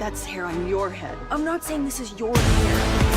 That's hair on your head. I'm not saying this is your hair.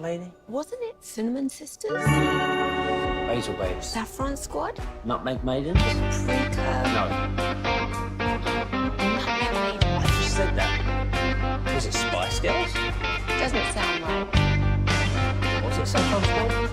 lady? Wasn't it Cinnamon Sisters? Basil Babes. Saffron Squad? Nutmeg Maidens? Pre-curve? No. Nutmeg Maiden. I just said that. Was it Spice Girls? Doesn't sound right. Was it Saffron Squad?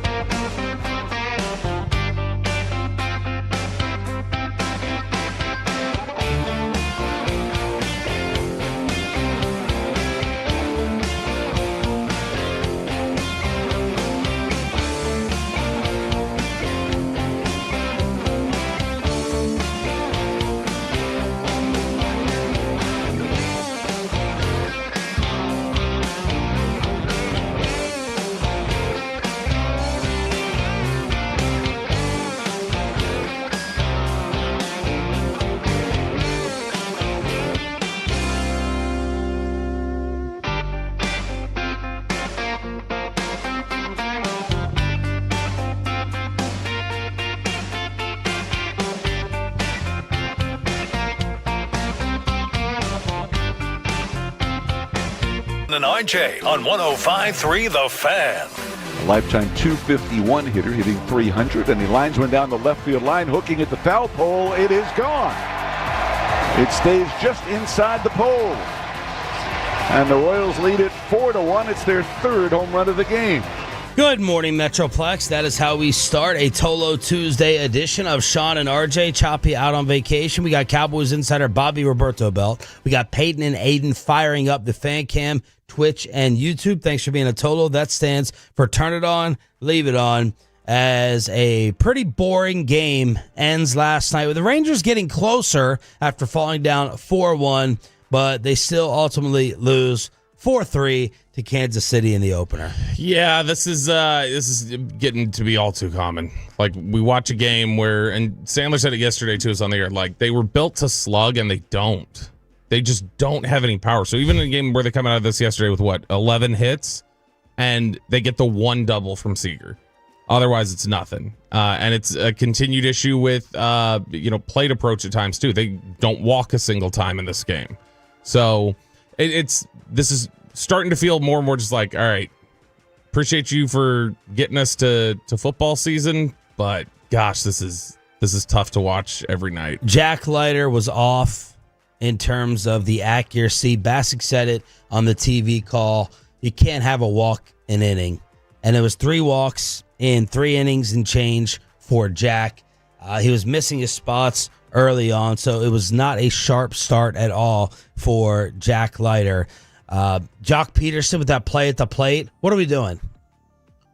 And IJ on 105.3 The Fan. A lifetime .251 hitter hitting .300, and he lines one down the left field line, hooking at the foul pole. It is gone. It stays just inside the pole. And the Royals lead it 4-1. It's their third home run of the game. Good morning, Metroplex. That is how we start a Tolo Tuesday edition of Sean and RJ. Choppy out on vacation. We got Cowboys insider Bobby Roberto Belt. We got Peyton and Aiden firing up the fan cam, Twitch, and YouTube. Thanks for being a Tolo. That stands for turn it on, leave it on. As a pretty boring game ends last night with the Rangers getting closer after falling down 4-1, but they still ultimately lose 4-3 to Kansas City in the opener. Yeah, this is getting to be all too common. Like, we watch a game where, and Sandler said it yesterday to us on the air, like, they were built to slug and they don't. They just don't have any power. So even in a game where they come out of this yesterday with 11 hits, and they get the one double from Seager. Otherwise, it's nothing. And it's a continued issue with plate approach at times too. They don't walk a single time in this game. So this is starting to feel more and more just like, all right, appreciate you for getting us to football season, but gosh, this is tough to watch every night. Jack Leiter was off in terms of the accuracy. Bassick said it on the TV call. You can't have a walk an inning. And it was 3 walks in 3 innings and change for Jack. He was missing his spots early on, so it was not a sharp start at all for Jack Leiter. Jock Peterson with that play at the plate. What are we doing?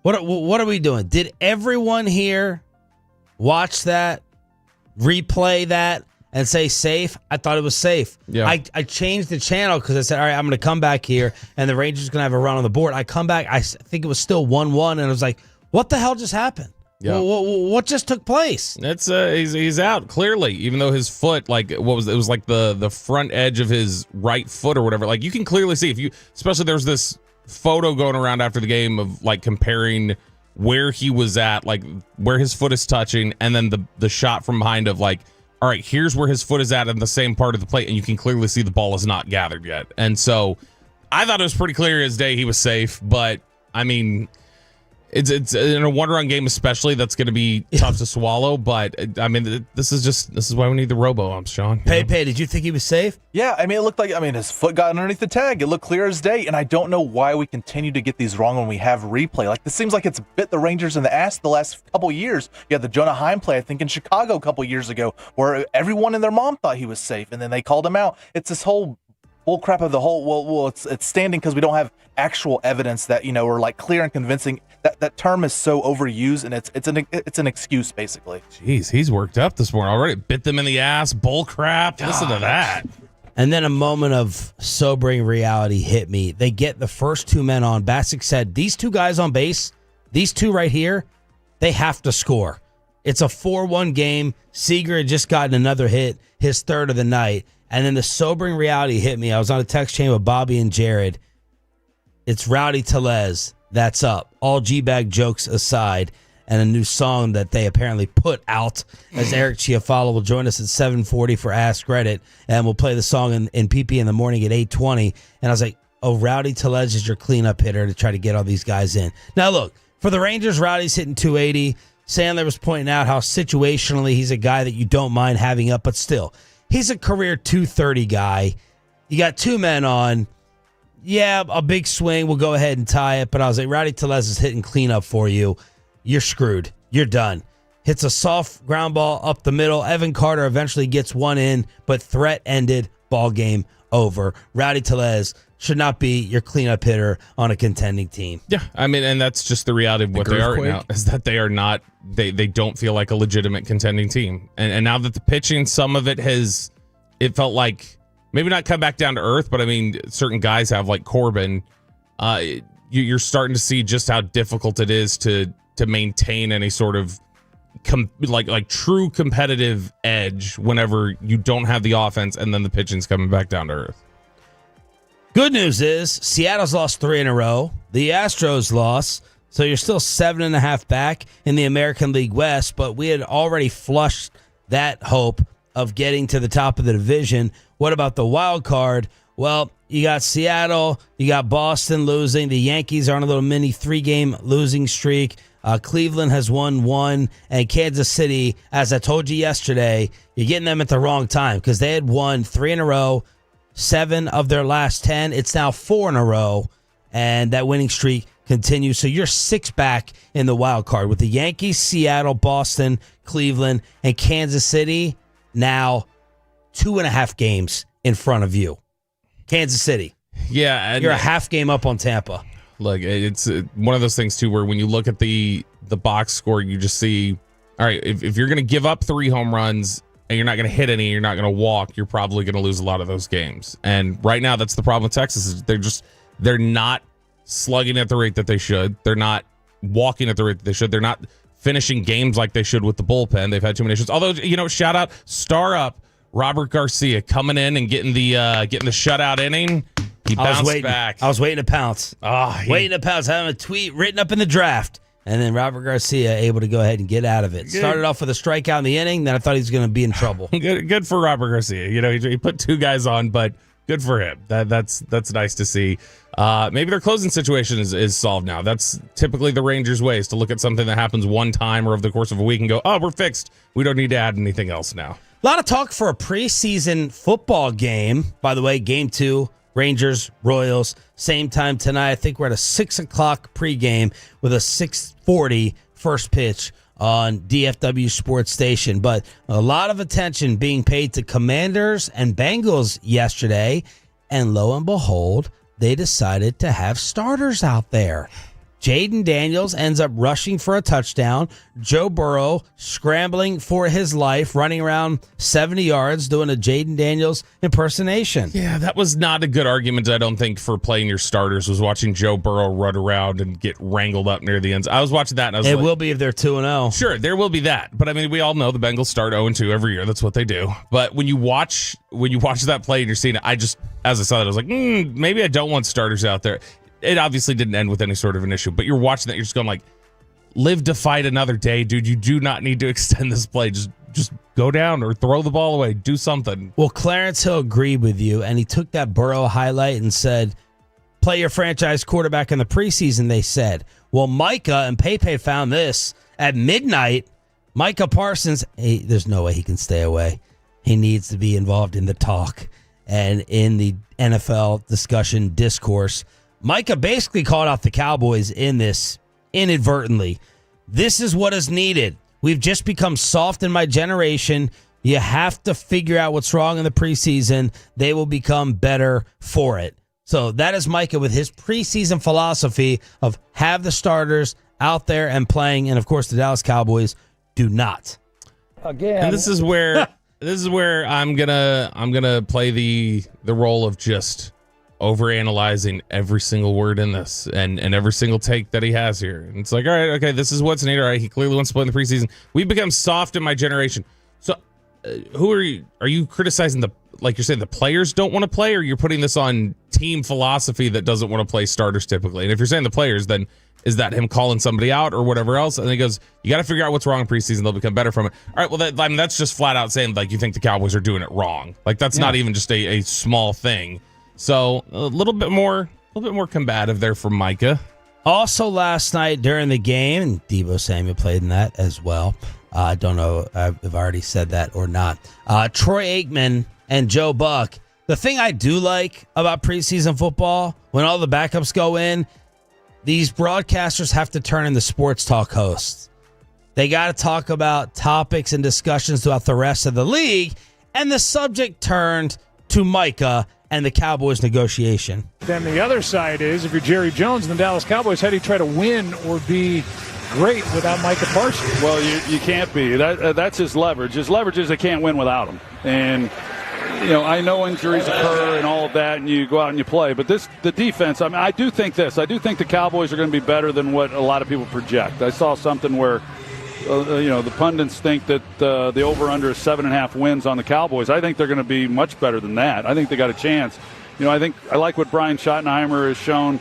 What are we doing? Did everyone here watch that, replay that, and say safe? I thought it was safe. Yeah. I changed the channel because I said, all right, I'm going to come back here, and the Rangers going to have a run on the board. I come back. I think it was still 1-1, and I was like, what the hell just happened? Yeah. What just took place? It's he's out clearly, even though his foot, like, it was like the front edge of his right foot or whatever. Like, you can clearly see, especially there's this photo going around after the game of like comparing where he was at, like where his foot is touching, and then the shot from behind of like, all right, here's where his foot is at in the same part of the plate, and you can clearly see the ball is not gathered yet. And so I thought it was pretty clear as day he was safe, but I mean, it's in a one-run game especially, that's going to be tough to swallow. But I mean, this is why we need the robo-umps, Sean. Pay, did you think he was safe? Yeah, I mean, it looked like, his foot got underneath the tag. It looked clear as day, and I don't know why we continue to get these wrong when we have replay. Like, this seems like it's bit the Rangers in the ass the last couple years. You had the Jonah Heim play, I think, in Chicago a couple years ago, where everyone and their mom thought he was safe, and then they called him out. It's this whole bullcrap of the whole, it's standing because we don't have actual evidence that, or like clear and convincing. That term is so overused, and it's an excuse, basically. Jeez, he's worked up this morning already. Bit them in the ass, bull crap. Listen to that. And then a moment of sobering reality hit me. They get the first 2 men on. Bassick said, these 2 guys on base, these 2 right here, they have to score. It's a 4-1 game. Seager had just gotten another hit, his third of the night. And then the sobering reality hit me. I was on a text chain with Bobby and Jared. It's Rowdy Tellez that's up. All G-Bag jokes aside, and a new song that they apparently put out, as Eric Chiafalo will join us at 7:40 for Ask Reddit, and we'll play the song in PP in the morning at 8:20. And I was like, Rowdy Tellez is your cleanup hitter to try to get all these guys in. Now, look, for the Rangers, Rowdy's hitting 280. Sandler was pointing out how situationally he's a guy that you don't mind having up, but still, he's a career 230 guy. You got two men on. Yeah, a big swing. We'll go ahead and tie it. But I was like, Rowdy Tellez is hitting cleanup for you. You're screwed. You're done. Hits a soft ground ball up the middle. Evan Carter eventually gets one in, but threat ended. Ball game over. Rowdy Tellez should not be your cleanup hitter on a contending team. Yeah, I mean, and that's just the reality of what they are right now, is that they are not, they don't feel like a legitimate contending team. And now that the pitching, some of it has, it felt like, maybe not come back down to earth, but I mean, certain guys have, like Corbin. You're starting to see just how difficult it is to maintain any sort of like true competitive edge whenever you don't have the offense and then the pitching's coming back down to earth. Good news is Seattle's lost 3 in a row. The Astros lost, so you're still 7.5 back in the American League West, but we had already flushed that hope of getting to the top of the division. What about the wild card? Well, you got Seattle, you got Boston losing. The Yankees are on a little mini 3-game losing streak. Cleveland has won 1, and Kansas City, as I told you yesterday, you're getting them at the wrong time because they had won 3 in a row, 7 of their last 10. It's now 4 in a row, and that winning streak continues. So you're 6 back in the wild card with the Yankees, Seattle, Boston, Cleveland, and Kansas City now 2.5 games in front of you. Kansas City. Yeah. And you're a half game up on Tampa. Look, it's one of those things, too, where when you look at the box score, you just see, all right, if you're going to give up 3 home runs and you're not going to hit any, you're not going to walk, you're probably going to lose a lot of those games. And right now, that's the problem with Texas. Is they're not slugging at the rate that they should. They're not walking at the rate that they should. They're not finishing games like they should with the bullpen. They've had too many issues. Although, shout out, star up, Robert Garcia coming in and getting the shutout inning. He bounced back. I was waiting to pounce. Waiting to pounce. Having a tweet written up in the draft. And then Robert Garcia able to go ahead and get out of it. Started off with a strikeout in the inning. Then I thought he was going to be in trouble. Good for Robert Garcia. He put 2 guys on, but good for him. That's nice to see. Maybe their closing situation is solved now. That's typically the Rangers' way, is to look at something that happens one time or over the course of a week and go, oh, we're fixed. We don't need to add anything else now. A lot of talk for a preseason football game. By the way, game 2. Rangers, Royals, same time tonight. I think we're at a 6 o'clock pregame with a 6:40 first pitch on DFW Sports Station. But a lot of attention being paid to Commanders and Bengals yesterday. And lo and behold, they decided to have starters out there. Jaden Daniels ends up rushing for a touchdown. Joe Burrow scrambling for his life, running around 70 yards, doing a Jaden Daniels impersonation. Yeah, that was not a good argument, I don't think, for playing your starters, was watching Joe Burrow run around and get wrangled up near the ends. I was watching that, and I was It will be if they're 2-0. Sure, there will be that. But, I mean, we all know the Bengals start 0-2 every year. That's what they do. But when you watch that play and you're seeing it, as I saw that, I was like, maybe I don't want starters out there. It obviously didn't end with any sort of an issue, but you're watching that, you're just going like, live to fight another day, dude. You do not need to extend this play. Just go down or throw the ball away. Do something. Well, Clarence Hill agreed with you, and he took that Burrow highlight and said, play your franchise quarterback in the preseason, they said. Well, Micah and Pepe found this at midnight. Micah Parsons, there's no way he can stay away. He needs to be involved in the talk and in the NFL discussion discourse. Micah basically called out the Cowboys in this inadvertently. This is what is needed. We've just become soft in my generation. You have to figure out what's wrong in the preseason. They will become better for it. So that is Micah with his preseason philosophy of have the starters out there and playing. And, of course, the Dallas Cowboys do not. Again. And this is where I'm gonna play the role of just overanalyzing every single word in this and every single take that he has here. And it's like, all right, okay, this is what's needed. All right, he clearly wants to play in the preseason. We've become soft in my generation. So who are you? Are you criticizing like you're saying the players don't want to play, or you're putting this on team philosophy that doesn't want to play starters typically? And if you're saying the players, then is that him calling somebody out or whatever else? And he goes, you got to figure out what's wrong in preseason. They'll become better from it. All right, well, that's just flat out saying like you think the Cowboys are doing it wrong. Like that's not even just a small thing. So a little bit more combative there from Micah. Also last night during the game, and Deebo Samuel played in that as well. I don't know if I've already said that or not. Troy Aikman and Joe Buck. The thing I do like about preseason football, when all the backups go in, these broadcasters have to turn into sports talk hosts. They got to talk about topics and discussions throughout the rest of the league, and the subject turned to Micah and the Cowboys negotiation. Then the other side is, if you're Jerry Jones and the Dallas Cowboys, how do you try to win or be great without Micah Parsons? Well, you can't be. That's his leverage. His leverage is they can't win without him. And, I know injuries occur and all of that, and you go out and you play. But the defense, I do think this. I do think the Cowboys are going to be better than what a lot of people project. I saw something where the pundits think that the over-under is 7.5 wins on the Cowboys. I think they're going to be much better than that. I think they got a chance. I like what Brian Schottenheimer has shown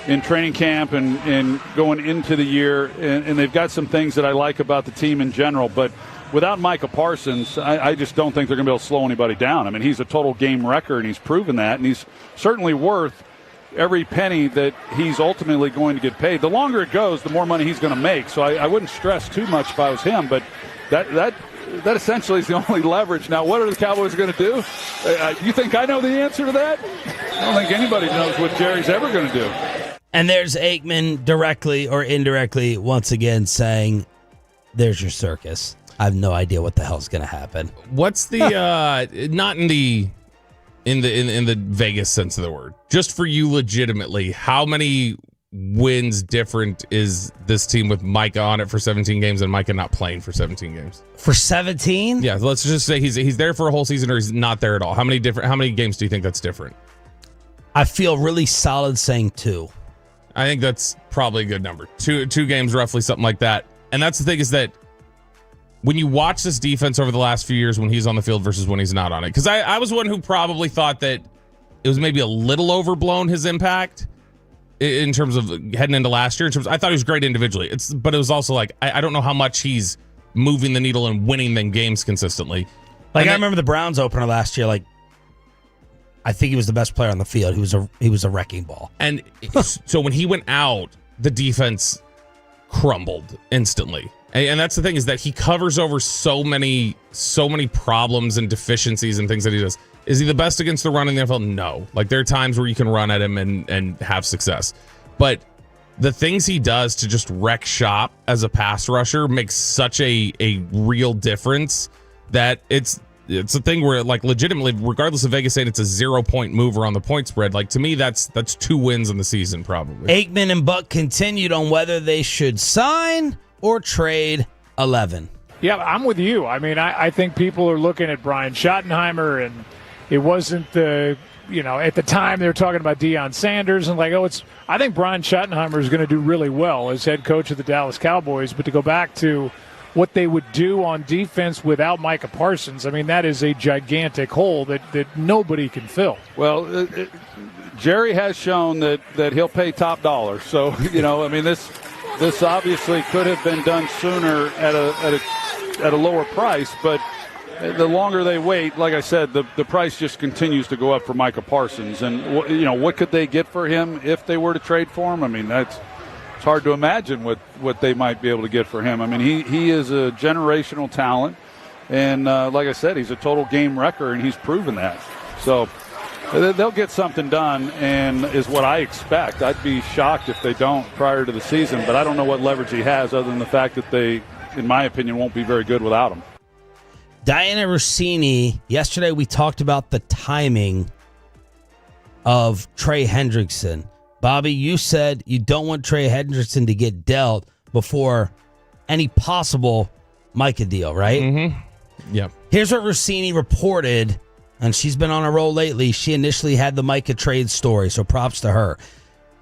in training camp and going into the year, and they've got some things that I like about the team in general. But without Micah Parsons, I just don't think they're going to be able to slow anybody down. I mean, he's a total game wrecker, and he's proven that, and he's certainly worth every penny that he's ultimately going to get paid. The longer it goes, the more money he's going to make. So I wouldn't stress too much if I was him, but that essentially is the only leverage. Now, what are the Cowboys going to do? You think I know the answer to that? I don't think anybody knows what Jerry's ever going to do. And there's Aikman directly or indirectly once again saying, there's your circus. I have no idea what the hell's going to happen. What's the not in the Vegas sense of the word, just for you legitimately, how many wins different is this team with Micah on it for 17 games and Micah not playing for 17 games? For 17? Yeah, let's just say he's there for a whole season or he's not there at all. How many games do you think that's different? I feel really solid saying 2. I think that's probably a good number. Two games roughly, something like that. And that's the thing, is that when you watch this defense over the last few years when he's on the field versus when he's not on it, because I was one who probably thought that it was maybe a little overblown, his impact, in terms of heading into last year. I thought he was great individually. But it was also like, I don't know how much he's moving the needle and winning them games consistently. I remember the Browns opener last year, I think he was the best player on the field. He was a wrecking ball. And so when he went out, the defense crumbled instantly. And that's the thing, is that he covers over so many problems and deficiencies and things that he does. Is he the best against the run in the NFL? No. There are times where you can run at him and have success. But the things he does to just wreck shop as a pass rusher makes such a real difference that it's a thing where, legitimately, regardless of Vegas saying it's a 0-point mover on the point spread, to me, that's 2 wins in the season, probably. Aikman and Buck continued on whether they should sign or trade 11. Yeah, I'm with you. I mean, I think people are looking at Brian Schottenheimer, and it wasn't at the time they were talking about Deion Sanders and I think Brian Schottenheimer is going to do really well as head coach of the Dallas Cowboys. But to go back to what they would do on defense without Micah Parsons, I mean, that is a gigantic hole that nobody can fill. Well, Jerry has shown that he'll pay top dollar. So, this obviously could have been done sooner at a lower price, but the longer they wait, like I said, the price just continues to go up for Micah Parsons. And what could they get for him if they were to trade for him? I mean, it's hard to imagine what they might be able to get for him. I mean, he is a generational talent, and like I said, he's a total game wrecker, and he's proven that. So they'll get something done, and is what I expect. I'd be shocked if they don't prior to the season, but I don't know what leverage he has other than the fact that they, in my opinion, won't be very good without him. Diana Rossini, yesterday we talked about the timing of Trey Hendrickson. Bobby, you said you don't want Trey Hendrickson to get dealt before any possible Micah deal, right? Mm-hmm. Yeah. Here's what Rossini reported, and she's been on a roll lately. She initially had the Micah trade story, so props to her.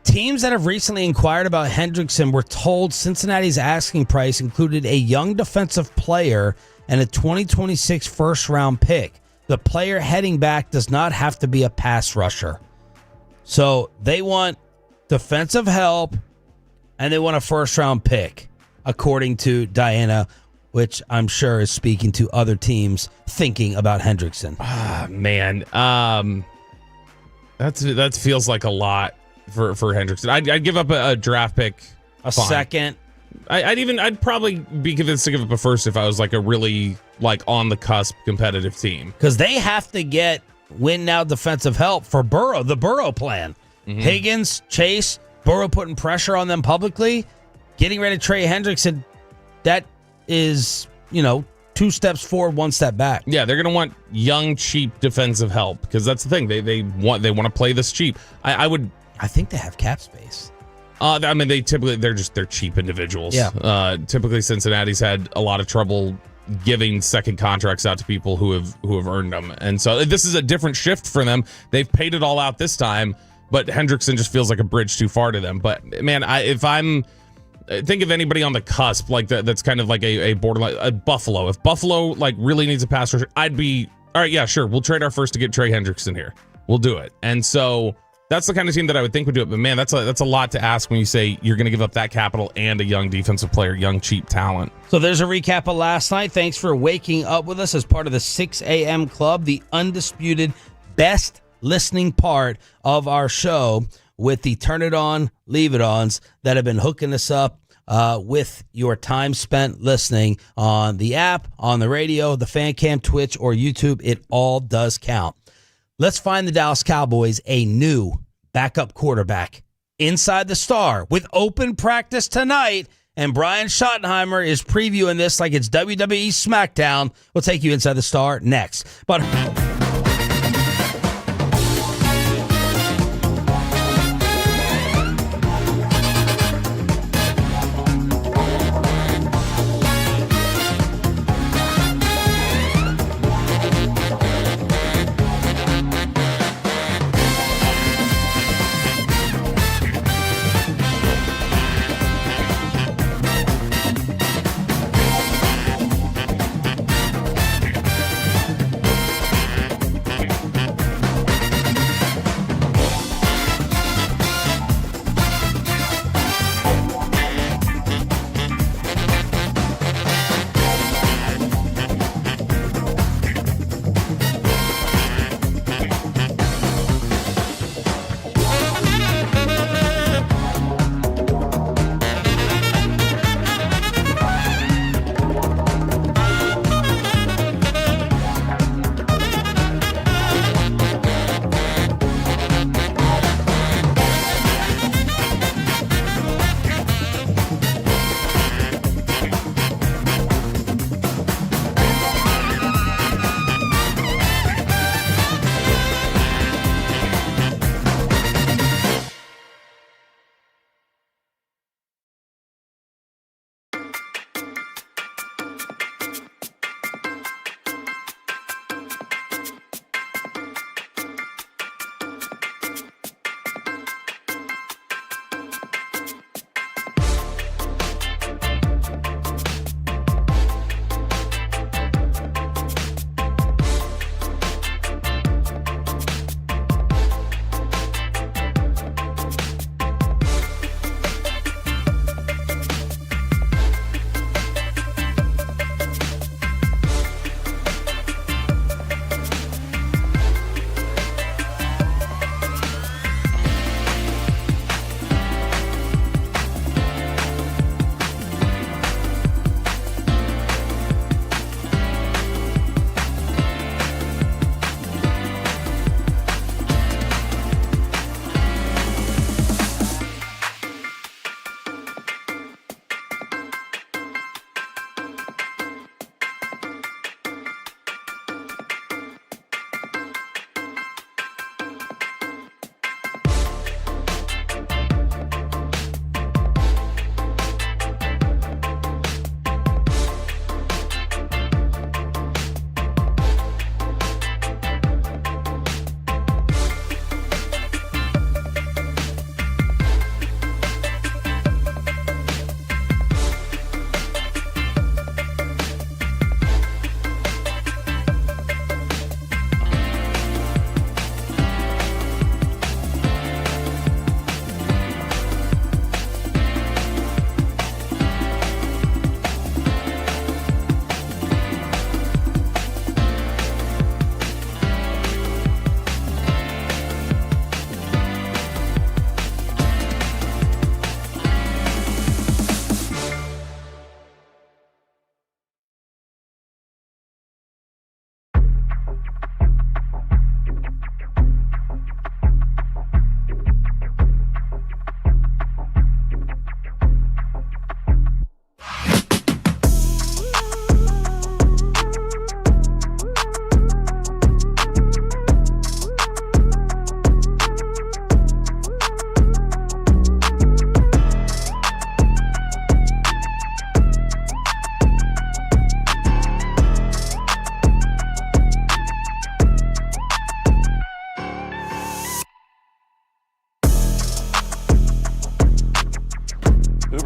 Teams that have recently inquired about Hendrickson were told Cincinnati's asking price included a young defensive player and a 2026 first-round pick. The player heading back does not have to be a pass rusher. So they want defensive help, and they want a first-round pick, according to Diana, which I'm sure is speaking to other teams thinking about Hendrickson. Ah, man. That feels like a lot for Hendrickson. I'd give up a draft pick, second. I'd probably be convinced to give up a first if I was like a really like on the cusp competitive team. Because they have to get win now defensive help for Burrow, the Burrow plan. Higgins, Chase, Burrow putting pressure on them publicly, getting ready to trade Hendrickson. That is, 2 steps forward, 1 step back. Yeah, they're going to want young, cheap defensive help because that's the thing. They want to play this cheap. I think they have cap space. They're cheap individuals. Yeah. Typically, Cincinnati's had a lot of trouble giving second contracts out to people who have earned them, and so this is a different shift for them. They've paid it all out this time, but Hendrickson just feels like a bridge too far to them. But man, think of anybody on the cusp like that. That's kind of like a borderline. Buffalo. If Buffalo like really needs a pass rusher, I'd be all right. Yeah, sure. We'll trade our first to get Trey Hendrickson here. We'll do it. And so that's the kind of team that I would think would do it. But man, that's a lot to ask when you say you're going to give up that capital and a young defensive player, young cheap talent. So there's a recap of last night. Thanks for waking up with us as part of the 6 a.m. club, the undisputed best listening part of our show, with the Turn It On, Leave It Ons that have been hooking us up with your time spent listening on the app, on the radio, the fan cam, Twitch, or YouTube. It all does count. Let's find the Dallas Cowboys a new backup quarterback inside the Star with open practice tonight. And Brian Schottenheimer is previewing this like it's WWE SmackDown. We'll take you inside the Star next. But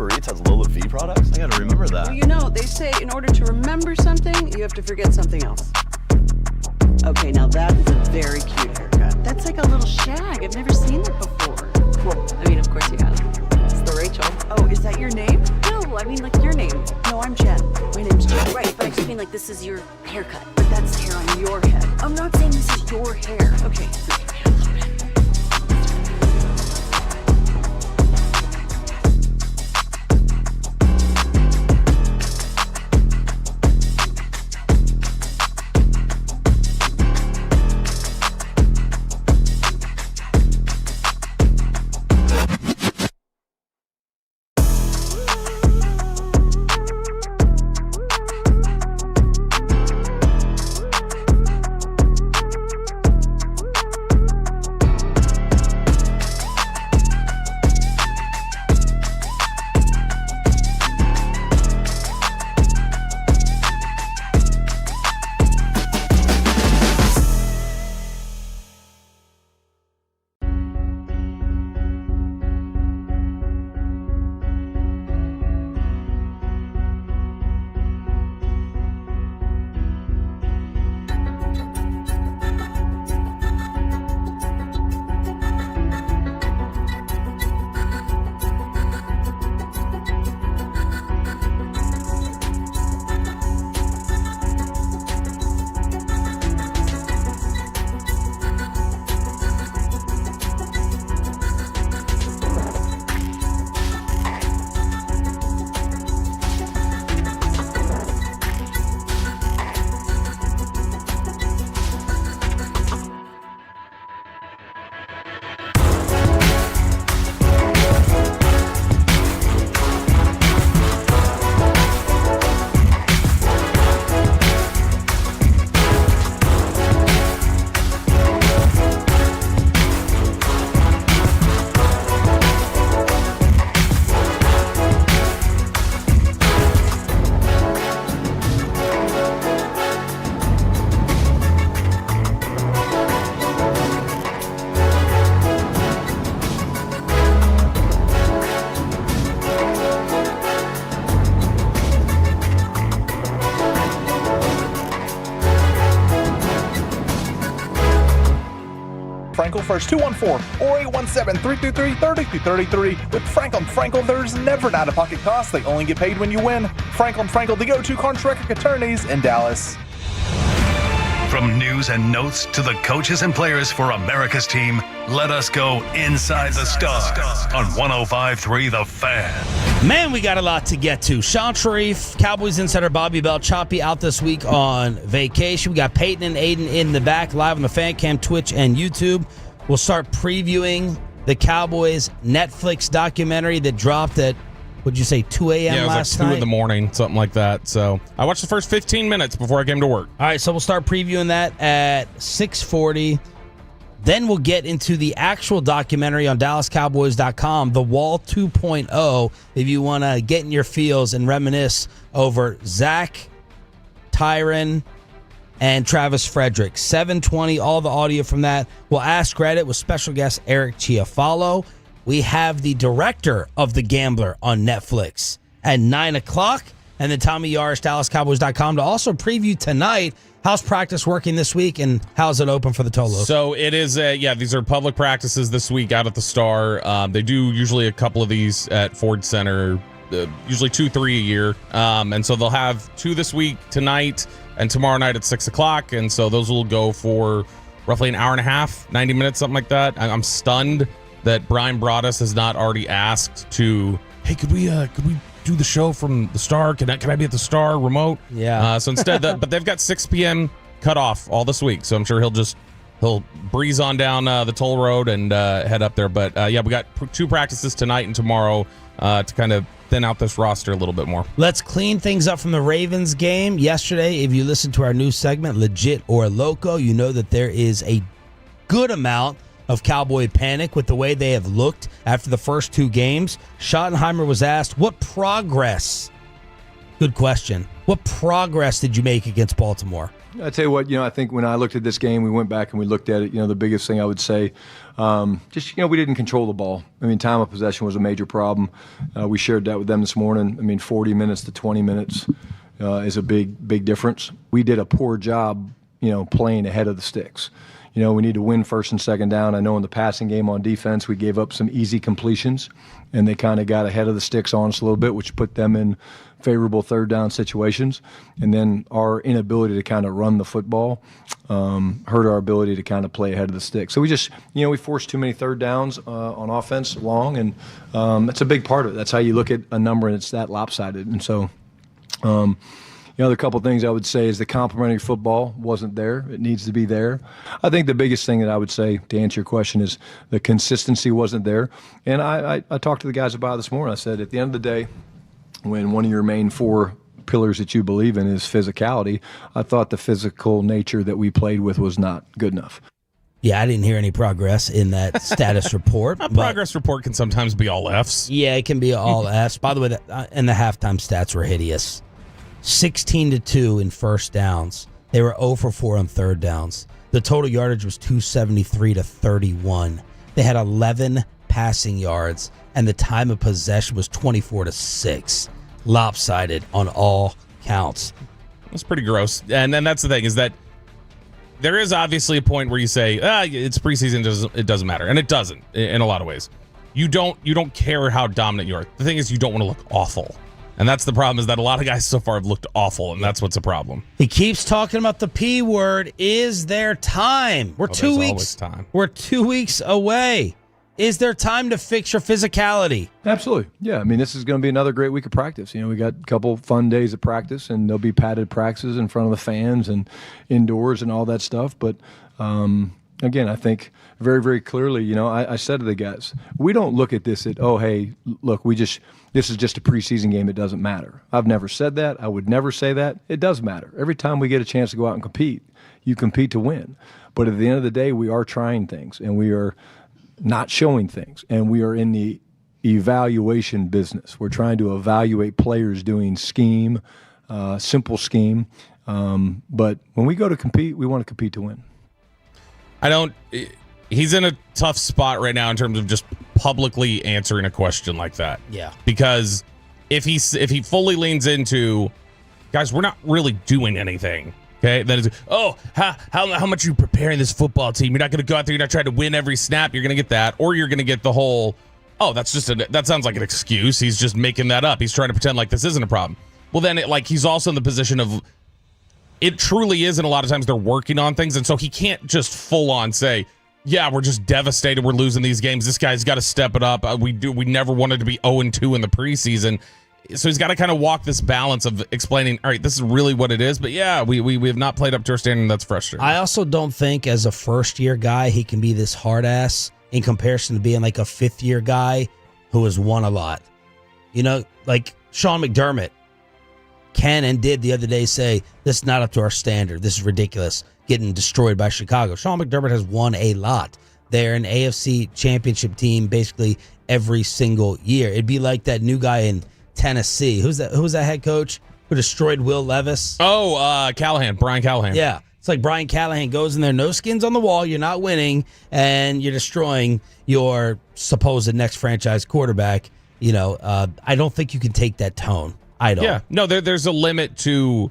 Uber Eats has low fee products? I gotta remember that. Well, you know, they say in order to remember something, you have to forget something else. Okay, now that is a very cute haircut. That's like a little shag. I've never seen that before. Well, I mean, of course you have. It's the Rachel. Oh, is that your name? No, I mean like your name. No, I'm Jen. My name's Jen. Right, but I just mean like this is your haircut. But that's the hair on your head. I'm not saying this is your hair. Okay. Frankel first, 214-4817-323-3333. With Frankel & Frankel, there's never an out-of-pocket cost. They only get paid when you win. Frankel & Frankel, the go-to contract attorneys in Dallas. From news and notes to the coaches and players for America's team, let us go inside the stars on 105.3 The Fan. Man, we got a lot to get to. Sean Sharif, Cowboys insider Bobby Bell, Choppy out this week on vacation. We got Peyton and Aiden in the back, live on the Fan Cam, Twitch, and YouTube. We'll start previewing the Cowboys Netflix documentary that dropped at, what'd you say, 2 a.m. Yeah, it was last like 2 night? in the morning, something like that. So I watched the first 15 minutes before I came to work. All right, so we'll start previewing that at 6:40. Then we'll get into the actual documentary on DallasCowboys.com, The Wall 2.0, if you want to get in your feels and reminisce over Zach, Tyron, and Travis Frederick. 7:20, all the audio from that. We'll ask Reddit with special guest Eric Chiafalo. We have the director of The Gambler on Netflix at 9 o'clock. And then Tommy Yarish, DallasCowboys.com, to also preview tonight. How's practice working this week, and how's it open for the Tolos? So it is, these are public practices this week out at the Star. They do usually a couple of these at Ford Center, usually 2-3 a year. And so they'll have 2 this week, tonight, and tomorrow night at 6 o'clock. And so those will go for roughly an hour and a half, 90 minutes, something like that. I'm stunned that Brian Broaddus has not already asked to, hey, could we do the show from the Star? Can I be at the Star remote? Yeah. So instead, but they've got 6 p.m. cutoff all this week. So I'm sure he'll breeze on down the toll road and head up there. But we got 2 practices tonight and tomorrow to kind of thin out this roster a little bit more. Let's clean things up from the Ravens game yesterday. If you listen to our news segment, Legit or Loco, you know that there is a good amount of Cowboy panic with the way they have looked after the first 2 games. Schottenheimer was asked, what progress? Good question. What progress did you make against Baltimore? I tell you what, I think when I looked at this game, we went back and we looked at it. The biggest thing I would say, we didn't control the ball. I mean, time of possession was a major problem. We shared that with them this morning. I mean, 40 minutes to 20 minutes is a big difference. We did a poor job, playing ahead of the sticks. We need to win first and second down. I know in the passing game on defense, we gave up some easy completions, and they kind of got ahead of the sticks on us a little bit, which put them in favorable third down situations. And then our inability to kind of run the football hurt our ability to kind of play ahead of the sticks. So we just, we forced too many third downs on offense long, and that's a big part of it. That's how you look at a number, and it's that lopsided. And so the other couple things I would say is the complementary football wasn't there. It needs to be there. I think the biggest thing that I would say, to answer your question, is the consistency wasn't there. And I talked to the guys about it this morning. I said, at the end of the day, when one of your main four pillars that you believe in is physicality, I thought the physical nature that we played with was not good enough. Yeah, I didn't hear any progress in that status report. A progress report can sometimes be all Fs. Yeah, it can be all Fs. By the way, and the halftime stats were hideous. 16-2 in first downs. They were 0 for 4 on third downs. The total yardage was 273 to 31. They had 11 passing yards, and the time of possession was 24 to 6. Lopsided on all counts. That's pretty gross. And then that's the thing, is that there is obviously a point where you say, it's preseason, it doesn't matter. And it doesn't in a lot of ways. You don't care how dominant you are. The thing is, you don't want to look awful. And that's the problem, is that a lot of guys so far have looked awful, and that's what's a problem. He keeps talking about the P word. Is there time? We're 2 weeks. Time. We're 2 weeks away. Is there time to fix your physicality? Absolutely. Yeah. I mean, this is going to be another great week of practice. We got a couple fun days of practice, and there'll be padded practices in front of the fans and indoors and all that stuff. But again, I think very, very clearly, I said to the guys, we don't look at this hey, look, this is just a preseason game. It doesn't matter. I've never said that. I would never say that. It does matter. Every time we get a chance to go out and compete, you compete to win. But at the end of the day, we are trying things, and we are not showing things, and we are in the evaluation business. We're trying to evaluate players doing scheme, simple scheme. But when we go to compete, we want to compete to win. He's in a tough spot right now in terms of just publicly answering a question like that. Yeah. Because if he fully leans into, guys, we're not really doing anything. Okay, then it's, how much are you preparing this football team? You're not going to go out there, you're not trying to win every snap. You're going to get that, or you're going to get the whole, that sounds like an excuse. He's just making that up. He's trying to pretend like this isn't a problem. Well, then he's also in the position of, it truly is, and a lot of times they're working on things, and so he can't just full on say, yeah, we're just devastated, we're losing these games. This guy's got to step it up. We never wanted to be 0-2 in the preseason. So he's got to kind of walk this balance of explaining, all right, this is really what it is. But yeah, we have not played up to our standard, and that's frustrating. I also don't think as a first-year guy he can be this hard-ass in comparison to being like a fifth-year guy who has won a lot. Like Sean McDermott can and did the other day say, this is not up to our standard. This is ridiculous. Getting destroyed by Chicago. Sean McDermott has won a lot. They're an AFC championship team basically every single year. It'd be like that new guy in Tennessee. Who's that head coach who destroyed Will Levis? Callahan, Brian Callahan. Yeah. It's like Brian Callahan goes in there, no skins on the wall, you're not winning, and you're destroying your supposed next franchise quarterback. I don't think you can take that tone. I don't. Yeah. No, there's a limit to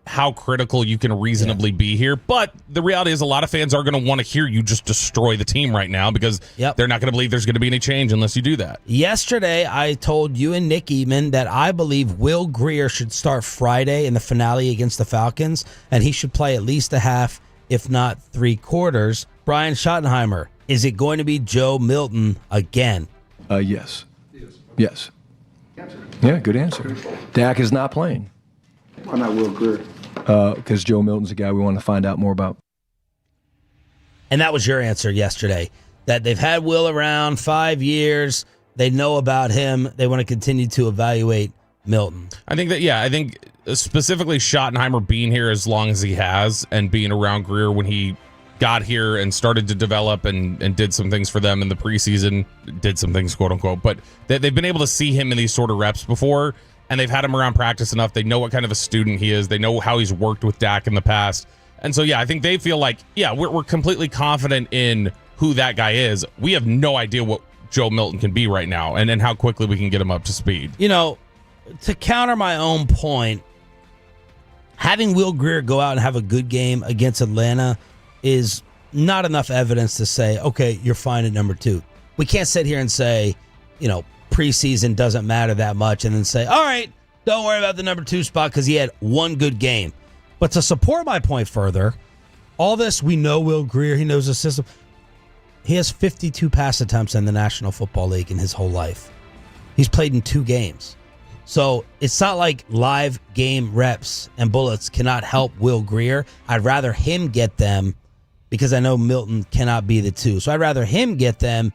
how critical you can reasonably be here. But the reality is a lot of fans are going to want to hear you just destroy the team right now because they're not going to believe there's going to be any change unless you do that. Yesterday, I told you and Nick Eatman that I believe Will Grier should start Friday in the finale against the Falcons, and he should play at least a half, if not 3/4. Brian Schottenheimer, is it going to be Joe Milton again? Yes. Yes. Yeah, good answer. Dak is not playing. Why not Will Grier? Because Joe Milton's a guy we want to find out more about. And that was your answer yesterday, that they've had Will around 5 years. They know about him. They want to continue to evaluate Milton. I think specifically Schottenheimer being here as long as he has and being around Grier when he got here and started to develop and did some things for them in the preseason, did some things, quote unquote, but they've been able to see him in these sort of reps before. and they've had him around practice enough. They know what kind of a student he is. They know how he's worked with Dak in the past. And so, yeah, I think they feel like, yeah, we're completely confident in who that guy is. We have no idea what Joe Milton can be right now and how quickly we can get him up to speed. You know, to counter my own point, having Will Grier go out and have a good game against Atlanta is not enough evidence to say, okay, you're fine at number 2. We can't sit here and say, you know, preseason doesn't matter that much and then say, all right, don't worry about the number 2 spot because he had one good game. But to support my point further, all this, we know Will Grier, he knows the system. He has 52 pass attempts in the National Football League in his whole life. He's played in 2 games. So it's not like live game reps and bullets cannot help Will Grier. I'd rather him get them because I know Milton cannot be the 2. So I'd rather him get them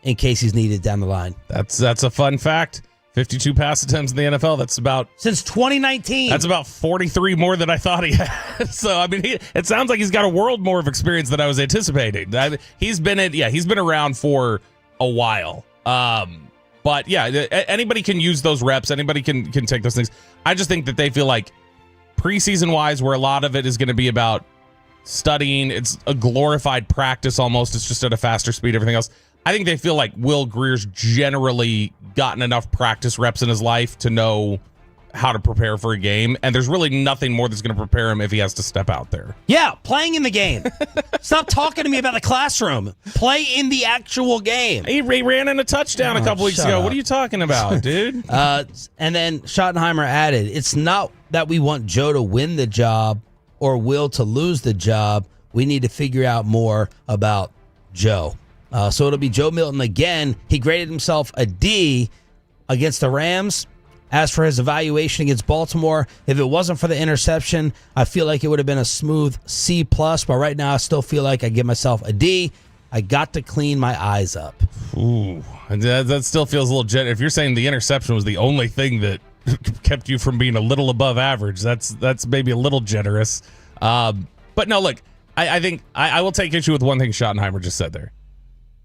in case he's needed down the line. That's a fun fact. 52 pass attempts in the NFL. That's about since 2019. That's about 43 more than I thought he had. So I mean, it sounds like he's got a world more of experience than I was anticipating. He's been around for a while. But yeah, anybody can use those reps. Anybody can take those things. I just think that they feel like preseason wise, where a lot of it is going to be about studying. It's a glorified practice almost. It's just at a faster speed. Everything else. I think they feel like Will Grier's generally gotten enough practice reps in his life to know how to prepare for a game, and there's really nothing more that's going to prepare him if he has to step out there. Yeah, playing in the game. Stop talking to me about the classroom. Play in the actual game. He ran in a touchdown a couple weeks ago. What are you talking about, dude? And then Schottenheimer added, it's not that we want Joe to win the job or Will to lose the job. We need to figure out more about Joe. So it'll be Joe Milton again. He graded himself a D against the Rams. As for his evaluation against Baltimore, if it wasn't for the interception, I feel like it would have been a smooth C+, but right now I still feel like I give myself a D. I got to clean my eyes up. Ooh, that still feels a little generous. If you're saying the interception was the only thing that kept you from being a little above average, that's maybe a little generous. But no, look, I think I will take issue with one thing Schottenheimer just said there.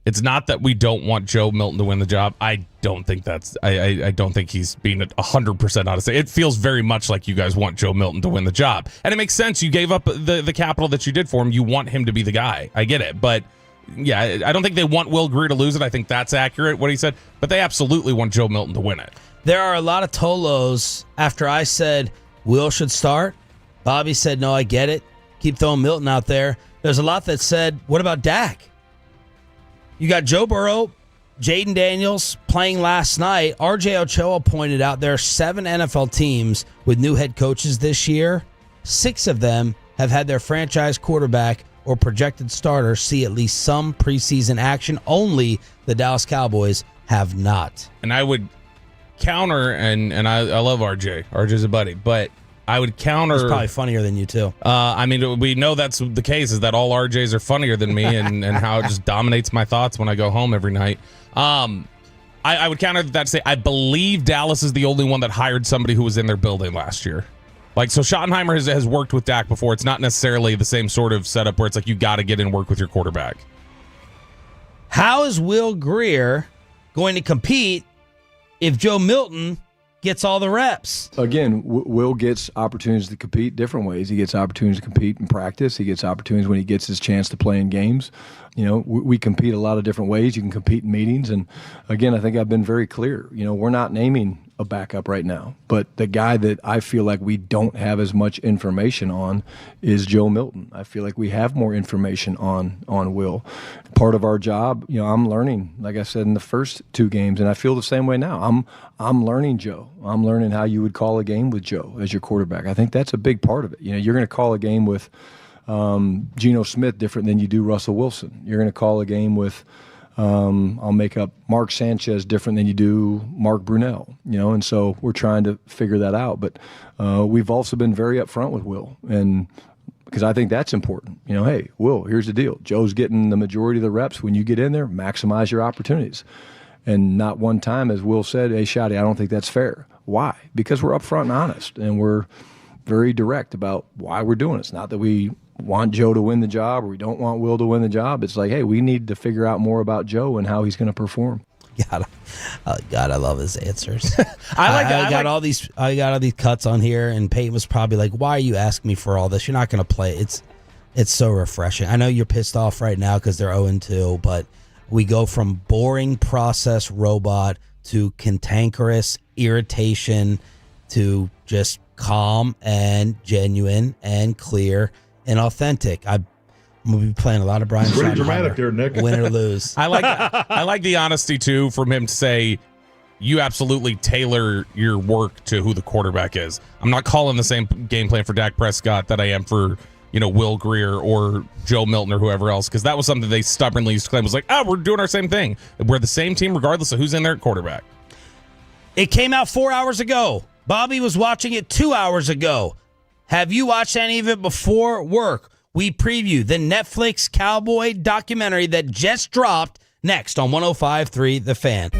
It's not that we don't want Joe Milton to win the job. I don't think that's. I don't think he's being 100% honest. It feels very much like you guys want Joe Milton to win the job, and it makes sense. You gave up the capital that you did for him. You want him to be the guy. I get it, but yeah, I don't think they want Will Grier to lose it. I think that's accurate what he said, but they absolutely want Joe Milton to win it. There are a lot of Tolos after I said Will should start. Bobby said no, I get it. Keep throwing Milton out there. There's a lot that said, what about Dak? You got Joe Burrow, Jaden Daniels playing last night. RJ Ochoa pointed out there are 7 NFL teams with new head coaches this year. 6 of them have had their franchise quarterback or projected starter see at least some preseason action. Only the Dallas Cowboys have not. And I would counter, and I love RJ. RJ's a buddy, but I would counter. He's probably funnier than you too. I mean, we know that's the case. Is that all RJs are funnier than me, and how it just dominates my thoughts when I go home every night. I would counter that to say I believe Dallas is the only one that hired somebody who was in their building last year. Like, so Schottenheimer has worked with Dak before. It's not necessarily the same sort of setup where it's like you got to get in and work with your quarterback. How is Will Grier going to compete if Joe Milton gets all the reps? Again, Will gets opportunities to compete different ways. He gets opportunities to compete in practice. He gets opportunities when he gets his chance to play in games. You know, we compete a lot of different ways. You can compete in meetings. And again, I think I've been very clear. You know, we're not naming a backup right now, but the guy that I feel like we don't have as much information on is Joe Milton. I feel like we have more information on Will. Part of our job, you know, I'm learning, like I said in the first 2 games, and I feel the same way now. I'm learning Joe. I'm learning how you would call a game with Joe as your quarterback. I think that's a big part of it. You know, you're going to call a game with Geno Smith different than you do Russell Wilson. You're going to call a game with I'll make up Mark Sanchez different than you do Mark Brunell, you know, and so we're trying to figure that out. But we've also been very upfront with Will, and because I think that's important. You know, hey, Will, here's the deal. Joe's getting the majority of the reps. When you get in there, maximize your opportunities. And not one time, as Will said, hey, Shotty, I don't think that's fair. Why? Because we're upfront and honest, and we're very direct about why we're doing it. It's not that we want Joe to win the job or we don't want Will to win the job. It's like, hey, we need to figure out more about Joe and how he's going to perform. God, I love his answers. I got all these cuts on here, and Peyton was probably like, "Why are you asking me for all this? You're not going to play." It's so refreshing. I know you're pissed off right now because they're 0-2, but we go from boring process robot to cantankerous irritation to just calm and genuine and clear and authentic. I'm going to be playing a lot of Brian. Pretty Schottenheimer, dramatic there, Nick. Win or lose. I like the honesty too from him to say you absolutely tailor your work to who the quarterback is. I'm not calling the same game plan for Dak Prescott that I am for Will Greer or Joe Milton or whoever else, because that was something they stubbornly used to claim was like, we're doing our same thing. We're the same team regardless of who's in there at quarterback. It came out 4 hours ago. Bobby was watching it 2 hours ago. Have you watched any of it before work? We preview the Netflix Cowboy documentary that just dropped next on 105.3 The Fan.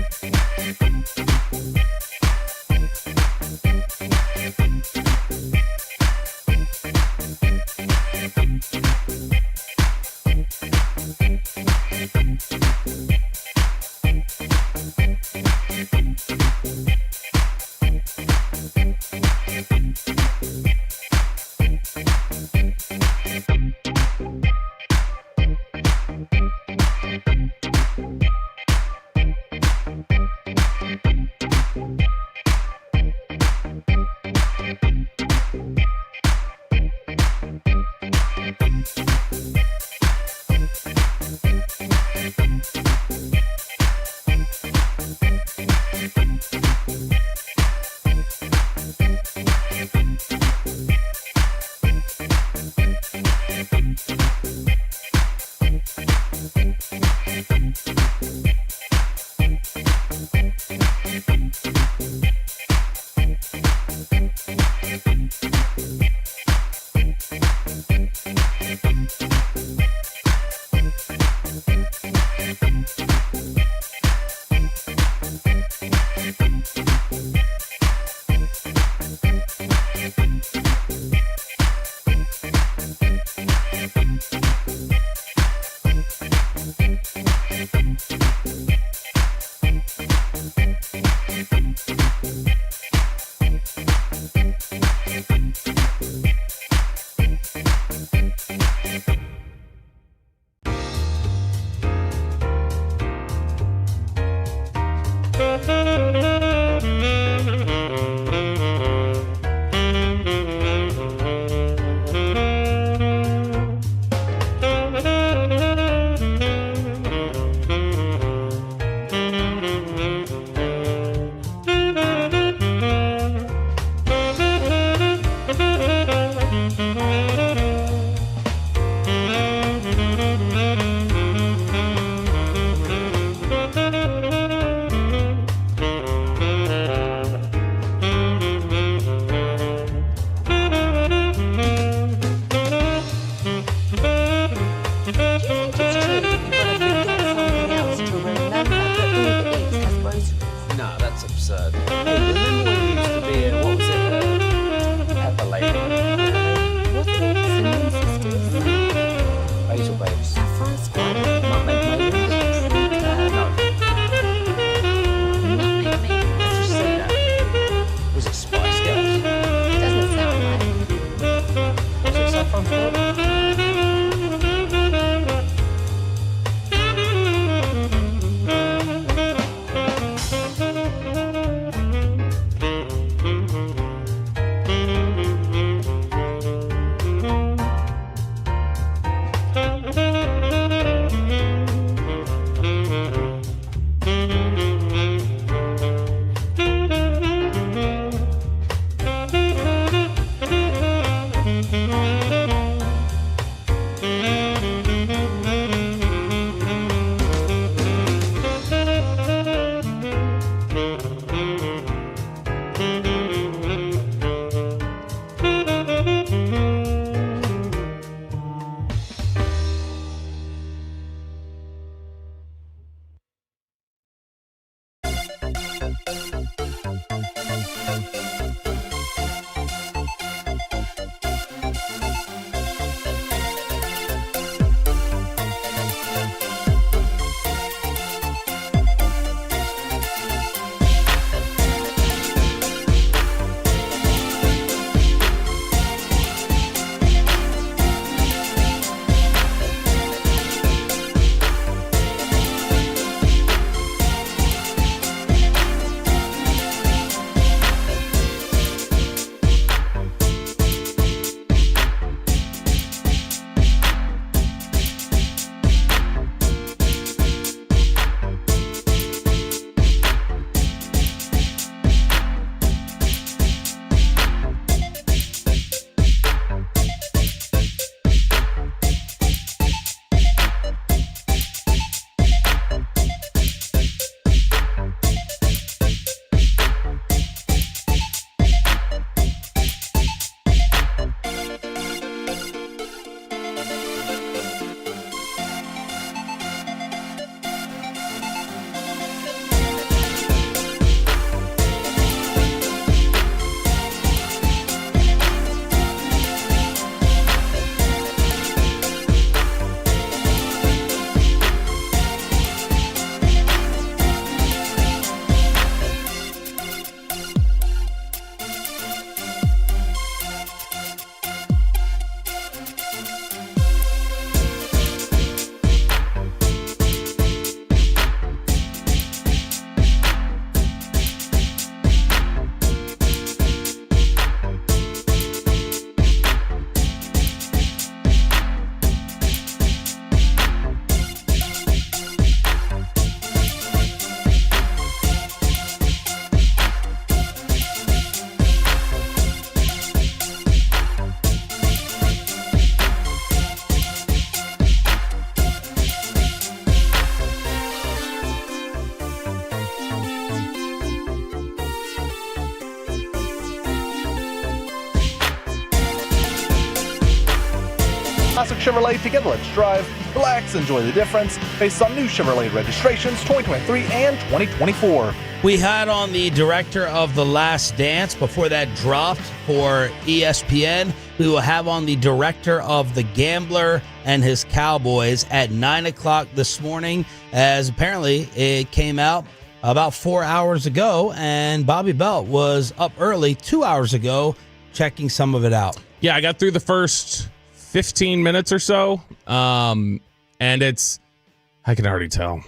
classic Chevrolet. Together, let's drive, relax, enjoy the difference based on new Chevrolet registrations 2023 and 2024. We had on the director of The Last Dance before that dropped for ESPN. We will have on the director of The Gambler and his Cowboys at 9 o'clock this morning, as apparently it came out about 4 hours ago, and Bobby Belt was up early 2 hours ago checking some of it out. Yeah, I got through the first 15 minutes or so, and I can already tell.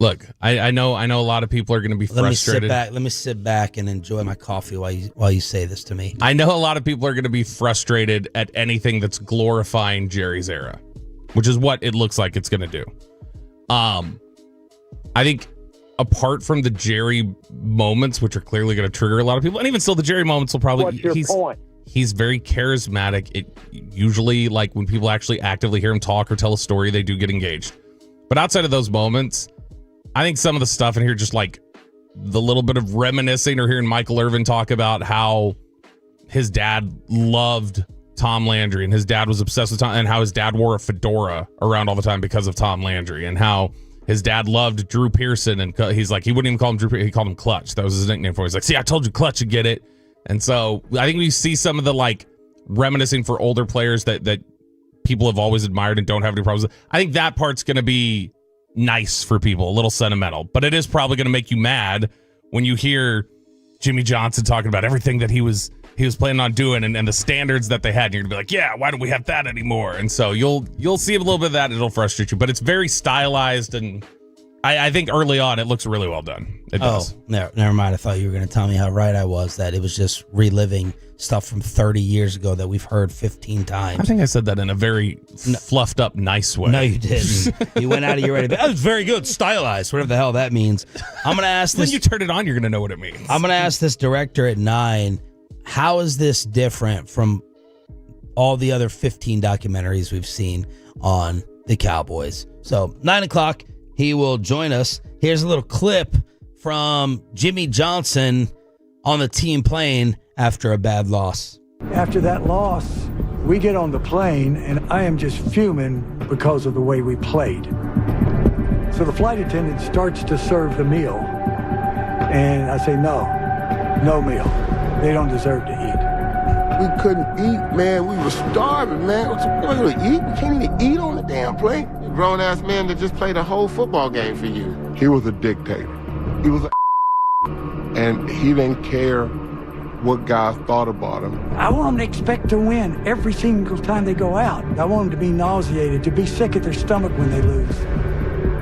Look, I know a lot of people are going to be frustrated. Let me sit back and enjoy my coffee while you say this to me. I know a lot of people are going to be frustrated at anything that's glorifying Jerry's era, which is what it looks like it's going to do. I think apart from the Jerry moments, which are clearly going to trigger a lot of people, and even still the Jerry moments will probably... What's your point? He's very charismatic. It usually, like when people actually actively hear him talk or tell a story, they do get engaged. But outside of those moments... I think some of the stuff in here, just like the little bit of reminiscing or hearing Michael Irvin talk about how his dad loved Tom Landry and his dad was obsessed with Tom, and how his dad wore a fedora around all the time because of Tom Landry, and how his dad loved Drew Pearson, and he's like, he wouldn't even call him Drew Pearson, he called him Clutch. That was his nickname for him. He's like, see, I told you Clutch would get it. And so I think we see some of the like reminiscing for older players that people have always admired and don't have any problems with. I think that part's going to be nice for people, a little sentimental, but it is probably going to make you mad when you hear Jimmy Johnson talking about everything that he was planning on doing and the standards that they had, and you're gonna be like, yeah, why don't we have that anymore? And so you'll see a little bit of that. It'll frustrate you, but it's very stylized, and I think early on it looks really well done. It does. Never mind. I thought you were going to tell me how right I was, that it was just reliving stuff from 30 years ago that we've heard 15 times. I think I said that in a very fluffed up, nice way. No, you didn't. You went out of your way. That was very good, stylized, whatever the hell that means. I'm going to ask this. When you turn it on, you're going to know what it means. I'm going to ask this director at 9, how is this different from all the other 15 documentaries we've seen on the Cowboys? So 9 o'clock, he will join us. Here's a little clip from Jimmy Johnson on the team plane after a bad loss. After that loss, we get on the plane, and I am just fuming because of the way we played. So the flight attendant starts to serve the meal, and I say, no meal. They don't deserve to eat. We couldn't eat, man. We were starving, man. What's the point of eat? We can't even eat on the damn plane. A grown-ass man that just played a whole football game for you. He was a dictator. He was and he didn't care what guys thought about him. I want them to expect to win every single time they go out. I want them to be nauseated, to be sick at their stomach when they lose,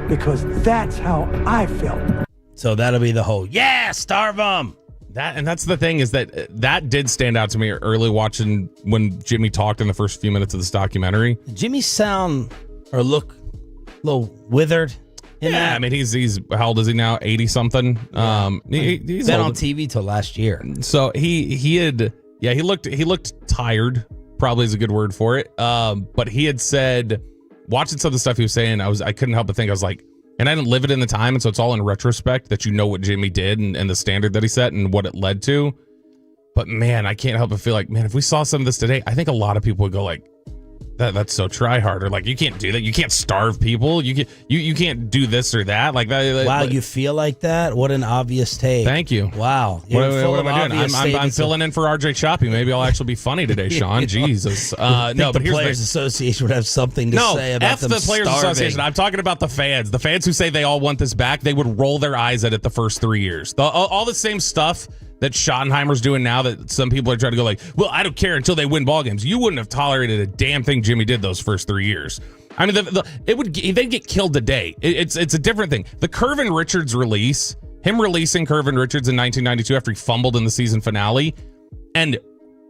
because that's how I felt. So that'll be the whole, yeah, starve them. That's the thing, is that did stand out to me early watching when Jimmy talked in the first few minutes of this documentary. Did Jimmy sound or look a little withered? I mean, he's how old is he now? 80 something. Yeah. He's been old. on TV till last year. So he looked tired. Probably is a good word for it. But he had said, watching some of the stuff he was saying, I couldn't help but think, I was like, and I didn't live it in the time, and so it's all in retrospect that you know what Jimmy did and the standard that he set and what it led to. But man, I can't help but feel like, man, if we saw some of this today, I think a lot of people would go like, that's so try hard, or like, you can't do that. You can't starve people. You can't do this or that. Like that. Wow, you feel like that? What an obvious take. Thank you. Wow. What am I doing? I'm filling in for RJ Choppy. Maybe I'll actually be funny today, Sean. Jesus. No, but the Players Association would have something to say about them the Players starving. Association. I'm talking about the fans. The fans who say they all want this back, they would roll their eyes at it the first 3 years. All the same stuff that Schottenheimer's doing now, that some people are trying to go like, well, I don't care until they win ball games. You wouldn't have tolerated a damn thing Jimmy did those first 3 years. I mean, they'd get killed today. It's a different thing. The Curvin Richards release, him releasing Curvin Richards in 1992 after he fumbled in the season finale, and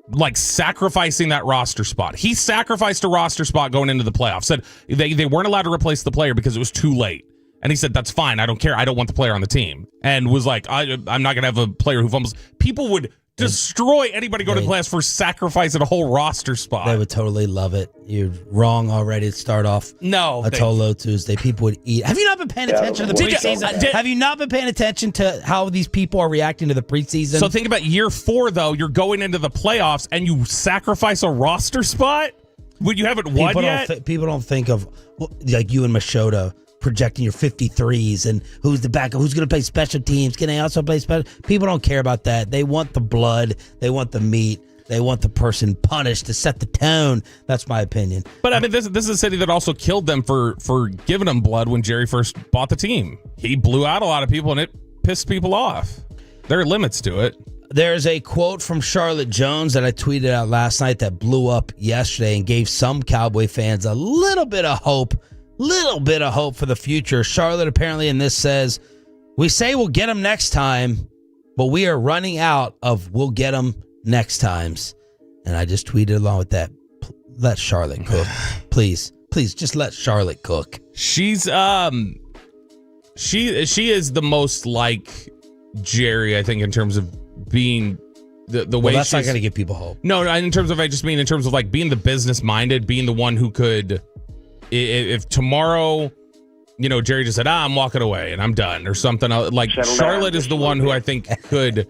like sacrificing that roster spot. He sacrificed a roster spot going into the playoffs. Said they weren't allowed to replace the player because it was too late. And he said, that's fine. I don't care. I don't want the player on the team. And was like, I'm not going to have a player who fumbles. People would destroy anybody going to class for sacrificing a whole roster spot. They would totally love it. You're wrong already to start off a Tolo Tuesday. People would eat. Have you not been paying attention to the preseason? Have you not been paying attention to how these people are reacting to the preseason? So think about year 4, though. You're going into the playoffs and you sacrifice a roster spot? When you haven't won yet? People don't think of like you and Machota projecting your 53s and who's the backup, who's going to play special teams. Can they also play special? People don't care about that. They want the blood. They want the meat. They want the person punished to set the tone. That's my opinion. But I mean, this is a city that also killed them for giving them blood when Jerry first bought the team. He blew out a lot of people, and it pissed people off. There are limits to it. There's a quote from Charlotte Jones that I tweeted out last night that blew up yesterday and gave some Cowboy fans a little bit of hope for the future. Charlotte apparently in this says, "We say we'll get them next time, but we are running out of we'll get them next times." And I just tweeted along with that. Let Charlotte cook. Please, just let Charlotte cook. She's she is the most like Jerry, I think, in terms of being the way that's not going to give people hope. No, in terms of, I just mean in terms of like being the business minded, being the one who could, if tomorrow, Jerry just said, I'm walking away and I'm done or something. Like Charlotte is the one who I think could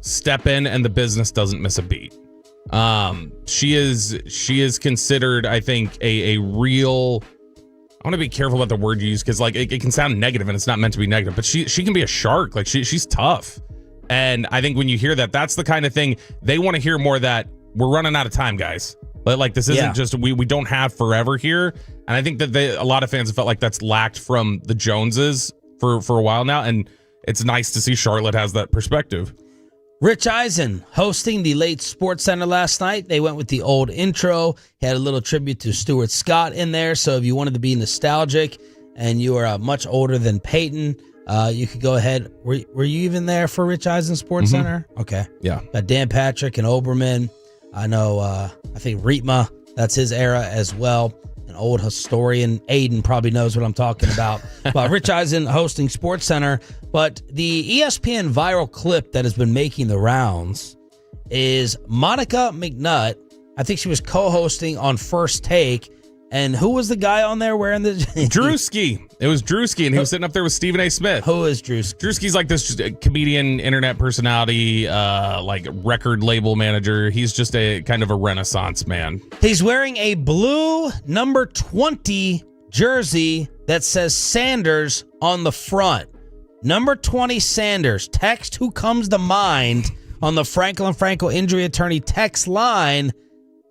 step in and the business doesn't miss a beat. She is considered, I think, a real. I want to be careful about the word you use because like it can sound negative and it's not meant to be negative, but she can be a shark. Like she's tough. And I think when you hear that, that's the kind of thing they want to hear more, that we're running out of time, guys. Like this isn't just we don't have forever here. And I think that a lot of fans have felt like that's lacked from the Joneses for a while now. And it's nice to see Charlotte has that perspective. Rich Eisen hosting the late Sports Center last night. They went with the old intro. He had a little tribute to Stuart Scott in there. So if you wanted to be nostalgic and you are much older than Peyton, you could go ahead. Were you even there for Rich Eisen Sports Center? Okay. Yeah. Got Dan Patrick and Oberman. I know, I think Rietma, that's his era as well. An old historian. Aiden probably knows what I'm talking about. But Rich Eisen hosting Sports Center. But the ESPN viral clip that has been making the rounds is Monica McNutt. I think she was co-hosting on First Take. And who was the guy on there wearing the... Drewski. It was Drewski, and he was sitting up there with Stephen A. Smith. Who is Drewski? Drewski's like this comedian, internet personality, like record label manager. He's just a kind of a renaissance man. He's wearing a blue number 20 jersey that says Sanders on the front. Number 20 Sanders. Text who comes to mind on the Franklin Franco injury attorney text line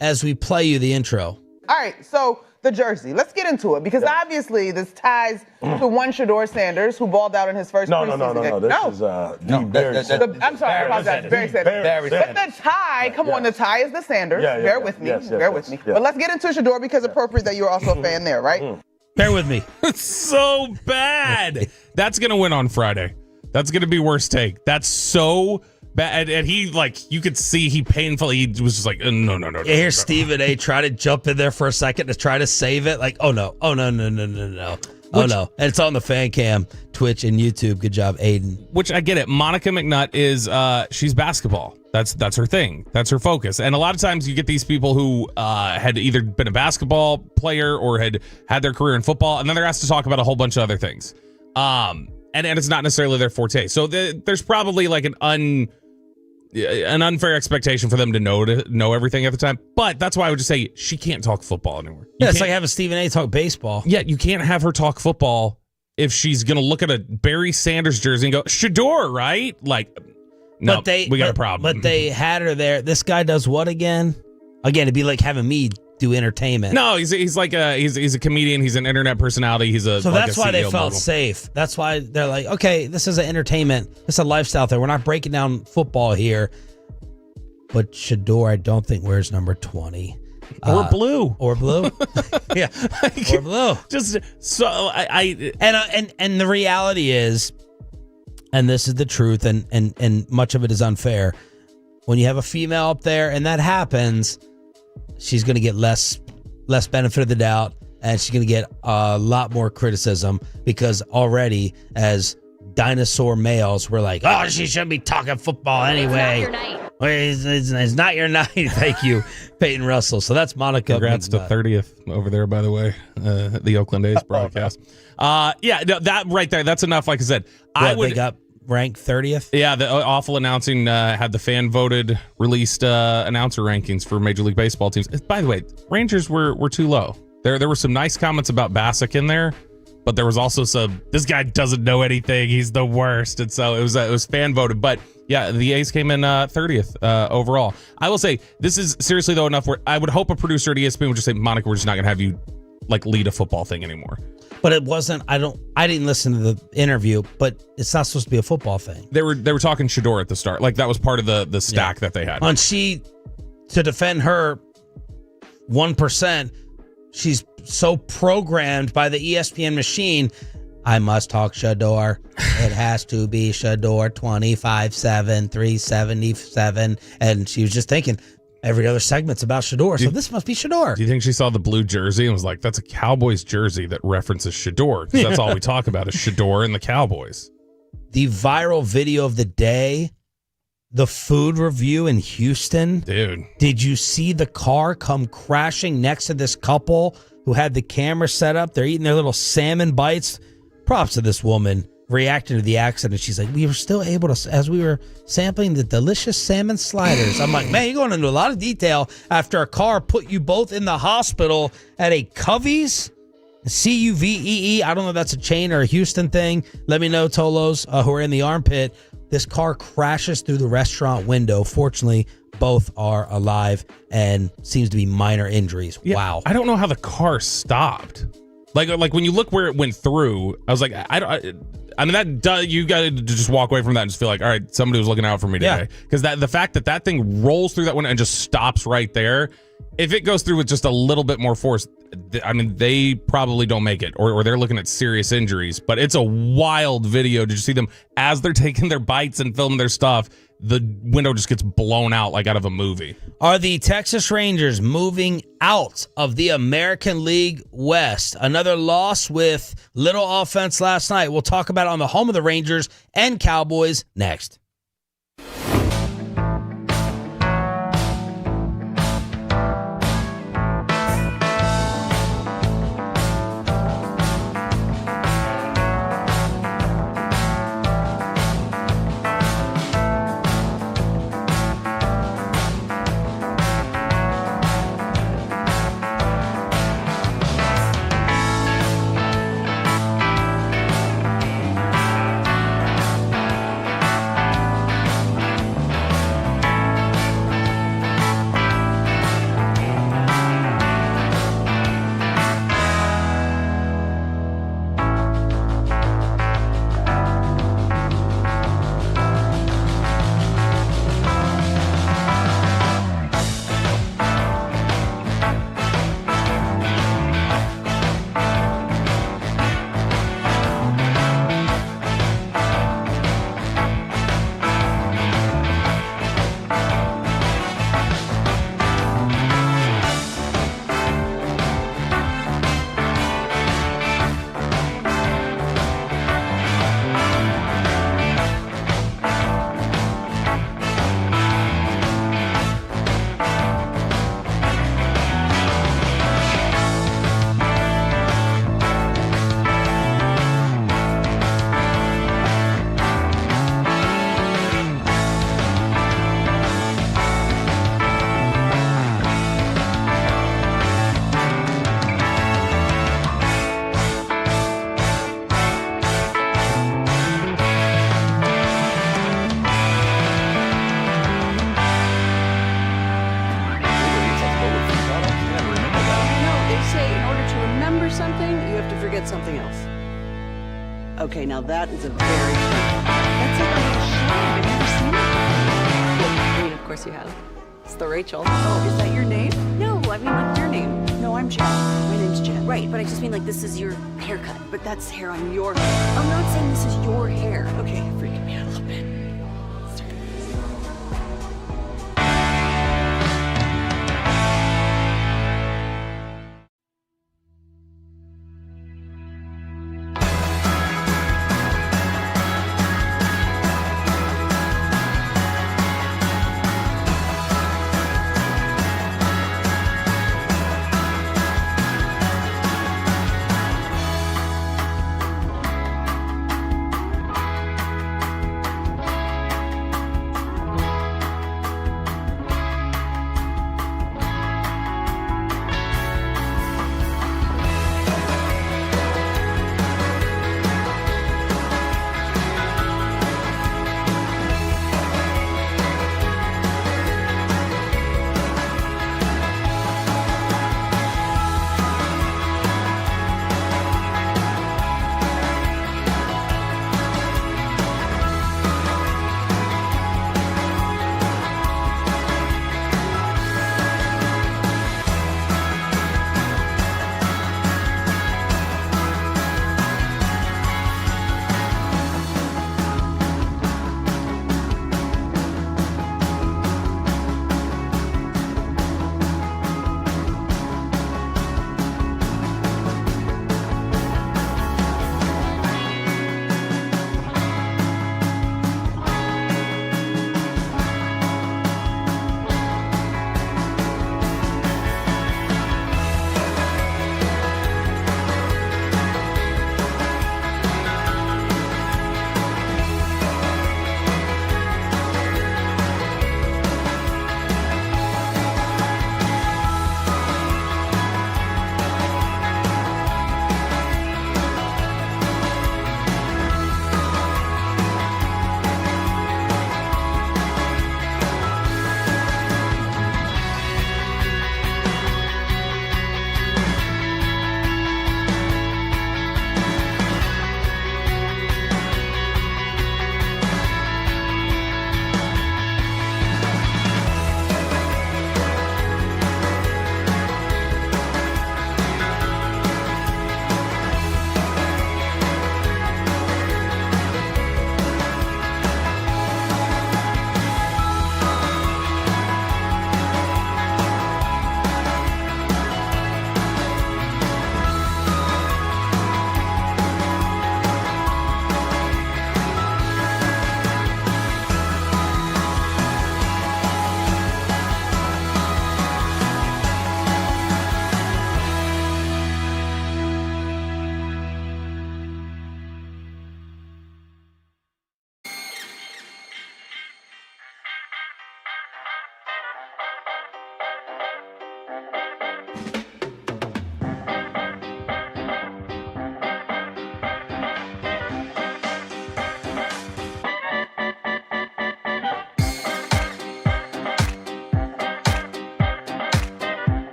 as we play you the intro. All right, so the jersey. Let's get into it because obviously this ties to one Shador Sanders who balled out in his first preseason game. This is Barry Sanders. I'm sorry, I apologize. Barry Sanders. But the tie, the tie is the Sanders. Bear with me. Bear with me. But let's get into Shador because it's appropriate that you're also a fan there, right? Bear with me. It's so bad. That's going to win on Friday. That's going to be worst take. That's so bad. And he, like, you could see he painfully, he was just like, no. Here's Stephen A. try to jump in there for a second to try to save it. Like, oh no. Oh, no. And it's on the fan cam, Twitch and YouTube. Good job, Aiden. Which I get it. Monica McNutt is, she's basketball. That's her thing. That's her focus. And a lot of times you get these people who had either been a basketball player or had their career in football, and then they're asked to talk about a whole bunch of other things. And it's not necessarily their forte. So there's probably like an unfair expectation for them to know everything at the time. But that's why I would just say she can't talk football anymore. It's like having Stephen A. talk baseball. Yeah, you can't have her talk football if she's going to look at a Barry Sanders jersey and go, Shador, right? Like, no, we got a problem. But they had her there. This guy does what again? Again, it'd be like having me do entertainment. No, he's like he's a comedian. He's an internet personality. So that's why CEO they felt mogul. safe. That's why they're like, okay, this is an entertainment. This is a lifestyle thing. We're not breaking down football here. But Shador, I don't think wears number 20 or blue yeah, or blue. Just so I and the reality is, and this is the truth, and much of it is unfair. When you have a female up there and that happens, she's going to get less benefit of the doubt, and she's going to get a lot more criticism because already as dinosaur males, we're like, oh, she shouldn't be talking football anyway. It's not your night. It's not your night. Thank you, Peyton Russell. So that's Monica. Congrats to 30th over there, by the way, the Oakland A's broadcast. That right there, that's enough. Like I said, ranked 30th. Yeah, the awful announcing had the fan voted released announcer rankings for Major League Baseball teams. By the way, Rangers were too low. There were some nice comments about Bassick in there, but there was also some, this guy doesn't know anything, he's the worst. And so it was fan voted. But yeah, the A's came in 30th overall. I will say, this is seriously though enough where I would hope a producer at ESPN would just say, Monica, we're just not gonna have you like lead a football thing anymore. But it wasn't. I didn't listen to the interview, but it's not supposed to be a football thing. They were talking Shador at the start, like that was part of the stack that they had. And she, to defend her 1%, she's so programmed by the ESPN machine. I must talk Shador. It has to be Shador 25-7, 377, and she was just thinking. Every other segment's about Shador, so this must be Shador. Do you think she saw the blue jersey and was like, that's a Cowboys jersey that references Shador? Because that's all we talk about is Shador and the Cowboys. The viral video of the day, the food review in Houston. Dude. Did you see the car come crashing next to this couple who had the camera set up? They're eating their little salmon bites. Props to this woman reacting to the accident. She's like, we were still able to, as we were sampling the delicious salmon sliders. I'm like, man, you're going into a lot of detail after a car put you both in the hospital at a Covey's, C-U-V-E-E. I don't know if that's a chain or a Houston thing. Let me know, Tolos, who are in the armpit. This car crashes through the restaurant window. Fortunately, both are alive and seems to be minor injuries. Yeah, wow. I don't know how the car stopped. Like when you look where it went through, I was like, I mean, you got to just walk away from that and just feel like, all right, somebody was looking out for me today. Because the fact that thing rolls through that window and just stops right there, if it goes through with just a little bit more force, I mean, they probably don't make it, or they're looking at serious injuries. But it's a wild video. Did you see them as they're taking their bites and filming their stuff? The window just gets blown out like out of a movie. Are the Texas Rangers moving out of the American League West? Another loss with little offense last night. We'll talk about it on the home of the Rangers and Cowboys next. Something else. Okay, now that is a very that's like a little shag. I've never seen it before. I mean, of course you have. It's the Rachel. Oh, is that your name? No, I mean like your name. No, I'm Jen. My name's Jen. Right, but I just mean like this is your haircut. But that's hair on your head. I'm not saying this is your hair. Okay, you're freaking me out a little bit.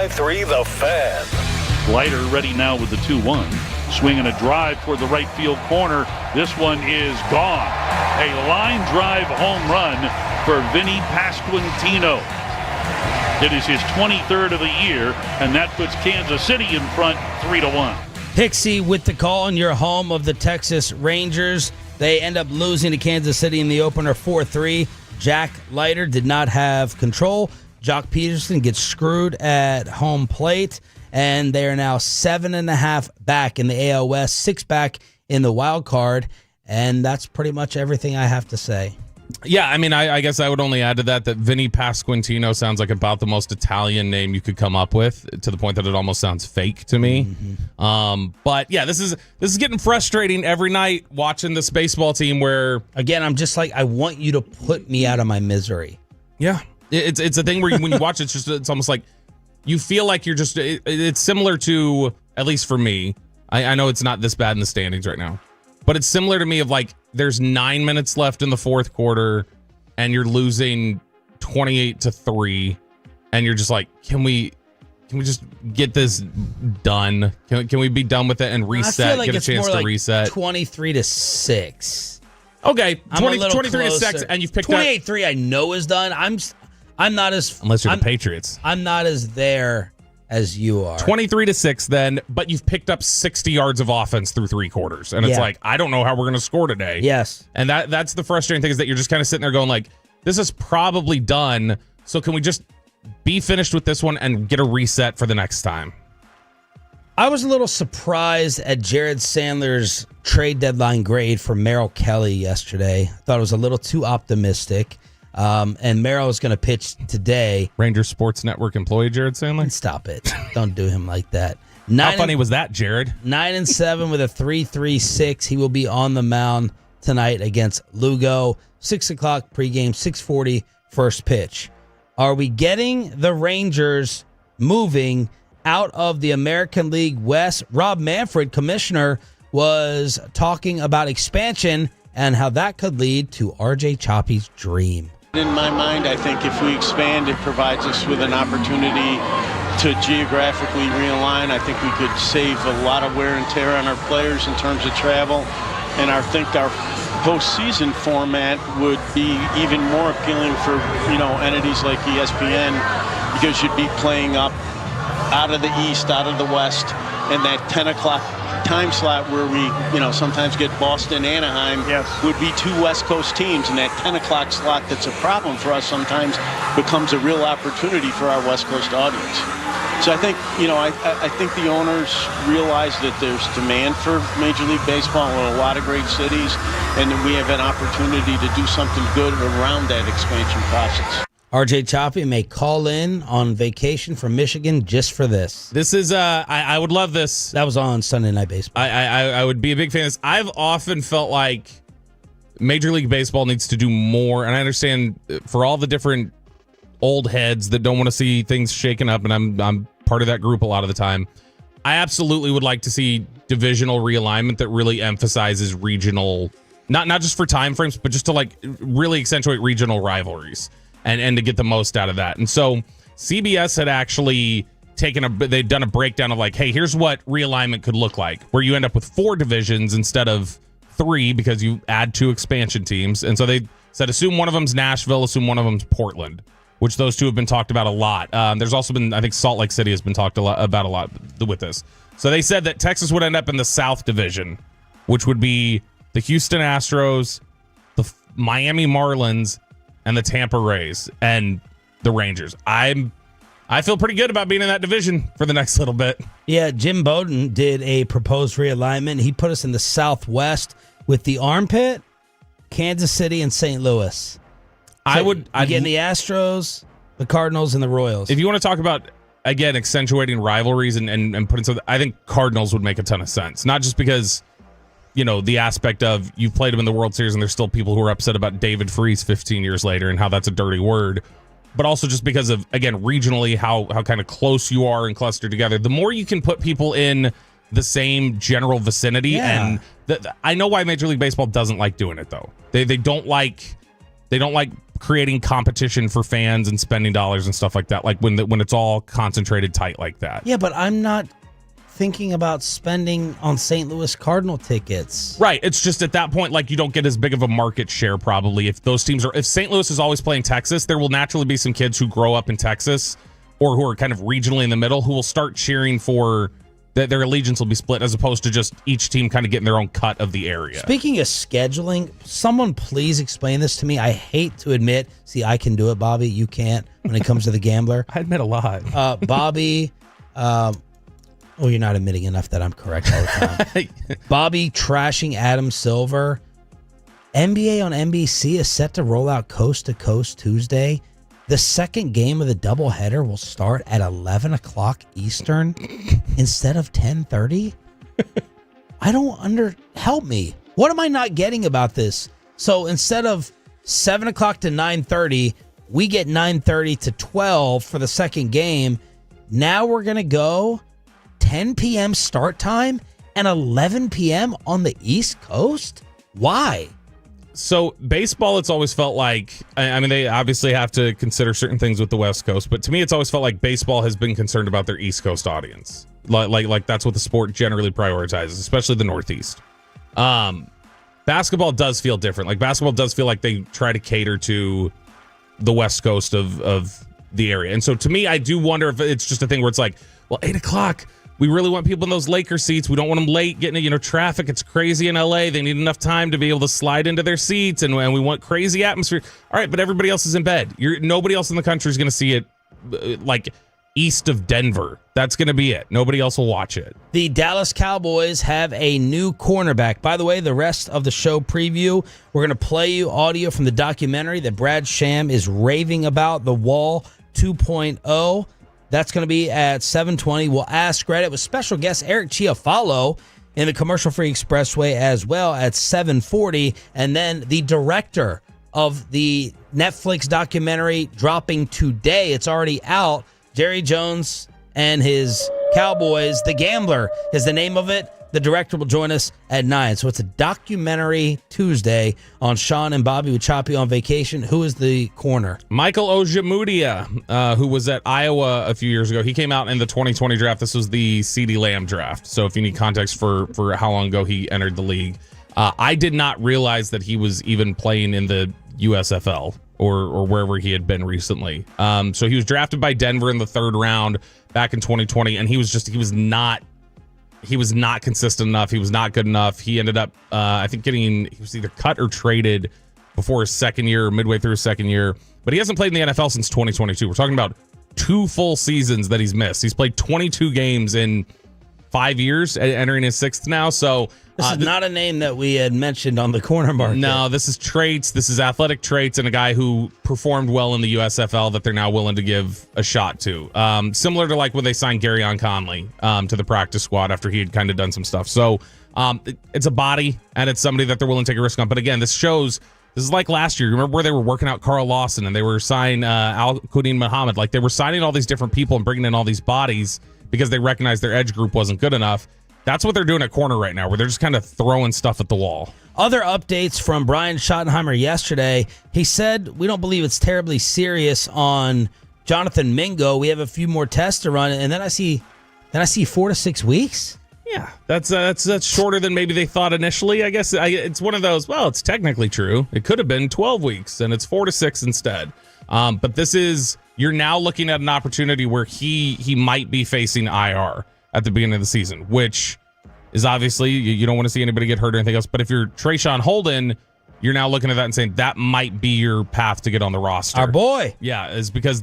105.3 The Fan. Leiter ready now with the 2-1. Swinging a drive toward the right field corner. This one is gone. A line drive home run for Vinny Pasquantino. It is his 23rd of the year, and that puts Kansas City in front 3-1. Pixie with the call in your home of the Texas Rangers. They end up losing to Kansas City in the opener 4-3. Jack Leiter did not have control. Jock Peterson gets screwed at home plate, and they are now 7.5 back in the AL West, 6 back in the wild card, and that's pretty much everything I have to say. Yeah, I mean, I guess I would only add to that Vinny Pasquantino sounds like about the most Italian name you could come up with, to the point that it almost sounds fake to me. Mm-hmm. But yeah, this is getting frustrating every night watching this baseball team where, again, I'm just like, I want you to put me out of my misery. Yeah, it's a thing where when you watch it, it's almost like you feel like you're just. It's similar to, at least for me. I know it's not this bad in the standings right now, but it's similar to me of like, there's 9 minutes left in the fourth quarter and you're losing 28-3 and you're just like, can we just get this done? Can we be done with it and reset, I feel like get a chance to like reset? 23-6. Okay, 23-6 and you've picked up 28-3 I know is done. I'm not as, unless you're the Patriots. I'm not as there as you are. 23-6 then, but you've picked up 60 yards of offense through 3 quarters. And it's like, I don't know how we're going to score today. Yes. And that's the frustrating thing, is that you're just kind of sitting there going like, this is probably done. So can we just be finished with this one and get a reset for the next time? I was a little surprised at Jared Sandler's trade deadline grade for Merrill Kelly yesterday. I thought it was a little too optimistic. And Merrill is going to pitch today. Rangers Sports Network employee Jared Sandler? Stop it. Don't do him like that. How funny was that, Jared? 9-7 with a 3.36. He will be on the mound tonight against Lugo. 6 o'clock pregame, 6:40 first pitch. Are we getting the Rangers moving out of the American League West? Rob Manfred, commissioner, was talking about expansion and how that could lead to RJ Choppy's dream. In my mind, I think if we expand, it provides us with an opportunity to geographically realign. I think we could save a lot of wear and tear on our players in terms of travel. And I think our postseason format would be even more appealing for, entities like ESPN, because you'd be playing up out of the East, out of the West, and that 10 o'clock time slot where we, sometimes get Boston, Anaheim, would be 2 West Coast teams, and that 10 o'clock slot that's a problem for us sometimes becomes a real opportunity for our West Coast audience. So I think, I think the owners realize that there's demand for Major League Baseball in a lot of great cities, and that we have an opportunity to do something good around that expansion process. RJ Choppy may call in on vacation from Michigan just for this. This is, I would love this. That was on Sunday Night Baseball. I would be a big fan of this. I've often felt like Major League Baseball needs to do more, and I understand for all the different old heads that don't want to see things shaken up, and I'm part of that group a lot of the time. I absolutely would like to see divisional realignment that really emphasizes regional, not just for time frames, but just to like really accentuate regional rivalries. And to get the most out of that. And so CBS had actually they'd done a breakdown of like, hey, here's what realignment could look like, where you end up with 4 divisions instead of 3 because you add 2 expansion teams. And so they said, assume one of them's Nashville, assume one of them's Portland, which those 2 have been talked about a lot. There's also been, I think Salt Lake City has been talked about a lot with this. So they said that Texas would end up in the South Division, which would be the Houston Astros, the Miami Marlins, and the Tampa Rays and the Rangers. I feel pretty good about being in that division for the next little bit. Yeah, Jim Bowden did a proposed realignment. He put us in the Southwest with the Armpit, Kansas City, and St. Louis. So I'd get the Astros, the Cardinals, and the Royals. If you want to talk about, again, accentuating rivalries and putting something, I think Cardinals would make a ton of sense. Not just because, the aspect of you've played them in the World Series and there's still people who are upset about David Freese 15 years later and how that's a dirty word, but also just because of, again, regionally, how kind of close you are and clustered together. The more you can put people in the same general vicinity, and I know why Major League Baseball doesn't like doing it, though. They don't like creating competition for fans and spending dollars and stuff like that. Like when it's all concentrated tight like that. Yeah, but I'm not thinking about spending on St. Louis Cardinal tickets. Right. It's just at that point, like, you don't get as big of a market share probably. If St. Louis is always playing Texas, there will naturally be some kids who grow up in Texas or who are kind of regionally in the middle who will start cheering for their allegiance will be split as opposed to just each team kind of getting their own cut of the area. Speaking of scheduling, someone please explain this to me. I hate to admit, see, I can do it, Bobby. You can't when it comes to the gambler. I admit a lot. Bobby, well, you're not admitting enough that I'm correct all the time. Bobby trashing Adam Silver. NBA on NBC is set to roll out Coast to Coast Tuesday. The second game of the doubleheader will start at 11 o'clock Eastern instead of 10:30. Help me. What am I not getting about this? So instead of 7 o'clock to 9:30, we get 9:30 to 12 for the second game. Now we're going to go 10 p.m. start time and 11 p.m. on the East Coast? Why? So baseball, it's always felt like, I mean, they obviously have to consider certain things with the West Coast, but to me, it's always felt like baseball has been concerned about their East Coast audience. Like that's what the sport generally prioritizes, especially the Northeast. Basketball does feel different. Like basketball does feel like they try to cater to the West Coast of the area. And so to me, I do wonder if it's just a thing where it's like, well, 8 o'clock, we really want people in those Laker seats. We don't want them late getting, traffic. It's crazy in LA. They need enough time to be able to slide into their seats, and we want crazy atmosphere. All right, but everybody else is in bed. Nobody else in the country is going to see it, like east of Denver. That's going to be it. Nobody else will watch it. The Dallas Cowboys have a new cornerback. By the way, the rest of the show preview, we're going to play you audio from the documentary that Brad Sham is raving about, The Wall 2.0. That's going to be at 7:20. We'll ask Reddit with special guest Eric Chiafalo in the commercial-free expressway as well at 7:40. And then the director of the Netflix documentary dropping today. It's already out. Jerry Jones and his Cowboys, The Gambler is the name of it. The director will join us at 9. So it's a documentary Tuesday on Sean and Bobby with Choppy on vacation. Who is the corner? Michael Ojemudia, who was at Iowa a few years ago. He came out in the 2020 draft. This was the CeeDee Lamb draft. So if you need context for how long ago he entered the league. I did not realize that he was even playing in the USFL or wherever he had been recently. So he was drafted by Denver in the 3rd round back in 2020, and he was not consistent enough. He was not good enough. He ended up, I think, he was either cut or traded before his second year, midway through his second year. But he hasn't played in the NFL since 2022. We're talking about 2 full seasons that he's missed. He's played 22 games in 5 years, entering his 6th now. So this is not a name that we had mentioned on the corner market. No, this is traits. This is athletic traits and a guy who performed well in the USFL that they're now willing to give a shot to. Similar to like when they signed Garyon Conley to the practice squad after he had kind of done some stuff. So it's a body, and it's somebody that they're willing to take a risk on. But again, this is like last year. Remember where they were working out Carl Lawson and they were signing Al-Quddin Muhammad? Like they were signing all these different people and bringing in all these bodies because they recognized their edge group wasn't good enough. That's what they're doing at corner right now, where they're just kind of throwing stuff at the wall. Other updates from Brian Schottenheimer yesterday. He said, we don't believe it's terribly serious on Jonathan Mingo. We have a few more tests to run. And then I see 4 to 6 weeks. Yeah, that's shorter than maybe they thought initially. I guess it's one of those, well, it's technically true. It could have been 12 weeks, and it's 4 to 6 instead. But you're now looking at an opportunity where he might be facing IR at the beginning of the season, which is obviously, you don't want to see anybody get hurt or anything else. But if you're Trayshawn Holden, you're now looking at that and saying that might be your path to get on the roster. Our boy. Yeah, is because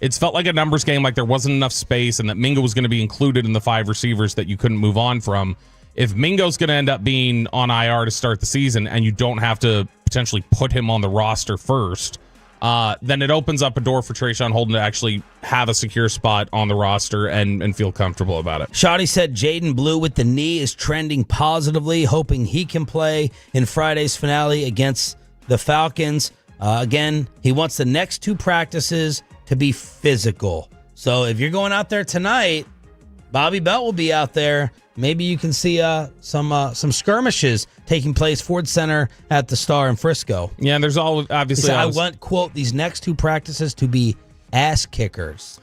it's felt like a numbers game, like there wasn't enough space and that Mingo was going to be included in the 5 receivers that you couldn't move on from. If Mingo's going to end up being on IR to start the season and you don't have to potentially put him on the roster first, then it opens up a door for Trayshawn Holden to actually have a secure spot on the roster and feel comfortable about it. Shoddy said Jaden Blue with the knee is trending positively, hoping he can play in Friday's finale against the Falcons. Again, he wants the next 2 practices to be physical. So if you're going out there tonight, Bobby Belt will be out there. maybe you can see some skirmishes taking place Ford Center at the Star in Frisco. Yeah, and there's obviously. I want, quote, these next 2 practices to be ass kickers.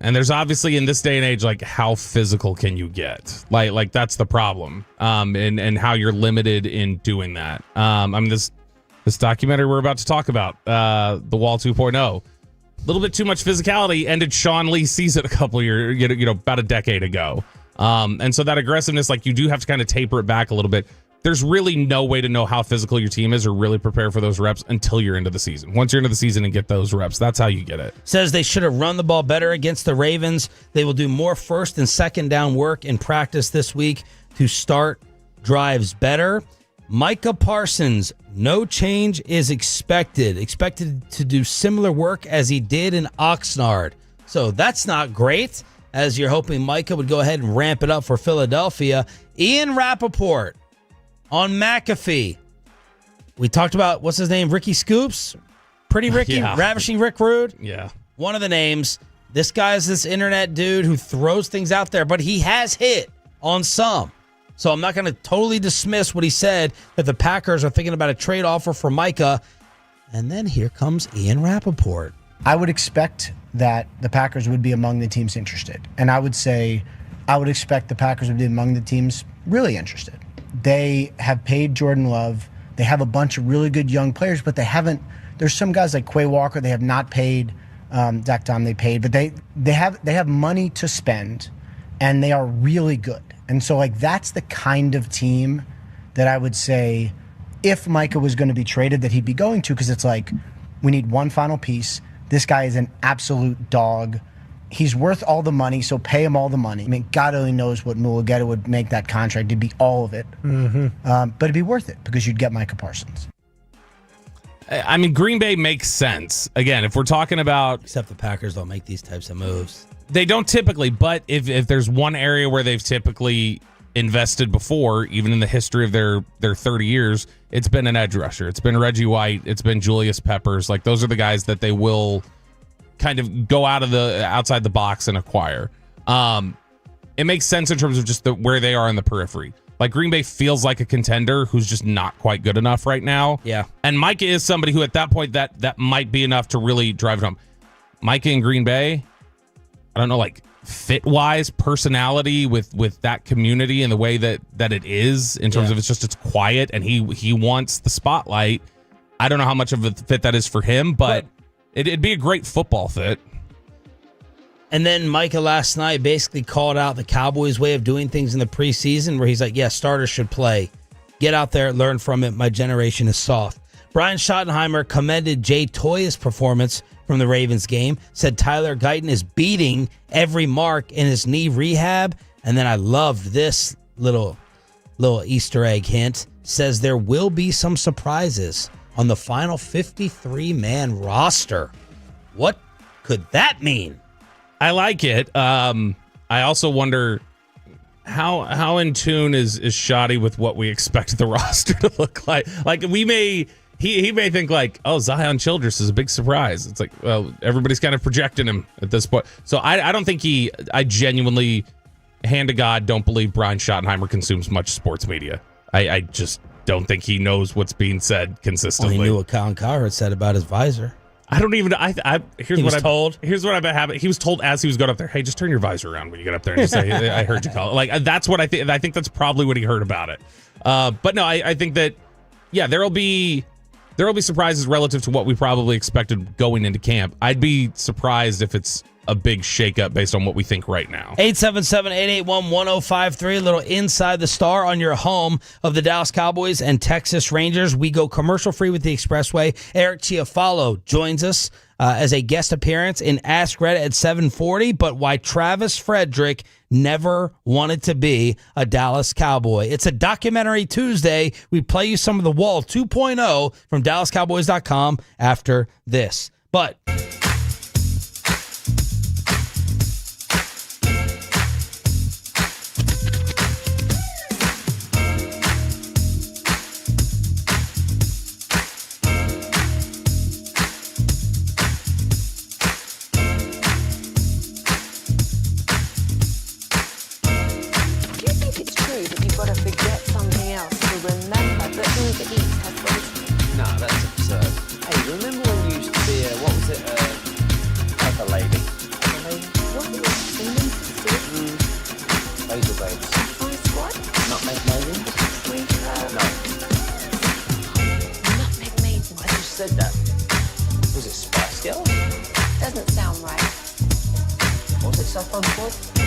And there's obviously in this day and age, like, how physical can you get? Like that's the problem, and how you're limited in doing that. I mean, this documentary we're about to talk about, The Wall 2.0, a little bit too much physicality ended Sean Lee's season a couple years, about a decade ago. And so that aggressiveness, like, you do have to kind of taper it back a little bit. There's really no way to know how physical your team is or really prepare for those reps until you're into the season. Once you're into the season and get those reps, that's how you get it. Says they should have run the ball better against the Ravens. They will do more first and second down work in practice this week to start drives better. Micah Parsons, no change is expected. Expected to do similar work as he did in Oxnard. So that's not great, as you're hoping Micah would go ahead and ramp it up for Philadelphia. Ian Rappaport on McAfee. We talked about, what's his name? Ricky Scoops? Pretty Ricky? Yeah. Ravishing Rick Rude? Yeah. One of the names. This guy's this internet dude who throws things out there, but he has hit on some. So I'm not going to totally dismiss what he said, that the Packers are thinking about a trade offer for Micah. And then here comes Ian Rappaport. I would expect that the Packers would be among the teams interested. And I would say I would expect the Packers would be among the teams really interested. They have paid Jordan Love. They have a bunch of really good young players, but they haven't. There's some guys like Quay Walker they have not paid. Dak Dom they paid, but they have money to spend, and they are really good. And so, like, that's the kind of team that I would say, if Micah was going to be traded, that he'd be going to, because it's like, we need one final piece. This guy is an absolute dog. He's worth all the money, so pay him all the money. I mean, God only knows what Mulugeta would make that contract. It'd be all of it. But it'd be worth it because you'd get Micah Parsons. I mean, Green Bay makes sense. Again, if we're talking about... Except the Packers don't make these types of moves. They don't typically, but if there's one area where they've typically invested before, even in the history of their 30 years, it's been an edge rusher. It's been Reggie White. It's been Julius Peppers. Like, those are the guys that they will kind of go outside the box and acquire. It makes sense in terms of just where they are in the periphery. Like, Green Bay feels like a contender who's just not quite good enough right now. Yeah. And Micah is somebody who at that point that might be enough to really drive it home. Micah in Green Bay, I don't know, like, fit-wise, personality with that community and the way that it is in terms of it's quiet and he wants the spotlight. I don't know how much of a fit that is for him, but it'd be a great football fit. And then Micah last night basically called out the Cowboys' way of doing things in the preseason, where he's like, yeah, starters should play. Get out there, learn from it. My generation is soft. Brian Schottenheimer commended Jay Toya's performance from the Ravens game, said Tyler Guyton is beating every mark in his knee rehab. And then I loved this little Easter egg hint. Says there will be some surprises on the final 53-man roster. What could that mean? I like it. I also wonder how in tune is Shoddy with what we expect the roster to look like. Like, he may think like, oh, Zion Childress is a big surprise. It's like, well, everybody's kind of projecting him at this point. So I don't think I genuinely, hand to God, don't believe Brian Schottenheimer consumes much sports media. I just don't think he knows what's being said consistently. Well, he knew what Colin Cowherd said about his visor. I don't even. Here's what I've been having. He was told as he was going up there, "Hey, just turn your visor around when you get up there and just say, I heard you call it." Like, that's what I think. I think that's probably what he heard about it. But no, I think that there will be surprises relative to what we probably expected going into camp. I'd be surprised if it's a big shakeup based on what we think right now. 877-881-1053, a little Inside the Star on your home of the Dallas Cowboys and Texas Rangers. We go commercial free with the Expressway. Eric Chiafalo joins us as a guest appearance in Ask Reddit at 7:40, but why Travis Frederick never wanted to be a Dallas Cowboy. It's a documentary Tuesday. We play you some of The Wall 2.0 from DallasCowboys.com after this. But said that? Was it Spice Girls? Doesn't sound right. Was it Saffron Squad?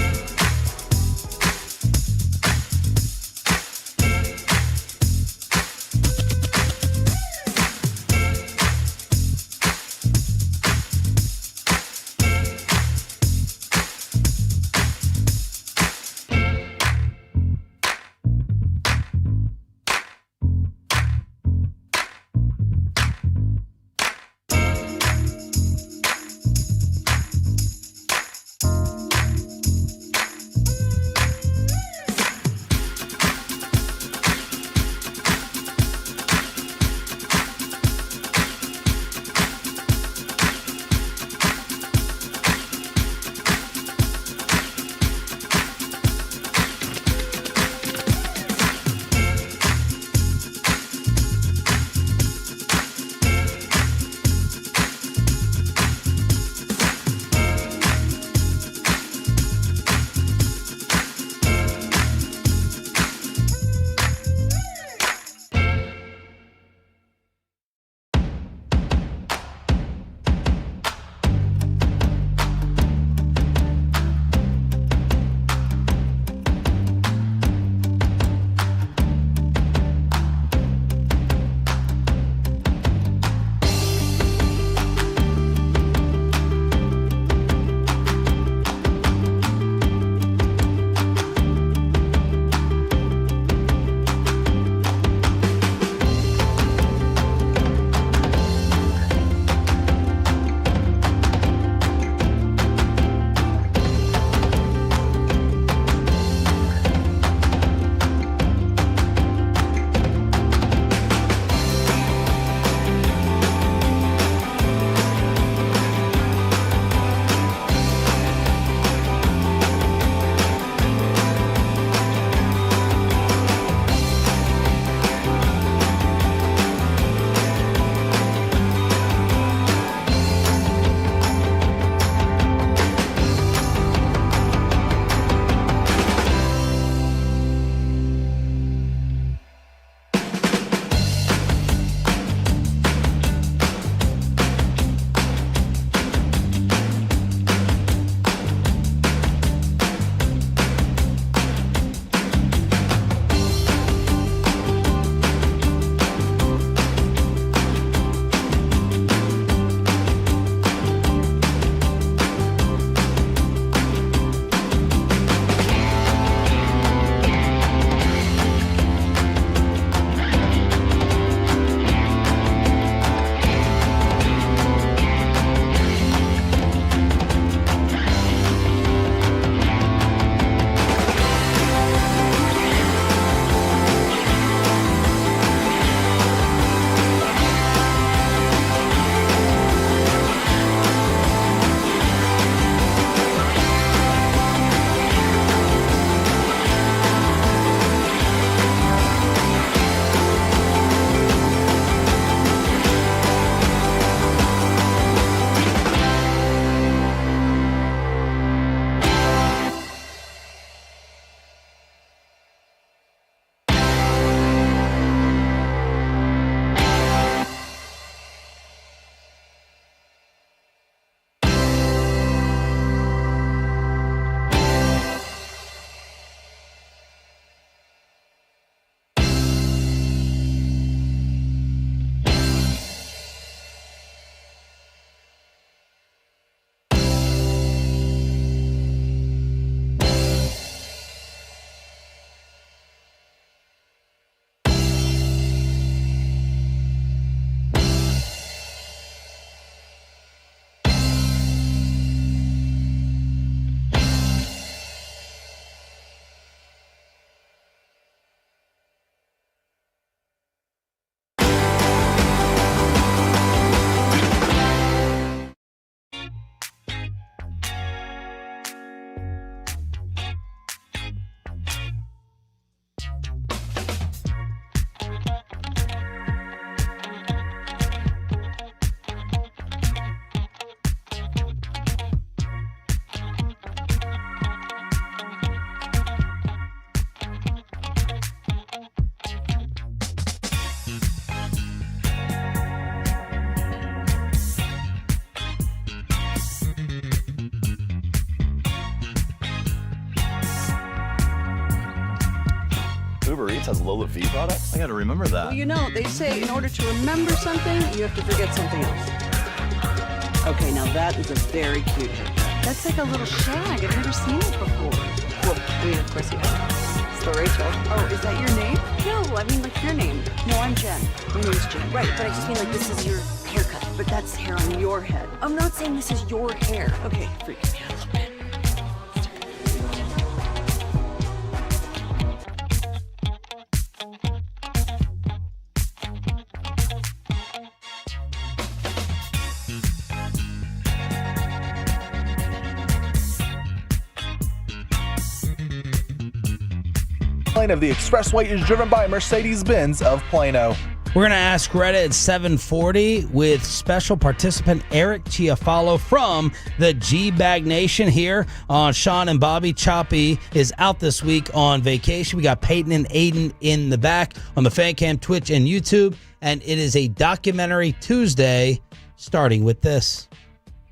Uber Eats has low fee products? I gotta remember that. Well, you know, they say in order to remember something, you have to forget something else. Okay, now that is a very cute haircut. That's like a little shag. I've never seen it before. Well, I mean, of course you have. It's the Rachel. Oh, is that your name? No, I mean like your name. No, I'm Jen. My name's Jen. Right, but I just mean like this is your haircut. But that's hair on your head. I'm not saying this is your hair. Okay, freak me out a little bit. Lane of the expressway is driven by Mercedes-Benz of Plano. We're going to ask Reddit at 7:40 with special participant Eric Chiafalo from the G-Bag Nation here on Sean and Bobby. Choppy is out this week on vacation. We got Peyton and Aiden in the back on the Fan Cam, Twitch, and YouTube. And it is a documentary Tuesday starting with this.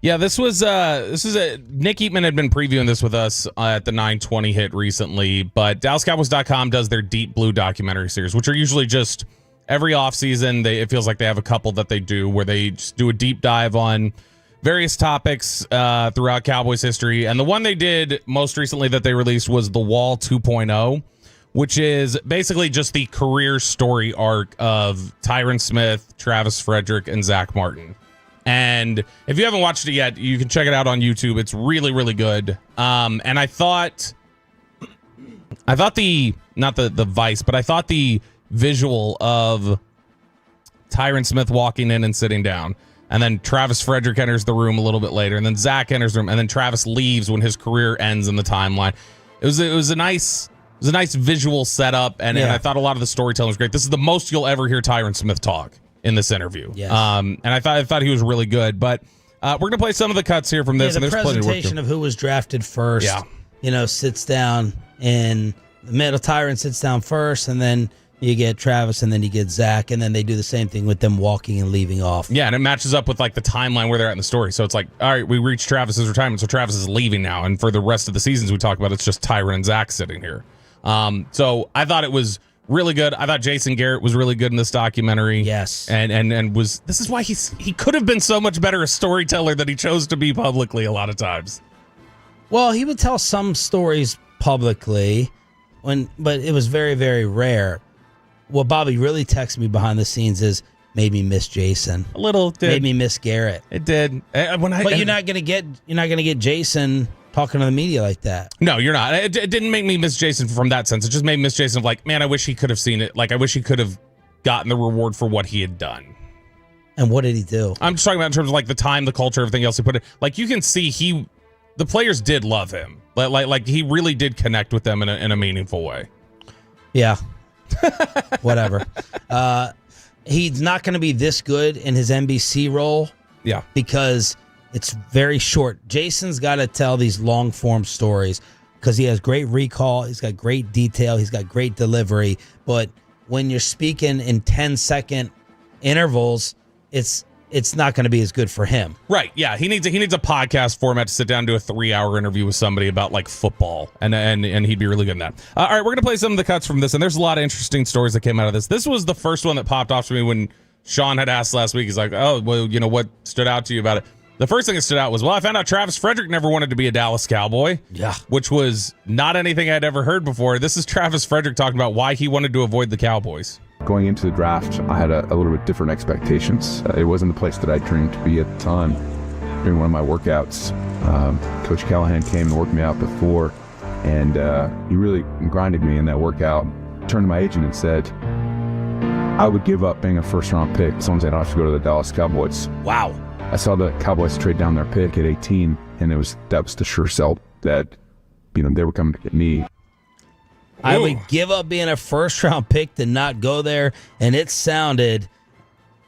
Yeah, this is Nick Eatman had been previewing this with us at the 920 hit recently, but DallasCowboys.com does their Deep Blue documentary series, which are usually just every offseason. It feels like they have a couple that they do where they just do a deep dive on various topics throughout Cowboys history. And the one they did most recently that they released was The Wall 2.0, which is basically just the career story arc of Tyron Smith, Travis Frederick, and Zach Martin. And if you haven't watched it yet, you can check it out on YouTube. It's really, really good. And I thought the visual of Tyron Smith walking in and sitting down, and then Travis Frederick enters the room a little bit later, and then Zach enters the room, and then Travis leaves when his career ends in the timeline. It was a nice visual setup, and I thought a lot of the storytelling was great. This is the most you'll ever hear Tyron Smith talk in this interview. Yes. And I thought he was really good. But we're gonna play some of the cuts here from this. The and there's presentation of who was drafted first. Yeah. Sits down in the middle. Tyron sits down first, and then you get Travis, and then you get Zach, and then they do the same thing with them walking and leaving off. Yeah, and it matches up with like the timeline where they're at in the story. So it's like, all right, we reached Travis's retirement, so Travis is leaving now, and for the rest of the seasons we talk about, it's just Tyron and Zach sitting here. So I thought it was really good. I thought Jason Garrett was really good in this documentary. Yes. And this is why he could have been so much better a storyteller than he chose to be publicly a lot of times. Well, he would tell some stories publicly, but it was very, very rare. What Bobby really texted me behind the scenes is made me miss Jason. A little did. Made me miss Garrett. It did. But you're not gonna get Jason talking to the media like that. No, you're not. It didn't make me miss Jason from that sense. It just made me miss Jason of like, man, I wish he could have seen it. Like, I wish he could have gotten the reward for what he had done. And what did he do? I'm just talking about in terms of like the time, the culture, everything else he put in. Like, you can see the players did love him. Like he really did connect with them in a meaningful way. Yeah. Whatever. He's not going to be this good in his NBC role. Yeah. Because it's very short. Jason's got to tell these long form stories because he has great recall. He's got great detail. He's got great delivery. But when you're speaking in 10-second intervals, it's not going to be as good for him. Right. Yeah. He needs a podcast format to sit down and do a 3-hour interview with somebody about like football. And he'd be really good in that. All right. We're going to play some of the cuts from this. And there's a lot of interesting stories that came out of this. This was the first one that popped off to me when Sean had asked last week. He's like, oh, well, what stood out to you about it? The first thing that stood out was, well, I found out Travis Frederick never wanted to be a Dallas Cowboy. Yeah. Which was not anything I'd ever heard before. This is Travis Frederick talking about why he wanted to avoid the Cowboys. Going into the draft, I had a little bit different expectations. It wasn't the place that I dreamed to be at the time. During one of my workouts, Coach Callahan came and worked me out before, and he really grinded me in that workout. Turned to my agent and said, I would give up being a first-round pick as long as I don't have to go to the Dallas Cowboys. Wow. I saw the Cowboys trade down their pick at 18, and that was the sure sell that they were coming to get me. I would give up being a first-round pick to not go there, and it sounded,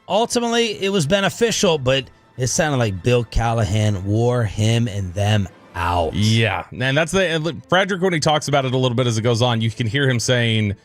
ultimately, it was beneficial, but it sounded like Bill Callahan wore him and them out. Yeah, and that's Frederick, when he talks about it a little bit as it goes on, you can hear him saying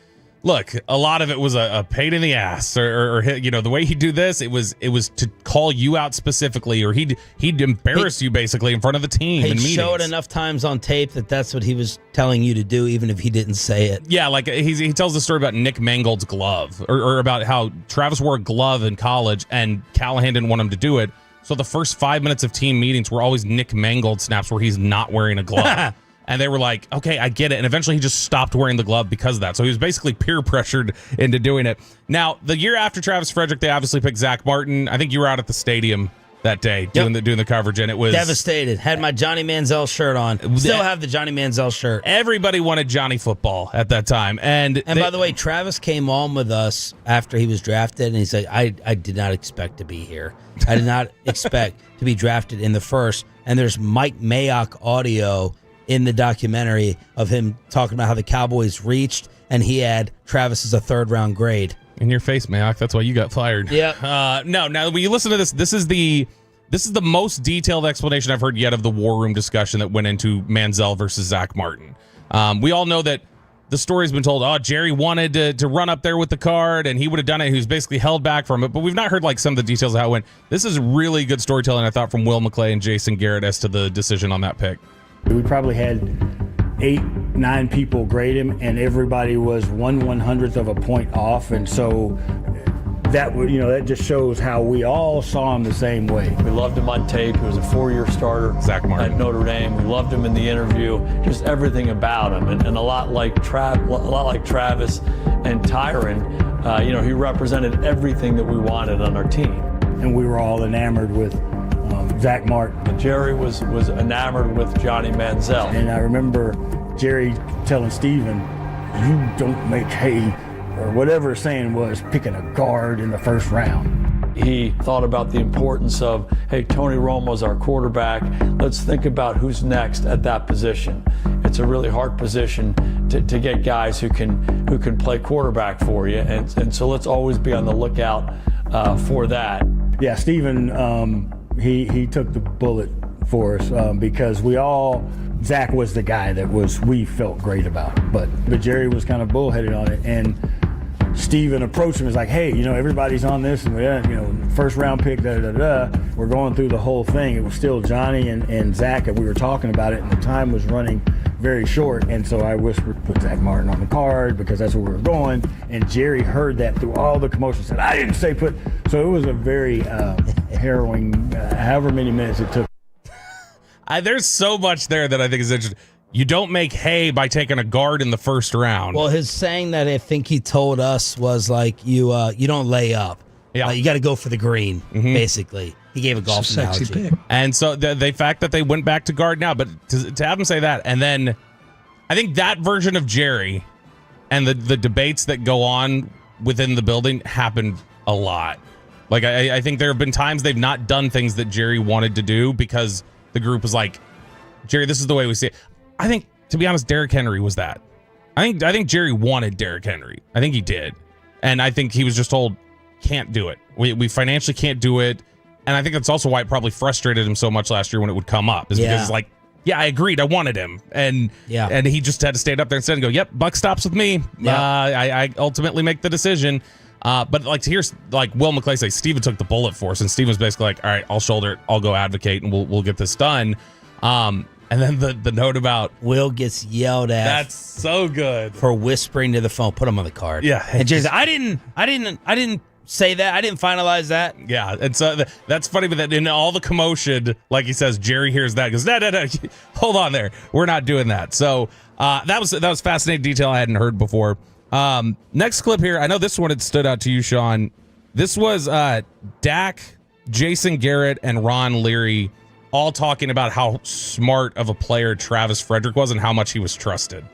Look, a lot of it was a pain in the ass, or the way he'd do this, it was to call you out specifically, or he'd embarrass you basically in front of the team. He showed enough times on tape that's what he was telling you to do, even if he didn't say it. Yeah, like he tells the story about Nick Mangold's glove, or about how Travis wore a glove in college and Callahan didn't want him to do it. So the first 5 minutes of team meetings were always Nick Mangold snaps where he's not wearing a glove. And they were like, okay, I get it. And eventually he just stopped wearing the glove because of that. So he was basically peer pressured into doing it. Now, the year after Travis Frederick, they obviously picked Zach Martin. I think you were out at the stadium that day doing the coverage, and it was devastated. Had my Johnny Manziel shirt on. Still have the Johnny Manziel shirt. Everybody wanted Johnny football at that time. And by the way, Travis came on with us after he was drafted, and he said, I did not expect to be here. I did not expect to be drafted in the first. And there's Mike Mayock audio in the documentary of him talking about how the Cowboys reached, and he had Travis as a third-round grade. In your face, Mayock. That's why you got fired. Yeah. No, now when you listen to this, this is the most detailed explanation I've heard yet of the war room discussion that went into Manziel versus Zach Martin. We all know that the story's been told, Jerry wanted to run up there with the card, and he would have done it. He was basically held back from it, but we've not heard like some of the details of how it went. This is really good storytelling, I thought, from Will McClay and Jason Garrett as to the decision on that pick. We probably had 8-9 people grade him, and everybody was 1/100th of a point off, and so that just shows how we all saw him the same way. We loved him on tape. He was a 4-year starter Zach Martin at Notre Dame. We loved him in the interview. Just everything about him, and a lot like Travis and Tyron. He represented everything that we wanted on our team, and we were all enamored with Zach Martin. Jerry was enamored with Johnny Manziel. And I remember Jerry telling Steven, you don't make hay, or whatever his saying was, picking a guard in the first round. He thought about the importance of, hey, Tony Romo's our quarterback. Let's think about who's next at that position. It's a really hard position to get guys who can play quarterback for you. And so let's always be on the lookout for that. Yeah, Steven, he took the bullet for us because Zach was the guy that we felt great about, but Jerry was kind of bullheaded on it, and Steven approached him and was like, hey, everybody's on this, and first round pick, we're going through the whole thing. It was still Johnny and Zach, and we were talking about it, and the time was running very short, and so I whispered, put Zach Martin on the card because that's where we were going, and Jerry heard that through all the commotion, said, I didn't say put, so it was a very harrowing, however many minutes it took. There's so much there that I think is interesting. You don't make hay by taking a guard in the first round. Well, his saying that I think he told us was like, you don't lay up. Yeah. You got to go for the green, basically. He gave a golf analogy. Pick. And so the fact that they went back to guard now, but to have him say that, and then I think that version of Jerry and the debates that go on within the building happened a lot. Like, I think there have been times they've not done things that Jerry wanted to do because the group was like, Jerry, this is the way we see it. I think, to be honest, Derrick Henry was that. I think Jerry wanted Derrick Henry. I think he did. And I think he was just told, can't do it. We financially can't do it. And I think that's also why it probably frustrated him so much last year when it would come up. Is because it's like, yeah, I agreed. I wanted him. And he just had to stand up there instead and go, yep, buck stops with me. Yeah. I ultimately make the decision. But like to hear like Will McClay say, Steven took the bullet for us, and Steven was basically like, all right, I'll shoulder it. I'll go advocate, and we'll get this done. And then the note about Will gets yelled at. That's so good for whispering to the phone. Put him on the card. Yeah, and Jason, I didn't say that. I didn't finalize that. Yeah, and so that's funny. But that in all the commotion, like he says, Jerry hears that, goes, no, hold on there. We're not doing that. So that was fascinating detail I hadn't heard before. Next clip here. I know this one had stood out to you, Sean. This was Dak, Jason Garrett, and Ron Leary all talking about how smart of a player Travis Frederick was and how much he was trusted.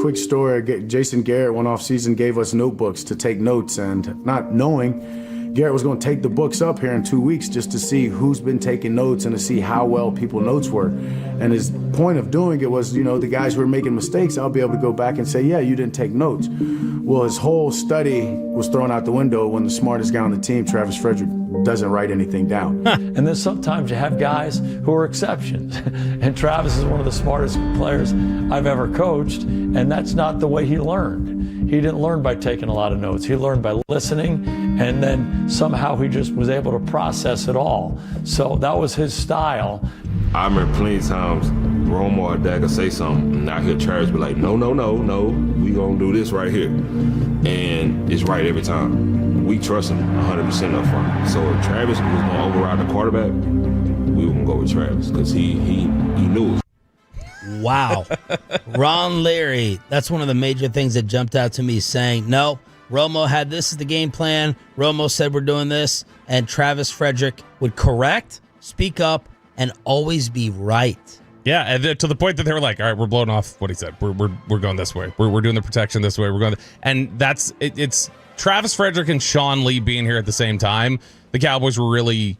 Quick story, Jason Garrett one off season gave us notebooks to take notes, and not knowing Garrett was going to take the books up here in 2 weeks just to see who's been taking notes and to see how well people's notes were. And as point of doing it was, the guys who were making mistakes, I'll be able to go back and say, yeah, you didn't take notes. Well, his whole study was thrown out the window when the smartest guy on the team, Travis Frederick, doesn't write anything down. And then sometimes you have guys who are exceptions. And Travis is one of the smartest players I've ever coached, and that's not the way he learned. He didn't learn by taking a lot of notes. He learned by listening, and then somehow he just was able to process it all. So that was his style. I remember plenty of times Romo or Dak would say something, and I hear Travis be like, no, we gonna do this right here. And it's right every time. We trust him 100% up front. So if Travis was gonna override the quarterback, we were gonna go with Travis, because he knew it. Wow. Ron Leary, that's one of the major things that jumped out to me, saying, no, Romo had this as the game plan. Romo said we're doing this. And Travis Frederick would correct, speak up, and always be right. Yeah, and to the point that they were like, all right, we're blowing off what he said. We're going this way. We're doing the protection this way. We're going, and that's it, it's Travis Frederick and Sean Lee being here at the same time. The Cowboys were really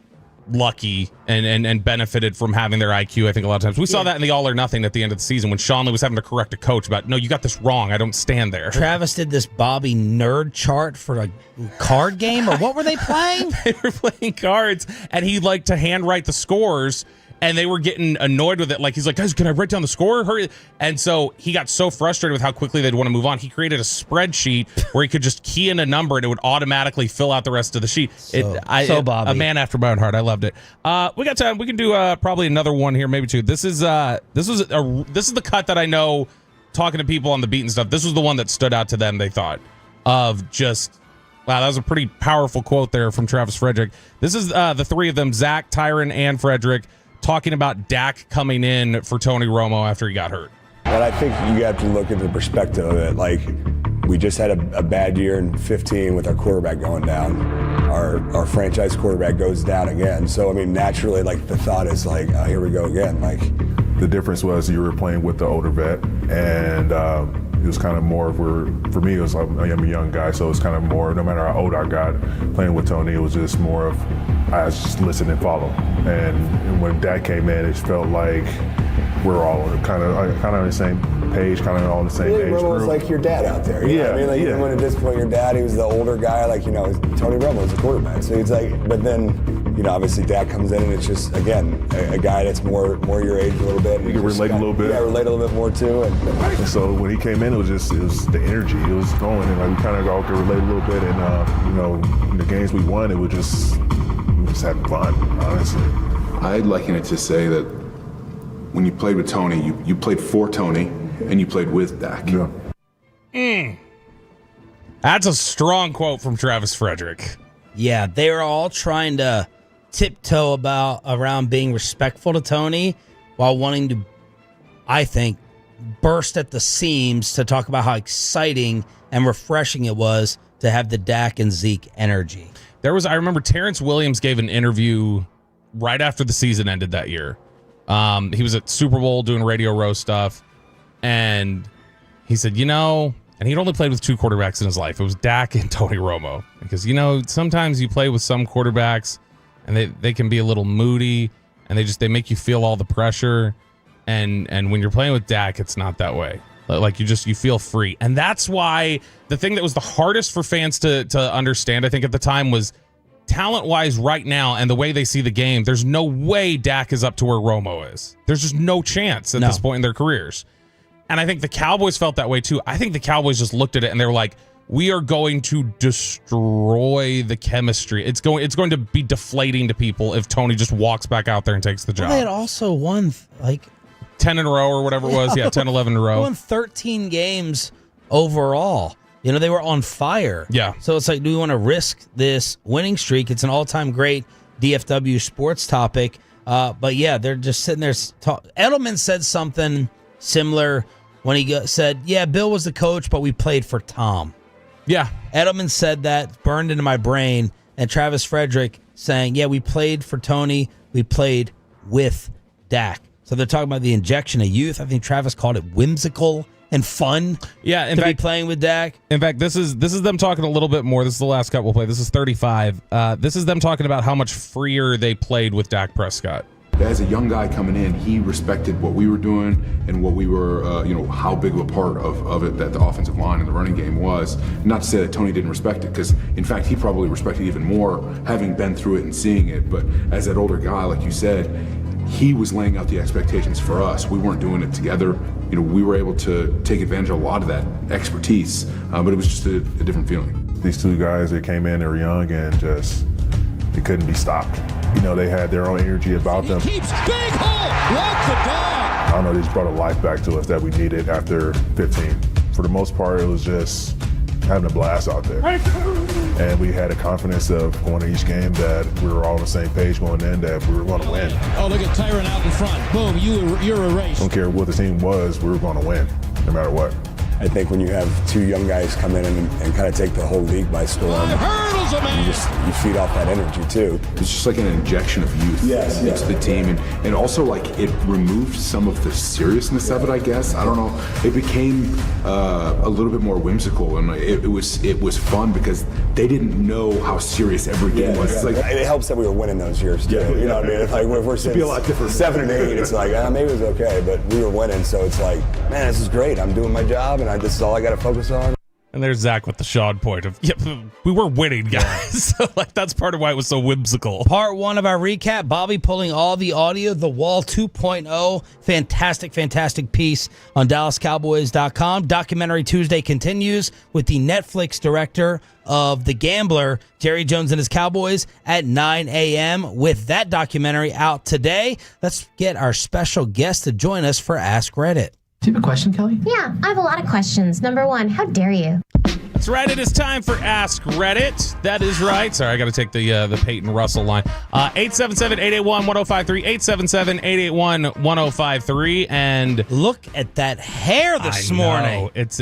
lucky and benefited from having their IQ. I think a lot of times we saw that in the All or Nothing at the end of the season when Sean Lee was having to correct a coach about, no, you got this wrong. I don't stand there. Travis did this Bobby nerd chart for a card game, or what were they playing? They were playing cards, and he liked to handwrite the scores. And they were getting annoyed with it. Like, he's like, guys, can I write down the score? Hurry. And so he got so frustrated with how quickly they'd want to move on. He created a spreadsheet where he could just key in a number and it would automatically fill out the rest of the sheet. Bobby. A man after my own heart. I loved it. We got time. We can do probably another one here, maybe two. This is the cut that I know, talking to people on the beat and stuff. This was the one that stood out to them, they thought, of just, wow, that was a pretty powerful quote there from Travis Frederick. This is the three of them, Zach, Tyron, and Frederick, talking about Dak coming in for Tony Romo after he got hurt. But I think you have to look at the perspective of it. Like, we just had a bad year in 15 with our quarterback going down. Our franchise quarterback goes down again. So, I mean, naturally, like, the thought is like, oh, here we go again. Like, the difference was you were playing with the older vet, and it was kind of more for me, it was like, I'm a young guy, so it's kind of more, no matter how old I got, playing with Tony, it was just more of, I just listen and follow. And when Dak came in, it felt like we're all kind of on the same page, kind of all on the same age Romo group. was like your dad out there. You know what I mean? Like, even when at this point your dad, he was the older guy, like, Tony Romo was the quarterback. So it's like, but then, obviously Dak comes in and it's just, again, a guy that's more your age a little bit. You can relate a little bit. Yeah, relate a little bit more too. And so when he came in, it was the energy. It was going, and like we kind of all could relate a little bit. And in the games we won, we were just having fun, honestly. I'd liken it to say that when you played with Tony, you played for Tony and you played with Dak. Yeah. That's a strong quote from Travis Frederick. Yeah, they were all trying to tiptoe around being respectful to Tony while wanting to, I think, burst at the seams to talk about how exciting and refreshing it was to have the Dak and Zeke energy. I remember Terrence Williams gave an interview right after the season ended that year. He was at Super Bowl doing Radio Row stuff, and he said, and he'd only played with two quarterbacks in his life. It was Dak and Tony Romo. Because, sometimes you play with some quarterbacks and they can be a little moody and they make you feel all the pressure. And when you're playing with Dak, it's not that way. Like you feel free. And that's why the thing that was the hardest for fans to understand, I think at the time, was talent-wise right now and the way they see the game, there's no way Dak is up to where Romo is. There's just no chance at this point in their careers. And I think the Cowboys felt that way too. I think the Cowboys just looked at it and they were like, we are going to destroy the chemistry. It's going to be deflating to people if Tony just walks back out there and takes the job. They had also won 10 in a row or whatever it was. Yeah, 10, 11 in a row. Won 13 games overall. They were on fire. Yeah. So it's like, do we want to risk this winning streak? It's an all-time great DFW sports topic. But yeah, they're just sitting there. Edelman said something similar when he said, yeah, Bill was the coach, but we played for Tom. Yeah. Edelman said that, burned into my brain. And Travis Frederick saying, yeah, we played for Tony. We played with Dak. So they're talking about the injection of youth. I think Travis called it whimsical and fun. Yeah, in fact, be playing with Dak. In fact, this is them talking a little bit more. This is the last cut we'll play. This is 35. This is them talking about how much freer they played with Dak Prescott. As a young guy coming in, he respected what we were doing and what we were, how big of a part of it that the offensive line and the running game was. Not to say that Tony didn't respect it, because in fact, he probably respected it even more having been through it and seeing it. But as that older guy, like you said, he was laying out the expectations for us. We weren't doing it together. We were able to take advantage of a lot of that expertise, but it was just a different feeling. These two guys, they came in, they were young, and just, they couldn't be stopped. They had their own energy about them. Keeps big hole, like the dog. I don't know, they just brought a life back to us that we needed after 15. For the most part, it was just having a blast out there. And we had a confidence of going to each game that we were all on the same page going in, that we were going to win. Oh, look at Tyron out in front. Boom, you're erased. I don't care what the team was, we were going to win, no matter what. I think when you have two young guys come in and kind of take the whole league by storm, you feed off that energy too. It's just like an injection of youth into the team, and also like it removed some of the seriousness of it, I guess. I don't know. It became a little bit more whimsical, and it was fun because they didn't know how serious every game was. It's like, it helps that we were winning those years too. You know what I mean? It's like if we're sitting be a lot different. 7 and 8, it's like maybe it was okay, but we were winning, so it's like, man, this is great. I'm doing my job, and this is all I got to focus on. And there's Zach with the Sean point of, we were winning, guys. So that's part of why it was so whimsical. Part 1 of our recap, Bobby pulling all the audio, The Wall 2.0. Fantastic piece on DallasCowboys.com. Documentary Tuesday continues with the Netflix director of The Gambler, Jerry Jones and his Cowboys, at 9 a.m. with that documentary out today. Let's get our special guest to join us for Ask Reddit. Do you have a question, Kelly? Yeah, I have a lot of questions. Number 1, how dare you? That's right. It is time for Ask Reddit. That is right. Sorry, I got to take the Peyton Russell line. 877-881-1053, 877-881-1053. And look at that hair this morning. It's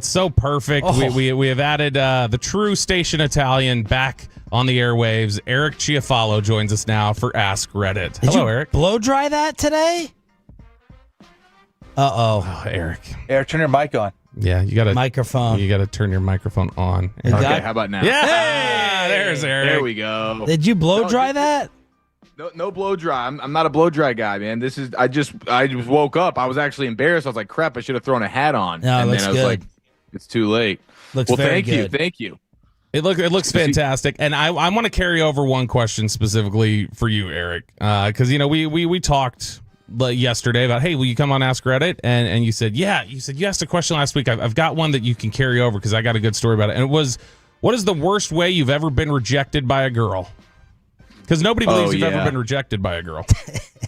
so perfect. Oh. We have added the true station Italian back on the airwaves. Eric Chiafalo joins us now for Ask Reddit. Hello, Eric. Blow dry that today? Oh, Eric. Eric, turn your mic on. Yeah, you got to microphone. You got to turn your microphone on. Okay, how about now? Yeah, there's Eric. There we go. Did you blow dry that? No blow dry. I'm not a blow dry guy, man. I just woke up. I was actually embarrassed. I was like, crap, I should have thrown a hat on. No, and looks then I was good. like, it's too late. Looks very good. Thank you. It looks fantastic, and I want to carry over one question specifically for you, Eric, because we talked yesterday about, hey, will you come on Ask Reddit? And you said, yeah. You said you asked a question last week. I've got one that you can carry over because I got a good story about it. And it was, what is the worst way you've ever been rejected by a girl? Because nobody believes you've ever been rejected by a girl.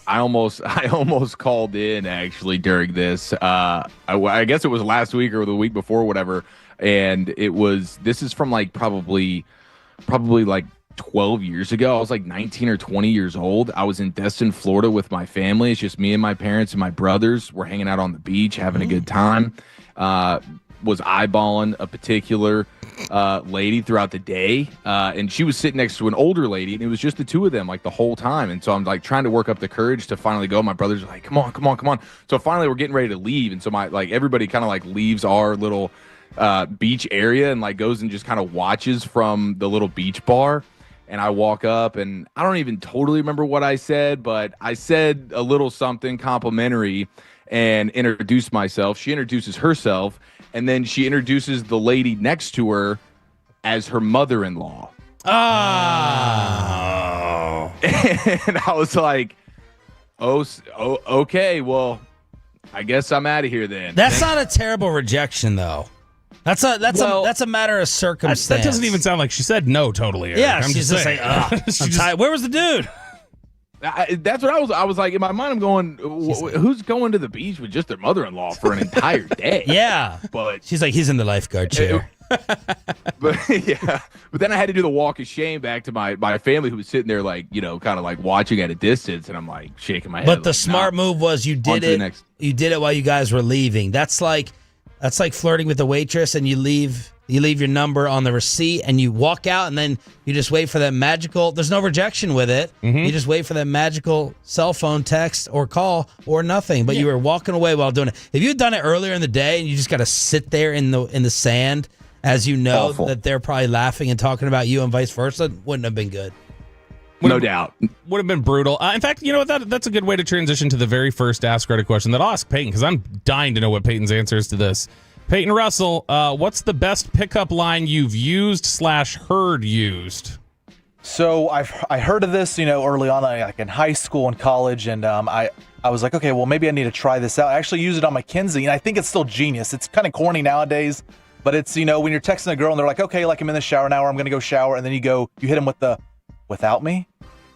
I almost called in actually during this. I guess it was last week or the week before, whatever. And this is from like probably like 12 years ago. I was like 19 or 20 years old. I was in Destin, Florida with my family. It's just me and my parents and my brothers. We're hanging out on the beach, having a good time. Was eyeballing a particular lady throughout the day. And she was sitting next to an older lady, and it was just the two of them like the whole time. And so I'm like trying to work up the courage to finally go. My brothers are like, come on. So finally we're getting ready to leave. And so everybody kind of like leaves our little beach area and like goes and just kind of watches from the little beach bar. And I walk up, and I don't even totally remember what I said, but I said a little something complimentary and introduced myself. She introduces herself, and then she introduces the lady next to her as her mother-in-law. Oh. And I was like, oh, okay, well, I guess I'm out of here then. That's not a terrible rejection, though. That's a matter of circumstance. That doesn't even sound like she said no totally, Eric. Yeah, she's just like, I'm tired. Where was the dude? That's what I was like, in my mind, I'm going, who's going to the beach with just their mother-in-law for an entire day? Yeah. But she's like, he's in the lifeguard chair. But then I had to do the walk of shame back to my family, who was sitting there like, kind of like watching at a distance, and I'm like shaking my head. But the smart move was you did it. You did it while you guys were leaving. That's like flirting with the waitress, and you leave your number on the receipt, and you walk out, and then you just wait for that magical. There's no rejection with it. Mm-hmm. You just wait for that magical cell phone text or call or nothing. But you were walking away while doing it. If you had done it earlier in the day, and you just got to sit there in the sand, as you know that they're probably laughing and talking about you, and vice versa, wouldn't have been good. No doubt. Would have been brutal. In fact, you know what? That's a good way to transition to the very first Ask Reddit question that I'll ask Peyton, because I'm dying to know what Peyton's answer is to this. Peyton Russell, what's the best pickup line you've used/heard used? So I heard of this, early on, like in high school and college, and I was like, okay, well, maybe I need to try this out. I actually used it on Mackenzie, and I think it's still genius. It's kind of corny nowadays, but it's, when you're texting a girl and they're like, okay, like I'm in the shower now, or I'm going to go shower, and then you hit them with the, without me?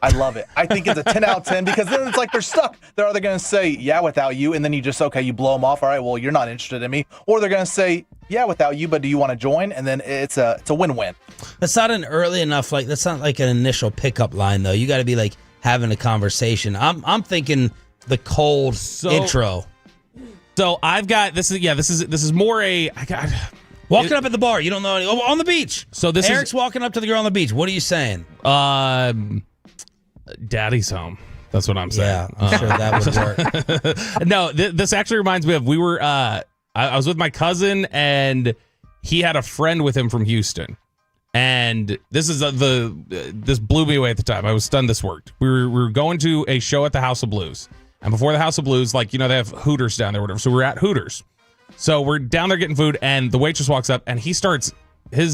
I love it. I think it's a 10 out of 10, because then it's like they're stuck. They're either going to say, yeah, without you, and then you blow them off. All right, well, you're not interested in me. Or they're going to say, yeah, without you, but do you want to join? And then it's a win-win. That's not an early enough, that's not like an initial pickup line, though. You got to be like having a conversation. I'm thinking the cold intro. So I've got, this is more walking up at the bar. You don't know on the beach. So Eric's walking up to the girl on the beach. What are you saying? Daddy's home. That's what I'm saying. Yeah, I'm sure that would work. No, this actually reminds me of, we were, I was with my cousin, and he had a friend with him from Houston. And this is this blew me away at the time. I was stunned this worked. We were going to a show at the House of Blues. And before the House of Blues, they have Hooters down there or whatever. So we're at Hooters. So we're down there getting food, and the waitress walks up, and his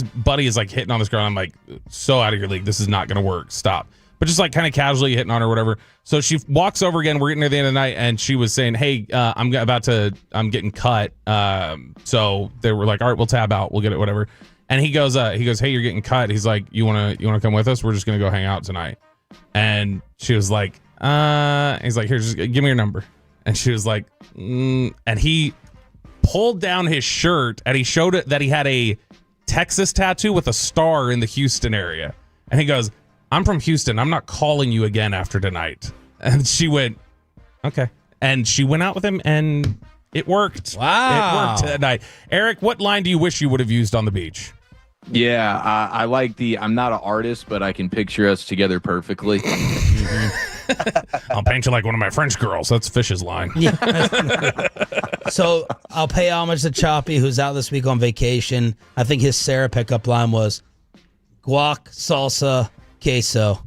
buddy is like hitting on this girl. And I'm like, so out of your league. This is not going to work. Stop. But just like kind of casually hitting on her or whatever. So she walks over again. We're getting near the end of the night, and she was saying, hey, I'm getting cut. So they were like, all right, we'll tab out. We'll get it, whatever. And he goes, hey, you're getting cut. He's like, you want to come with us? We're just going to go hang out tonight. And she was like, he's like, here, just give me your number. And she was like, and he pulled down his shirt, and he showed it that he had a Texas tattoo with a star in the Houston area. And he goes, I'm from Houston. I'm not calling you again after tonight. And she went, okay. And she went out with him, and it worked. Wow. It worked that night. Eric, what line do you wish you would have used on the beach? Yeah, I like I'm not an artist, but I can picture us together perfectly. I'll paint you like one of my French girls. That's Fish's line. Yeah. So I'll pay homage to Choppy, who's out this week on vacation. I think his Sarah pickup line was guac, salsa, queso.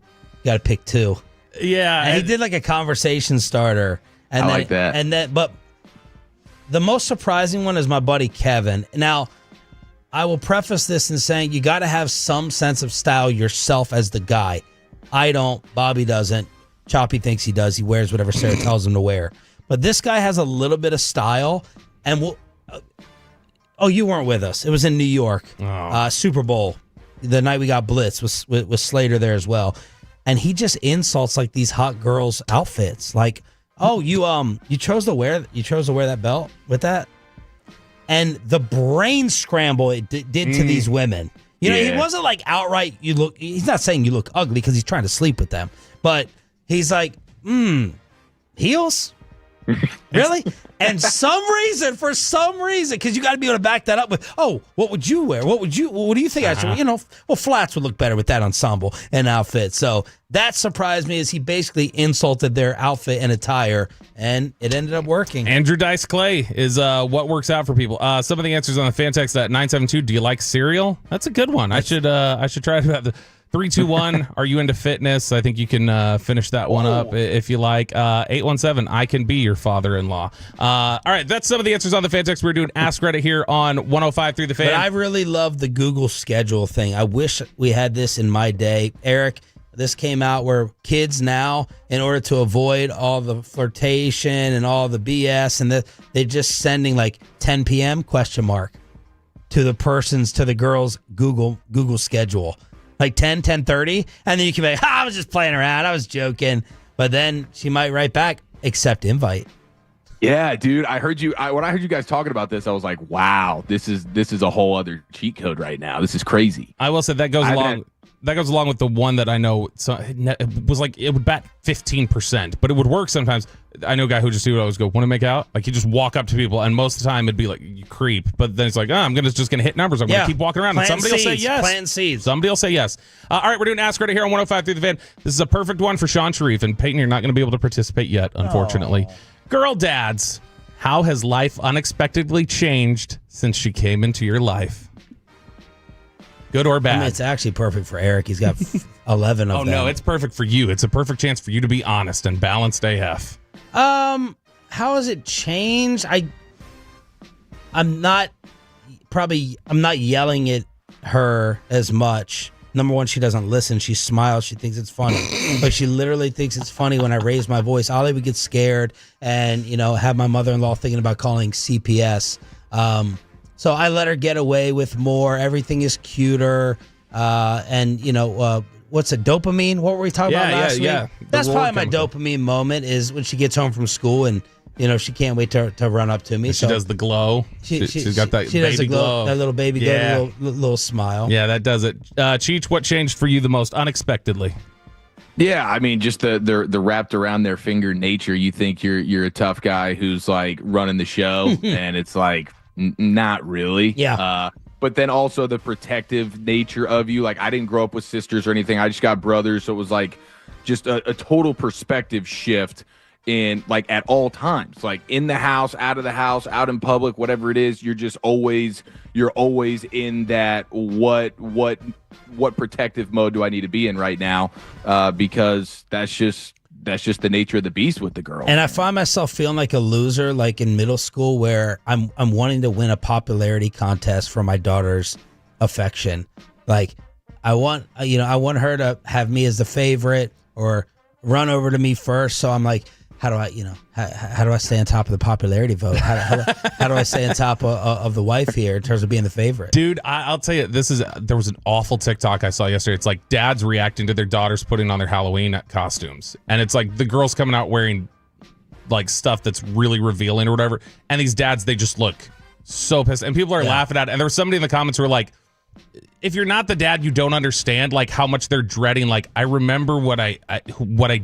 Got to pick two. Yeah. And he did like a conversation starter. And I like that. But the most surprising one is my buddy Kevin. Now, I will preface this in saying you got to have some sense of style yourself as the guy. I don't. Bobby doesn't. Choppy thinks he does. He wears whatever Sarah tells him to wear. But this guy has a little bit of style. And you weren't with us. It was in New York. Super Bowl. The night we got blitzed with Slater there as well. And he just insults like these hot girls' outfits. Like, oh, you chose to wear that belt with that? And the brain scramble it did to these women. He wasn't like outright, he's not saying you look ugly because he's trying to sleep with them. But he's like, heels? Really? And for some reason, because you got to be able to back that up with, oh, what would you wear? What do you think I should, flats would look better with that ensemble and outfit. So that surprised me as he basically insulted their outfit and attire, and it ended up working. Andrew Dice Clay is what works out for people. Some of the answers on the fan text at 972, do you like cereal? That's a good one. I should try to have the 321, are you into fitness? I think you can finish that one up if you like. 817, I can be your father-in-law. All right, that's some of the answers on the fan text. We're doing Ask Reddit here on 105 through the Fan. But I really love the Google schedule thing. I wish we had this in my day. Eric, this came out where kids now, in order to avoid all the flirtation and all the BS, and they're just sending like 10 p.m. ? To the girls' Google schedule. Like 10:30, and then you can be like, I was just playing around. I was joking. But then she might write back, accept invite. Yeah, dude. I heard you. When I heard you guys talking about this, I was like, wow, this is a whole other cheat code right now. This is crazy. I will say that goes along. That goes along with the one that I know. So it was like it would bat 15%, but it would work sometimes. I know a guy who just would always go, want to make out? Like, you just walk up to people, and most of the time it'd be like, you creep. But then it's like, I'm just gonna hit numbers. I'm gonna keep walking around, and somebody will say yes. Plant seeds. Somebody will say yes. All right, we're doing Ask Reddit here on 105 through the Fan. This is a perfect one for Sean Sharif, and Peyton, you're not going to be able to participate yet, unfortunately. Girl dads, how has life unexpectedly changed since she came into your life? Good or bad? I mean, it's actually perfect for Eric. He's got 11 of them. Oh, no, it's perfect for you. It's a perfect chance for you to be honest and balanced AF. How has it changed? I'm not yelling at her as much. Number one, she doesn't listen. She smiles. She thinks it's funny. But she literally thinks it's funny when I raise my voice. Ollie would get scared and, have my mother-in-law thinking about calling CPS. So I let her get away with more. Everything is cuter. And, what's a dopamine? What were we talking about last week? Yeah. That's probably my dopamine moment is when she gets home from school and, she can't wait to run up to me. She does the glow. She's got that baby glow. That little baby glow, little smile. Yeah, that does it. Cheech, what changed for you the most unexpectedly? Yeah, I mean, just the wrapped around their finger nature. You think you're a tough guy who's like running the show, and it's like not really. Yeah. But then also the protective nature of you. Like I didn't grow up with sisters or anything. I just got brothers, so it was like just a total perspective shift. In like at all times, like in the house, out of the house, out in public, whatever it is, you're always in that what protective mode do I need to be in right now? Because that's just the nature of the beast with the girl. And I find myself feeling like a loser, like in middle school, where I'm wanting to win a popularity contest for my daughter's affection. Like I want her to have me as the favorite or run over to me first. So I'm like, how do I stay on top of the popularity vote? How do I stay on top of the wife here in terms of being the favorite? Dude, I'll tell you, there was an awful TikTok I saw yesterday. It's like dads reacting to their daughters putting on their Halloween costumes. And it's like the girls coming out wearing like stuff that's really revealing or whatever. And these dads, they just look so pissed. And people are laughing at it. And there was somebody in the comments who were like, if you're not the dad, you don't understand like how much they're dreading. Like I remember what I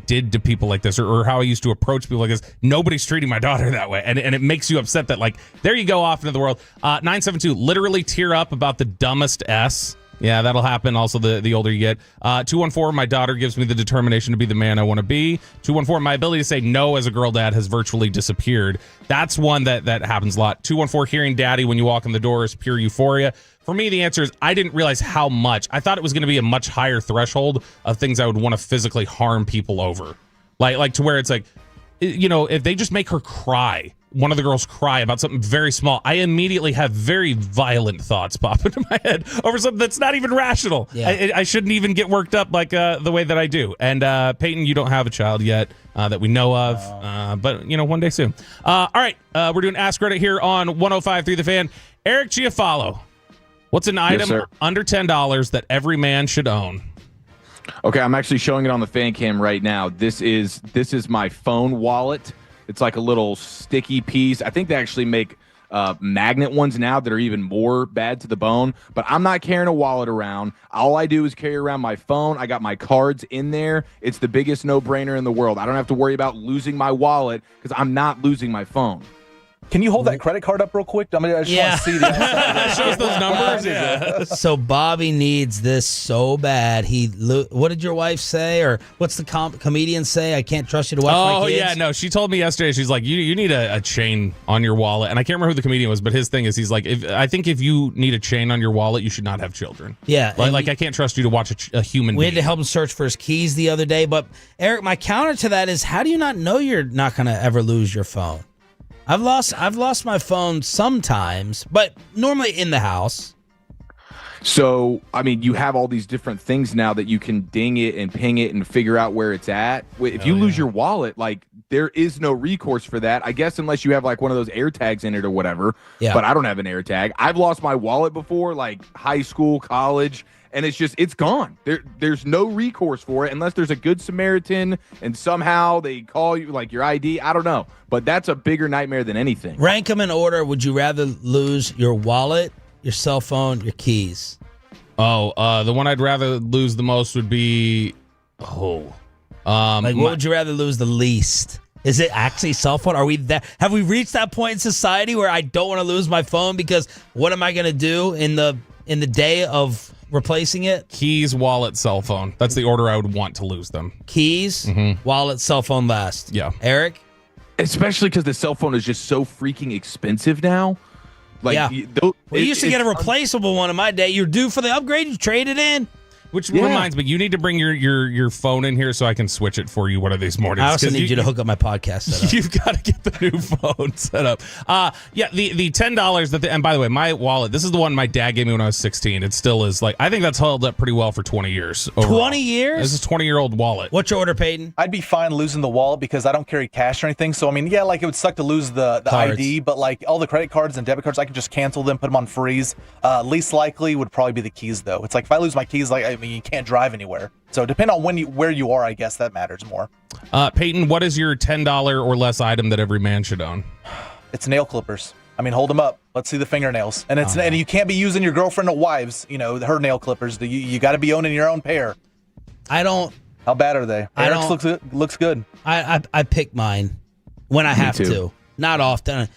did to people like this, or how I used to approach people like this. Nobody's treating my daughter that way, and it makes you upset that like there you go off into the world. 972 literally tear up about the dumbest S. Yeah, that'll happen. Also, the older you get. 214, my daughter gives me the determination to be the man I want to be. 214, my ability to say no as a girl dad has virtually disappeared. That's one that happens a lot. 214, hearing daddy when you walk in the door is pure euphoria. For me, the answer is I didn't realize how much. I thought it was going to be a much higher threshold of things I would want to physically harm people over. Like to where it's like, if they just make her cry, one of the girls cry about something very small, I immediately have very violent thoughts pop into my head over something that's not even rational. Yeah. I shouldn't even get worked up like the way that I do. And Peyton, you don't have a child yet that we know of, but one day soon. All right, we're doing Ask Reddit here on 105.3 The Fan. Eric Giafalo, what's an item under $10 that every man should own? Okay, I'm actually showing it on the fan cam right now. This is my phone wallet. It's like a little sticky piece. I think they actually make magnet ones now that are even more bad to the bone. But I'm not carrying a wallet around. All I do is carry around my phone. I got my cards in there. It's the biggest no-brainer in the world. I don't have to worry about losing my wallet because I'm not losing my phone. Can you hold that credit card up real quick? I mean, I just want to see the shows those numbers. Yeah. So Bobby needs this so bad. What did your wife say, or what's the comedian say? I can't trust you to watch my kids. Oh yeah, no. She told me yesterday. She's like, you need a chain on your wallet, and I can't remember who the comedian was, but his thing is he's like, I think if you need a chain on your wallet, you should not have children. Yeah, like I can't trust you to watch a human. We had to help him search for his keys the other day, but Eric, my counter to that is, how do you not know you're not going to ever lose your phone? I've lost my phone sometimes, but normally in the house. So, I mean, you have all these different things now that you can ding it and ping it and figure out where it's at. If you lose your wallet, like, there is no recourse for that, I guess, unless you have like one of those air tags in it or whatever. Yeah. But I don't have an air tag. I've lost my wallet before, like high school, college, and it's gone. There's no recourse for it unless there's a good Samaritan and somehow they call you like your ID. I don't know, but that's a bigger nightmare than anything. Rank them in order. Would you rather lose your wallet, your cell phone, your keys? The one I'd rather lose the most would be what would you rather lose the least? Is it actually cell phone? Are we that? Have we reached that point in society where I don't want to lose my phone because what am I going to do in the day of replacing it? Keys, wallet, cell phone. That's the order I would want to lose them. Keys, wallet, cell phone last. Yeah. Eric? Especially because the cell phone is just so freaking expensive now. Like, yeah. We used to get a replaceable one in my day. You're due for the upgrade. You trade it in. Which reminds me, you need to bring your phone in here so I can switch it for you one of these mornings. I also need you to hook up my podcast setup. You've got to get the new phone set up. The $10 and by the way, my wallet, this is the one my dad gave me when I was 16. It still is I think that's held up pretty well for 20 years. Overall. 20 years? This is a 20-year-old wallet. What's your order, Peyton? I'd be fine losing the wallet because I don't carry cash or anything. So, I mean, yeah, it would suck to lose the ID, but all the credit cards and debit cards, I can just cancel them, put them on freeze. Least likely would probably be the keys, though. It's if I lose my keys, you can't drive anywhere. So depending on where you are, I guess that matters more. Peyton, what is your $10 or less item that every man should own? It's nail clippers. I mean, hold them up. Let's see the fingernails. And and you can't be using your girlfriend or wives, her nail clippers. You got to be owning your own pair. I don't. How bad are they? Eric's looks good. I pick mine when I have too. to. Not often.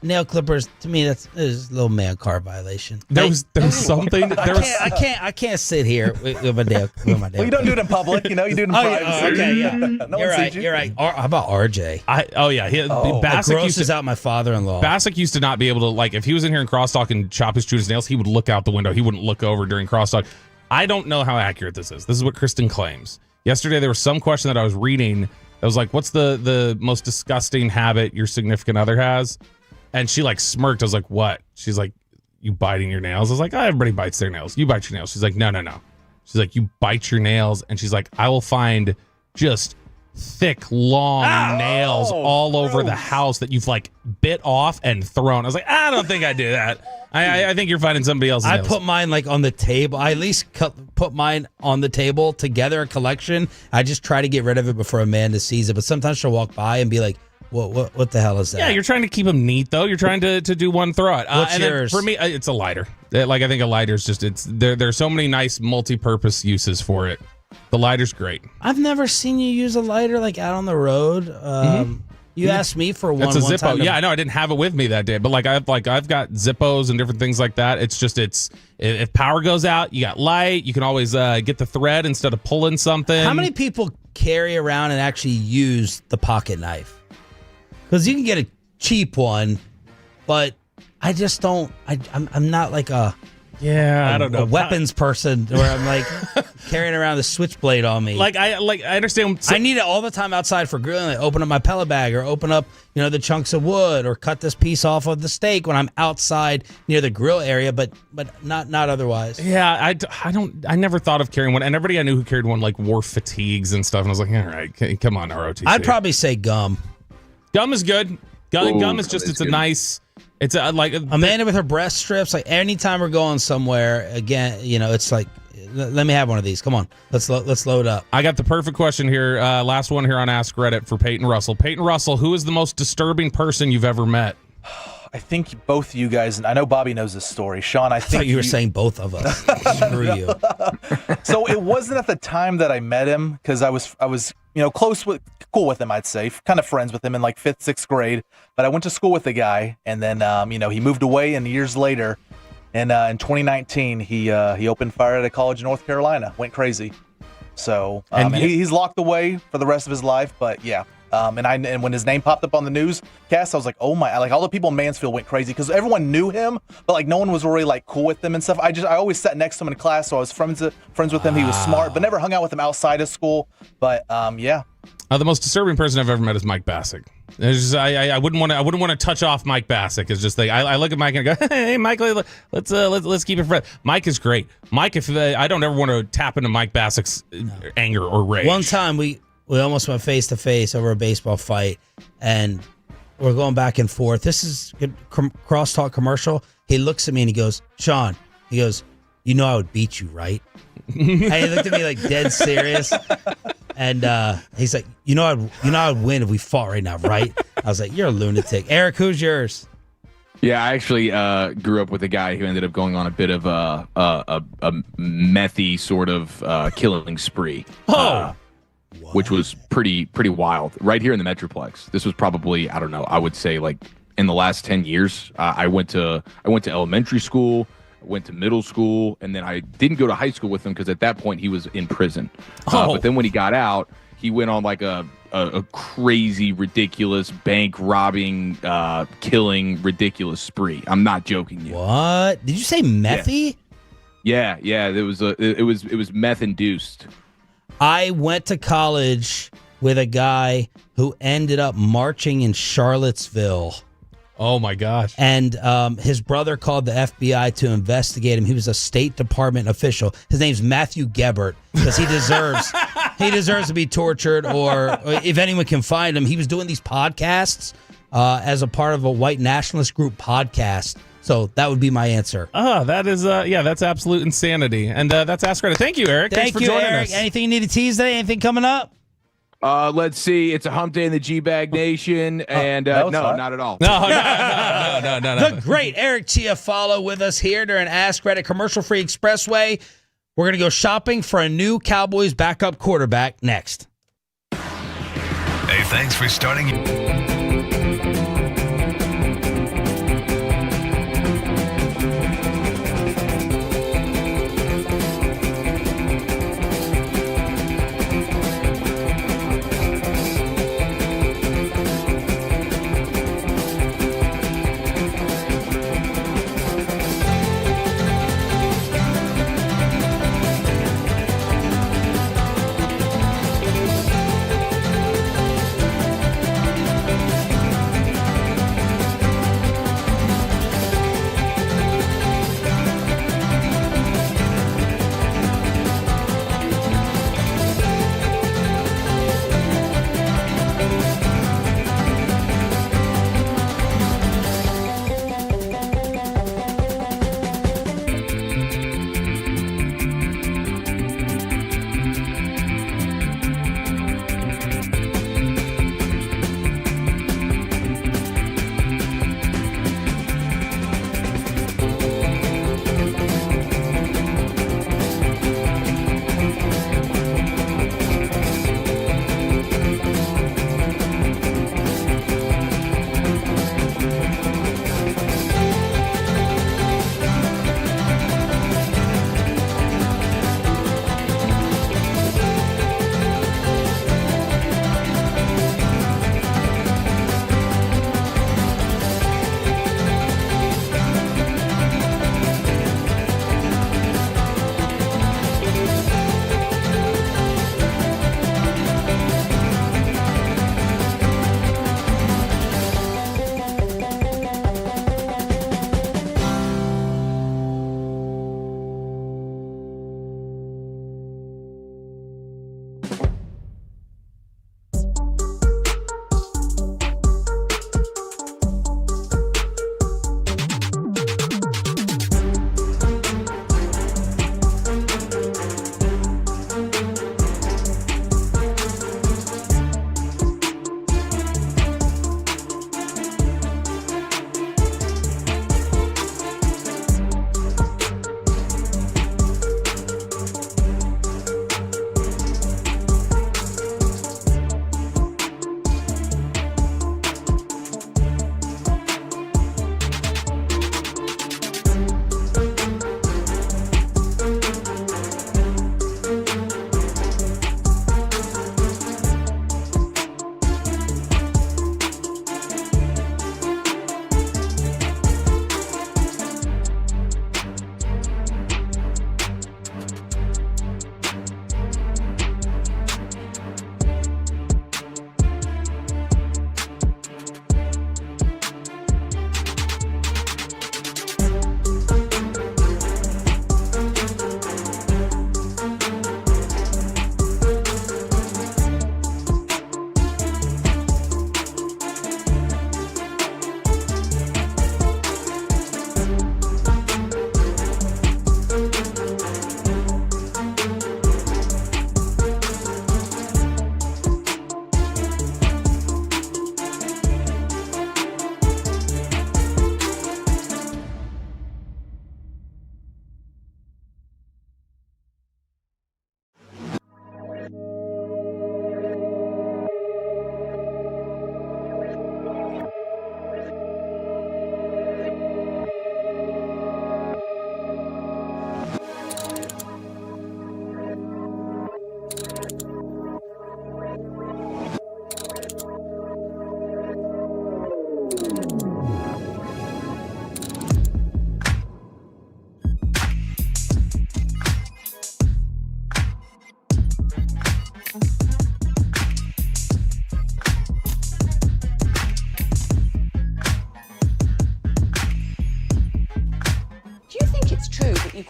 Nail clippers, to me, that's a little man card violation. There was something. I can't sit here with my nail. Well, you don't do it in public, you do it in private. Okay, yeah. No You're one right. sees you. You're right. How about RJ? Bassick grosses out my father-in-law. Bassick used to not be able to, if he was in here in crosstalk and chop his chewed his nails, he would look out the window. He wouldn't look over during crosstalk. I don't know how accurate this is. This is what Kristen claims. Yesterday, there was some question that I was reading that was what's the most disgusting habit your significant other has? And she smirked. I was like, what? She's like, you biting your nails? I was like, everybody bites their nails. You bite your nails. She's like, no. She's like, you bite your nails. And she's like, I will find just thick, long nails all over the house that you've bit off and thrown. I was like, I don't think I do that. I think you're finding somebody else's nails. I put mine on the table. I at least put mine on the table together, a collection. I just try to get rid of it before Amanda sees it. But sometimes she'll walk by and be like, What the hell is that? Yeah, you're trying to keep them neat, though. You're trying to do one throw. What's yours? For me, it's a lighter. I think a lighter is just there's so many nice multi-purpose uses for it. The lighter's great. I've never seen you use a lighter out on the road. You asked me for one. It's a one Zippo. time. Yeah, I know. I didn't have it with me that day, but I've got Zippos and different things like that. It's just if power goes out, you got light. You can always get the thread instead of pulling something. How many people carry around and actually use the pocket knife? Because you can get a cheap one, but I just don't. I'm not I don't know, a weapons person where I'm carrying around the switchblade on me. I understand. I need it all the time outside for grilling. Open up my pellet bag or open up the chunks of wood or cut this piece off of the steak when I'm outside near the grill area, but not otherwise. Yeah, I never thought of carrying one, and everybody I knew who carried one wore fatigues and stuff, and I was like, all right, come on, ROTC. I'd probably say gum. Gum is good. Gum is just it's a nice. It's Amanda with her breast strips. Anytime we're going somewhere, again, it's let me have one of these. Come on, let's load up. I got the perfect question here. Last one here on Ask Reddit for Peyton Russell. Peyton Russell, who is the most disturbing person you've ever met? I think both you guys, and I know Bobby knows this story. Sean, I think you were saying both of us. Screw you. So it wasn't at the time that I met him because I was cool with him, I'd say, kind of friends with him in 5th, 6th grade. But I went to school with the guy, and then he moved away, and years later, and in 2019, he opened fire at a college in North Carolina, went crazy. So he's locked away for the rest of his life. But yeah. And when his name popped up on the newscast, I was like, oh my, all the people in Mansfield went crazy because everyone knew him, but no one was really cool with him and stuff. I always sat next to him in class, so I was friends with him. He was smart, but never hung out with him outside of school. But yeah. The most disturbing person I've ever met is Mike Bassick. I wouldn't want to touch off Mike Bassick. It's just I look at Mike and I go, hey Mike, let's keep it friendly. Mike is great. Mike, if I don't ever want to tap into Mike Bassick's anger or rage. One time we almost went face to face over a baseball fight, and we're going back and forth. This is a crosstalk commercial. He looks at me and he goes, Sean, I would beat you, right? And he looked at me dead serious. And he's like, I'd win if we fought right now, right? I was like, you're a lunatic. Eric, who's yours? Yeah, I actually grew up with a guy who ended up going on a bit of a methy sort of killing spree. Which was pretty wild. Right here in the Metroplex. This was probably, I don't know, I would say in the last 10 years. I went to elementary school, went to middle school, and then I didn't go to high school with him because at that point he was in prison. But then when he got out, He went on like a crazy, ridiculous bank robbing, killing, ridiculous spree. I'm not joking you. What? Did you say methy? Yeah. It was meth induced. I went to college with a guy who ended up marching in Charlottesville. Oh my gosh. And his brother called the FBI to investigate him. He was a State Department official. His name's Matthew Gebert because he deserves to be tortured, or if anyone can find him. He was doing these podcasts as a part of a white nationalist group podcast. So that would be my answer. That is that's absolute insanity. And that's Ask Reddit. Thank you, Eric. Thanks for joining Eric. us. Anything you need to tease today? Anything coming up? Let's see. It's a hump day in the G-Bag Nation, and no, not at all. No. The great Eric Chiafalo with us here during Ask Reddit Commercial-Free Expressway. We're going to go shopping for a new Cowboys backup quarterback next. Hey, thanks for starting.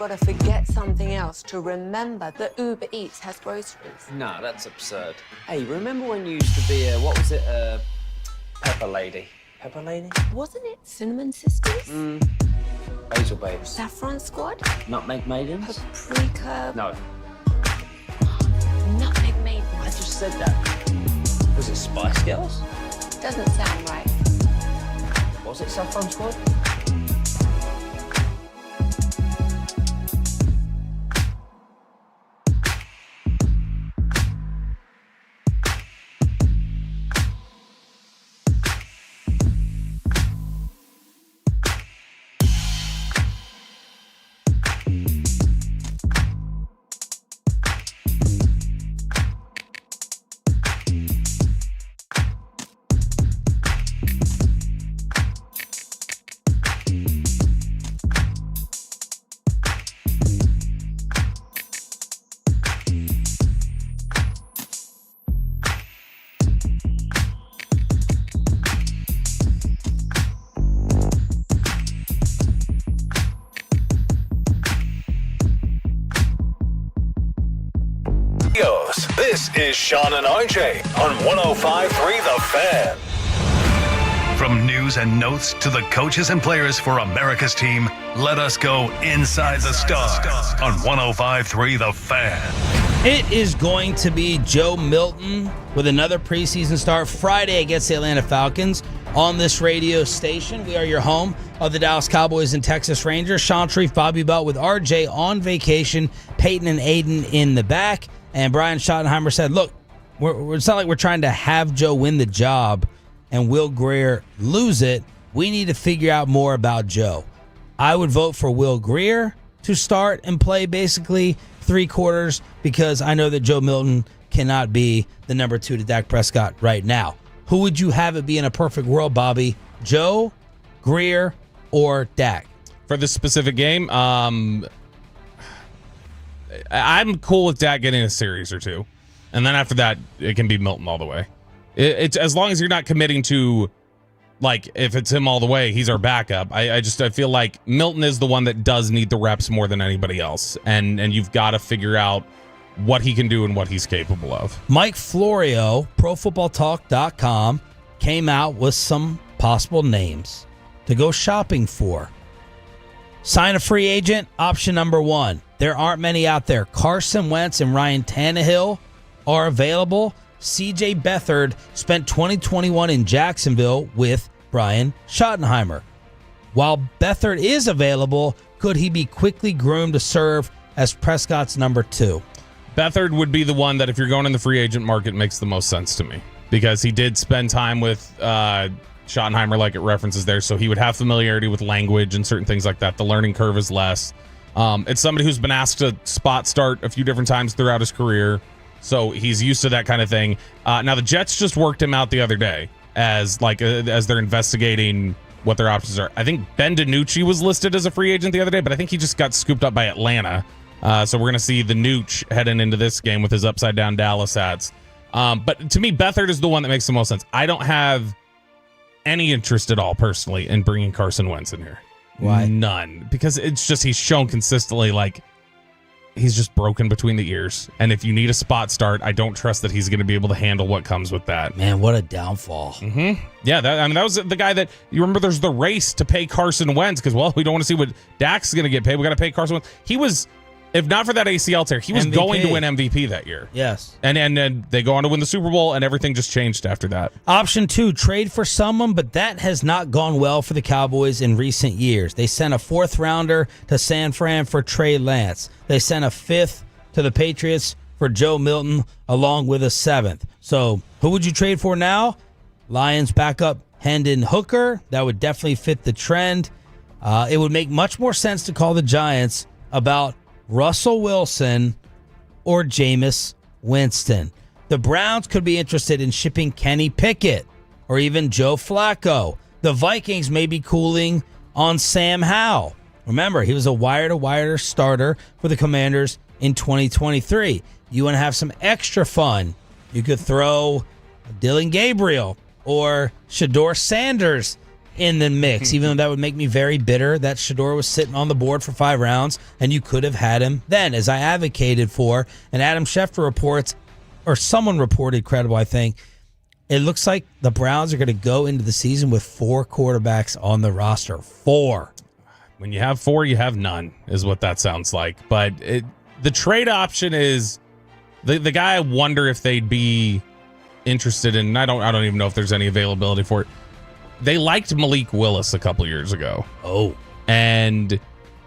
got to forget something else to remember that Uber Eats has groceries. No, that's absurd. Hey, remember when you used to be a pepper lady? Pepper lady? Wasn't it Cinnamon Sisters? Basil babes. Saffron Squad? Nutmeg maidens? Paprika? No. Nutmeg Maidens. I just said that. Was it Spice Girls? Doesn't sound right. Was it Saffron Squad? This is Sean and RJ on 105.3 The Fan. From news and notes to the coaches and players for America's team, let us go inside the stars on 105.3 The Fan. It is going to be Joe Milton with another preseason start Friday against the Atlanta Falcons on this radio station. We are your home of the Dallas Cowboys and Texas Rangers. Sean Sharif, Bobby Belt with RJ on vacation, Peyton and Aiden in the back. And Brian Schottenheimer said, look, it's not like we're trying to have Joe win the job and Will Grier lose it. We need to figure out more about Joe. I would vote for Will Grier to start and play basically 3 quarters because I know that Joe Milton cannot be the number 2 to Dak Prescott right now. Who would you have it be in a perfect world, Bobby? Joe, Grier, or Dak? For this specific game, I'm cool with Dak getting a series or 2. And then after that, it can be Milton all the way. It's as long as you're not committing to, like, if it's him all the way, he's our backup. I feel like Milton is the one that does need the reps more than anybody else. And you've got to figure out what he can do and what he's capable of. Mike Florio, ProFootballTalk.com, came out with some possible names to go shopping for. Sign a free agent, option number 1. There aren't many out there. Carson Wentz and Ryan Tannehill are available. C.J. Beathard spent 2021 in Jacksonville with Brian Schottenheimer. While Beathard is available, could he be quickly groomed to serve as Prescott's number 2? Beathard would be the one that, if you're going in the free agent market, makes the most sense to me because he did spend time with Schottenheimer, like it references there, so he would have familiarity with language and certain things like that. The learning curve is less. It's somebody who's been asked to spot start a few different times throughout his career, so he's used to that kind of thing. Now, the Jets just worked him out the other day as they're investigating what their options are. I think Ben DiNucci was listed as a free agent the other day, but I think he just got scooped up by Atlanta. So we're going to see the Nooch heading into this game with his upside-down Dallas hats. But to me, Beathard is the one that makes the most sense. I don't have any interest at all, personally, in bringing Carson Wentz in here. Why? None. Because it's just he's shown consistently, like, he's just broken between the ears. And if you need a spot start, I don't trust that he's going to be able to handle what comes with that. Man, what a downfall. Mm-hmm. Yeah, that was the guy that, you remember there's the race to pay Carson Wentz because, well, we don't want to see what Dak's going to get paid. We got to pay Carson Wentz. He was, if not for that ACL tear, he was MVP. going to win MVP that year. Yes. And they go on to win the Super Bowl, and everything just changed after that. Option 2, trade for someone, but that has not gone well for the Cowboys in recent years. They sent a 4th rounder to San Fran for Trey Lance. They sent a 5th to the Patriots for Joe Milton, along with a 7th. So who would you trade for now? Lions backup Hendon Hooker. That would definitely fit the trend. It would make much more sense to call the Giants about Russell Wilson or Jameis Winston. The Browns could be interested in shipping Kenny Pickett or even Joe Flacco. The Vikings may be cooling on Sam Howell. Remember, he was a wire-to-wire starter for the Commanders in 2023. You want to have some extra fun, you could throw Dylan Gabriel or Shador Sanders in the mix, even though that would make me very bitter that Shedeur was sitting on the board for 5 rounds, and you could have had him then, as I advocated for. And Adam Schefter reports, or someone reported, credible, I think, it looks like the Browns are going to go into the season with 4 quarterbacks on the roster. 4. When you have 4, you have none, is what that sounds like. But the trade option is the guy. I wonder if they'd be interested in. I don't even know if there's any availability for it. They liked Malik Willis a couple years ago. Oh, and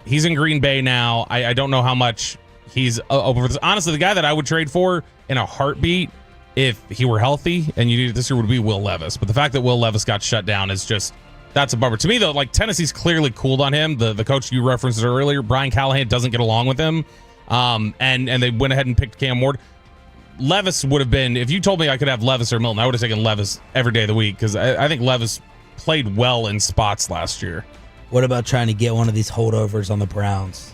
he's in Green Bay now. I don't know how much he's over this. Honestly, the guy that I would trade for in a heartbeat, if he were healthy and you needed this year, would be Will Levis. But the fact that Will Levis got shut down is just, that's a bummer. To me, though, like, Tennessee's clearly cooled on him. The coach you referenced earlier, Brian Callahan, doesn't get along with him. And they went ahead and picked Cam Ward. Levis would have been, if you told me I could have Levis or Milton, I would have taken Levis every day of the week, because I think Levis played well in spots last year. What about trying to get one of these holdovers on the Browns?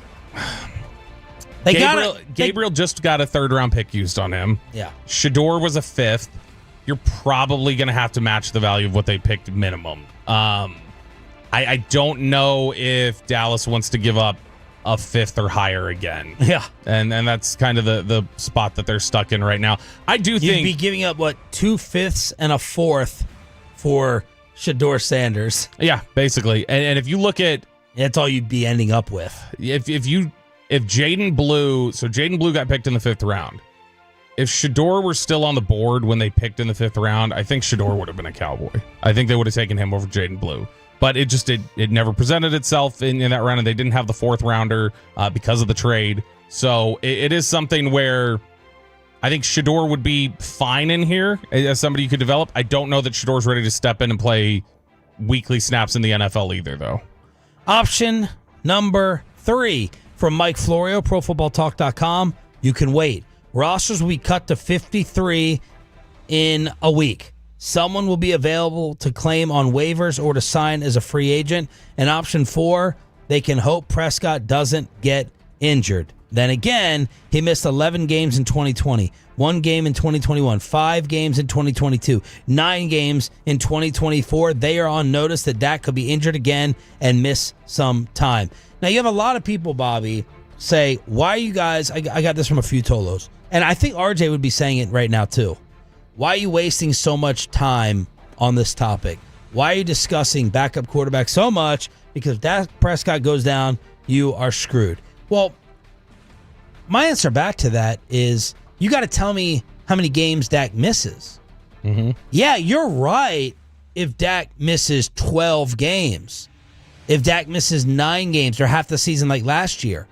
Gabriel just got a 3rd-round pick used on him. Yeah. Shedeur was a 5th. You're probably going to have to match the value of what they picked minimum. I don't know if Dallas wants to give up a 5th or higher again. Yeah. And that's kind of the spot that they're stuck in right now. I do think you'd be giving up, 2 5ths and a 4th for Shedeur Sanders. Yeah, basically. And if you look at, that's all you'd be ending up with. If Jaden Blue got picked in the 5th round. If Shedeur were still on the board when they picked in the 5th round, I think Shedeur would have been a Cowboy. I think they would have taken him over Jaden Blue. But it never presented itself in that round, and they didn't have the 4th rounder because of the trade. So it is something where I think Shedeur would be fine in here as somebody you could develop. I don't know that Shedeur's ready to step in and play weekly snaps in the NFL either, though. Option number 3 from Mike Florio, ProFootballTalk.com. You can wait. Rosters will be cut to 53 in a week. Someone will be available to claim on waivers or to sign as a free agent. And option 4, they can hope Prescott doesn't get injured. Then again, he missed 11 games in 2020, 1 game in 2021, 5 games in 2022, 9 games in 2024. They are on notice that Dak could be injured again and miss some time. Now, you have a lot of people, Bobby, say, why are you guys, I got this from a few Tolos, and I think RJ would be saying it right now too. Why are you wasting so much time on this topic? Why are you discussing backup quarterback so much? Because if Dak Prescott goes down, you are screwed. Well, my answer back to that is, you got to tell me how many games Dak misses. Mm-hmm. Yeah, you're right if Dak misses 12 games. If Dak misses 9 games or half the season like last year.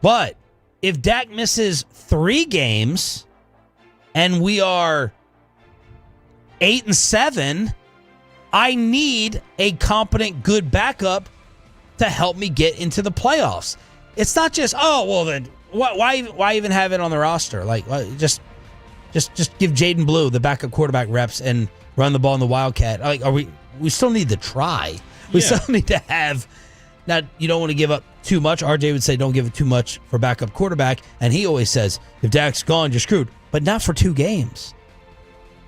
But if Dak misses 3 games and we are 8-7, I need a competent, good backup to help me get into the playoffs. It's not just, then why even have it on the roster? Like, just give Jaden Blue the backup quarterback reps and run the ball in the Wildcat. Like, we still need to try. We still need to have. Now, you don't want to give up too much. RJ would say don't give it too much for backup quarterback. And he always says, if Dak's gone, you're screwed. But not for 2 games.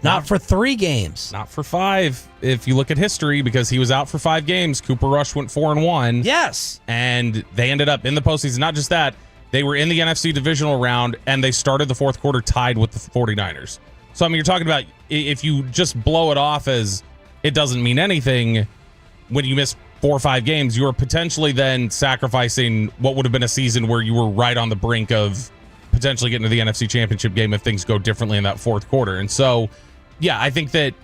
Not for 3 games. Not for 5. If you look at history, because he was out for 5 games, Cooper Rush went 4-1. Yes. And they ended up in the postseason. Not just that, they were in the NFC divisional round, and they started the 4th quarter tied with the 49ers. So, I mean, you're talking about, if you just blow it off as it doesn't mean anything, when you miss 4 or 5 games, you are potentially then sacrificing what would have been a season where you were right on the brink of potentially getting to the NFC Championship game if things go differently in that 4th quarter. And so, yeah, I think that,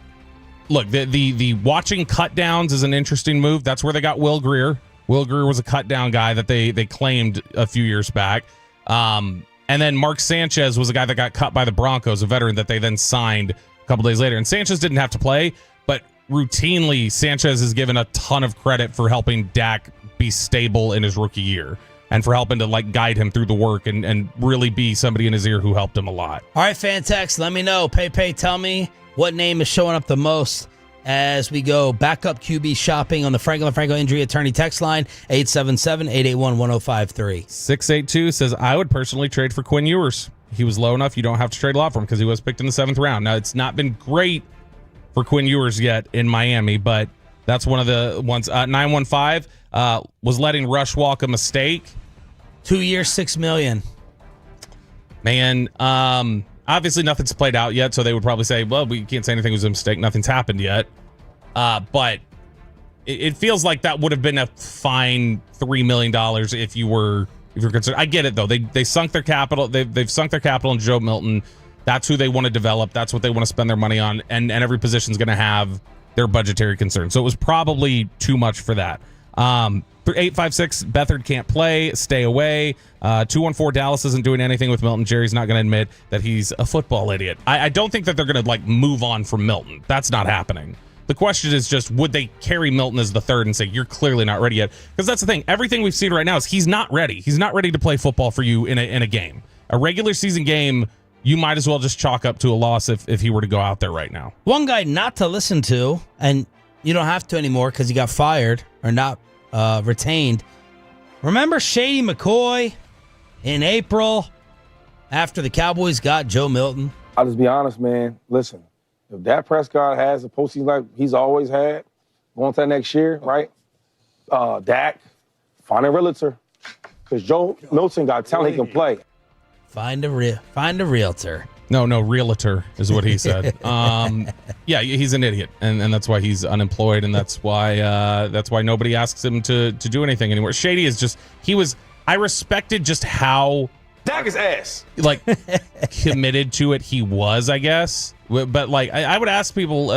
look, the watching cut downs is an interesting move. That's where they got Will Grier. Will Grier was a cut down guy that they claimed a few years back. And then Mark Sanchez was a guy that got cut by the Broncos, a veteran that they then signed a couple days later. And Sanchez didn't have to play, but routinely Sanchez is given a ton of credit for helping Dak be stable in his rookie year and for helping to guide him through the work and really be somebody in his ear who helped him a lot. All right, Fantex, let me know. Pay, tell me what name is showing up the most as we go backup QB shopping on the Franklin Franco Injury Attorney text line, 877-881-1053. 682 says, I would personally trade for Quinn Ewers. He was low enough, you don't have to trade a lot for him because he was picked in the 7th round. Now, it's not been great for Quinn Ewers yet in Miami, but That's one of the ones. 915 was letting Rush walk a mistake. 2 years, $6 million. Man, obviously nothing's played out yet, so they would probably say, well, we can't say anything was a mistake. Nothing's happened yet. But it feels like that would have been a fine $3 million if you're concerned. I get it, though. They sunk their capital. They've sunk their capital in Joe Milton. That's who they want to develop. That's what they want to spend their money on. And every position's going to have their budgetary concerns. So it was probably too much for that. 856, Bethard can't play. Stay away. 214, Dallas isn't doing anything with Milton. Jerry's not going to admit that he's a football idiot. I don't think that they're going to move on from Milton. That's not happening. The question is just, would they carry Milton as the third and say, you're clearly not ready yet? Because that's the thing. Everything we've seen right now is he's not ready. He's not ready to play football for you in a game. A regular season game, you might as well just chalk up to a loss if he were to go out there right now. One guy not to listen to, and you don't have to anymore because he got fired or not retained. Remember Shady McCoy in April after the Cowboys got Joe Milton? I'll just be honest, man. Listen, if Dak Prescott has a postseason like he's always had going to that next year, right? Dak, find a realtor. Because Joe Milton got talent, he can play. Find a realtor. No, realtor is what he said. Yeah, he's an idiot, and that's why he's unemployed, and that's why nobody asks him to do anything anymore. Shady is just I respected just how Dak is ass. Committed to it he was, I guess. But I would ask people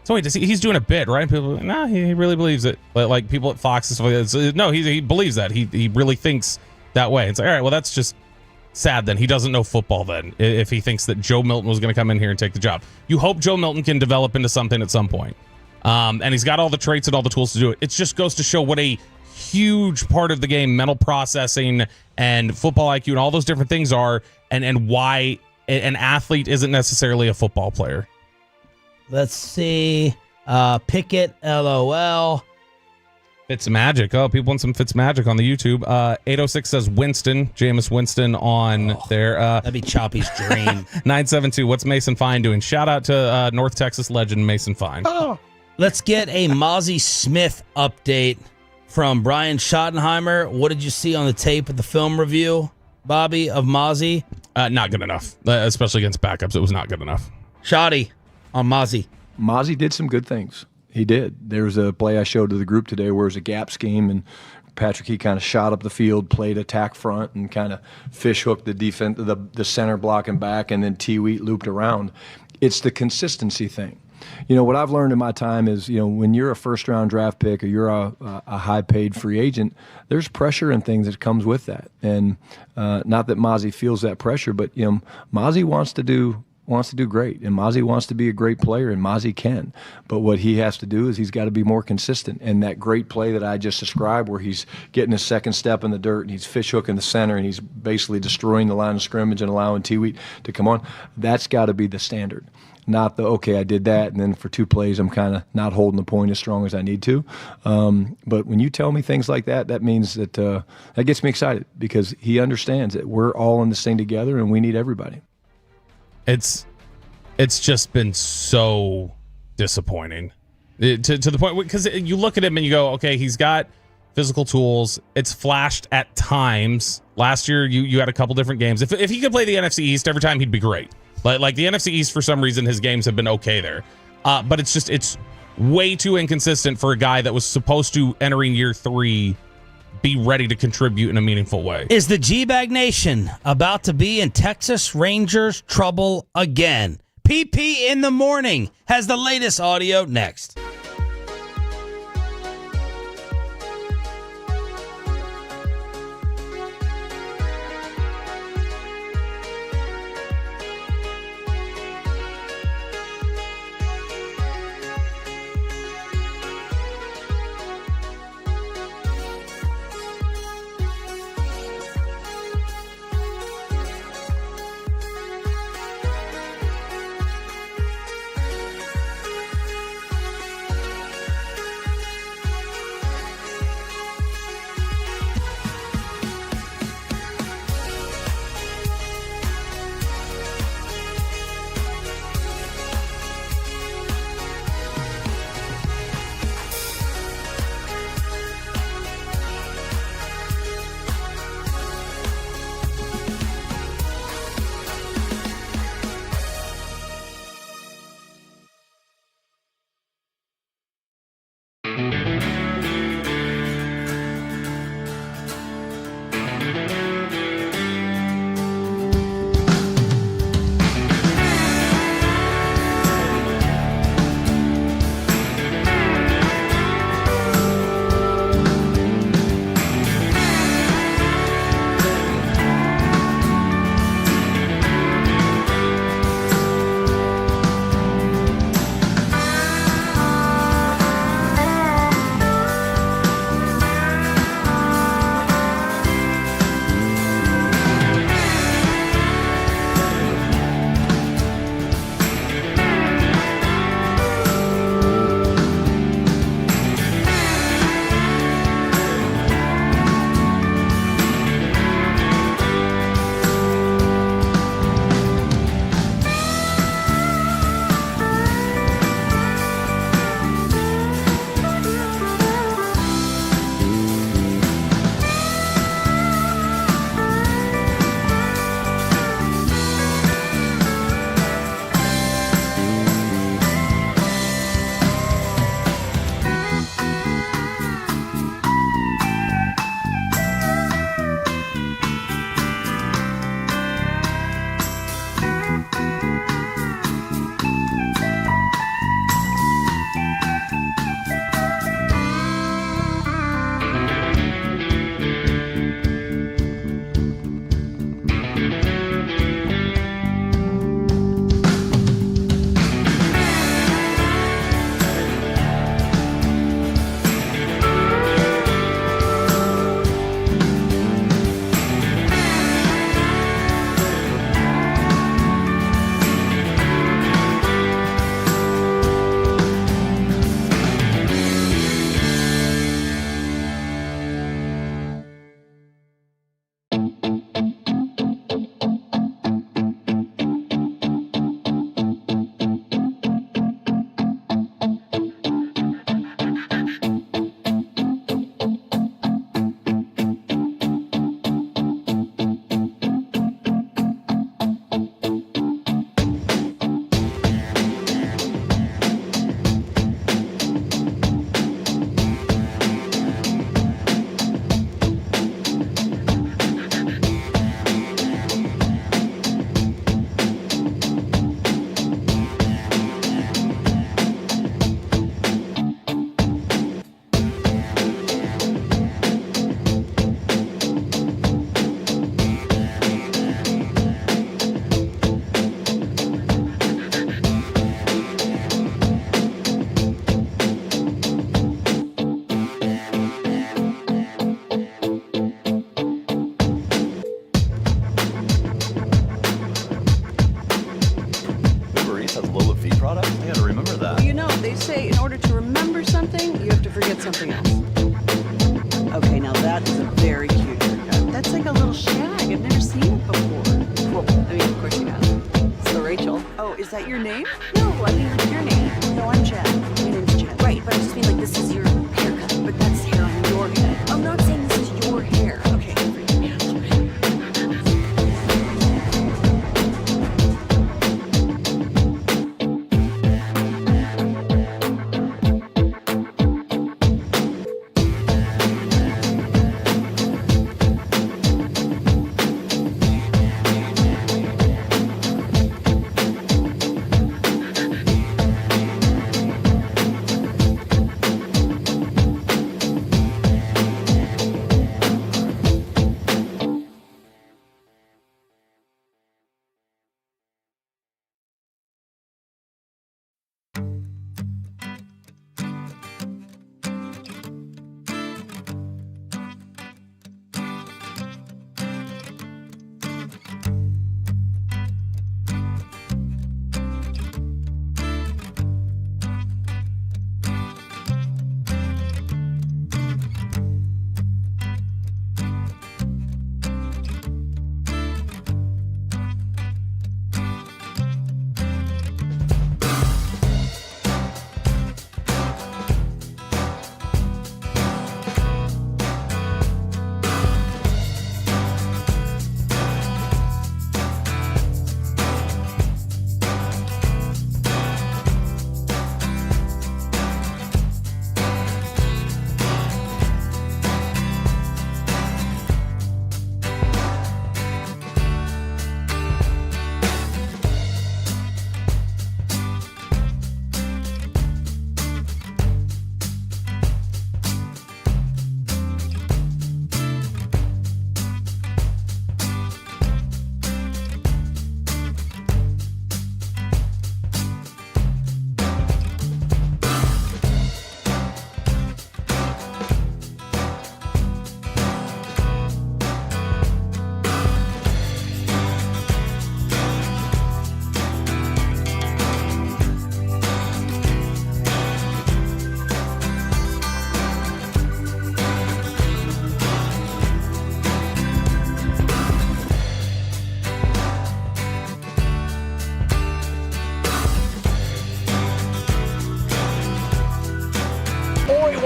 so wait, he's doing a bit, right? People, nah, he really believes it. But people at Fox and stuff, no, he believes that. He really thinks that way. It's all right. Well, that's just sad. Then he doesn't know football. Then if he thinks that Joe Milton was going to come in here and take the job, you hope Joe Milton can develop into something at some point. And he's got all the traits and all the tools to do it. It just goes to show what a huge part of the game mental processing and football IQ and all those different things are, and why an athlete isn't necessarily a football player. Let's see. Pickett, LOL. Fitzmagic. Oh, people want some Fitzmagic on the YouTube. 806 says Winston, Jameis Winston on there. That'd be Choppy's dream. 972. What's Mason Fine doing? Shout out to North Texas legend Mason Fine. Oh. Let's get a Mozzie Smith update from Brian Schottenheimer. What did you see on the tape of the film review, Bobby, of Mozzie? Not good enough, especially against backups. It was not good enough. Shotty on Mozzie. Mozzie did some good things. He did. There was a play I showed to the group today where it was a gap scheme, and Patrick, he kind of shot up the field, played attack front, and kind of fish hooked the defense, the center blocking back, and then T-Wheat looped around. It's the consistency thing. What I've learned in my time is, when you're a first-round draft pick or you're a high-paid free agent, there's pressure and things that comes with that. And not that Mozzie feels that pressure, but Mozzie wants to do great, and Mozzie wants to be a great player, and Mozzie can. But what he has to do is he's got to be more consistent. And that great play that I just described, where he's getting his second step in the dirt and he's fish hooking the center and he's basically destroying the line of scrimmage and allowing T-Wheat to come on, that's got to be the standard. Not okay, I did that, and then for 2 plays I'm kind of not holding the point as strong as I need to. But when you tell me things like that, that means that that gets me excited, because he understands that we're all in this thing together and we need everybody. It's just been so disappointing to the point, because you look at him and you go, okay, he's got physical tools. It's flashed at times. Last year, you had a couple different games. If he could play the NFC East every time, he'd be great. Like the NFC East, for some reason, his games have been okay there. But it's way too inconsistent for a guy that was supposed to, entering year 3, be ready to contribute in a meaningful way. Is the G-Bag Nation about to be in Texas Rangers trouble again? PP in the Morning has the latest audio next. say in order to remember something, you have to forget something else. Okay, now that is a very cute haircut. That's like a little shag. I've never seen it before. Well, I mean, of course you have. So, Rachel. Oh, is that your name? No, I mean like your name. No, I'm Chad. My name's Chad. Right, but I just mean like this is your haircut. But that's hair on your head. I'm not saying this is your hair. Okay.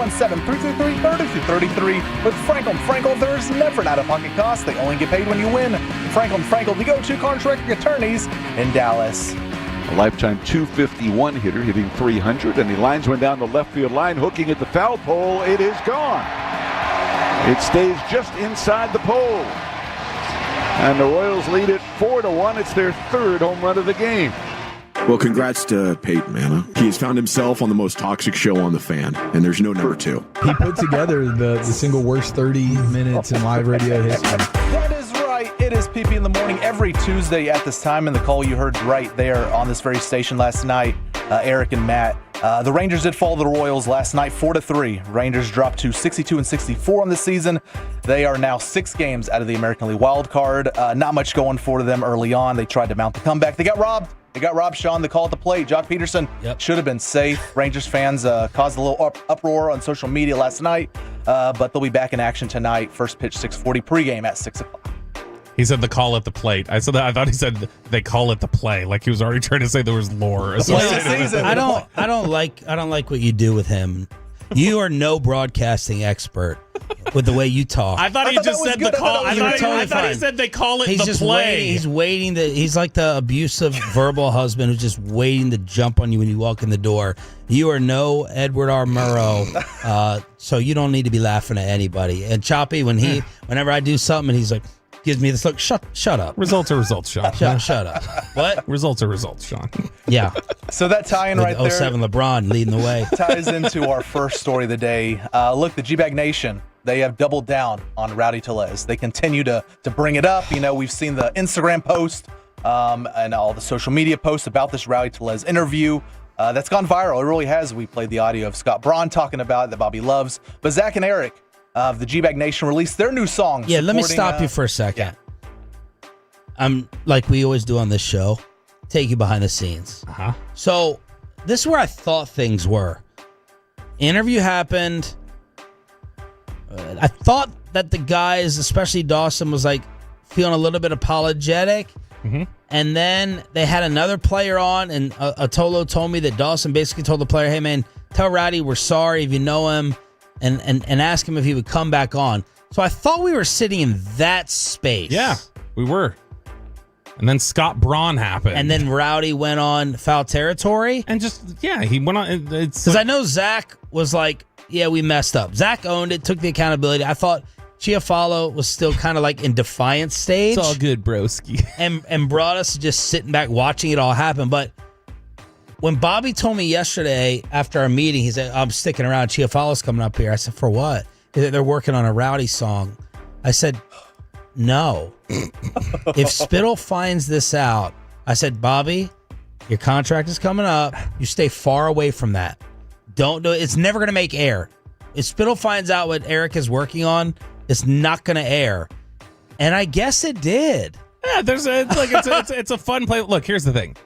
417-333-3233 with Frankel & Frankel. There's never an out-of-pocket cost. They only get paid when you win. Frankel & Frankel, the go-to contract attorneys in Dallas. A lifetime .251 hitter hitting .300, and the linesman down the left field line hooking at the foul pole. It is gone. It stays just inside the pole. And the Royals lead it 4-1. It's their third home run of the game. Well, congrats to Peyton Manning. He has found himself on the most toxic show on The Fan, and there's no number two. He put together the single worst 30 minutes in live radio history. That is right. It is PP in the morning every Tuesday at this time, and the call you heard right there on this very station last night, Eric and Matt. The Rangers did fall to the Royals last night, 4-3. Rangers dropped to 62-64 on the season. They are now 6 games out of the American League wild card. Not much going for them early on. They tried to mount the comeback. They got robbed. Sean, the call at the plate. Jock Peterson should have been safe. Rangers fans caused a little uproar on social media last night, but they'll be back in action tonight. First pitch 6:40, pregame at 6 o'clock. He said the call at the plate. I thought he said they call it the play. Like he was already trying to say there was lore associated with it. I don't like what you do with him. You are no broadcasting expert with the way you talk. I thought he just said the call. I thought he said they call it the play. He's waiting. He's like the abusive verbal husband who's just waiting to jump on you when you walk in the door. You are no Edward R. Murrow, so you don't need to be laughing at anybody. And Choppy, whenever I do something, and he's like, gives me this look. Shut up. Results are results, Sean. Shut up. What? Results are results, Sean. Yeah. So that tie-in right there. 07 LeBron leading the way. Ties into our first story of the day. Look, the G-Bag Nation, they have doubled down on Rowdy Tellez. They continue to bring it up. You know, we've seen the Instagram post and all the social media posts about this Rowdy Tellez interview. That's gone viral. It really has. We played the audio of Scott Braun talking about it that Bobby loves. But Zach and Eric of the G-Bag Nation released their new song. Yeah, let me stop you for a second. I'm like we always do on this show, take you behind the scenes. So this is where I thought things were. Interview happened. I thought that the guys, especially Dawson, was like feeling a little bit apologetic. And then they had another player on, and Atolo told me that Dawson basically told the player, hey, man, tell Rowdy we're sorry if you know him. And ask him if he would come back on. So I thought we were sitting in that space. Yeah, we were. And then Scott Braun happened. And then Rowdy went on foul territory. And he went on. Because I know Zach was like, yeah, we messed up. Zach owned it, took the accountability. I thought Chiafalo was still kind of like in defiance stage. It's all good, broski. And brought us to just sitting back watching it all happen. But when Bobby told me yesterday after our meeting, he said, I'm sticking around. Chiafalo's coming up here. I said, for what? They're working on a Rowdy song. I said, no. If Spittle finds this out, I said, Bobby, your contract is coming up. You stay far away from that. Don't do it. It's never going to make air. If Spittle finds out what Eric is working on, it's not going to air. And I guess it did. Yeah, it's a fun play. Look, here's the thing.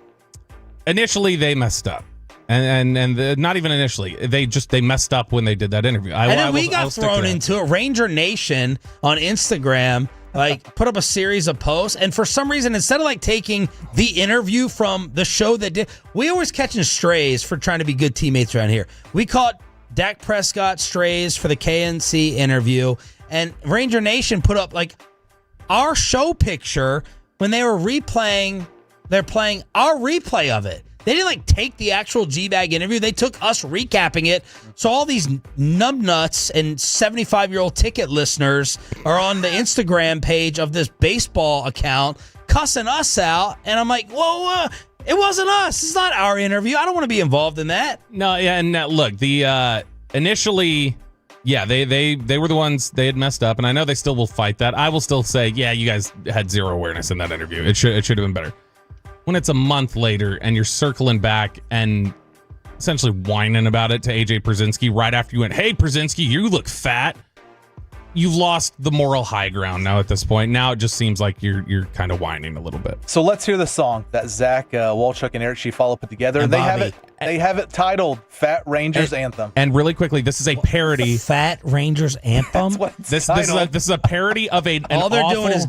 Initially, they messed up, and not even initially. They messed up when they did that interview. We got thrown into it. Ranger Nation on Instagram put up a series of posts, and for some reason, instead of taking the interview from the show that did, we always catching strays for trying to be good teammates around here. We caught Dak Prescott strays for the KNC interview, and Ranger Nation put up our show picture when they were replaying. They're playing our replay of it. They didn't take the actual G-Bag interview. They took us recapping it. So all these numbnuts and 75-year-old ticket listeners are on the Instagram page of this baseball account cussing us out. And I'm like, whoa, it wasn't us. It's not our interview. I don't want to be involved in that. No, yeah, and look, the initially, yeah, they were the ones, they had messed up, and I know they still will fight that. I will still say, yeah, you guys had zero awareness in that interview. It should have been better. When it's a month later and you're circling back and essentially whining about it to AJ Przinsky right after you went, hey, Przinsky, you look fat. You've lost the moral high ground now at this point. Now it just seems like you're kind of whining a little bit. So let's hear the song that Zach Walchuk and Eric Chiafalo put together. And they Bobby. have it. They have it titled Fat Rangers Anthem. And really quickly, this is a parody. Fat Rangers Anthem? That's what it's This titled. is a parody of an All they're awful, doing is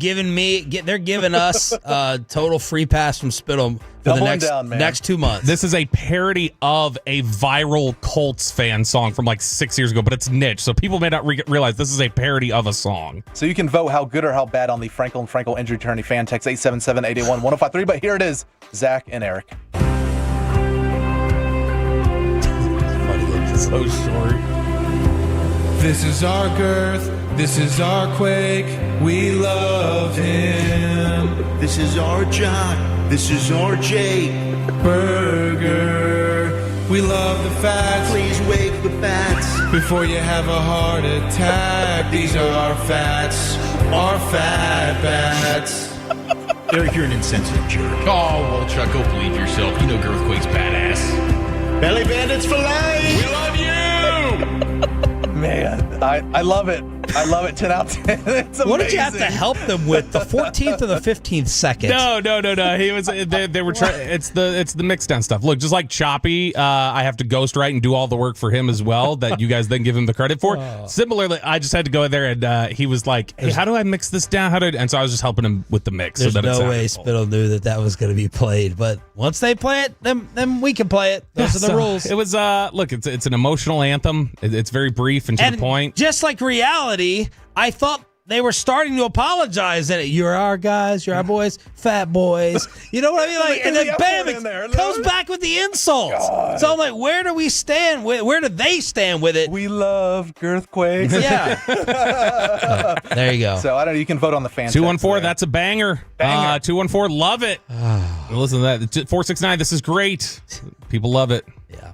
they're giving us a total free pass from Spittle for the next 2 months. This is a parody of a viral Colts fan song from like 6 years ago, but it's niche, so people may not realize this is a parody of a song. So you can vote how good or how bad on the Franklin Frankel injury attorney fan text 877-881-1053. But here it is, Zach and Eric. So short. This is our Girth, this is our Quake, we love him. This is our John, this is our Jake Burger. We love the fats, please wake the fats. Before you have a heart attack, these are our fats, our fat bats. Eric, you're an insensitive jerk. Oh, well, Chuck, go bleed yourself. You know Girthquake's badass. Belly Bandits for life! We love you! Man, I love it. I love it. 10 out of 10. It's amazing. What did you have to help them with? The 14th or the 15th second? No. He was. They were trying. It's the mix down stuff. Look, just like Choppy, I have to ghostwrite and do all the work for him as well. That you guys then give him the credit for. Similarly, I just had to go in there and he was like, "Hey, how do I mix this down? And so I was just helping him with the mix. There's so that no way Spittle knew that was going to be played. But once they play it, then we can play it. Those are the rules. It was look, it's an emotional anthem. It's very brief and to the point. Just like reality, I thought they were starting to apologize. And you're our guys, you're our boys, fat boys. You know what I mean? Like, and then bam, it comes back with the insults. God. So I'm like, where do we stand? Where do they stand with it? We love Girthquakes. Yeah. There you go. So I don't know. You can vote on the fan. 214. That's a banger. 214. Love it. Listen to that. 469. This is great. People love it. Yeah.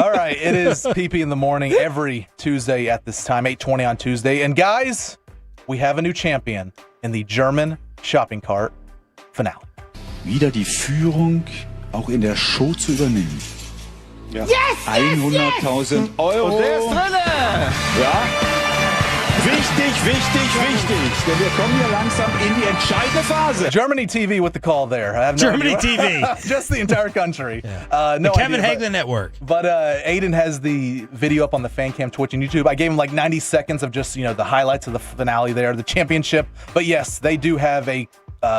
All right, it is PP in the morning every Tuesday at this time, 8:20 on Tuesday. And guys, we have a new champion in the German shopping cart finale. Wieder die Führung auch in der Show zu übernehmen. Ja. Yes, 100.000 Euro. Und der ist drinne. Ja. Wichtig, denn wir kommen hier langsam in die entscheidende Phase. Germany TV with the call there. I have no Germany idea. TV. Just the entire country. Yeah. No the Kevin idea, Hagelin Network. But Aiden has the video up on the fan cam Twitch and YouTube. I gave him like 90 seconds of just, the highlights of the finale there, the championship. But yes, they do have a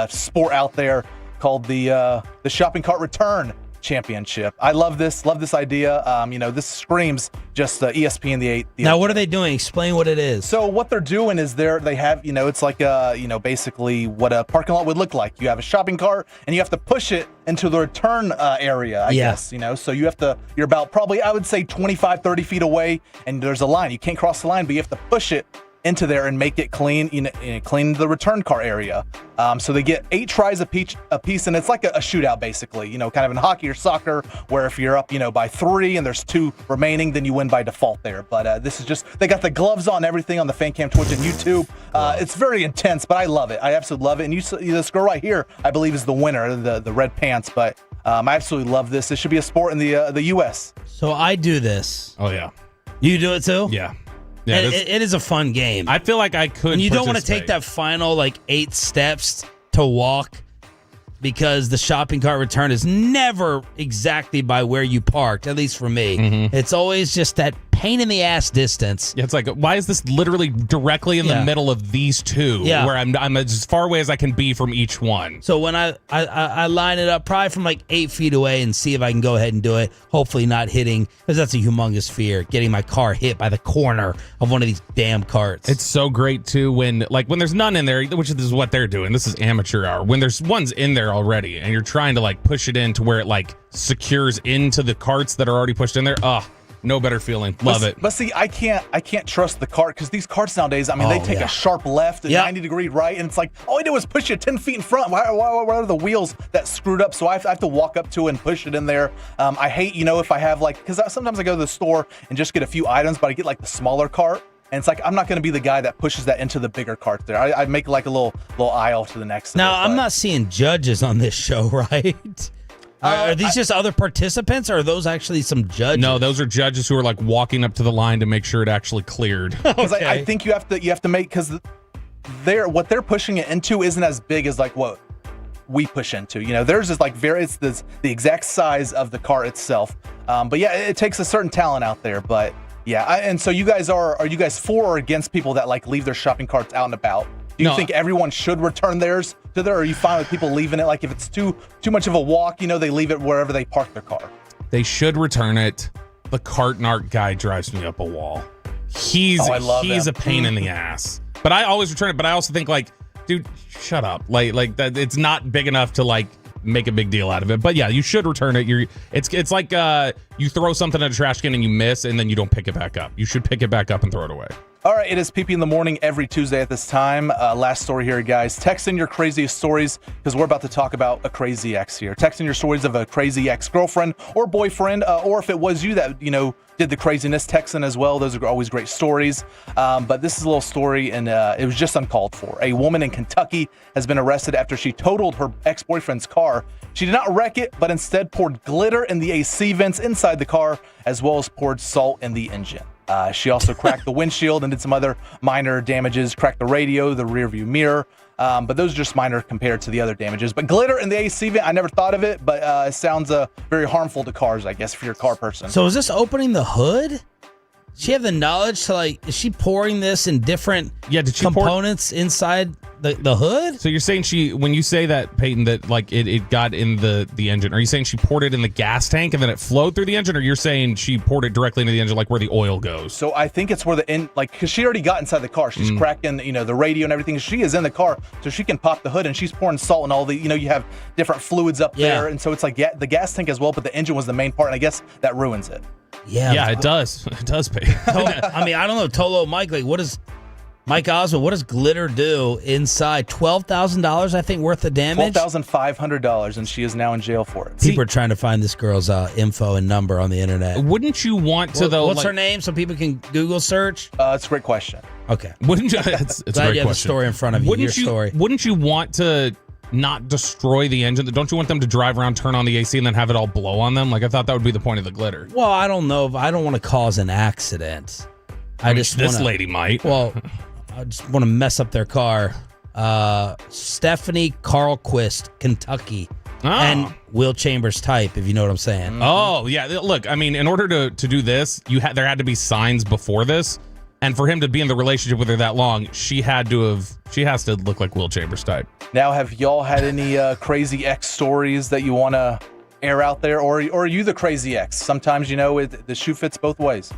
sport out there called the shopping cart return championship. I love this idea. This screams just ESPN the 8. Now, what are they doing? Explain what it is. So what they're doing is they have, it's like basically what a parking lot would look like. You have a shopping cart and you have to push it into the return area, I guess, so you're about probably, I would say 25, 30 feet away and there's a line. You can't cross the line, but you have to push it into there and make it clean, clean the return car area. So they get 8 tries a piece, and it's like a shootout basically. Kind of in hockey or soccer, where if you're up, by 3 and there's 2 remaining, then you win by default there. But this is just they got the gloves on, everything on the fan cam Twitch and YouTube. It's very intense, but I love it. I absolutely love it. And this girl right here, I believe, is the winner, the red pants. But I absolutely love this. This should be a sport in the U.S. So I do this. Oh yeah, you do it too? Yeah. Yeah, it is a fun game. I feel like I could. And you don't want to take that final 8 steps to walk because the shopping cart return is never exactly by where you parked, at least for me. Mm-hmm. It's always just that pain in the ass distance. Yeah, it's like, why is this literally directly in the middle of these two? Yeah. Where I'm as far away as I can be from each one. So when I line it up probably from 8 feet away and see if I can go ahead and do it, hopefully not hitting, because that's a humongous fear, getting my car hit by the corner of one of these damn carts. It's so great too when there's none in there, which is what they're doing. This is amateur hour. When there's one's in there already and you're trying to push it in to where it secures into the carts that are already pushed in there. No better feeling. Love it. But see, I can't trust the cart because these carts nowadays, they take a sharp left and 90-degree right, and it's like all I do is push it 10 feet in front. Why are the wheels that screwed up? So I have to walk up to it and push it in there. I hate, if I have because sometimes I go to the store and just get a few items, but I get the smaller cart. And it's I'm not going to be the guy that pushes that into the bigger cart there. I make a little aisle to the next. Now, I'm not seeing judges on this show, right? Are these just other participants, or are those actually some judges? No, those are judges who are walking up to the line to make sure it actually cleared. Because I think you have to make, because what they're pushing it into isn't as big as what we push into. Theirs is like it's the exact size of the car itself. But yeah, it takes a certain talent out there. But yeah, and so you guys are you guys for or against people that like leave their shopping carts out and about? Do you think everyone should return theirs to there, or are you fine with people leaving it? Like if it's too much of a walk, they leave it wherever they park their car. They should return it. The cart and art guy drives me up a wall. He's a pain in the ass. But I always return it. But I also think like, dude, shut up. Like that. It's not big enough to like make a big deal out of it. But yeah, you should return it. It's like you throw something in a trash can and you miss, and then you don't pick it back up. You should pick it back up and throw it away. All right, it is PP in the morning every Tuesday at this time. Last story here, guys. Text in your craziest stories because we're about to talk about a crazy ex here. Text in your stories of a crazy ex-girlfriend or boyfriend, or if it was you that, did the craziness, text in as well. Those are always great stories. But this is a little story, and it was just uncalled for. A woman in Kentucky has been arrested after she totaled her ex-boyfriend's car. She did not wreck it, but instead poured glitter in the AC vents inside the car, as well as poured salt in the engine. She also cracked the windshield and did some other minor damages, cracked the radio, the rear view mirror. But those are just minor compared to the other damages. But glitter in the AC vent, I never thought of it, but it sounds very harmful to cars, I guess, if you're a car person. So is this opening the hood? Does she have the knowledge to is she pouring this in different components inside the hood? So you're saying when you say that, Peyton, that like it got in the engine, are you saying she poured it in the gas tank and then it flowed through the engine, or you're saying she poured it directly into the engine like where the oil goes? So I think it's where because she already got inside the car. She's cracking, the radio and everything. She is in the car, so she can pop the hood, and she's pouring salt and all the, you have different fluids up there. And so it's like, the gas tank as well, but the engine was the main part, and I guess that ruins it. Yeah, it does. It does, Peyton. I mean, I don't know, Tolo, Mike, what does Mike Osmond, what does glitter do inside? $12,000, I think, worth of damage? $12,500, and she is now in jail for it. People are trying to find this girl's info and number on the internet. Wouldn't you want to, though? What's her name so people can Google search? It's a great question. Okay. Wouldn't you? It's a great question. You have the story in front of you. Wouldn't you want to not destroy the engine? Don't you want them to drive around, turn on the AC, and then have it all blow on them? Like, I thought that would be the point of the glitter. Well, I don't know. I don't want to cause an accident. This lady might. Well, I just want to mess up their car. Stephanie Carlquist, Kentucky. And Will Chambers type, if you know what I'm saying. Oh, yeah. Look, I mean, in order to do this, there had to be signs before this. And for him to be in the relationship with her that long, she has to look like Will Chambers type. Now, have y'all had any crazy ex stories that you want to air out there? Or are you the crazy ex? Sometimes, the shoe fits both ways,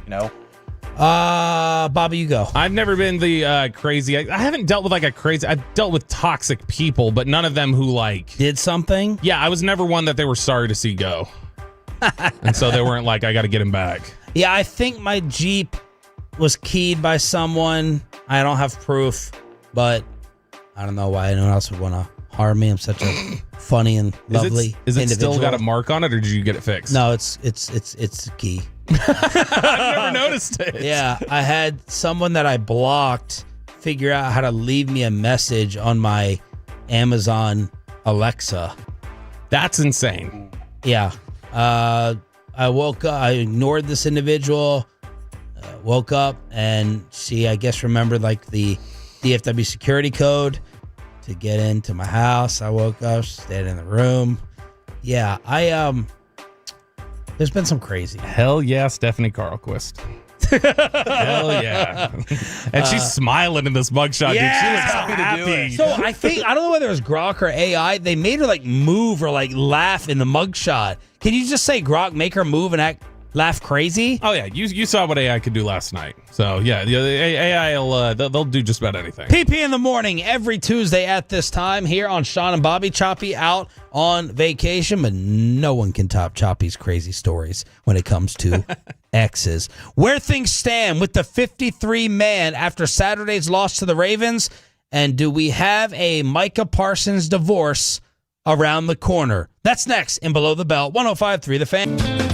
Bobby, you go. I've never been the crazy. I haven't dealt with I've dealt with toxic people, but none of them who did something. Yeah, I was never one that they were sorry to see go. And so they weren't like, I got to get him back. Yeah, I think my Jeep was keyed by someone. I don't have proof, but I don't know why anyone else would want to harm me. I'm such a funny and lovely Is it individual. still got a mark on it, or did you get it fixed? No, it's the key. I've never noticed it. Yeah, I had someone that I blocked figure out how to leave me a message on my Amazon Alexa. That's insane. Yeah. I woke up, I ignored this individual, woke up, and she, I guess, remembered the DFW security code to get into my house. I woke up, stayed in the room. Yeah, there's been some crazy. Hell yeah, Stephanie Carlquist. Hell yeah. And she's smiling in this mugshot, dude. She looks happy. So I don't know whether it was Grok or AI. They made her move or laugh in the mugshot. Can you just say, Grok, make her move and laugh crazy? Oh yeah, you saw what AI could do last night. So yeah, the AI they'll do just about anything. PP in the morning every Tuesday at this time here on Sean and Bobby. Choppy out on vacation, but no one can top Choppy's crazy stories when it comes to exes. Where things stand with the 53-man after Saturday's loss to the Ravens, and do we have a Micah Parsons divorce around the corner? That's next in Below the Belt, 105.3 The Fan.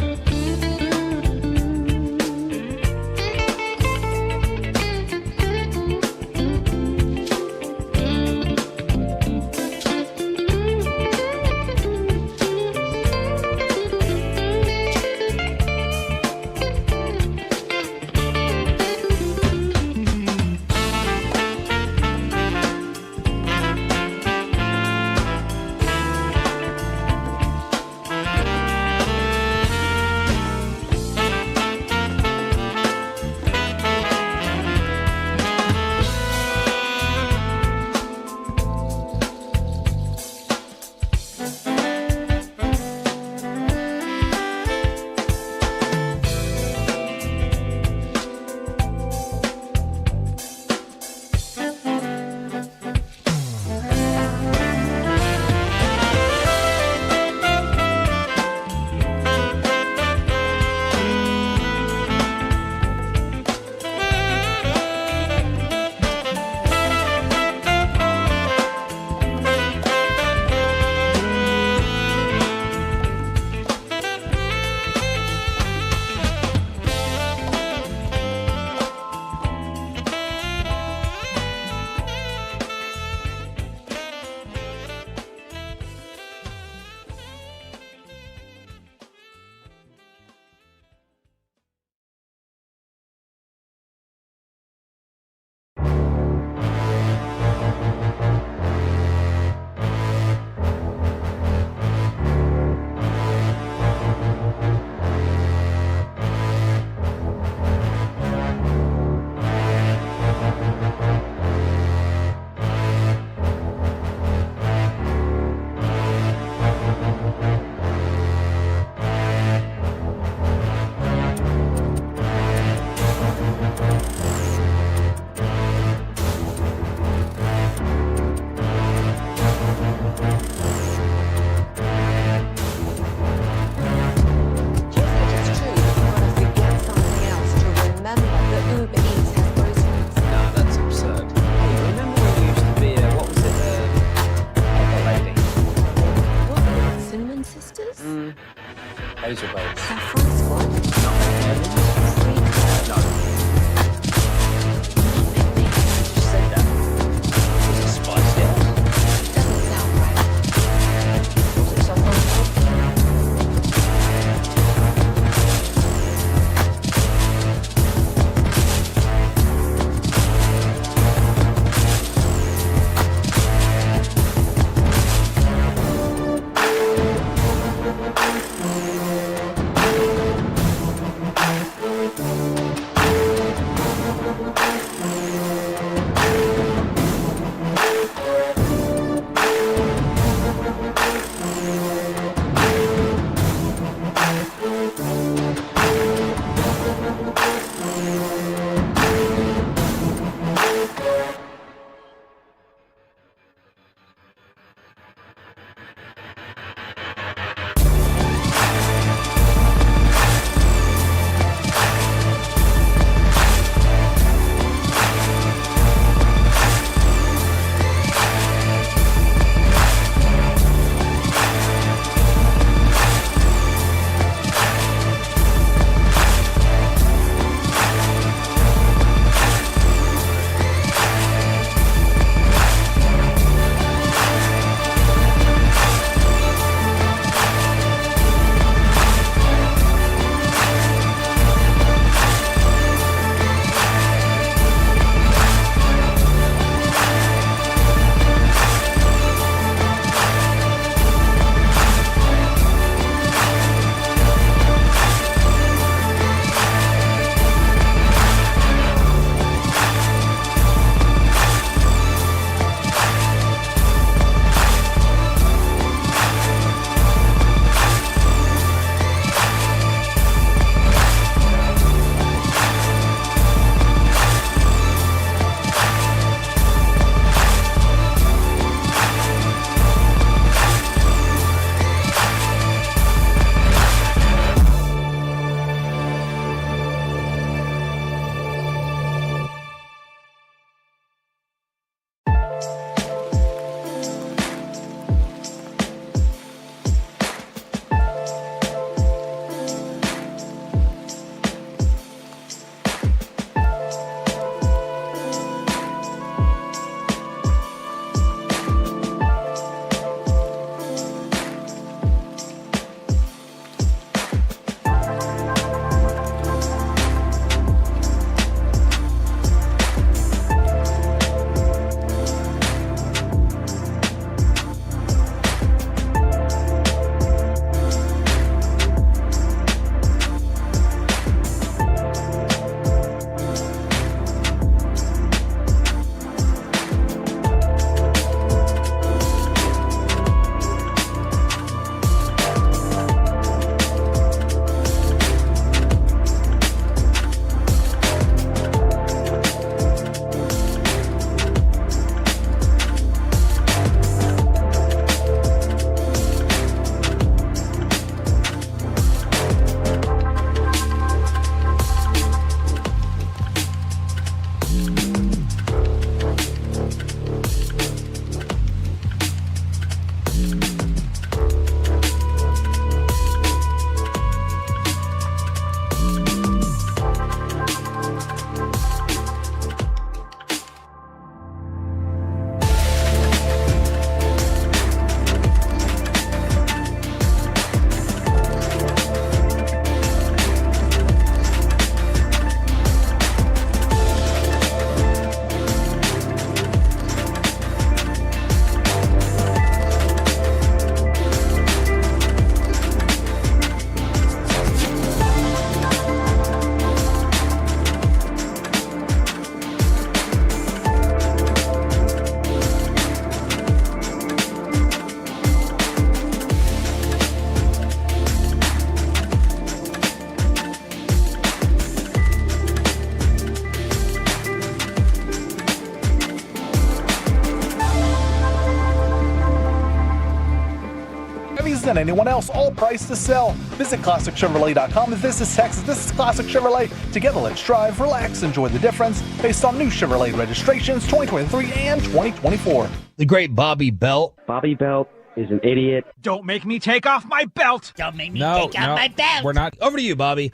than anyone else, all priced to sell. Visit ClassicChevrolet.com. If this is Texas, this is Classic Chevrolet. Together, let's drive, relax, enjoy the difference based on new Chevrolet registrations 2023 and 2024. The great Bobby Belt. Bobby Belt is an idiot. Don't make me take off my belt. Don't make me take off my belt. We're not. Over to you, Bobby.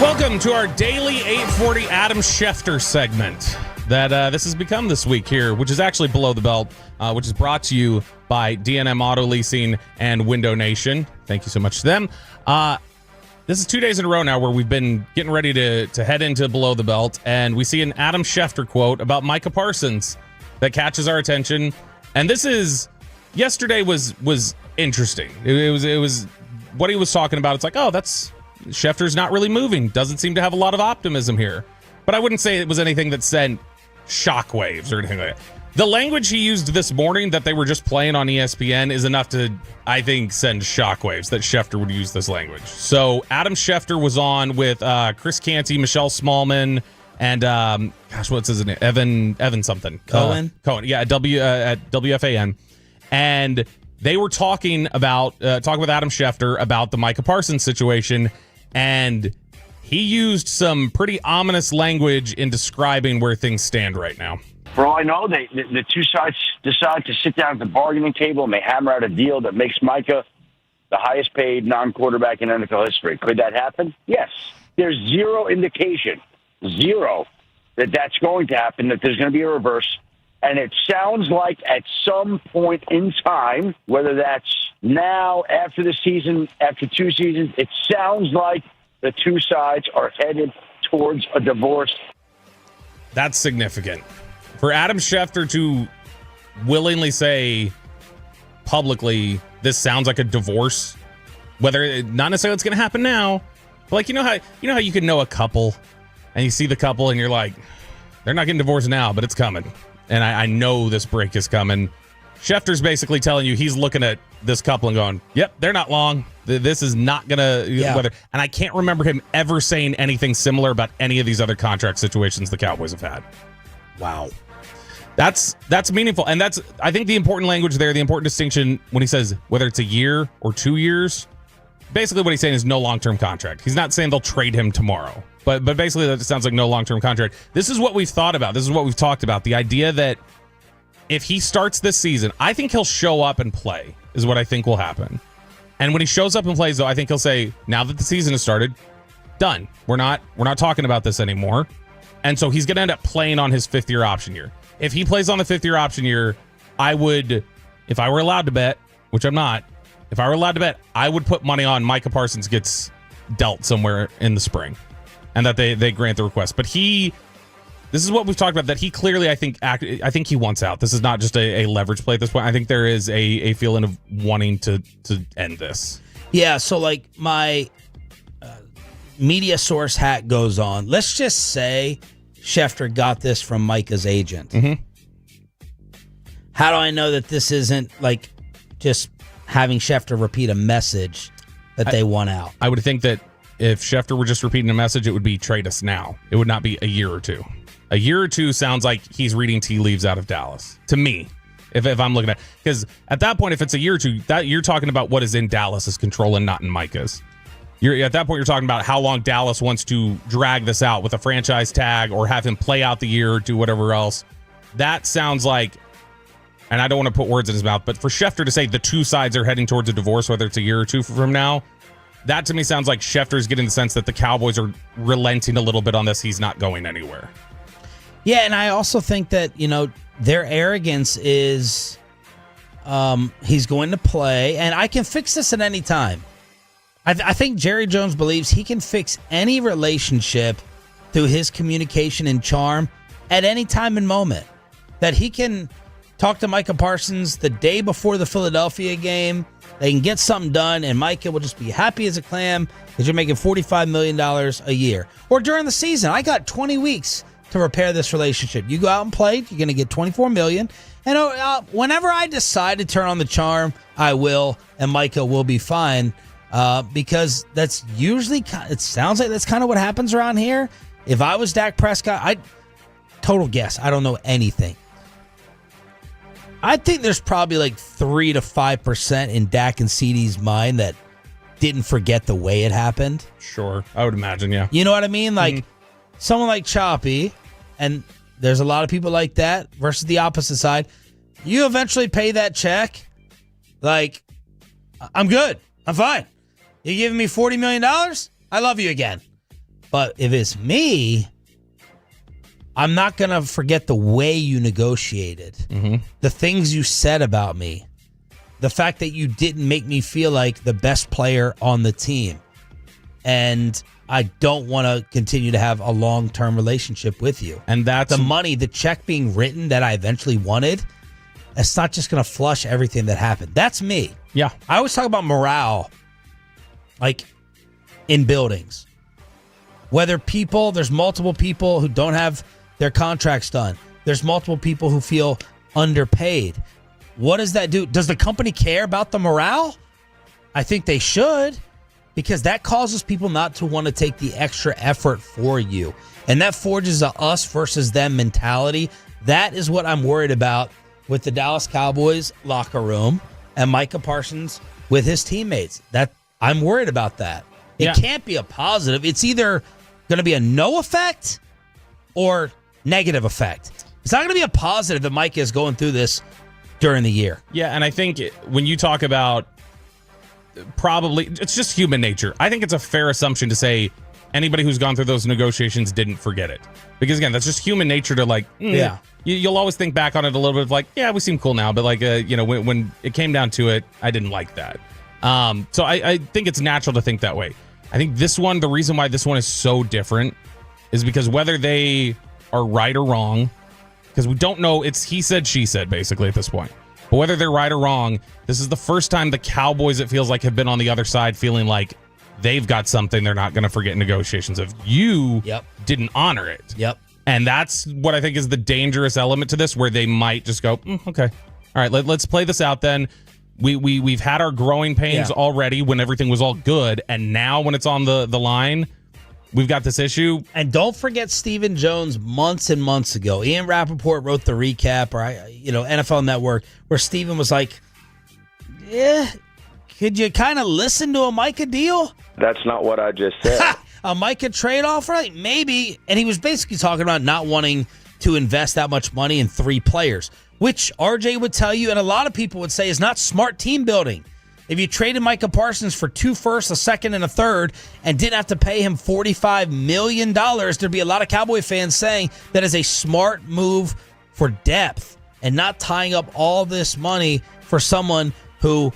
Welcome to our daily 840 Adam Schefter segment that this has become this week here, which is actually Below the Belt, which is brought to you by D&M Auto Leasing and Window Nation. Thank you so much to them. This is 2 days in a row now where we've been getting ready to head into Below the Belt, and we see an Adam Schefter quote about Micah Parsons that catches our attention. And this is, yesterday was interesting. It was what he was talking about. It's like, oh, that's, Schefter's not really moving. Doesn't seem to have a lot of optimism here. But I wouldn't say it was anything that sent shockwaves or anything like that. The language he used this morning that they were just playing on ESPN is enough to, I think, send shockwaves that Schefter would use this language. So Adam Schefter was on with Chris Canty, Michelle Smallman, and what's his name? Evan something. Cohen? Cohen, yeah, at WFAN. And they were talking with Adam Schefter about the Micah Parsons situation, and he used some pretty ominous language in describing where things stand right now. For all I know, the two sides decide to sit down at the bargaining table and they hammer out a deal that makes Micah the highest paid non-quarterback in NFL history. Could that happen? Yes. There's zero indication, that that's going to happen, that there's going to be a reverse. And it sounds like at some point in time, whether that's now, after the season, after 2 seasons, it sounds like the two sides are headed towards a divorce. That's significant. For Adam Schefter to willingly say publicly, this sounds like a divorce, whether not necessarily it's going to happen now, but like you know how you can know a couple, and you see the couple and you're like, they're not getting divorced now, but it's coming, and I know this break is coming. Schefter's basically telling you he's looking at this couple and going, "Yep, they're not long. This is not gonna." Yeah. And I can't remember him ever saying anything similar about any of these other contract situations the Cowboys have had. Wow. That's meaningful. And that's, I think, the important language there, the important distinction when he says whether it's a year or 2 years, basically what he's saying is no long-term contract. He's not saying they'll trade him tomorrow, but basically that sounds like no long-term contract. This is what we've thought about. This is what we've talked about. The idea that if he starts this season, I think he'll show up and play is what I think will happen. And when he shows up and plays, though, I think he'll say, now that the season has started, done. We're not talking about this anymore. And so he's going to end up playing on his 5th-year option year. If he plays on the 5th-year option year, I would, if I were allowed to bet, which I'm not, if I were allowed to bet, I would put money on Micah Parsons gets dealt somewhere in the spring and that they grant the request. But this is what we've talked about, that he clearly, I think he wants out. This is not just a leverage play at this point. I think there is a feeling of wanting to end this. Yeah, so like my media source hat goes on. Let's just say Schefter got this from Micah's agent. Mm-hmm. How do I know that this isn't like just having Schefter repeat a message that they want out? I would think that if Schefter were just repeating a message, it would be trade us now. It would not be a year or two. A year or two sounds like he's reading tea leaves out of Dallas to me. If I'm looking at, because at that point, if it's a year or two, that you're talking about what is in Dallas's control and not in Micah's. At that point, you're talking about how long Dallas wants to drag this out with a franchise tag or have him play out the year or do whatever else. That sounds like, and I don't want to put words in his mouth, but for Schefter to say the two sides are heading towards a divorce, whether it's a year or two from now, that to me sounds like Schefter's getting the sense that the Cowboys are relenting a little bit on this. He's not going anywhere. Yeah, and I also think that, their arrogance is he's going to play, and I can fix this at any time. I think Jerry Jones believes he can fix any relationship through his communication and charm at any time and moment. That he can talk to Micah Parsons the day before the Philadelphia game. They can get something done, and Micah will just be happy as a clam because you're making $45 million a year. Or during the season, I got 20 weeks to repair this relationship. You go out and play, you're going to get $24 million. And whenever I decide to turn on the charm, I will, and Micah will be fine. Because that's usually, it sounds like that's kind of what happens around here. If I was Dak Prescott, total guess, I don't know anything. I think there's probably like 3 to 5% in Dak and CeeDee's mind that didn't forget the way it happened. Sure, I would imagine, yeah. You know what I mean? Like someone like Choppy, and there's a lot of people like that versus the opposite side. You eventually pay that check, like, I'm good. I'm fine. You giving me $40 million? I love you again. But if it's me, I'm not going to forget the way you negotiated, the things you said about me, the fact that you didn't make me feel like the best player on the team. And I don't want to continue to have a long-term relationship with you. And that's the money, the check being written that I eventually wanted. It's not just going to flush everything that happened. That's me. Yeah. I always talk about morale, like in buildings. Whether there's multiple people who don't have their contracts done. There's multiple people who feel underpaid. What does that do? Does the company care about the morale? I think they should, because that causes people not to want to take the extra effort for you. And that forges a us versus them mentality. That is what I'm worried about with the Dallas Cowboys locker room and Micah Parsons with his teammates. That I'm worried about that. It can't be a positive. It's either going to be a no effect or negative effect. It's not going to be a positive that Micah is going through this during the year. Yeah, and I think when you talk about probably, it's just human nature. I think it's a fair assumption to say anybody who's gone through those negotiations didn't forget it. Because again, that's just human nature to like, you'll always think back on it a little bit of like, yeah, we seem cool now. But like, when it came down to it, I didn't like that. So I think it's natural to think that way. I think this one, the reason why this one is so different is because whether they are right or wrong, because we don't know, it's he said, she said, basically at this point. But whether they're right or wrong, this is the first time the Cowboys, it feels like, have been on the other side feeling like they've got something they're not going to forget in negotiations if you didn't honor it. And that's what I think is the dangerous element to this, where they might just go, okay, all right, let's play this out then. We've had our growing pains already when everything was all good, and now when it's on the line, we've got this issue. And don't forget Stephen Jones months and months ago. Ian Rappaport wrote the recap, or NFL Network, where Stephen was like, could you kind of listen to a Micah deal? That's not what I just said. A Micah trade-off, right? Maybe. And he was basically talking about not wanting to invest that much money in 3 players, which RJ would tell you, and a lot of people would say, is not smart team building. If you traded Micah Parsons for 2 firsts, a second, and a third, and didn't have to pay him $45 million, there'd be a lot of Cowboy fans saying that is a smart move for depth and not tying up all this money for someone who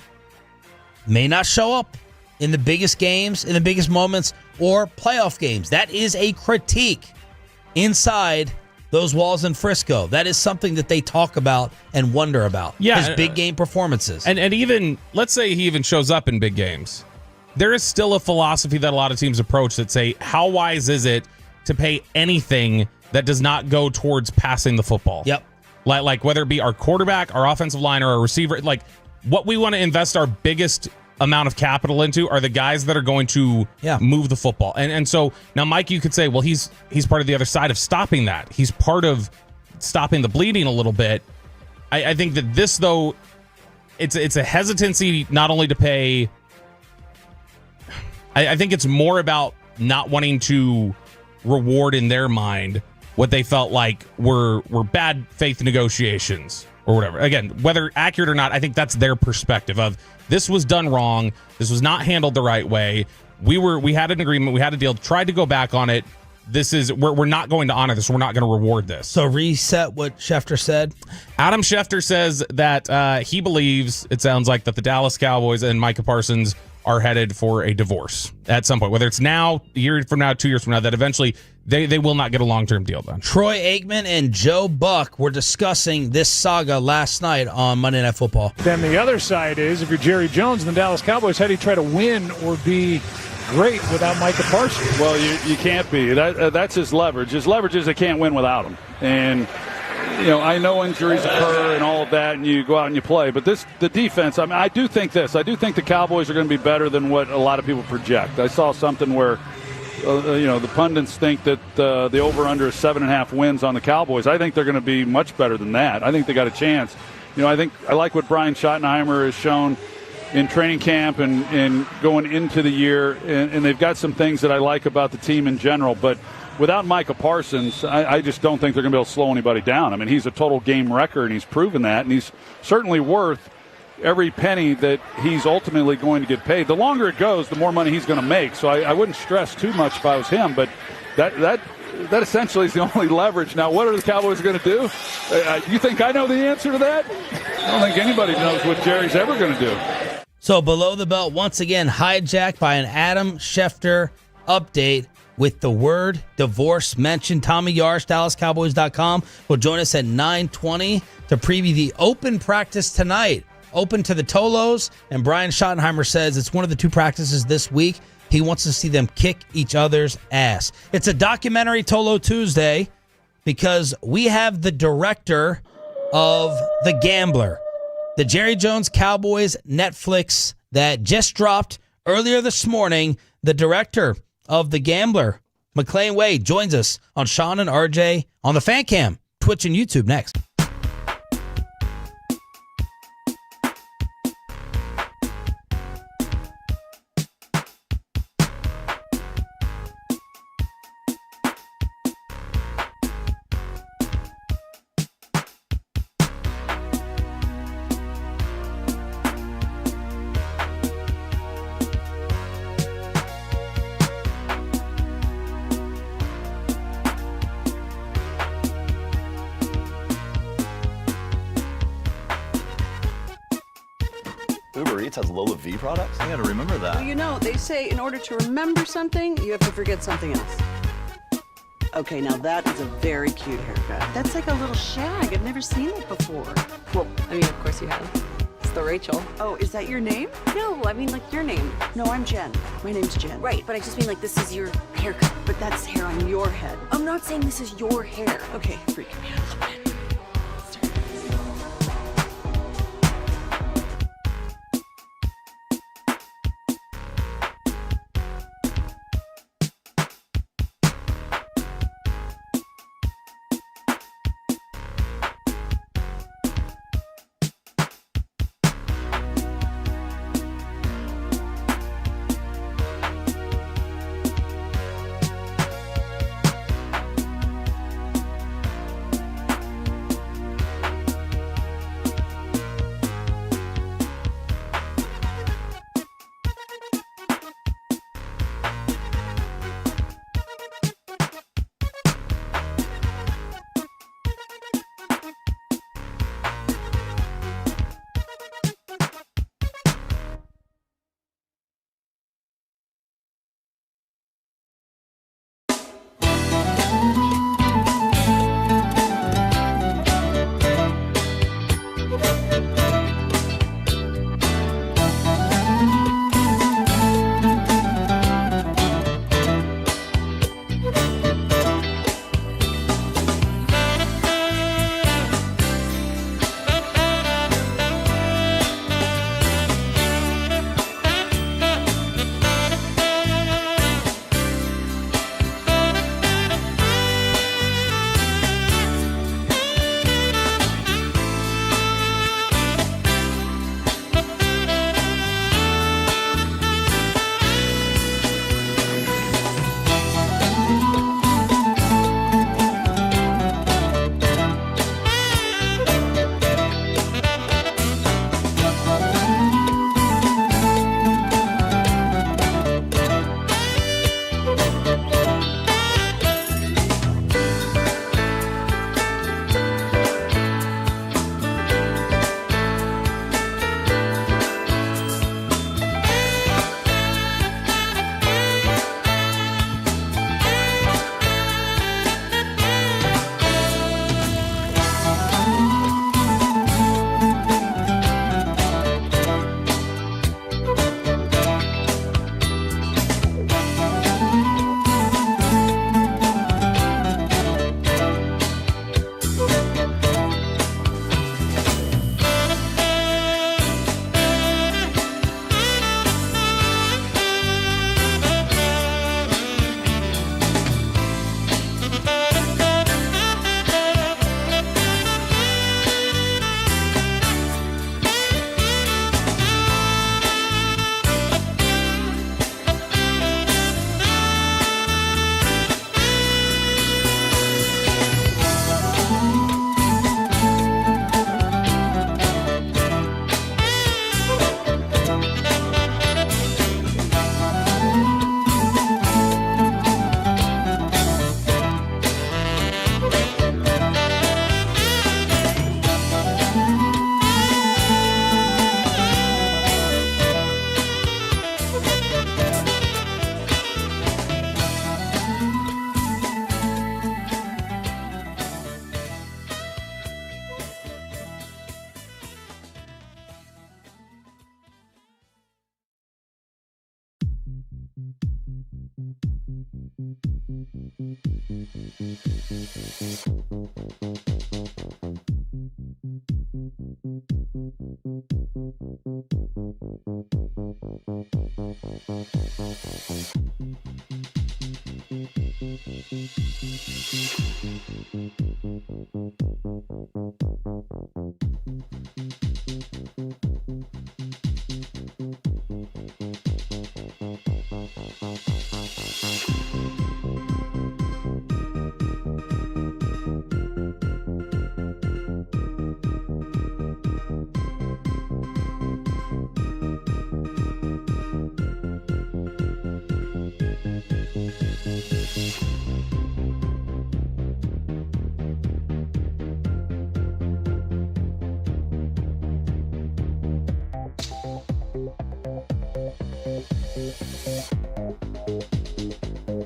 may not show up in the biggest games, in the biggest moments, or playoff games. That is a critique inside those walls in Frisco. That is something that they talk about and wonder about. His big game performances. And even, let's say he even shows up in big games. There is still a philosophy that a lot of teams approach that say, how wise is it to pay anything that does not go towards passing the football? Like whether it be our quarterback, our offensive line, or our receiver, like what we want to invest our biggest amount of capital into are the guys that are going to move the football. And so now, Mike, you could say, well, he's part of the other side of stopping that. He's part of stopping the bleeding a little bit. I think that this, though, it's a hesitancy not only to pay. I think it's more about not wanting to reward in their mind what they felt like were bad faith negotiations or whatever. Again, whether accurate or not, I think that's their perspective of this was done wrong. This was not handled the right way. We had an agreement. We had a deal. Tried to go back on it. We're not going to honor this. We're not going to reward this. So reset what Schefter said. Adam Schefter says that he believes, it sounds like, that the Dallas Cowboys and Micah Parsons are headed for a divorce at some point, whether it's now, a year from now, 2 years from now, that eventually they will not get a long-term deal done. Troy Aikman and Joe Buck were discussing this saga last night on Monday Night Football. Then the other side is, if you're Jerry Jones and the Dallas Cowboys, how do you try to win or be great without Micah Parsons? Well, you can't be. That's his leverage. His leverage is they can't win without him. And I know injuries occur and all of that, and you go out and you play. But the defense, I do think this. I do think the Cowboys are going to be better than what a lot of people project. I saw something where, the pundits think that the over-under is 7.5 wins on the Cowboys. I think they're going to be much better than that. I think they got a chance. I like what Brian Schottenheimer has shown in training camp and going into the year, and they've got some things that I like about the team in general. But without Micah Parsons, I just don't think they're going to be able to slow anybody down. I mean, he's a total game wrecker, and he's proven that, and he's certainly worth every penny that he's ultimately going to get paid. The longer it goes, the more money he's going to make. So I wouldn't stress too much if I was him, but that essentially is the only leverage. Now, what are the Cowboys going to do? You think I know the answer to that? I don't think anybody knows what Jerry's ever going to do. So below the belt, once again, hijacked by an Adam Schefter update with the word divorce mentioned. Tommy Yarsh, DallasCowboys.com, will join us at 9:20 to preview the open practice tonight. Open to the Tolos, and Brian Schottenheimer says it's one of the 2 practices this week. He wants to see them kick each other's ass. It's a documentary Tolo Tuesday because we have the director of The Gambler, the Jerry Jones Cowboys Netflix that just dropped earlier this morning. The director of The Gambler, McLean Wade, joins us on Sean and RJ on the Fan Cam, Twitch and YouTube next. Uber Eats has Lola V products? I gotta remember that. Well, you know, they say in order to remember something, you have to forget something else. Okay, now that is a very cute haircut. That's like a little shag. I've never seen it before. Well, I mean, of course you have. It's the Rachel. Oh, is that your name? No, I mean, like, your name. No, I'm Jen. My name's Jen. Right, but I just mean, like, this is your haircut. But that's hair on your head. I'm not saying this is your hair. Okay, freaking me out a little bit.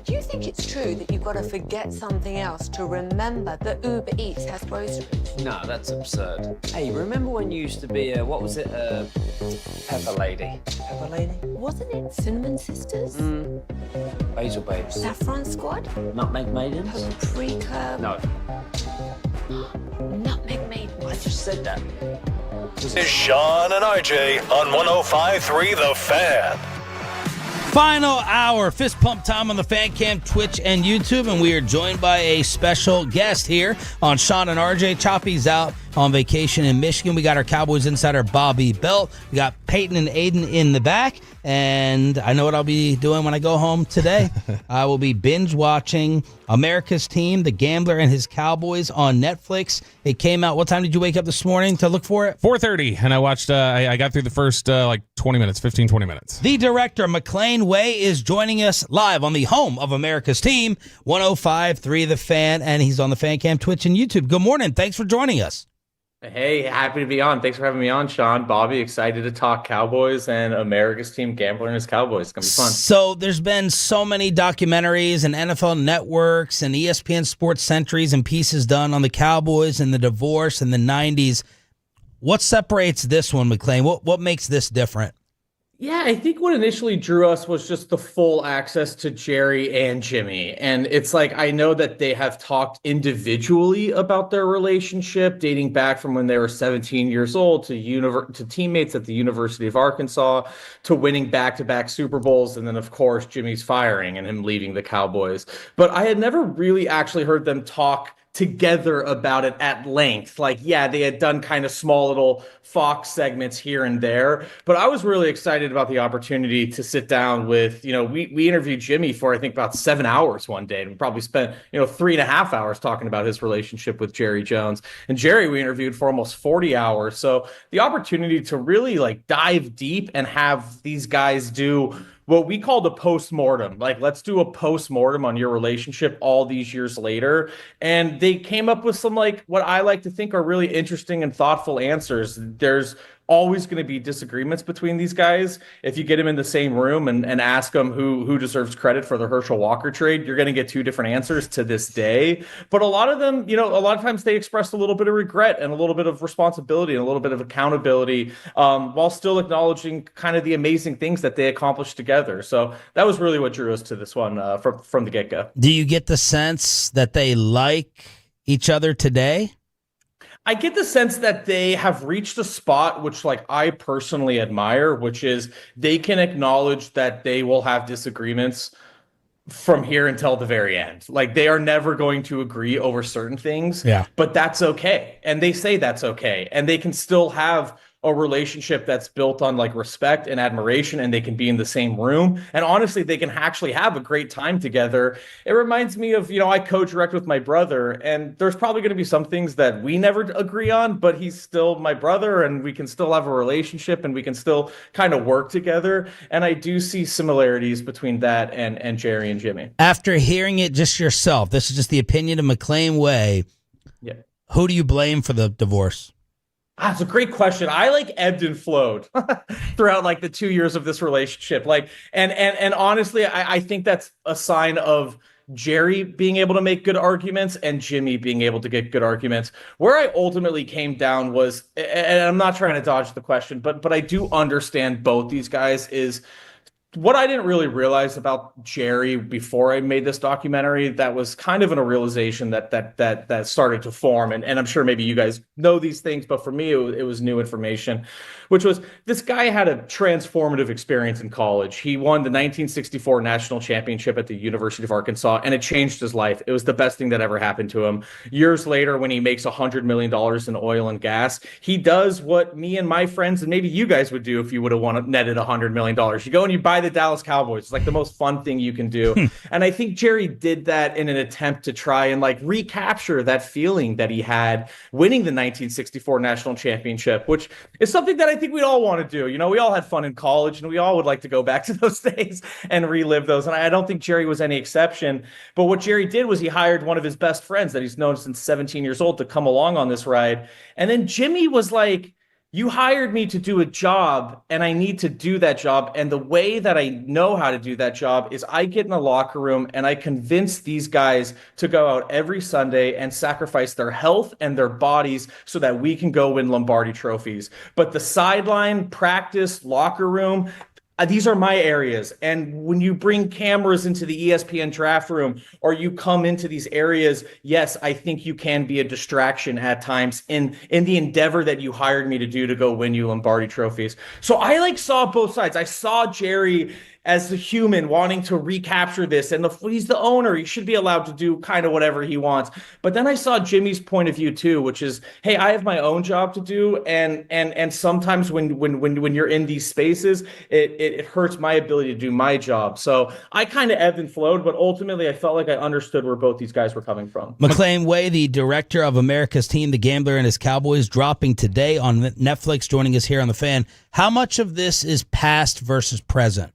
Do you think it's true that you've got to forget something else to remember that Uber Eats has groceries? No, that's absurd. Hey, remember when you used to be what was it? Pepper Lady. Pepper Lady? Wasn't it Cinnamon Sisters? Basil Babes. Saffron Squad? Nutmeg Maidens? Paprika? No. Nutmeg Maidens. I just said that. Is Sean and RJ on 105.3 The Fan. Final hour, fist pump time on the Fan Cam, Twitch, and YouTube, and we are joined by a special guest here on Sean and RJ. Choppy's out on vacation in Michigan. We got our Cowboys insider, Bobby Belt. We got Peyton and Aiden in the back, and I know what I'll be doing when I go home today. I will be binge watching America's Team, The Gambler and His Cowboys on Netflix. It came out. What time did you wake up this morning to look for it? 4:30, and I watched. I got through the first 20 minutes, 15, 20 minutes. The director, McLean Way, is joining us live on the home of America's Team, 105.3 The Fan, and he's on the Fan Cam, Twitch, and YouTube. Good morning. Thanks for joining us. Hey, happy to be on. Thanks for having me on, Sean. Bobby, excited to talk Cowboys and America's Team, Gambler and His Cowboys. It's going to be fun. So there's been so many documentaries and NFL networks and ESPN Sports Centuries and pieces done on the Cowboys and the divorce in the 90s. What separates this one, McLean? What makes this different? Yeah, I think what initially drew us was just the full access to Jerry and Jimmy. And it's like, I know that they have talked individually about their relationship, dating back from when they were 17 years old to teammates at the University of Arkansas, to winning back-to-back Super Bowls, and then, of course, Jimmy's firing and him leaving the Cowboys. But I had never really actually heard them talk together about it at length. Like, yeah, they had done kind of small little Fox segments here and there, but I was really excited about the opportunity to sit down with, we interviewed Jimmy for, I think, about 7 hours one day, and we probably spent, 3.5 hours talking about his relationship with Jerry Jones. And Jerry, we interviewed for almost 40 hours. So the opportunity to really dive deep and have these guys do what we call the post-mortem. Let's do a post-mortem on your relationship all these years later. And they came up with some, what I like to think are really interesting and thoughtful answers. There's always going to be disagreements between these guys. If you get them in the same room and ask them who deserves credit for the Herschel Walker trade, you're going to get two different answers to this day. But a lot of them, a lot of times they expressed a little bit of regret and a little bit of responsibility and a little bit of accountability, while still acknowledging kind of the amazing things that they accomplished together. So that was really what drew us to this one from the get-go. Do you get the sense that they like each other today? I get the sense that they have reached a spot which, I personally admire, which is they can acknowledge that they will have disagreements from here until the very end. They are never going to agree over certain things, but that's okay. And they say that's okay. And they can still have a relationship that's built on respect and admiration, and they can be in the same room. And honestly, they can actually have a great time together. It reminds me of, I co-direct with my brother, and there's probably going to be some things that we never agree on, but he's still my brother, and we can still have a relationship, and we can still kind of work together. And I do see similarities between that and Jerry and Jimmy. After hearing it just yourself, this is just the opinion of McLean Way. Yeah. Who do you blame for the divorce? That's a great question. I ebbed and flowed throughout the 2 years of this relationship. And honestly, I think that's a sign of Jerry being able to make good arguments and Jimmy being able to get good arguments. Where I ultimately came down was, and I'm not trying to dodge the question, but I do understand both these guys, is what I didn't really realize about Jerry before I made this documentary, that was kind of a realization that started to form. And I'm sure maybe you guys know these things, but for me, it was new information, which was this guy had a transformative experience in college. He won the 1964 national championship at the University of Arkansas, and it changed his life. It was the best thing that ever happened to him. Years later, when he makes $100 million in oil and gas, he does what me and my friends and maybe you guys would do if you would have netted $100 million. You go and you buy the Dallas Cowboys. It's like the most fun thing you can do. And I think Jerry did that in an attempt to try and like recapture that feeling that he had winning the 1964 national championship, which is something that I think we'd all want to do. You know, we all had fun in college and we all would like to go back to those days and relive those. And I don't think Jerry was any exception. But what Jerry did was he hired one of his best friends that he's known since 17 years old to come along on this ride. And then Jimmy was like, you hired me to do a job and I need to do that job. And the way that I know how to do that job is I get in the locker room and I convince these guys to go out every Sunday and sacrifice their health and their bodies so that we can go win Lombardi trophies. But the sideline, practice, locker room, these are my areas. And when you bring cameras into the ESPN draft room or you come into these areas, yes, I think you can be a distraction at times in the endeavor that you hired me to do to go win you Lombardi trophies. So I saw both sides. I saw Jerry as the human wanting to recapture this, and he's the owner. He should be allowed to do kind of whatever he wants. But then I saw Jimmy's point of view too, which is, hey, I have my own job to do, and sometimes when you're in these spaces, it hurts my ability to do my job. So I kind of ebbed and flowed, but ultimately I felt like I understood where both these guys were coming from. McClain Way, the director of America's Team, The Gambler and His Cowboys, dropping today on Netflix, joining us here on The Fan. How much of this is past versus present?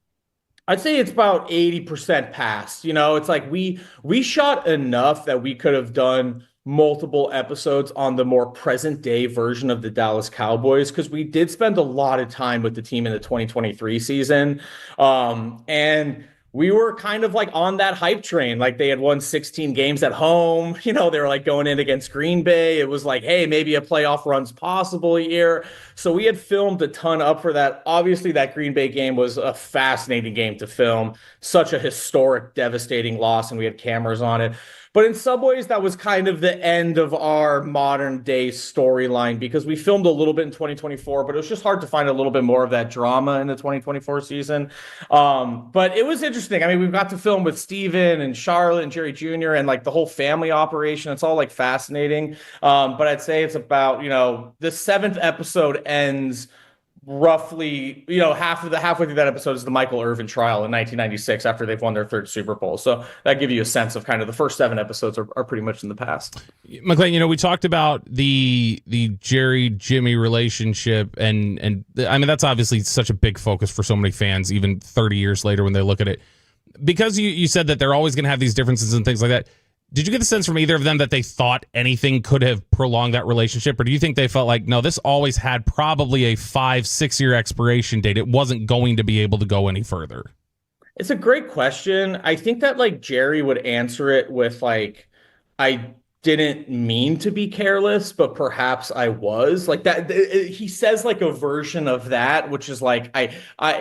I'd say it's about 80% past. You know, it's like we shot enough that we could have done multiple episodes on the more present day version of the Dallas Cowboys, because we did spend a lot of time with the team in the 2023 season. And we were kind of like on that hype train. Like they had won 16 games at home. You know, they were like going in against Green Bay. It was like, hey, maybe a playoff run's possible here. So we had filmed a ton up for that. Obviously, that Green Bay game was a fascinating game to film. Such a historic, devastating loss, and we had cameras on it. But in some ways, that was kind of the end of our modern day storyline, because we filmed a little bit in 2024, but it was just hard to find a little bit more of that drama in the 2024 season. But it was interesting. I mean, we've got to film with Steven and Charlotte and Jerry Jr. and like the whole family operation. It's all like fascinating. But I'd say it's about, you know, the 7th episode ends roughly, you know, halfway through that episode is the Michael Irvin trial in 1996 after they've won their 3rd Super Bowl. So that gives you a sense of kind of the first 7 episodes are pretty much in the past. McClain, you know, we talked about the Jerry Jimmy relationship, and I mean that's obviously such a big focus for so many fans, even 30 years later when they look at it. Because you said that they're always going to have these differences and things like that. Did you get the sense from either of them that they thought anything could have prolonged that relationship? Or do you think they felt like, no, this always had probably a 5-6 year expiration date. It wasn't going to be able to go any further? It's a great question. I think that like Jerry would answer it with like, I didn't mean to be careless, but perhaps I was. Like that, he says like a version of that, which is like,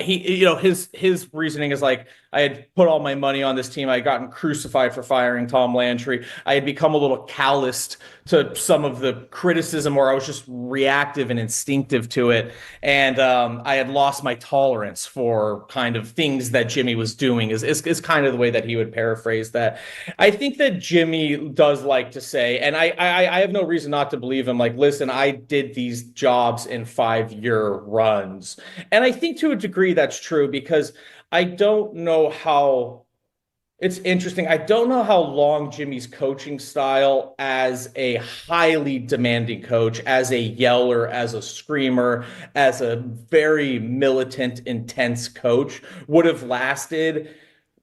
he, you know, his reasoning is like, I had put all my money on this team. I had gotten crucified for firing Tom Landry. I had become a little calloused to some of the criticism, or I was just reactive and instinctive to it. And I had lost my tolerance for kind of things that Jimmy was doing is kind of the way that he would paraphrase that. I think that Jimmy does like to say, and I have no reason not to believe him, like, listen, I did these jobs in 5-year runs. And I think to a degree that's true, because I don't know how, it's interesting. I don't know how long Jimmy's coaching style as a highly demanding coach, as a yeller, as a screamer, as a very militant, intense coach would have lasted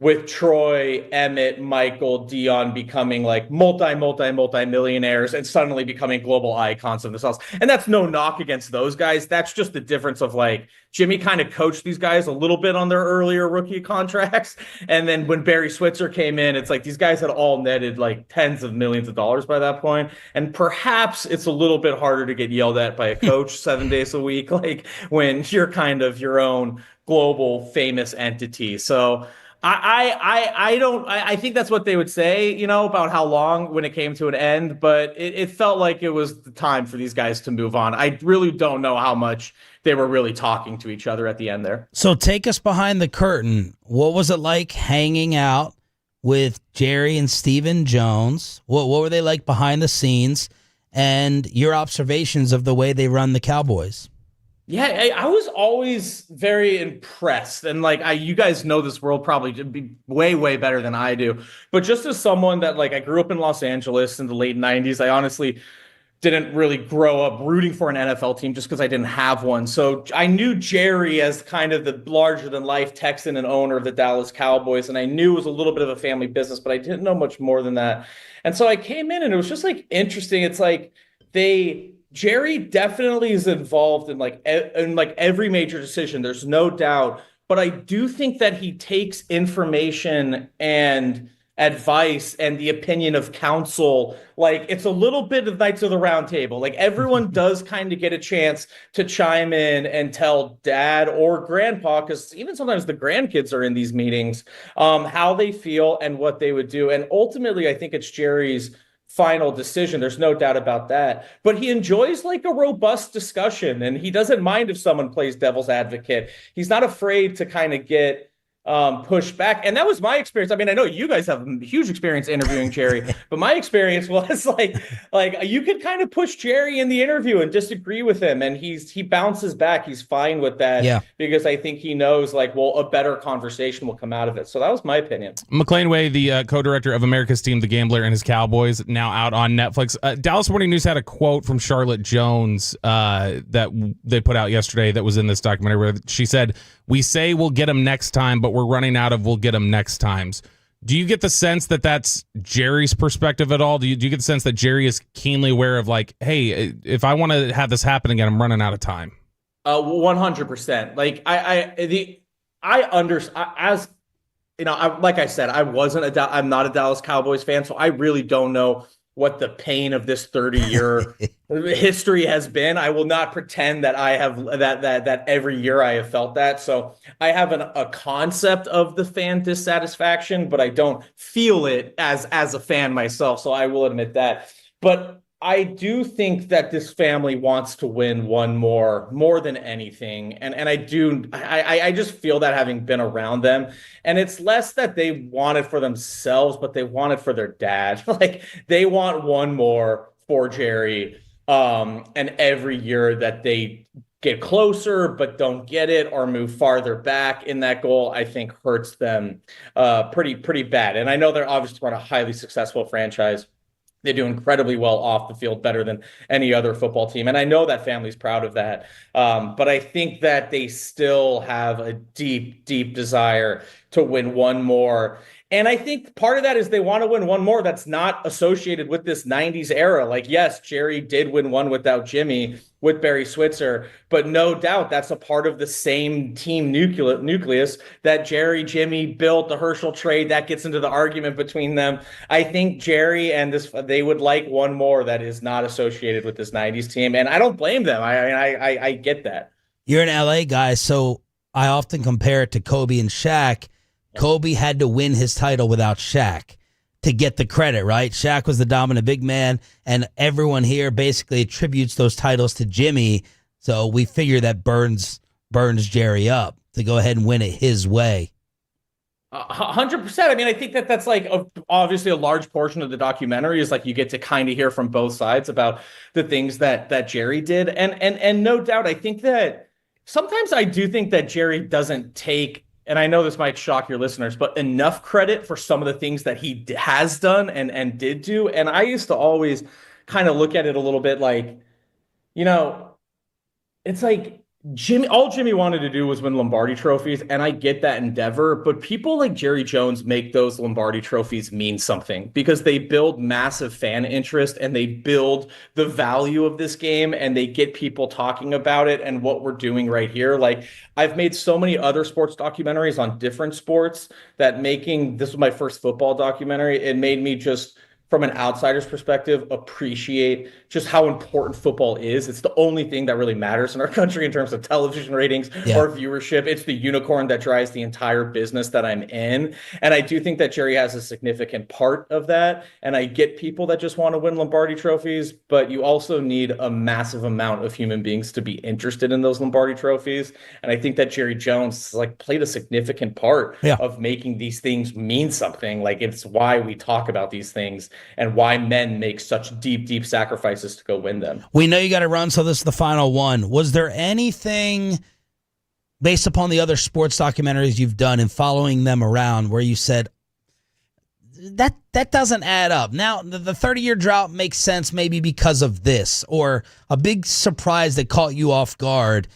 with Troy, Emmett, Michael, Dion becoming like multi-millionaires and suddenly becoming global icons of themselves. And that's no knock against those guys. That's just the difference of like Jimmy kind of coached these guys a little bit on their earlier rookie contracts. And then when Barry Switzer came in, it's like these guys had all netted like tens of millions of dollars by that point. And perhaps it's a little bit harder to get yelled at by a coach 7 days a week, like when you're kind of your own global famous entity. So I think that's what they would say, you know, about how long when it came to an end, but it felt like it was the time for these guys to move on. I really don't know how much they were really talking to each other at the end there. So take us behind the curtain. What was it like hanging out with Jerry and Stephen Jones? What were they like behind the scenes, and your observations of the way they run the Cowboys? Yeah, I was always very impressed. And like, you guys know this world probably be way better than I do. But just as someone that like, I grew up in Los Angeles in the late 90s, I honestly didn't really grow up rooting for an NFL team just because I didn't have one. So I knew Jerry as kind of the larger than life Texan and owner of the Dallas Cowboys. And I knew it was a little bit of a family business, but I didn't know much more than that. And so I came in and it was just like interesting. It's like Jerry definitely is involved in like every major decision. There's no doubt, but I do think that he takes information and advice and the opinion of counsel. Like it's a little bit of Knights of the Round Table. Like everyone does kind of get a chance to chime in and tell dad or grandpa, because even sometimes the grandkids are in these meetings, how they feel and what they would do. And ultimately, I think it's Jerry's final decision. There's no doubt about that. But he enjoys like a robust discussion, and he doesn't mind if someone plays devil's advocate. He's not afraid to kind of get pushed back. And that was my experience. I mean, I know you guys have huge experience interviewing Jerry, but my experience was like you could kind of push Jerry in the interview and disagree with him, and he bounces back. He's fine with that. Yeah. Because I think he knows like, well, a better conversation will come out of it. So that was my opinion. McLean Way, the co-director of America's Team, The Gambler and His Cowboys, now out on Netflix. Dallas Morning News had a quote from Charlotte Jones that they put out yesterday that was in this documentary where she said, "We say we'll get him next time, but we're running out of we'll get him next times." Do you get the sense that that's Jerry's perspective at all? Do you get the sense that Jerry is keenly aware of like, hey, if I want to have this happen again, I'm running out of time? 100%. Like as you know, like I said, I'm not a Dallas Cowboys fan, so I really don't know what the pain of this 30-year history has been. I will not pretend that I have that every year I have felt that. So I have a concept of the fan dissatisfaction, but I don't feel it as a fan myself. So I will admit that. But I do think that this family wants to win one more than anything. And I just feel that having been around them. And it's less that they want it for themselves, but they want it for their dad. Like they want one more for Jerry. And every year that they get closer but don't get it or move farther back in that goal, I think hurts them pretty bad. And I know they're obviously run a highly successful franchise. They do incredibly well off the field, better than any other football team. And I know that family's proud of that. But I think that they still have a deep desire to win one more. And I think part of that is they want to win one more that's not associated with this 90s era. Like, yes, Jerry did win one without Jimmy, with Barry Switzer, but no doubt that's a part of the same team nucleus that Jerry, Jimmy built, the Herschel trade, that gets into the argument between them. I think Jerry and they would like one more that is not associated with this 90s team. And I don't blame them. I get that. You're an LA guy, so I often compare it to Kobe and Shaq. Kobe had to win his title without Shaq to get the credit, right? Shaq was the dominant big man, and everyone here basically attributes those titles to Jimmy. So we figure that burns Jerry up to go ahead and win it his way. 100%. I mean, I think that's like obviously a large portion of the documentary is like you get to kind of hear from both sides about the things that Jerry did. And no doubt, I think that sometimes I do think that Jerry doesn't take, and I know this might shock your listeners, but enough credit for some of the things that he has done and did do. And I used to always kind of look at it a little bit like, you know, it's like All Jimmy wanted to do was win Lombardi trophies, and I get that endeavor, but people like Jerry Jones make those Lombardi trophies mean something because they build massive fan interest and they build the value of this game and they get people talking about it and what we're doing right here. Like, I've made so many other sports documentaries on different sports that this was my first football documentary. It made me just, from an outsider's perspective, appreciate just how important football is. It's the only thing that really matters in our country in terms of television ratings or viewership. It's the unicorn that drives the entire business that I'm in. And I do think that Jerry has a significant part of that. And I get people that just want to win Lombardi trophies, but you also need a massive amount of human beings to be interested in those Lombardi trophies. And I think that Jerry Jones played a significant part of making these things mean something. Like, it's why we talk about these things and why men make such deep, deep sacrifices to go win them. We know you got to run, so this is the final one. Was there anything, based upon the other sports documentaries you've done and following them around, where you said, that doesn't add up? Now, the 30-year drought makes sense maybe because of this, or a big surprise that caught you off guard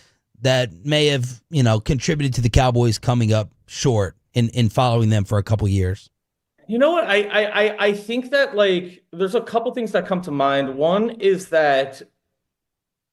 that may have, contributed to the Cowboys coming up short in following them for a couple years? You know what? I think that there's a couple things that come to mind. One is that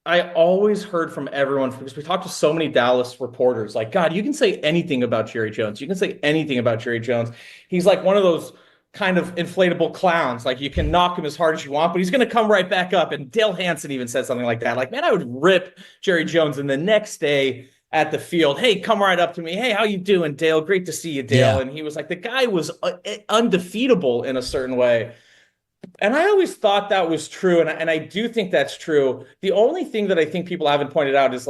I always heard from everyone, because we talked to so many Dallas reporters, like, God, you can say anything about Jerry Jones. You can say anything about Jerry Jones. He's like one of those kind of inflatable clowns. Like, you can knock him as hard as you want, but he's going to come right back up. And Dale Hansen even said something like that. Like, man, I would rip Jerry Jones, and the next day at the field, hey, come right up to me. Hey, how you doing, Dale? Great to see you, Dale. Yeah. And he was like, the guy was undefeatable in a certain way. And I always thought that was true. And I do think that's true. The only thing that I think people haven't pointed out is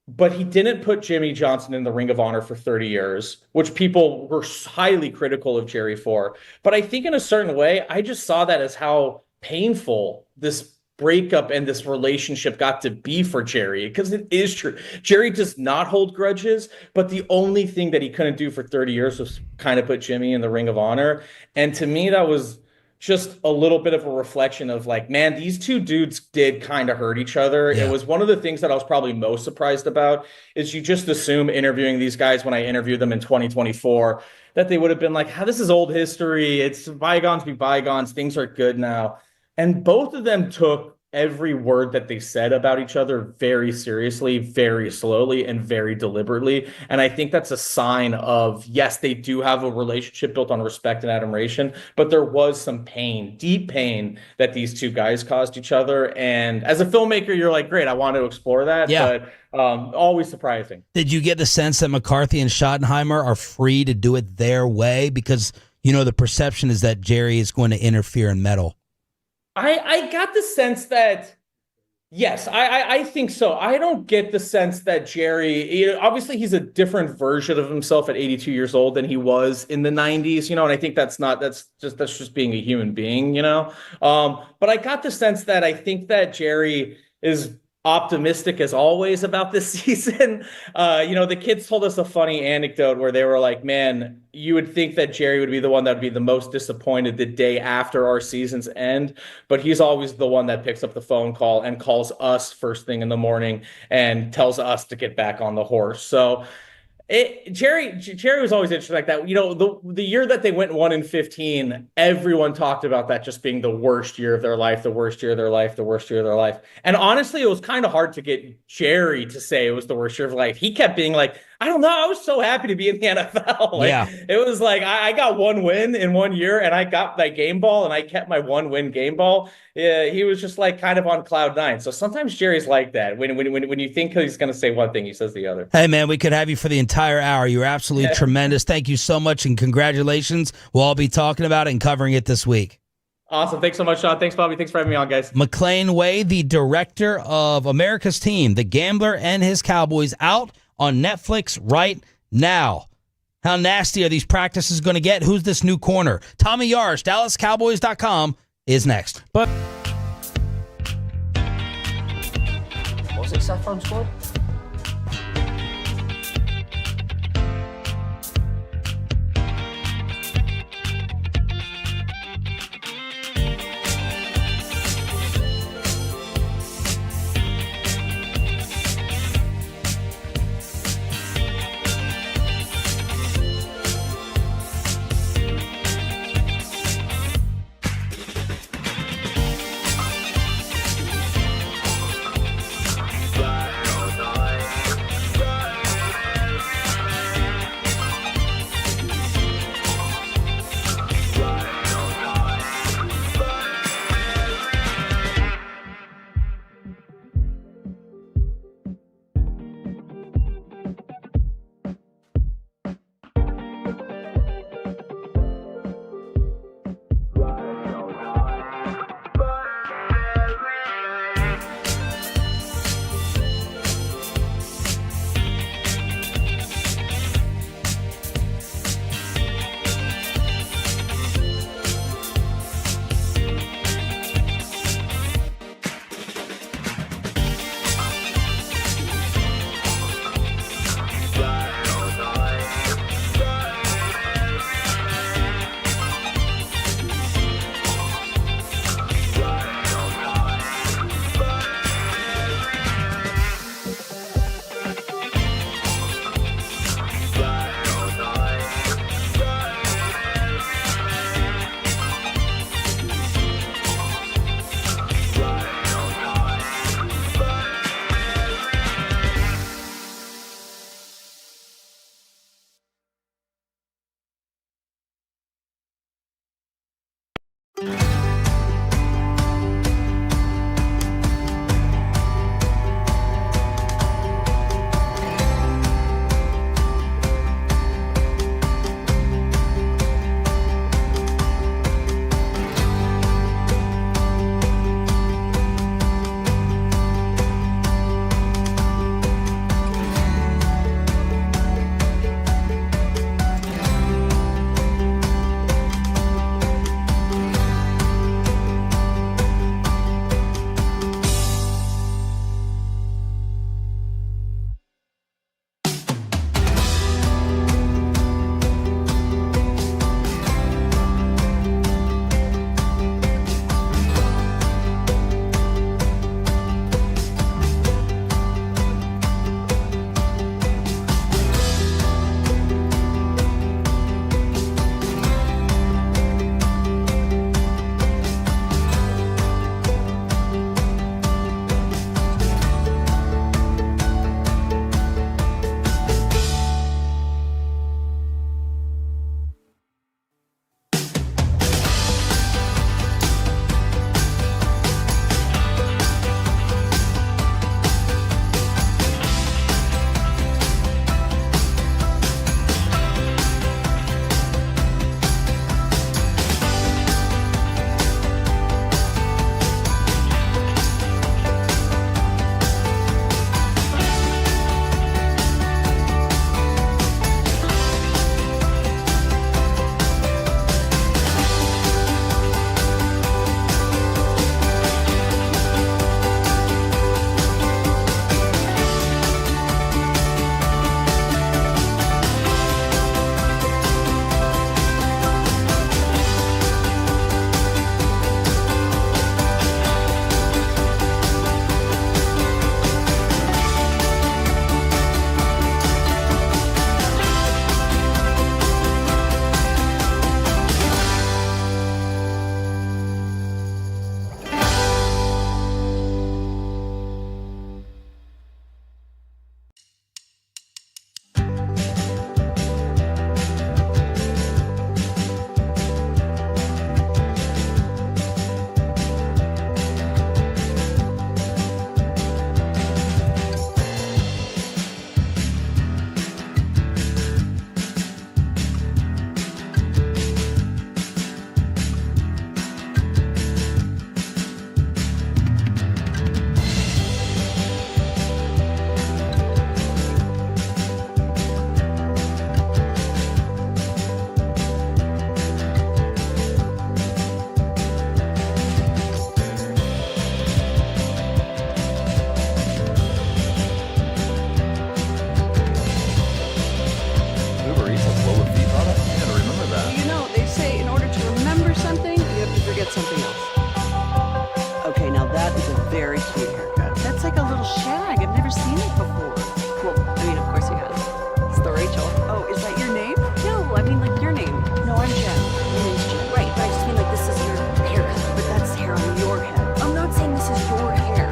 but he didn't put Jimmy Johnson in the Ring of Honor for 30 years, which people were highly critical of Jerry for. But I think in a certain way, I just saw that as how painful this breakup and this relationship got to be for Jerry, because it is true. Jerry does not hold grudges, but the only thing that he couldn't do for 30 years was kind of put Jimmy in the Ring of Honor. And to me, that was just a little bit of a reflection of man, these two dudes did kind of hurt each other. Yeah. It was one of the things that I was probably most surprised about, is you just assume interviewing these guys when I interviewed them in 2024 that they would have been like, this is old history. It's bygones be bygones. Things are good now. And both of them took every word that they said about each other very seriously, very slowly, and very deliberately. And I think that's a sign of, yes, they do have a relationship built on respect and admiration, but there was some pain, deep pain, that these two guys caused each other. And as a filmmaker, you're like, great, I want to explore that. Yeah. But always surprising. Did you get the sense that McCarthy and Schottenheimer are free to do it their way? Because, the perception is that Jerry is going to interfere and meddle. I got the sense that, yes, I think so. I don't get the sense that Jerry, obviously he's a different version of himself at 82 years old than he was in the 90s, and I think that's just being a human being, but I got the sense that I think that Jerry is optimistic as always about this season. The kids told us a funny anecdote where they were like, man, you would think that Jerry would be the one that would be the most disappointed the day after our season's end, but he's always the one that picks up the phone call and calls us first thing in the morning and tells us to get back on the horse. So Jerry was always interesting like that. The year that they went 1-15, everyone talked about that just being the worst year of their life, the worst year of their life, the worst year of their life. And honestly, it was kind of hard to get Jerry to say it was the worst year of life. He kept being like, I don't know, I was so happy to be in the NFL. It was like, I got one win in 1 year, and I got that game ball, and I kept my 1-win game ball. Yeah, he was just kind of on cloud nine. So sometimes Jerry's like that. When you think he's going to say one thing, he says the other. Hey, man, we could have you for the entire hour. You're absolutely tremendous. Thank you so much, and congratulations. We'll all be talking about it and covering it this week. Awesome. Thanks so much, Sean. Thanks, Bobby. Thanks for having me on, guys. McLean Way, the director of America's Team, The Gambler and His Cowboys, out on Netflix right now. How nasty are these practices going to get? Who's this new corner? Tommy Yarsh, DallasCowboys.com is next. But what's it, Saffron Squad? very cute haircut. That's like a little shag. I've never seen it before. Well, I mean, of course you have. It's the Rachel. Oh, is that your name? No, I mean like your name. No, I'm Jen. Your name's Jen. Right, but I just mean like this is your haircut. But that's hair on your head. I'm not saying this is your hair.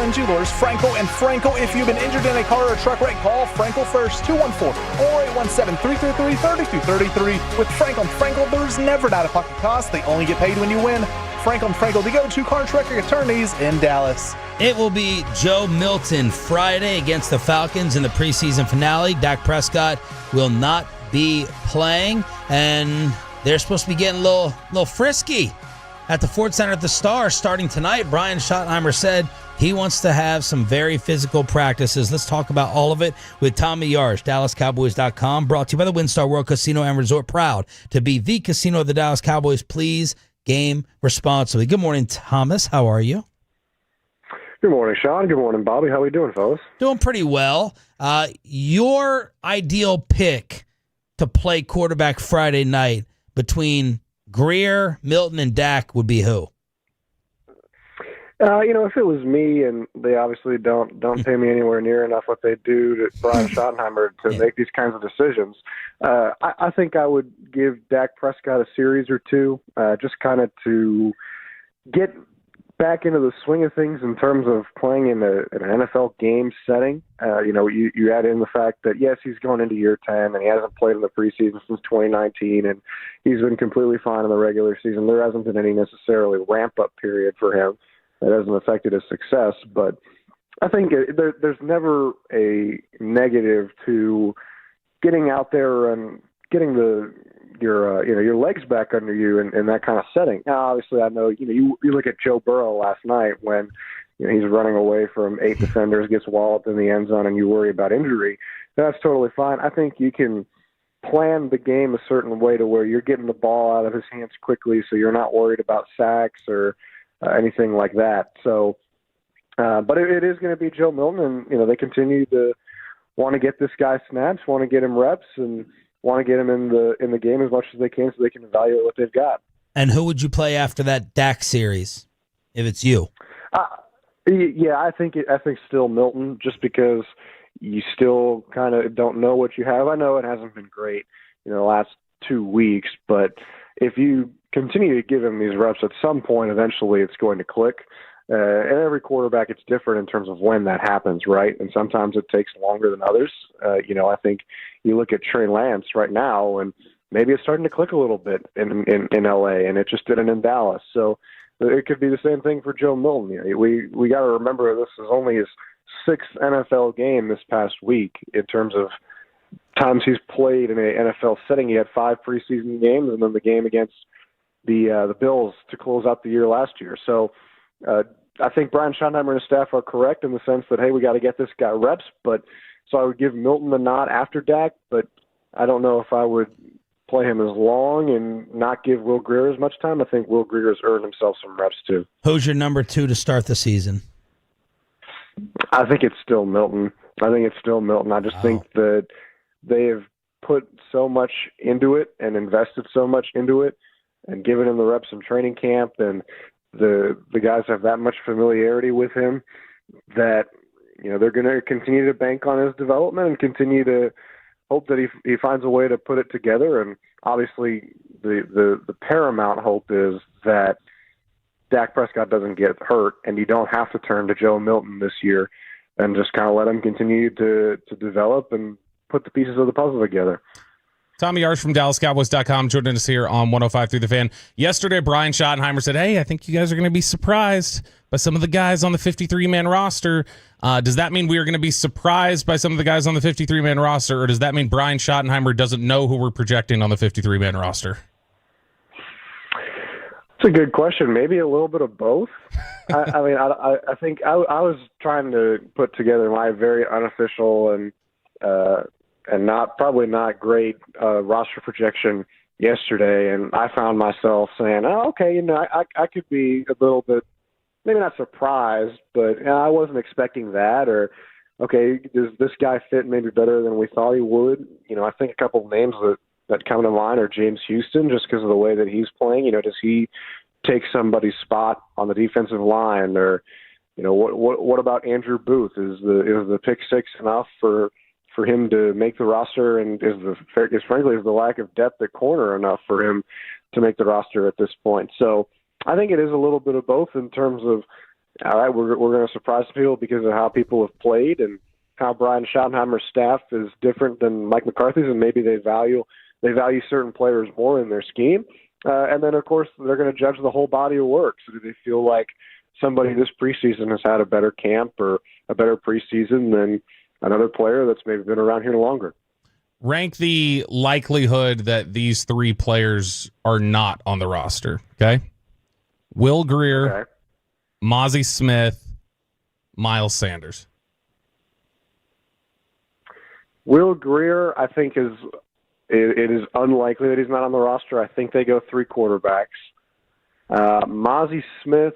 And Jewelers, Franco and Franco. If you've been injured in a car or truck wreck, call Franco first. 214-4817-3333-3233. With Franco and Franco, there's never an out-of-pocket cost. They only get paid when you win. Franco and Franco, the go-to car truck attorneys in Dallas. It will be Joe Milton Friday against the Falcons in the preseason finale. Dak Prescott will not be playing, and they're supposed to be getting a little frisky at the Ford Center at the Star starting tonight. Brian Schottenheimer said he wants to have some very physical practices. Let's talk about all of it with Tommy Yarsh, DallasCowboys.com, brought to you by the WinStar World Casino and Resort, proud to be the casino of the Dallas Cowboys. Please game responsibly. Good morning, Thomas. How are you? Good morning, Sean. Good morning, Bobby. How we doing, fellas? Doing pretty well. Your ideal pick to play quarterback Friday night between Greer, Milton, and Dak would be who? If it was me, and they obviously don't pay me anywhere near enough what they do to Brian Schottenheimer to make these kinds of decisions, I think I would give Dak Prescott a series or two, just kind of to get back into the swing of things in terms of playing in an NFL game setting. You add in the fact that, yes, he's going into year 10, and he hasn't played in the preseason since 2019, and he's been completely fine in the regular season. There hasn't been any necessarily ramp-up period for him. It hasn't affected his success, but I think there's never a negative to getting out there and getting your legs back under you in that kind of setting. Now, obviously, I know you look at Joe Burrow last night when he's running away from 8 defenders, gets walloped in the end zone, and you worry about injury. That's totally fine. I think you can plan the game a certain way to where you're getting the ball out of his hands quickly, so you're not worried about sacks or anything like that. So, but it is going to be Joe Milton, and they continue to want to get this guy snaps, want to get him reps, and want to get him in the game as much as they can, so they can evaluate what they've got. And who would you play after that Dak series, if it's you? Yeah, I think still Milton, just because you still kind of don't know what you have. I know it hasn't been great, the last 2 weeks, but if you continue to give him these reps, at some point, eventually it's going to click. And every quarterback, it's different in terms of when that happens, right? And sometimes it takes longer than others. I think you look at Trey Lance right now, and maybe it's starting to click a little bit in LA, and it just didn't in Dallas. So it could be the same thing for Joe Milton. We got to remember this is only his 6th NFL game this past week in terms of times he's played in an NFL setting. He had 5 preseason games, and then the game against the Bills to close out the year last year. So I think Brian Schottenheimer and his staff are correct in the sense that, hey, we got to get this guy reps. But so I would give Milton the nod after Dak, but I don't know if I would play him as long and not give Will Grier as much time. I think Will Grier has earned himself some reps too. Who's your number 2 to start the season? I think it's still Milton. I just think that they have put so much into it and invested so much into it and given him the reps in training camp, and the guys have that much familiarity with him that they're going to continue to bank on his development and continue to hope that he finds a way to put it together. And obviously the paramount hope is that Dak Prescott doesn't get hurt and you don't have to turn to Joe Milton this year, and just kind of let him continue to develop and put the pieces of the puzzle together. Tommy Yarsh from DallasCowboys.com joining us here on 105.3 The Fan. Yesterday, Brian Schottenheimer said, hey, I think you guys are going to be surprised by some of the guys on the 53-man roster. Does that mean we are going to be surprised by some of the guys on the 53-man roster, or does that mean Brian Schottenheimer doesn't know who we're projecting on the 53-man roster? It's a good question. Maybe a little bit of both. I think I was trying to put together my very unofficial and probably not great roster projection yesterday, and I found myself saying, "Oh, okay, I could be a little bit, maybe not surprised, but I wasn't expecting that." Or, okay, does this guy fit maybe better than we thought he would? I think a couple of names that come to mind are James Houston, just because of the way that he's playing. Does he take somebody's spot on the defensive line? Or, what about Andrew Booth? Is the pick six enough for him to make the roster? And is the lack of depth at corner enough for him to make the roster at this point? So I think it is a little bit of both in terms of, all right, we're going to surprise people because of how people have played and how Brian Schottenheimer's staff is different than Mike McCarthy's, and maybe they value certain players more in their scheme. And then, of course, they're going to judge the whole body of work. So do they feel like somebody this preseason has had a better camp or a better preseason than another player that's maybe been around here longer? Rank the likelihood that these three players are not on the roster, okay? Will Greer, Mozzie Smith, Miles Sanders. Will Greer, I think, it is unlikely that he's not on the roster. I think they go three quarterbacks. Mozzie Smith,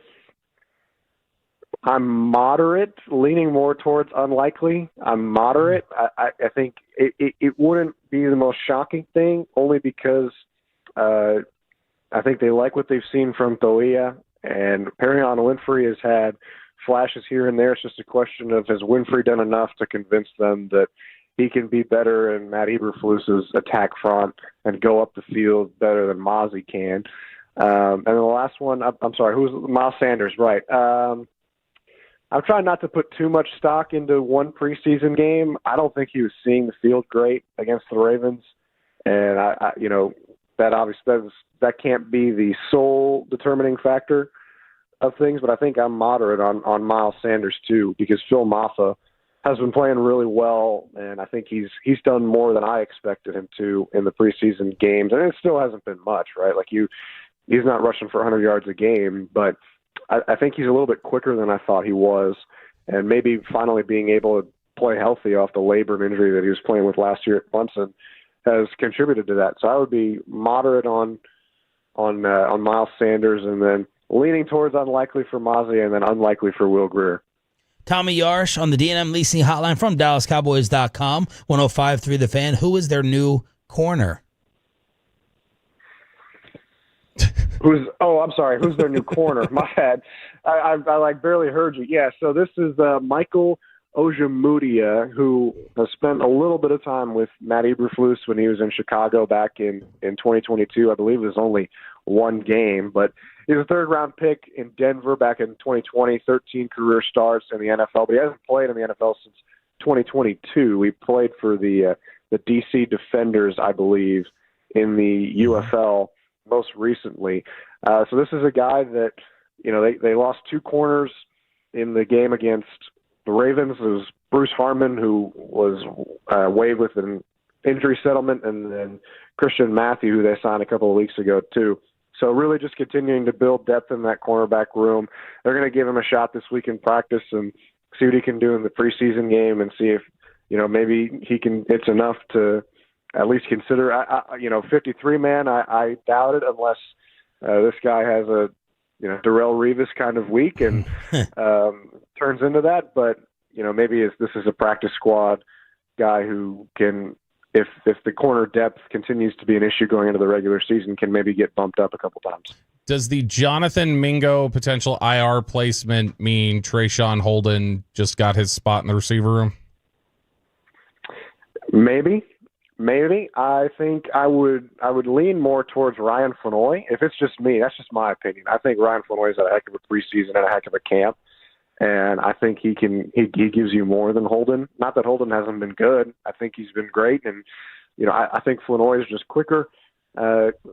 I'm moderate, leaning more towards unlikely. I'm moderate. I think it wouldn't be the most shocking thing, only because I think they like what they've seen from Toia, and Perion Winfrey has had flashes here and there. It's just a question of, has Winfrey done enough to convince them that he can be better in Matt Eberflus's attack front and go up the field better than Mozzie can? And then the last one, I'm sorry, who's Miles Sanders? Right. I'm trying not to put too much stock into one preseason game. I don't think he was seeing the field great against the Ravens, and that obviously that can't be the sole determining factor of things. But I think I'm moderate on Miles Sanders too, because Phil Maffa has been playing really well, and I think he's done more than I expected him to in the preseason games, and it still hasn't been much, right? Like he's not rushing for 100 yards a game, but I think he's a little bit quicker than I thought he was, and maybe finally being able to play healthy off the labrum injury that he was playing with last year at Clemson has contributed to that. So I would be moderate on Miles Sanders, and then leaning towards unlikely for Mozzie, and then unlikely for Will Greer. Tommy Yarsh on the D&M Leasing Hotline from DallasCowboys.com, 105.3 The Fan. Who is their new corner? I'm sorry. Who's their new corner? My bad. I like barely heard you. Yeah, so this is Michael Ojemudia, who has spent a little bit of time with Matt Eberflus when he was in Chicago back in 2022. I believe it was only one game, but he's a third-round pick in Denver back in 2020, 13 career starts in the NFL, but he hasn't played in the NFL since 2022. He played for the DC Defenders, I believe, in the UFL most recently. So this is a guy that, they lost two corners in the game against the Ravens. It was Bruce Harmon, who was waived with an injury settlement, and then Christian Matthew, who they signed a couple of weeks ago too. So really just continuing to build depth in that cornerback room. They're going to give him a shot this week in practice and see what he can do in the preseason game, and see if, maybe he can, it's enough to at least consider, 53-man. I doubt it, unless this guy has a, Darrelle Revis kind of week and turns into that. But, maybe this is a practice squad guy who can, if the corner depth continues to be an issue going into the regular season, can maybe get bumped up a couple times. Does the Jonathan Mingo potential IR placement mean Trayshawn Holden just got his spot in the receiver room? Maybe. I think I would lean more towards Ryan Flanoy. If it's just me, that's just my opinion. I think Ryan Flanoy's had a heck of a preseason and a heck of a camp, and I think he gives you more than Holden. Not that Holden hasn't been good. I think he's been great, and I think Flanoy is just quicker,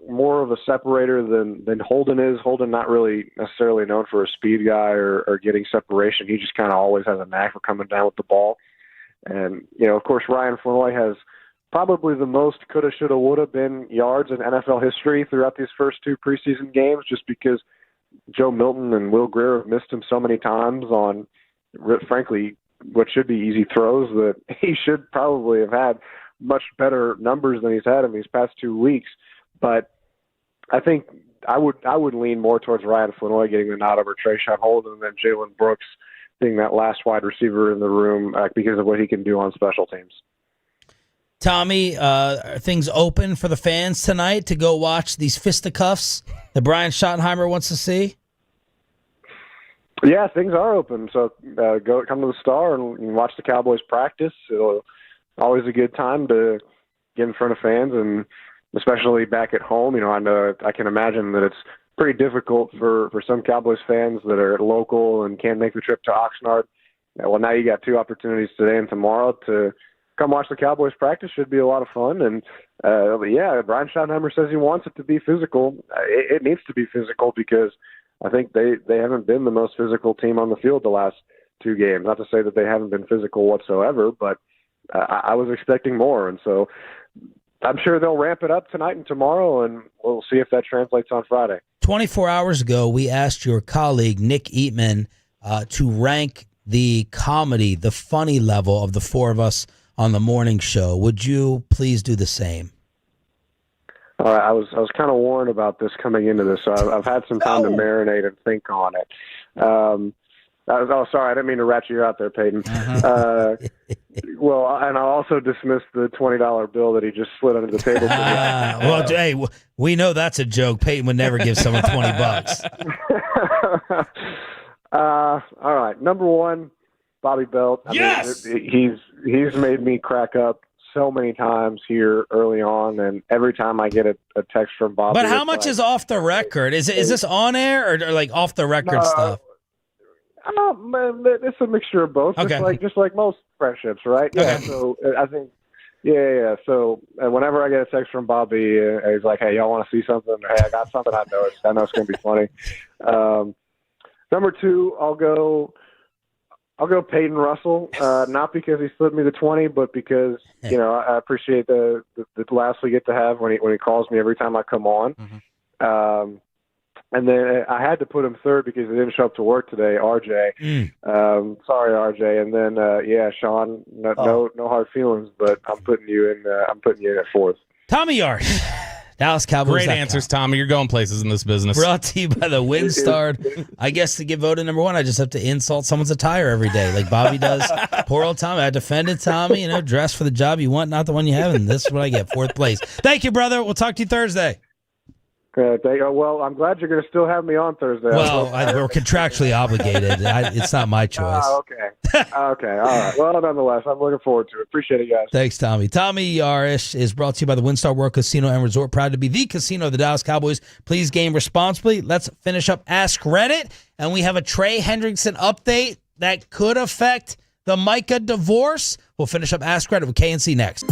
more of a separator than Holden is. Holden not really necessarily known for a speed guy or getting separation. He just kind of always has a knack for coming down with the ball. And, of course, Ryan Flanoy has probably the most coulda, shoulda, woulda been yards in NFL history throughout these first two preseason games, just because Joe Milton and Will Greer have missed him so many times on, frankly, what should be easy throws that he should probably have had much better numbers than he's had in these past 2 weeks. But I think I would lean more towards Ryan Flanoy getting the nod over Trayshawn Holden than Jalen Brooks being that last wide receiver in the room because of what he can do on special teams. Tommy, are things open for the fans tonight to go watch these fisticuffs that Brian Schottenheimer wants to see? Yeah, things are open. So come to the Star and watch the Cowboys practice. It's always a good time to get in front of fans, and especially back at home. You know, I can imagine that it's pretty difficult for some Cowboys fans that are local and can't make the trip to Oxnard. Well, now you got 2 opportunities today and tomorrow to come watch the Cowboys practice. Should be a lot of fun. And Brian Schottenheimer says he wants it to be physical. It needs to be physical because I think they haven't been the most physical team on the field the last 2 games. Not to say that they haven't been physical whatsoever, but I was expecting more. And so I'm sure they'll ramp it up tonight and tomorrow, and we'll see if that translates on Friday. 24 hours ago, we asked your colleague, Nick Eatman, to rank the comedy, the funny level of the 4 of us on the morning show. Would you please do the same? All right, I was kind of warned about this coming into this, so I've had some time to marinate and think on it. Sorry, I didn't mean to rat you out there, Peyton. Well, and I'll also dismiss the $20 bill that he just slid under the table. Well, hey, we know that's a joke. Peyton would never give someone $20. All right, number 1, Bobby Belt. Yes! I mean, he's made me crack up so many times here early on, and every time I get a text from Bobby. But how much is off the record? Is this on air or like off the record stuff? It's a mixture of both. Okay. Just like most friendships, right? Yeah. Okay. So I think, yeah. So whenever I get a text from Bobby, he's like, "Hey, y'all want to see something? Hey, I got something. I know it's going to be funny." Number 2, I'll go Peyton Russell. Not because he slid me the 20, but because I appreciate the laughs we get to have when he calls me every time I come on. Mm-hmm. And then I had to put him 3rd because he didn't show up to work today, RJ. Sorry, RJ. And then Sean. No hard feelings, but I'm putting you in. I'm putting you in at 4th. Tommy Yarsh, Dallas Cowboys. Great answers, Tommy. You're going places in this business. Brought to you by the WinStar. I guess to get voted number 1, I just have to insult someone's attire every day, like Bobby does. Poor old Tommy. I defended Tommy. Dress for the job you want, not the one you have, and this is what I get, 4th place. Thank you, brother. We'll talk to you Thursday. Well, I'm glad you're going to still have me on Thursday. Well, we're contractually obligated. It's not my choice. Okay. All right. Well, nonetheless, I'm looking forward to it. Appreciate it, guys. Thanks, Tommy. Tommy Yarsh is brought to you by the WinStar World Casino and Resort. Proud to be the casino of the Dallas Cowboys. Please game responsibly. Let's finish up Ask Reddit. And we have a Trey Hendrickson update that could affect the Micah divorce. We'll finish up Ask Reddit with KNC next.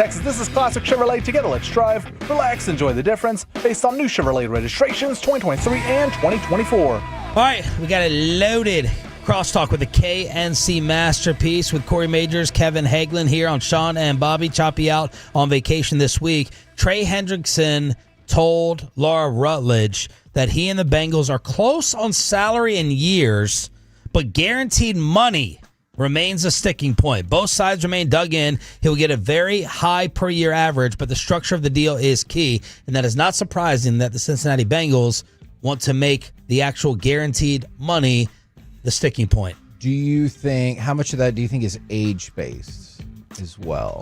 Texas. This is Classic Chevrolet. Together, let's drive, relax, enjoy the difference based on new Chevrolet registrations 2023 and 2024. All right, we got a loaded crosstalk with the KNC Masterpiece with Corey Majors, Kevin Hagelin here on Sean and Bobby. Choppy out on vacation this week. Trey Hendrickson told Laura Rutledge that he and the Bengals are close on salary and years, but guaranteed money remains a sticking point. Both sides remain dug in. He'll get a very high per year average, but the structure of the deal is key, and that is not surprising that the Cincinnati Bengals want to make the actual guaranteed money the sticking point. Do you think, how much of that do you think is age-based as well?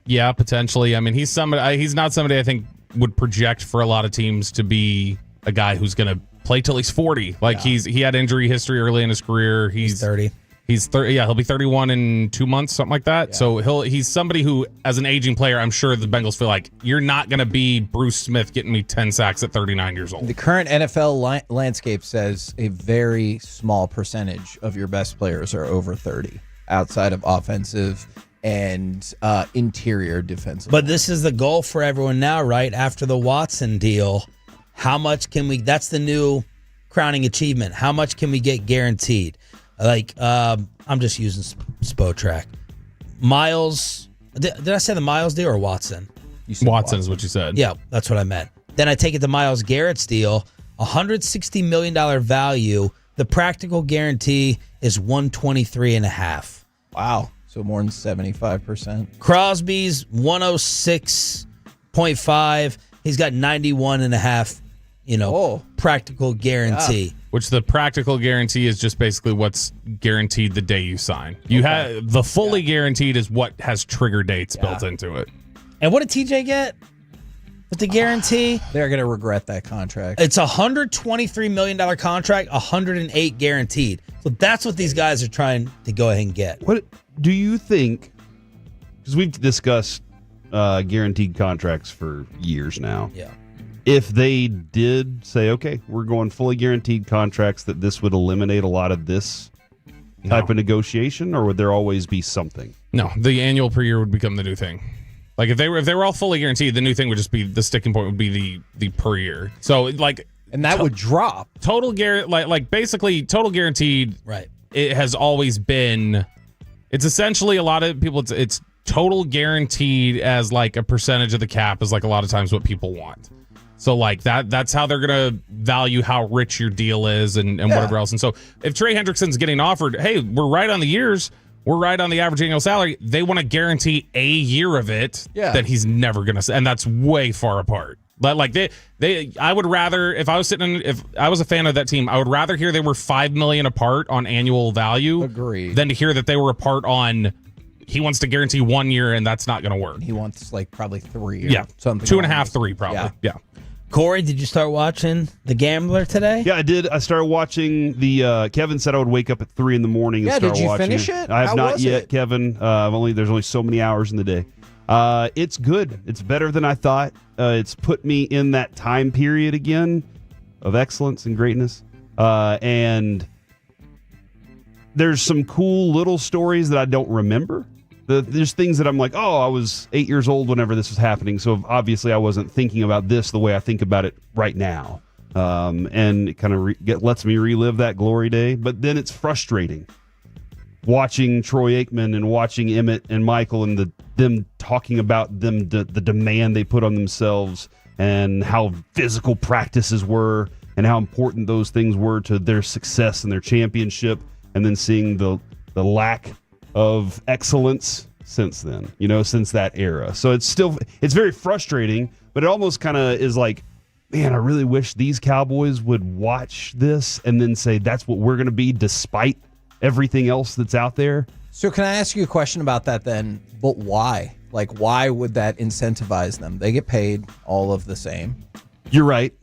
Yeah, potentially. I mean, he's not somebody I think would project for a lot of teams to be a guy who's going to play till he's 40. Like he had injury history early in his career. He's 30. He's 30. Yeah, he'll be 31 in 2 months, something like that. Yeah. So he's somebody who, as an aging player, I'm sure the Bengals feel like you're not going to be Bruce Smith getting me 10 sacks at 39 years old. The current NFL landscape says a very small percentage of your best players are over 30 outside of offensive and interior defensive. But this is the goal for everyone now, right? After the Watson deal, how much can we, that's the new crowning achievement. How much can we get guaranteed? Like, I'm just using Spotrac. Miles, did I say the Miles deal or Watson? Watson is what you said. Yeah, that's what I meant. Then I take it to Myles Garrett's deal, $160 million value. The practical guarantee is $123.5. Wow. So more than 75%. Crosby's 106.5. He's got 91.5, practical guarantee. Yeah. Which the practical guarantee is just basically what's guaranteed the day you sign. You have the fully guaranteed is what has trigger dates built into it. And what did TJ get with the guarantee? They're going to regret that contract. It's a $123 million contract, 108 guaranteed. So that's what these guys are trying to go ahead and get. What do you think? Because we've discussed guaranteed contracts for years now. Yeah. If they did say, okay, we're going fully guaranteed contracts, that this would eliminate a lot of this type of negotiation, or would there always be something? No, the annual per year would become the new thing. Like if they were all fully guaranteed, the new thing would just be the sticking point would be the per year. So like, and that would drop total like basically total guaranteed. Right. It has always been. It's essentially a lot of people. It's total guaranteed as like a percentage of the cap is like a lot of times what people want. So like that's how they're gonna value how rich your deal is and whatever else. And so if Trey Hendrickson's getting offered, hey, we're right on the years, we're right on the average annual salary, they want to guarantee a year of it that he's never gonna, and that's way far apart. But like I would rather, if I was a fan of that team, I would rather hear they were $5 million apart on annual value. Agreed. Than to hear that they were apart on. He wants to guarantee 1 year, and that's not going to work. He wants like probably 3 or something. 2.5, 3 probably. Yeah. Corey, did you start watching The Gambler today? Yeah, I did. I started watching the. Kevin said I would wake up at 3 a.m. and start watching. Did you finish it? I have How not was yet, it? Kevin. There's only so many hours in the day. It's good. It's better than I thought. It's put me in that time period again of excellence and greatness. And there's some cool little stories that I don't remember. There's things that I'm like, oh, I was 8 years old whenever this was happening, so obviously I wasn't thinking about this the way I think about it right now. And it kind of lets me relive that glory day. But then it's frustrating watching Troy Aikman and watching Emmett and Michael and them talking about the demand they put on themselves and how physical practices were and how important those things were to their success and their championship, and then seeing the lack of excellence since then, since that era. So it's very frustrating, but it almost kind of is like, man, I really wish these Cowboys would watch this and then say that's what we're going to be despite everything else that's out there. So can I ask you a question about that then? But why? Like, why would that incentivize them? They get paid all of the same. You're right.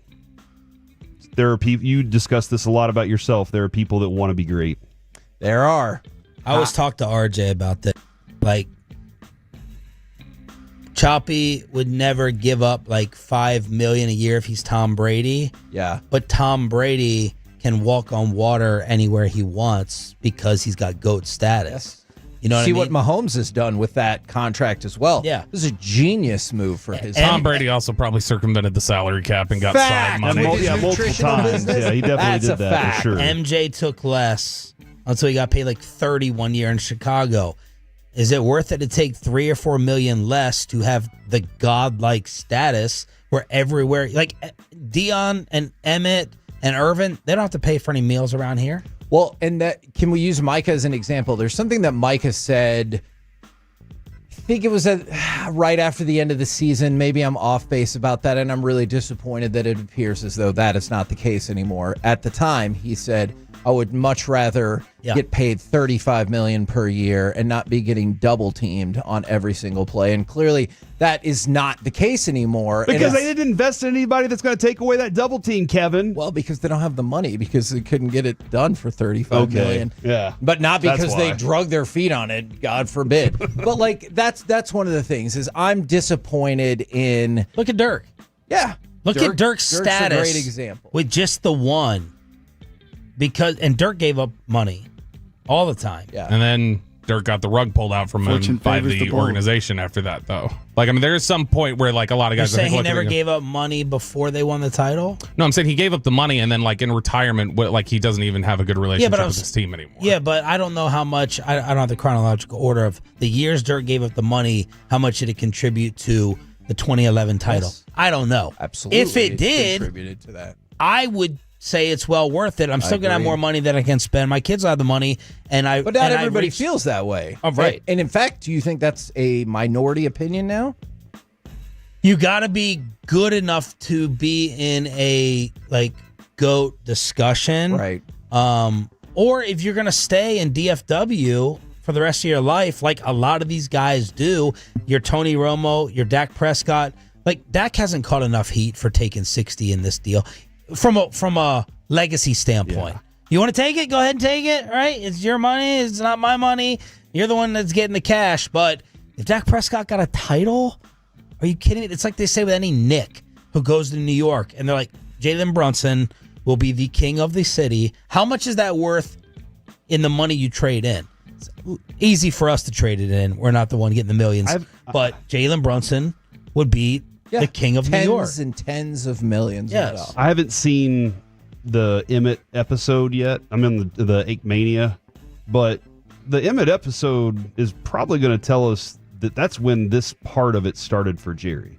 There are people, you discussed this a lot about yourself. There are people that want to be great. There are. I always talk to RJ about that. Like, Choppy would never give up like $5 million a year if he's Tom Brady. Yeah. But Tom Brady can walk on water anywhere he wants because he's got GOAT status. Yes. You know what See I mean? what Mahomes has done with that contract as well. Yeah. This is a genius move for his Tom Brady also probably circumvented the salary cap and got side money. Multiple times. Yeah, he definitely did that for sure. MJ took less until he got paid like 30 1 year in Chicago. Is it worth it to take 3 or 4 million less to have the godlike status where everywhere, like Dion and Emmett and Irvin, they don't have to pay for any meals around here? Well, and that can we use Micah as an example? There's something that Micah said, I think it was right after the end of the season. Maybe I'm off base about that, and I'm really disappointed that it appears as though that is not the case anymore. At the time, he said, I would much rather get paid $35 million per year and not be getting double teamed on every single play. And clearly that is not the case anymore. Because they didn't invest in anybody that's going to take away that double team, Kevin. Well, because they don't have the money, because they couldn't get it done for $35 million. Yeah. But not because That's they why. drug their feet on it, God forbid. But like that's one of the things is I'm disappointed in. Look at Dirk. Yeah. Look at Dirk's Dirk's status. a great example. With just the one. And Dirk gave up money all the time. Yeah. And then Dirk got the rug pulled out from Fortune him by favors the the bold. organization after that, though. Like, I mean, there's some point where, like, a lot of You're guys... saying he look, never gave up money before they won the title? No, I'm saying he gave up the money, and then, like, in retirement, like, he doesn't even have a good relationship with his team anymore. Yeah, but I don't know how much. I don't have the chronological order of the years Dirk gave up the money. How much did it contribute to the 2011 title? Yes. I don't know. Absolutely. If it did, contributed to that. I would say it's well worth it. I'm still going to have agree. more money that I can spend. My kids will have the money, and I. But not and I everybody reached- feels that way. Oh, right. And in fact, do you think that's a minority opinion now? You got to be good enough to be in a like GOAT discussion, right? Or if you're going to stay in DFW for the rest of your life, like a lot of these guys do, your Tony Romo, your Dak Prescott, like Dak hasn't caught enough heat for taking 60 in this deal from a legacy standpoint. You want to take it? Go ahead and take it, right? It's your money. It's not my money. You're the one that's getting the cash. But if Dak Prescott got a title, are you kidding me? It's like they say with any Nick who goes to New York, and they're like, Jalen Brunson will be the king of the city. How much is that worth in the money you trade in? It's easy for us to trade it in. We're not the one getting the millions. But Jalen Brunson would be the king of New York. Tens and tens of millions. Yes. I haven't seen the Emmett episode yet. I'm in the Aikmania, but the Emmett episode is probably going to tell us that that's when this part of it started for Jerry.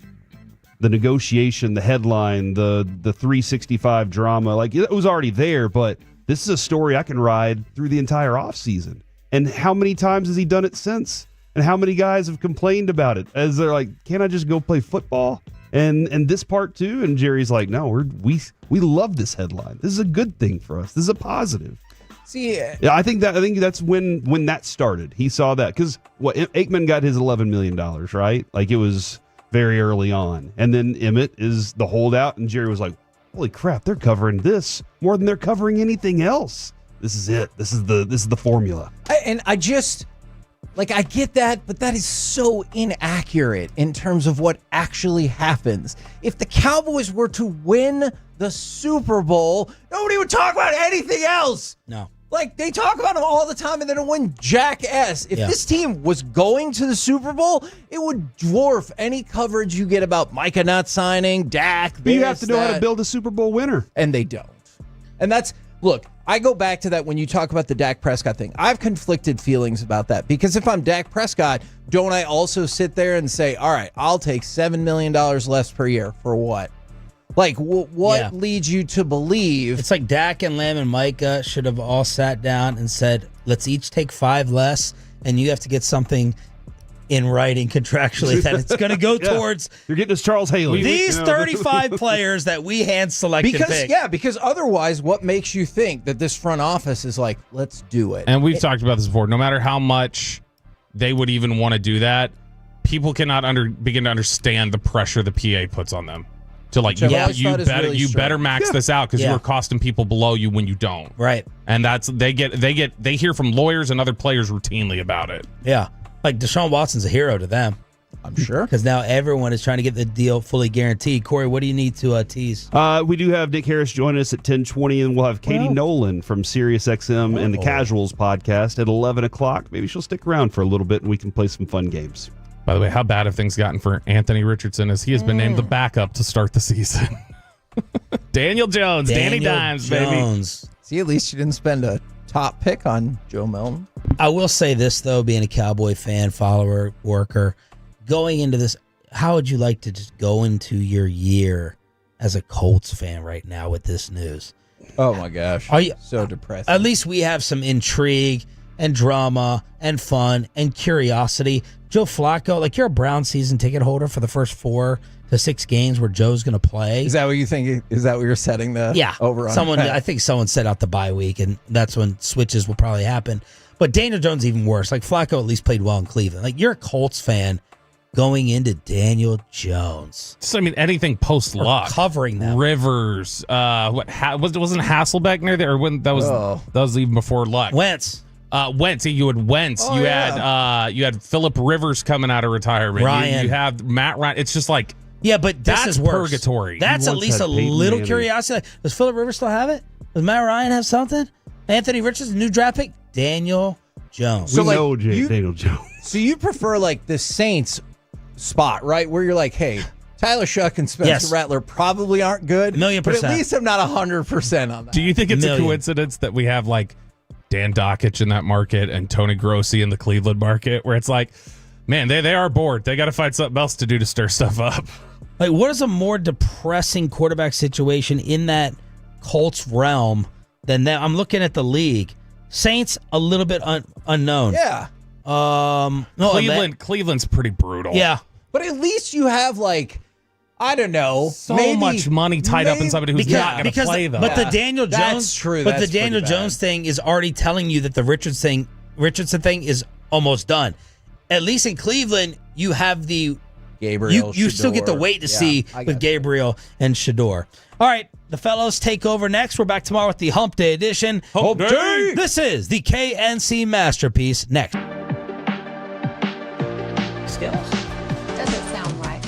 The negotiation, the headline, the 365 drama, like it was already there, but this is a story I can ride through the entire offseason. And how many times has he done it since? And how many guys have complained about it as they're like, can't I just go play football? And this part too. And Jerry's like, no, we love this headline. This is a good thing for us. This is a positive. See, Yeah, I think that's when that started. He saw that because Aikman got his $11 million, right? Like it was very early on, and then Emmett is the holdout, and Jerry was like, "Holy crap, they're covering this more than they're covering anything else. This is it. This is the formula." I just like I get that, but that is so inaccurate in terms of what actually happens. If the Cowboys were to win the Super Bowl, nobody would talk about anything else. No. Like, they talk about them all the time and they don't win jack S. If Yeah. this team was going to the Super Bowl, it would dwarf any coverage you get about Micah not signing, Dak. But you have this, to know how to that. build a Super Bowl winner. And they don't. And that's, look, I go back to that when you talk about the Dak Prescott thing. I have conflicted feelings about that because if I'm Dak Prescott, don't I also sit there and say, all right, I'll take $7 million less per year for what? Like, what leads you to believe? It's like Dak and Lamb and Micah should have all sat down and said, let's each take 5 less, and you have to get something in writing contractually that it's going to go towards. You're getting us Charles Haley. These 35 players that we hand-selected Because otherwise, what makes you think that this front office is like, let's do it? And we've talked about this before. No matter how much they would even want to do that, people cannot begin to understand the pressure the PA puts on them. To like, you better max this out because you are costing people below you when you don't. Right. And that's they hear from lawyers and other players routinely about it. Yeah. Like Deshaun Watson's a hero to them. I'm sure. Because now everyone is trying to get the deal fully guaranteed. Corey, what do you need to tease? We do have Nick Harris join us at 10:20, and we'll have Katie Nolan from SiriusXM and the Casuals podcast at 11 o'clock. Maybe she'll stick around for a little bit, and we can play some fun games. By the way, how bad have things gotten for Anthony Richardson as he has been named the backup to start the season? Daniel Jones, Danny Dimes, baby. See, at least you didn't spend a top pick on Joe Milton. I will say this, though, being a Cowboy fan, follower, worker, going into this, how would you like to just go into your year as a Colts fan right now with this news? Oh, my gosh. Are you so depressing? At least we have some intrigue and drama and fun and curiosity. Joe Flacco, like, you're a Brown season ticket holder for the first 4 to 6 games where Joe's going to play. Is that what you think? Is that what you're setting the over on? I think someone set out the bye week, and that's when switches will probably happen. But Daniel Jones even worse. Like, Flacco at least played well in Cleveland. Like, you're a Colts fan going into Daniel Jones. So, I mean, anything post-Luck. Covering them. Rivers. Wasn't Hasselbeck near there? Or when that was even before Luck. Wentz. Wentz. You had Wentz. Oh, you had Phillip Rivers coming out of retirement. Ryan. You have Matt Ryan. It's just like, yeah, but this is worse. Purgatory. That's at least a little curiosity. Like, does Phillip Rivers still have it? Does Matt Ryan have something? Anthony Richardson, new draft pick? Daniel Jones. We know Daniel Jones. So you prefer like the Saints spot, right? Where you're like, hey, Tyler Shuck and Spencer Rattler probably aren't good. 1,000,000%. But at least I'm not 100% on that. Do you think it's a coincidence that we have like Dan Dockich in that market and Tony Grossi in the Cleveland market, where it's like, man, they are bored. They got to find something else to do to stir stuff up. Like, what is a more depressing quarterback situation in that Colts realm than that? I'm looking at the league. Saints, a little bit unknown. Yeah. Cleveland's pretty brutal. Yeah. But at least you have, like, I don't know, so much money tied up in somebody who's not going to play, though. But the Daniel Jones, that's true. But the Daniel Jones thing is already telling you that the Richardson thing is almost done. At least in Cleveland, you have the Gabriel. You still get to wait to see with Gabriel and Shador. All right, the fellows take over next. We're back tomorrow with the Hump Day edition. Hump Day! This is the KNC Masterpiece. Next. Skills. Doesn't sound right.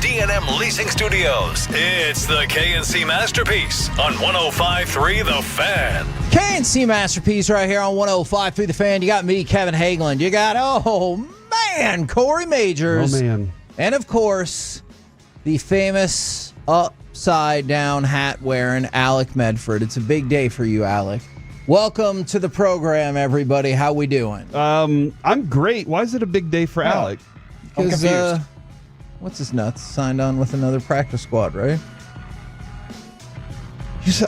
D&M Leasing Studios. It's the K&C Masterpiece on 105.3 The Fan. K&C Masterpiece right here on 105.3 The Fan. You got me, Kevin Hageland. You got, Corey Majors. Oh, man. And, of course, the famous upside-down hat-wearing Alec Medford. It's a big day for you, Alec. Welcome to the program, everybody. How we doing? I'm great. Why is it a big day for Alec? Because, what's his nuts? Signed on with another practice squad, right?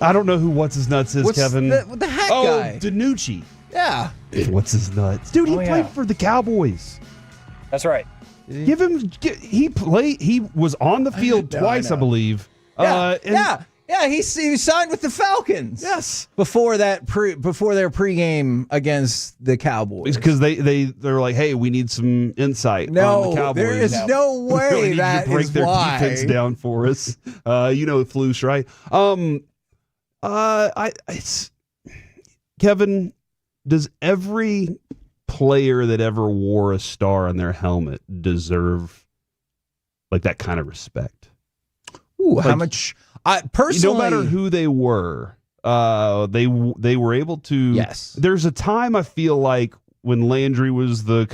I don't know who What's His Nuts is, Kevin. The hat guy. Oh, DiNucci. Yeah. What's His Nuts? Dude, he played for the Cowboys. That's right. He was on the field twice, I believe. He signed with the Falcons. Yes. Before their pregame against the Cowboys. Because they're like, hey, we need some insight on the Cowboys. There is no way really need that you to break is their why. defense down for us. Floosh, right? Kevin, does every player that ever wore a star on their helmet deserve like that kind of respect? Ooh, how much? Personally, no matter who they were, they were able to. Yes. There's a time I feel like when Landry was the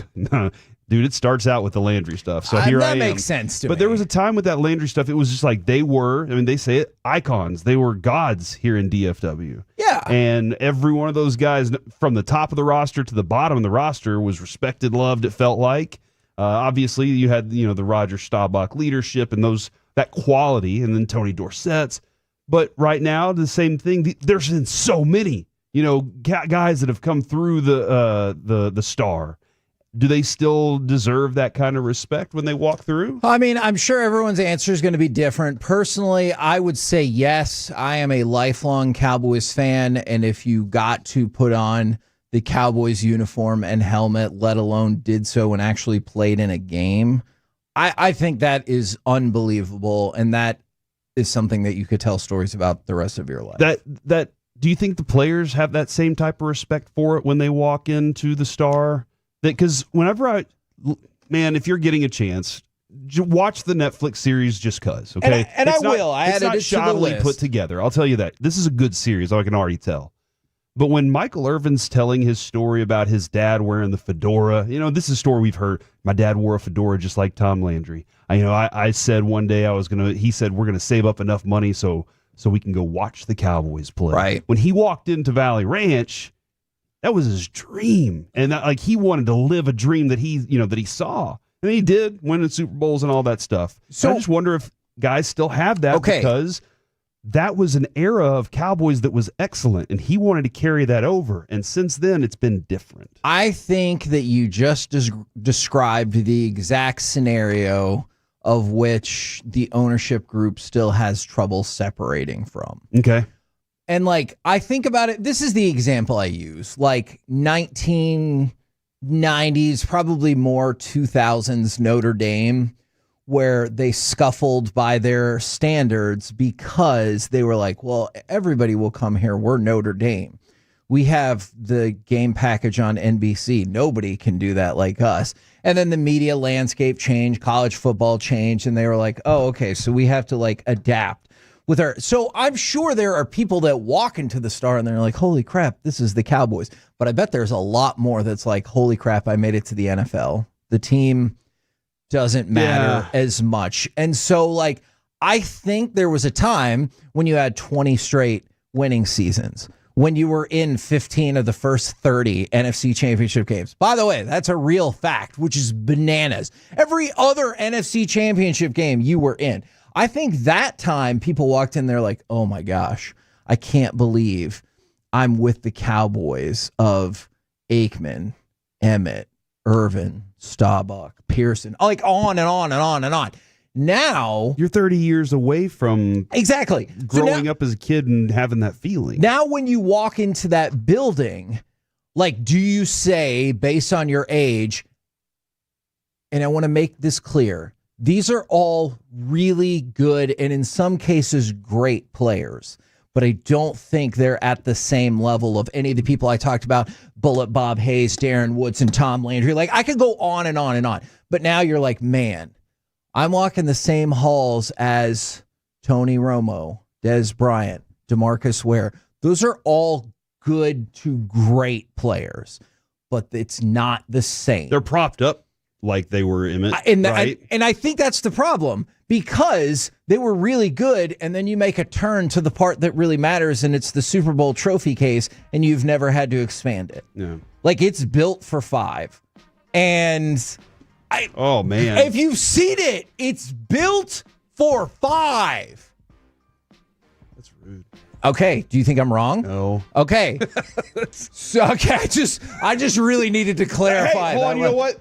dude. It starts out with the Landry stuff. So here I am. That makes sense to me. But there was a time with that Landry stuff. It was just like they were. I mean, they say it icons. They were gods here in DFW. Yeah. And every one of those guys, from the top of the roster to the bottom of the roster, was respected, loved. It felt like. Obviously, you had the Roger Staubach leadership and that quality, and then Tony Dorsett's. But right now, the same thing. There's been so many, guys that have come through the star. Do they still deserve that kind of respect when they walk through? I mean, I'm sure everyone's answer is going to be different. Personally, I would say yes. I am a lifelong Cowboys fan, and if you got to put on the Cowboys uniform and helmet, let alone did so and actually played in a game, I think that is unbelievable, and that is something that you could tell stories about the rest of your life. That do you think the players have that same type of respect for it when they walk into the star? Because whenever if you're getting a chance, watch the Netflix series just cause, okay? And I will. I added it to the list. Put together. I'll tell you that. This is a good series, I can already tell. But when Michael Irvin's telling his story about his dad wearing the fedora, this is a story we've heard. My dad wore a fedora just like Tom Landry. I said one day he said, we're going to save up enough money so we can go watch the Cowboys play. Right. When he walked into Valley Ranch, that was his dream. And he wanted to live a dream that he saw. And he did, winning Super Bowls and all that stuff. So I just wonder if guys still have that because that was an era of Cowboys that was excellent, and he wanted to carry that over. And since then, it's been different. I think that you just described the exact scenario of which the ownership group still has trouble separating from. Okay. And I think about it, this is the example I use, 1990s, probably more 2000s Notre Dame, where they scuffled by their standards because they were like, well, everybody will come here. We're Notre Dame. We have the game package on NBC. Nobody can do that like us. And then the media landscape changed, college football changed, and they were like, oh, okay, so we have to adapt with our. So I'm sure there are people that walk into the Star and they're like, holy crap, this is the Cowboys. But I bet there's a lot more that's like, holy crap, I made it to the NFL. The team doesn't matter as much. And so I think there was a time when you had 20 straight winning seasons, when you were in 15 of the first 30 NFC championship games. By the way, that's a real fact, which is bananas. Every other NFC championship game you were in. I think that time people walked in there like, oh my gosh, I can't believe I'm with the Cowboys of Aikman, Emmett, Irvin, Staubach, Pearson, on and on and on and on. Now you're 30 years away from growing up as a kid and having that feeling. Now, when you walk into that building, do you say, based on your age, and I want to make this clear, these are all really good and in some cases great players, but I don't think they're at the same level of any of the people I talked about, Bullet Bob Hayes, Darren Woodson, Tom Landry. I could go on and on and on. But now you're like, man, I'm walking the same halls as Tony Romo, Des Bryant, DeMarcus Ware. Those are all good to great players, but it's not the same. They're propped up like they were Emmett, right? And I think that's the problem, because they were really good, and then you make a turn to the part that really matters, and it's the Super Bowl trophy case, and you've never had to expand it. Yeah. Like, it's built for 5. And oh, man. If you've seen it, it's built for 5. That's rude. Okay, do you think I'm wrong? No. Okay. I just really needed to clarify. Hey, hold on, you know what?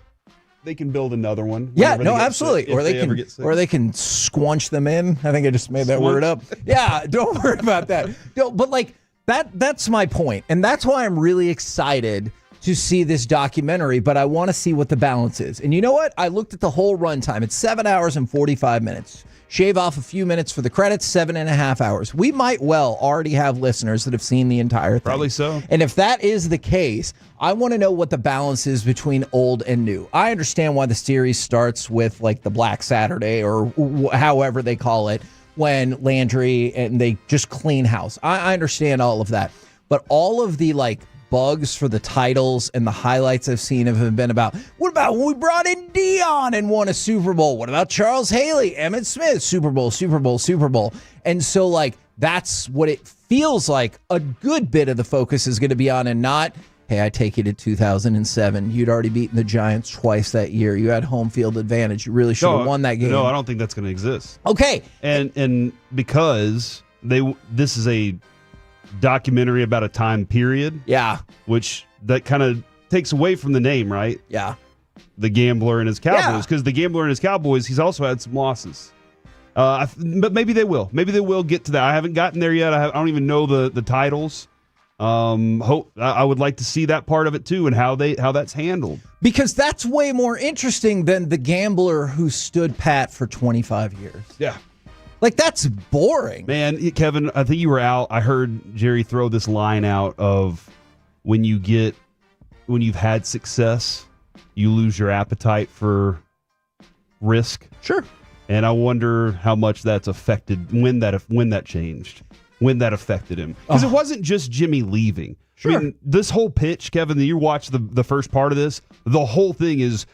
They can build another one. Yeah, no, absolutely. Or they can, they can squunch them in. I think I just made that word up. Yeah, don't worry about that. No, but like that's my point. And that's why I'm really excited to see this documentary, but I want to see what the balance is. And you know what? I looked at the whole runtime. It's 7 hours and 45 minutes. Shave off a few minutes for the credits, 7.5 hours. We might well already have listeners that have seen the entire thing. Probably so. And if that is the case, I want to know what the balance is between old and new. I understand why the series starts with like the Black Saturday or however they call it, when Landry and they just clean house. I understand all of that. But all of the like bugs for the titles and the highlights I've seen have been about, what about when we brought in Dion and won a Super Bowl? What about Charles Haley, Emmitt Smith, Super Bowl, Super Bowl, Super Bowl? And so like that's what it feels like a good bit of the focus is going to be on, and not, hey, I take you to 2007. You'd already beaten the Giants twice that year. You had home field advantage. You really should have won that game. No, I don't think that's going to exist. Okay. And because this is a documentary about a time period. Yeah. Which that kind of takes away from the name, right? Yeah. The Gambler and his Cowboys. Because the Gambler and his Cowboys, he's also had some losses. But maybe they will. Maybe they will get to that. I haven't gotten there yet. I don't even know the titles. I would like to see that part of it too, and how that's handled. Because that's way more interesting than the gambler who stood pat for 25 years. Yeah. Like, that's boring. Man, Kevin, I think you were out. I heard Jerry throw this line out of when you've had success, you lose your appetite for risk. Sure. And I wonder how much that's affected, when that changed, when that affected him. Because it wasn't just Jimmy leaving. Sure. I mean, this whole pitch, Kevin, you watch the first part of this, the whole thing is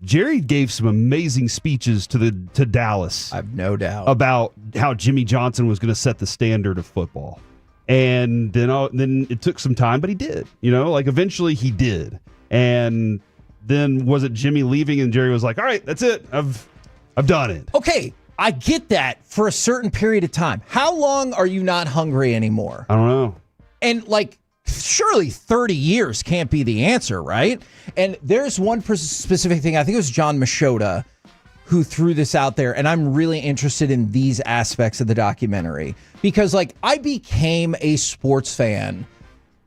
Jerry gave some amazing speeches to Dallas. I've no doubt. About how Jimmy Johnson was going to set the standard of football. And then it took some time, but he did. Like eventually he did. And then was it Jimmy leaving and Jerry was like, all right, that's it. I've done it. Okay, I get that for a certain period of time. How long are you not hungry anymore? I don't know. And like, surely 30 years can't be the answer, right? And there's one specific thing. I think it was John Machota who threw this out there, and I'm really interested in these aspects of the documentary because, like, I became a sports fan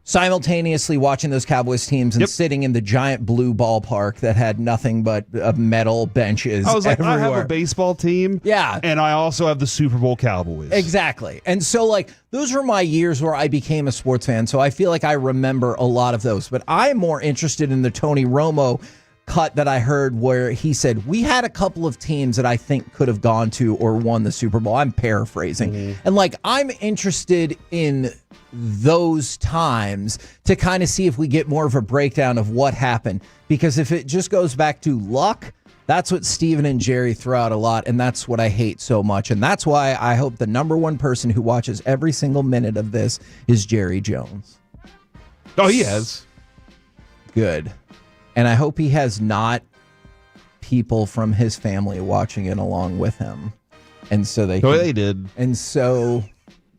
simultaneously watching those Cowboys teams and sitting in the giant blue ballpark that had nothing but metal benches. I was like, everywhere. I have a baseball team. Yeah. And I also have the Super Bowl Cowboys. Exactly. And so, like, those were my years where I became a sports fan. So I feel like I remember a lot of those. But I'm more interested in the Tony Romo cut that I heard where he said, we had a couple of teams that I think could have gone to or won the Super Bowl. I'm paraphrasing. Mm-hmm. And like, I'm interested in those times to kind of see if we get more of a breakdown of what happened. Because if it just goes back to luck, that's what Steven and Jerry throw out a lot. And that's what I hate so much. And that's why I hope the number one person who watches every single minute of this is Jerry Jones. Oh, he has. Good. And I hope he has not people from his family watching it along with him. And so they did. And so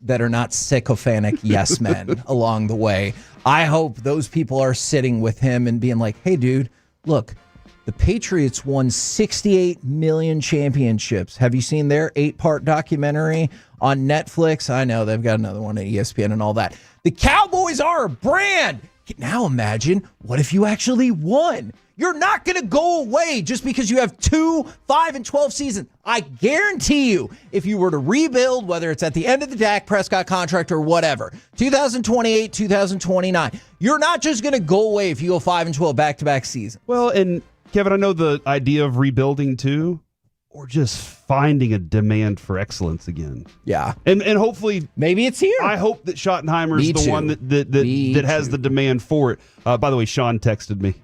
that are not sycophantic yes men along the way. I hope those people are sitting with him and being like, hey, dude, look, the Patriots won 68 million championships. Have you seen their 8-part documentary on Netflix? I know they've got another one at ESPN and all that. The Cowboys are a brand. Now imagine, what if you actually won? You're not going to go away just because you have 2 5-12 seasons. I guarantee you, if you were to rebuild, whether it's at the end of the Dak Prescott contract or whatever, 2028, 2029, you're not just going to go away if you go 5-12 back-to-back seasons. Well, and Kevin, I know the idea of rebuilding too, or just finding a demand for excellence again. Yeah. And hopefully maybe it's here. I hope that Schottenheimer's Me the too. one that has the demand for it. By the way, Sean texted me.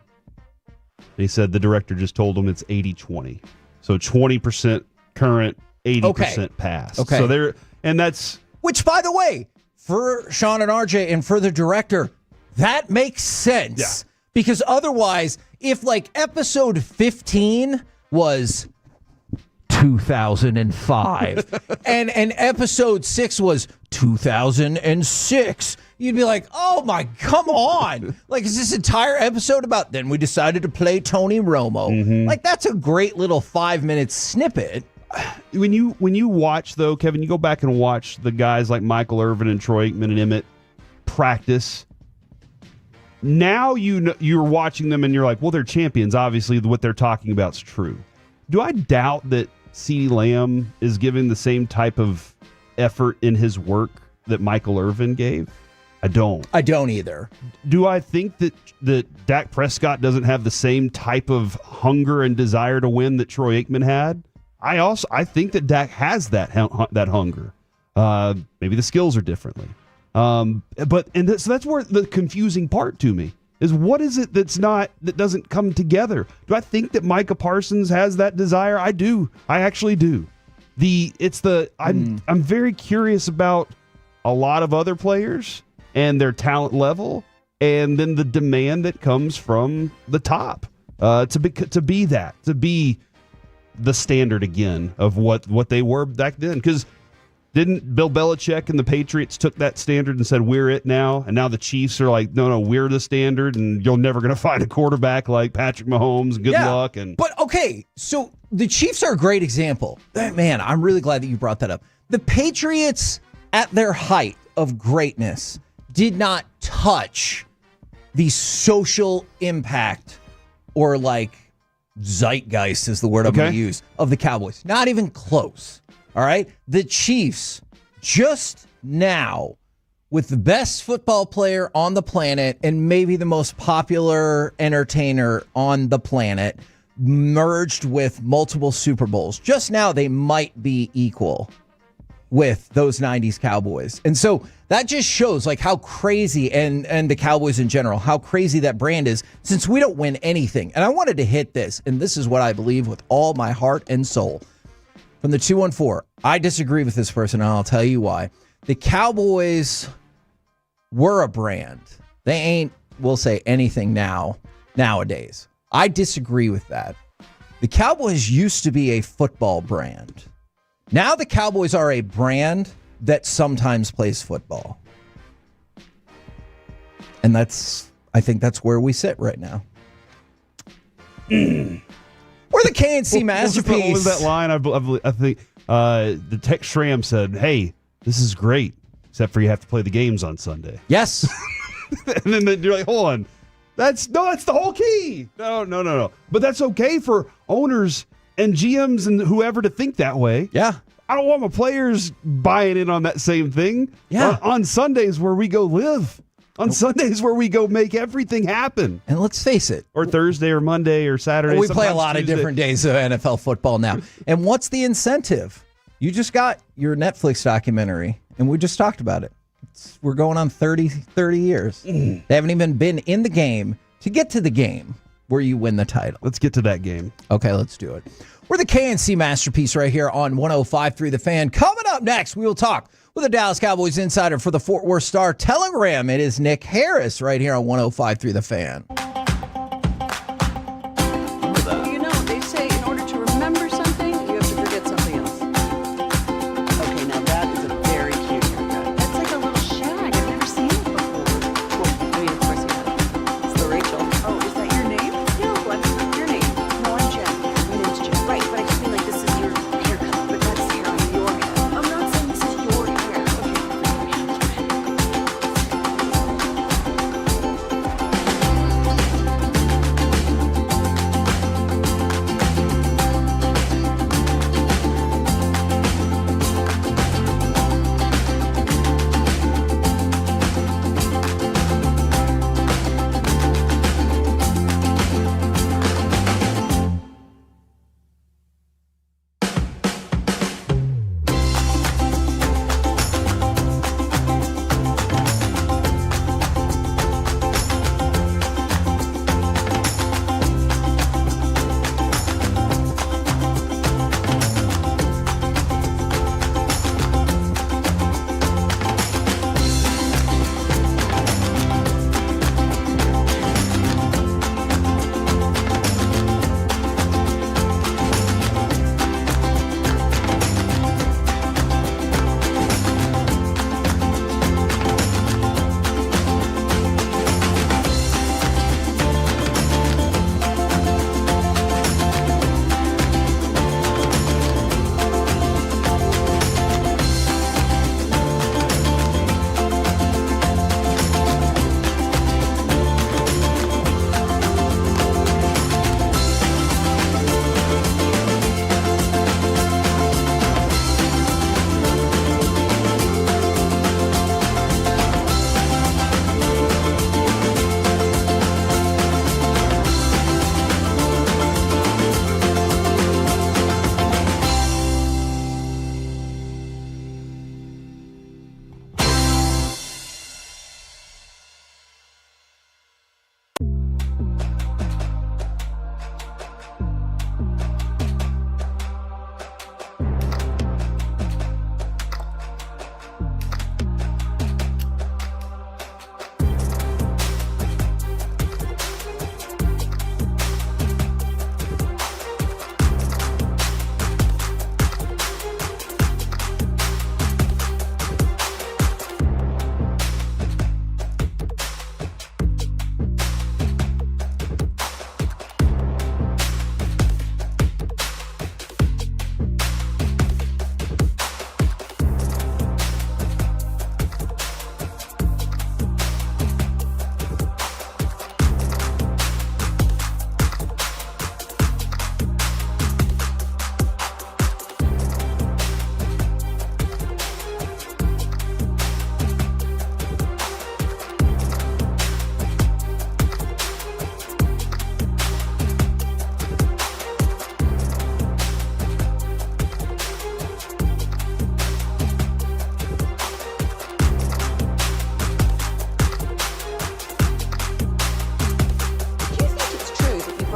He said the director just told him it's 80-20. So 20% current, 80% pass. Okay. So that's which, by the way, for Sean and RJ and for the director, that makes sense. Yeah. Because otherwise, if like episode 15 was 2005 and episode 6 was 2006, you'd be like, oh my, come on. Like, is this entire episode about then we decided to play Tony Romo? Mm-hmm. Like, that's a great little 5-minute snippet. When you watch, though, Kevin, you go back and watch the guys like Michael Irvin and Troy Aikman and Emmett practice. Now you're watching them and you're like, well, they're champions. Obviously, what they're talking about is true. Do I doubt that CeeDee Lamb is giving the same type of effort in his work that Michael Irvin gave? I don't. I don't either. Do I think that Dak Prescott doesn't have the same type of hunger and desire to win that Troy Aikman had? I think that Dak has that hunger. Maybe the skills are differently. So that's where the confusing part to me is, what is it that doesn't come together? Do I think that Micah Parsons has that desire? I do. I actually do. I'm very curious about a lot of other players and their talent level, and then the demand that comes from the top to be the standard again of what they were back then. Because didn't Bill Belichick and the Patriots took that standard and said, we're it now? And now the Chiefs are like, no, we're the standard, and you're never going to find a quarterback like Patrick Mahomes. Good luck. But okay, so the Chiefs are a great example. Man, I'm really glad that you brought that up. The Patriots, at their height of greatness, did not touch the social impact or like zeitgeist is the word I'm going to use of the Cowboys. Not even close. All right. The Chiefs just now, with the best football player on the planet and maybe the most popular entertainer on the planet, merged with multiple Super Bowls. Just now, they might be equal with those 90s Cowboys. And so that just shows like how crazy, and the Cowboys in general, how crazy that brand is, since we don't win anything. And I wanted to hit this, and this is what I believe with all my heart and soul. From the 214, I disagree with this person, and I'll tell you why. The Cowboys were a brand. They ain't, we'll say, anything nowadays. I disagree with that. The Cowboys used to be a football brand. Now the Cowboys are a brand that sometimes plays football. And I think that's where we sit right now. We're the KNC masterpiece. What was that line? I think the Tex Schramm said, hey, this is great, except for you have to play the games on Sunday. Yes. And then you're like, hold on. That's the whole key. No. But that's okay for owners and GMs and whoever to think that way. Yeah. I don't want my players buying in on that same thing. Yeah. On Sundays where we go live. On Sundays where we go make everything happen. And let's face it. Or Thursday or Monday or Saturday. We play a lot of different days of NFL football now. And what's the incentive? You just got your Netflix documentary, and we just talked about it. We're going on 30 years. They haven't even been in the game to get to the game where you win the title. Let's get to that game. Okay, let's do it. We're the KNC masterpiece right here on 105.3 The Fan. Coming up next, we will talk with a Dallas Cowboys insider for the Fort Worth Star Telegram. It is Nick Harris right here on 105.3 The Fan. You know, they say in order to remember something, you have to forget something else. Okay, now that is a very cute haircut. That's like a little shag. I've never seen it before. Well, I mean, of course you have. It's the Rachel. Oh, is that your name? No, that's not your name. No, I'm Jen. My name's Jen. Right, but I just mean like this is your haircut, but that's hair on your head. I'm not saying this is your hair. Okay.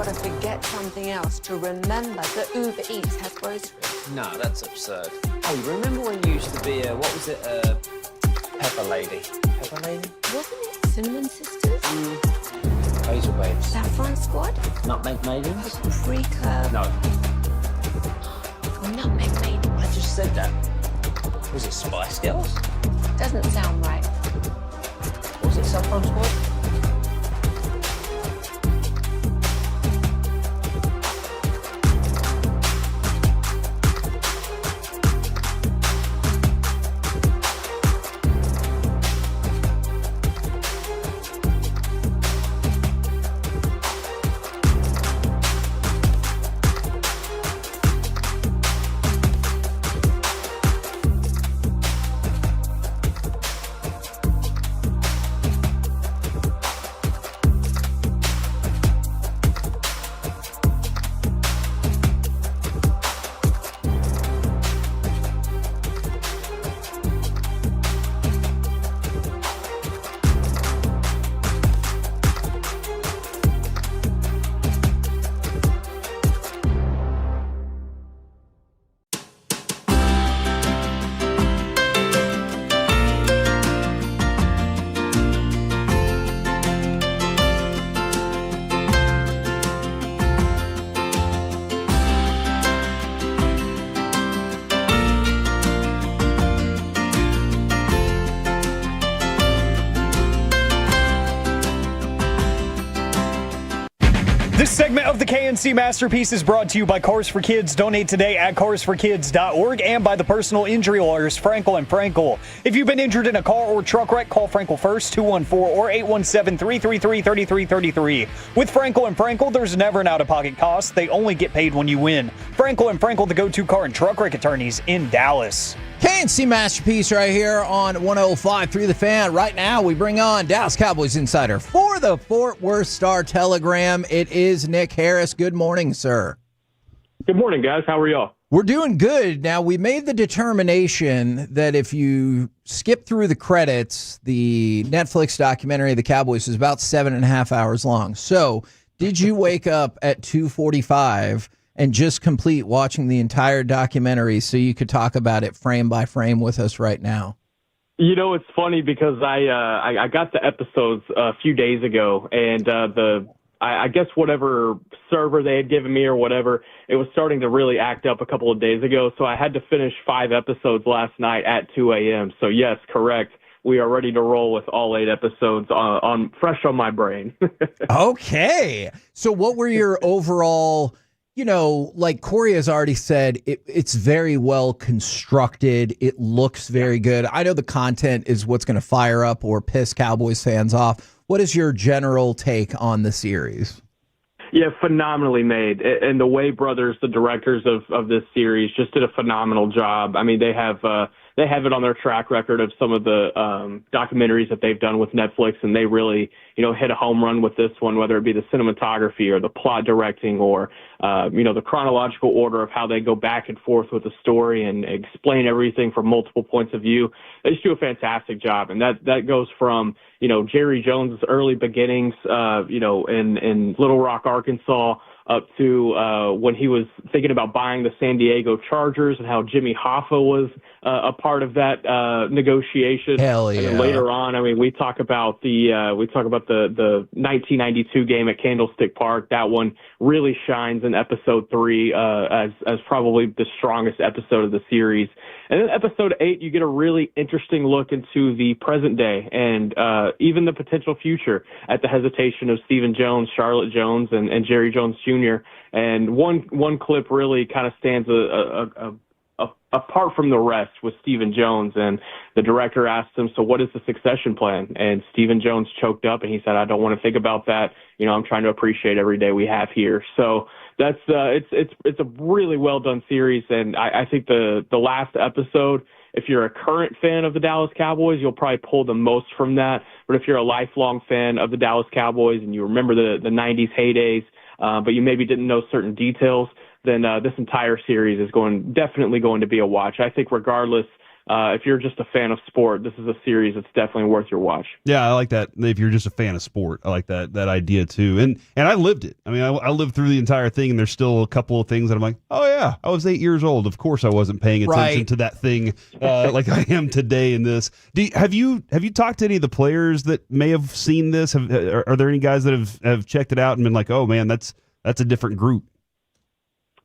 got to forget something else to remember that Uber Eats has groceries. No, that's absurd. Hey, remember when you used to be what was it, Pepper Lady? Pepper Lady? Wasn't it Cinnamon Sisters? Basil Babes. Saffron Squad? Nutmeg Maidens? Paprika? No. Nutmeg Maidens. I just said that. Was it Spice Girls? Doesn't sound right. Was it Saffron Squad? This segment of the KNC Masterpiece is brought to you by Cars for Kids. Donate today at carsforkids.org and by the personal injury lawyers Frankel and Frankel. If you've been injured in a car or truck wreck, call Frankel first, 214 or 817-333-3333. With Frankel and Frankel, there's never an out-of-pocket cost. They only get paid when you win. Frankel and Frankel, the go-to car and truck wreck attorneys in Dallas. KNC Masterpiece right here on 105.3 The Fan. Right now, we bring on Dallas Cowboys insider for the Fort Worth Star-Telegram. It is Nick Harris. Good morning, sir. Good morning, guys. How are y'all? We're doing good. Now, we made the determination that if you skip through the credits, the Netflix documentary of the Cowboys is about 7.5 hours long. So, did you wake up at 2:45 and just complete watching the entire documentary so you could talk about it frame by frame with us right now? You know, it's funny because I got the episodes a few days ago, and I guess whatever server they had given me or whatever, it was starting to really act up a couple of days ago. So I had to finish 5 episodes last night at 2 a.m. So yes, correct. We are ready to roll with all 8 episodes on fresh on my brain. Okay. So what were your overall, you know, like Corey has already said, it's very well constructed. It looks very good. I know the content is what's going to fire up or piss Cowboys fans off. What is your general take on the series? Yeah, phenomenally made. And the Way brothers, the directors of this series, just did a phenomenal job. I mean, they have it on their track record of some of the documentaries that they've done with Netflix, and they really, you know, hit a home run with this one, whether it be the cinematography or the plot directing or, you know, the chronological order of how they go back and forth with the story and explain everything from multiple points of view. They just do a fantastic job. And that goes from, you know, Jerry Jones' early beginnings, you know, in Little Rock, Arkansas, up to when he was thinking about buying the San Diego Chargers and how Jimmy Hoffa was a part of that negotiation. Hell yeah. And then later on, I mean, we talk about the 1992 game at Candlestick Park. That one really shines in episode 3 as probably the strongest episode of the series. And then episode 8, you get a really interesting look into the present day and even the potential future at the hesitation of Stephen Jones, Charlotte Jones, and Jerry Jones Jr. And one clip really kind of stands apart from the rest with Stephen Jones. And the director asked him, so what is the succession plan? And Stephen Jones choked up and he said, I don't want to think about that. You know, I'm trying to appreciate every day we have here. So that's it's a really well done series. And I think the last episode, if you're a current fan of the Dallas Cowboys, you'll probably pull the most from that. But if you're a lifelong fan of the Dallas Cowboys and you remember the 90s heydays, but you maybe didn't know certain details, then this entire series is definitely going to be a watch. I think regardless if you're just a fan of sport, this is a series that's definitely worth your watch. Yeah, I like that. If you're just a fan of sport, I like that idea too. And I lived it. I mean, I lived through the entire thing, and there's still a couple of things that I'm like, oh yeah, I was 8 years old. Of course, I wasn't paying attention to that thing like I am today in this. Have you talked to any of the players that may have seen this? Are there any guys that have checked it out and been like, oh man, that's a different group?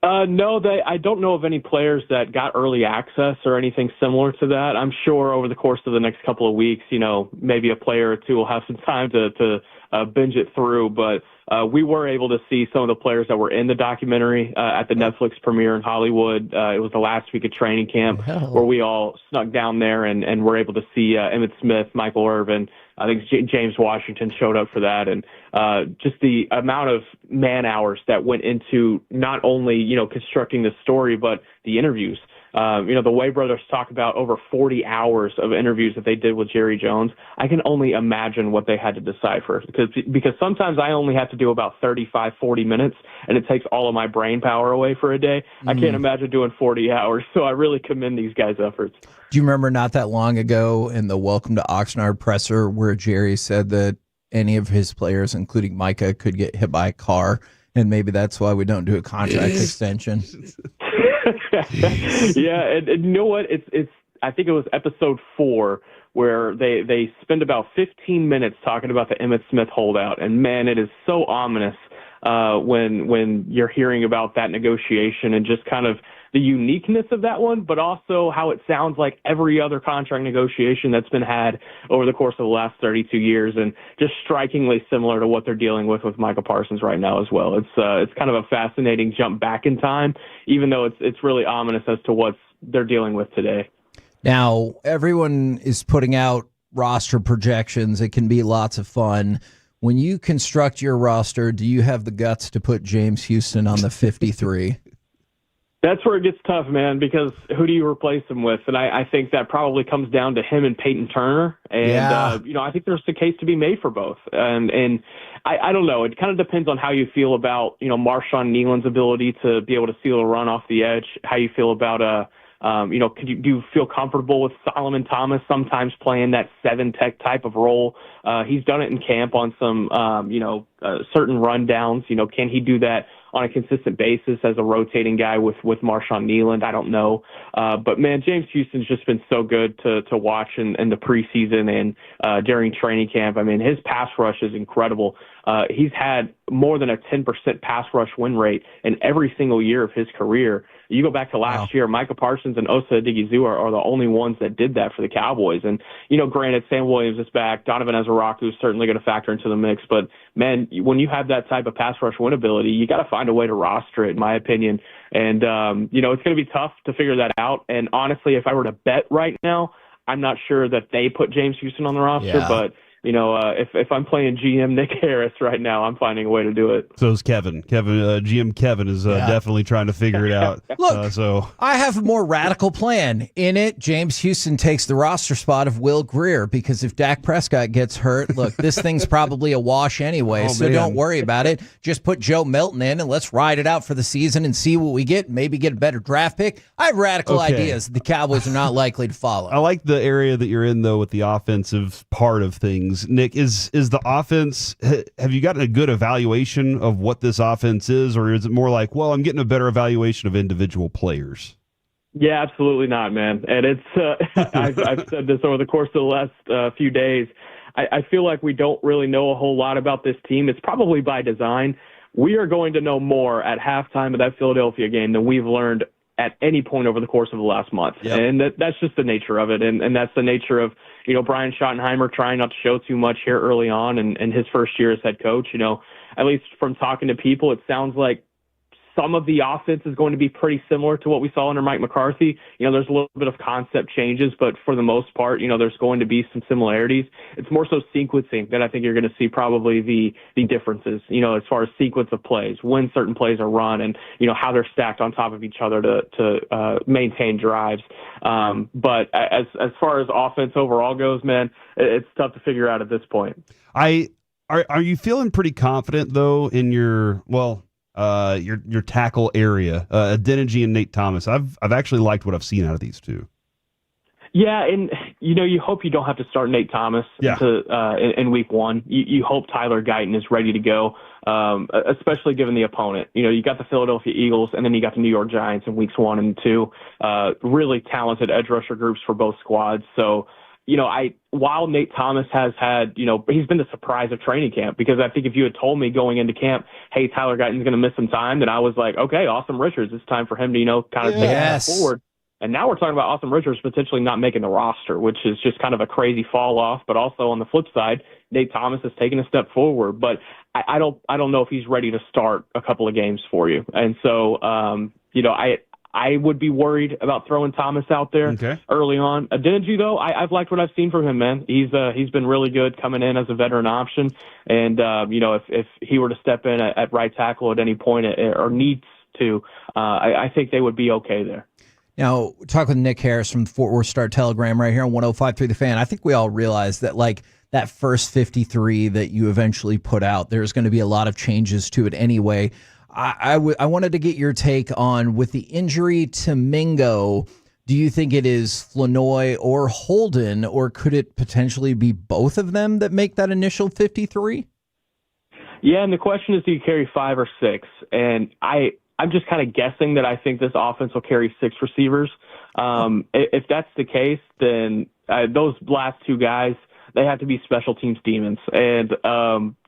No, I don't know of any players that got early access or anything similar to that. I'm sure over the course of the next couple of weeks, maybe a player or two will have some time to binge it through. But we were able to see some of the players that were in the documentary at the Netflix premiere in Hollywood. It was the last week of training camp where we all snuck down there and were able to see Emmitt Smith, Michael Irvin. I think James Washington showed up for that, and just the amount of man hours that went into not only constructing the story but the interviews. The Way brothers talk about over 40 hours of interviews that they did with Jerry Jones. I can only imagine what they had to decipher because sometimes I only have to do about 35, 40 minutes, and it takes all of my brain power away for a day. I can't imagine doing 40 hours, so I really commend these guys' efforts. Do you remember not that long ago in the Welcome to Oxnard presser where Jerry said that any of his players, including Micah, could get hit by a car, and maybe that's why we don't do a contract extension? Yeah, and you know what? It's I think it was episode 4 where they spend about 15 minutes talking about the Emmitt Smith holdout, and man, it is so ominous when you're hearing about that negotiation and just kind of the uniqueness of that one, but also how it sounds like every other contract negotiation that's been had over the course of the last 32 years, and just strikingly similar to what they're dealing with Micah Parsons right now as well. It's kind of a fascinating jump back in time, even though it's really ominous as to what they're dealing with today. Now, everyone is putting out roster projections. It can be lots of fun. When you construct your roster, do you have the guts to put James Houston on the 53? That's where it gets tough, man, because who do you replace him with? And I think that probably comes down to him and Peyton Turner. And, I think there's a case to be made for both. And I don't know. It kind of depends on how you feel about, Marshawn Nealon's ability to be able to seal a run off the edge, how you feel about, do you feel comfortable with Solomon Thomas sometimes playing that 7-tech type of role? He's done it in camp on some, certain rundowns. Can he do that on a consistent basis as a rotating guy with Marshawn Nealon? I don't know. But, man, James Houston's just been so good to watch in the preseason and during training camp. I mean, his pass rush is incredible. He's had more than a 10% pass rush win rate in every single year of his career. You go back to last year, Micah Parsons and Osa Odighizuwa are the only ones that did that for the Cowboys. And, granted, Sam Williams is back. Donovan Ezaraku is certainly going to factor into the mix. But, man, when you have that type of pass rush win ability, you got to find a way to roster it, in my opinion. And, it's going to be tough to figure that out. And, honestly, if I were to bet right now, I'm not sure that they put James Houston on the roster. But, if I'm playing GM Nick Harris right now, I'm finding a way to do it. So is Kevin. GM Kevin is definitely trying to figure it out. Look, so I have a more radical plan. In it, James Houston takes the roster spot of Will Grier, because if Dak Prescott gets hurt, look, this thing's probably a wash anyway, so don't worry about it. Just put Joe Milton in and let's ride it out for the season and see what we get, maybe get a better draft pick. I have radical ideas the Cowboys are not likely to follow. I like the area that you're in, though, with the offensive part of things. Nick, is the offense, have you gotten a good evaluation of what this offense is, or is it more like, well, I'm getting a better evaluation of individual players? Yeah, absolutely not, man. And it's I've said this over the course of the last few days. I feel like we don't really know a whole lot about this team. It's probably by design. We are going to know more at halftime of that Philadelphia game than we've learned at any point over the course of the last month. Yep. And that's just the nature of it. And that's the nature of, Brian Schottenheimer trying not to show too much here early on in his first year as head coach. At least from talking to people, it sounds like some of the offense is going to be pretty similar to what we saw under Mike McCarthy. There's a little bit of concept changes, but for the most part, there's going to be some similarities. It's more so sequencing that I think you're going to see probably the differences, as far as sequence of plays, when certain plays are run and, how they're stacked on top of each other to maintain drives. But as far as offense overall goes, man, it's tough to figure out at this point. Are you feeling pretty confident, though, in your tackle area, Adeniji and Nate Thomas? I've actually liked what I've seen out of these two. Yeah, and you hope you don't have to start Nate Thomas in week one. You hope Tyler Guyton is ready to go, especially given the opponent. You got the Philadelphia Eagles, and then you got the New York Giants in weeks 1 and 2. Really talented edge rusher groups for both squads. So, while Nate Thomas has had, he's been the surprise of training camp, because I think if you had told me going into camp, hey, Tyler Guyton's going to miss some time, then I was like, okay, Awesome Richards, it's time for him to, kind of take a step forward. And now we're talking about Awesome Richards potentially not making the roster, which is just kind of a crazy fall off. But also on the flip side, Nate Thomas has taken a step forward. But I don't know if he's ready to start a couple of games for you. And so, I would be worried about throwing Thomas out there early on. Adeniji, though, I've liked what I've seen from him, man. He's been really good coming in as a veteran option. And, if he were to step in at right tackle at any point or needs to, I think they would be okay there. Now, talk with Nick Harris from the Fort Worth Star-Telegram right here on 105.3 The Fan. I think we all realize that, that first 53 that you eventually put out, there's going to be a lot of changes to it anyway. I wanted to get your take on, with the injury to Mingo, do you think it is Flournoy or Holden, or could it potentially be both of them that make that initial 53? Yeah, and the question is, do you carry 5 or 6? And I'm just kind of guessing that I think this offense will carry 6 receivers. If that's the case, then those last 2 guys, they have to be special teams demons. And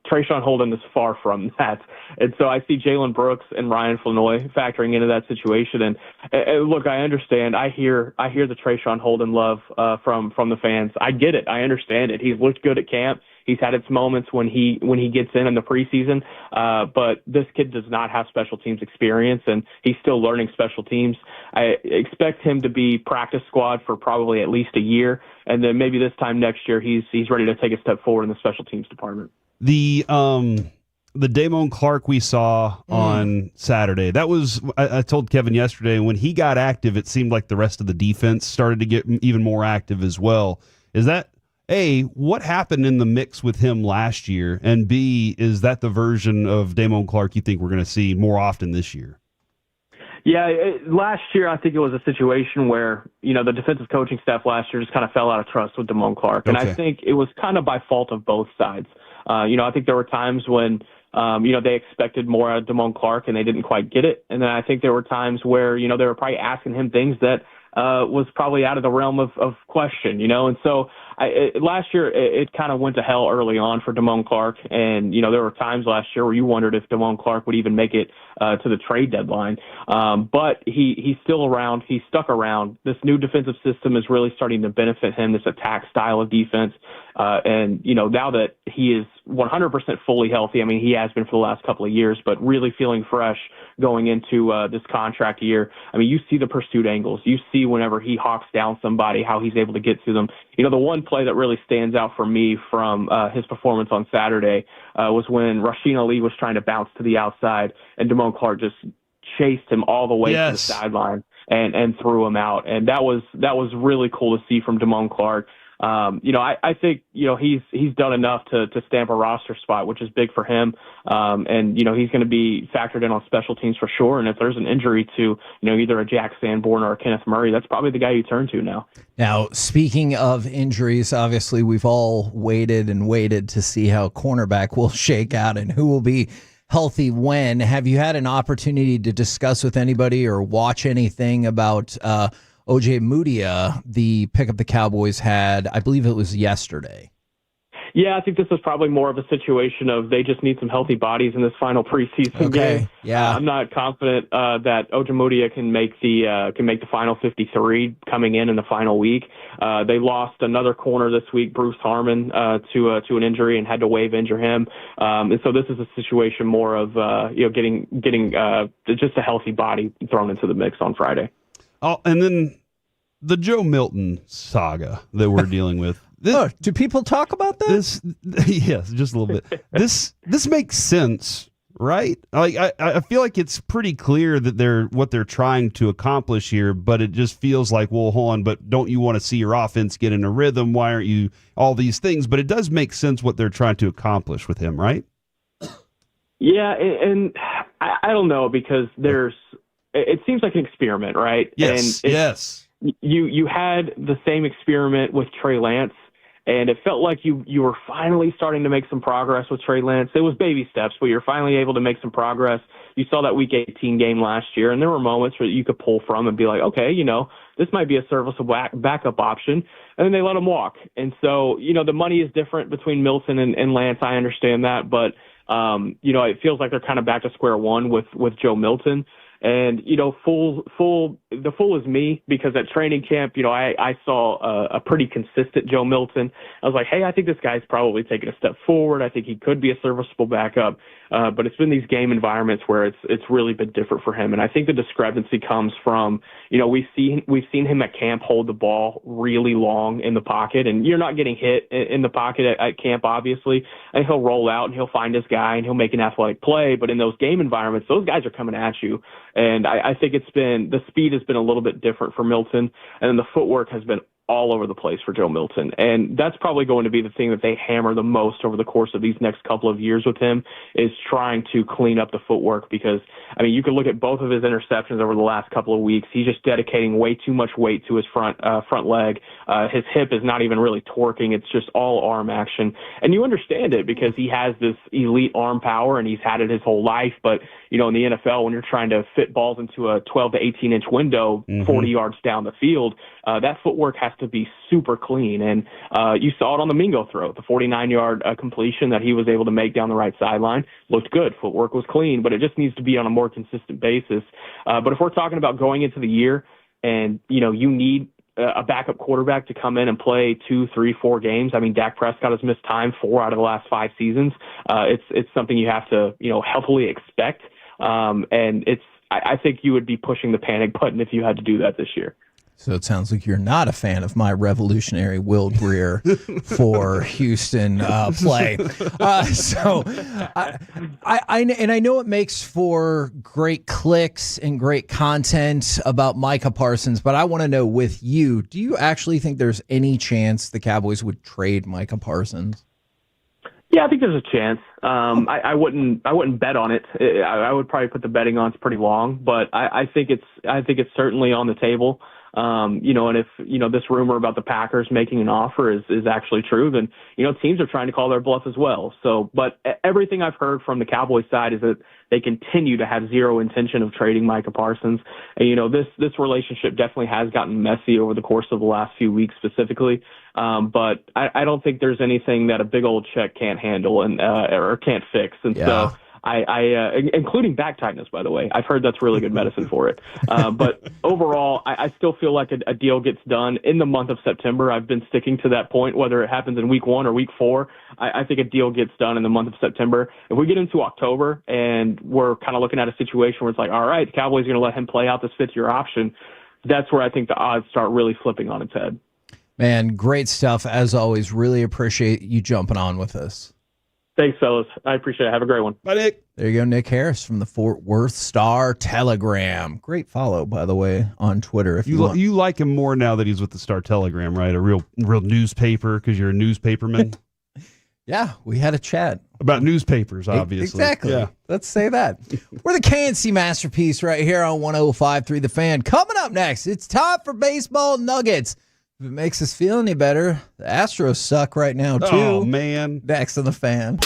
Trayshawn Holden is far from that. And so I see Jalen Brooks and Ryan Flournoy factoring into that situation. And look, I understand. I hear the Trayshawn Holden love from the fans. I get it. I understand it. He's looked good at camp. He's had its moments when he gets in the preseason, but this kid does not have special teams experience, and he's still learning special teams. I expect him to be practice squad for probably at least a year, and then maybe this time next year he's ready to take a step forward in the special teams department. The Damone Clark we saw on Saturday, that was, I told Kevin yesterday, when he got active, it seemed like the rest of the defense started to get even more active as well. Is that, A, what happened in the mix with him last year? And B, is that the version of Damone Clark you think we're going to see more often this year? Yeah, last year I think it was a situation where, the defensive coaching staff last year just kind of fell out of trust with Damone Clark. And I think it was kind of by fault of both sides. I think there were times when, they expected more out of Damone Clark and they didn't quite get it. And then I think there were times where, they were probably asking him things that was probably out of the realm of question, And so last year it kind of went to hell early on for Damone Clark. And, there were times last year where you wondered if Damone Clark would even make it to the trade deadline. But he's still around. He's stuck around. This new defensive system is really starting to benefit him, this attack style of defense. And, now that he is 100% fully healthy, I mean, he has been for the last couple of years, but really feeling fresh going into this contract year. I mean, you see the pursuit angles. You see whenever he hawks down somebody, how he's able to get to them. The one play that really stands out for me from his performance on Saturday was when Rasheen Ali was trying to bounce to the outside, and Damone Clark just chased him all the way to the sideline and threw him out. And that was really cool to see from Damone Clark. I think, he's done enough to stamp a roster spot, which is big for him. And, he's going to be factored in on special teams for sure. And if there's an injury to, either a Jack Sanborn or a Kenneth Murray, that's probably the guy you turn to now. Now, speaking of injuries, obviously we've all waited and waited to see how cornerback will shake out and who will be healthy when. Have you had an opportunity to discuss with anybody or watch anything about, O.J. Mudia, the pickup the Cowboys had, I believe it was yesterday? Yeah, I think this is probably more of a situation of they just need some healthy bodies in this final preseason game. Yeah, I'm not confident that O.J. Mudia can make the final 53 coming in the final week. They lost another corner this week, Bruce Harmon, to an injury and had to waive injure him. And so this is a situation more of getting just a healthy body thrown into the mix on Friday. Oh, and then the Joe Milton saga that we're dealing with. Do people talk about that? Yes, just a little bit. This makes sense, right? Like I feel like it's pretty clear that what they're trying to accomplish here, but it just feels like, well, hold on, but don't you want to see your offense get in a rhythm? Why aren't you all these things? But it does make sense what they're trying to accomplish with him, right? Yeah, and I don't know, because it seems like an experiment, right? Yes, yes. you had the same experiment with Trey Lance, and it felt like you were finally starting to make some progress with Trey Lance. It was baby steps, but you're finally able to make some progress. You saw that Week 18 game last year, and there were moments where you could pull from and be like, okay, this might be a serviceable backup option. And then they let him walk. And so, the money is different between Milton and Lance. I understand that, but it feels like they're kind of back to square one with Joe Milton. And, the fool is me, because at training camp, I saw a pretty consistent Joe Milton. I was like, hey, I think this guy's probably taking a step forward. I think he could be a serviceable backup. But it's been these game environments where it's really been different for him. And I think the discrepancy comes from, we've seen him at camp hold the ball really long in the pocket, and you're not getting hit in the pocket at camp, obviously. And he'll roll out and he'll find his guy and he'll make an athletic play. But in those game environments, those guys are coming at you. And I think the speed has been a little bit different for Milton, and then the footwork has been all over the place for Joe Milton. And that's probably going to be the thing that they hammer the most over the course of these next couple of years with him, is trying to clean up the footwork. Because, you can look at both of his interceptions over the last couple of weeks. He's just dedicating way too much weight to his front leg. His hip is not even really torquing. It's just all arm action. And you understand it because he has this elite arm power and he's had it his whole life. But, in the NFL, when you're trying to fit balls into a 12 to 18-inch window, 40 yards down the field, that footwork has to be super clean. And you saw it on the Mingo throw, the 49-yard completion that he was able to make down the right sideline. Looked good. Footwork was clean, but it just needs to be on a more consistent basis. But if we're talking about going into the year and, you need a backup quarterback to come in and play 2, 3, 4 games. Dak Prescott has missed time 4 out of the last 5 seasons. It's something you have to, healthily expect. And I think you would be pushing the panic button if you had to do that this year. So it sounds like you're not a fan of my revolutionary Will Greer for Houston play. I know it makes for great clicks and great content about Micah Parsons, but I want to know with you, do you actually think there's any chance the Cowboys would trade Micah Parsons? Yeah, I think there's a chance. I wouldn't bet on it. I would probably put the betting odds pretty long, but I think it's certainly on the table. And if, this rumor about the Packers making an offer is actually true, then, teams are trying to call their bluff as well. So, but everything I've heard from the Cowboys side is that they continue to have zero intention of trading Micah Parsons. And, this relationship definitely has gotten messy over the course of the last few weeks specifically. But I don't think there's anything that a big old check can't handle or can't fix. And so including back tightness, by the way. I've heard that's really good medicine for it. But overall, I still feel like a deal gets done in the month of September. I've been sticking to that point, whether it happens in week 1 or week 4. I think a deal gets done in the month of September. If we get into October and we're kind of looking at a situation where it's like, all right, the Cowboys are going to let him play out this 5th-year option, that's where I think the odds start really flipping on its head. Man, great stuff as always. Really appreciate you jumping on with us. Thanks, fellas. I appreciate it. Have a great one. Bye, Nick. There you go, Nick Harris from the Fort Worth Star-Telegram. Great follow, by the way, on Twitter. If you like him more now that he's with the Star-Telegram, right? A real newspaper, because you're a newspaperman. Yeah, we had a chat about newspapers, obviously. Exactly. Yeah. Let's say that. We're the KNC Masterpiece right here on 105.3 The Fan. Coming up next, it's time for Baseball Nuggets. If it makes us feel any better, the Astros suck right now, too. Oh, man. Next on The Fan.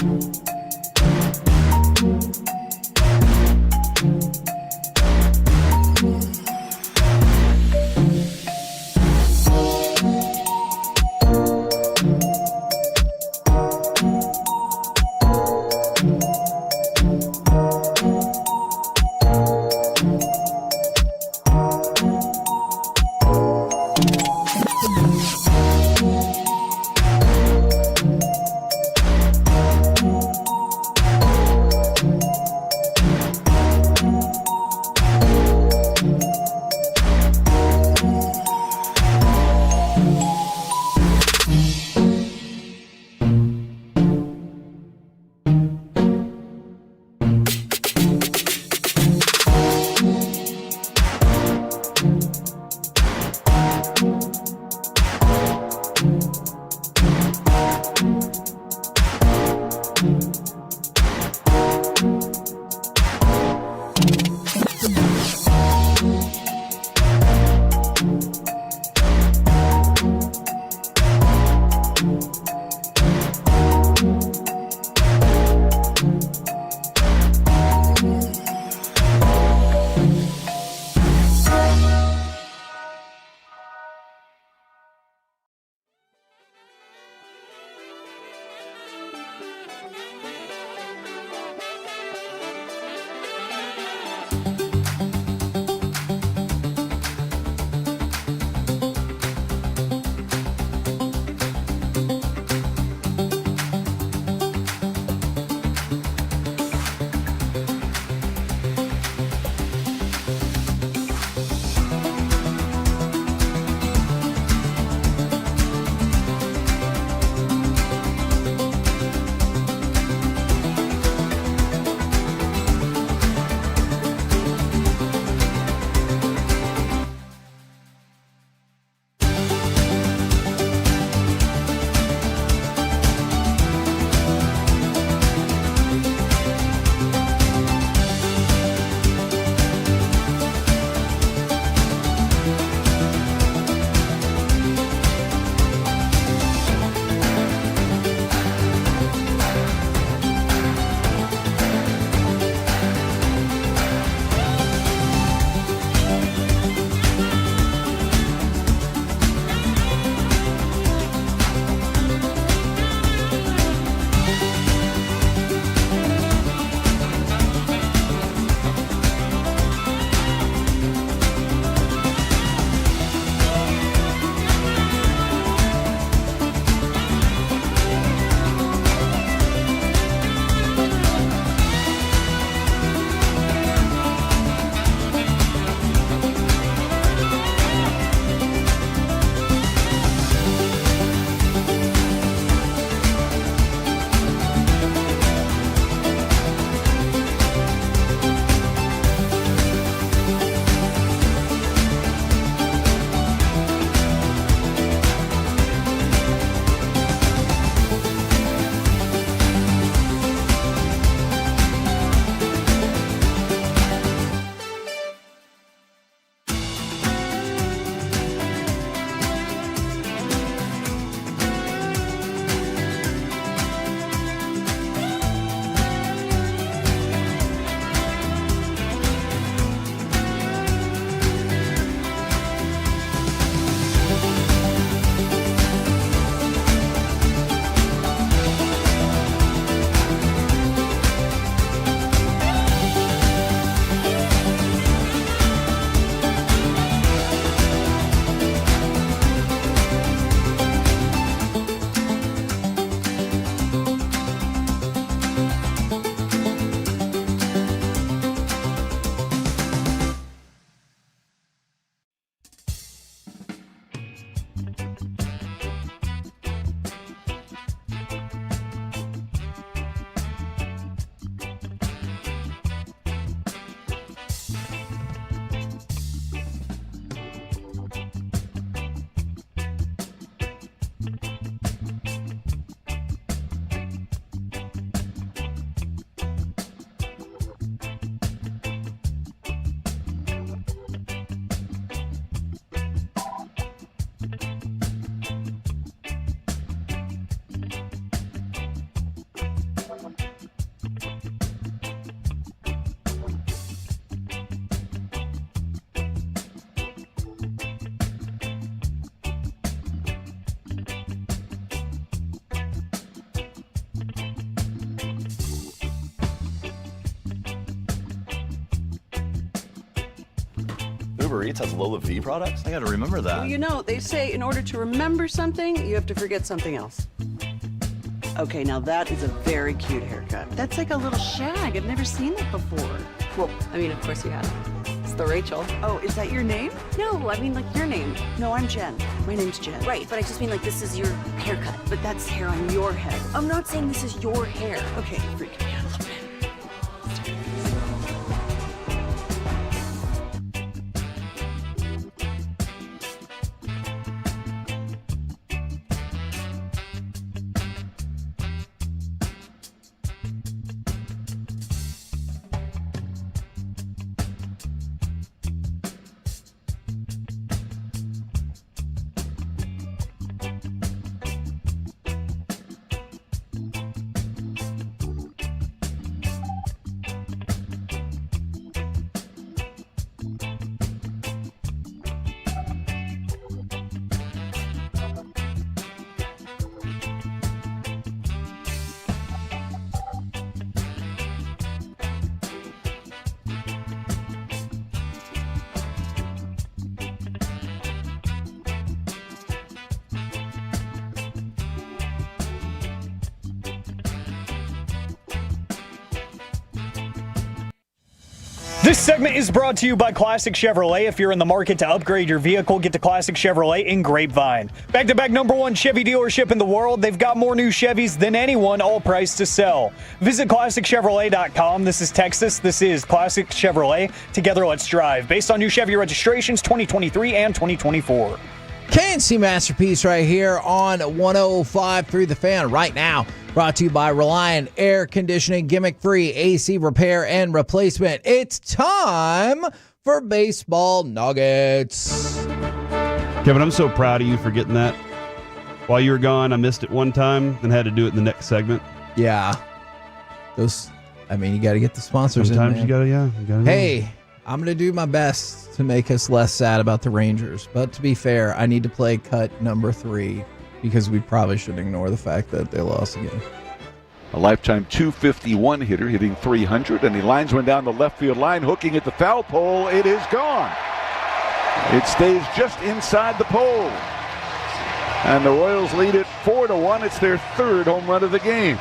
Uber Eats has Lola V products? I gotta remember that. Well, you know, they say in order to remember something, you have to forget something else. Okay, now that is a very cute haircut. That's like a little shag. I've never seen that before. Well, I mean, of course you have. It's the Rachel. Oh, is that your name? No, I mean, like, your name. No, I'm Jen. My name's Jen. Right, but I just mean, like, this is your haircut. But that's hair on your head. I'm not saying this is your hair. Okay, you're freaking me out a little bit. This segment is brought to you by Classic Chevrolet. If you're in the market to upgrade your vehicle, get to Classic Chevrolet in Grapevine. Back-to-back #1 Chevy dealership in the world. They've got more new Chevys than anyone, all priced to sell. Visit ClassicChevrolet.com. This is Texas. This is Classic Chevrolet. Together, let's drive. Based on new Chevy registrations 2023 and 2024. KNC Masterpiece right here on 105.3 The Fan right now. Brought to you by Reliant Air Conditioning, gimmick-free AC repair and replacement. It's time for Baseball Nuggets. Kevin, I'm so proud of you for getting that. While you were gone, I missed it one time and had to do it in the next segment. Yeah. You got to get the sponsors Sometimes in, man. you gotta. Hey, I'm going to do my best to make us less sad about the Rangers. But to be fair, I need to play cut number 3 because we probably should ignore the fact that they lost again. A lifetime .251 hitter hitting .300, and he lines one down the left field line, hooking at the foul pole. It is gone. It stays just inside the pole. And the Royals lead it 4-1. It's their 3rd home run of the game.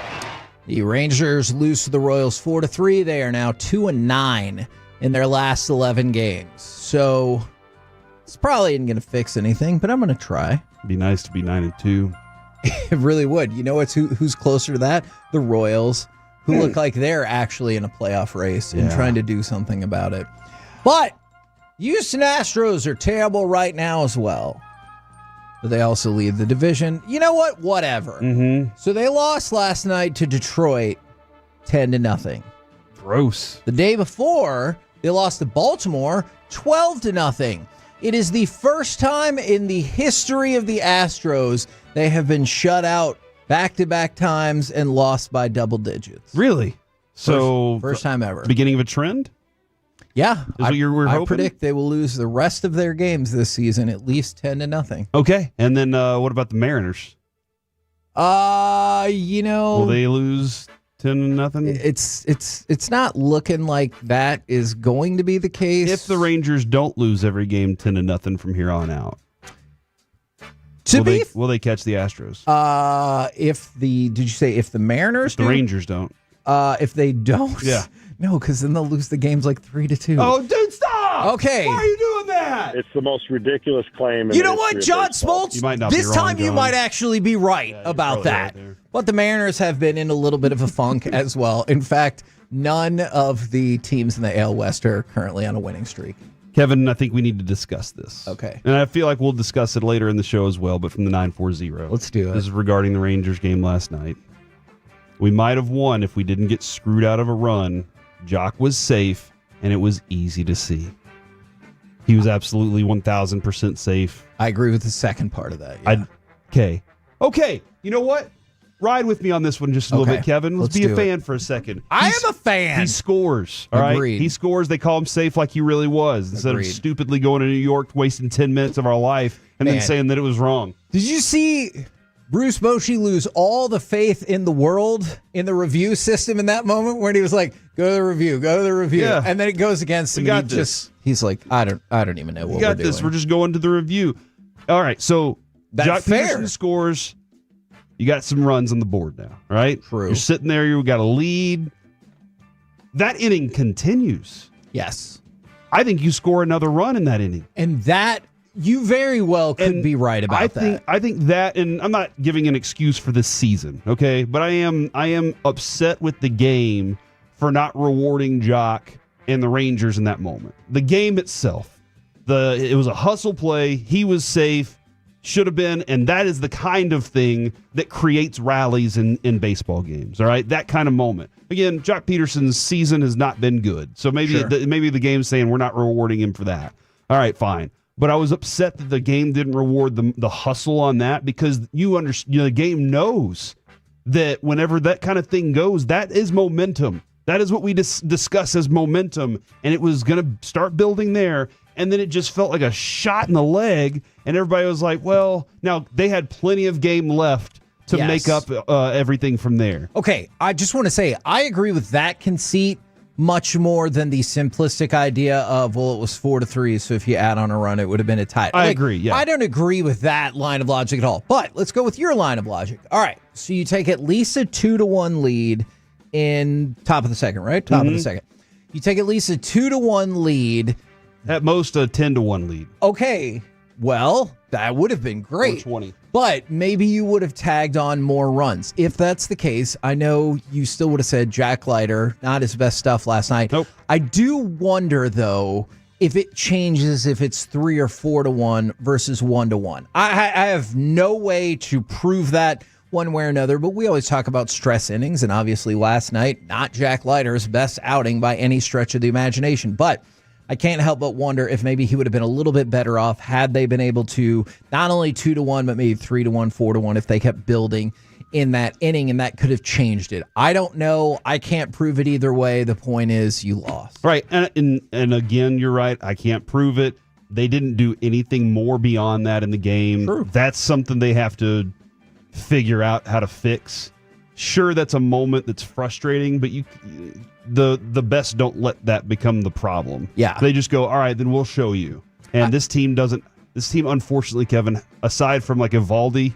The Rangers lose to the Royals 4-3. They are now 2-9 in their last 11 games. So it's probably isn't going to fix anything, but I'm going to try. It'd be nice to be 9-2. It really would. You know who's closer to that? The Royals, who look like they're actually in a playoff race and trying to do something about it. But Houston Astros are terrible right now as well. But they also lead the division. You know what? Whatever. Mm-hmm. So they lost last night to Detroit 10-0. Gross. The day before, they lost to Baltimore 12-0. It is the first time in the history of the Astros they have been shut out back-to-back times and lost by double digits. Really? So first time ever. Beginning of a trend? Yeah. Is what you were hoping? I predict they will lose the rest of their games this season at least 10-0. Okay. And then what about the Mariners? Will they lose 10-0? It's not looking like that is going to be the case. If the Rangers don't lose every game 10-0 from here on out, will they catch the Astros? Did you say if the Mariners the Rangers don't? If they don't, yeah, no, because then they'll lose the games like 3-2. Oh, dude, stop! Okay, why are you doing that? It's the most ridiculous claim. You know what, John Smoltz? You might not this be wrong, time you John. might actually be right about that. Right. But the Mariners have been in a little bit of a funk as well. In fact, none of the teams in the AL West are currently on a winning streak. Kevin, I think we need to discuss this. Okay. And I feel like we'll discuss it later in the show as well, but from the 940. Let's do it. This is regarding the Rangers game last night. We might have won if we didn't get screwed out of a run. Jock was safe, and it was easy to see. He was absolutely 1,000% safe. I agree with the second part of that. Yeah. Okay. You know what? Ride with me on this one just a little bit, Kevin. Let's be a fan for a second. I am a fan. He scores. All right. Agreed. He scores. They call him safe like he really was. Instead of stupidly going to New York, wasting 10 minutes of our life, and then saying that it was wrong. Did you see Bruce Bochy lose all the faith in the world in the review system in that moment when he was like, go to the review, Yeah. and then it goes against him. We got and this. He's like, I don't even know what We got we're this. doing. We're just going to the review. All right, so That's Jock fair. Peterson scores. You got some runs on the board now, right? True. You're sitting there. You got a lead. That inning continues. Yes. I think you score another run in that inning. And that, you very well could be right about that. I think that, and I'm not giving an excuse for this season, okay? But I am upset with the game for not rewarding Jock and the Rangers in that moment. The game itself, it was a hustle play. He was safe, should have been, and that is the kind of thing that creates rallies in baseball games. All right, that kind of moment. Again, Jock Peterson's season has not been good, so maybe maybe the game's saying we're not rewarding him for that. All right, fine. But I was upset that the game didn't reward the hustle on that, because the game knows that whenever that kind of thing goes, that is momentum. That is what we discuss as momentum, and it was going to start building there, and then it just felt like a shot in the leg, and everybody was like, well, now they had plenty of game left to make up everything from there. Okay, I just want to say, I agree with that conceit much more than the simplistic idea of, well, it was 4-3, so if you add on a run, it would have been a tie. I agree, yeah. I don't agree with that line of logic at all. But let's go with your line of logic. All right, so you take at least a 2-1 lead in top of the second, right? Top of the second. You take at least a 2-1 lead. At most a 10-1 lead. Okay, well, that would have been great. Or 20. But maybe you would have tagged on more runs. If that's the case, I know you still would have said Jack Leiter, not his best stuff last night. Nope. I do wonder, though, if it changes, if it's 3 or 4-1 versus 1-1. I have no way to prove that one way or another, but we always talk about stress innings, and obviously last night, not Jack Leiter's best outing by any stretch of the imagination. But I can't help but wonder if maybe he would have been a little bit better off had they been able to not only 2-1, but maybe 3-1, 4-1 if they kept building in that inning, and that could have changed it. I don't know. I can't prove it either way. The point is you lost. Right. And again, you're right. I can't prove it. They didn't do anything more beyond that in the game. True. That's something they have to figure out how to fix. Sure, that's a moment that's frustrating, but the best don't let that become the problem. Yeah. They just go, all right, then we'll show you. And this team, unfortunately, Kevin, aside from like Evaldi,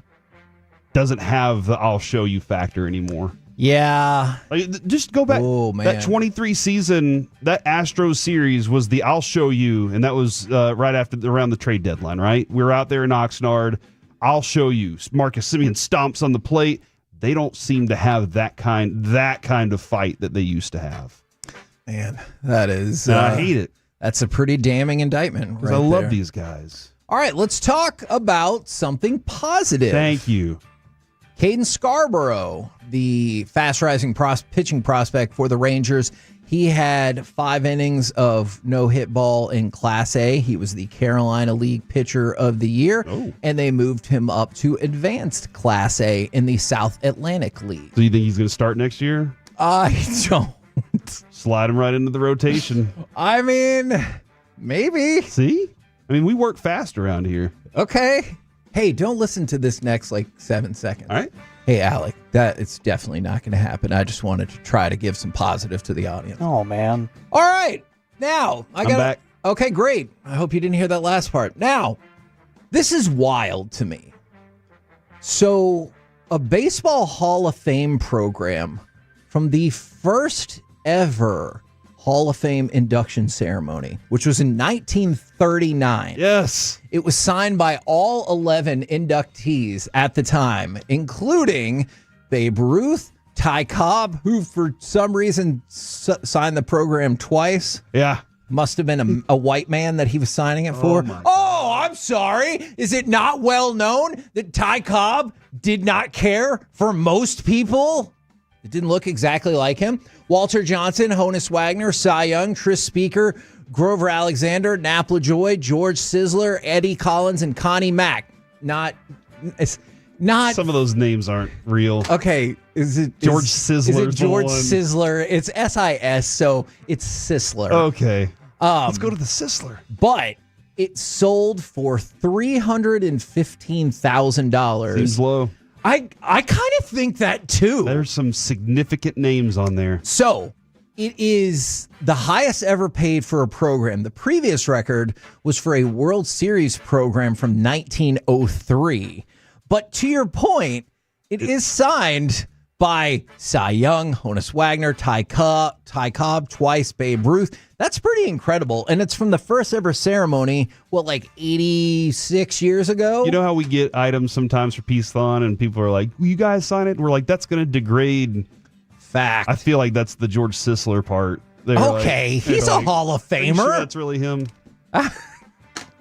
doesn't have the I'll show you factor anymore. Yeah. Like, just go back. Oh, man. That 23 season, that Astros series was the I'll show you, and that was right around the trade deadline, right? We were out there in Oxnard. I'll show you. Marcus Semien stomps on the plate. They don't seem to have that kind of fight that they used to have. Man, that is... I hate it. That's a pretty damning indictment. Because I love these guys. All right, let's talk about something positive. Thank you. Caden Scarborough, the fast-rising pitching prospect for the Rangers. He had 5 innings of no-hit ball in Class A. He was the Carolina League Pitcher of the Year, and they moved him up to Advanced Class A in the South Atlantic League. So you think he's going to start next year? I don't. Slide him right into the rotation. I mean, maybe. See? I mean, we work fast around here. Okay. Hey, don't listen to this next, 7 seconds. All right. Hey, Alec, it's definitely not going to happen. I just wanted to try to give some positive to the audience. Oh, man. All right. Now, I'm back. Okay, great. I hope you didn't hear that last part. Now, this is wild to me. So, a Baseball Hall of Fame program from the first ever Hall of Fame induction ceremony, which was in 1939. Yes. It was signed by all 11 inductees at the time, including Babe Ruth, Ty Cobb, who for some reason signed the program twice. Yeah. Must have been a white man that he was signing it for. Oh, I'm sorry. Is it not well known that Ty Cobb did not care for most people? It didn't look exactly like him. Walter Johnson, Honus Wagner, Cy Young, Tris Speaker, Grover Alexander, Nap LaJoy, George Sizzler, Eddie Collins, and Connie Mack. It's not. Some of those names aren't real. Okay, is it George Sizzler? Is it George Sizzler? It's SIS, so it's Sisler. Okay. Let's go to the Sisler. But it sold for $315,000. Seems low. I kind of think that too. There's some significant names on there. So it is the highest ever paid for a program. The previous record was for a World Series program from 1903. But to your point, it is signed by Cy Young, Honus Wagner, Ty Cobb, twice Babe Ruth. That's pretty incredible. And it's from the first ever ceremony, 86 years ago? You know how we get items sometimes for Peace-thon and people are like, will you guys sign it? We're like, that's going to degrade. Fact. I feel like that's the George Sisler part. Okay, he's a Hall of Famer. Sure that's really him.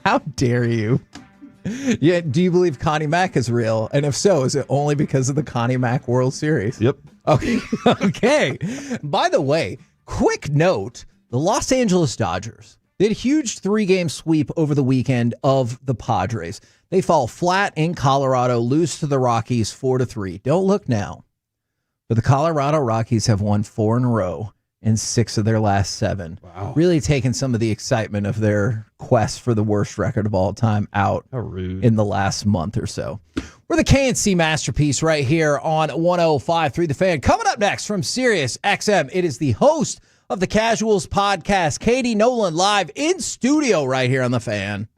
How dare you? Yeah, do you believe Connie Mack is real? And if so, is it only because of the Connie Mack World Series? Yep. Okay. Okay. By the way, quick note, the Los Angeles Dodgers did a huge 3-game sweep over the weekend of the Padres. They fall flat in Colorado, lose to the Rockies 4-3. Don't look now. But the Colorado Rockies have won 4 in a row in 6 of their last 7. Wow. Really taking some of the excitement of their quest for the worst record of all time out in the last month or so. We're the KNC Masterpiece right here on 105.3 The Fan. Coming up next from Sirius XM, it is the host of the Casuals podcast, Katie Nolan, live in studio right here on The Fan.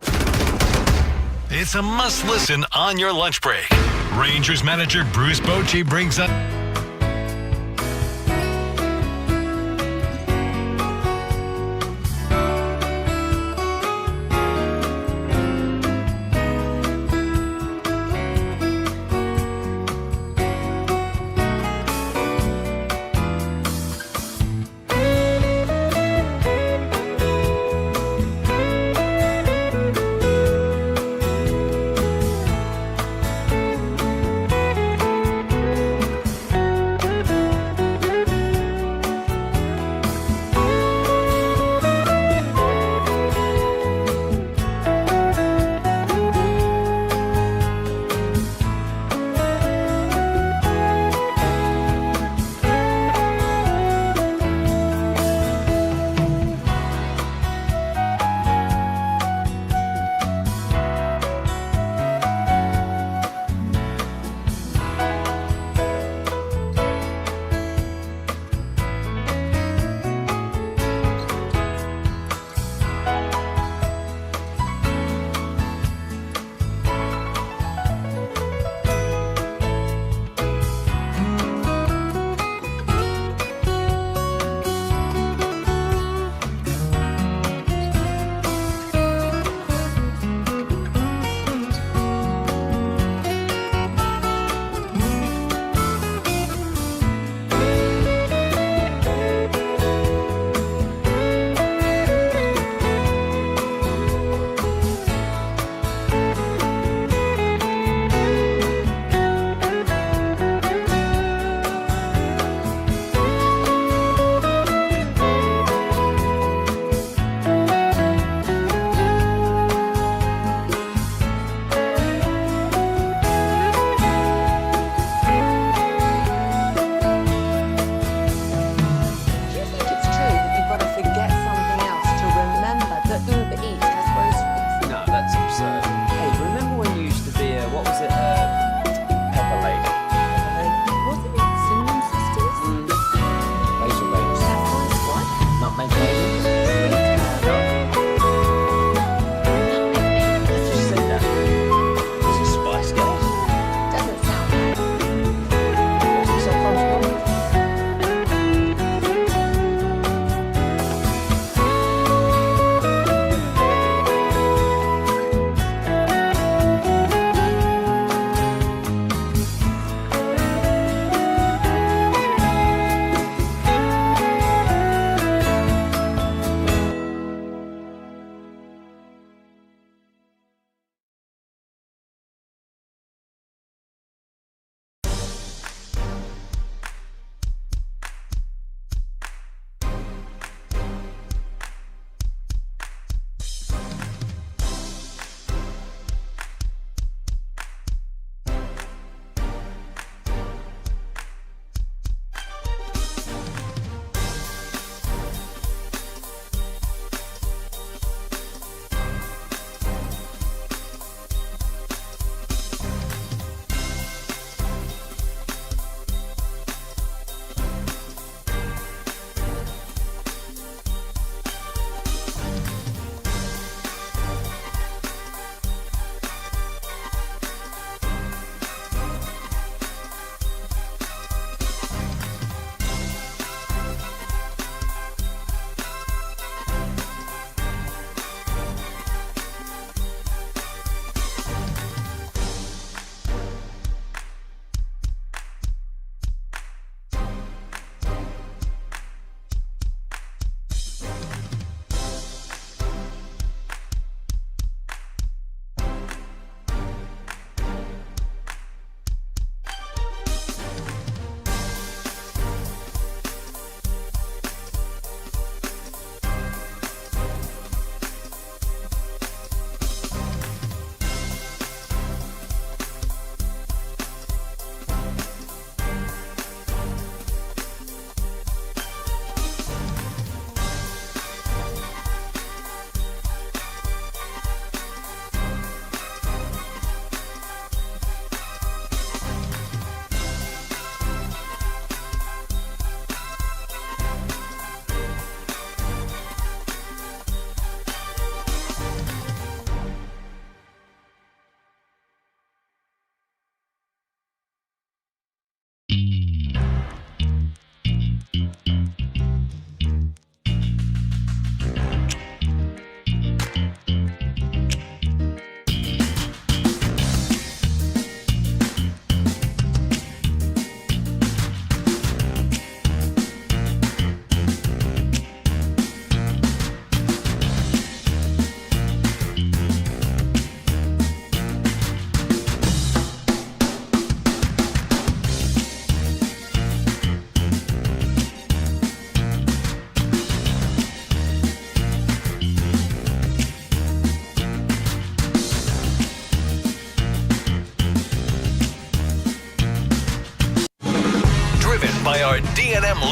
It's a must-listen on your lunch break. Rangers manager Bruce Bochy brings up...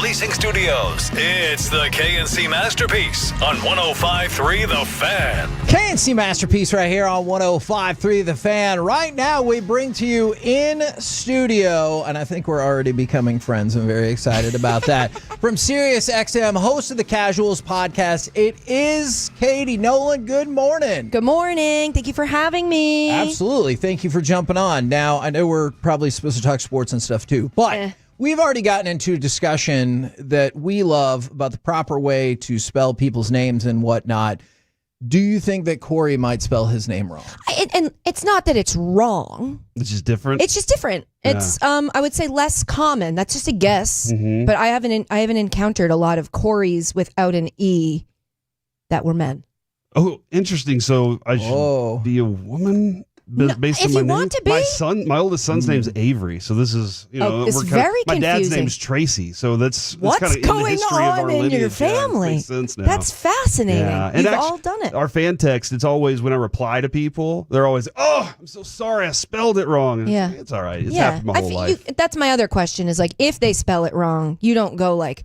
Leasing Studios. It's the KNC Masterpiece on 105.3 The Fan. KNC Masterpiece right here on 105.3 The Fan. Right now, we bring to you in studio, and I think we're already becoming friends. I'm very excited about that. From SiriusXM, host of the Casuals podcast, it is Katie Nolan. Good morning. Good morning. Thank you for having me. Absolutely. Thank you for jumping on. Now, I know we're probably supposed to talk sports and stuff too, but we've already gotten into a discussion that we love about the proper way to spell people's names and whatnot. Do you think that Corey might spell his name wrong? And it's not that it's wrong. It's just different. It's just different. Yeah. It's I would say less common. That's just a guess. But I haven't encountered a lot of Corys without an E that were men. Oh, interesting. So I should be a woman based if on my you name? want to be. My oldest son's name's Avery. So this is, it's very my dad's confusing. name's Tracy. So that's What's kind of in the going history of our on in lineage. your Yeah, it family? makes sense now. That's fascinating. Yeah. And You've actually, all done it. Our fan text, it's always when I reply to people, they're always, "Oh, I'm so sorry, I spelled it wrong." And Yeah. it's all right. It's happened my whole life. That's my other question is like, if they spell it wrong, you don't go like,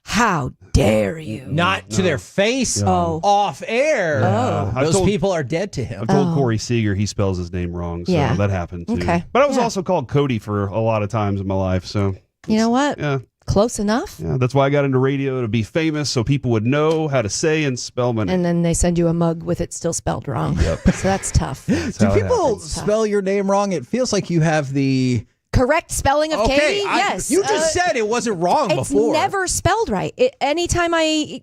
how dare you? Not to their face. Oh. Off air. Yeah. I've Those told- people are dead to him. I've told Corey Seager he spells his name wrong, so Yeah. that happened too. Okay. But I was also called Cody for a lot of times in my life, so You know what? yeah. Close enough. Yeah, that's why I got into radio, to be famous so people would know how to say and spell my name. And then they send you a mug with it still spelled wrong. Yep. So that's tough. Do people spell your name wrong? It feels like you have the correct spelling of Okay, Katie? Yes. You just said it wasn't wrong It's before. never spelled right. Anytime I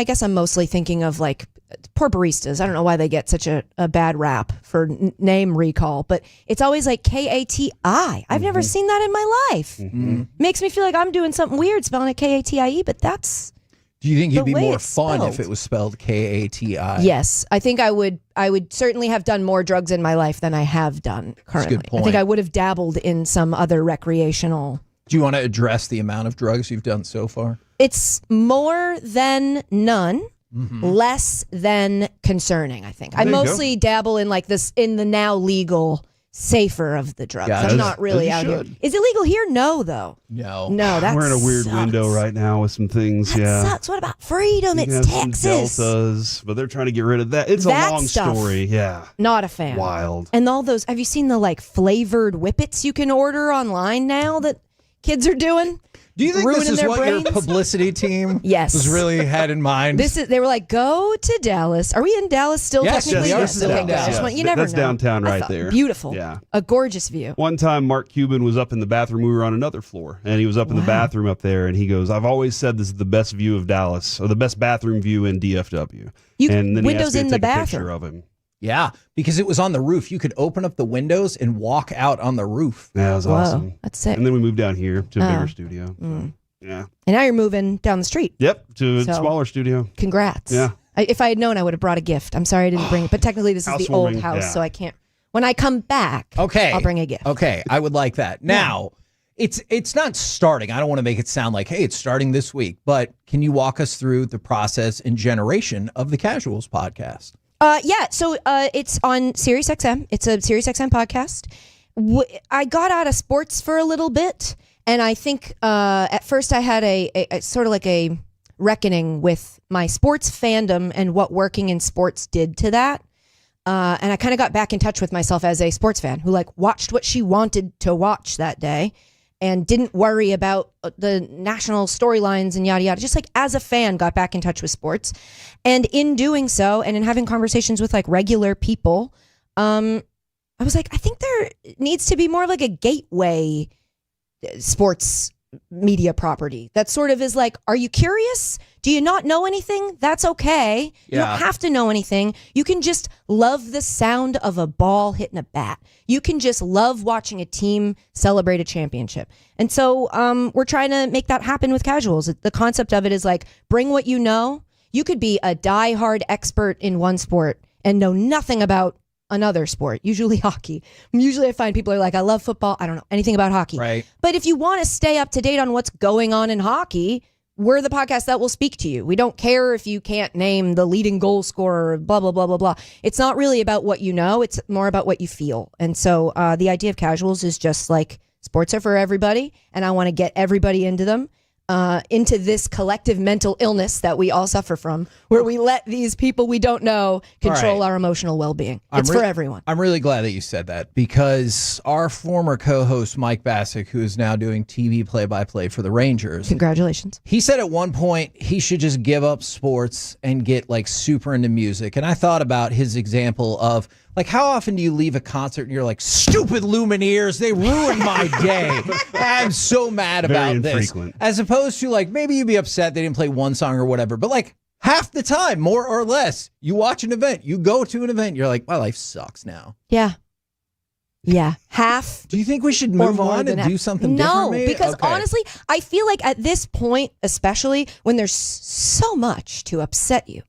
guess I'm mostly thinking of like poor baristas. I don't know why they get such a bad rap for name recall, but it's always like Kati. I've never seen that in my life. Makes me feel like I'm doing something weird spelling it Katie, but that's. Do you think it'd the be way more it's fun spelled. if it was spelled Kati? Yes, I think I would certainly have done more drugs in my life than I have done currently. good point. I think I would have dabbled in some other recreational. Do you want to address the amount of drugs you've done so far? It's more than none, less than concerning, I think. I There you go. mostly dabble in like this in the now legal safer of the drugs. Yeah, I'm not really out here. should. Is it legal here? No, though. No. No, that We're in a weird sucks. window right now with some things. That sucks. What about freedom? You It's have some Texas. deltas, but they're trying to get rid of that. It's That a long stuff. story. Yeah. Not a fan. Wild. And all those, have you seen the like flavored whippets you can order online now that kids are doing? Do you think Ruining this is their what brains? your publicity team Yes. was really had in mind? They were like, go to Dallas. Are we in Dallas still? Yes, technically? yes, Yes. this is Okay, in good. I just Dallas. want- you never That's know. downtown I right thought- there. Beautiful. Yeah. A gorgeous view. One time, Mark Cuban was up in the bathroom. We were on another floor, and he was up in the bathroom up there, and he goes, "I've always said this is the best view of Dallas, or the best bathroom view in DFW." And then he windows asked me in to the take a picture bathroom. of him. Yeah, because it was on the roof. You could open up the windows and walk out on the roof. That was Whoa, awesome. that's sick. And then we moved down here to a Oh. bigger studio. So, yeah. And now you're moving down the street. Yep, to a So- smaller studio. Congrats. Yeah. If I had known, I would have brought a gift. I'm sorry I didn't bring it. But technically, this is the old Housewarming, house, yeah. so I can't. When I come back, Okay. I'll bring a gift. Okay, I would like that. Now, it's not starting. I don't want to make it sound like, hey, it's starting this week. But can you walk us through the process and generation of the Casuals podcast? Yeah, so it's on SiriusXM. It's a SiriusXM podcast. I got out of sports for a little bit, and I think at first I had a sort of like a reckoning with my sports fandom and what working in sports did to that. And I kind of got back in touch with myself as a sports fan who like watched what she wanted to watch that day and didn't worry about the national storylines and yada yada. Just like as a fan, got back in touch with sports. And in doing so, and in having conversations with like regular people, I was like, I think there needs to be more like a gateway sports media property that sort of is like, are you curious? Do you not know anything? That's okay. You Yeah. don't have to know anything. You can just love the sound of a ball hitting a bat. You can just love watching a team celebrate a championship. And so we're trying to make that happen with Casuals. The concept of it is like, bring what you know. You could be a diehard expert in one sport and know nothing about another sport, usually hockey. Usually I find people are like, I love football. I don't know anything about hockey. Right. But if you want to stay up to date on what's going on in hockey, we're the podcast that will speak to you. We don't care if you can't name the leading goal scorer, blah, blah, blah, blah, blah. It's not really about what you know. It's more about what you feel. And so the idea of Casuals is just like sports are for everybody, and I want to get everybody into them. into this collective mental illness that we all suffer from, where we let these people we don't know control our emotional well-being. It's for everyone. I'm really glad that you said that, because our former co-host Mike Bassick, who is now doing TV play-by-play for the Rangers, congratulations. He said at one point he should just give up sports and get like super into music. And I thought about his example of like, how often do you leave a concert and you're like, stupid Lumineers, they ruined my day. I'm so mad about this. Infrequent. As opposed to like, maybe you'd be upset they didn't play one song or whatever, but like half the time, more or less, you watch an event, you go to an event, you're like, my life sucks now. Yeah. Yeah, half. Do you think we should move on and do something different? No, because honestly, I feel like at this point, especially when there's so much to upset you,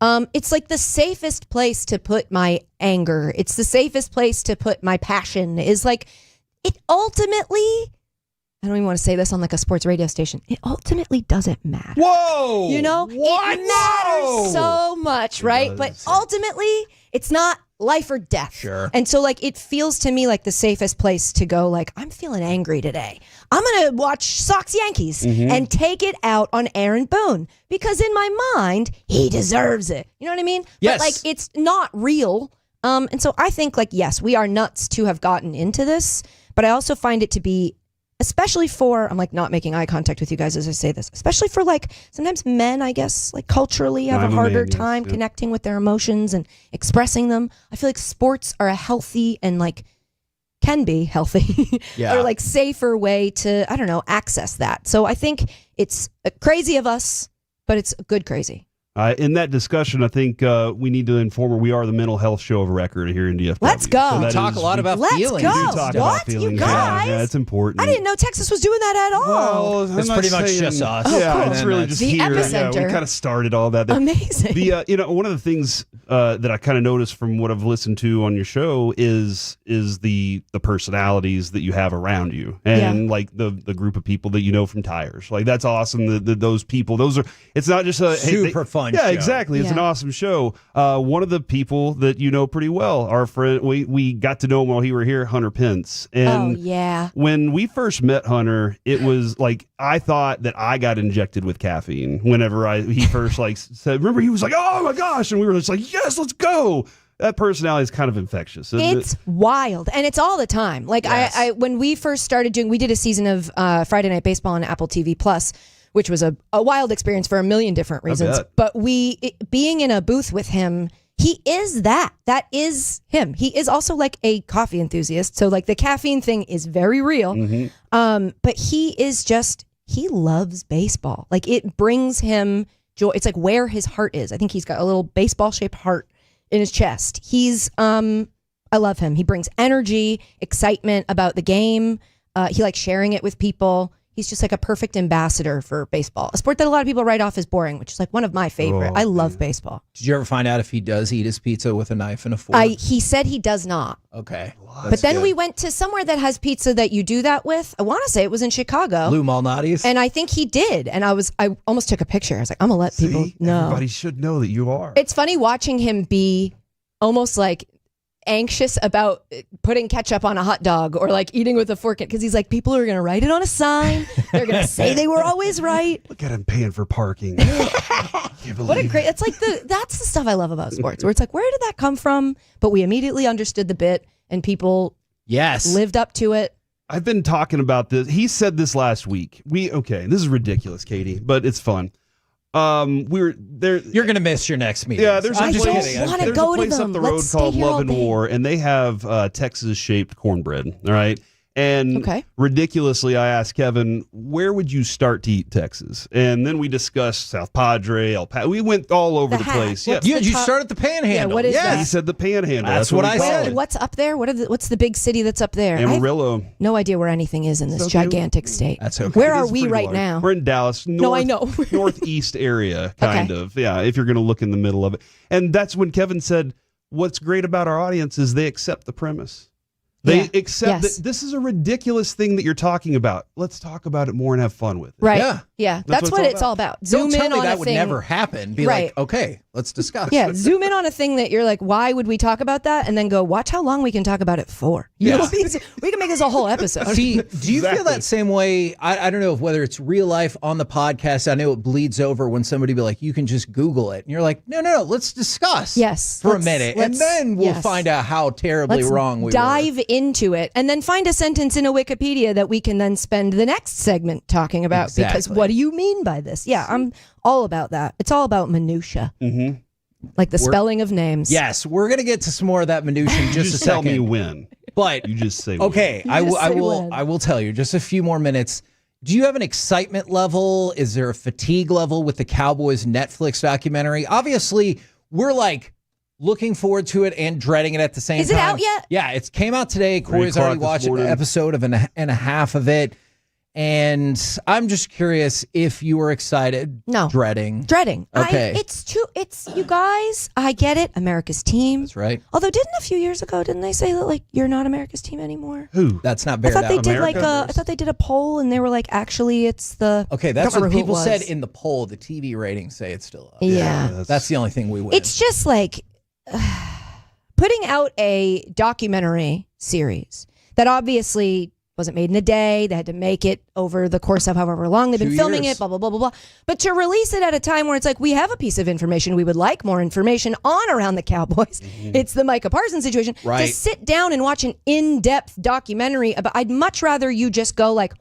it's like the safest place to put my anger. It's the safest place to put my passion. Is like, it ultimately, I don't even want to say this on like a sports radio station. It ultimately doesn't matter. Whoa! You know, what? It matters so much, right? But ultimately, it's not life or death. Sure. And so like, it feels to me like the safest place to go, like, I'm feeling angry today. I'm going to watch Sox Yankees and take it out on Aaron Boone, because in my mind, he deserves it. You know what I mean? Yes. But like, it's not real. And so I think like, yes, we are nuts to have gotten into this, but I also find it to be, especially for, I'm like not making eye contact with you guys as I say this, especially for like sometimes men, I guess, like culturally have a harder time connecting with their emotions and expressing them. I feel like sports are a healthy and like can be healthy or like safer way to, I don't know, access that. So I think it's crazy of us, but it's good crazy. In that discussion, I think we need to inform her we are the mental health show of record here in DFW. Let's go. So We talk a lot about feelings. Let's go. We do talk about feelings. You guys? Yeah, it's important. I didn't know Texas was doing that at all. Well, It's pretty much just us. Oh, Yeah, cool. it's really just The here. Yeah, epicenter. we kind of started all that. Amazing. The one of the things that I kind of noticed from what I've listened to on your show is the personalities that you have around you, and like the group of people that you know from Tires. Like that's awesome. Those people. Those are. It's not just a super fun. Yeah, show. exactly. It's an awesome show. One of the people that you know pretty well, our friend, we got to know him while he were here, Hunter Pence. And when we first met Hunter, it was like I thought that I got injected with caffeine whenever he first like said. Remember, he was like, "Oh my gosh," and we were just like, "Yes, let's go." That personality is kind of infectious. It's wild, and it's all the time. Like I when we first started doing, we did a season of Friday Night Baseball on Apple TV Plus, which was a wild experience for a million different reasons. But being in a booth with him, he is that. That is him. He is also like a coffee enthusiast. So like the caffeine thing is very real. But he is just, he loves baseball. Like it brings him joy. It's like where his heart is. I think he's got a little baseball shaped heart in his chest. He's, I love him. He brings energy, excitement about the game. He likes sharing it with people. He's just like a perfect ambassador for baseball, a sport that a lot of people write off as boring, which is like one of my favorite. I love baseball. Did you ever find out if he does eat his pizza with a knife and a fork? He said he does not. Okay. But then we went to somewhere that has pizza that you do that with. I want to say it was in Chicago. Lou Malnati's? And I think he did. And I almost took a picture. I was like, I'm going to let people know. Everybody should know that you are. It's funny watching him be almost like anxious about putting ketchup on a hot dog or like eating with a fork, because he's like, people are going to write it on a sign. They're going to say they were always right. Look at him paying for parking. What a great, it's like that's the stuff I love about sports, where it's like, where did that come from? But we immediately understood the bit and people lived up to it. I've been talking about this. He said this last week. This is ridiculous, Katie, but it's fun. We're there. You're gonna miss your next meeting. Yeah, there's I a don't place, wanna there's go a to place them. up the Let's road stay called here all Love and day. War, and they have Texas-shaped cornbread. All right. And ridiculously, I asked Kevin, where would you start to eat Texas? And then we discussed South Padre, El Paso. We went all over the place. Yeah, you start at the Panhandle. Yeah, what is that? He said the Panhandle. That's what I said. What's up there? What's the big city that's up there? Amarillo. I have no idea where anything is in this gigantic state. That's okay. Where It are is we pretty right large. now? We're in Dallas. I know. Northeast area, kind of. Yeah, if you're going to look in the middle of it. And that's when Kevin said, what's great about our audience is they accept the premise. They accept that this is a ridiculous thing that you're talking about. Let's talk about it more and have fun with it. Right. Yeah. That's what it's all about. Zoom Don't tell in me on that a would thing. never happen. Be like, okay, Let's discuss. Yeah, zoom in on a thing that you're like, why would we talk about that? And then go, watch how long we can talk about it for. You know, we can make this a whole episode. See, do you feel that same way? I don't know whether it's real life on the podcast. I know it bleeds over when somebody be like, you can just Google it. And you're like, no, let's discuss for a minute. And then we'll find out how terribly wrong we were. Dive into it and then find a sentence in a Wikipedia that we can then spend the next segment talking about. Because what do you mean by this? Yeah, I'm all about that. It's all about minutia. Like the spelling of names. Yes, we're going to get to some more of that minutia in just a second. Tell me when. But you just say okay, I will tell you just a few more minutes. Do you have an excitement level? Is there a fatigue level with the Cowboys Netflix documentary? Obviously, we're like looking forward to it and dreading it at the same time. Is it out yet? Yeah, it came out today. Corey's already watched an episode of and a half of it. And I'm just curious if you were excited. No. Dreading. Okay. It's you guys, I get it. America's team. That's right. Although didn't a few years ago, didn't they say that like you're not America's team anymore? Who? That's not I bared thought they out. did I thought they did a poll and they were like, actually it's the Okay, that's what people said in the poll. The TV ratings say it's still up. Yeah. That's the only thing we win. It's just like putting out a documentary series that obviously wasn't made in a day. They had to make it over the course of however long they've been filming it, blah, blah, blah, blah, blah. But to release it at a time where it's like, we have a piece of information, we would like more information on around the Cowboys. It's the Micah Parsons situation. Right. To sit down and watch an in-depth documentary about, I'd much rather you just go like,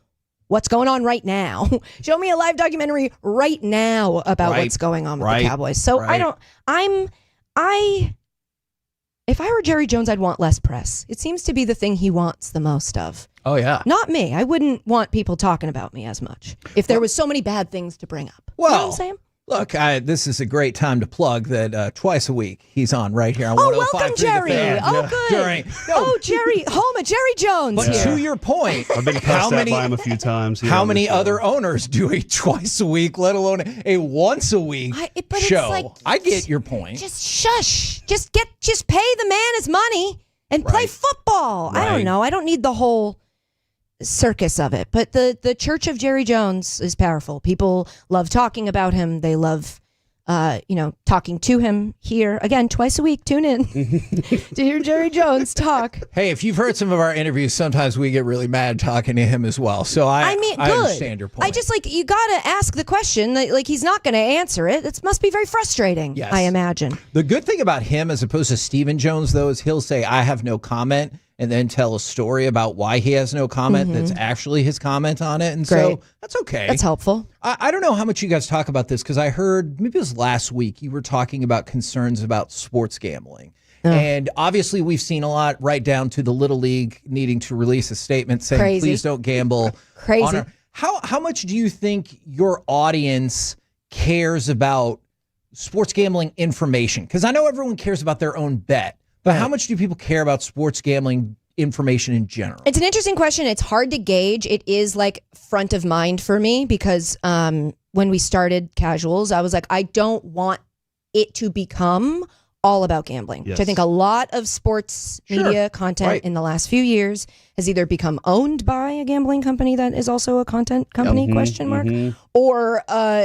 what's going on right now? Show me a live documentary right now about what's going on with the Cowboys. So if I were Jerry Jones, I'd want less press. It seems to be the thing he wants the most of. Oh, yeah. Not me. I wouldn't want people talking about me as much if there was so many bad things to bring up. Well, you know what I'm saying? Look, this is a great time to plug that twice a week he's on right here on Oh, 105.3 welcome, Jerry. The Fan. Oh, good. Jerry, home of Jerry Jones But here. to your point, I've been passed that by him a few times. How many other owners do a twice a week, let alone a once a week show? Like, I get your point. Just shush. Just pay the man his money and play football. I don't know. I don't need the whole circus of it. But the Church of Jerry Jones is powerful. People love talking about him. They love talking to him here. Again, twice a week, tune in to hear Jerry Jones talk. Hey, if you've heard some of our interviews, sometimes we get really mad talking to him as well. So I understand your point. I just you got to ask the question. Like he's not going to answer it. It must be very frustrating, I imagine. The good thing about him as opposed to Stephen Jones, though, is he'll say, I have no comment, and then tell a story about why he has no comment that's actually his comment on it. And so that's okay. That's helpful. I don't know how much you guys talk about this because I heard, maybe it was last week, you were talking about concerns about sports gambling. And obviously we've seen a lot right down to the Little League needing to release a statement saying, please don't gamble. Crazy. How much do you think your audience cares about sports gambling information? Because I know everyone cares about their own bet. But how much do people care about sports gambling information in general? It's an interesting question. It's hard to gauge. It is like front of mind for me because when we started Casuals, I was like, I don't want it to become all about gambling, which I think a lot of sports media content in the last few years has either become owned by a gambling company that is also a content company, question mark, or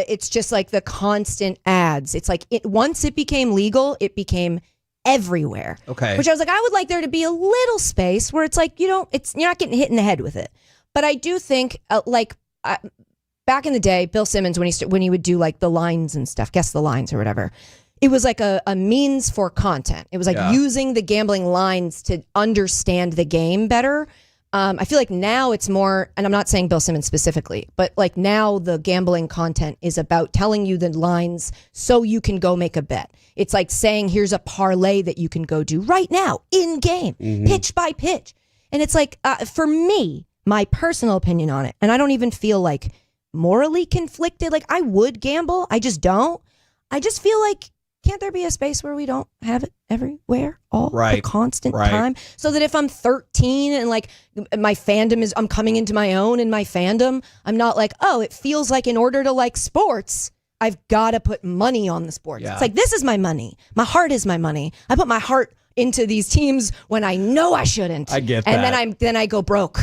it's just like the constant ads. It's like once it became legal, it became everywhere. Okay. Which I was like, I would like there to be a little space where it's like, you're not getting hit in the head with it. But I do think back in the day, Bill Simmons, when he would do like the lines and stuff, guess the lines or whatever, it was like a means for content. It was like using the gambling lines to understand the game better. I feel like now it's more, and I'm not saying Bill Simmons specifically, but like now the gambling content is about telling you the lines so you can go make a bet. It's like saying, here's a parlay that you can go do right now in game, pitch by pitch. And it's like, for me, my personal opinion on it, and I don't even feel like morally conflicted. Like I would gamble. I just don't. I just feel like, can't there be a space where we don't have it everywhere all the constant time? So that if I'm 13 and like my fandom is, I'm coming into my own in my fandom, I'm not like, oh, it feels like in order to like sports, I've got to put money on the sports. It's like, this is my money. My heart is my money. I put my heart into these teams when I know I shouldn't. I get and that. then I go broke.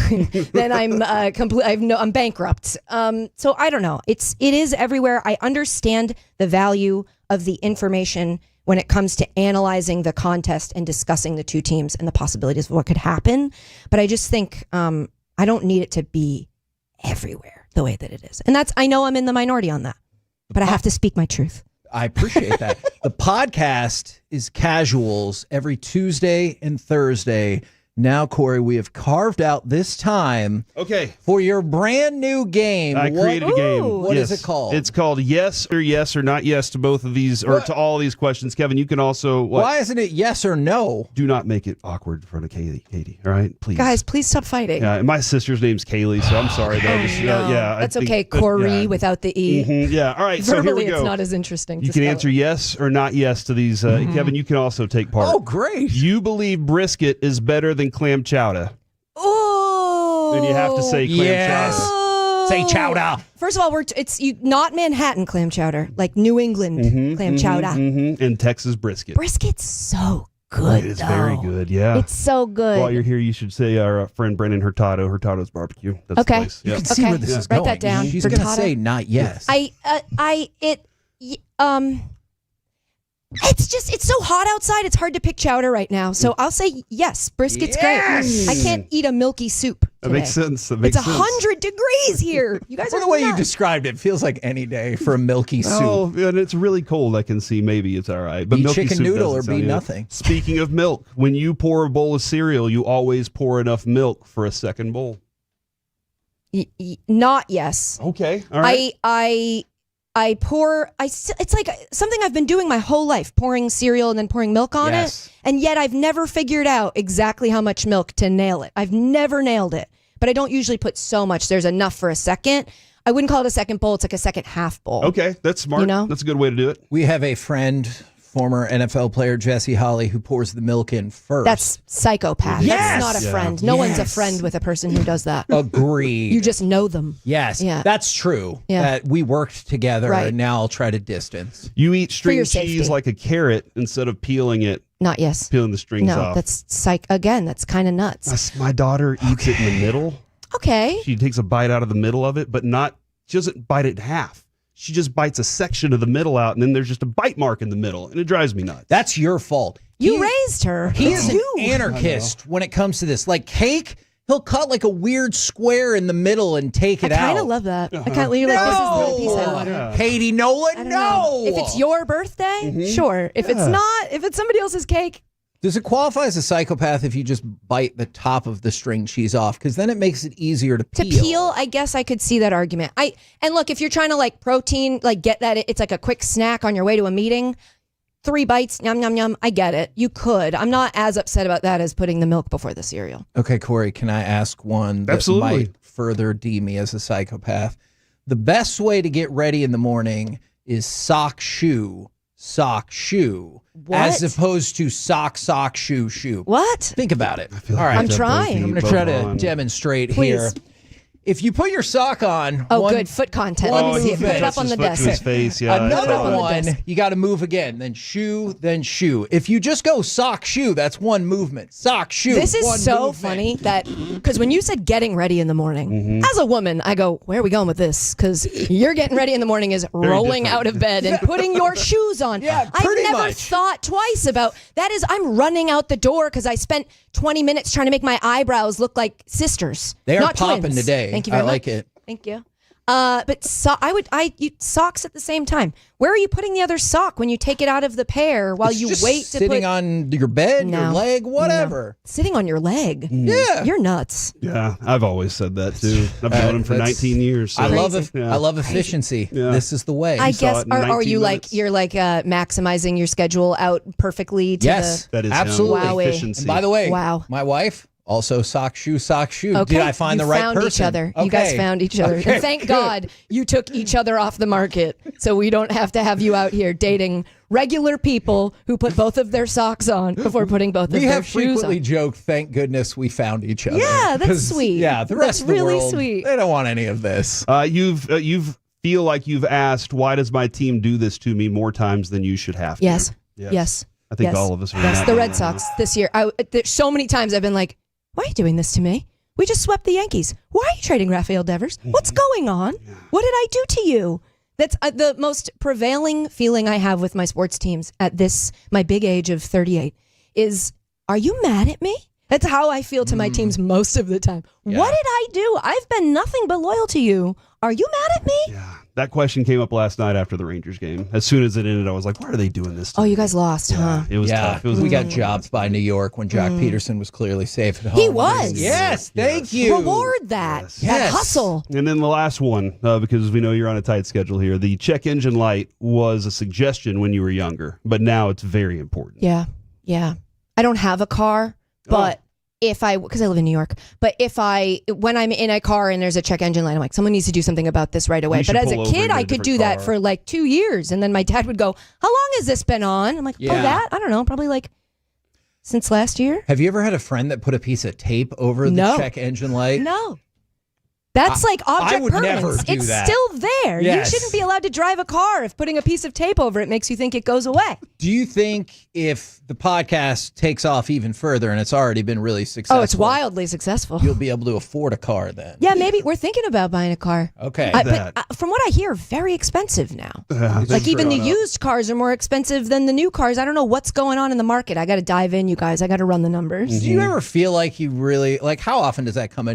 Then I'm I'm bankrupt. So I don't know. It is everywhere. I understand the value of the information when it comes to analyzing the contest and discussing the two teams and the possibilities of what could happen. But I just think I don't need it to be everywhere the way that it is. And I know I'm in the minority on that, but I have to speak my truth. I appreciate that. The podcast is Casuals every Tuesday and Thursday. Now, Corey, we have carved out this time for your brand new game. I created a game. What is it called? It's called Yes or Not Yes to both of these, or to all these questions. Kevin, you can also... Why isn't it yes or no? Do not make it awkward in front of Katie, all right? Please. Guys, please stop fighting. Yeah, my sister's name's Kaylee, so I'm sorry. That's okay. Corey without the E. Mm-hmm, yeah, all right, so here we go. It's not as interesting. You can answer yes or not yes to these. Kevin, you can also take part. Oh, great. You believe brisket is better than clam chowder. Oh. Then you have to say clam chowder. Say chowder. First of all, it's not Manhattan clam chowder, like New England clam chowder. And Texas brisket. Brisket's so good. It is very good, yeah. It's so good. While you're here, you should say our friend Brennan Hurtado's Barbecue. That's okay. the place. You can see where this is Write going. that down. She's going to say not yes. It's so hot outside. It's hard to pick chowder right now. So I'll say yes. Brisket's great. I can't eat a milky soup today. That makes sense. It's 100 degrees here. You guys are the way you nuts. described it feels like any day for a milky soup. Oh, and it's really cold. I can see maybe it's all right. But Be milky chicken soup noodle doesn't or be sound good. nothing. Speaking of milk, when you pour a bowl of cereal, you always pour enough milk for a second bowl. Not yes. Okay. All right. It's like something I've been doing my whole life, pouring cereal and then pouring milk on it. And yet I've never figured out exactly how much milk to nail it. I've never nailed it, but I don't usually put so much. There's enough for a second. I wouldn't call it a second bowl. It's like a second half bowl. Okay. That's smart. You know? That's a good way to do it. We have a friend, former NFL player Jesse Holly, who pours the milk in first. That's psychopath. Yes! That's not a friend. No one's a friend with a person who does that. Agreed. You just know them. Yes, Yeah. that's true. Yeah. That we worked together, Right. and now I'll try to distance. You eat string your cheese safety. like a carrot instead of peeling it. Not yes. Peeling the strings No, off. that's again, that's kind of nuts. My daughter eats it in the middle. Okay. She takes a bite out of the middle of it, but she doesn't bite it in half. She just bites a section of the middle out, and then there's just a bite mark in the middle, and it drives me nuts. That's your fault. You raised her. He It's is you. an anarchist when it comes to this. Like cake, he'll cut like a weird square in the middle and take it out. I kind of love that. I kind of you're like, this is the little piece I wanted. Yeah. Katie Nolan, no. If it's your birthday, sure. If it's not, if it's somebody else's cake, Does it qualify as a psychopath if you just bite the top of the string cheese off? Because then it makes it easier to peel. I guess I could see that argument. And look, if you're trying to like protein, like get that, it's like a quick snack on your way to a meeting. 3 bites, yum, yum, yum. I get it. You could. I'm not as upset about that as putting the milk before the cereal. Okay, Corey, can I ask one that Absolutely. might further deem me as a psychopath? The best way to get ready in the morning is sock, shoe, What? as opposed to sock, shoe. What? Think about it. All right, I'm trying. I'm going to try to demonstrate here. If you put your sock on, good foot content. Let me see it. Put it up on the desk. To his face, yeah. Another on the one, desk. you got to move again. Then shoe, then shoe. If you just go sock, shoe, that's one movement. Sock, shoe. This is one so movement. funny that because when you said getting ready in the morning, as a woman, I go, where are we going with this? Because you're getting ready in the morning is rolling different. out of bed and putting your shoes on. Yeah, I've pretty never much. thought twice about that. I'm running out the door because I spent 20 minutes trying to make my eyebrows look like sisters. They are not popping twins. today. Thank you very I much. like it. Thank you. But socks at the same time. Where are you putting the other sock when you take it out of the pair while It's you just wait to sitting put on your bed, your No. leg, whatever. sitting on your leg? Yeah. You're nuts. Yeah, I've always said that too. I've known him for that's- 19 years. So. I love Crazy. I love efficiency. Yeah. This is the way. I saw guess. it in Are 19 you minutes. like you're like maximizing your schedule out perfectly? To Yes, That is absolutely. him. Wowee. Efficiency. And by the way, Wow. my wife also sock, shoe. Okay. Did I find you the right found person? each other. You guys Okay. found each other. Okay, And thank good. God you took each other off the market, so we don't have to have you out here dating regular people who put both of their socks on before putting both of We their have shoes frequently on. joked, thank goodness we found each other. Yeah, that's 'Cause, sweet. Yeah, the That's rest of the really world, sweet. they don't want any of this. You've feel like you've asked, why does my team do this to me more times than you should have to? Yes. Yes. I think all of us are. Yes, the Red Sox this year. There's so many times I've been like, why are you doing this to me? We just swept the Yankees. Why are you trading Rafael Devers? What's going on? What did I do to you? That's the most prevailing feeling I have with my sports teams at my big age of 38 is, are you mad at me? That's how I feel to my teams most of the time. Yeah. What did I do? I've been nothing but loyal to you. Are you mad at me? Yeah. That question came up last night after the Rangers game. As soon as it ended, I was like, why are they doing this to me? You guys lost, huh? It was tough. We got jobbed by New York when Jack Peterson was clearly safe at home. He was. Yes, thank you. Reward that. Yes. That hustle. And then the last one, because we know you're on a tight schedule here, the check engine light was a suggestion when you were younger, but now it's very important. Yeah. I don't have a car, but because I live in New York, but when I'm in a car and there's a check engine light, I'm like, someone needs to do something about this right away. But as a kid, I could do that for like 2 years. And then my dad would go, how long has this been on? I'm like, that? I don't know. Probably like since last year. Have you ever had a friend that put a piece of tape over the check engine light? No. That's like object permanence. It's still there. Yes. You shouldn't be allowed to drive a car if putting a piece of tape over it makes you think it goes away. Do you think if the podcast takes off even further, and it's already been really successful? Oh, it's wildly successful. You'll be able to afford a car then. Yeah, maybe we're thinking about buying a car. Okay. But from what I hear, very expensive now. Like even the used cars are more expensive than the new cars. I don't know what's going on in the market. I got to dive in, you guys. I got to run the numbers. Do you ever feel like you really, like how often does that come up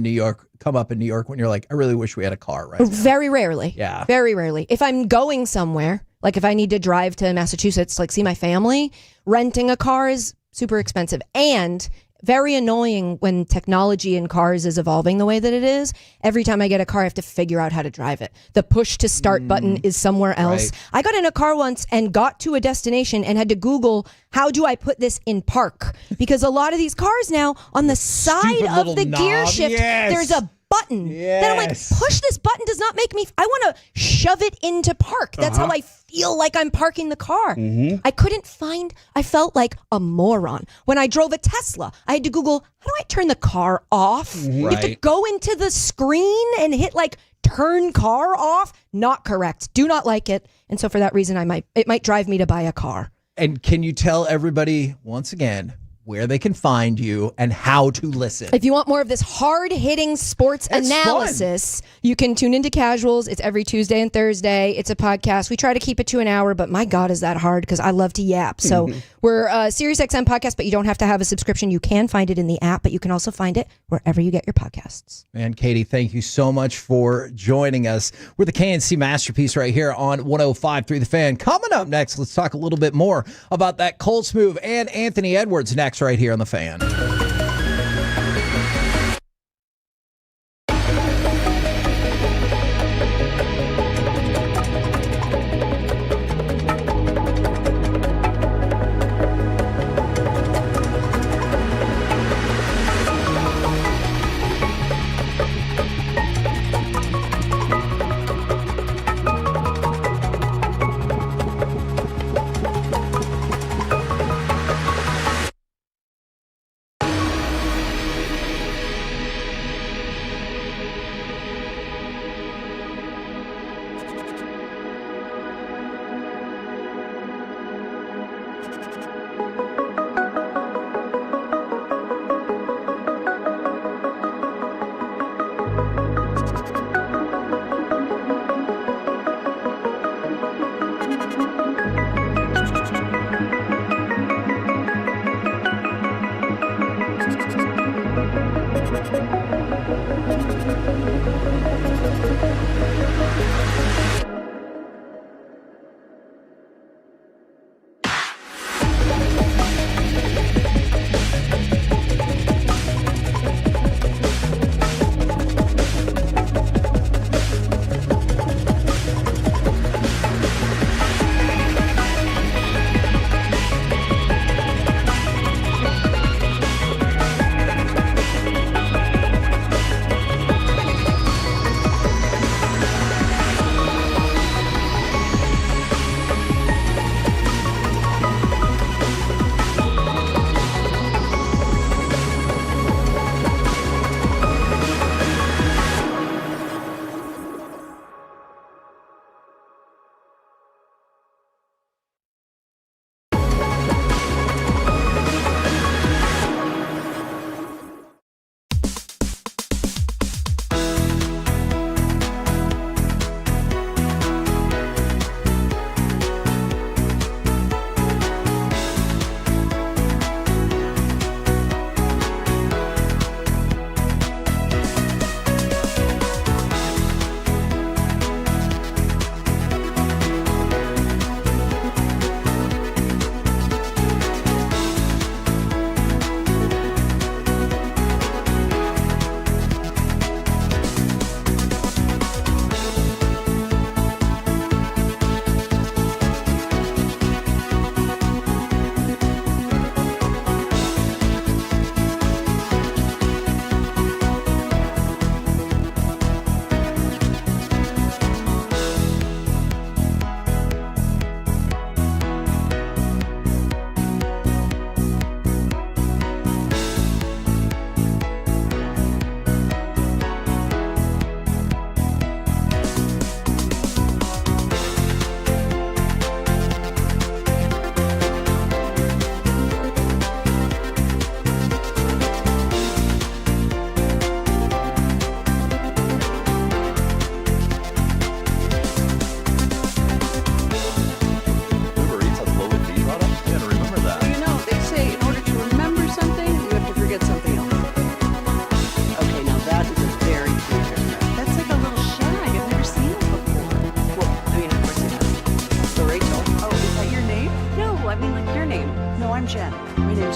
in New York when you're like, I really wish we had a car right now? Very rarely. Yeah. Very rarely. If I'm going somewhere, like if I need to drive to Massachusetts, like see my family, renting a car is super expensive and very annoying when technology in cars is evolving the way that it is. Every time I get a car, I have to figure out how to drive it. The push to start button is somewhere else. Right. I got in a car once and got to a destination and had to Google, how do I put this in park? Because a lot of these cars now, on the side of the gear shift, there's a button. Then I'm like, push this button does not make me, I want to shove it into park. That's how I feel like I'm parking the car. I felt like a moron. When I drove a Tesla, I had to Google, how do I turn the car off? You have to go into the screen and hit like turn car off. Not correct. Do not like it. And so for that reason, it might drive me to buy a car. And can you tell everybody once again where they can find you and how to listen? If you want more of this hard-hitting sports analysis, you can tune into Casuals. It's every Tuesday and Thursday. It's a podcast. We try to keep it to an hour, but my God, is that hard because I love to yap. So we're a SiriusXM podcast, but you don't have to have a subscription. You can find it in the app, but you can also find it wherever you get your podcasts. Man, Katie, thank you so much for joining us. We're the KNC Masterpiece right here on 105.3 The Fan. Coming up next, let's talk a little bit more about that Colts move and Anthony Edwards next right here on The Fan.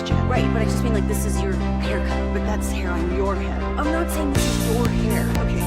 Jen. Right, but I just mean like this is your haircut, but that's hair on your head. I'm not saying this is your hair. Okay.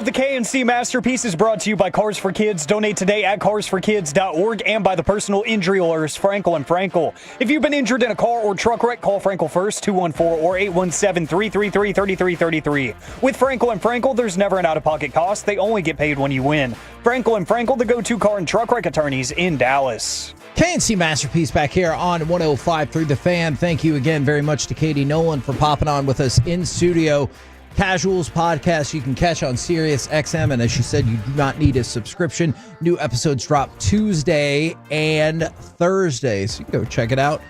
The KNC Masterpiece is brought to you by Cars for Kids. Donate today at KarsForKids.org and by the personal injury lawyers Frankel & Frankel. If you've been injured in a car or truck wreck, call Frankel first, 214 or 817-333-3333. With Frankel & Frankel, there's never an out-of-pocket cost. They only get paid when you win. Frankel & Frankel, the go-to car and truck wreck attorneys in Dallas. KNC Masterpiece back here on 105.3 The Fan. Thank you again very much to Katie Nolan for popping on with us in studio. Casuals podcast you can catch on Sirius XM, and as she said, you do not need a subscription. New episodes drop Tuesday and Thursday, so you can go check it out.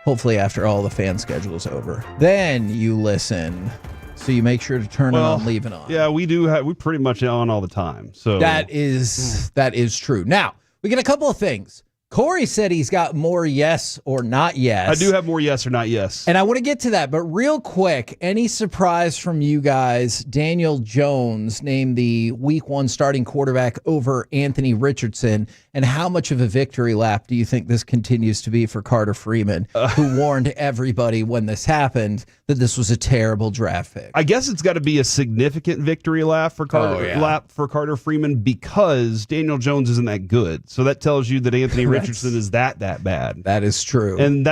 Hopefully after all the fan schedule is over. Then you listen. So you make sure to turn it on, leave it on. Yeah, we do. We pretty much on all the time. So that is true. Now, we get a couple of things. Corey said he's got more yes or not yes. I do have more yes or not yes. And I want to get to that, but real quick, any surprise from you guys? Daniel Jones named the Week 1 starting quarterback over Anthony Richardson. And how much of a victory lap do you think this continues to be for Carter Freeman, who warned everybody when this happened that this was a terrible draft pick? I guess it's got to be a significant victory lap for Carter Freeman because Daniel Jones isn't that good. So that tells you that Anthony Richardson is that bad. That is true. And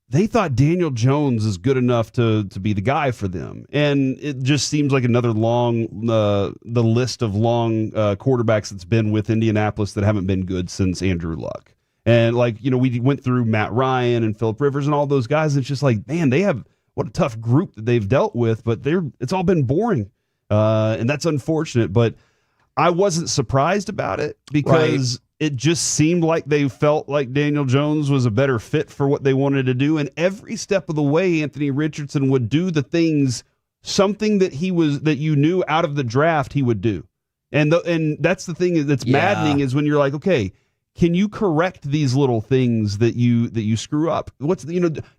they thought Daniel Jones is good enough to be the guy for them. And it just seems like another the list of long quarterbacks that's been with Indianapolis that haven't been good since Andrew Luck. And we went through Matt Ryan and Phillip Rivers and all those guys. It's just like, man, what a tough group that they've dealt with, but it's all been boring. And that's unfortunate, but I wasn't surprised about it because it just seemed like they felt like Daniel Jones was a better fit for what they wanted to do. And every step of the way, Anthony Richardson would do the things, something that you knew out of the draft he would do. And that's the thing that's maddening is when you're like, okay, can you correct these little things that you screw up?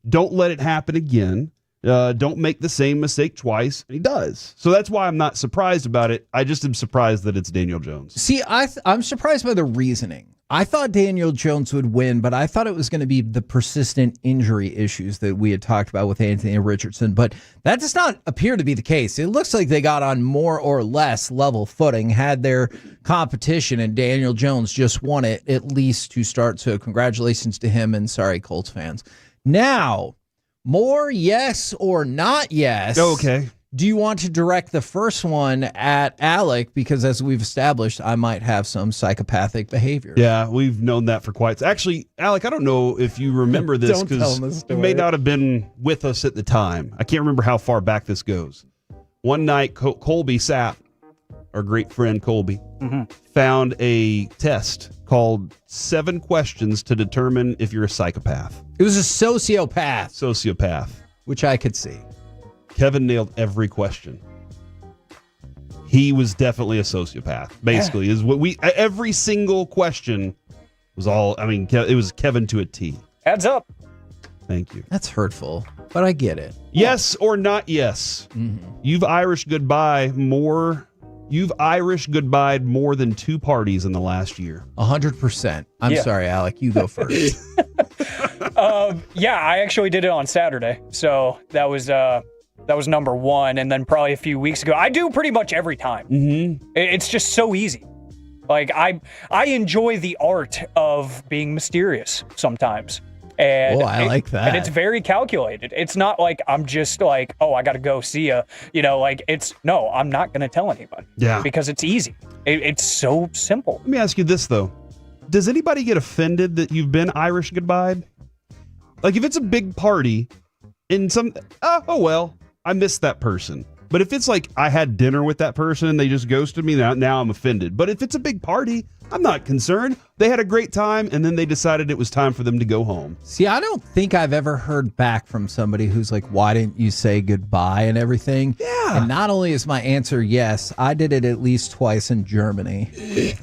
Don't let it happen again. Don't make the same mistake twice. And he does. So that's why I'm not surprised about it. I just am surprised that it's Daniel Jones. See, I'm surprised by the reasoning. I thought Daniel Jones would win, but I thought it was going to be the persistent injury issues that we had talked about with Anthony Richardson. But that does not appear to be the case. It looks like they got on more or less level footing, had their competition, and Daniel Jones just won it, at least to start. So congratulations to him, and sorry, Colts fans. Now, more yes or not yes. Okay. Do you want to direct the first one at Alec? Because as we've established, I might have some psychopathic behavior. Yeah, we've known that for quite. Actually, Alec, I don't know if you remember this because you may not have been with us at the time. I can't remember how far back this goes. One night, Colby Sapp, our great friend Colby, found a test called 7 questions to determine if you're a psychopath. It was a sociopath. Sociopath. Which I could see. Kevin nailed every question. He was definitely a sociopath. Basically, is what every single question was all. I mean, it was Kevin to a T. Adds up. Thank you. That's hurtful, but I get it. Yes or not yes. You've Irish goodbye more. You've Irish goodbyed more than 2 parties in the last year. 100%. I'm sorry, Alec. You go first. Yeah, I actually did it on Saturday, so that was number 1, and then probably a few weeks ago. I do pretty much every time. It's just so easy. Like I enjoy the art of being mysterious sometimes. And I like that. And it's very calculated. It's not like I'm just like, oh, I got to go see ya. No, I'm not going to tell anybody. Yeah. Because it's easy. It's so simple. Let me ask you this, though. Does anybody get offended that you've been Irish goodbyed? Like, if it's a big party and I missed that person. But if it's like I had dinner with that person and they just ghosted me, now I'm offended. But if it's a big party, I'm not concerned. They had a great time, and then they decided it was time for them to go home. See, I don't think I've ever heard back from somebody who's like, why didn't you say goodbye and everything? Yeah. And not only is my answer yes, I did it at least twice in Germany.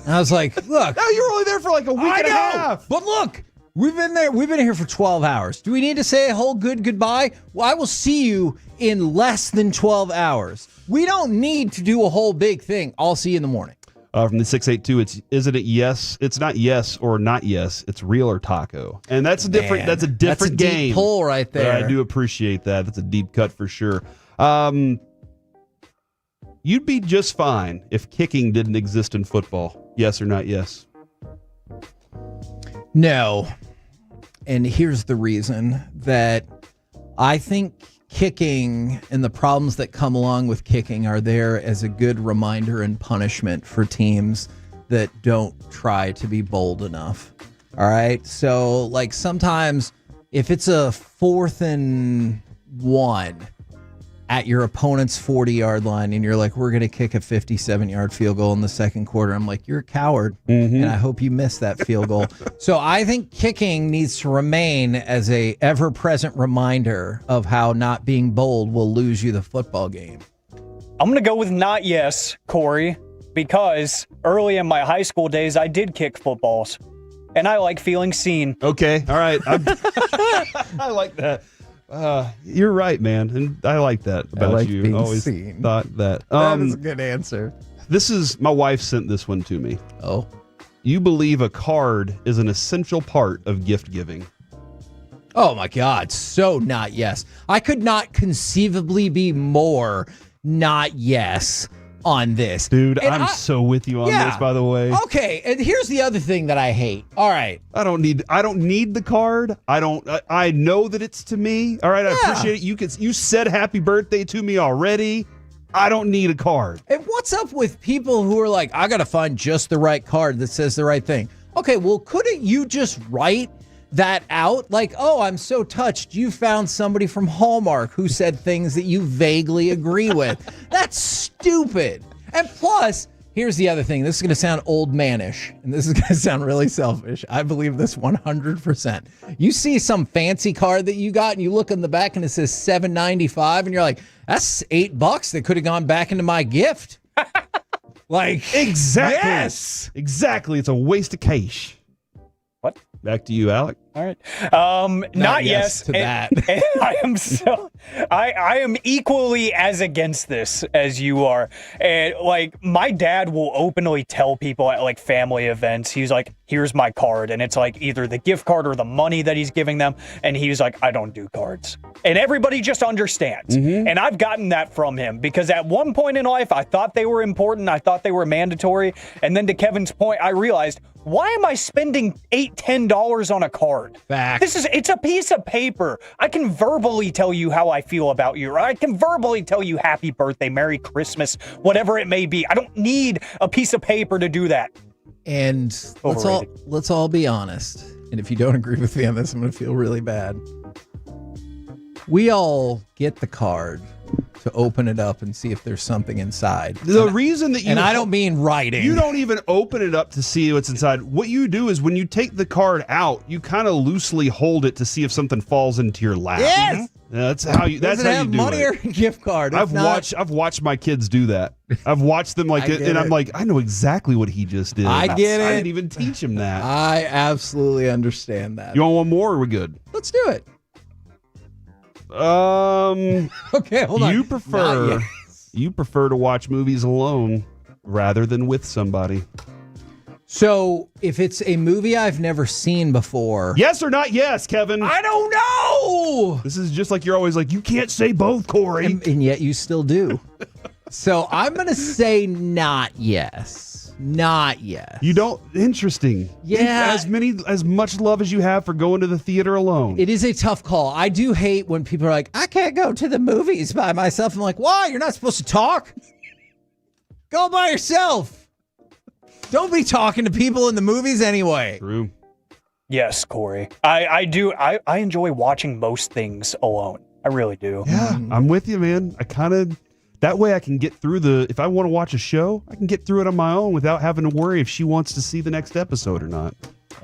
And I was like, look. No, you were only there for like a week and a half. But look. We've been here for 12 hours. Do we need to say a whole goodbye? Well, I will see you in less than 12 hours. We don't need to do a whole big thing. I'll see you in the morning. From the 682, isn't it yes? It's not yes or not yes. It's real or taco. And that's a different game. Deep pull right there. I do appreciate that. That's a deep cut for sure. You'd be just fine if kicking didn't exist in football. Yes or not yes? No. And here's the reason that I think kicking and the problems that come along with kicking are there as a good reminder and punishment for teams that don't try to be bold enough. All right. So like sometimes if it's a 4th and 1 at your opponent's 40-yard line and you're like, we're going to kick a 57-yard field goal in the second quarter, I'm like, you're a coward. And I hope you miss that field goal. So I think kicking needs to remain as a ever-present reminder of how not being bold will lose you the football game. I'm going to go with not yes, Corey, because early in my high school days, I did kick footballs. And I like feeling seen. Okay. All right. I like that. You're right, man, and I like that about I like you. Being Always seen. thought that. That is a good answer. This is my wife sent this one to me. Oh, you believe a card is an essential part of gift giving? Oh my God! So not yes. I could not conceivably be more not yes on this, dude. And I'm so with you on this, by the way. Okay, and here's the other thing that I hate. All right, I don't need the card. I know that it's to me. All right, I appreciate it. You said happy birthday to me already. I don't need a card. And what's up with people who are like, I gotta find just the right card that says the right thing? Okay, well, couldn't you just write that out? Like, oh, I'm so touched you found somebody from Hallmark who said things that you vaguely agree with. That's stupid. And plus, here's the other thing. This is going to sound old manish, and this is going to sound really selfish. I believe this 100%. You see some fancy card that you got, and you look in the back, and it says $7.95, and you're like, that's $8 that could have gone back into my gift. Like, exactly. Yes. Exactly. It's a waste of cash. Back to you, Alec. All right. Not yes to that. And I am equally as against this as you are. And like my dad will openly tell people at like family events, he's like, here's my card. And it's like either the gift card or the money that he's giving them. And he's like, I don't do cards. And everybody just understands. And I've gotten that from him because at one point in life, I thought they were important. I thought they were mandatory. And then to Kevin's point, I realized, why am I spending $8-10 on a card? Facts. It's a piece of paper. I can verbally tell you how I feel about you, or I can verbally tell you happy birthday, Merry Christmas, whatever it may be. I don't need a piece of paper to do that. And let's all be honest. And if you don't agree with me on this, I'm going to feel really bad. We all get the card to open it up and see if there's something inside. The reason that you... And I don't mean writing. You don't even open it up to see what's inside. What you do is when you take the card out, you kind of loosely hold it to see if something falls into your lap. Yes! That's how you. That's Does it how have you do money it. or a gift card? I've watched my kids do that. I've watched them like I it, get and I'm it. like, I know exactly what he just did. I get it. I didn't even teach him that. I absolutely understand that. You want one more? Or we're good. Let's do it. Okay, hold on. You prefer to watch movies alone rather than with somebody. So, if it's a movie I've never seen before. Yes or not yes, Kevin? I don't know. This is just like you're always like, you can't say both, Corey. And yet you still do. So, I'm going to say not yes. Not yes. You don't? Interesting. Yeah. As much love as you have for going to the theater alone. It is a tough call. I do hate when people are like, I can't go to the movies by myself. I'm like, why? You're not supposed to talk. Go by yourself. Don't be talking to people in the movies anyway. True. Yes, Corey. I do. I enjoy watching most things alone. I really do. Yeah, I'm with you, man. That way I can get through if I want to watch a show, I can get through it on my own without having to worry if she wants to see the next episode or not.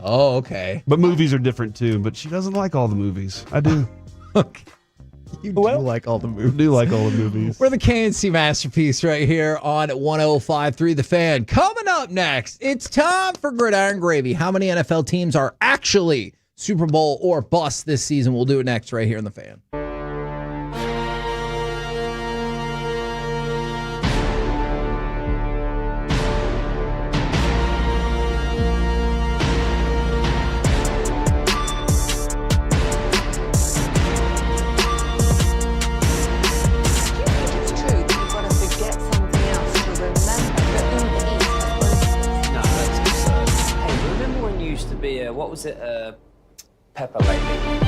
Oh, okay. But movies are different too, but she doesn't like all the movies. I do. Okay. You do like all the movies. I do like all the movies. We're the KNC Masterpiece right here on 105.3 The Fan. Coming up next, it's time for Gridiron Gravy. How many NFL teams are actually Super Bowl or bust this season? We'll do it next right here in The Fan. What was it? Pepper Lady.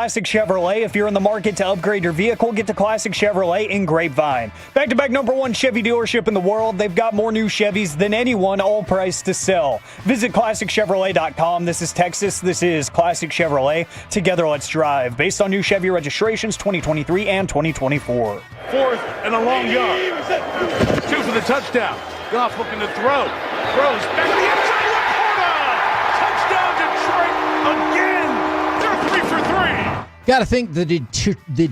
Classic Chevrolet. If you're in the market to upgrade your vehicle, get to Classic Chevrolet in Grapevine. Back-to-back #1 Chevy dealership in the world. They've got more new Chevys than anyone, all priced to sell. Visit ClassicChevrolet.com. This is Texas. This is Classic Chevrolet. Together, let's drive. Based on new Chevy registrations 2023 and 2024. 4th and a long yard. 2 for the touchdown. Goff looking to throw. Throws back to the end zone. Touchdown Detroit again. They're 3 for 3. Got to think the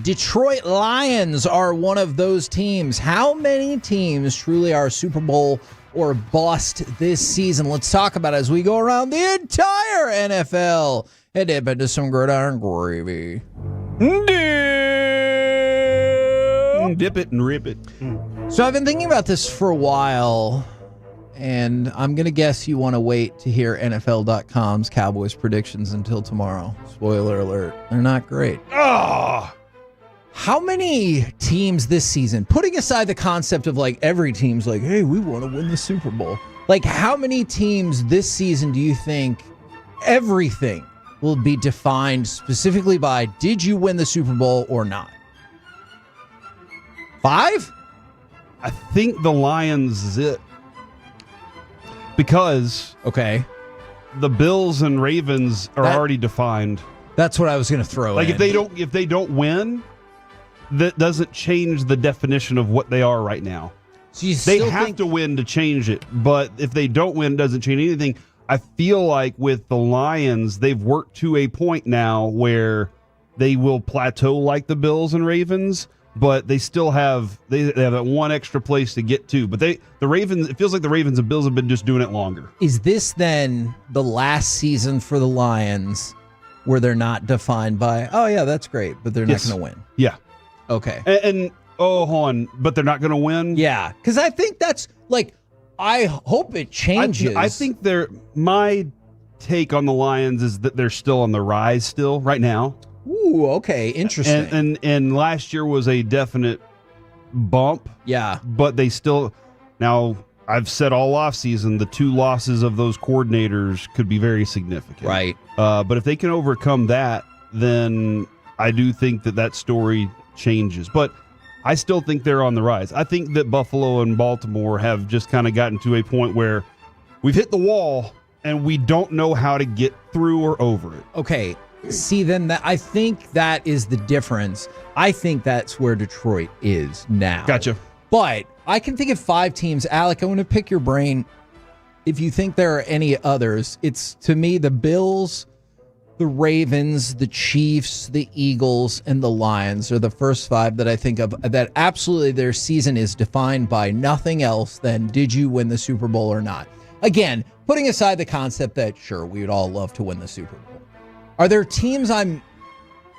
Detroit Lions are one of those teams. How many teams truly are Super Bowl or bust this season? Let's talk about it as we go around the entire NFL and dip into some gridiron gravy. Dip it and rip it. So I've been thinking about this for a while, and I'm going to guess you want to wait to hear NFL.com's Cowboys predictions until tomorrow. Spoiler alert, they're not great. Oh! How many teams this season, putting aside the concept of like every team's like, hey, we want to win the Super Bowl. Like, how many teams this season do you think everything will be defined specifically by did you win the Super Bowl or not? 5? I think the Lions is it. Because the Bills and Ravens are already defined. That's what I was going to throw in. Like if they don't win, that doesn't change the definition of what they are right now. So you they have to win to change it, but if they don't win, it doesn't change anything. I feel like with the Lions, they've worked to a point now where they will plateau like the Bills and Ravens, but they still have that one extra place to get to. But the Ravens, it feels like the Ravens and Bills have been just doing it longer. Is this then the last season for the Lions where they're not defined by, oh yeah, that's great, but they're not going to win? Yeah. Okay. And hold on, but they're not going to win? Yeah, because I think that's like, I hope it changes. I think my take on the Lions is that they're still on the rise still right now. Ooh, okay, interesting. And last year was a definite bump. Yeah. But they still, now I've said all offseason, the 2 losses of those coordinators could be very significant. Right. But if they can overcome that, then I do think that story changes. But I still think they're on the rise. I think that Buffalo and Baltimore have just kind of gotten to a point where we've hit the wall and we don't know how to get through or over it. Okay. See, then I think that is the difference. I think that's where Detroit is now. Gotcha. But I can think of 5 teams. Alec, I want to pick your brain. If you think there are any others, it's, to me, the Bills, the Ravens, the Chiefs, the Eagles, and the Lions are the first 5 that I think of that absolutely their season is defined by nothing else than did you win the Super Bowl or not. Again, putting aside the concept that, sure, we would all love to win the Super Bowl. Are there teams I'm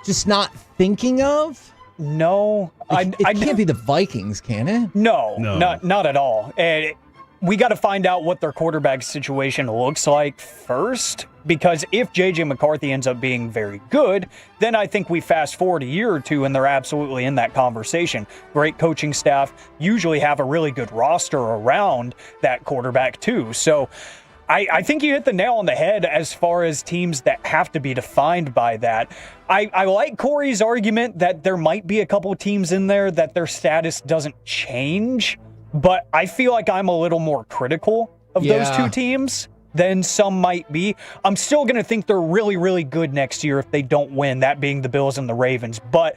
just not thinking of? No. It can't be the Vikings, can it? No. Not at all. And we got to find out what their quarterback situation looks like first, because if J.J. McCarthy ends up being very good, then I think we fast forward a year or two and they're absolutely in that conversation. Great coaching staff usually have a really good roster around that quarterback too. So I think you hit the nail on the head as far as teams that have to be defined by that. I like Corey's argument that there might be a couple teams in there that their status doesn't change, but I feel like I'm a little more critical of those 2 teams than some might be. I'm still going to think they're really, really good next year if they don't win, that being the Bills and the Ravens. But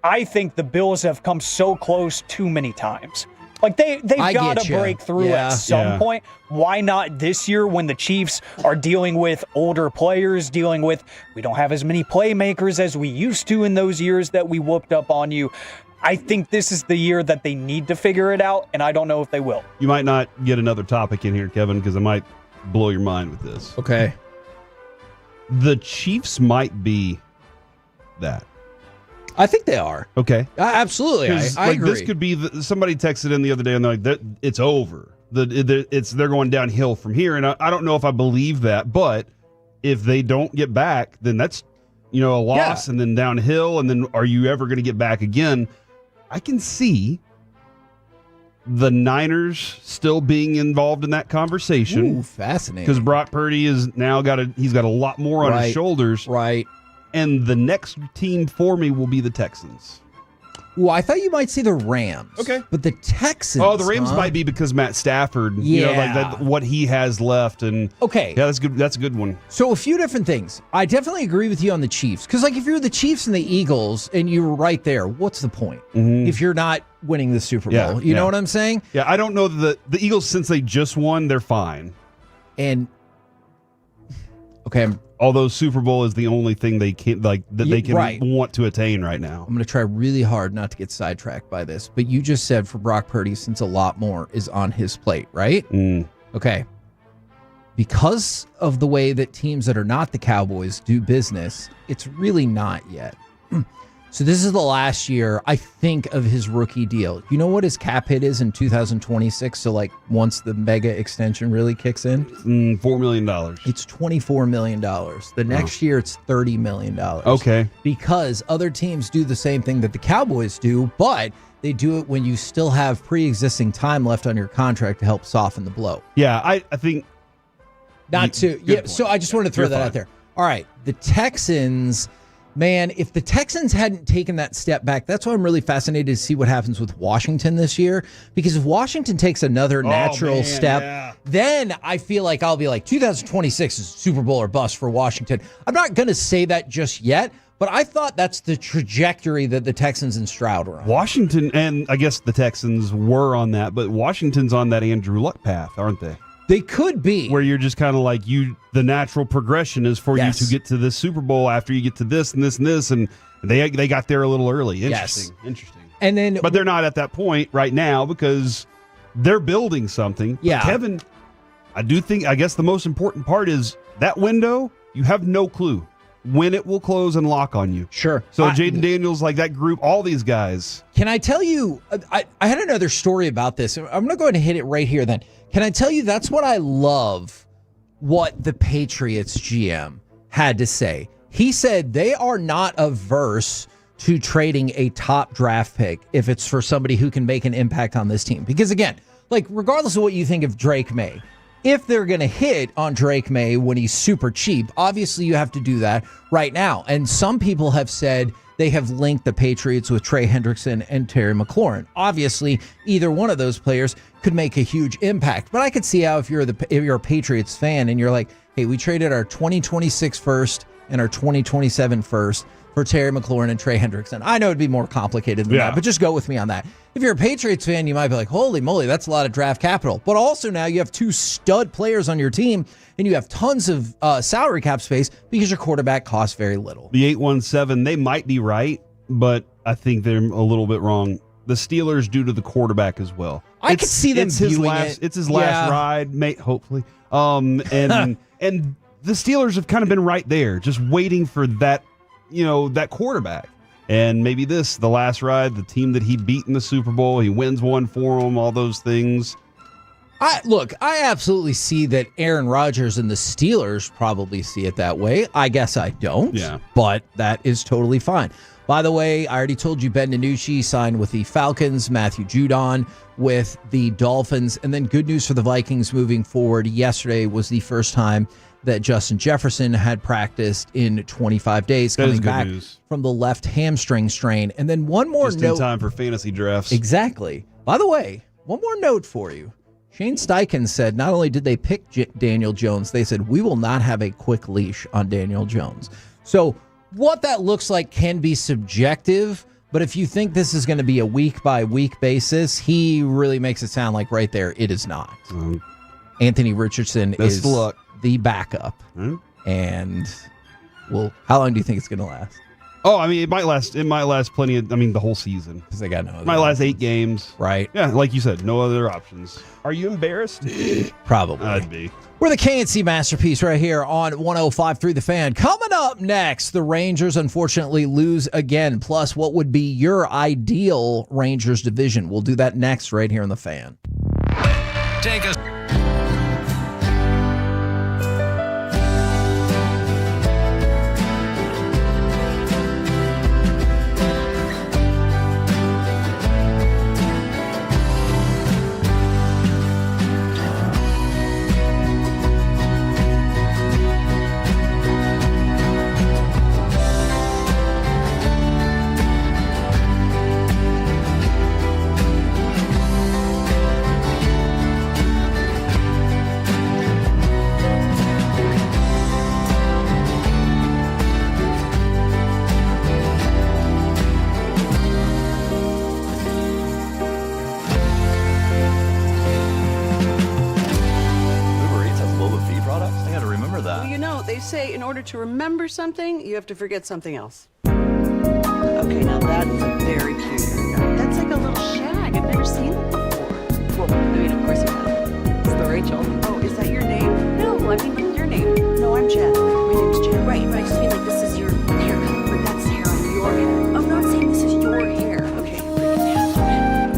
I think the Bills have come so close too many times. Like, they've got to break through at some point. Why not this year when the Chiefs are dealing with older players, dealing with, we don't have as many playmakers as we used to in those years that we whooped up on you. I think this is the year that they need to figure it out, and I don't know if they will. You might not get another topic in here, Kevin, because I might blow your mind with this. Okay. The Chiefs might be that. I think they are. Okay. Absolutely. I agree. This could be somebody texted in the other day and they're like, it's over. They're going downhill from here. And I don't know if I believe that, but if they don't get back, then that's, a loss and then downhill. And then are you ever going to get back again? I can see the Niners still being involved in that conversation. Ooh, fascinating. Because Brock Purdy is now got a lot more on his shoulders. Right. and the next team for me will be the Texans. Well, I thought you might say the Rams. Okay. But the Texans. Oh, the Rams might be because Matt Stafford, what he has left. And okay. Yeah, that's good. That's a good one. So a few different things. I definitely agree with you on the Chiefs. Because, if you're the Chiefs and the Eagles and you were right there, what's the point? Mm-hmm. If you're not winning the Super Bowl. You know what I'm saying? Yeah, I don't know the Eagles, since they just won, they're fine. And, okay, although Super Bowl is the only thing they can want to attain right now. I'm going to try really hard not to get sidetracked by this, but you just said for Brock Purdy, since a lot more is on his plate, right? Okay. Because of the way that teams that are not the Cowboys do business, it's really not yet. So this is the last year, I think, of his rookie deal. You know what his cap hit is in 2026? So, once the mega extension really kicks in? $4 million. It's $24 million. The next year, it's $30 million. Okay. Because other teams do the same thing that the Cowboys do, but they do it when you still have pre-existing time left on your contract to help soften the blow. Yeah, I think... So I just wanted to throw that out there. All right, the Texans... Man, if the Texans hadn't taken that step back, that's why I'm really fascinated to see what happens with Washington this year. Because if Washington takes another natural step, then I feel like I'll be like, 2026 is Super Bowl or bust for Washington. I'm not going to say that just yet, but I thought that's the trajectory that the Texans and Stroud were on. Washington, and I guess the Texans were on that, but Washington's on that Andrew Luck path, aren't they? They could be. Where you're just kind of like, the natural progression is for you to get to this Super Bowl after you get to this and this and this, and they got there a little early. Interesting. And then, but they're not at that point right now because they're building something. Yeah. But Kevin, I guess the most important part is that window, you have no clue when it will close and lock on you. Sure. So Jaden Daniels, that group, all these guys. Can I tell you, I had another story about this. I'm going to go ahead and hit it right here then. Can I tell you, that's what I love what the Patriots GM had to say. He said they are not averse to trading a top draft pick if it's for somebody who can make an impact on this team. Because again, regardless of what you think of Drake May, if they're going to hit on Drake May when he's super cheap, obviously you have to do that right now. And some people have said they have linked the Patriots with Trey Hendrickson and Terry McLaurin. Obviously, either one of those players could make a huge impact. But I could see how if you're a Patriots fan and you're like, hey, we traded our 2026 first and our 2027 first for Terry McLaurin and Trey Hendrickson. I know it'd be more complicated than that, but just go with me on that. If you're a Patriots fan, you might be like, holy moly, that's a lot of draft capital. But also now you have two stud players on your team and you have tons of salary cap space because your quarterback costs very little. The 817, they might be right, but I think they're a little bit wrong. The Steelers due to the quarterback as well. I could see them viewing it. It's his last ride, mate, hopefully. And and the Steelers have kind of been right there, just waiting for that, that quarterback. And maybe the last ride, the team that he beat in the Super Bowl, he wins one for them, all those things. I absolutely see that Aaron Rodgers and the Steelers probably see it that way. I guess I don't. Yeah. But that is totally fine. By the way, I already told you Ben DiNucci signed with the Falcons, Matthew Judon with the Dolphins, and then good news for the Vikings moving forward. Yesterday was the first time that Justin Jefferson had practiced in 25 days, coming back from the left hamstring strain. And then one more note. Just in time for fantasy drafts. Exactly. By the way, one more note for you. Shane Steichen said not only did they pick Daniel Jones, they said, we will not have a quick leash on Daniel Jones. So what that looks like can be subjective, but if you think this is going to be a week-by-week basis, he really makes it sound like right there it is not. Anthony Richardson is the backup. And, well, how long do you think it's going to last? Oh, I mean, it might last plenty of, the whole season. Because they got no other might last 8 games. Right. Yeah, like you said, no other options. Are you embarrassed? Probably. I'd be. We're the KNC Masterpiece right here on 105.3 The Fan. Coming up next, the Rangers unfortunately lose again. Plus, what would be your ideal Rangers division? We'll do that next right here on The Fan. Take us. They say in order to remember something, you have to forget something else. Okay, now that is a very cute haircut. That's like a little shag. I've never seen it before. Well, I mean, of course you have. It's the Rachel. Oh, is that your name? No, I mean, like your name. No, I'm Jen. My name's Jen. Right, but I just mean like this is your haircut, but that's hair on your head. I'm not saying this is your hair. Okay, break it down.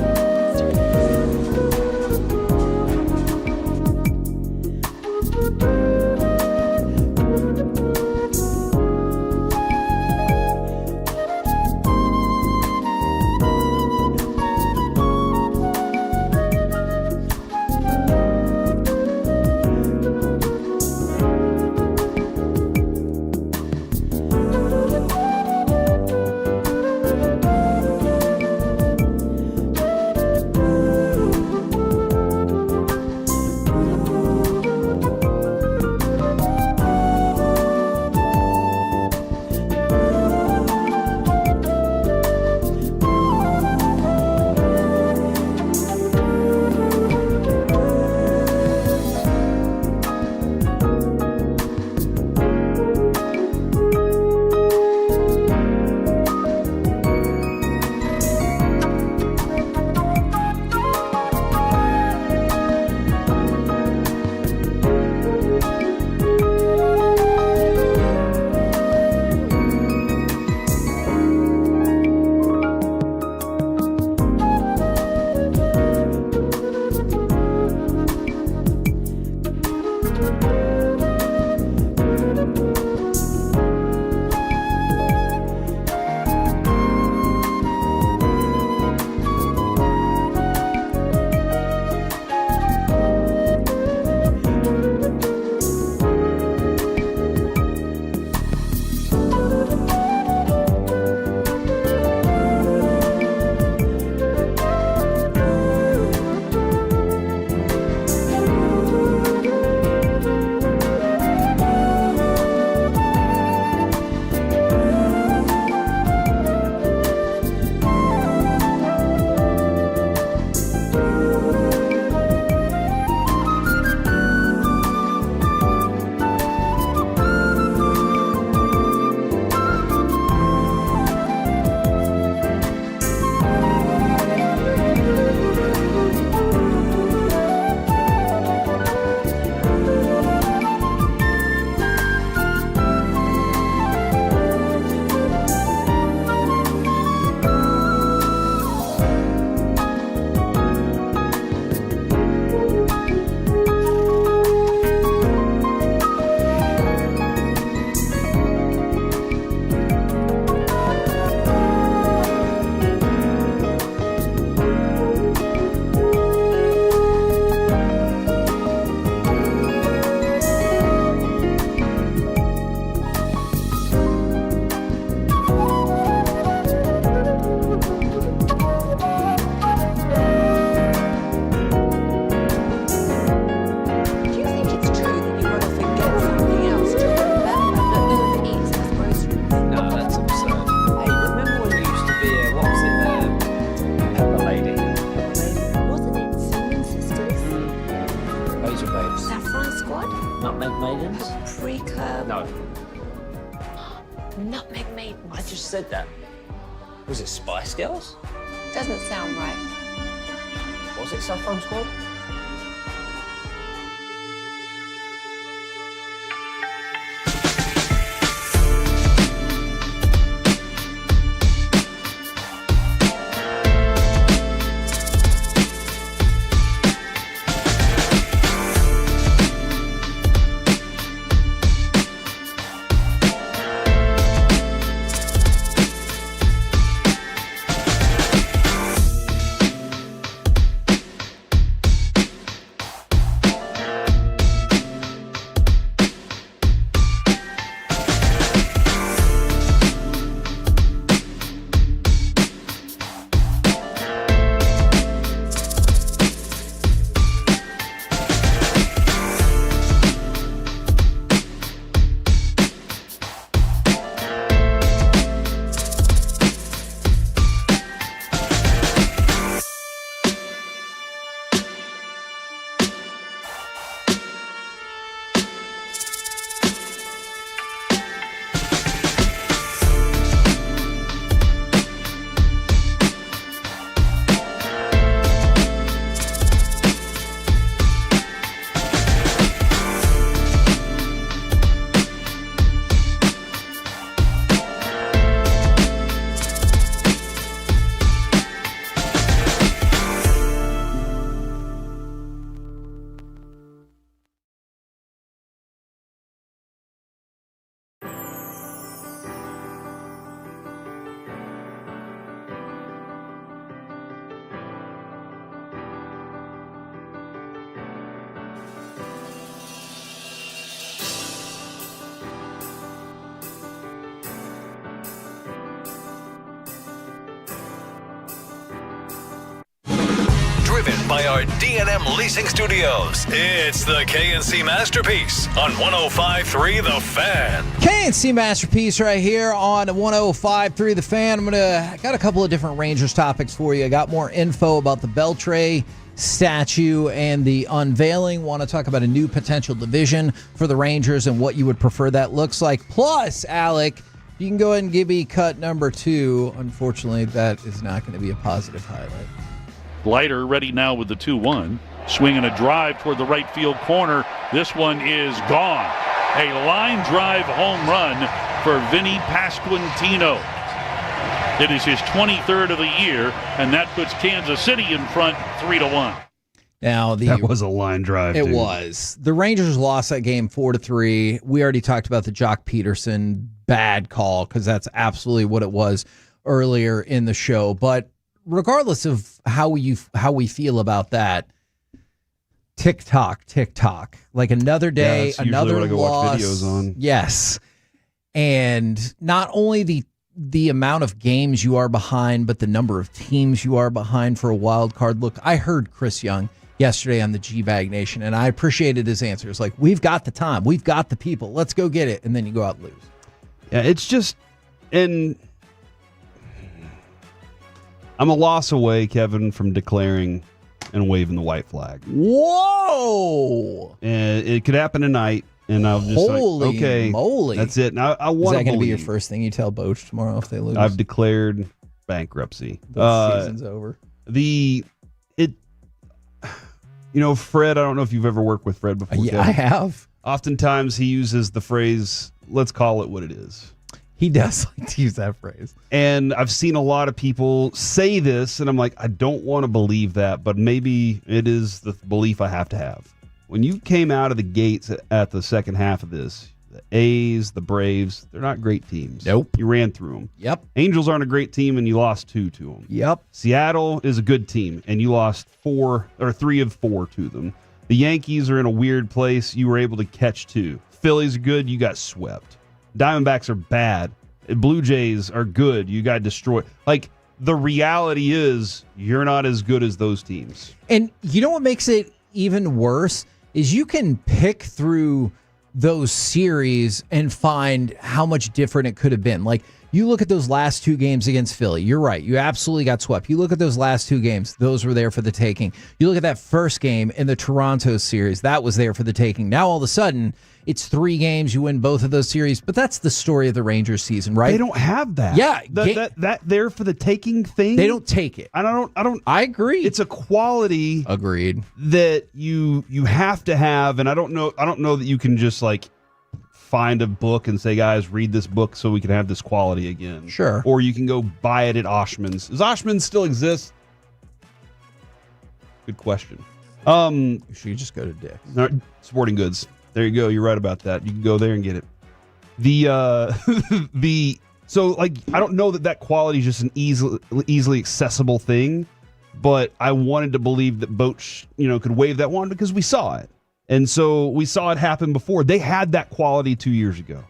Nutmeg maidens. I just said that. Was it Spice Girls? Doesn't sound right. Was it Saffron Squad? driven by our D&M Leasing Studios. It's the KNC Masterpiece on 105.3 The Fan. KNC Masterpiece right here on 105.3 The Fan. I got a couple of different Rangers topics for you. I got more info about the Beltre statue and the unveiling. Want to talk about a new potential division for the Rangers and what you would prefer that looks like. Plus, Alec, you can go ahead and give me cut number 2. Unfortunately, that is not going to be a positive highlight. Leiter ready now with the 2-1. Swinging a drive toward the right field corner. This one is gone. A line drive home run for Vinny Pasquantino. It is his 23rd of the year, and that puts Kansas City in front 3-1. Now that was a line drive. It dude. was. The Rangers lost that game 4-3. We already talked about the Jock Peterson bad call because that's absolutely what it was earlier in the show. But regardless of how we feel about that, tick tock, like another day, another what I go loss. watch videos on. Yes, and not only the amount of games you are behind, but the number of teams you are behind for a wild card. Look, I heard Chris Young yesterday on the G-Bag Nation, and I appreciated his answers. Like, we've got the time, we've got the people, let's go get it, and then you go out and lose. Yeah, it's just, and I'm a loss away, Kevin, from declaring and waving the white flag. Whoa! And it could happen tonight, and I'll just Holy okay, moly. that's it. And I want Is that going to be your first thing you tell Boach tomorrow if they lose? I've declared bankruptcy. The season's over. Fred, I don't know if you've ever worked with Fred before. Yeah, Kevin. I have. Oftentimes he uses the phrase, let's call it what it is. He does like to use that phrase. And I've seen a lot of people say this, and I'm like, I don't want to believe that, but maybe it is the belief I have to have. When you came out of the gates at the second half of this, the A's, the Braves, they're not great teams. Nope. You ran through them. Yep. Angels aren't a great team, and you lost 2 to them. Yep. Seattle is a good team, and you lost 3 of 4 to them. The Yankees are in a weird place. You were able to catch 2. Phillies are good. You got swept. Diamondbacks are bad. Blue Jays are good. You got destroyed. Like, the reality is you're not as good as those teams. And you know what makes it even worse is you can pick through those series and find how much different it could have been. Like, you look at those last 2 games against Philly. You're right. You absolutely got swept. You look at those last 2 games. Those were there for the taking. You look at that first game in the Toronto series. That was there for the taking. Now, all of a sudden, it's 3 games. You win both of those series. But that's the story of the Rangers season, right? They don't have that. Yeah. That there for the taking thing. They don't take it. I agree. It's a quality. Agreed. That you have to have. And I don't know that you can just like find a book and say, guys, read this book so we can have this quality again. Sure. Or you can go buy it at Oshman's. Does Oshman's still exist? Good question. You should just go to Dick's. Sporting Goods. There you go. You're right about that. You can go there and get it. So like, I don't know that quality is just an easily accessible thing, but I wanted to believe that Boach, could wave that one because we saw it. And so we saw it happen before. They had that quality 2 years ago.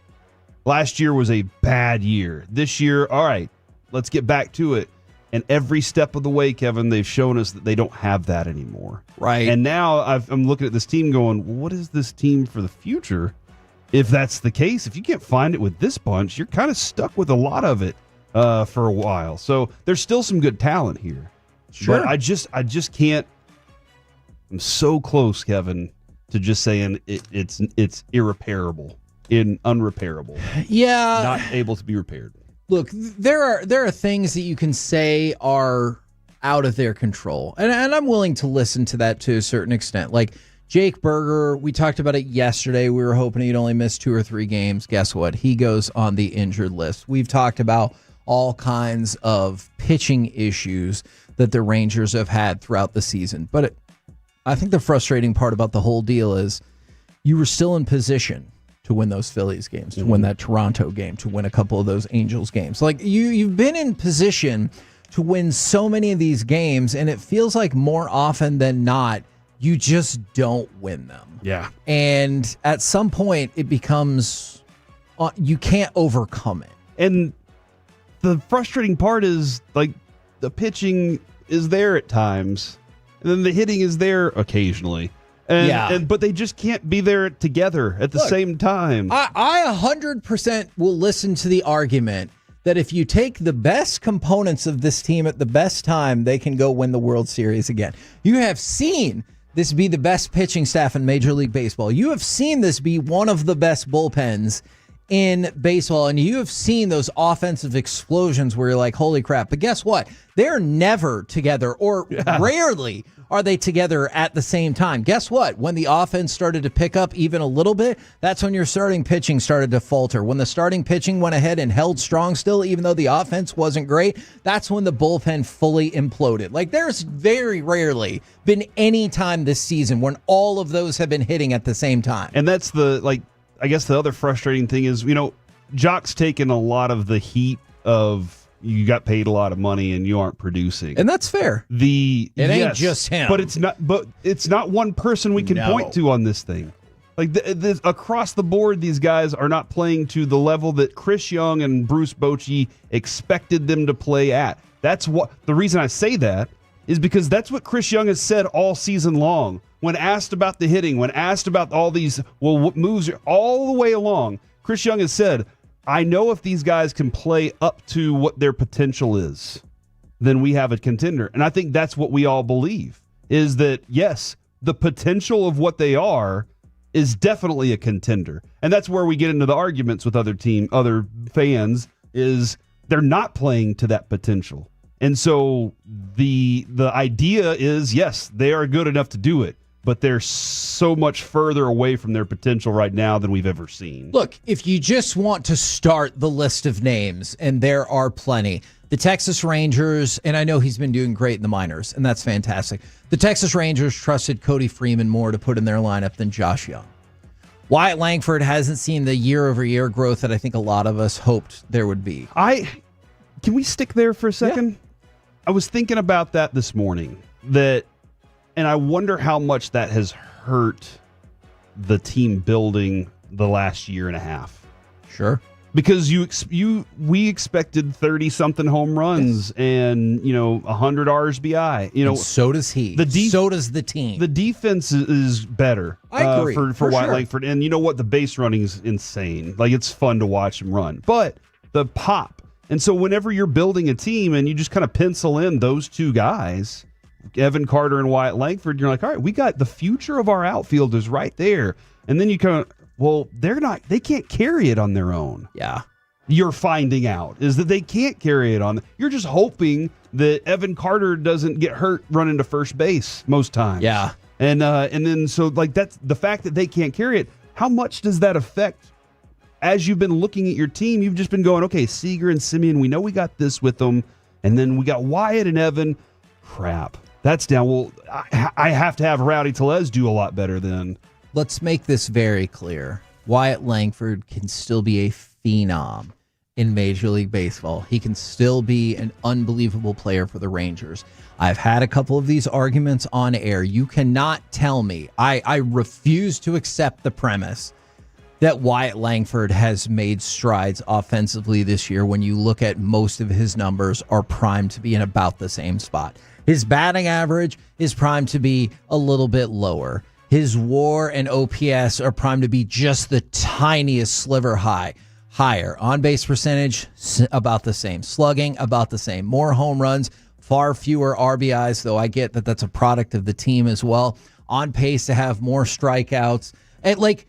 Last year was a bad year. This year, all right, let's get back to it. And every step of the way, Kevin, they've shown us that they don't have that anymore. Right. And now I'm looking at this team going, what is this team for the future? If that's the case, if you can't find it with this bunch, you're kind of stuck with a lot of it for a while. So there's still some good talent here. Sure. But I just can't. I'm so close, Kevin, to just saying it's irreparable, unrepairable. Yeah. Not able to be repaired. Look, there are things that you can say are out of their control. And I'm willing to listen to that to a certain extent. Like Jake Berger, we talked about it yesterday. We were hoping he'd only miss 2 or 3 games. Guess what? He goes on the injured list. We've talked about all kinds of pitching issues that the Rangers have had throughout the season. But I think the frustrating part about the whole deal is you were still in position to win those Phillies games, to win that Toronto game, to win a couple of those Angels games. Like you've been in position to win so many of these games, and it feels like more often than not, you just don't win them. Yeah. And at some point, it becomes, you can't overcome it. And the frustrating part is, like, the pitching is there at times, and then the hitting is there occasionally. But they just can't be there together at the same time. I 100% will listen to the argument that if you take the best components of this team at the best time, they can go win the World Series again. You have seen this be the best pitching staff in Major League Baseball. You have seen this be one of the best bullpens in baseball, and you have seen those offensive explosions where you're like, holy crap. But guess what? They're never together, or rarely are they together at the same time. Guess what? When the offense started to pick up even a little bit, that's when your starting pitching started to falter. When the starting pitching went ahead and held strong still, even though the offense wasn't great, that's when the bullpen fully imploded. Like, there's very rarely been any time this season when all of those have been hitting at the same time. And that's I guess the other frustrating thing is, Jock's taken a lot of the heat of you got paid a lot of money and you aren't producing. And that's fair. It ain't just him. But it's not one person we can point to on this thing. Like across the board, these guys are not playing to the level that Chris Young and Bruce Bochy expected them to play at. That's what the reason I say that is because that's what Chris Young has said all season long. When asked about the hitting, when asked about all these what moves all the way along, Chris Young has said, I know if these guys can play up to what their potential is, then we have a contender. And I think that's what we all believe, is that, yes, the potential of what they are is definitely a contender. And that's where we get into the arguments with other fans, is they're not playing to that potential. And so the idea is, yes, they are good enough to do it, but they're so much further away from their potential right now than we've ever seen. Look, if you just want to start the list of names, and there are plenty, the Texas Rangers, and I know he's been doing great in the minors, and that's fantastic. The Texas Rangers trusted Cody Freeman more to put in their lineup than Josh Young. Wyatt Langford hasn't seen the year-over-year growth that I think a lot of us hoped there would be. Can we stick there for a second? Yeah. I was thinking about that this morning, and I wonder how much that has hurt the team building the last year and a half. Sure. Because we expected 30-something home runs and 100 RBI. And so does he. So does the team. The defense is better. I agree for Wyatt Langford. And you know what? The base running is insane. Like, it's fun to watch him run. But the pop. And so whenever you're building a team and you just kind of pencil in those two guys, Evan Carter and Wyatt Langford, you're like, all right, we got the future of our outfield is right there. And then you kind of, they can't carry it on their own. Yeah. You're finding out is that they can't carry it on. You're just hoping that Evan Carter doesn't get hurt running to first base most times. Yeah. And then so like that's the fact that they can't carry it. How much does that affect? As you've been looking at your team, you've just been going, okay, Seager and Simeon, we know we got this with them. And then we got Wyatt and Evan. Crap. That's down. Well, I have to have Rowdy Tellez do a lot better then. Let's make this very clear. Wyatt Langford can still be a phenom in Major League Baseball. He can still be an unbelievable player for the Rangers. I've had a couple of these arguments on air. You cannot tell me. I refuse to accept the premise that Wyatt Langford has made strides offensively this year when you look at most of his numbers are primed to be in about the same spot. His batting average is primed to be a little bit lower. His WAR and OPS are primed to be just the tiniest sliver higher. On-base percentage, about the same. Slugging, about the same. More home runs, far fewer RBIs, though I get that that's a product of the team as well. On pace to have more strikeouts. And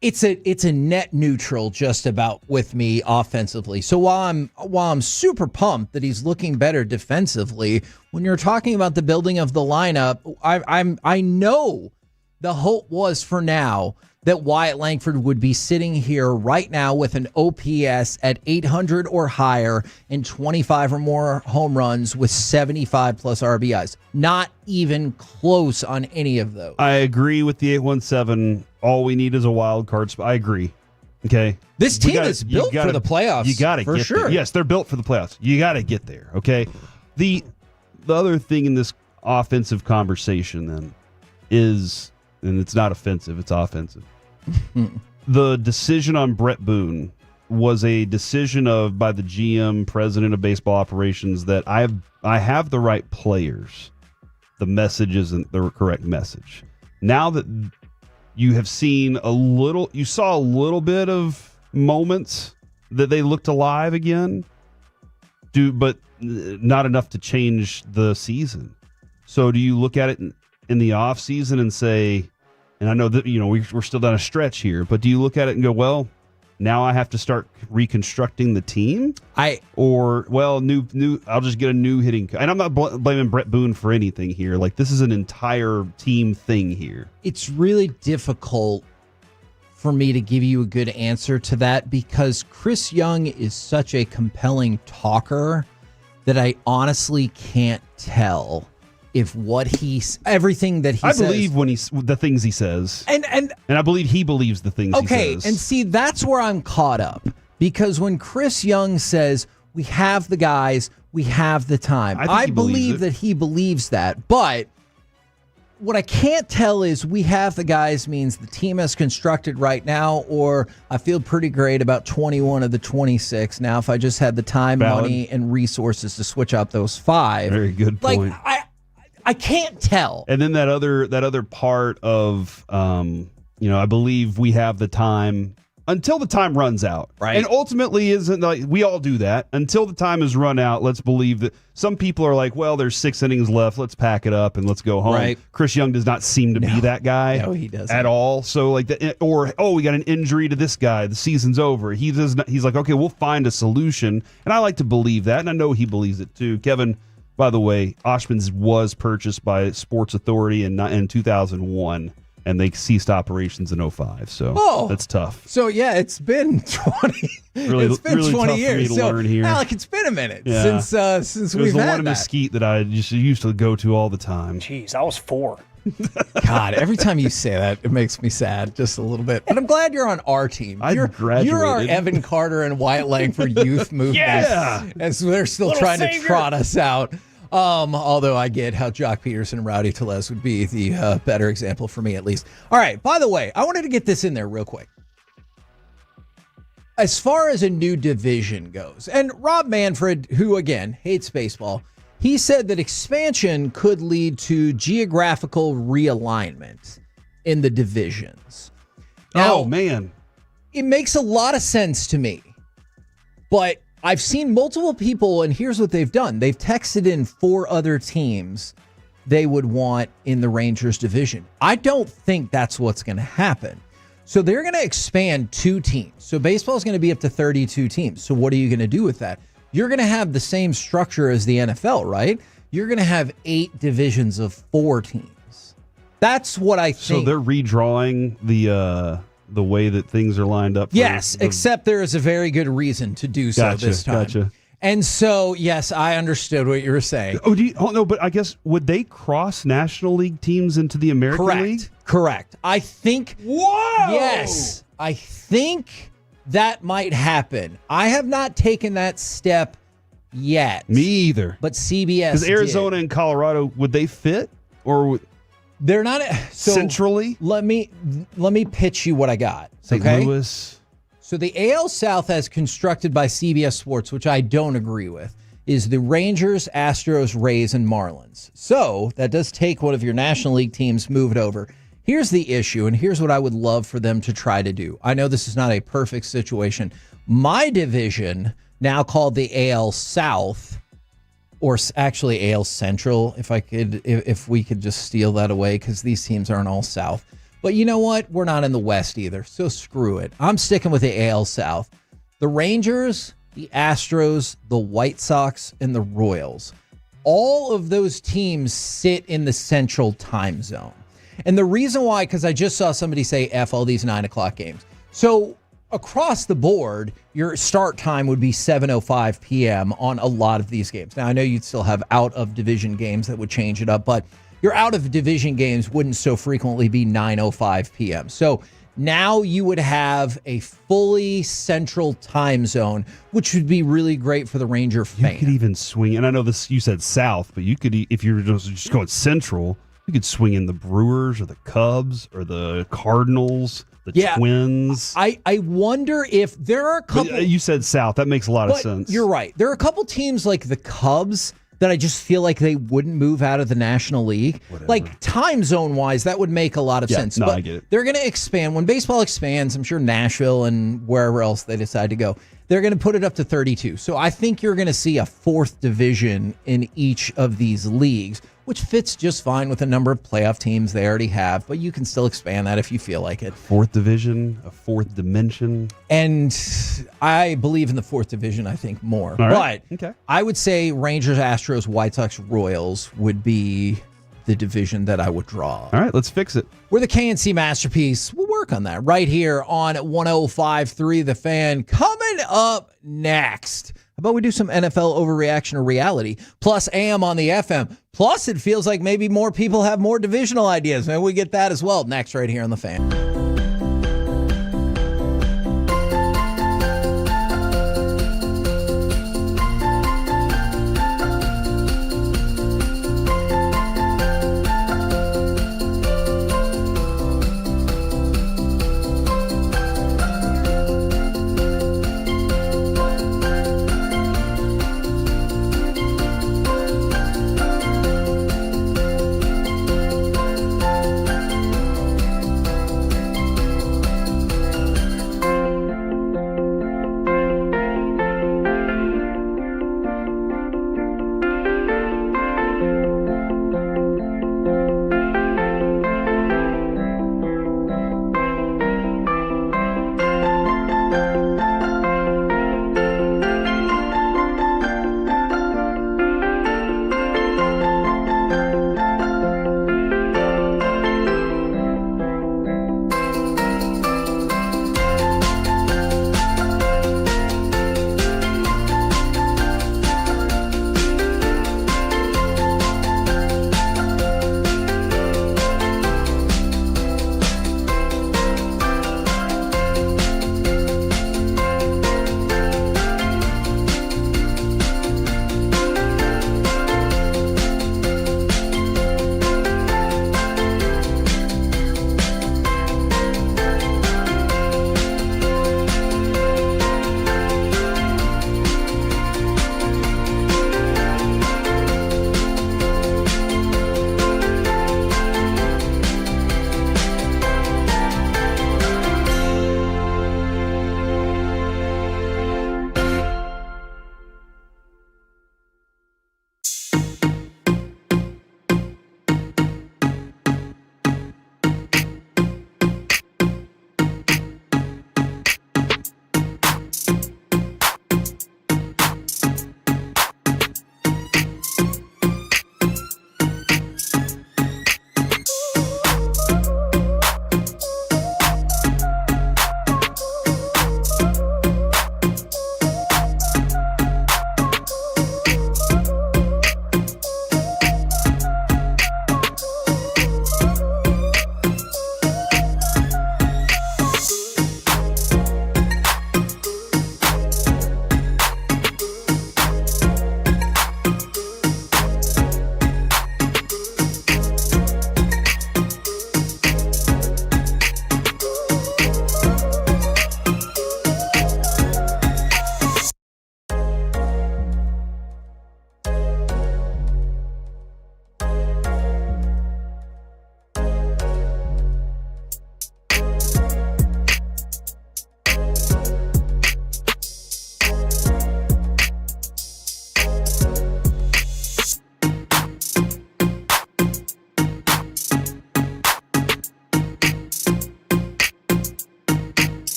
it's a net neutral just about with me offensively. So while I'm super pumped that he's looking better defensively, when you're talking about the building of the lineup, I know the hope was for now that Wyatt Langford would be sitting here right now with an OPS at 800 or higher and 25 or more home runs with 75 plus RBIs. Not even close on any of those. I agree with the 817. All we need is a wild card spot. I agree. Okay. This team is built for the playoffs. You got to get sure. there. Yes, they're built for the playoffs. You got to get there. Okay. The other thing in this offensive conversation then is, and it's not offensive, it's offensive. The decision on Brett Boone was a decision by the GM, president of baseball operations, that I have the right players. the message isn't the correct message. Now that you have seen you saw a little bit of moments that they looked alive again, but not enough to change the season. So do you look at it in the off season and say, and I know that, we're still down a stretch here, but do you look at it and go, well, now I have to start reconstructing the team? New. I'll just get a new hitting. And I'm not blaming Brett Boone for anything here. Like, this is an entire team thing here. It's really difficult for me to give you a good answer to that because Chris Young is such a compelling talker that I honestly can't tell if everything that he says. I believe the things he says. And I believe he believes the things he says. Okay, and see, that's where I'm caught up. Because when Chris Young says, we have the guys, we have the time, I believe that he believes that. But what I can't tell is we have the guys means the team is constructed right now, or I feel pretty great about 21 of the 26. Now, if I just had the time, money, and resources to switch out those 5. Very good point. I can't tell. And then that other part of, I believe we have the time until the time runs out. Right. And ultimately isn't like we all do that until the time is run out. Let's believe that some people are like, well, there's 6 innings left. Let's pack it up and let's go home. Right. Chris Young does not seem to be that guy. No, he doesn't. At all. So like that, or, we got an injury to this guy. The season's over. He's like, okay, we'll find a solution. And I like to believe that. And I know he believes it too. Kevin, by the way, Oshman's was purchased by Sports Authority in 2001, and they ceased operations in 2005. So that's tough. So yeah, it's been 20. Really, it's been really 20 tough years. for me to learn here. Alec, it's been a minute Yeah. since It was we've the had one in that. Mesquite that I just used to go to all the time. Jeez, I was 4. God, every time you say that, it makes me sad just a little bit. But I'm glad you're on our team. You're our Evan Carter and Wyatt Langford youth movement. Yeah. As they're still Little trying to savior. trot us out. Although I get how Jock Peterson and Rowdy Tellez would be the better example for me, at least. All right, by the way, I wanted to get this in there real quick. As far as a new division goes, and Rob Manfred, who again hates baseball, he said that expansion could lead to geographical realignment in the divisions. Now, man. It makes a lot of sense to me, but I've seen multiple people, and here's what they've done. They've texted in 4 other teams they would want in the Rangers division. I don't think that's what's going to happen. So they're going to expand 2 teams. So baseball is going to be up to 32 teams. So what are you going to do with that? You're going to have the same structure as the NFL, right? You're going to have 8 divisions of 4 teams. That's what I think. So they're redrawing the way that things are lined up. Yes, except there is a very good reason to do so this time. Gotcha. And so, yes, I understood what you were saying. No, but I guess, would they cross National League teams into the American League? Correct. I think. Whoa! Yes, I think that might happen. I have not taken that step yet. Me either. But CBS Because Arizona and Colorado, would they fit? Or they're not centrally? Let me pitch you what I got. St. Louis. So the AL South as constructed by CBS Sports, which I don't agree with, is the Rangers, Astros, Rays, and Marlins. So that does take one of your National League teams, move it over. Here's the issue, and here's what I would love for them to try to do. I know this is not a perfect situation. My division, now called the AL South, or actually AL Central, if we could just steal that away, because these teams aren't all South. But you know what? We're not in the West either, so screw it. I'm sticking with the AL South. The Rangers, the Astros, the White Sox, and the Royals. All of those teams sit in the Central time zone. And the reason why, because I just saw somebody say F all these 9 o'clock games. So across the board, your start time would be 7:05 p.m. on a lot of these games. Now, I know you'd still have out-of-division games that would change it up, but your out-of-division games wouldn't so frequently be 9:05 p.m. So now you would have a fully central time zone, which would be really great for the Ranger fan. You could even swing, and I know this. You said South, but you could, if you were just going Central, you could swing in the Brewers or the Cubs or the Cardinals, the Twins. I wonder if there are a couple. But you said South. That makes a lot of sense. You're right. There are a couple teams like the Cubs that I just feel like they wouldn't move out of the National League. Like time zone wise, that would make a lot of sense. No, but I get it. they're going to expand. When baseball expands, I'm sure Nashville and wherever else they decide to go, they're going to put it up to 32. So I think you're going to see a fourth division in each of these leagues, which fits just fine with a number of playoff teams they already have, but you can still expand that if you feel like it. Fourth division, a fourth dimension. And I believe in the fourth division, I think, more. All right. But Okay. I would say Rangers, Astros, White Sox, Royals would be the division that I would draw. All right, let's fix it. We're the KNC Masterpiece. We'll work on that right here on 105.3 The Fan. Coming up next, how about we do some NFL overreaction or reality, plus AM on the FM. Plus, it feels like maybe more people have more divisional ideas. Maybe we get that as well next right here on The Fan.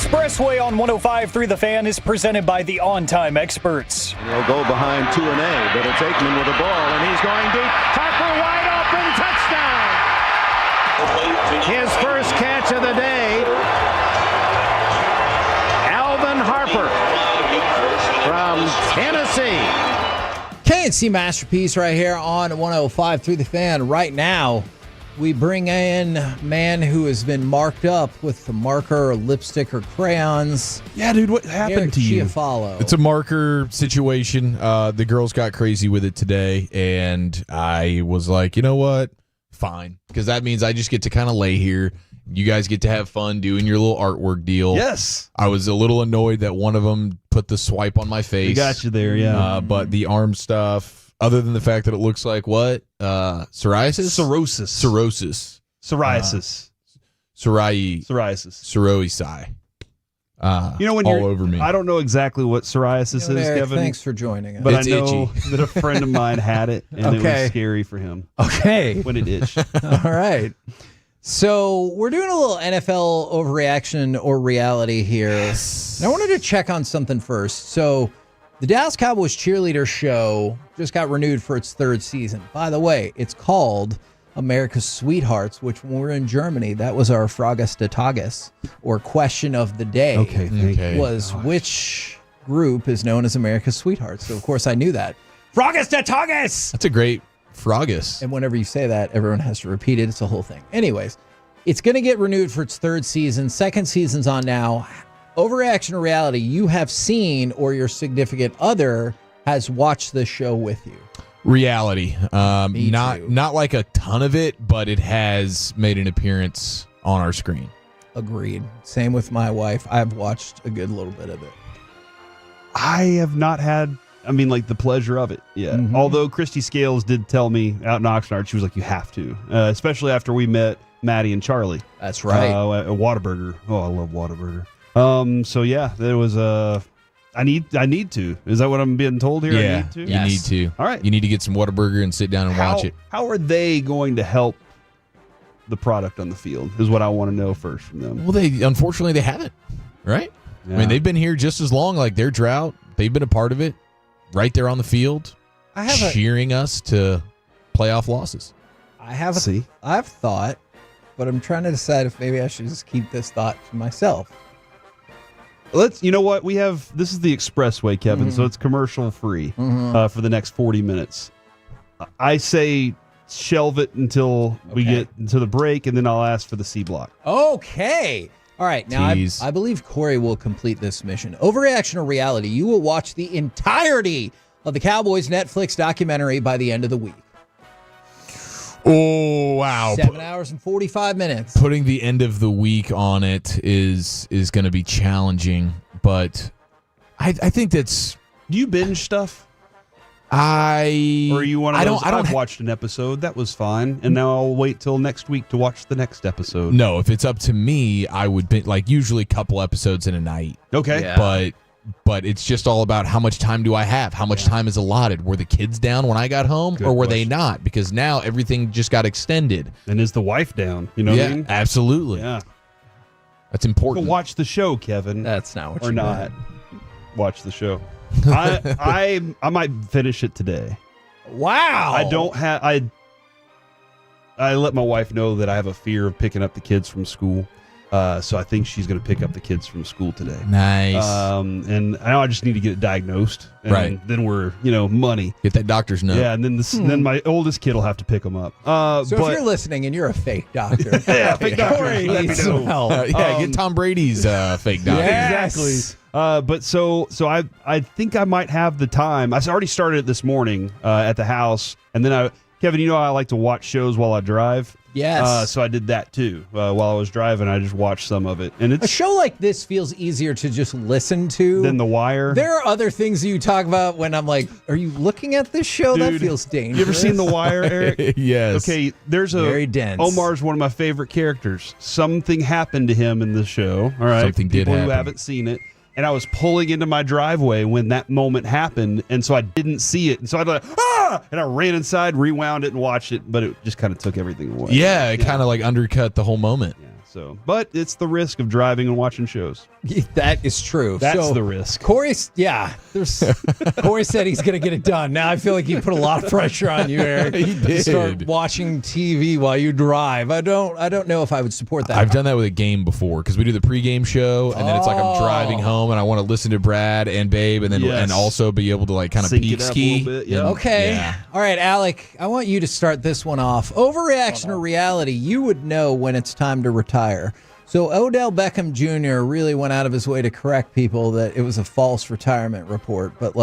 Expressway on 105.3 The Fan is presented by the On Time Experts. He'll go behind 2-A, but it's Aikman with the ball, and he's going deep. Harper wide open, touchdown! His first catch of the day, Alvin Harper from Tennessee. KNC Masterpiece right here on 105.3 The Fan. Right now, we bring in a man who has been marked up with the marker or lipstick or crayons. Yeah, dude, what happened Eric to you? Chiafalo. It's a marker situation. The girls got crazy with it today, and I was like, you know what? Fine. Because that means I just get to kind of lay here. You guys get to have fun doing your little artwork deal. Yes. I was a little annoyed that one of them put the swipe on my face. We got you there, yeah. But the arm stuff... Other than the fact that it looks like what? Psoriasis? Cirrhosis. Psoriasis. Psoriasis. Psoriasis. You know, when all you're over me. I don't know exactly what psoriasis is, Eric, Kevin. thanks for joining us. But It's I know itchy. that a friend of mine had it, and it Okay. was scary for him. Okay. When it itched. All right. So we're doing a little NFL overreaction or reality here. And I wanted to check on something first. So the Dallas Cowboys cheerleader show just got renewed for its third season. By the way, it's called America's Sweethearts, which when we were in Germany, that was our Frages de Tages, or question of the day. Okay, thank you. Was which group is known as America's Sweethearts? So, of course, I knew that. Frages de Tages! That's a great Fragus. And whenever you say that, everyone has to repeat it. It's a whole thing. Anyways, it's going to get renewed for its third season. Second season's on now. Overreaction or reality, you have seen or your significant other has watched the show with you. Reality. Me not too. not like a ton of it, but it has made an appearance on our screen. Agreed. Same with my wife. I've watched a good little bit of it. I have not had, the pleasure of it yet. Mhm. Although Christy Scales did tell me out in Oxnard, she was like, you have to. Especially after we met Maddie and Charlie. That's right. At Whataburger. Oh, I love Whataburger. So yeah, there was I need to. Is that what I'm being told here? I Yeah, need to? you need to. All right. You need to get some Whataburger and sit down and watch it. How are they going to help the product on the field is what I want to know first from them. Well, unfortunately they haven't, right? Yeah. I mean, they've been here just as long. Like their drought, they've been a part of it, right there on the field, cheering us to playoff losses. I've thought, but I'm trying to decide if maybe I should just keep this thought to myself. You know what? This is the Expressway, Kevin, so it's commercial free for the next 40 minutes. I say shelve it until we get to the break, and then I'll ask for the C block. Okay. All right. Now, I believe Corey will complete this mission. Overreaction or reality, you will watch the entirety of the Cowboys Netflix documentary by the end of the week. Oh, wow. 7 hours and 45 minutes. Putting the end of the week on it is going to be challenging, but I think that's... Do you binge stuff? Or are you one of those, I've watched an episode, that was fine, and now I'll wait till next week to watch the next episode? No, if it's up to me, I would usually a couple episodes in a night. Okay. Yeah. But it's just all about how much time do I have? How much time is allotted? Were the kids down when I got home, or were they not? Because now everything just got extended. And is the wife down? You know what I mean? Absolutely. Yeah. That's important. But watch the show, Kevin. That's not what or you not. meant. Watch the show. I might finish it today. Wow. I don't have I let my wife know that I have a fear of picking up the kids from school. So I think she's going to pick up the kids from school today. Nice. And now I just need to get it diagnosed. And right. Then we're, money. Get that doctor's note. Yeah. And then then my oldest kid will have to pick them up. So if you're listening and you're a fake doctor. fake doctor. Corey needs some help. Get Tom Brady's fake doctor. Yes. Exactly. But so I think I might have the time. I already started it this morning at the house. And then Kevin, I like to watch shows while I drive. Yes. So I did that too. While I was driving, I just watched some of it. And A show like this feels easier to just listen to than The Wire. There are other things you talk about when I'm like, are you looking at this show? That Dude, feels dangerous. You ever seen The Wire, Eric? Yes. Okay, there's Very dense. Omar's one of my favorite characters. Something happened to him in the show. All right. Something did People who happen. haven't seen it. And I was pulling into my driveway when that moment happened, and so I didn't see it. And so I like, and I ran inside, rewound it, and watched it, but it just kind of took everything away. Yeah, it kind of like undercut the whole moment. So, but it's the risk of driving and watching shows. That is true. That's the risk. Corey said he's going to get it done. Now I feel like you put a lot of pressure on you, Eric. He did. To start watching TV while you drive. I don't know if I would support that. I've done that with a game before because we do the pregame show, and then it's like I'm driving home and I want to listen to Brad and Babe, and then and also be able to like kind of Sync peek it up a ski. little bit, yeah. Okay. Yeah. All right, Alec, I want you to start this one off. Overreaction or reality, you would know when it's time to retire. So Odell Beckham Jr. really went out of his way to correct people that it was a false retirement report. But,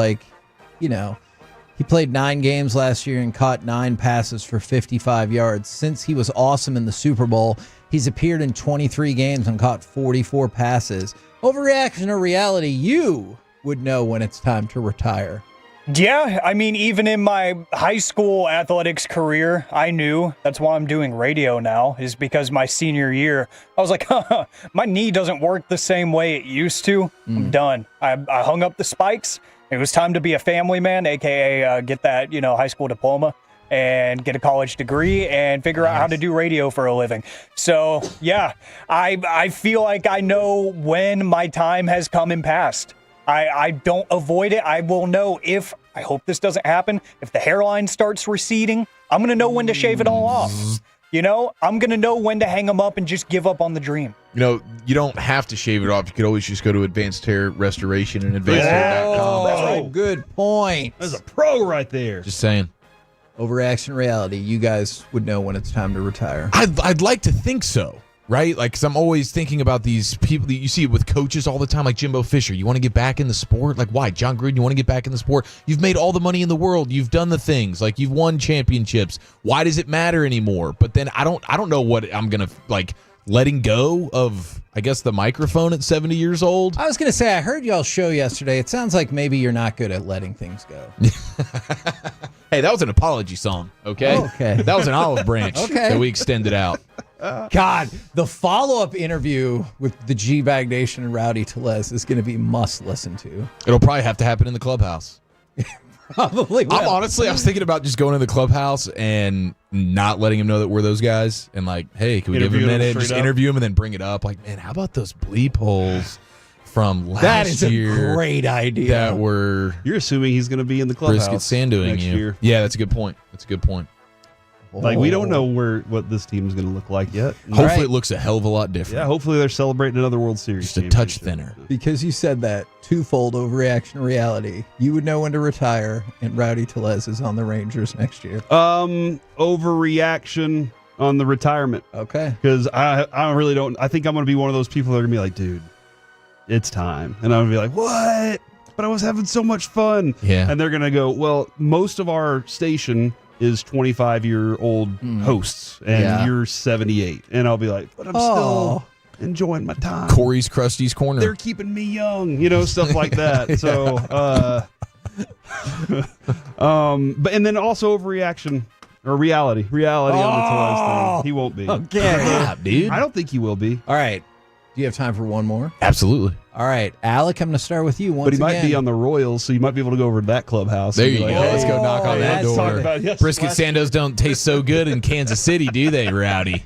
he played 9 games last year and caught 9 passes for 55 yards. Since he was awesome in the Super Bowl, he's appeared in 23 games and caught 44 passes. Overreaction or reality, you would know when it's time to retire. Yeah, I mean, even in my high school athletics career, I knew. That's why I'm doing radio now, is because my senior year, I was like, my knee doesn't work the same way it used to. I'm done. I hung up the spikes. It was time to be a family man, a.k.a. Get that, high school diploma and get a college degree and figure out how to do radio for a living. So, yeah, I feel like I know when my time has come and passed. I don't avoid it. I will know if, I hope this doesn't happen, if the hairline starts receding, I'm going to know when to shave it all off. I'm going to know when to hang them up and just give up on the dream. You don't have to shave it off. You could always just go to Advanced Hair Restoration and advancedhair.com. That's a good point. That's a pro right there. Just saying. Overreaction reality, you guys would know when it's time to retire. I'd like to think so. Right? Like, because I'm always thinking about these people that you see it with coaches all the time, like Jimbo Fisher. You want to get back in the sport? Like, why? John Gruden, you want to get back in the sport? You've made all the money in the world. You've done the things. Like, you've won championships. Why does it matter anymore? But then I don't know what I'm going to, letting go of, I guess, the microphone at 70 years old. I was going to say, I heard y'all's show yesterday. It sounds like maybe you're not good at letting things go. Hey, that was an apology song, okay? Okay. That was an olive branch that we extended out. God, the follow-up interview with the G-Bag Nation and Rowdy Tellez is going to be must listen to. It'll probably have to happen in the clubhouse. Probably will. I was thinking about just going to the clubhouse and not letting him know that we're those guys and hey, can we give him a minute, just interview him and then bring it up? Like, man, how about those bleep holes from last year? That is a great idea. That were You're assuming he's going to be in the clubhouse Brisket Sandoing next year. Yeah, that's a good point. We don't know what this team's going to look like yet. Hopefully it looks a hell of a lot different. Yeah, hopefully they're celebrating another World Series. Just a touch thinner. Because you said that, twofold overreaction reality. You would know when to retire, and Rowdy Tellez is on the Rangers next year. Overreaction on the retirement. Okay. Because I really don't. I think I'm going to be one of those people that are going to be like, dude, it's time. And I'm going to be like, what? But I was having so much fun. Yeah. And they're going to go, well, most of our station is 25-year-old hosts, and you're 78. And I'll be like, but I'm still enjoying my time. Corey's Krusty's Corner. They're keeping me young, stuff like that. So, but and then also overreaction or reality on the Tellez thing. He won't be. Okay. Yeah, dude. I don't think he will be. All right. Do you have time for one more? Absolutely. All right. Alec, I'm going to start with you once But he again. might be on the Royals, so you might be able to go over to that clubhouse. There and you be go. like, Let's go knock on that door. Brisket Sandos don't taste so good in Kansas City, do they, Rowdy?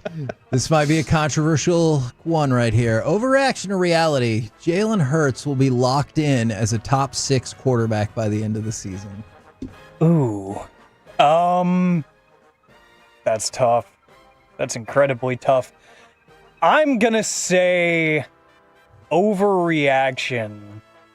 This might be a controversial one right here. Overreaction or reality? Jalen Hurts will be locked in as a top 6 quarterback by the end of the season. Ooh. That's tough. That's incredibly tough. I'm going to say overreaction.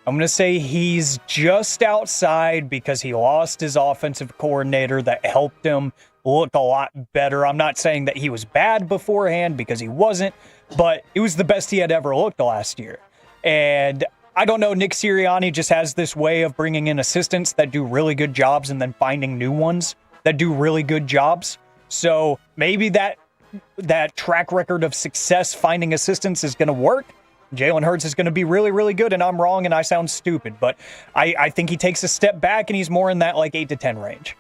I'm going to say he's just outside because he lost his offensive coordinator that helped him look a lot better. I'm not saying that he was bad beforehand because he wasn't, but it was the best he had ever looked last year. And I don't know, Nick Sirianni just has this way of bringing in assistants that do really good jobs and then finding new ones that do really good jobs. So maybe that track record of success finding assistants is going to work. Jalen Hurts is going to be really, really good, and I'm wrong, and I sound stupid, but I think he takes a step back, and he's more in that 8 to 10 range.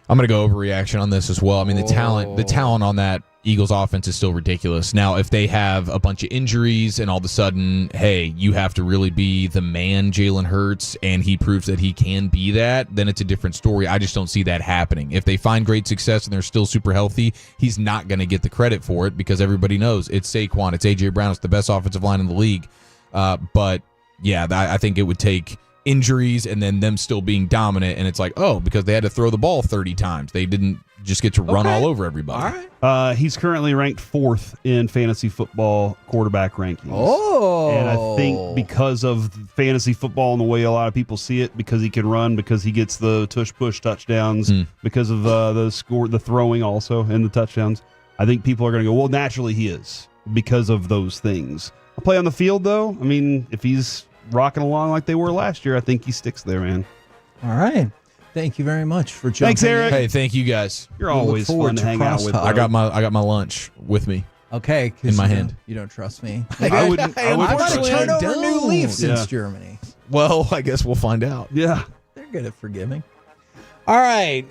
I'm going to go overreaction on this as well. I mean, the talent on that Eagles offense is still ridiculous. Now, if they have a bunch of injuries and all of a sudden, hey, you have to really be the man, Jalen Hurts, and he proves that he can be that, then it's a different story. I just don't see that happening. If they find great success and they're still super healthy, he's not going to get the credit for it because everybody knows it's Saquon, it's A.J. Brown, it's the best offensive line in the league. But, yeah, I think it would take injuries and then them still being dominant, and it's like, oh, because they had to throw the ball 30 times. They didn't just get to run all over everybody. All right. He's currently ranked 4th in fantasy football quarterback rankings. Oh. And I think because of fantasy football and the way a lot of people see it, because he can run, because he gets the tush-push touchdowns, because of the throwing also and the touchdowns, I think people are going to go, well, naturally he is because of those things. I'll play on the field, though. I mean, if he's rocking along like they were last year, I think he sticks there, man. All right. Thank you very much for jumping Thanks, Eric. Hey, thank you guys. You're always fun to hang out with. I got my lunch with me. Okay, in my hand. You don't trust me. I wouldn't. I want to turn over new leaf since Yeah. Germany. Well, I guess we'll find out. Yeah. They're good at forgiving. All right.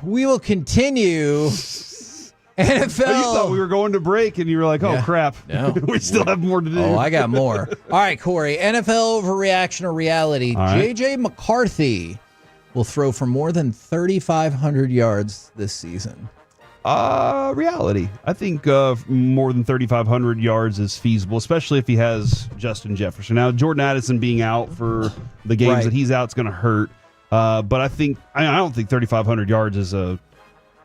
We will continue. NFL. Oh, you thought we were going to break, and you were like, oh, Yeah. crap. No. We still have more to do. Oh, I got more. All right, Corey. NFL overreaction or reality. All right. J.J. McCarthy will throw for more than 3,500 yards this season. Reality. I think more than 3,500 yards is feasible, especially if he has Justin Jefferson. Now, Jordan Addison being out for the games that he's out is going to hurt. But I don't think 3,500 yards is a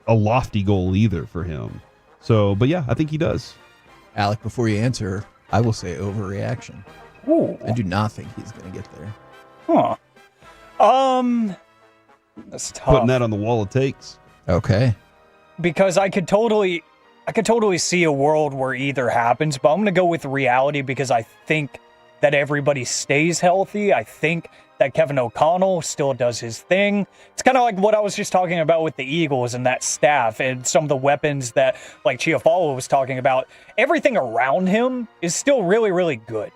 lofty goal either for him. So, but yeah, I think he does. Alec, before you answer, I will say overreaction. Ooh. I do not think he's going to get there. Huh. That's tough. Putting that on the wall of takes. Okay. Because I could totally see a world where either happens, but I'm going to go with reality because I think that everybody stays healthy. I think that Kevin O'Connell still does his thing. It's kind of like what I was just talking about with the Eagles and that staff and some of the weapons that, like Chiafalo was talking about. Everything around him is still really, really good.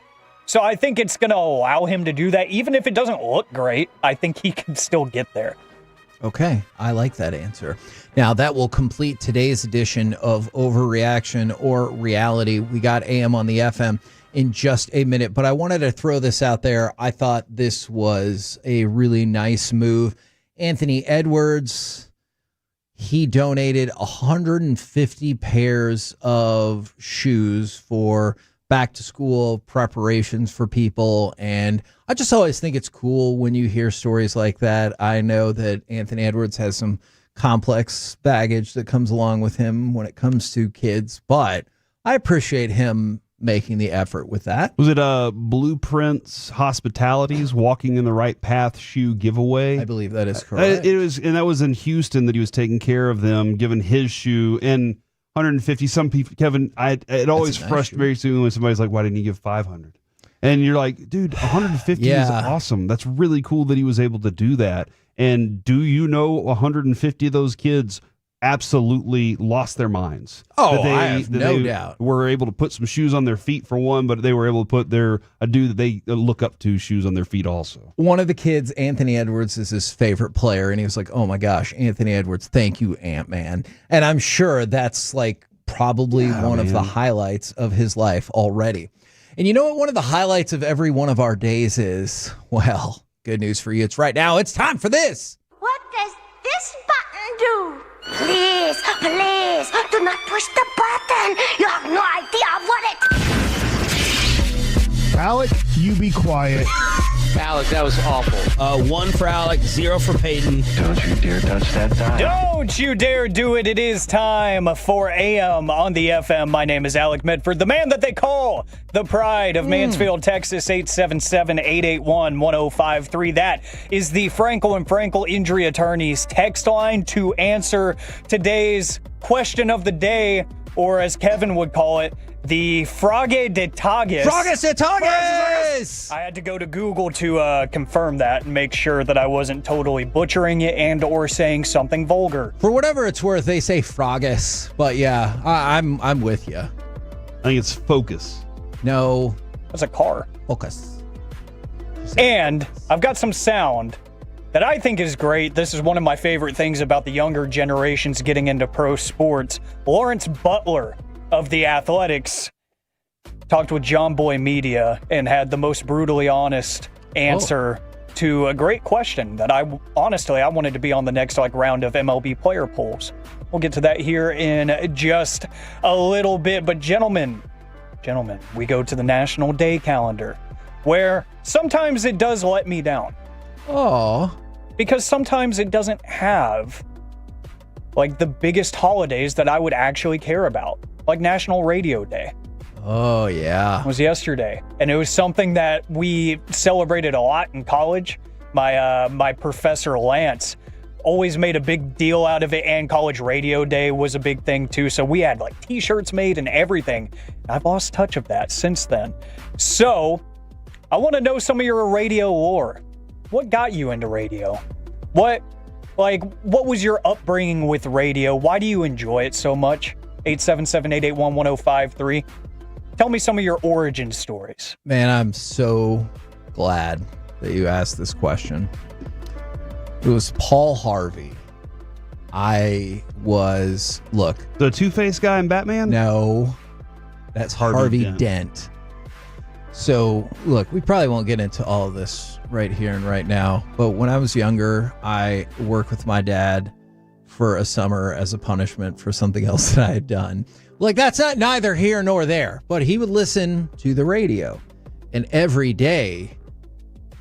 So I think it's going to allow him to do that. Even if it doesn't look great, I think he can still get there. Okay, I like that answer. Now, that will complete today's edition of Overreaction or Reality. We got AM on the FM in just a minute, but I wanted to throw this out there. I thought this was a really nice move. Anthony Edwards, he donated 150 pairs of shoes for back-to-school preparations for people, and I just always think it's cool when you hear stories like that. I know that Anthony Edwards has some complex baggage that comes along with him when it comes to kids, but I appreciate him making the effort with that. Was it Blueprints Hospitality's Walking in the Right Path shoe giveaway? I believe that is correct. It was, and that was in Houston that he was taking care of them, giving his shoe and 150. Some people, Kevin, it always frustrates me when somebody's like, "Why didn't you give 500?" And you're like, "Dude, 150 is awesome. That's really cool that he was able to do that." And do you know 150 of those kids absolutely lost their minds? Oh, I have no doubt. Were able to put some shoes on their feet for one, but they were able to put a dude that they look up to shoes on their feet also. One of the kids, Anthony Edwards, is his favorite player, and he was like, "Oh my gosh, Anthony Edwards, thank you, Ant-Man." And I'm sure that's like probably one of the highlights of his life already. And you know what one of the highlights of every one of our days is? Well, good news for you. It's right now. It's time for this. What does this button do? Please, please, do not push the button. You have no idea what it... Alec, you be quiet. Alec, that was awful. 1 for Alec, 0 for Peyton. Don't you dare touch that dial. Don't you dare do it. It is time for AM on the FM. My name is Alec Medford, the man that they call the pride of Mansfield, Texas, 877-881-1053. That is the Frankel and Frankel Injury Attorneys text line to answer today's question of the day, or as Kevin would call it, the Frage de Tages. Frages de Tages! I had to go to Google to confirm that and make sure that I wasn't totally butchering it and or saying something vulgar. For whatever it's worth, they say Frages, but yeah, I'm with you. I think it's Focus. No. That's a car. Focus. And I've got some sound that I think is great. This is one of my favorite things about the younger generations getting into pro sports. Lawrence Butler of the Athletics talked with John Boy Media and had the most brutally honest answer to a great question that I wanted to be on the next round of MLB player polls. We'll get to that here in just a little bit. But gentlemen, we go to the National Day calendar, where sometimes it does let me down. Oh. Because sometimes it doesn't have the biggest holidays that I would actually care about, like National Radio Day. Oh, yeah. It was yesterday. And it was something that we celebrated a lot in college. My professor, Lance, always made a big deal out of it, and College Radio Day was a big thing too. So we had t-shirts made and everything. I've lost touch of that since then. So I want to know some of your radio lore. What got you into radio? What was your upbringing with radio? Why do you enjoy it so much? 877-881-1053. Tell me some of your origin stories. Man, I'm so glad that you asked this question. It was Paul Harvey. The Two-Face guy in Batman? No, that's Harvey Dent. So, look, we probably won't get into all of this right here and right now, but when I was younger, I worked with my dad for a summer as a punishment for something else that I had done. That's not neither here nor there, but he would listen to the radio, and every day,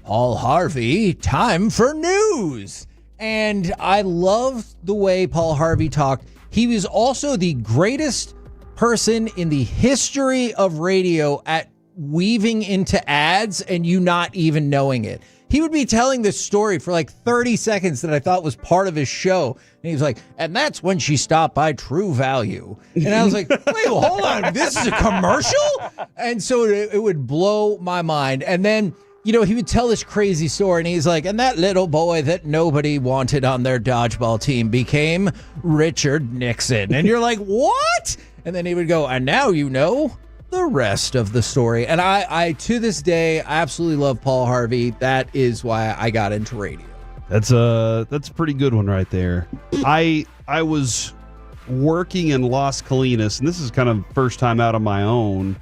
Paul Harvey, time for news. And I loved the way Paul Harvey talked. He was also the greatest person in the history of radio at weaving into ads and you not even knowing it. He would be telling this story for 30 seconds that I thought was part of his show. And he was like, and that's when she stopped by True Value. And I was like, wait, well, hold on. This is a commercial? And so it would blow my mind. And then, he would tell this crazy story, and he's like, and that little boy that nobody wanted on their dodgeball team became Richard Nixon. And you're like, what? And then he would go, and now you know the rest of the story. And I to this day, I absolutely love Paul Harvey. That is why I got into radio. That's a pretty good one right there. I was working in Las Colinas, and this is kind of first time out on my own.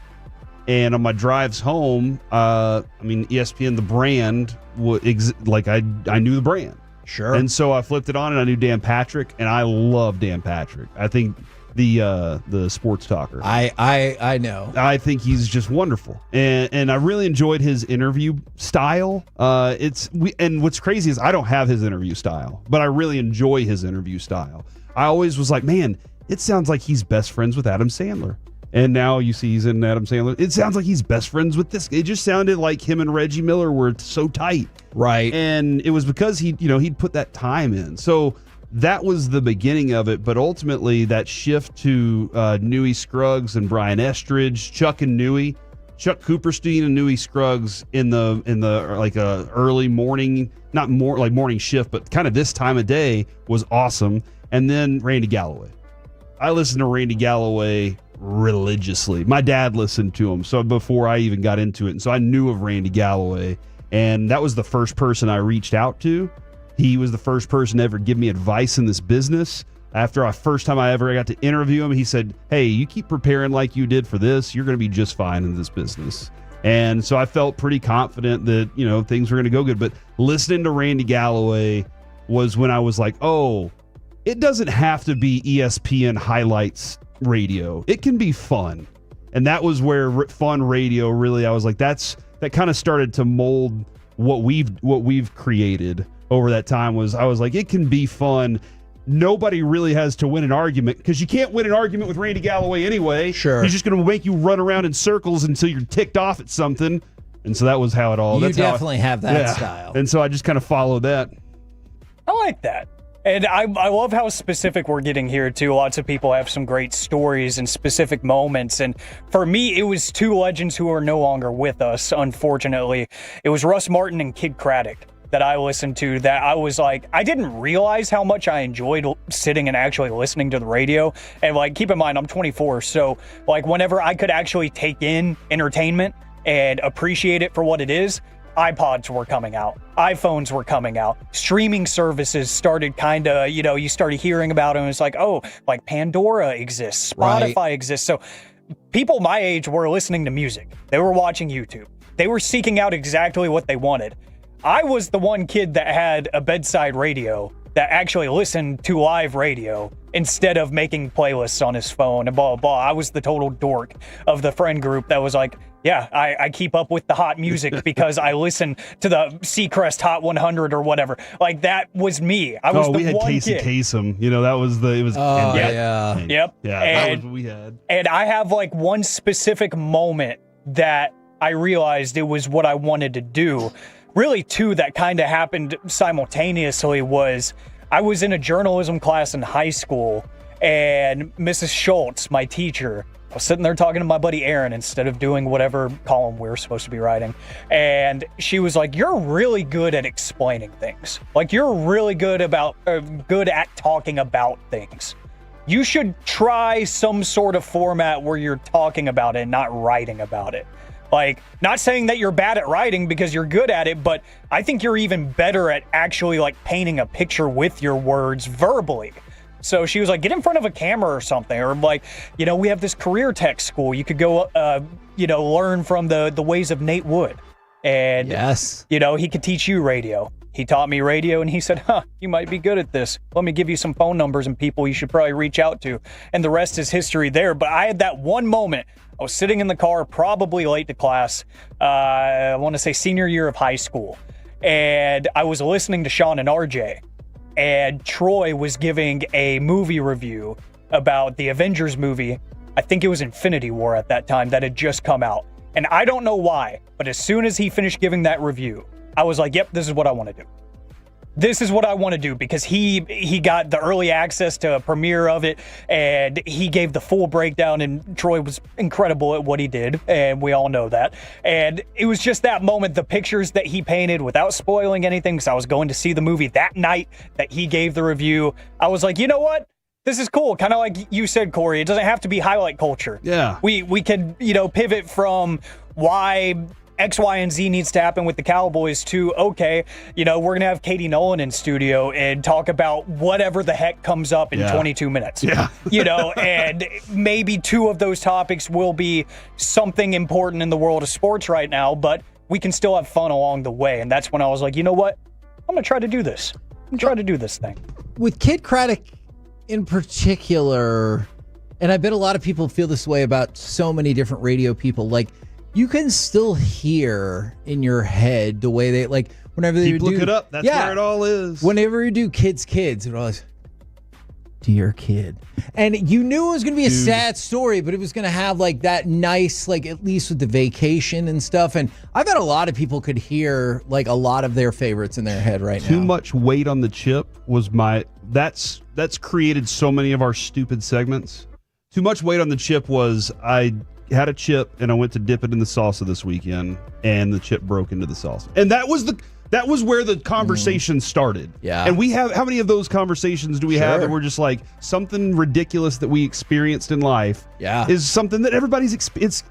And on my drives home, ESPN, the brand, I knew the brand. Sure. And so I flipped it on, and I knew Dan Patrick, and I love Dan Patrick. I think the sports talker. I know. I think he's just wonderful, and I really enjoyed his interview style. And what's crazy is I don't have his interview style, but I really enjoy his interview style. I always was like, man, it sounds like he's best friends with Adam Sandler. And now you see he's in Adam Sandler. It sounds like he's best friends with this. It just sounded like him and Reggie Miller were so tight. Right. And it was because he'd put that time in. So that was the beginning of it. But ultimately that shift to Newey Scruggs and Brian Estridge, Chuck Cooperstein and Newey Scruggs in the early morning, not more like morning shift, but kind of this time of day was awesome. And then Randy Galloway. I listened to Randy Galloway religiously. My dad listened to him, so before I even got into it, and so I knew of Randy Galloway, and that was the first person I reached out to. He was the first person to ever give me advice in this business. After first time I ever got to interview him, he said, hey, you keep preparing like you did for this, you're going to be just fine in this business. And so I felt pretty confident that, things were going to go good. But listening to Randy Galloway was when I was like, oh, it doesn't have to be ESPN highlights radio. It can be fun. And that was where fun radio really, I was like, that kind of started to mold what we've created over that time. I was like, it can be fun. Nobody really has to win an argument, because you can't win an argument with Randy Galloway anyway. Sure. He's just going to make you run around in circles until you're ticked off at something. And so that was how it all. You definitely have that style. And so I just kind of followed that. I like that. And I love how specific we're getting here, too. Lots of people have some great stories and specific moments. And for me, it was two legends who are no longer with us, unfortunately. It was Russ Martin and Kid Craddock that I listened to, that I was like, I didn't realize how much I enjoyed sitting and actually listening to the radio. And keep in mind, I'm 24. So whenever I could actually take in entertainment and appreciate it for what it is, iPods were coming out, iPhones were coming out, streaming services started kind of, you started hearing about them. It's like, oh, like Pandora exists, Spotify exists. So people my age were listening to music. They were watching YouTube. They were seeking out exactly what they wanted. I was the one kid that had a bedside radio that actually listened to live radio instead of making playlists on his phone and blah, blah, blah. I was the total dork of the friend group that was like, yeah, I keep up with the hot music because I listen to the Seacrest Hot 100 or whatever. Like, that was me. I was the one kid. We had Casey Kasem. That was it was. Oh, yeah. Yep. Yeah, that was what we had. And I have like one specific moment that I realized it was what I wanted to do. Really, two that kind of happened simultaneously was I was in a journalism class in high school, and Mrs. Schultz, my teacher, I was sitting there talking to my buddy Aaron instead of doing whatever column we were supposed to be writing. And she was like, "You're really good at explaining things. Like, you're really good at talking about things. You should try some sort of format where you're talking about it, not writing about it." Like, not saying that you're bad at writing because you're good at it, but I think you're even better at actually like painting a picture with your words verbally. So she was like, get in front of a camera or something. Or like, we have this career tech school. You could go, learn from the ways of Nate Wood. And, yes, he could teach you radio. He taught me radio, and he said, you might be good at this. Let me give you some phone numbers and people you should probably reach out to. And the rest is history there. But I had that one moment. I was sitting in the car, probably late to class. I want to say senior year of high school. And I was listening to Sean and RJ. And Troy was giving a movie review about the Avengers movie. I think it was Infinity War at that time that had just come out. And I don't know why, but as soon as he finished giving that review, I was like, yep, this is what I want to do. This is what I want to do, because he got the early access to a premiere of it, and he gave the full breakdown, and Troy was incredible at what he did, and we all know that. And it was just that moment, the pictures that he painted without spoiling anything, because I was going to see the movie that night that he gave the review. I was like, you know what? This is cool. Kind of like you said, Corey, it doesn't have to be highlight culture. Yeah. We could, pivot from why X, Y, and Z needs to happen with the Cowboys to, okay, we're going to have Katie Nolan in studio and talk about whatever the heck comes up in 22 minutes. Yeah. And maybe two of those topics will be something important in the world of sports right now, but we can still have fun along the way. And that's when I was like, you know what? I'm going to try to do this. I'm going to try to do this thing. With Kid Craddock in particular, and I bet a lot of people feel this way about so many different radio people, like, you can still hear in your head the way they, like, whenever they look it up. That's where it all is. Whenever you do kids, it always, dear kid. And you knew it was going to be a sad story, but it was going to have like that nice, like, at least with the vacation and stuff. And I bet a lot of people could hear like a lot of their favorites in their head right now. Too much weight on the chip was that's created so many of our stupid segments. Too much weight on the chip was I had a chip and I went to dip it in the salsa this weekend, and the chip broke into the salsa. And that was where the conversation started. Yeah. And we have, how many of those conversations do we have? And we're just like, something ridiculous that we experienced in life is something that everybody's,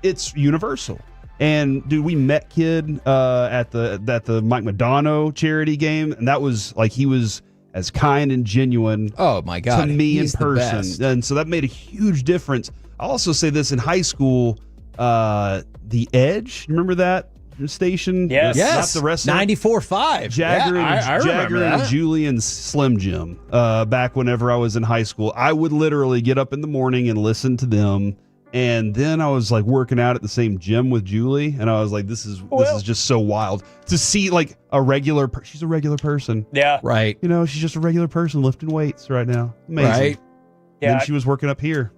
it's universal. And dude, we met Kid at the Mike Madonna charity game, and that was like, he was as kind and genuine oh my God, to me in person. And so that made a huge difference. I'll also say this, in high school, The Edge, remember that station? Yes. Not the wrestler. 94.5. Jagger, I remember and that. Julian's Slim Jim. Back whenever I was in high school, I would literally get up in the morning and listen to them. And then I was like working out at the same gym with Julie, and I was like, this is just so wild to see, like, a regular she's a regular person. Yeah. Right. She's just a regular person lifting weights right now. Amazing. Right. Yeah. And then she was working up here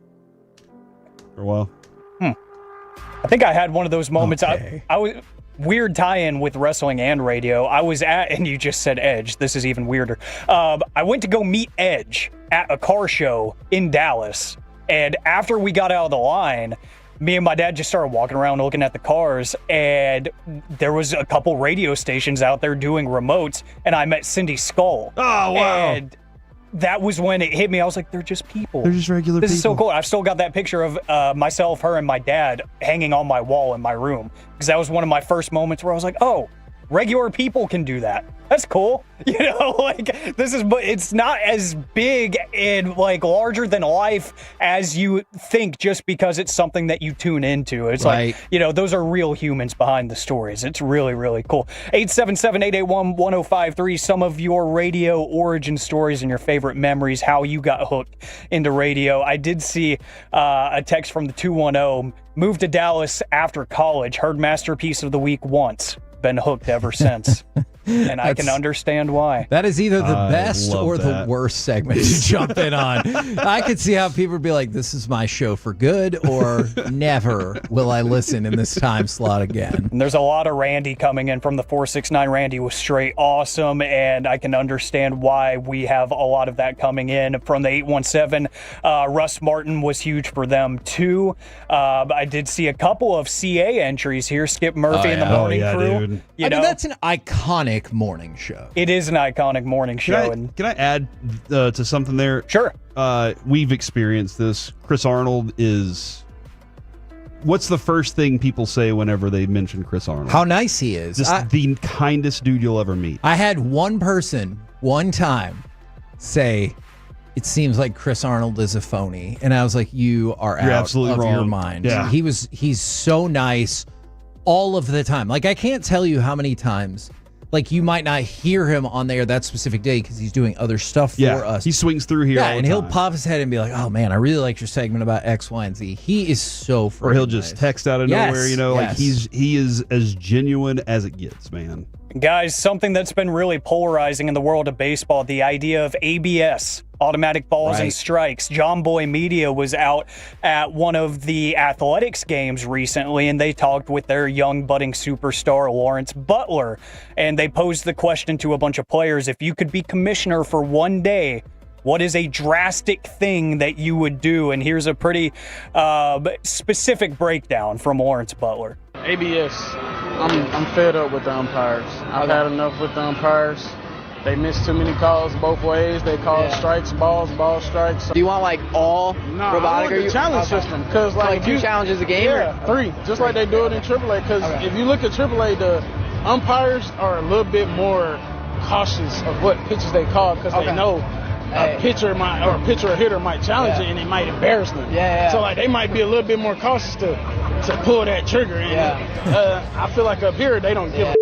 for a while. I think I had one of those moments. Okay. I was weird tie-in with wrestling and radio. I was at, and you just said Edge. This is even weirder. I went to go meet Edge at a car show in Dallas. And after we got out of the line, me and my dad just started walking around looking at the cars, and there was a couple radio stations out there doing remotes, and I met Cindy Skull. Oh, wow. And that was when it hit me. I was like, they're just people. They're just regular people. This is so cool. I've still got that picture of myself, her, and my dad hanging on my wall in my room, because that was one of my first moments where I was like, oh, regular people can do that. That's cool. You know, like it's not as big and like larger than life as you think just because it's something that you tune into. It's like, you know, those are real humans behind the stories. It's really, really cool. 877-881-1053, some of your radio origin stories and your favorite memories, how you got hooked into radio. I did see a text from the 210, moved to Dallas after college, heard Masterpiece of the Week once, been hooked ever since. And I can understand why. That is either the best or the worst segment to jump in on. I could see how people would be like, this is my show for good, or never will I listen in this time slot again. And there's a lot of Randy coming in from the 469. Randy was straight awesome, and I can understand why we have a lot of that coming in. From the 817, Russ Martin was huge for them too. I did see a couple of CA entries here. Skip Murphy and the Morning Crew. Dude. I mean, that's an iconic morning show. It is an iconic morning show. Can I add to something there? Sure. We've experienced this. Chris Arnold is... What's the first thing people say whenever they mention Chris Arnold? How nice he is. Just the kindest dude you'll ever meet. I had one person one time say, it seems like Chris Arnold is a phony. And I was like, you're absolutely of wrong. Your mind. Yeah. He's so nice all of the time. Like, I can't tell you how many times, like, you might not hear him on there that specific day because he's doing other stuff for us. He swings through here all the and he'll time. pop his head and be like, oh man, I really liked your segment about X, Y, and Z. He is so freaking Or he'll just nice. text out of nowhere, you know, like Yes. he is as genuine as it gets, man. Guys, something that's been really polarizing in the world of baseball, the idea of ABS, automatic balls and strikes. John Boy Media was out at one of the athletics games recently, and they talked with their young budding superstar, Lawrence Butler. And they posed the question to a bunch of players, if you could be commissioner for one day, what is a drastic thing that you would do? And here's a pretty specific breakdown from Lawrence Butler. ABS, I'm fed up with the umpires. I've had enough with the umpires. They miss too many calls both ways. They call strikes, balls, strikes. Do you want like all robotic? I want the challenge system because like 2 challenges a game? Yeah, 3, just like they do it in AAA. Because if you look at AAA, the umpires are a little bit more cautious of what pitches they call because they know a pitcher or hitter might challenge it and it might embarrass them. So like they might be a little bit more cautious to pull that trigger. And I feel like up here they don't give a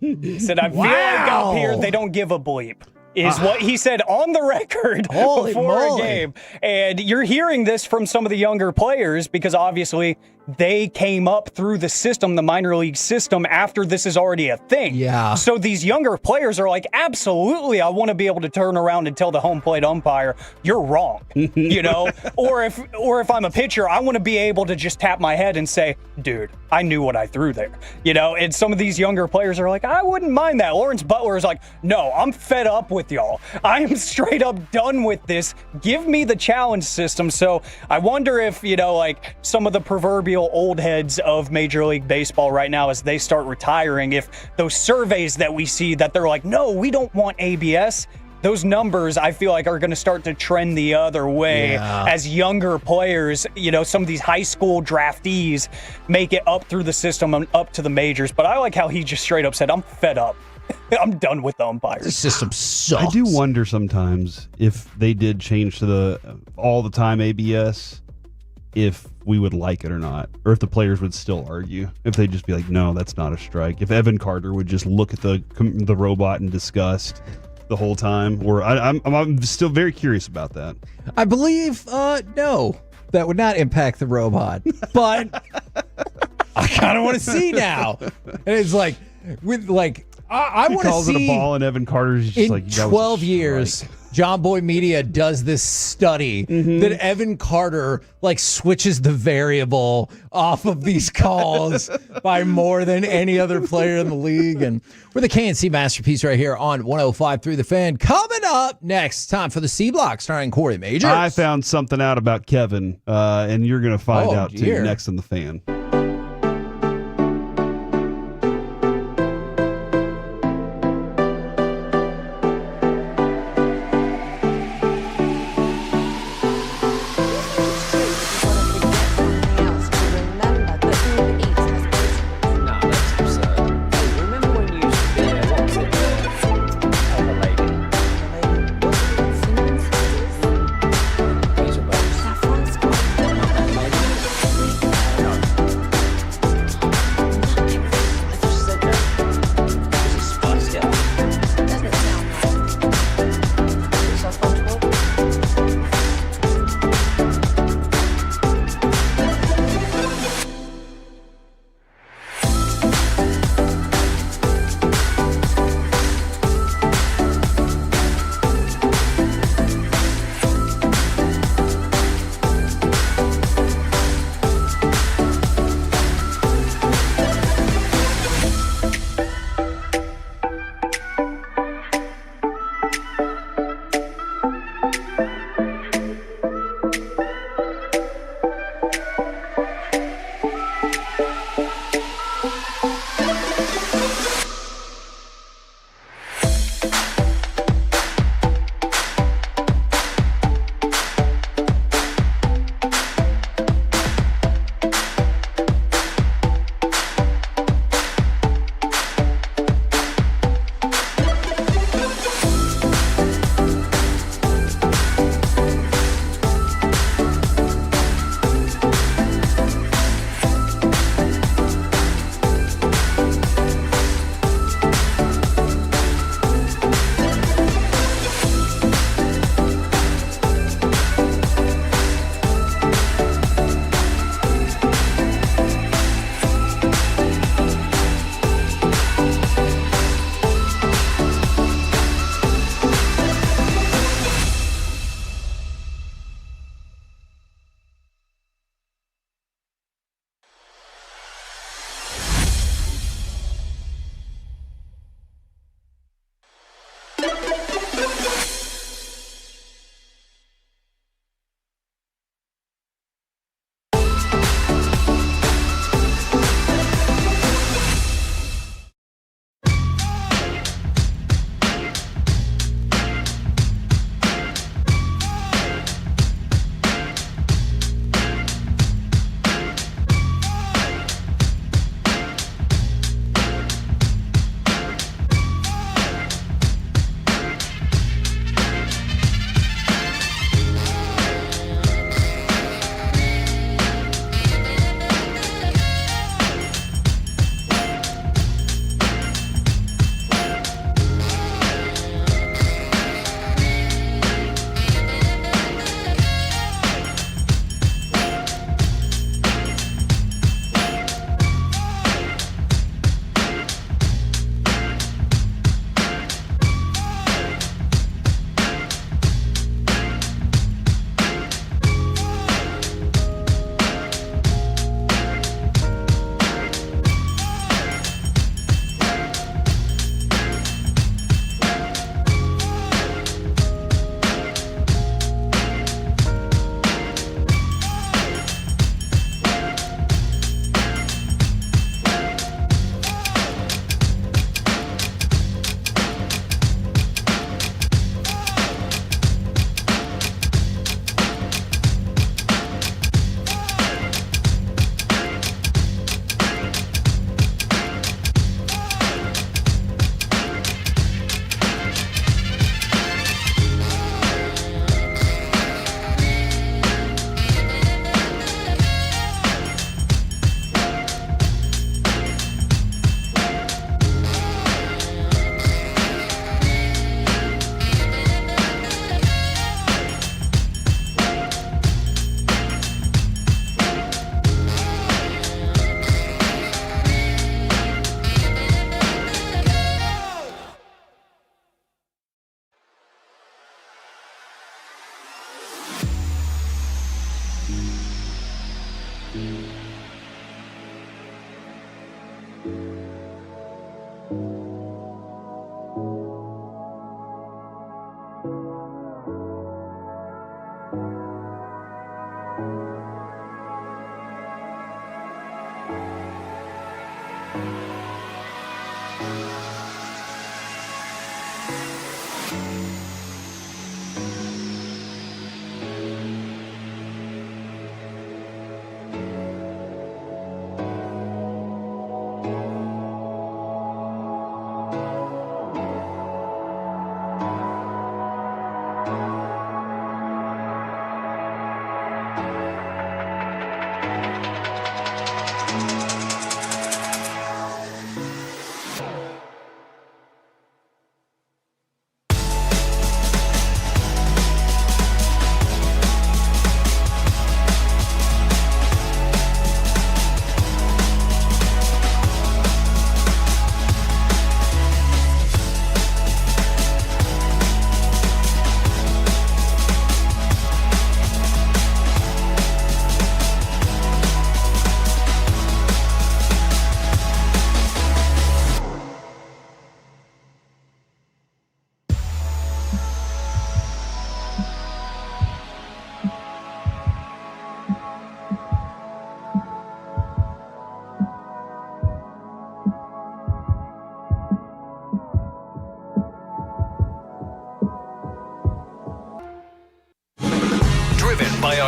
He said, I feel like up here they don't give a bleep. Is what he said on the record before a game. And you're hearing this from some of the younger players because obviously they came up through the system, the minor league system, after this is already a thing. Yeah. So these younger players are like, absolutely, I want to be able to turn around and tell the home plate umpire, you're wrong, you know? Or if I'm a pitcher, I want to be able to just tap my head and say, dude, I knew what I threw there, you know? And some of these younger players are like, I wouldn't mind that. Lawrence Butler is like, no, I'm fed up with y'all. I am straight up done with this. Give me the challenge system. So I wonder if, you know, like some of the proverbial old heads of Major League Baseball right now, as they start retiring, if those surveys that we see that they're like, no, we don't want ABS, those numbers I feel like are going to start to trend the other way as younger players, you know, some of these high school draftees make it up through the system and up to the majors. But I like how he just straight up said, I'm fed up. I'm done with the umpires. The system sucks. I do wonder sometimes if they did change to the all the time ABS, if we would like it or not, or if the players would still argue, if they'd just be like, no, that's not a strike. If Evan Carter would just look at the robot in disgust the whole time, or I'm still very curious about that. I believe, no, that would not impact the robot, but I kind of want to see now. And it's like, with like, I want to see. He calls it a ball, and Evan Carter's just in like, that 12 years, John Boy Media does this study that Evan Carter like switches the variable off of these calls by more than any other player in the league. And we're the KNC Masterpiece right here on 105.3 The Fan. Coming up next, time for the C Block starring Corey Majors. I found something out about Kevin, and you're going to find out dear. too next in The Fan.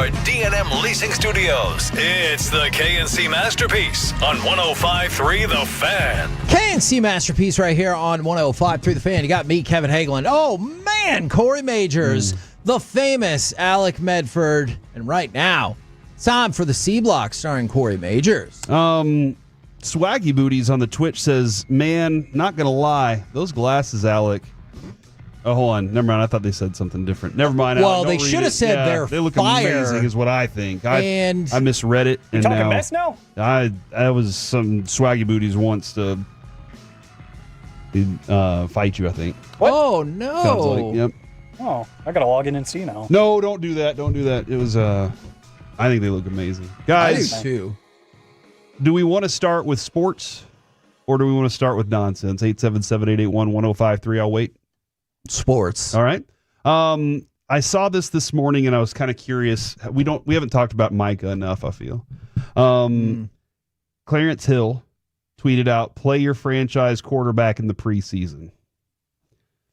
our D&M Leasing Studios. It's the KNC Masterpiece on 105.3 The Fan. KNC Masterpiece right here on 105.3 The Fan. You got me, Kevin Hagelin. Oh, man, Corey Majors, the famous Alec Medford. And right now, it's time for the C Block starring Corey Majors. Swaggy Booties on the Twitch says, man, not going to lie, those glasses, Alec. Oh, hold on. Never mind. I thought they said something different. Never mind. Well, they should have said they're they look fire. amazing is what I think. I misread it. You're talking mess now? I was some Swaggy Booties wants to fight you, I think. What? Oh, no. Sounds like, yep. Oh, I got to log in and see now. No, don't do that. Don't do that. It was, I think they look amazing. Guys. I do too. Do we want to start with sports or do we want to start with nonsense? 877-881-1053. I'll wait. Sports. All right. I saw this morning and I was kind of curious. We haven't talked about Micah enough, I feel. Clarence Hill tweeted out, play your franchise quarterback in the preseason.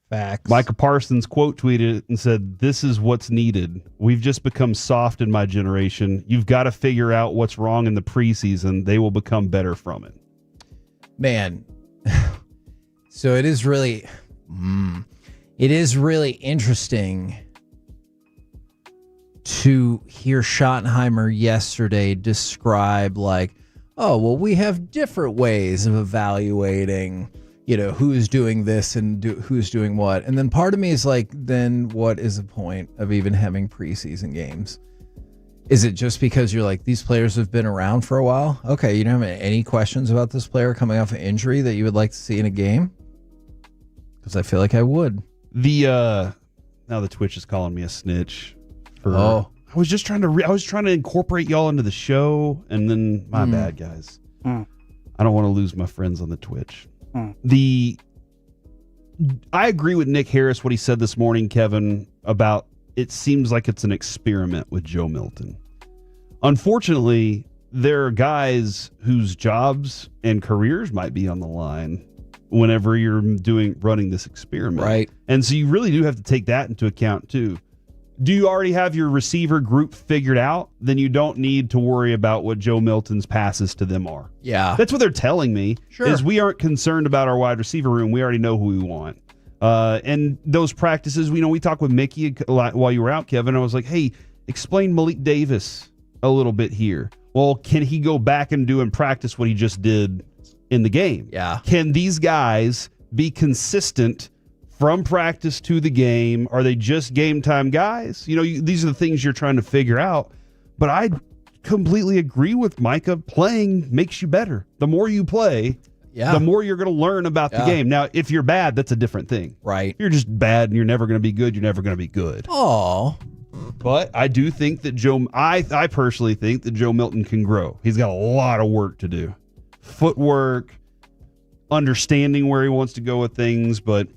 Facts. Micah Parsons quote tweeted and said, this is what's needed. We've just become soft in my generation. You've got to figure out what's wrong in the preseason. They will become better from it. Man. So it is really interesting to hear Schottenheimer yesterday describe like, oh, well, we have different ways of evaluating, who's doing this and who's doing what. And then part of me is like, then what is the point of even having preseason games? Is it just because you're like, these players have been around for a while? Okay, you don't have any questions about this player coming off an injury that you would like to see in a game? Because I feel like I would. Now the Twitch is calling me a snitch. I was just trying to incorporate y'all into the show, and then my bad, guys. I don't want to lose my friends on the Twitch. I agree with Nick Harris, what he said this morning, Kevin, about it seems like it's an experiment with Joe Milton. Unfortunately, there are guys whose jobs and careers might be on the line whenever you're running this experiment. Right. And so you really do have to take that into account too. Do you already have your receiver group figured out? Then you don't need to worry about what Joe Milton's passes to them are. Yeah. That's what they're telling me. Sure. Is we aren't concerned about our wide receiver room. We already know who we want. And those practices, we talked with Mickey a lot while you were out, Kevin. I was like, hey, explain Malik Davis a little bit here. Well, can he go back and do in practice what he just did in the game? Yeah. Can these guys be consistent from practice to the game? Are they just game time guys? These are the things you're trying to figure out. But I completely agree with Micah. Playing makes you better. The more you play, the more you're going to learn about the game. Now, if you're bad, that's a different thing. Right. You're just bad and you're never going to be good. You're never going to be good. Oh. But I do think that I personally think that Joe Milton can grow. He's got a lot of work to do. Footwork, understanding where he wants to go with things, but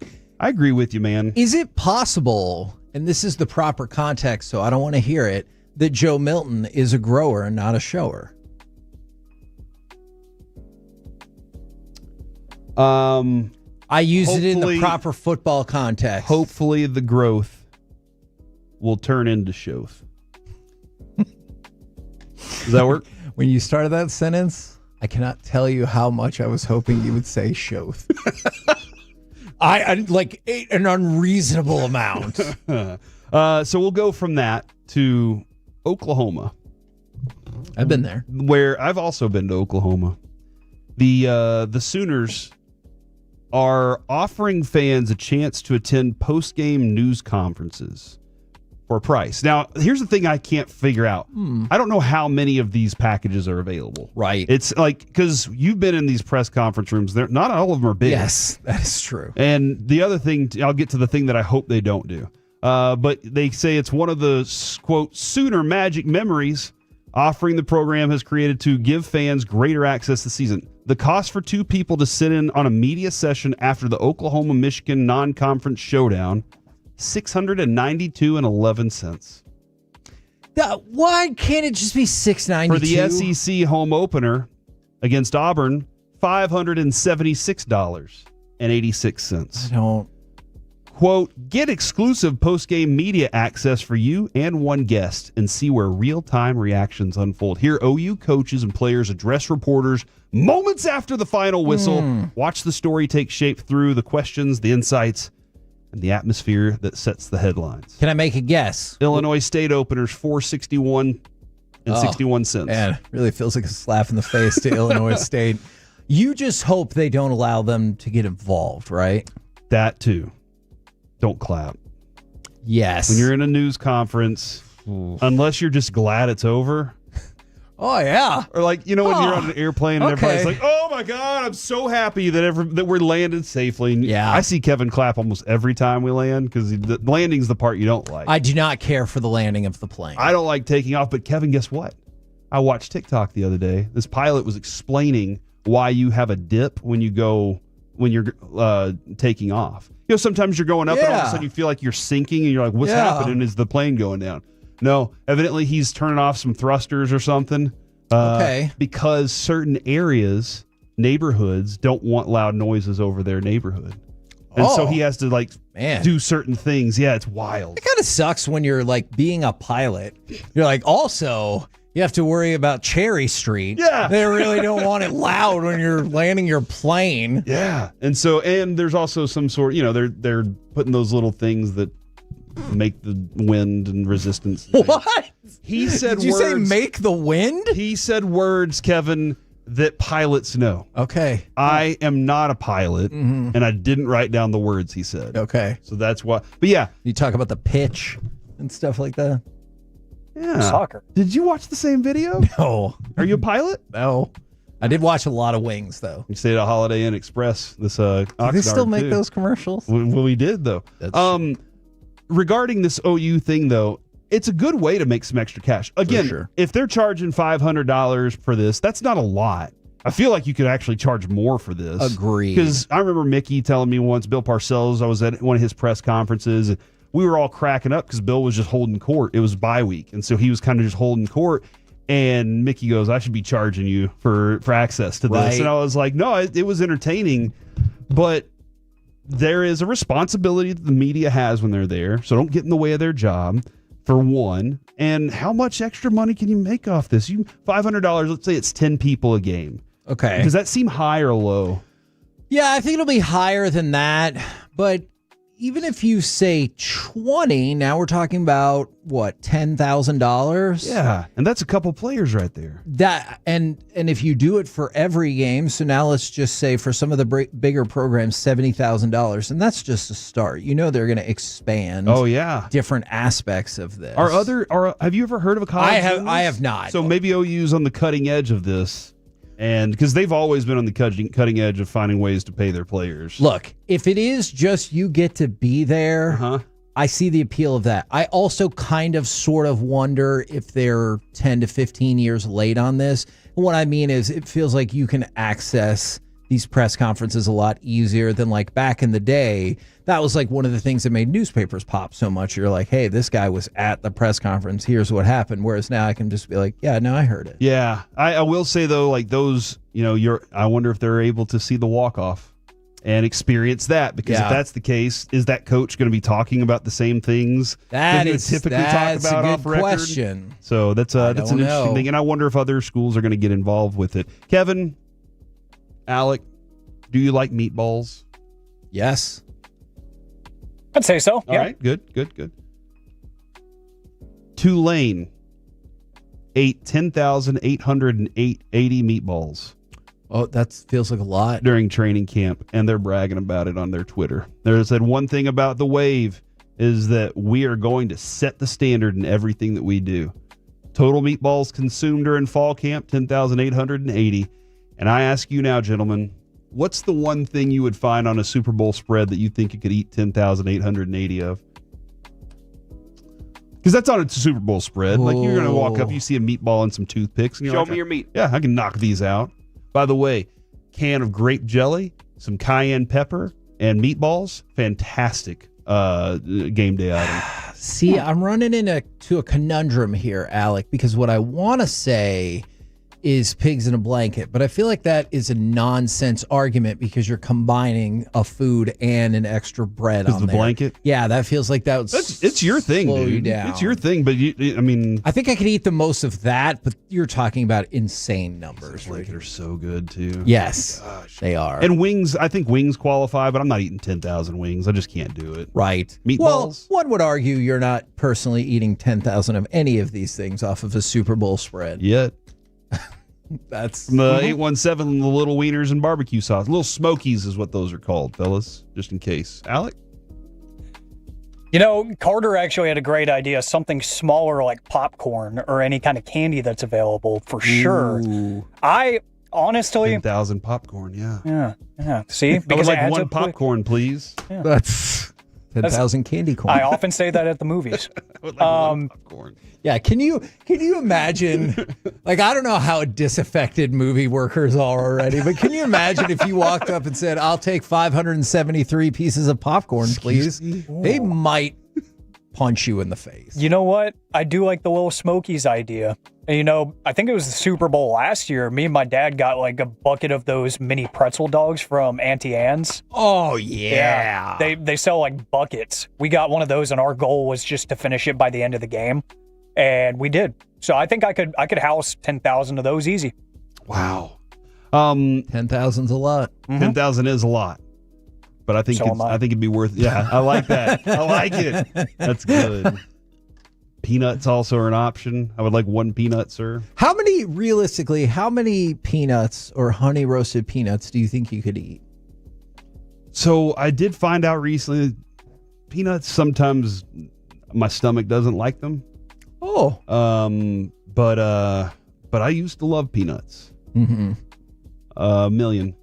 I agree with you, man. Is it possible, and this is the proper context, so I don't want to hear it, that Joe Milton is a grower and not a shower? I use it in the proper football context. Hopefully the growth will turn into showth. Does that work? When you started that sentence, I cannot tell you how much I was hoping you would say showth. I like an unreasonable amount. So we'll go from that to Oklahoma. I've been there. Where I've also been to Oklahoma. The Sooners are offering fans a chance to attend post-game news conferences for a price. Now, here's the thing I can't figure out. I don't know how many of these packages are available. Right. It's like, because you've been in these press conference rooms, not all of them are big. Yes, that is true. And the other thing, I'll get to the thing that I hope they don't do. But they say it's one of the, quote, Sooner magic memories offering the program has created to give fans greater access this season. The cost for two people to sit in on a media session after the Oklahoma-Michigan non-conference showdown, $692.11. Why can't it just be $692? For the SEC home opener against Auburn, $576.86. I don't Quote, get exclusive post-game media access for you and one guest and see where real-time reactions unfold. Hear OU coaches and players address reporters moments after the final whistle. Watch the story take shape through the questions, the insights, and the atmosphere that sets the headlines. Can I make a guess? Illinois State openers, $4.61 and 61 cents. Man, really feels like a slap in the face to Illinois State. You just hope they don't allow them to get involved, right? That too. Don't clap. Yes. When you're in a news conference, unless you're just glad it's over. Oh, yeah. Or like, when you're on an airplane and everybody's like, oh my God, I'm so happy that we're landed safely. And yeah. I see Kevin clap almost every time we land because the landing's the part you don't like. I do not care for the landing of the plane. I don't like taking off, but Kevin, guess what? I watched TikTok the other day. This pilot was explaining why you have a dip when you're taking off. Sometimes you're going up and all of a sudden you feel like you're sinking and you're like, what's happening? Is the plane going down? No, evidently he's turning off some thrusters or something. Okay. Because certain areas, neighborhoods, don't want loud noises over their neighborhood. And so he has to do certain things. Yeah, it's wild. It kind of sucks when you're being a pilot. You're also, you have to worry about Cherry Street. Yeah. They really don't want it loud when you're landing your plane. Yeah. And there's also some sort, they're putting those little things that make the wind and resistance. What? He said Did you say make the wind? He said words, Kevin, that pilots know. Okay. I am not a pilot, and I didn't write down the words he said. Okay. So that's why. But yeah. You talk about the pitch and stuff like that? Yeah. Soccer. Did you watch the same video? No. Are you a pilot? No. I did watch a lot of Wings, though. You stayed at Holiday Inn Express. This Do they still make too. those commercials? Well, we did, though. Regarding this OU thing, though, it's a good way to make some extra cash. Again, if they're charging $500 for this, that's not a lot. I feel like you could actually charge more for this. Agreed. Because I remember Mickey telling me once, Bill Parcells, I was at one of his press conferences, and we were all cracking up because Bill was just holding court. It was bye week, and so he was kind of just holding court. And Mickey goes, I should be charging you for access to this. Right. And I was like, no, it was entertaining, but there is a responsibility that the media has when they're there, so don't get in the way of their job, for one. And how much extra money can you make off this? $500, let's say it's 10 people a game. Okay. Does that seem high or low? Yeah, I think it'll be higher than that. But even if you say 20, now we're talking about, what, $10,000? Yeah, and that's a couple players right there. That and if you do it for every game, so now let's just say for some of the bigger programs, $70,000, and that's just a start. They're going to expand. Oh yeah, different aspects of this. Have you ever heard of a college? I have not. So maybe OU's on the cutting edge of this. And because they've always been on the cutting edge of finding ways to pay their players. Look, if it is just you get to be there, I see the appeal of that. I also kind of sort of wonder if they're 10 to 15 years late on this. And what I mean is it feels like you can access these press conferences a lot easier than back in the day. That was one of the things that made newspapers pop so much. You're like, hey, this guy was at the press conference. Here's what happened. Whereas now I can just be like, yeah, no, I heard it. Yeah. I will say, though, those, I wonder if they're able to see the walk-off and experience that. Because if that's the case, is that coach going to be talking about the same things that he would typically talk about off record? Question. So that's an interesting thing. And I wonder if other schools are going to get involved with it. Kevin, Alec, do you like meatballs? Yes. I'd say so. All right. Good. Tulane ate 10,880 meatballs. Oh, that feels like a lot. During training camp, and they're bragging about it on their Twitter. They said one thing about the Wave is that we are going to set the standard in everything that we do. Total meatballs consumed during fall camp, 10,880. And I ask you now, gentlemen, what's the one thing you would find on a Super Bowl spread that you think you could eat 10,880 of? Because that's on a Super Bowl spread. Like, you're going to walk up, you see a meatball and some toothpicks. And you're Show like, me your meat. Yeah, I can knock these out. By the way, can of grape jelly, some cayenne pepper, and meatballs. Fantastic game day item. See, I'm running into a conundrum here, Alec, because what I want to say is pigs in a blanket. But I feel like that is a nonsense argument because you're combining a food and an extra bread on the there. blanket? Yeah, that feels like that would It's your thing, slow you dude. down. It's your thing, but I mean, I think I could eat the most of that, but you're talking about insane numbers. blanket are so good too. Yes, they are. And wings, I think wings qualify, but I'm not eating 10,000 wings. I just can't do it. Right. Meatballs. Well, one would argue you're not personally eating 10,000 of any of these things off of a Super Bowl spread. Yet. That's From the 817, the little wieners and barbecue sauce. Little smokies is what those are called, fellas, just in case. Alec? You know, Carter actually had a great idea, something smaller like popcorn or any kind of candy that's available for sure. I honestly 10,000 popcorn, yeah. Yeah. See? I would Because it like adds one up popcorn, please. Yeah. That's 10,000 candy corn. I often say that at the movies. Popcorn. Yeah, can you imagine? Like, I don't know how disaffected movie workers are already, but can you imagine if you walked up and said, "I'll take 573 pieces of popcorn, please"? They might punch you in the face. You know what? I do like the little Smokies idea. And, you know, I think it was the Super Bowl last year. Me and my dad got like a bucket of those mini pretzel dogs from Auntie Anne's. Oh yeah. They sell like buckets. We got one of those, and our goal was just to finish it by the end of the game, and we did. So I think I could house 10,000 of those easy. Wow. 10,000's a lot. 10,000 is a lot. But I think So am I. I think it'd be worth. Yeah, I like that. I like it. That's good. Peanuts also are an option. I would like one peanut, sir. How many peanuts or honey roasted peanuts do you think you could eat? So I did find out recently, peanuts sometimes my stomach doesn't like them. Oh. But I used to love peanuts. Mm-hmm. A million.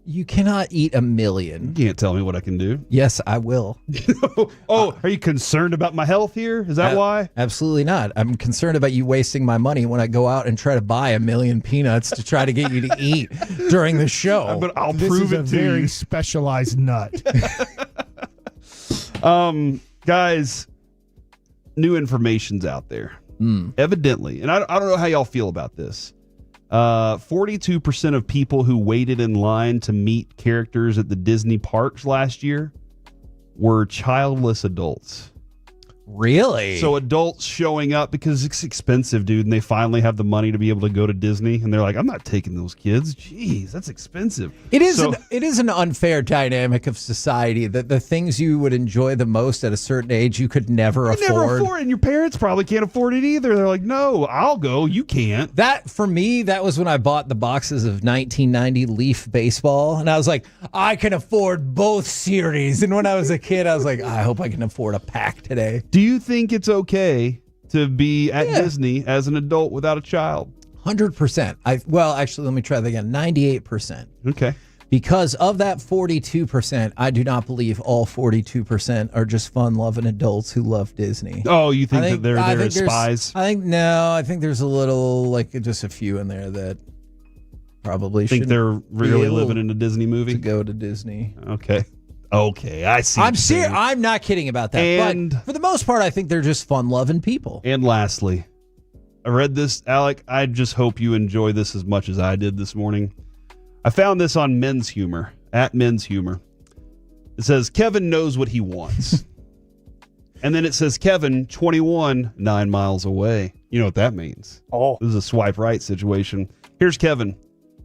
You cannot eat a million. You can't tell me what I can do. Yes, I will. Oh, are you concerned about my health here? Is that why? Absolutely not. I'm concerned about you wasting my money when I go out and try to buy a million peanuts to try to get you to eat during the show. But I'll This prove is it a to very you. specialized nut. Guys, new information's out there. Evidently, and I don't know how y'all feel about this. 42% of people who waited in line to meet characters at the Disney parks last year were childless adults. Really? So adults showing up because it's expensive, dude, and they finally have the money to be able to go to Disney, and they're like, I'm not taking those kids. Jeez, that's expensive. It is an unfair dynamic of society that the things you would enjoy the most at a certain age you could never afford. Never afford, and your parents probably can't afford it either. They're like, no, I'll go. You can't. That, for me, that was when I bought the boxes of 1990 Leaf baseball, and I was like, I can afford both series. And when I was a kid, I was like, I hope I can afford a pack today. Do you think it's okay to be at Disney as an adult without a child? 100%. Well, actually, let me try that again. 98%. Okay. Because of that 42%, I do not believe all 42% are just fun-loving adults who love Disney. Oh, you think that they're there as spies? I think there's a little, like, just a few in there that probably Think shouldn't they're really be able living in a Disney movie? to go to Disney. Okay, I see. I'm serious. I'm not kidding about that. And- but for the most part, I think they're just fun-loving people. And lastly, I read this, Alec. I just hope you enjoy this as much as I did this morning. I found this on Men's Humor, at Men's Humor. It says, Kevin knows what he wants. And then it says, Kevin, 21, 9 miles away. You know what that means. Oh. This is a swipe right situation. Here's Kevin.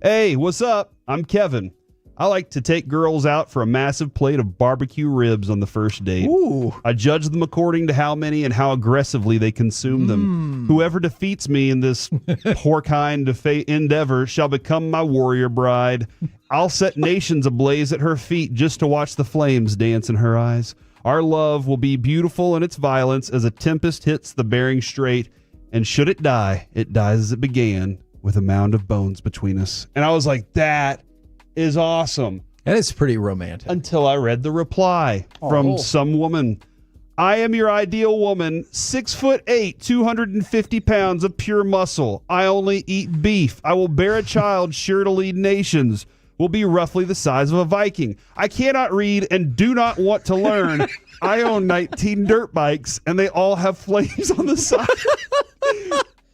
Hey, what's up? I'm Kevin. I like to take girls out for a massive plate of barbecue ribs on the first date. Ooh. I judge them according to how many and how aggressively they consume them. Whoever defeats me in this porcine endeavor shall become my warrior bride. I'll set nations ablaze at her feet just to watch the flames dance in her eyes. Our love will be beautiful in its violence as a tempest hits the Bering Strait. And should it die, it dies as it began, with a mound of bones between us. And I was like, that is awesome. That is pretty romantic. Until I read the reply from some woman. I am your ideal woman, 6'8", 250 pounds of pure muscle. I only eat beef. I will bear a child sure to lead nations. Will be roughly the size of a Viking. I cannot read and do not want to learn. I own 19 dirt bikes, and they all have flames on the side.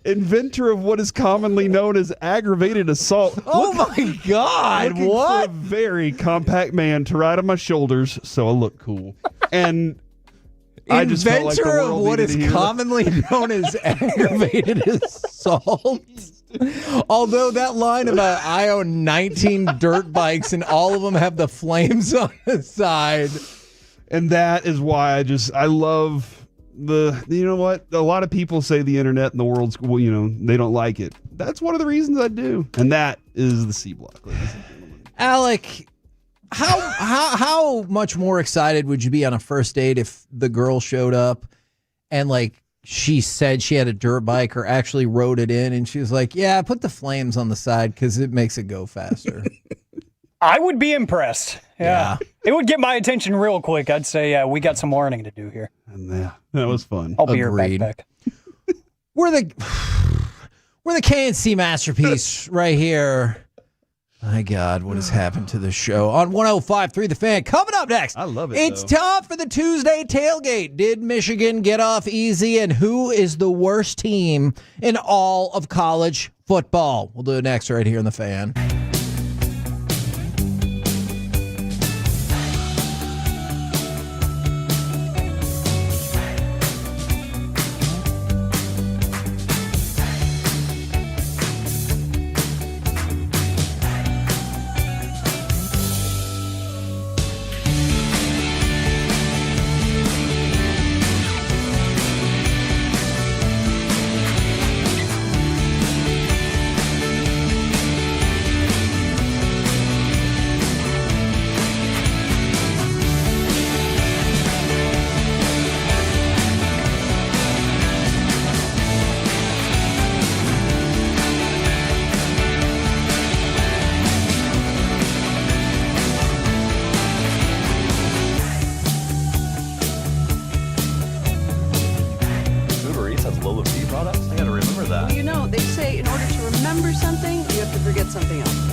inventor of what is commonly known as aggravated assault. Oh my God! Looking What? For a very compact man to ride on my shoulders, so I look cool. And I just felt like the Inventor of world what needed is to hear that. commonly known as aggravated assault. Although that line about I own 19 dirt bikes and all of them have the flames on the side. And that is why I love you know what? A lot of people say the internet and the world's, well, you know, they don't like it. That's one of the reasons I do. And that is the C block, ladies and gentlemen. Alec, how much more excited would you be on a first date if the girl showed up and like she said she had a dirt bike or actually wrote it in and she was like, yeah, put the flames on the side because it makes it go faster? I would be impressed. Yeah. It would get my attention real quick. I'd say, yeah, we got some learning to do here. And that was fun. I'll be your Agreed. backpack. We're the KNC masterpiece right here. My God, what has happened to this show? On 105.3 The Fan. Coming up next. I love it. It's time for the Tuesday tailgate. Did Michigan get off easy? And who is the worst team in all of college football? We'll do it next right here in The Fan. Well, you know, they say in order to remember something, you have to forget something else.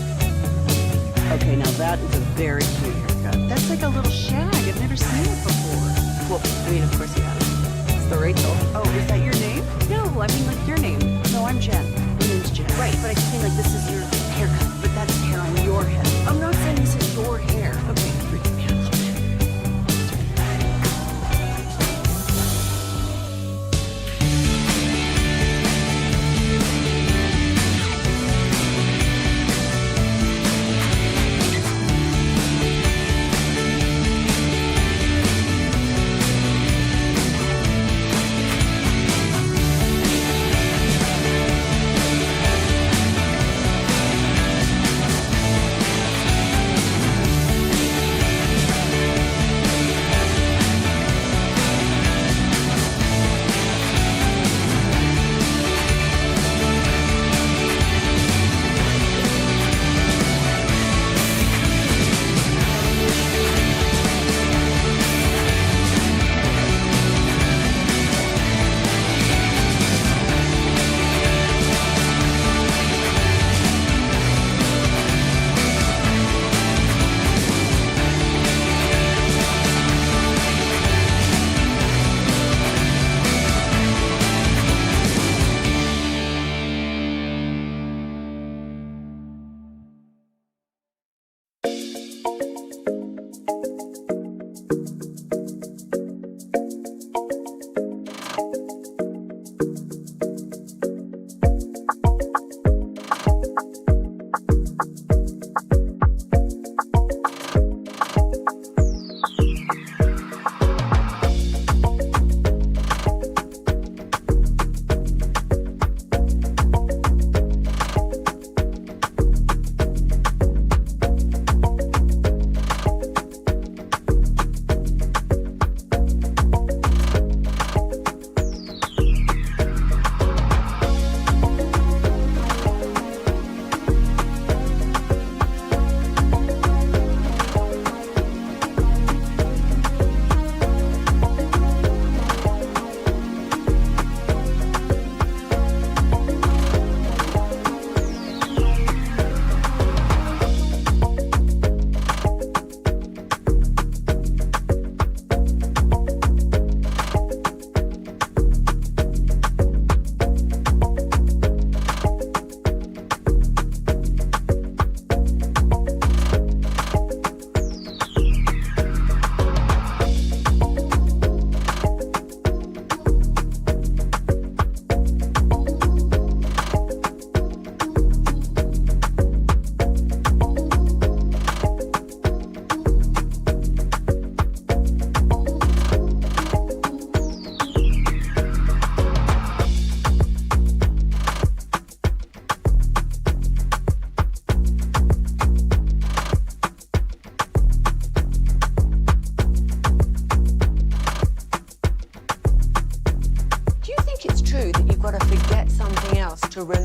Okay, now that is a very cute haircut. That's like a little shag. I've never seen it before. Well, I mean, of course you haven't. It's the Rachel. Oh, is that your name? No, I mean like your name. No, I'm Jen. My name's Jen. Right, but I just mean like this is your haircut, but that's hair on your head. I'm not saying this is your hair. Okay, freaking me out a little bit.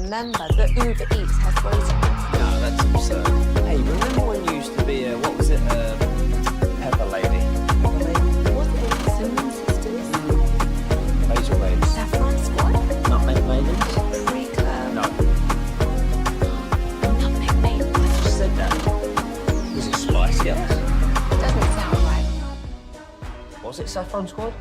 remember that Uber Eats has frozen. No, that's absurd. Hey, remember when you used to be a, what was it, Pepper Lady? Pepper Lady? Was it Cinnamon Sisters? Basil Ladies. Saffron Squad? Nutmeg Maidens? Pre-club? No. Nutmeg Maidens? I just said that. Was it Spice Girls? Doesn't sound right. Was it Saffron Squad?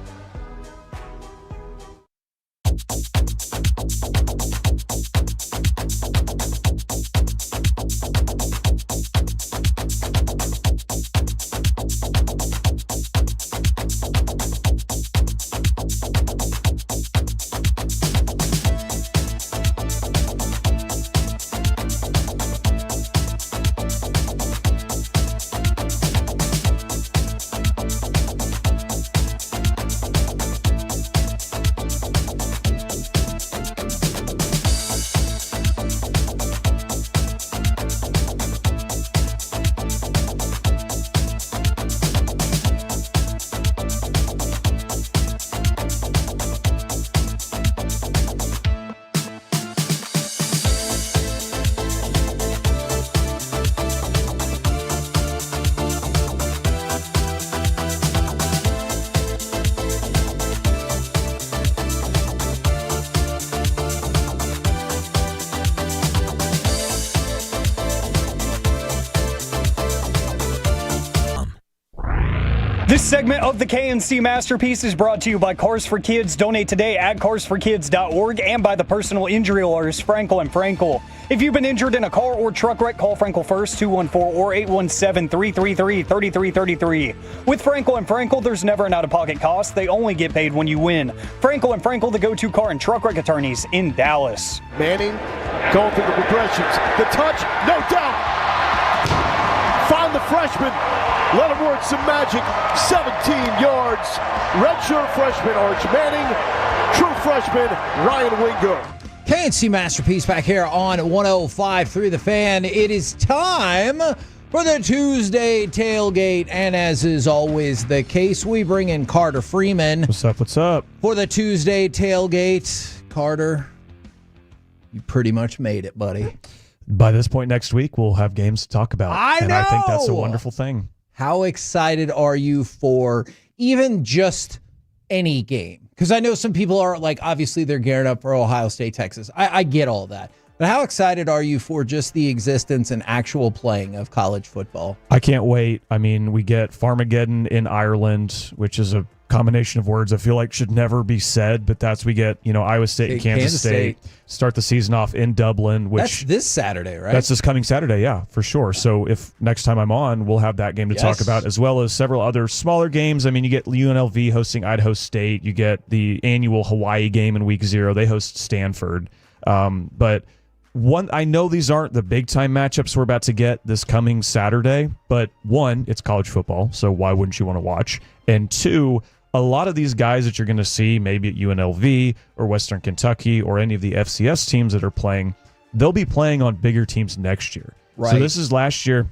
This segment of the KNC Masterpiece is brought to you by Cars for Kids. Donate today at carsforkids.org and by the personal injury lawyers Frankel and Frankel. If you've been injured in a car or truck wreck, call Frankel first, 214 or 817-333-3333. With Frankel and Frankel, there's never an out-of-pocket cost. They only get paid when you win. Frankel and Frankel, the go-to car and truck wreck attorneys in Dallas. Manning going through the progressions. The touch, no doubt. Found the freshman. Let him work some magic. 17 yards. Redshirt freshman Arch Manning. True freshman Ryan Wingo. KNC Masterpiece back here on 105.3 The Fan. It is time for the Tuesday tailgate. And as is always the case, we bring in Carter Freeman. What's up? What's up? For the Tuesday tailgate. Carter, you pretty much made it, buddy. By this point next week, we'll have games to talk about. I and know! I think that's a wonderful thing. How excited are you for even just any game? Because I know some people are like, obviously they're gearing up for Ohio State, Texas. I get all that. But how excited are you for just the existence and actual playing of college football? I can't wait. I mean, we get Farmageddon in Ireland, which is a combination of words I feel like should never be said, but we get, Iowa State and Kansas State start the season off in Dublin, which that's this Saturday, right? That's this coming Saturday, yeah, for sure. So if next time I'm on, we'll have that game to talk about, as well as several other smaller games. I mean, you get UNLV hosting Idaho State, you get the annual Hawaii game in week 0. They host Stanford. But I know these aren't the big time matchups we're about to get this coming Saturday, but one, it's college football, so why wouldn't you want to watch? And two, a lot of these guys that you're going to see maybe at UNLV or Western Kentucky or any of the FCS teams that are playing, they'll be playing on bigger teams next year. Right. So this is last year.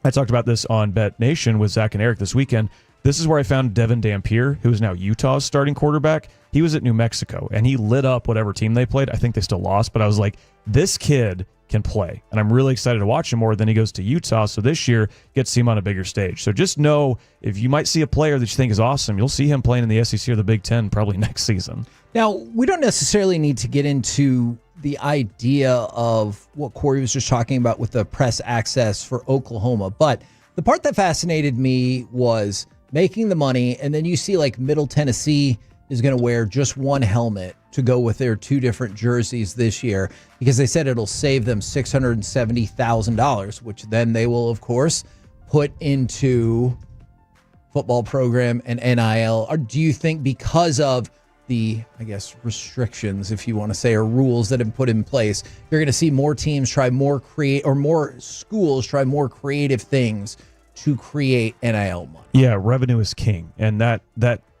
I talked about this on Bet Nation with Zach and Eric this weekend. This is where I found Devin Dampier, who is now Utah's starting quarterback. He was at New Mexico, and he lit up whatever team they played. I think they still lost, but I was like, this kid can play, and I'm really excited to watch him more. Then he goes to Utah, so this year gets to see him on a bigger stage. So just know, if you might see a player that you think is awesome, you'll see him playing in the SEC or the Big Ten probably next season. Now, we don't necessarily need to get into the idea of what Corey was just talking about with the press access for Oklahoma, but the part that fascinated me was making the money, and then you see like Middle Tennessee is going to wear just one helmet to go with their 2 different jerseys this year, because they said it'll save them $670,000, which then they will, of course, put into football program and NIL. Or do you think because of the, I guess, restrictions, if you want to say, or rules that have been put in place, you're going to see more teams try more more schools try more creative things to create NIL money? Yeah, revenue is king, and that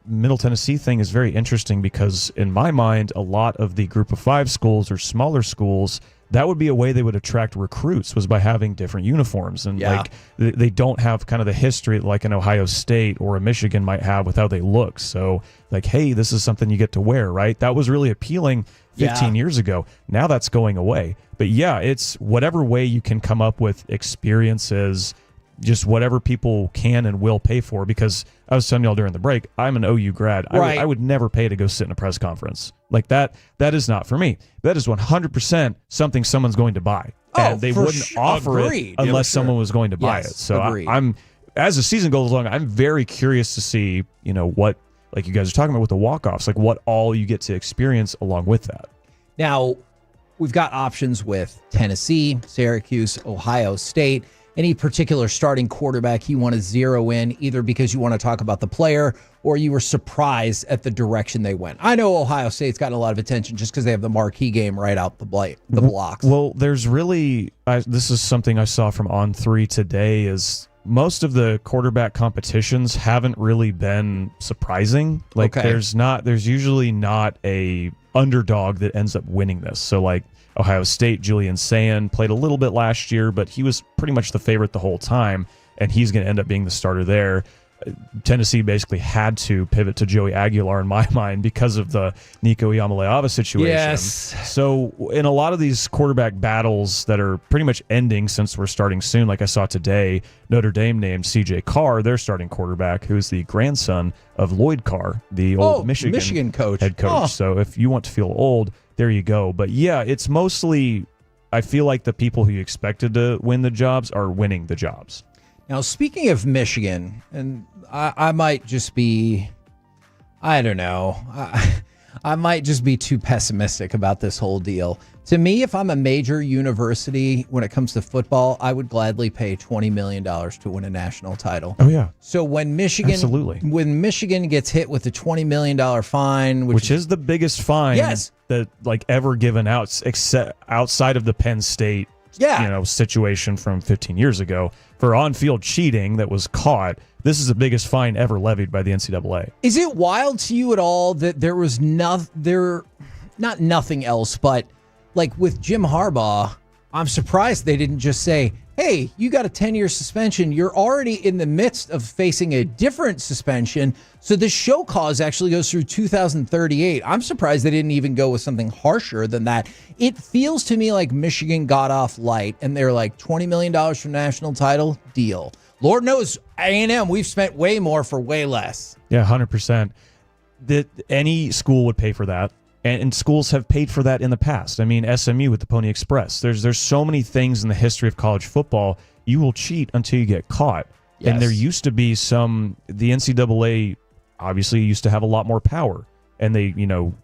Middle Tennessee thing is very interesting because in my mind, a lot of the Group of 5 schools or smaller schools, that would be a way they would attract recruits, was by having different uniforms. And like they don't have kind of the history like an Ohio State or a Michigan might have with how they look. So like, hey, this is something you get to wear, right? That was really appealing 15 years ago. Now that's going away. But yeah, it's whatever way you can come up with experiences, just whatever people can and will pay for. Because I was telling y'all during the break, I'm an OU grad. Right. I would never pay to go sit in a press conference. Like that is not for me. That is 100% something someone's going to buy. And they wouldn't offer it unless someone was going to buy it. So I'm, as the season goes along, I'm very curious to see, what, like you guys are talking about with the walk-offs, like what all you get to experience along with that. Now, we've got options with Tennessee, Syracuse, Ohio State. Any particular starting quarterback you want to zero in, either because you want to talk about the player or you were surprised at the direction they went? I know Ohio State's gotten a lot of attention just because they have the marquee game right out the blocks. Well, there's really, this is something I saw from On3 today, is most of the quarterback competitions haven't really been surprising. Like there's usually not a underdog that ends up winning this. So like Ohio State, Julian Sand played a little bit last year, but he was pretty much the favorite the whole time, and he's going to end up being the starter there. Tennessee basically had to pivot to Joey Aguilar in my mind because of the Nico Iamaleava situation. Yes. So in a lot of these quarterback battles that are pretty much ending since we're starting soon, like I saw today, Notre Dame named C.J. Carr their starting quarterback, who's the grandson of Lloyd Carr, the old Michigan coach. head coach. Oh. So if you want to feel old, there you go. But yeah, it's mostly, I feel like the people who you expected to win the jobs are winning the jobs. Now, speaking of Michigan, and I might just be, I don't know, I might just be too pessimistic about this whole deal. To me, if I'm a major university when it comes to football, I would gladly pay $20 million to win a national title. Oh, yeah. So when Michigan gets hit with a $20 million fine, which is the biggest fine that like ever given out, except outside of the Penn State situation from 15 years ago for on-field cheating that was caught. This is the biggest fine ever levied by the NCAA. Is it wild to you at all that there was not nothing else, but like with Jim Harbaugh, I'm surprised they didn't just say, hey, you got a 10-year suspension. You're already in the midst of facing a different suspension. So the show cause actually goes through 2038. I'm surprised they didn't even go with something harsher than that. It feels to me like Michigan got off light and they're like $20 million for national title, deal. Lord knows A&M, we've spent way more for way less. Yeah, 100%. That any school would pay for that. And schools have paid for that in the past. I mean, SMU with the Pony Express. There's so many things in the history of college football. You will cheat until you get caught. Yes. And there used to be the NCAA obviously used to have a lot more power. And they,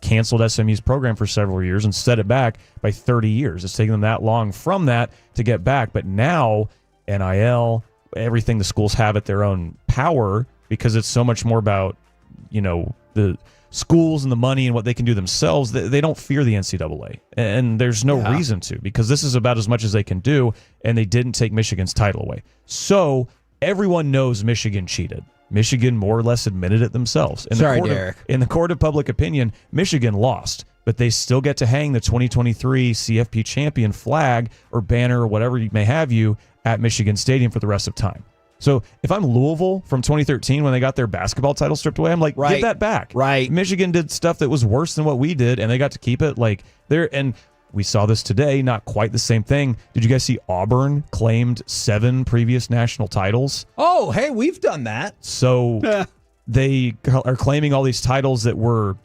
canceled SMU's program for several years and set it back by 30 years. It's taken them that long from that to get back. But now, NIL, everything the schools have at their own power, because it's so much more about, the schools and the money and what they can do themselves. They don't fear the NCAA, and there's no reason to, because this is about as much as they can do, and they didn't take Michigan's title away. So everyone knows Michigan cheated. Michigan more or less admitted it themselves. In the court of public opinion, Michigan lost, but they still get to hang the 2023 CFP champion flag or banner or whatever you may have you at Michigan Stadium for the rest of time. So if I'm Louisville from 2013 when they got their basketball title stripped away, I'm like, give that back. Right. Michigan did stuff that was worse than what we did, and they got to keep it. And we saw this today, not quite the same thing. Did you guys see Auburn claimed 7 previous national titles? Oh, hey, we've done that. So they are claiming all these titles that were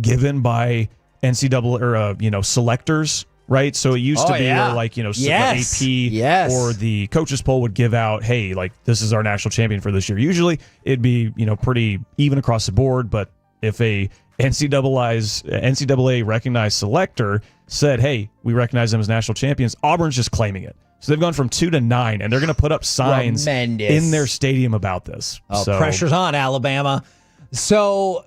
given by NCAA or selectors. Right, so it used to be where AP or the coaches poll would give out, hey, this is our national champion for this year. Usually it'd be pretty even across the board, but if a NCAA recognized selector said, hey, we recognize them as national champions, Auburn's just claiming it. So they've gone from 2 to 9, and they're going to put up signs in their stadium about this. Oh, pressure's on, Alabama. So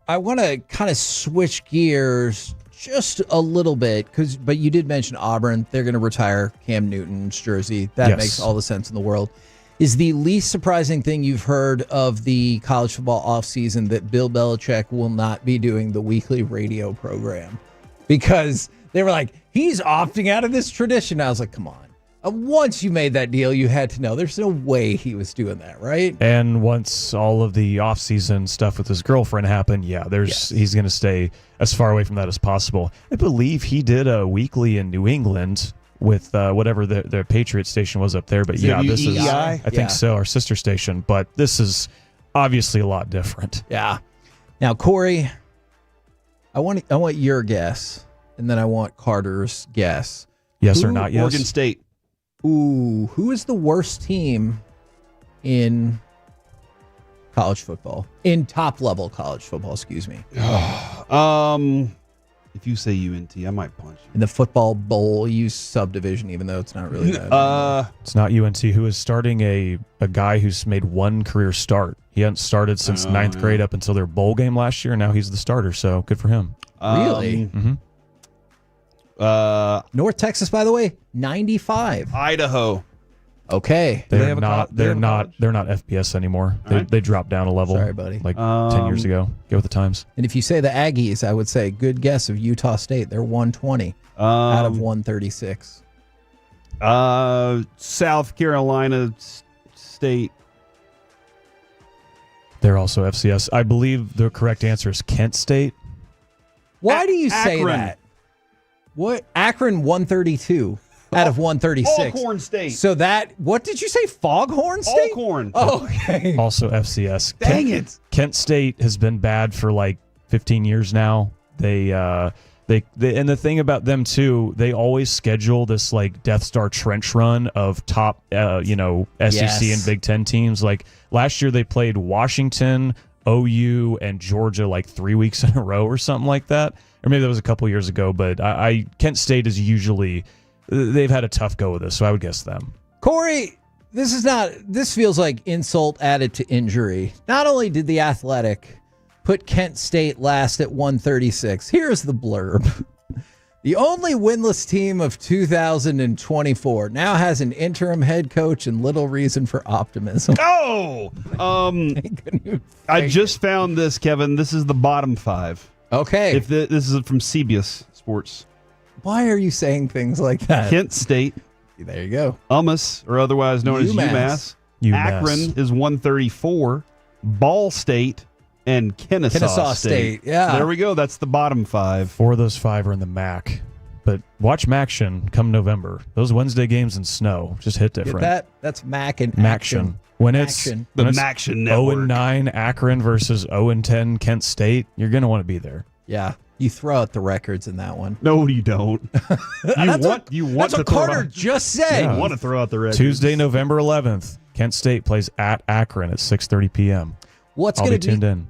I want to kind of switch gears just a little bit, but you did mention Auburn. They're going to retire Cam Newton's jersey. That makes all the sense in the world. Is the least surprising thing you've heard of the college football offseason that Bill Belichick will not be doing the weekly radio program? Because They were like, he's opting out of this tradition. I was like, come on. Once you made that deal, you had to know there's no way he was doing that, right? And once all of the off-season stuff with his girlfriend happened, he's going to stay as far away from that as possible. I believe he did a weekly in New England with whatever the Patriot station was up there. But this is, I think so, our sister station. But this is obviously a lot different. Yeah. Now, Corey, I want your guess, and then I want Carter's guess. Yes or not yes? Oregon State. Ooh, who is the worst team in college football? In top-level college football, excuse me. If you say UNT, I might punch you. In the football bowl, use subdivision, even though it's not really that. It's not UNT, who is starting a guy who's made one career start. He hadn't started since ninth grade up until their bowl game last year, and now he's the starter, so good for him. Really? Mm-hmm. North Texas, by the way, 95. Idaho. Okay. They're not FBS anymore. They dropped down a level. Sorry, buddy. Like 10 years ago. Get with the times. And if you say the Aggies, I would say good guess of Utah State. They're 120 out of 136. South Carolina State. They're also FCS. I believe the correct answer is Kent State. Why do you say that? What? Akron 132 out of 136. Foghorn State. So what did you say? Foghorn State? Foghorn. Oh, okay. Also FCS. Dang it. Kent State has been bad for like 15 years now. They and the thing about them too, they always schedule this like Death Star trench run of top SEC and Big Ten teams. Like last year they played Washington, OU, and Georgia like 3 weeks in a row or something like that. Or maybe that was a couple years ago, but Kent State is usually, they've had a tough go with this, so I would guess them. Corey, this feels like insult added to injury. Not only did The Athletic put Kent State last at 136, here's the blurb. The only winless team of 2024 now has an interim head coach and little reason for optimism. Oh! I just found this, Kevin. This is the bottom 5. Okay. This is from CBS Sports. Why are you saying things like that? Kent State. There you go. UMass, or otherwise known as UMass. Akron is 134. Ball State and Kennesaw State. Yeah. So there we go. That's the bottom 5. 4 of those 5 are in the MAC. But watch MACtion come November. Those Wednesday games in snow just hit different. Get that? That's MAC and MACtion. When it's the MACtion network. 0-9 Akron versus 0-10 Kent State, you're going to want to be there. Yeah. You throw out the records in that one. No, you don't. That's what Carter just said. You want to throw out the records. Tuesday, November 11th, Kent State plays at Akron at 6:30 p.m. I'll be tuned in.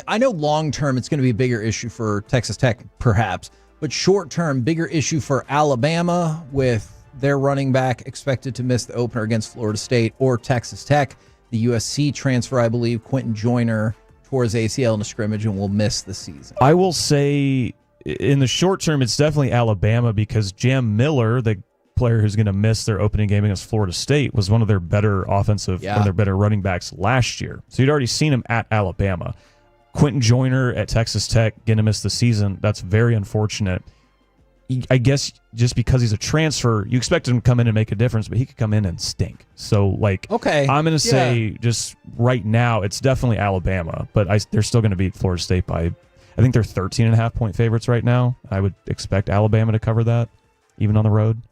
I know long term it's going to be a bigger issue for Texas Tech, perhaps, but short term, bigger issue for Alabama with their running back expected to miss the opener against Florida State, or Texas Tech, the USC transfer, I believe, Quentin Joyner, tore his ACL in a scrimmage and will miss the season. I will say in the short term, it's definitely Alabama because Jam Miller, the player who's going to miss their opening game against Florida State, was one of their better one of their better running backs last year. So you'd already seen him at Alabama. Quentin Joyner at Texas Tech going to miss the season. That's very unfortunate. I guess just because he's a transfer, you expect him to come in and make a difference, but he could come in and stink. So, okay, I'm going to say just right now, it's definitely Alabama, but they're still going to beat Florida State by, I think they're 13.5-point favorites right now. I would expect Alabama to cover that, even on the road.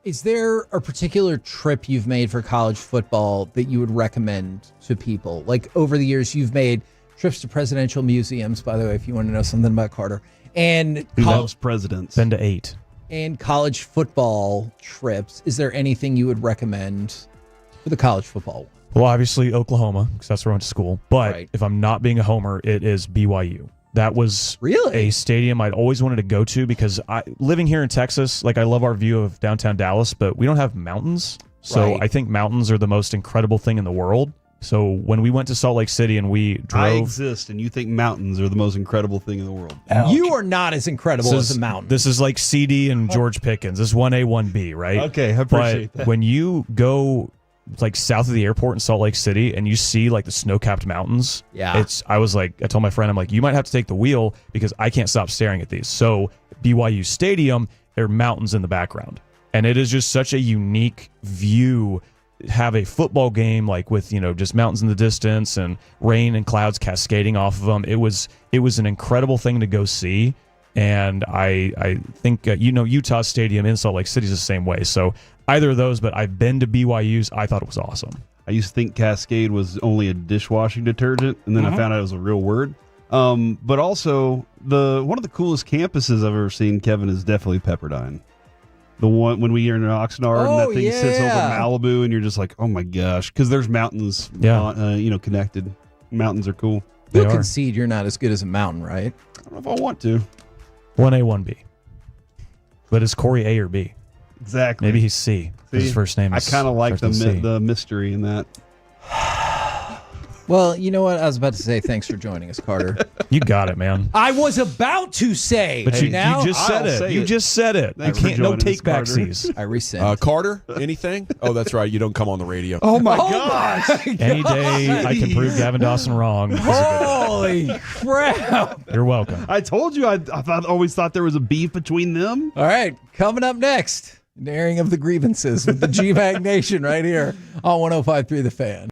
Is there a particular trip you've made for college football that you would recommend to people? Like over the years, you've made trips to presidential museums, by the way, if you want to know something about Carter. And who loves presidents. Been to 8. And college football trips. Is there anything you would recommend for the college football one? Well, obviously Oklahoma, because that's where I went to school. But if I'm not being a homer, it is BYU. That was a stadium I'd always wanted to go to because living here in Texas, I love our view of downtown Dallas, but we don't have mountains. So I think mountains are the most incredible thing in the world. So when we went to Salt Lake City and we drove... I exist, and you think mountains are the most incredible thing in the world. You are not as incredible as a mountain. This is like CD and George Pickens. This is 1A, 1B, right? Okay, I appreciate that. When you go south of the airport in Salt Lake City and you see the snow-capped mountains, I told my friend, I'm like, you might have to take the wheel because I can't stop staring at these. So BYU Stadium there are mountains in the background. And it is just such a unique view. Have a football game like with, just mountains in the distance and rain and clouds cascading off of them. It was an incredible thing to go see. And I think, Utah Stadium in Salt Lake City is the same way. So either of those, but I've been to BYU's. I thought it was awesome. I used to think Cascade was only a dishwashing detergent, and then I found out it was a real word. But also, one of the coolest campuses I've ever seen, Kevin, is definitely Pepperdine. The one when we are in Oxnard and that thing sits over Malibu, and you're just like, oh my gosh, because there's mountains, connected. Mountains are cool. You'll concede you're not as good as a mountain, right? I don't know if I want to. 1A, 1B. But is Corey A or B? Exactly. Maybe he's C. His first name is I kind of like starts with C. the mystery in that. Well, you know what? I was about to say thanks for joining us, Carter. You got it, man. I was about to say. But you now just said it. You just said it. Thanks You can't, for no joining us, take back Carter. C's. I rescind. Carter, anything? Oh, that's right. You don't come on the radio. Oh my gosh. Any day I can prove Gavin Dawson wrong. Holy crap. You're welcome. I told you I always thought there was a beef between them. All right, coming up next, an airing of the grievances with the G-Bag Nation right here on 105.3 The Fan.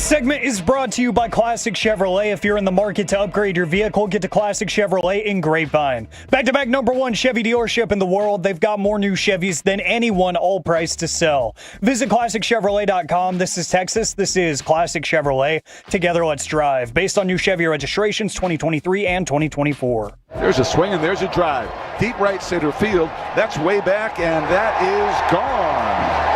segment is brought to you by Classic Chevrolet. If you're in the market to upgrade your vehicle, get to Classic Chevrolet in Grapevine. Back-to-back #1 Chevy dealership in the world. They've got more new Chevys than anyone, all priced to sell. Visit ClassicChevrolet.com. This is Texas. This is Classic Chevrolet. Together, let's drive. Based on new Chevy registrations 2023 and 2024. There's a swing and there's a drive. Deep right center field. That's way back, and that is gone.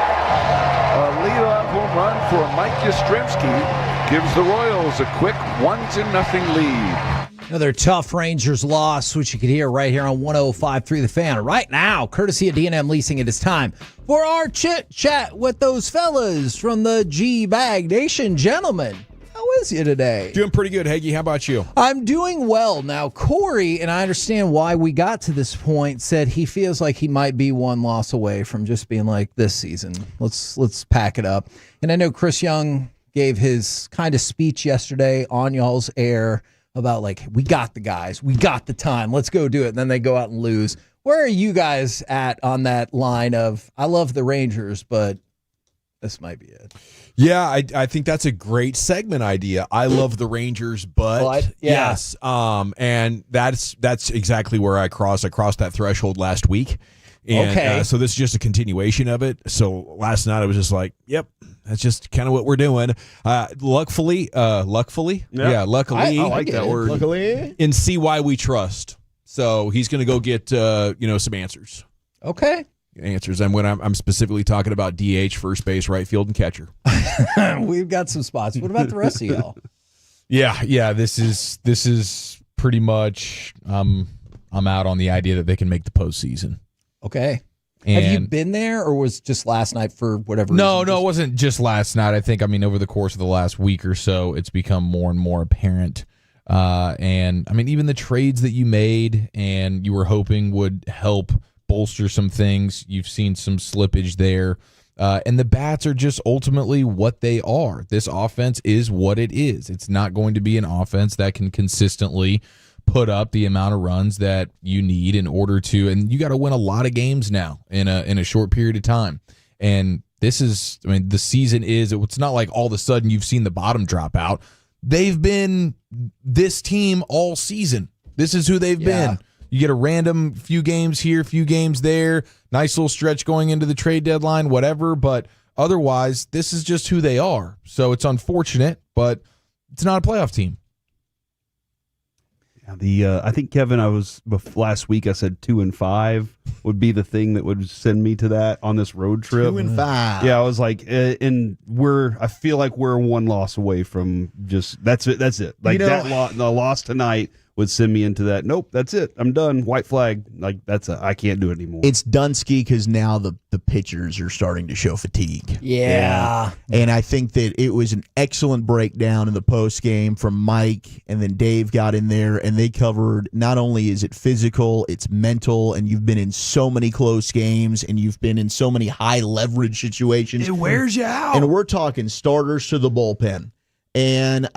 A leadoff home run for Mike Yastrzemski gives the Royals a quick 1-0 lead. Another tough Rangers loss, which you could hear right here on 105.3 The Fan. Right now, courtesy of D&M Leasing, it is time for our chit-chat with those fellas from the G-Bag Nation. Gentlemen, how is you today? Doing pretty good, Hagee. How about you? I'm doing well. Now, Corey, and I understand why we got to this point, said he feels like he might be one loss away from just being like, this season, let's pack it up. And I know Chris Young gave his kind of speech yesterday on y'all's air about like, we got the guys, we got the time, let's go do it. And then they go out and lose. Where are you guys at on that line of, I love the Rangers, but this might be it? Yeah, I think that's a great segment idea. I love the Rangers, but yes, and that's exactly where I crossed. I crossed that threshold last week, and so this is just a continuation of it. So last night I was just like, yep, that's just kind of what we're doing. Luckily, I like that word. Luckily, and see why we trust. So he's going to go get some answers. Okay. Answers. And when I'm specifically talking about DH, first base, right field, and catcher. We've got some spots. What about the rest of y'all? Yeah. This is pretty much. I'm out on the idea that they can make the postseason. Okay. And have you been there, or was just last night for whatever No, reason? it wasn't just last night. I think over the course of the last week or so, it's become more and more apparent. And even the trades that you made and you were hoping would help bolster some things. You've seen some slippage there. And the bats are just ultimately what they are. This offense is what it is. It's not going to be an offense that can consistently put up the amount of runs that you need in order to, and you got to win a lot of games now in a short period of time. And this is, the season is, it's not like all of a sudden you've seen the bottom drop out. They've been this team all season. This is who they've been. You get a random few games here, few games there, nice little stretch going into the trade deadline, whatever. But otherwise, this is just who they are. So it's unfortunate, but it's not a playoff team. I think, Kevin, last week I said 2-5 would be the thing that would send me to that on this road trip. 2-5. Yeah, I was like, and I feel like we're one loss away from just, that's it. Like the loss tonight would send me into that. Nope, that's it. I'm done. White flag. Like I can't do it anymore. It's Dunsky because now the pitchers are starting to show fatigue. Yeah. And I think that it was an excellent breakdown in the post game from Mike, and then Dave got in there and they covered not only is it physical, it's mental, and you've been in so many close games and you've been in so many high leverage situations. It wears you out. And we're talking starters to the bullpen. And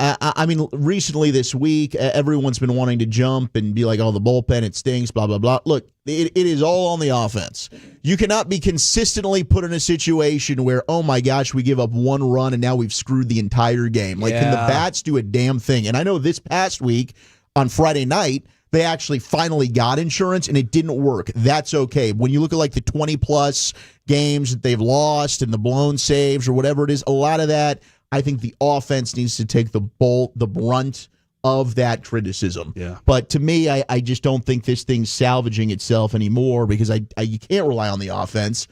recently this week, everyone's been wanting to jump and be like, oh, the bullpen, it stinks, blah, blah, blah. Look, it is all on the offense. You cannot be consistently put in a situation where, oh my gosh, we give up one run and now we've screwed the entire game. Like, can the bats do a damn thing? And I know this past week on Friday night, they actually finally got insurance and it didn't work. That's okay. When you look at like the 20-plus games that they've lost and the blown saves or whatever it is, a lot of that, I think the offense needs to take the brunt of that criticism. Yeah. But to me, I just don't think this thing's salvaging itself anymore because you can't rely on the offense.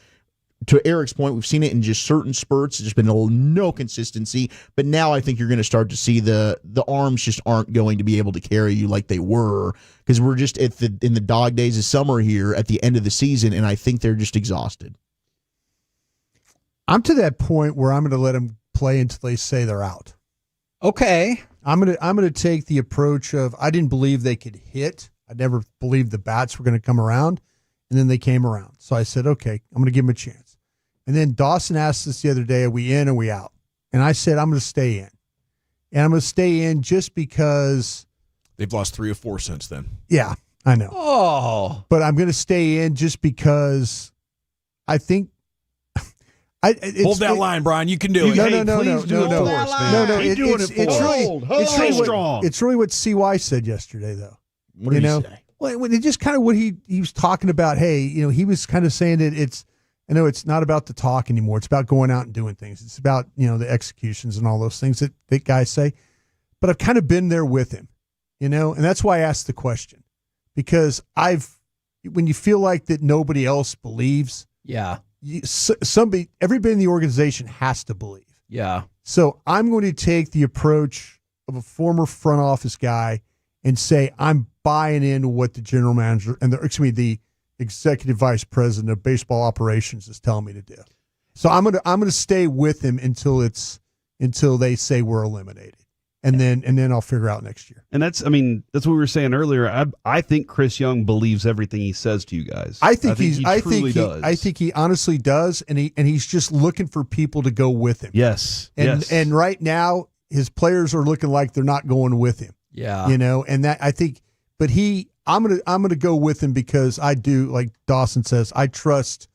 To Eric's point, we've seen it in just certain spurts. There's been no consistency. But now I think you're going to start to see the arms just aren't going to be able to carry you like they were because we're just in the dog days of summer here at the end of the season, and I think they're just exhausted. I'm to that point where I'm going to let them play until they say they're out. Okay. I'm gonna take the approach of I didn't believe they could hit. I never believed the bats were going to come around, and then they came around. So I said, okay, I'm going to give them a chance. And then Dawson asked us the other day, are we in or are we out? And I said, I'm going to stay in. And I'm going to stay in just because they've lost 3 or 4 since then. Yeah, I know. Oh. But I'm going to stay in just because I think Hold that line, Brian. You can do it. No. It's really what CY said yesterday, though. What did he say? Well, it just kind of what he was talking about. Hey, he was kind of saying that it's not about the talk anymore. It's about going out and doing things. It's about the executions and all those things that guys say. But I've kind of been there with him, and that's why I asked the question, because when you feel like that nobody else believes, everybody in the organization has to believe. Yeah. So I'm going to take the approach of a former front office guy and say I'm buying in what the general manager and the executive vice president of baseball operations is telling me to do. So I'm gonna stay with him until they say we're eliminated. And then I'll figure out next year. And that's what we were saying earlier. I think Chris Young believes everything he says to you guys. I think he does. I think he honestly does, and he's just looking for people to go with him. Yes. And right now his players are looking like they're not going with him. Yeah. And that I think, but I'm gonna go with him because I do, like Dawson says, I trust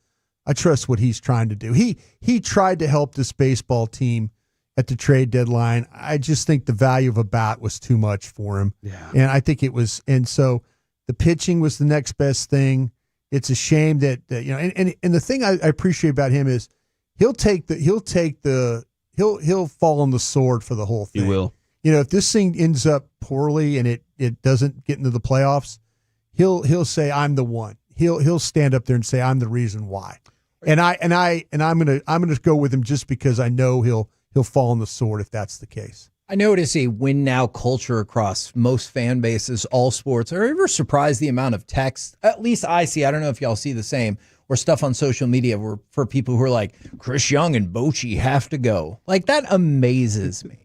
what he's trying to do. He tried to help this baseball team at the trade deadline. I just think the value of a bat was too much for him. Yeah. And I think it was, and so the pitching was the next best thing. It's a shame that and the thing I appreciate about him is he'll fall on the sword for the whole thing. He will. If this thing ends up poorly and it doesn't get into the playoffs, he'll say I'm the one. He'll stand up there and say I'm the reason why. And I'm gonna go with him just because I know he'll fall on the sword if that's the case. I notice a win now culture across most fan bases, all sports. Are you ever surprised the amount of text, at least I see, I don't know if y'all see the same, or stuff on social media for people who are like, Chris Young and Bochy have to go. Like, that amazes me.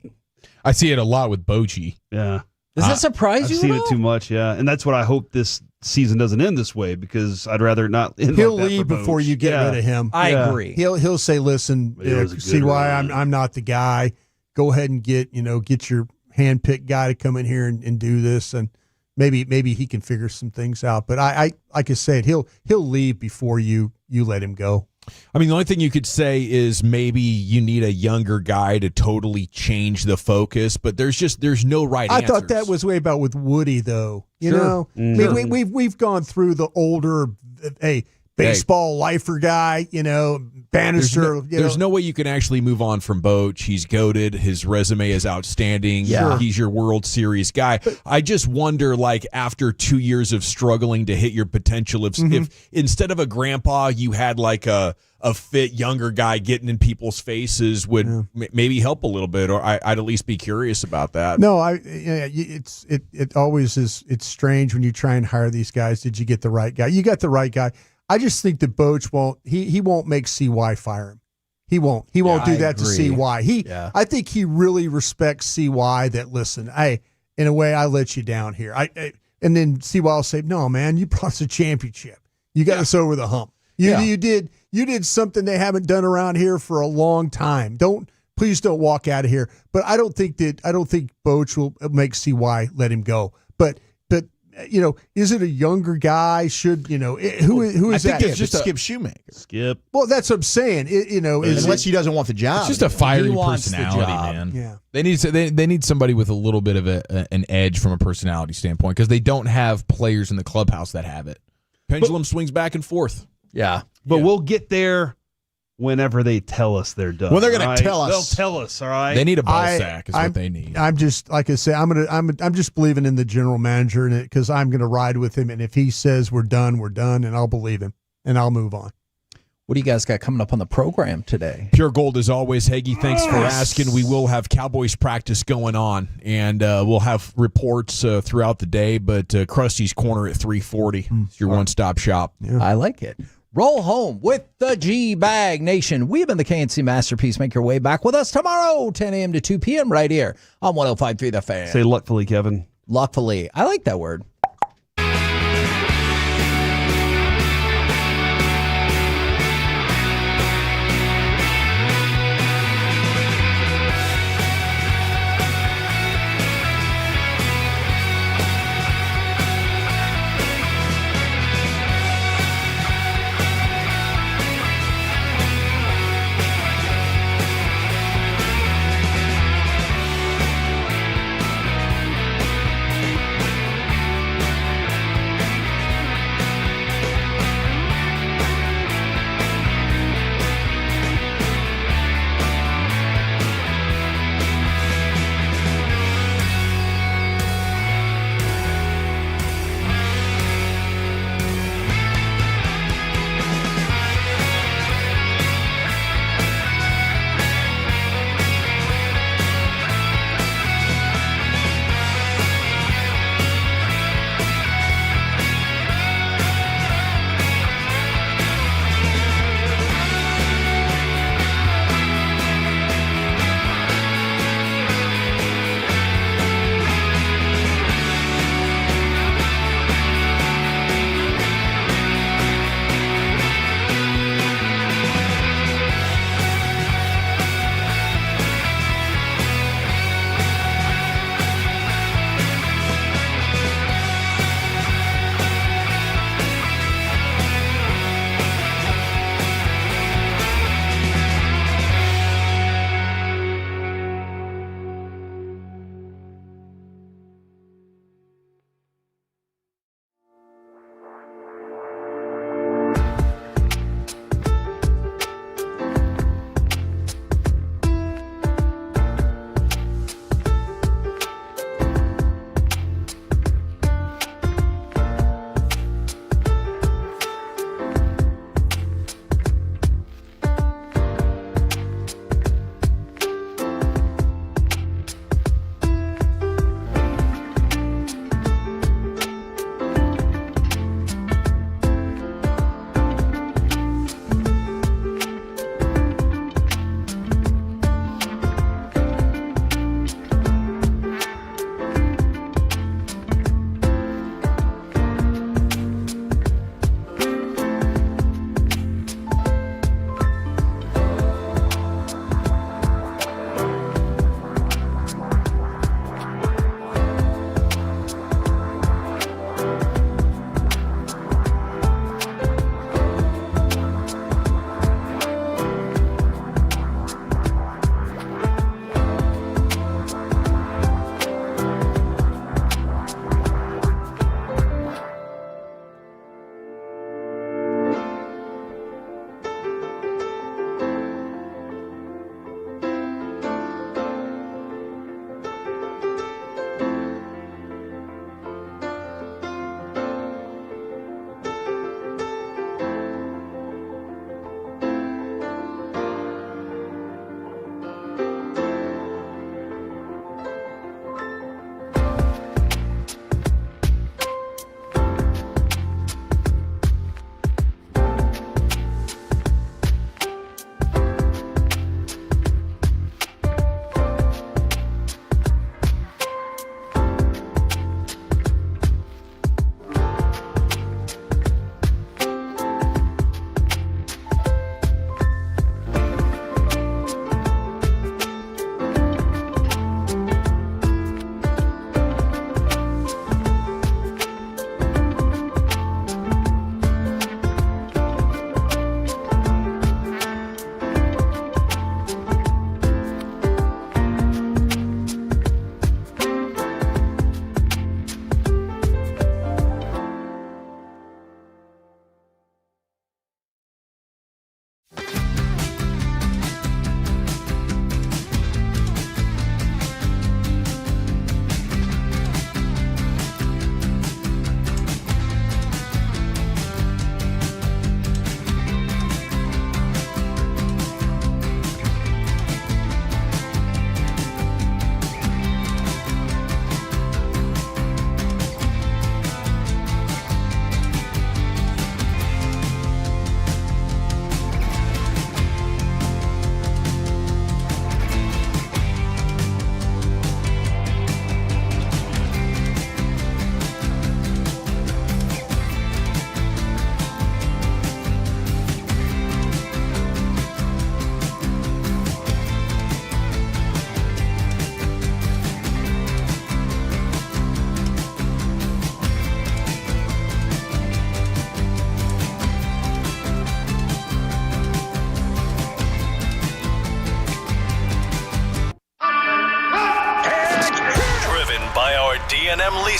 I see it a lot with Bochy. Yeah. Does that surprise you? I've seen it too much, yeah. And that's what I hope this season doesn't end this way, because I'd rather not end He'll like that leave for before Boch. you get rid of him. I agree. He'll say, listen, see why I'm not the guy. Go ahead and get your hand-picked guy to come in here and do this, and maybe he can figure some things out. But I like I said, he'll leave before you let him go. I mean, the only thing you could say is maybe you need a younger guy to totally change the focus, but there's no right I answers. thought that was way about with Woody, though. You Sure. know, Mm-hmm. I mean, we've gone through the older, baseball lifer guy. Bannister. There's no way you can actually move on from Boch. He's goated. His resume is outstanding. Yeah. He's your World Series guy. I just wonder, like, after 2 years of struggling to hit your potential, if instead of a grandpa, you had like a fit younger guy getting in people's faces would maybe help a little bit, or I'd at least be curious about that. No, it always is. It's strange when you try and hire these guys. Did you get the right guy? You got the right guy. I just think that Boch won't. He won't make CY fire him. He won't. He won't do that to CY. I think he really respects CY. That listen, in a way, I let you down here. And then CY will say, no, man, you brought us a championship. You got us over the hump. You did something they haven't done around here for a long time. Please don't walk out of here. But I don't think Boch will make CY let him go. But is it a younger guy? Should who is that? It's just Skip Shoemaker. Skip. Well, that's what I'm saying. Unless he doesn't want the job. It's just a fiery He wants the personality, job. man. Yeah. They need somebody with a little bit of an edge from a personality standpoint, because they don't have players in the clubhouse that have it. Pendulum swings back and forth. Yeah. But we'll get there whenever they tell us they're done. Well, they're going to tell us. They'll tell us, all right? They need a ball sack is what they need. I'm just, like I say, I'm just believing in the general manager in it, because I'm going to ride with him, and if he says we're done, and I'll believe him, and I'll move on. What do you guys got coming up on the program today? Pure Gold as always, Hagee. Thanks for asking. We will have Cowboys practice going on, and we'll have reports throughout the day, but Krusty's Corner at 3:40 is your one-stop shop. Yeah. I like it. Roll home with the G-Bag Nation. We've been the KNC Masterpiece. Make your way back with us tomorrow, 10 a.m. to 2 p.m. right here on 105.3 The Fan. Say luckfully, Kevin. Luckfully. I like that word.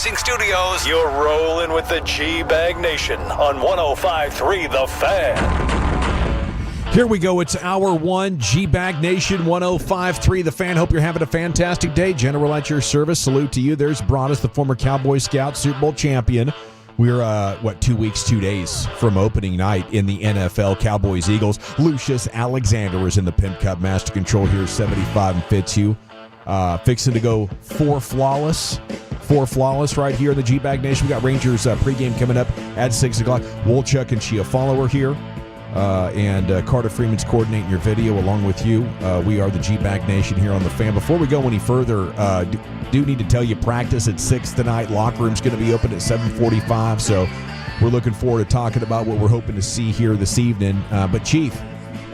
Racing Studios, you're rolling with the G-Bag Nation on 105.3 The Fan. Here we go. It's hour one, G-Bag Nation, 105.3 The Fan. Hope you're having a fantastic day. General at your service. Salute to you. There's Broadus, the former Cowboy Scout, Super Bowl champion. We're, 2 weeks, 2 days from opening night in the NFL, Cowboys-Eagles. Lucius Alexander is in the Pimp Cup Master Control here, 75 and Fitzhugh. Fixing to go four flawless right here in the G-Bag Nation. We got Rangers pregame coming up at 6 o'clock. Wolchuk and Chia Follower here. And Carter Freeman's coordinating your video along with you. We are the G-Bag Nation here on the Fan. Before we go any further, do need to tell you practice at 6 tonight. Locker room's going to be open at 7:45, so we're looking forward to talking about what we're hoping to see here this evening. But Chief,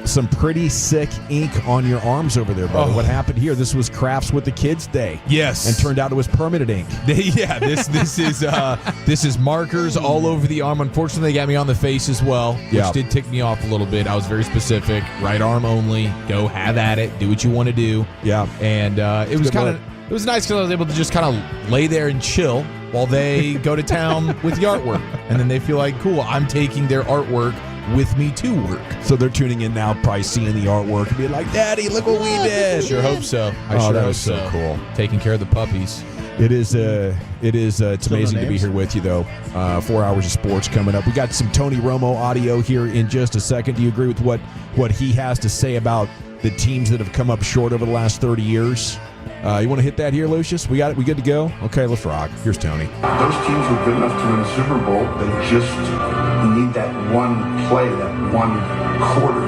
some pretty sick ink on your arms over there, brother. What happened here? This was Crafts with the Kids Day. Yes. And turned out it was permanent ink. Yeah, this is markers all over the arm. Unfortunately, they got me on the face as well, which did tick me off a little bit. I was very specific. Right arm only. Go have at it. Do what you want to do. Yeah. And it was nice because I was able to just kind of lay there and chill while they go to town with the artwork. And then they feel like, cool, I'm taking their artwork with me to work. So they're tuning in now, probably seeing the artwork and being like, Daddy, look what we did. Sure hope so. That was so cool. Taking care of the puppies. It's amazing to be here with you, though. 4 hours of sports coming up. We got some Tony Romo audio here in just a second. Do you agree with what he has to say about the teams that have come up short over the last 30 years? You want to hit that here, Lucius? We got it? We good to go? Okay, let's rock. Here's Tony. Those teams were good enough to win the Super Bowl. They just need that one play, that one quarter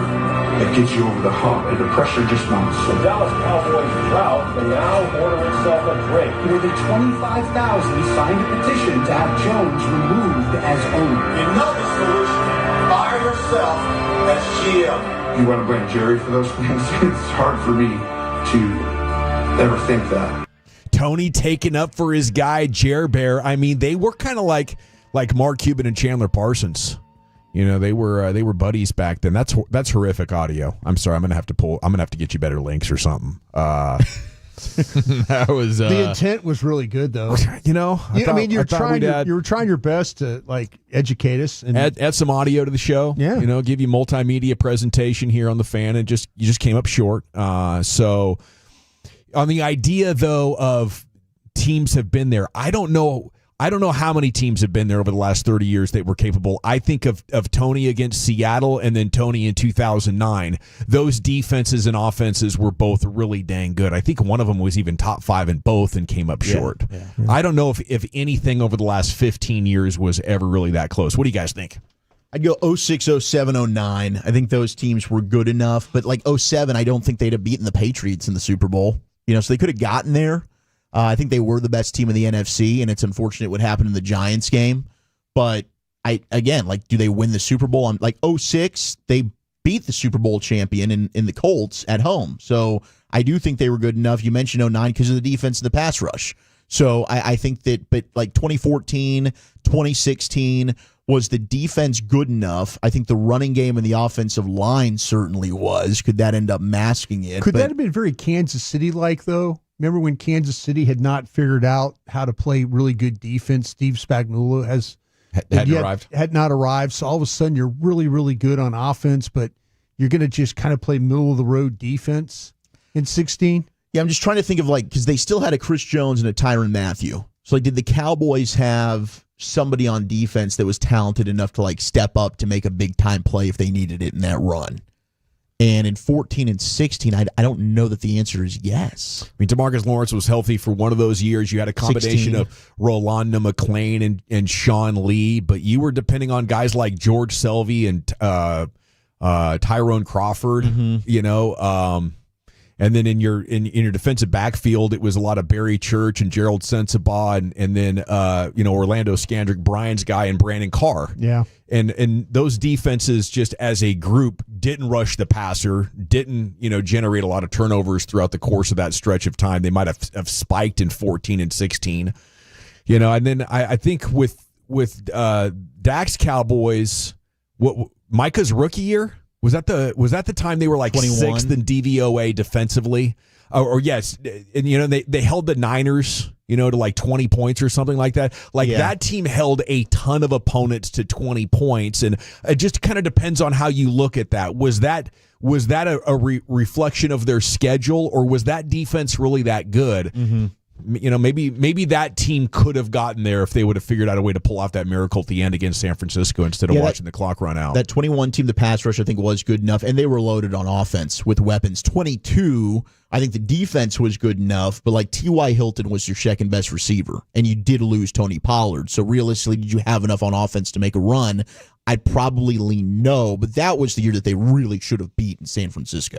that gets you over the hump, and the pressure just mounts. The Dallas Cowboys drought can now order itself a drink. More than 25,000 signed a petition to have Jones removed as owner. You know the solution. Fire yourself as GM. You want to blame Jerry for those things? It's hard for me to ever think that. Tony taking up for his guy Jer Bear. I mean, they were kind of like Mark Cuban and Chandler Parsons. You know, they were buddies back then. That's horrific audio. I'm sorry. I'm gonna have to get you better links or something. That was the intent was really good, though. You know, you were trying your best to like educate us and add some audio to the show. Yeah, you know, give you multimedia presentation here on the Fan, and you just came up short. So. On the idea, though, of teams have been there, I don't know how many teams have been there over the last 30 years that were capable. I think of Tony against Seattle and then Tony in 2009. Those defenses and offenses were both really dang good. I think one of them was even top 5 in both and came up short. Yeah. I don't know if anything over the last 15 years was ever really that close. What do you guys think? I'd go 06, 07, 09. I think those teams were good enough. But like 07, I don't think they'd have beaten the Patriots in the Super Bowl. You know, so they could have gotten there. I think they were the best team in the NFC, and it's unfortunate what happened in the Giants game. But do they win the Super Bowl? Like 06, they beat the Super Bowl champion in the Colts at home. So I do think they were good enough. You mentioned 09 because of the defense and the pass rush. So I think that, but like 2014, 2016, was the defense good enough? I think the running game and the offensive line certainly was. Could that end up masking it? Could that have been very Kansas City-like, though? Remember when Kansas City had not figured out how to play really good defense? Steve Spagnuolo had not arrived. So all of a sudden you're really, really good on offense, but you're going to just kind of play middle-of-the-road defense in 16? Yeah, I'm just trying to think of because they still had a Chris Jones and a Tyrann Mathieu. So did the Cowboys have somebody on defense that was talented enough to step up to make a big-time play if they needed it in that run? And in 14 and 16, I don't know that the answer is yes. I mean, DeMarcus Lawrence was healthy for one of those years. You had a combination 16. of Rolanda McClain and Sean Lee, but you were depending on guys like George Selvey and Tyrone Crawford, you know. And then in your defensive backfield, it was a lot of Barry Church and Gerald Sensabaugh and then Orlando Scandrick, Brian's guy, and Brandon Carr. Yeah. And those defenses just as a group didn't rush the passer, didn't generate a lot of turnovers throughout the course of that stretch of time. They might have spiked in 14 and 16. And then I think with Dak's Cowboys, what Micah's rookie year, Was that the time they were like 21? sixth in DVOA defensively? Or yes, and they held the Niners, to like 20 points or something like that. That team held a ton of opponents to 20 points, and it just kind of depends on how you look at that. Was that a reflection of their schedule, or was that defense really that good? Mm-hmm. Maybe that team could have gotten there if they would have figured out a way to pull off that miracle at the end against San Francisco instead of watching the clock run out. That 21 team, the pass rush, I think was good enough, and they were loaded on offense with weapons. 22, I think the defense was good enough, but like T.Y. Hilton was your second best receiver, and you did lose Tony Pollard. So realistically, did you have enough on offense to make a run? I'd probably lean no, but that was the year that they really should have beaten San Francisco.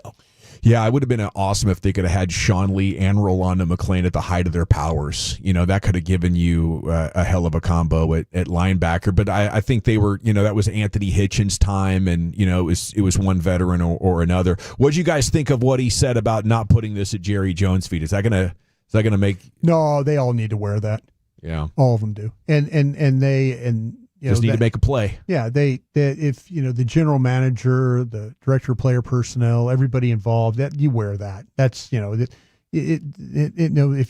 Yeah, it would have been awesome if they could have had Sean Lee and Rolando McClain at the height of their powers. That could have given you a hell of a combo at linebacker. But I think they were, that was Anthony Hitchens' time, and it was one veteran or another. What did you guys think of what he said about not putting this at Jerry Jones' feet? Is that gonna make? No, they all need to wear that. Yeah, all of them do, and just need to make a play. Yeah, they if the general manager, the director of player personnel, everybody involved, that you wear that. That's if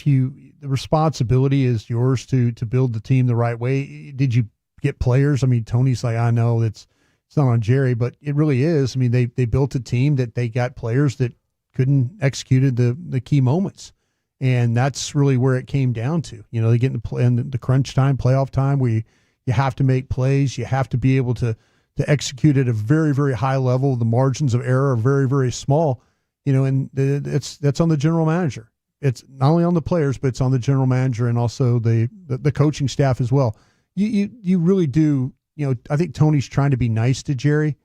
the responsibility is yours to build the team the right way. Did you get players? I mean, Tony's like, I know it's not on Jerry, but it really is. I mean, they built a team that they got players that couldn't execute the key moments, and that's really where it came down to. They get in the crunch time, playoff time, where you have to make plays. You have to be able to execute at a very, very high level. The margins of error are very, very small, and that's on the general manager. It's not only on the players, but it's on the general manager and also the coaching staff as well. You really do. I think Tony's trying to be nice to Jerry,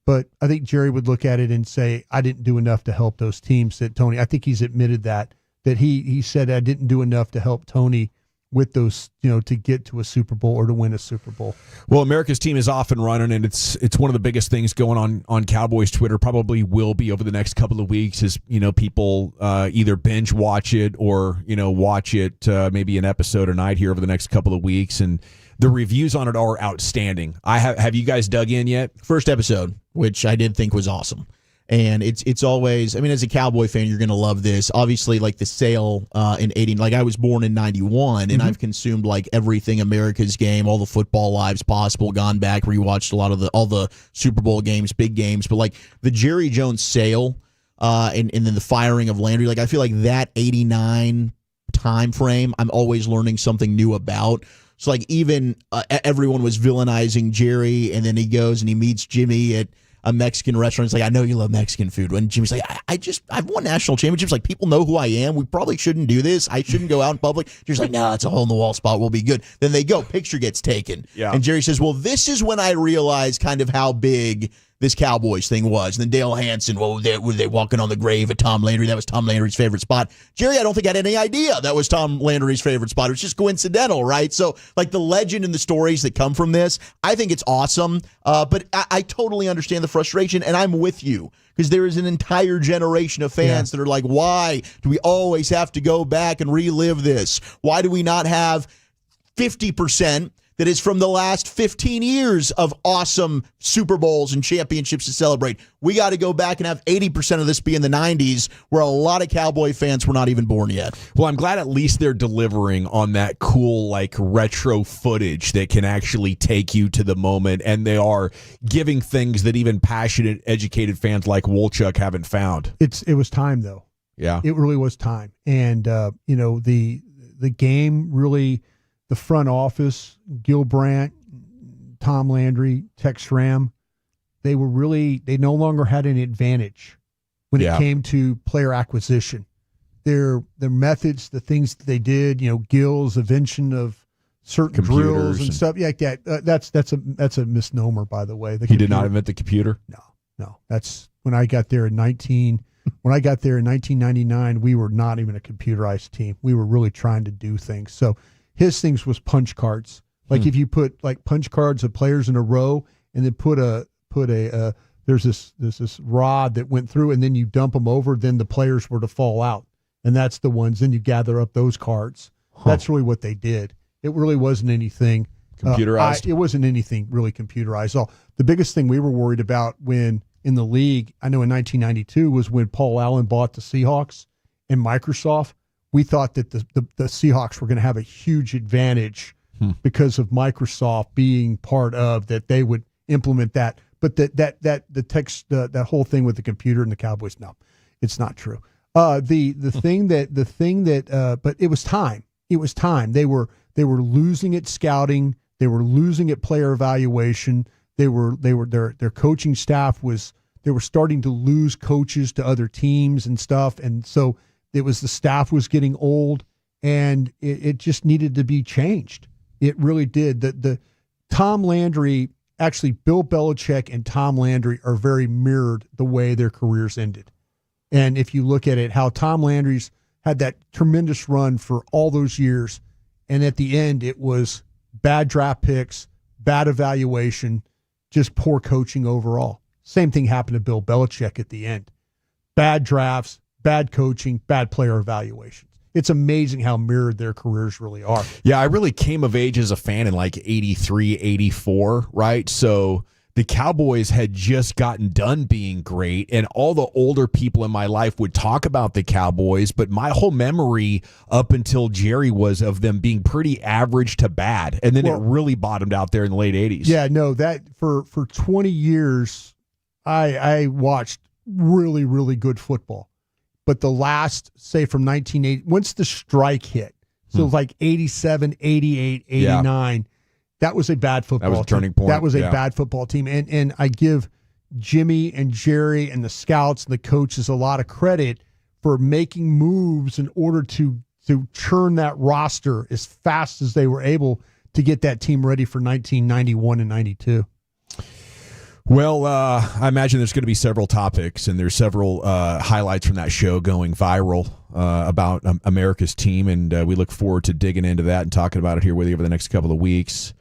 but I think Jerry would look at it and say, I didn't do enough to help those teams that Tony, I think he's admitted that he said, I didn't do enough to help Tony with those, to get to a Super Bowl or to win a Super Bowl. Well, America's team is off and running, and it's one of the biggest things going on Cowboys Twitter. Probably will be over the next couple of weeks as people either binge watch it or watch it maybe an episode a night here over the next couple of weeks. And the reviews on it are outstanding. Have you guys dug in yet? First episode, which I did think was awesome. And it's always, as a Cowboy fan, you're going to love this. Obviously, like the sale in 80, like I was born in 91, and I've consumed like everything America's game, all the football lives possible, gone back, rewatched a lot of all the Super Bowl games, big games. But like the Jerry Jones sale and then the firing of Landry, like I feel like that 89 time frame, I'm always learning something new about. So like even everyone was villainizing Jerry, and then he goes and he meets Jimmy at a Mexican restaurant. He's like, I know you love Mexican food. When Jimmy's like, I've won national championships. Like, people know who I am. We probably shouldn't do this. I shouldn't go out in public. Jerry's like, no, it's a hole in the wall spot. We'll be good. Then they go. Picture gets taken. Yeah. And Jerry says, well, this is when I realized kind of how big this Cowboys thing was. And then Dale Hansen, were they walking on the grave of Tom Landry? That was Tom Landry's favorite spot. Jerry, I don't think had any idea that was Tom Landry's favorite spot. It was just coincidental, right? So, like, the legend and the stories that come from this, I think it's awesome. But I totally understand the frustration, and I'm with you. Because there is an entire generation of fans that are like, why do we always have to go back and relive this? Why do we not have 50% that is from the last 15 years of awesome Super Bowls and championships to celebrate? We got to go back and have 80% of this be in the 90s, where a lot of Cowboy fans were not even born yet. Well, I'm glad at least they're delivering on that cool, like, retro footage that can actually take you to the moment, and they are giving things that even passionate, educated fans like Wolchuk haven't found. It was time, though. Yeah. It really was time. And, the game really... The front office, Gil Brandt, Tom Landry, Tex Schramm, they no longer had an advantage when it came to player acquisition. Their methods, the things that they did, Gil's invention of certain drills and stuff like that. That's a misnomer, by the way. He did not invent the computer? No. That's when I got there in 1999, we were not even a computerized team. We were really trying to do things. So his things was punch cards. Like if you put like punch cards of players in a row, and then there's this rod that went through, and then you dump them over, then the players were to fall out, and that's the ones. Then you gather up those cards. That's really what they did. It really wasn't anything computerized. It wasn't anything really computerized. The biggest thing we were worried about when in the league, I know in 1992 was when Paul Allen bought the Seahawks and Microsoft. We thought that the Seahawks were going to have a huge advantage because of Microsoft being part of that. They would implement that, but that whole thing with the computer and the Cowboys, no, it's not true. But it was time. It was time. They were losing at scouting. They were losing at player evaluation. Their coaching staff they were starting to lose coaches to other teams and stuff. And so the staff was getting old, and it just needed to be changed. It really did. The Tom Landry, actually Bill Belichick and Tom Landry are very mirrored the way their careers ended. And if you look at it, how Tom Landry's had that tremendous run for all those years, and at the end it was bad draft picks, bad evaluation, just poor coaching overall. Same thing happened to Bill Belichick at the end. Bad drafts, bad coaching, bad player evaluations. It's amazing how mirrored their careers really are. Yeah, I really came of age as a fan in like 83, 84, right? So the Cowboys had just gotten done being great, and all the older people in my life would talk about the Cowboys, but my whole memory up until Jerry was of them being pretty average to bad, and then it really bottomed out there in the late 80s. Yeah, no, that for 20 years, I watched really, really good football. But the last, say from 1980, once the strike hit, so it was like 87, 88, 89, that was a bad football team. That was a turning point. That was a bad football team. And I give Jimmy and Jerry and the scouts and the coaches a lot of credit for making moves in order to churn that roster as fast as they were able to get that team ready for 1991 and 92. Well, I imagine there's going to be several topics, and there's several highlights from that show going viral about America's team, and we look forward to digging into that and talking about it here with you over the next couple of weeks.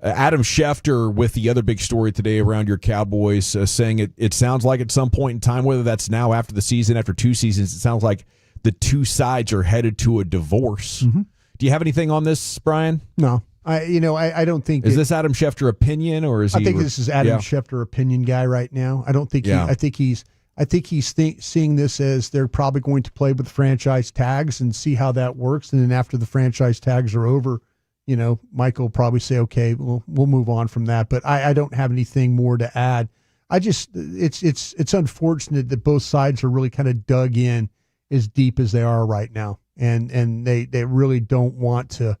Adam Schefter with the other big story today around your Cowboys, saying it sounds like at some point in time, whether that's now after the season, after 2 seasons, it sounds like the two sides are headed to a divorce. Mm-hmm. Do you have anything on this, Brian? No. I don't think. Is this Adam Schefter opinion, or is he? I think this is Adam Schefter opinion guy right now. I don't think. I think he's seeing this as they're probably going to play with franchise tags and see how that works, and then after the franchise tags are over, Michael will probably say, okay, we'll move on from that. But I don't have anything more to add. It's unfortunate that both sides are really kind of dug in as deep as they are right now, and they really don't want to.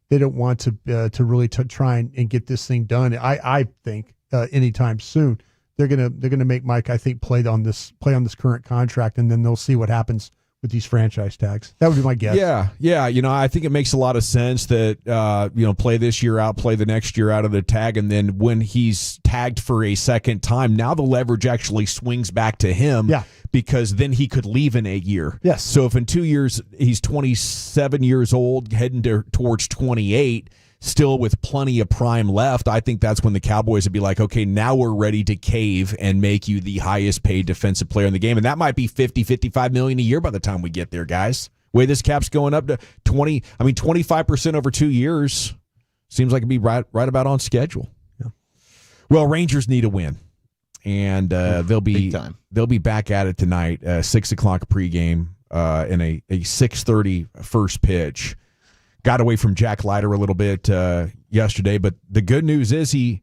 They don't want to really try and get this thing done. I think anytime soon they're gonna make Mike, I think, play on this current contract, and then they'll see what happens with these franchise tags. That would be my guess. Yeah. I think it makes a lot of sense that play this year out, play the next year out of the tag, and then when he's tagged for a second time, now the leverage actually swings back to him. Yeah. Because then he could leave in a year. Yes. So if in 2 years he's 27 years old, heading towards 28, still with plenty of prime left, I think that's when the Cowboys would be like, okay, now we're ready to cave and make you the highest paid defensive player in the game. And that might be $50-55 million a year by the time we get there, guys. Way this cap's going up to 25% over 2 years seems like it'd be right about on schedule. Yeah. Well, Rangers need a win. And they'll be back at it tonight, 6 o'clock pregame in a 6:30 first pitch. Got away from Jack Leiter a little bit yesterday, but the good news is he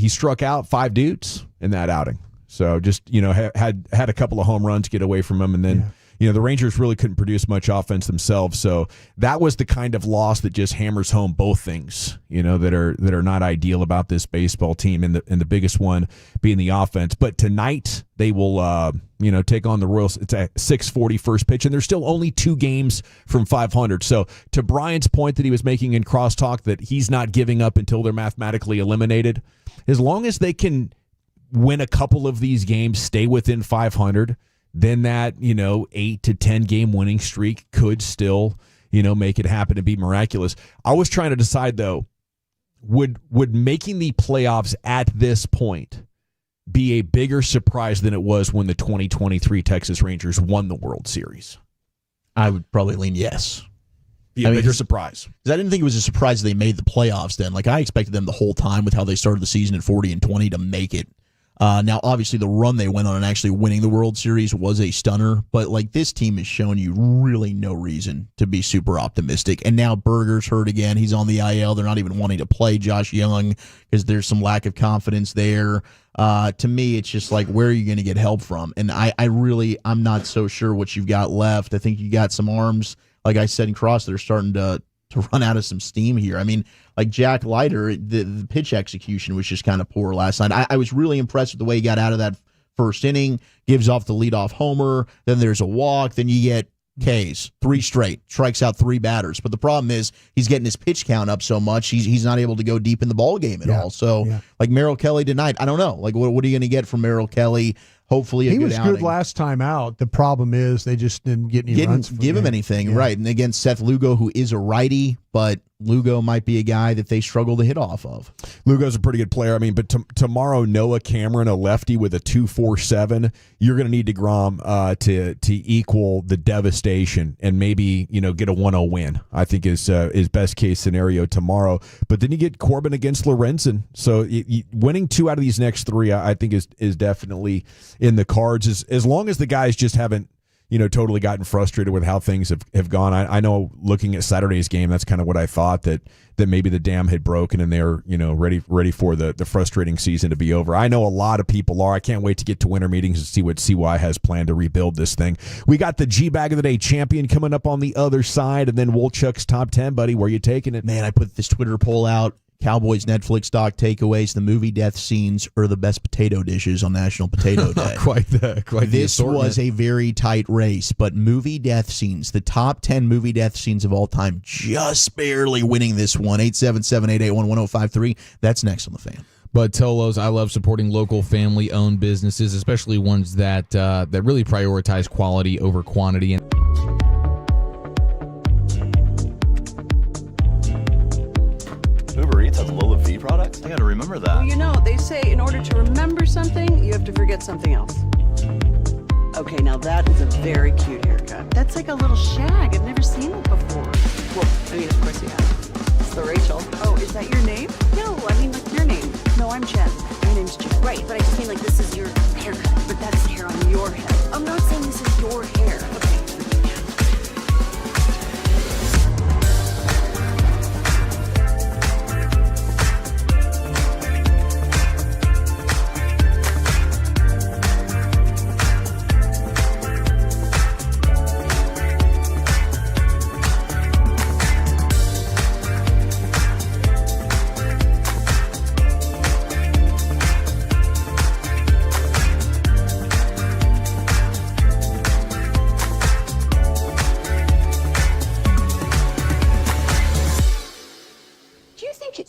struck out 5 dudes in that outing. So just had a couple of home runs get away from him, and then the Rangers really couldn't produce much offense themselves. So that was the kind of loss that just hammers home both things, that are not ideal about this baseball team, and the biggest one being the offense. But tonight they will take on the Royals. It's a 6:40 first pitch, and there's still only 2 games from 500. So to Brian's point that he was making in crosstalk, that he's not giving up until they're mathematically eliminated, as long as they can win a couple of these games, stay within 500, then that 8 to 10 game winning streak could still make it happen and be miraculous. I was trying to decide though, would making the playoffs at this point be a bigger surprise than it was when the 2023 Texas Rangers won the World Series? I would probably lean yes. Be a bigger surprise. Because I didn't think it was a surprise they made the playoffs then. Like, I expected them the whole time with how they started the season at 40-20 to make it. Now, obviously, the run they went on and actually winning the World Series was a stunner, but like this team has shown you really no reason to be super optimistic. And now Berger's hurt again. He's on the IL. They're not even wanting to play Josh Young because there's some lack of confidence there. To me, it's just like, where are you going to get help from? And I'm not so sure what you've got left. I think you got some arms, like I said, in cross that are starting to run out of some steam here. I mean, like Jack Leiter, the pitch execution was just kind of poor last night. I was really impressed with the way he got out of that first inning, gives off the leadoff homer, then there's a walk, then you get Ks, 3 straight, strikes out 3 batters. But the problem is he's getting his pitch count up so much, he's not able to go deep in the ball game at all. So, like Merrill Kelly tonight, I don't know. Like, what are you going to get from Merrill Kelly? Hopefully he was good last time out. The problem is they just didn't get any runs. Didn't give him anything, right? And against Seth Lugo, who is a righty, but Lugo might be a guy that they struggle to hit off of. Lugo's a pretty good player. I mean, but tomorrow, Noah Cameron, a lefty with a 2.47, you're going to need DeGrom to equal the devastation and maybe get a 1-0 win. I think is best case scenario tomorrow. But then you get Corbin against Lorenzen. So winning 2 out of these next 3, I think is definitely in the cards. As long as the guys just haven't totally gotten frustrated with how things have gone. I know looking at Saturday's game, that's kind of what I thought, that maybe the dam had broken and they're ready for the frustrating season to be over. I know a lot of people are. I can't wait to get to winter meetings and see what CY has planned to rebuild this thing. We got the G-Bag of the Day champion coming up on the other side, and then Wolchuk's top 10, buddy. Where you taking it? Man, I put this Twitter poll out. Cowboys Netflix doc takeaways: the movie death scenes or the best potato dishes on National Potato Day. quite This was a very tight race, but movie death scenes, the top 10 movie death scenes of all time, just barely winning this one. 877-881-1053. That's next on The Fan. But Tolos, I love supporting local family-owned businesses, especially ones that really prioritize quality over quantity. Uber Eats has Lola V products? I gotta remember that. Well, they say in order to remember something, you have to forget something else. Okay, now that is a very cute haircut. That's like a little shag. I've never seen it before. Well, of course you have. It's the Rachel. Oh, is that your name? No, like your name. No, I'm Jen. My name's Jen. Right, but I just mean this is your haircut. But that's hair on your head. I'm not saying this is your hair. Okay.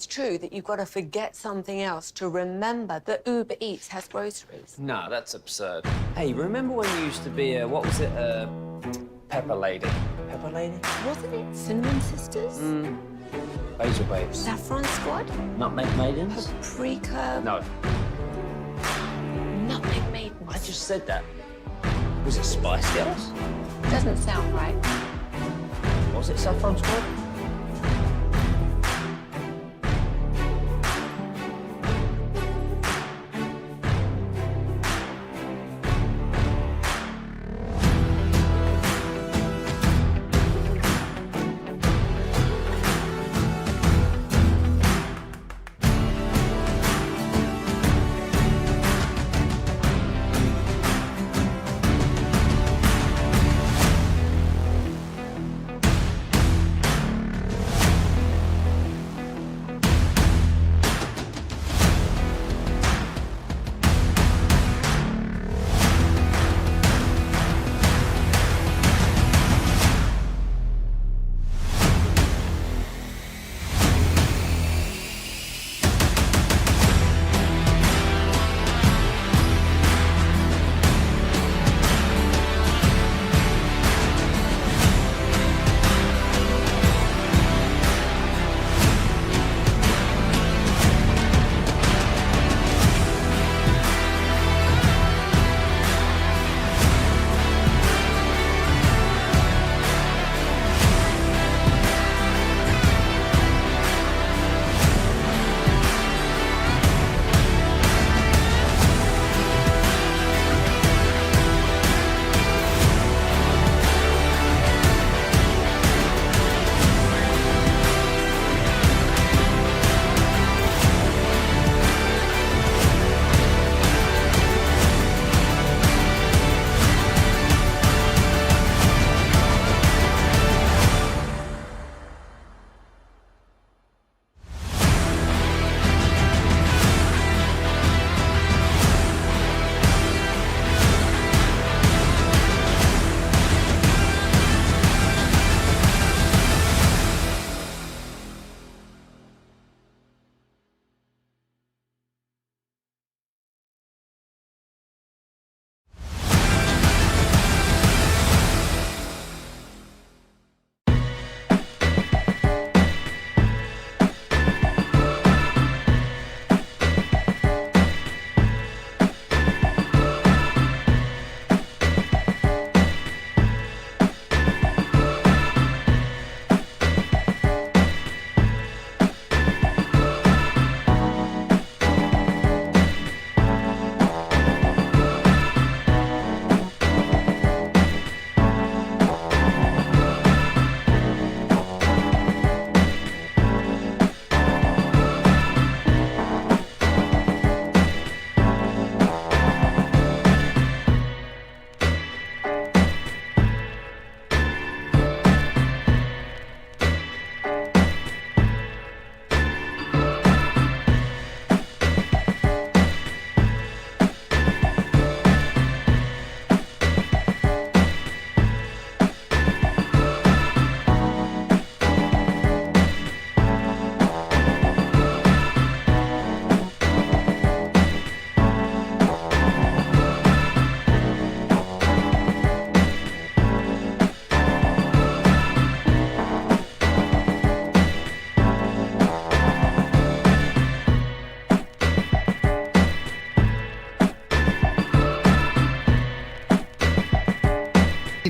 True that you've got to forget something else to remember that Uber Eats has groceries. No, that's absurd. Hey, remember when you used to be Pepper Lady? Pepper Lady? Wasn't it Cinnamon Sisters? Basil Babes. Saffron Squad? Nutmeg Maidens? Paprika? No. Nutmeg Maidens. I just said that. Was it Spice Girls? Doesn't sound right. Was it Saffron Squad?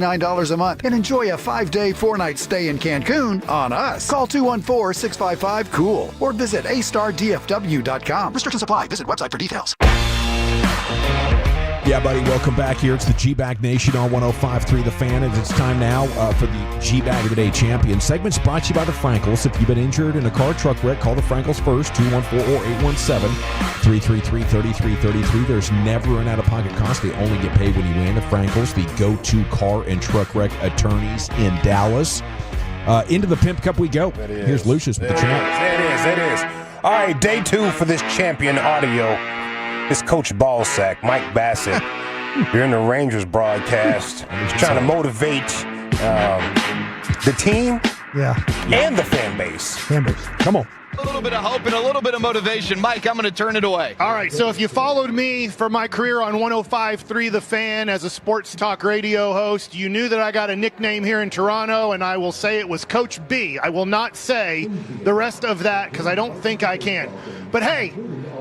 $9 a month and enjoy a 5-day, 4-night stay in Cancun on us. Call 214-655-COOL or visit astardfw.com. Restrictions apply. Visit website for details. Yeah, buddy, welcome back here. It's the G-Bag Nation on 105.3 The Fan, and it's time now for the G-Bag of the Day Champion. Segment's brought to you by the Frankels. If you've been injured in a car truck wreck, call the Frankels first, 214 or 817-333-3333. There's never an out-of-pocket cost. They only get paid when you win. The Frankels, the go-to car and truck wreck attorneys in Dallas. Into the Pimp Cup we go. Here's Lucius with the champ. It is. All right, day 2 for this champion audio. It's Coach Ballsack, Mike Bassett. You're in the Rangers broadcast. Trying to motivate the team and the fan base. Come on. A little bit of hope and a little bit of motivation. Mike, I'm going to turn it away. All right, so if you followed me for my career on 105.3 The Fan as a sports talk radio host, you knew that I got a nickname here in Toronto, and I will say it was Coach B. I will not say the rest of that because I don't think I can. But hey,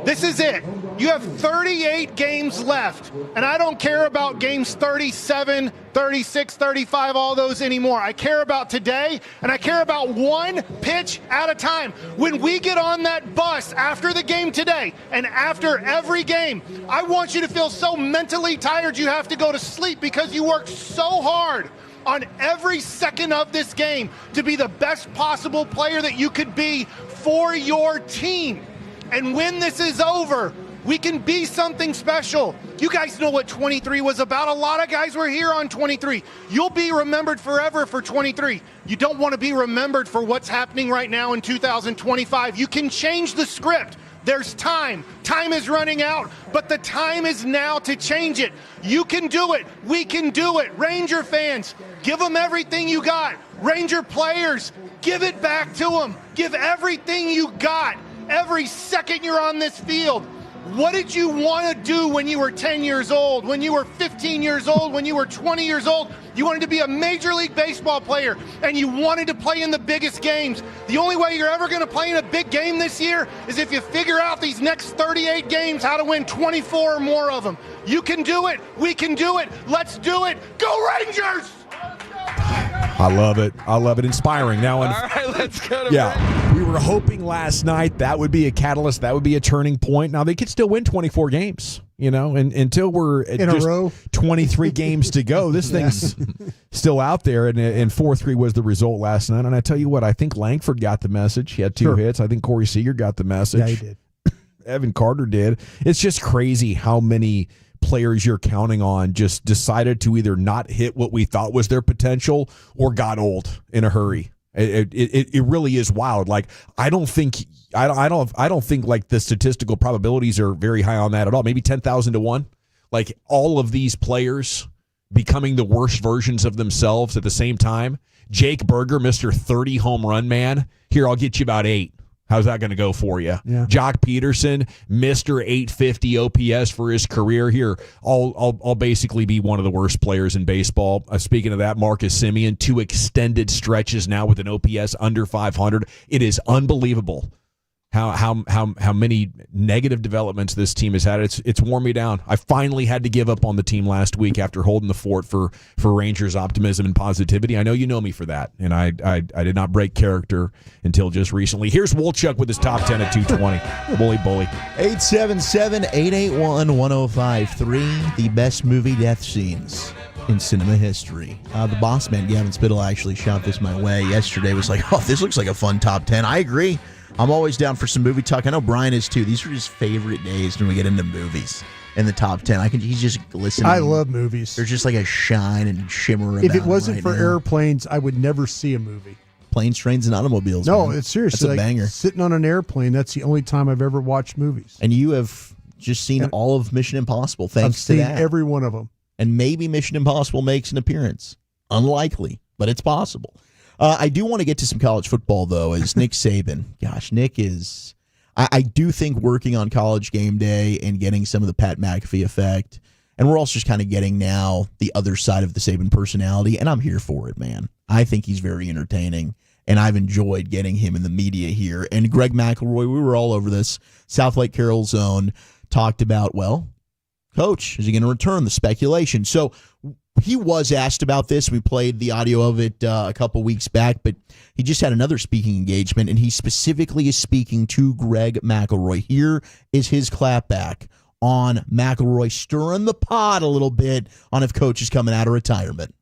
this is it. You have 38 games left, and I don't care about games 37, 36, 35, all those anymore. I care about today, and I care about one pitch at a time. When we get on that bus after the game today and after every game, I want you to feel so mentally tired you have to go to sleep because you worked so hard on every second of this game to be the best possible player that you could be for your team. And when this is over, we can be something special. You guys know what 23 was about. A lot of guys were here on 23. You'll be remembered forever for 23. You don't want to be remembered for what's happening right now in 2025. You can change the script. There's time. Time is running out, but the time is now to change it. You can do it. We can do it. Ranger fans, give them everything you got. Ranger players, give it back to them. Give everything you got every second you're on this field. What did you want to do when you were 10 years old, when you were 15 years old, when you were 20 years old? You wanted to be a Major League Baseball player, and you wanted to play in the biggest games. The only way you're ever going to play in a big game this year is if you figure out these next 38 games how to win 24 or more of them. You can do it. We can do it. Let's do it. Go Rangers! I love it. Inspiring. Now, all right, let's go to yeah, we were hoping last night that would be a catalyst. That would be a turning point. Now, they could still win 24 games, and until we're at just 23 games to go, this thing's still out there. And 4-3 was the result last night. And I tell you what, I think Langford got the message. He had 2 hits. I think Corey Seager got the message. Yeah, he did. Evan Carter did. It's just crazy how many players you're counting on just decided to either not hit what we thought was their potential or got old in a hurry. It really is wild. Like I don't think like the statistical probabilities are very high on that at all. Maybe 10,000 to 1. Like all of these players becoming the worst versions of themselves at the same time. Jake Berger, Mr. 30 home run man. Here, I'll get you about 8. How's that going to go for you? Yeah. Jock Peterson, Mr. 850 OPS for his career. Here, I'll basically be one of the worst players in baseball. Speaking of that, Marcus Semien, 2 extended stretches now with an OPS under 500. It is unbelievable how many negative developments this team has had. It's worn me down. I finally had to give up on the team last week after holding the fort for Rangers optimism and positivity. I know you know me for that, and I did not break character until just recently. Here's Wolchuk with his top 10 at 220. Bully. 877-881-1053. The best movie death scenes in cinema history. The boss man, Gavin Spittle, actually shot this my way yesterday. Was like, this looks like a fun top 10. I agree. I'm always down for some movie talk. I know Brian is too. These are his favorite days when we get into movies in the top 10. He's just listening. I love movies. There's just like a shine and shimmer about If it wasn't right for now. airplanes, I would never see a movie. Planes, Trains, and Automobiles. No, man. it's seriously That's a banger. Sitting on an airplane, that's the only time I've ever watched movies. And you have just seen all of Mission Impossible thanks to I've that. seen every one of them. And maybe Mission Impossible makes an appearance. Unlikely, but it's possible. I do want to get to some college football, though, as Nick Saban. Gosh, Nick is, I do think, working on College Game Day and getting some of the Pat McAfee effect. And we're also just kind of getting now the other side of the Saban personality, and I'm here for it, man. I think he's very entertaining, and I've enjoyed getting him in the media here. And Greg McElroy, we were all over this. South Lake Carroll Zone talked about, well, Coach, is he going to return? The speculation. So he was asked about this. We played the audio of it a couple weeks back, but he just had another speaking engagement, and he specifically is speaking to Greg McElroy. Here is his clapback on McElroy stirring the pot a little bit on if Coach is coming out of retirement.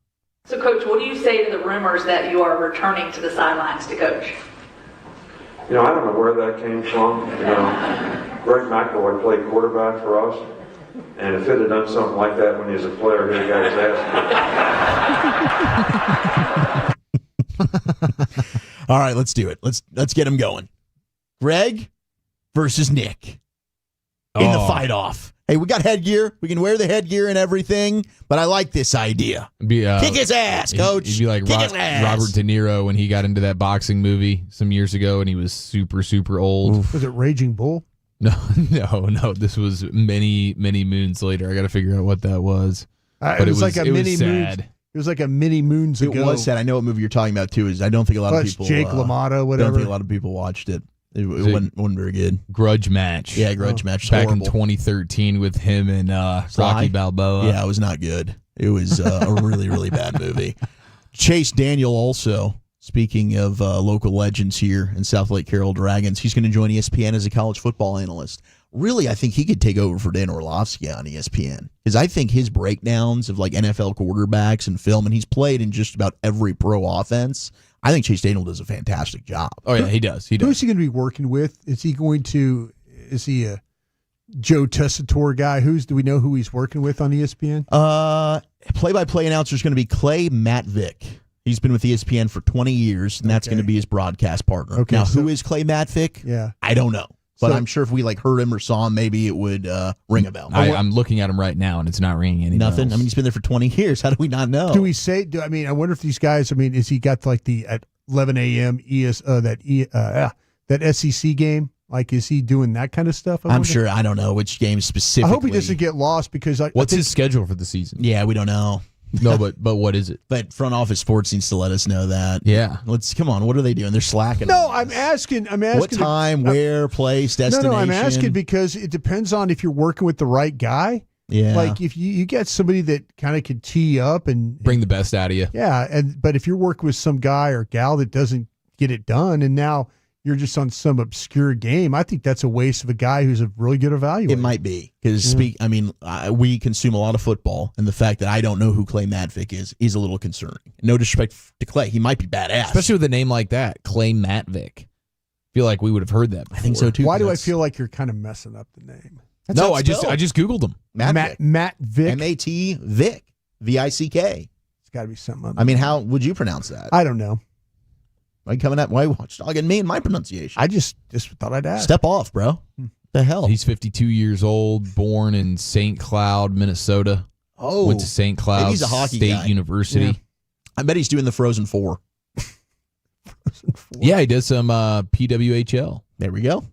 So, Coach, what do you say to the rumors that you are returning to the sidelines to coach? I don't know where that came from. Greg McElroy played quarterback for us, and if it had done something like that when he was a player, he'd have got his ass. All right, let's do it. Let's get him going. Greg versus Nick in the fight-off. Hey, we got headgear. We can wear the headgear and everything, but I like this idea. Kick his ass, Coach. He'd be like Kick his ass. Robert De Niro when he got into that boxing movie some years ago, and he was super, super old. Was it Raging Bull? No. This was many, many moons later. I got to figure out what that was. It was like a mini moons. It was like a mini moons ago. It was sad. I know what movie you're talking about too. I don't think a lot of people. Jake LaMotta, whatever. I don't think a lot of people watched it. It wasn't very good. Grudge Match. Yeah, Grudge Match. Back horrible. in 2013 with him and Rocky Balboa. Yeah, it was not good. It was a really, really bad movie. Chase Daniel also, speaking of local legends here in South Lake Carroll Dragons, he's going to join ESPN as a college football analyst. Really, I think he could take over for Dan Orlovsky on ESPN because I think his breakdowns of like NFL quarterbacks and film, and he's played in just about every pro offense. I think Chase Daniel does a fantastic job. Oh, yeah, he does. Who's he going to be working with? Is he a Joe Tessitore guy? Do we know who he's working with on ESPN? Play-by-play announcer is going to be Clay Matvick. He's been with ESPN for 20 years, and that's going to be his broadcast partner. Okay, now, who is Clay Matvick? Yeah. I don't know. But I'm sure if we heard him or saw him, maybe it would ring a bell. I'm looking at him right now, and it's not ringing any Nothing. bells. I mean, he's been there for 20 years. How do we not know? I wonder if these guys, is he got like the at 11 a.m. that SEC game? Like, is he doing that kind of stuff? I'm sure. I don't know which game specifically. I hope he doesn't get lost because What's his schedule for the season? Yeah, we don't know. No, but what is it? But front office sports needs to let us know that. Yeah. Come on. What are they doing? They're slacking. No, I'm asking. What time, where, place, destination? No, I'm asking because it depends on if you're working with the right guy. Yeah. Like if you get somebody that kind of could tee up and bring the best out of you. Yeah, but if you're working with some guy or gal that doesn't get it done, and now you're just on some obscure game, I think that's a waste of a guy who's a really good evaluator. It might be because we consume a lot of football, and the fact that I don't know who Clay Matvick is a little concerning. No disrespect to Clay, he might be badass, especially with a name like that, Clay Matvick. I feel like we would have heard that before. I think so too. Why do I feel like you're kind of messing up the name? No, I just googled him. Matt Vick. M-A-T Vick. V-I-C-K. It's got to be something. How would you pronounce that? I don't know. Why coming at? Why watchdogging me and my pronunciation? I just thought I'd ask. Step off, bro. The hell? He's 52 years old, born in St. Cloud, Minnesota. Oh, went to St. Cloud he's a hockey State guy. University. Yeah. I bet he's doing the Frozen Four. Yeah, he does some PWHL. There we go.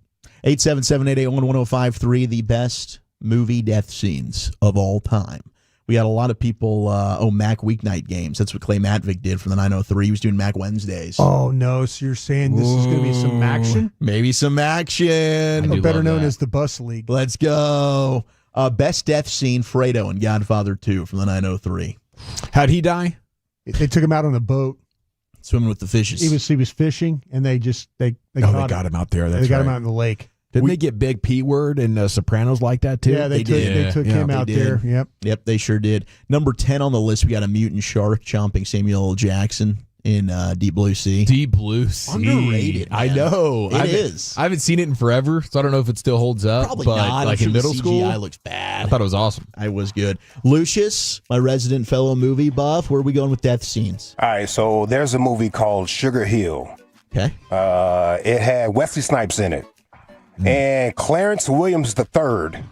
877-881-1053, the best movie death scenes of all time. We had a lot of people, Mac weeknight games. That's what Clay Matvick did for the 903. He was doing Mac Wednesdays. Oh, no. So you're saying this is going to be some action? Maybe some action. Better known as the Bus League. Let's go. Best death scene, Fredo in Godfather 2 from the 903. How'd he die? They took him out on a boat. Swimming with the fishes. He was fishing, and they got him out there. They got him out in the lake. Didn't they get Big P Word and Sopranos like that too? Yeah, they took him out there. Yep, they sure did. Number 10 on the list, we got a mutant shark chomping Samuel L. Jackson in Deep Blue Sea. Deep Blue Sea. Underrated, man. I know. It is. I haven't seen it in forever, so I don't know if it still holds up. Probably but not. Like in middle school, CGI looks bad. I thought it was awesome. I was good. Lucius, my resident fellow movie buff, where are we going with death scenes? All right, so there's a movie called Sugar Hill. Okay. It had Wesley Snipes in it. And Clarence Williams III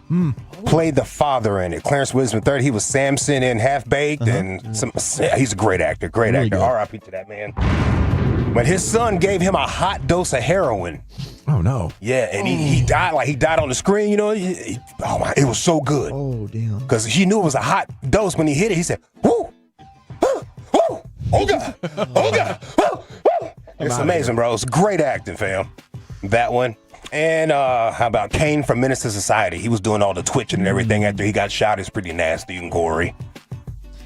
played the father in it. Clarence Williams III, he was Samson in Half-Baked, and he's a great actor, Really good. R.I.P. to that man. But his son gave him a hot dose of heroin. Oh, no. Yeah, and he died, he died on the screen, it was so good. Oh, damn. Because he knew it was a hot dose when he hit it. He said, whoo, whoo, oh, God, oh, God, whoo, whoo. It's amazing, bro. It's great acting, fam. That one. And how about Kane from Menace to Society? He was doing all the twitching and everything after he got shot. It's pretty nasty and gory.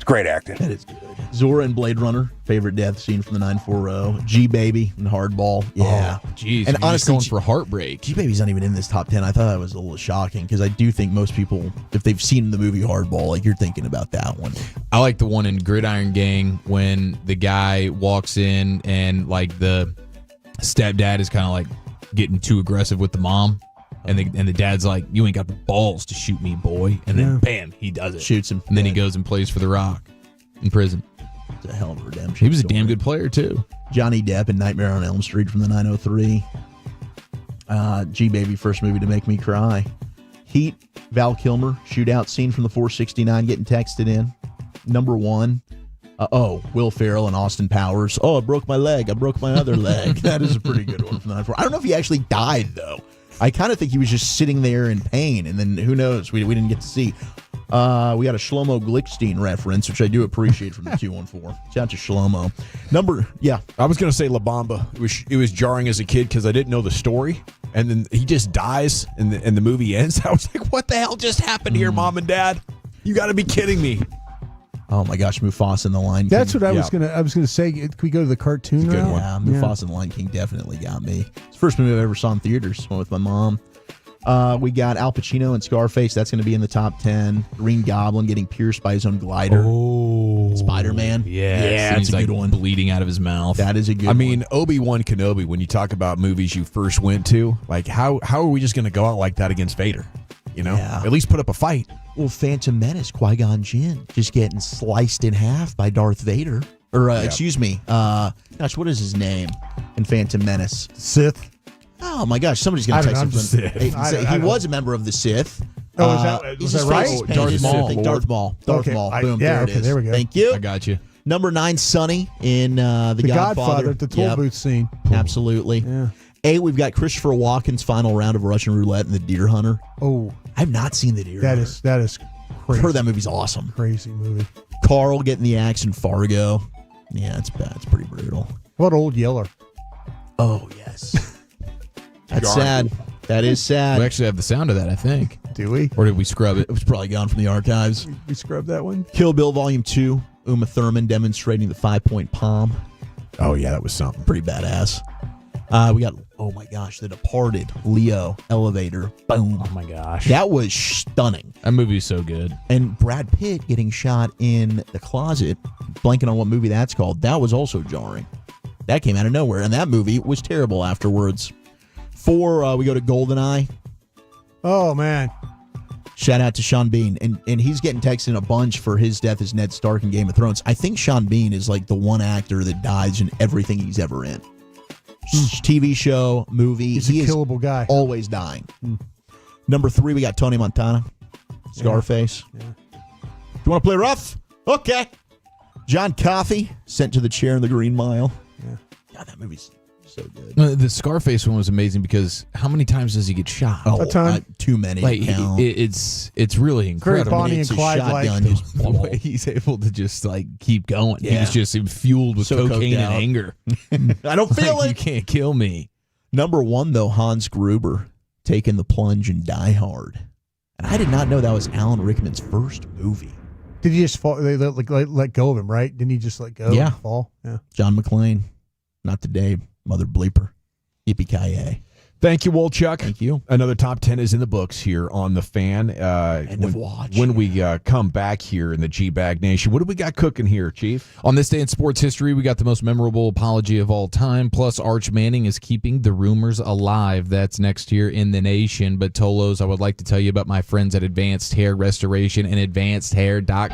It's great acting. That is good. Zora and Blade Runner, favorite death scene from the 940. G-Baby and Hardball. Yeah. Jeez, and honestly, going for heartbreak. G-Baby's not even in this top 10. I thought that was a little shocking because I do think most people, if they've seen the movie Hardball, like you're thinking about that one. I like the one in Gridiron Gang when the guy walks in and like the stepdad is kind of like getting too aggressive with the mom. And the dad's like, you ain't got the balls to shoot me, boy. And then bam, he does it. Shoots him. And then he goes and plays for The Rock in prison. It's a hell of a redemption. He was a damn good player, too. Johnny Depp in Nightmare on Elm Street from the 903. G-Baby, first movie to make me cry. Heat, Val Kilmer, shootout scene from the 469 getting texted in. Number 1. Will Ferrell and Austin Powers. Oh, I broke my leg. I broke my other leg. That is a pretty good one from the 904. I don't know if he actually died, though. I kind of think he was just sitting there in pain, and then who knows? We didn't get to see. We got a Shlomo Glickstein reference, which I do appreciate from the 214. Shout out to Shlomo. I was going to say La Bamba. It was jarring as a kid because I didn't know the story, and then he just dies, and the movie ends. I was like, what the hell just happened here, Mom and Dad? You got to be kidding me. Oh my gosh, Mufasa and the Lion King. That's what I was gonna say. Can we go to the cartoon route? Yeah, Mufasa and the Lion King definitely got me. It's the first movie I ever saw in theaters. Went with my mom. We got Al Pacino and Scarface. That's going to be in the top 10. Green Goblin getting pierced by his own glider. Oh, Spider-Man. Yeah, that's a good like one. Bleeding out of his mouth. That is a good one. I mean, Obi-Wan Kenobi, when you talk about movies you first went to, like how are we just going to go out like that against Vader? You know, at least put up a fight. Well, Phantom Menace, Qui-Gon Jinn just getting sliced in half by Darth Vader. Or, excuse me, what is his name in Phantom Menace? Sith. Oh my gosh, somebody's going to text him. He was a member of the Sith. Was that right? Darth Maul. Darth Maul. Boom, there it is. There we go. Thank you. I got you. Number 9, Sonny in The Godfather. The toll booth scene. Absolutely. Yeah. 8, we've got Christopher Walken's final round of Russian roulette and The Deer Hunter. Oh, I've not seen The Deer Hunter. That is crazy. I've heard that movie's awesome. Crazy movie. Carl getting the axe in Fargo. Yeah, it's bad. It's pretty brutal. What Old Yeller? Oh yes. That's sad. That is sad. We actually have the sound of that, I think. Do we? Or did we scrub it? It was probably gone from the archives. We scrubbed that one. Kill Bill Volume 2. Uma Thurman demonstrating the 5-point palm. Oh yeah, that was something. Pretty badass. We got, oh my gosh, The Departed, Leo, Elevator, boom. Oh my gosh. That was stunning. That movie is so good. And Brad Pitt getting shot in the closet, blanking on what movie that's called, that was also jarring. That came out of nowhere, and that movie was terrible afterwards. 4, we go to GoldenEye. Oh, man. Shout out to Sean Bean. And he's getting texted a bunch for his death as Ned Stark in Game of Thrones. I think Sean Bean is like the one actor that dies in everything he's ever in. TV show, movie. He's a killable guy. Always dying. Number 3, we got Tony Montana. Scarface. Yeah. You want to play rough? Okay. John Coffey, sent to the chair in the Green Mile. Yeah. God, that movie's so good. The Scarface one was amazing because how many times does he get shot? Oh, A ton. Too many. Like to count. it's really Very incredible. Bonnie It's and a Clyde shotgun. like. Just- The way he's able to just like keep going. Yeah. He was just fueled with So cocaine coked and out. anger. I don't feel Like, it. you can't kill me. Number 1, though, Hans Gruber taking the plunge in Die Hard. And I did not know that was Alan Rickman's first movie. Did he just fall? They let go of him, right? Didn't he just let go? Yeah. And fall? Yeah. John McClane. Not today, Mother Bleeper. Yippee-ki-yay. Thank you, Wolchuk. Thank you. Another top 10 is in the books here on The Fan. End of watch. When we come back here in the G-Bag Nation, what do we got cooking here, Chief? On this day in sports history, we got the most memorable apology of all time. Plus, Arch Manning is keeping the rumors alive. That's next here in the nation. But Tolos, I would like to tell you about my friends at Advanced Hair Restoration and Advanced Hair Doc.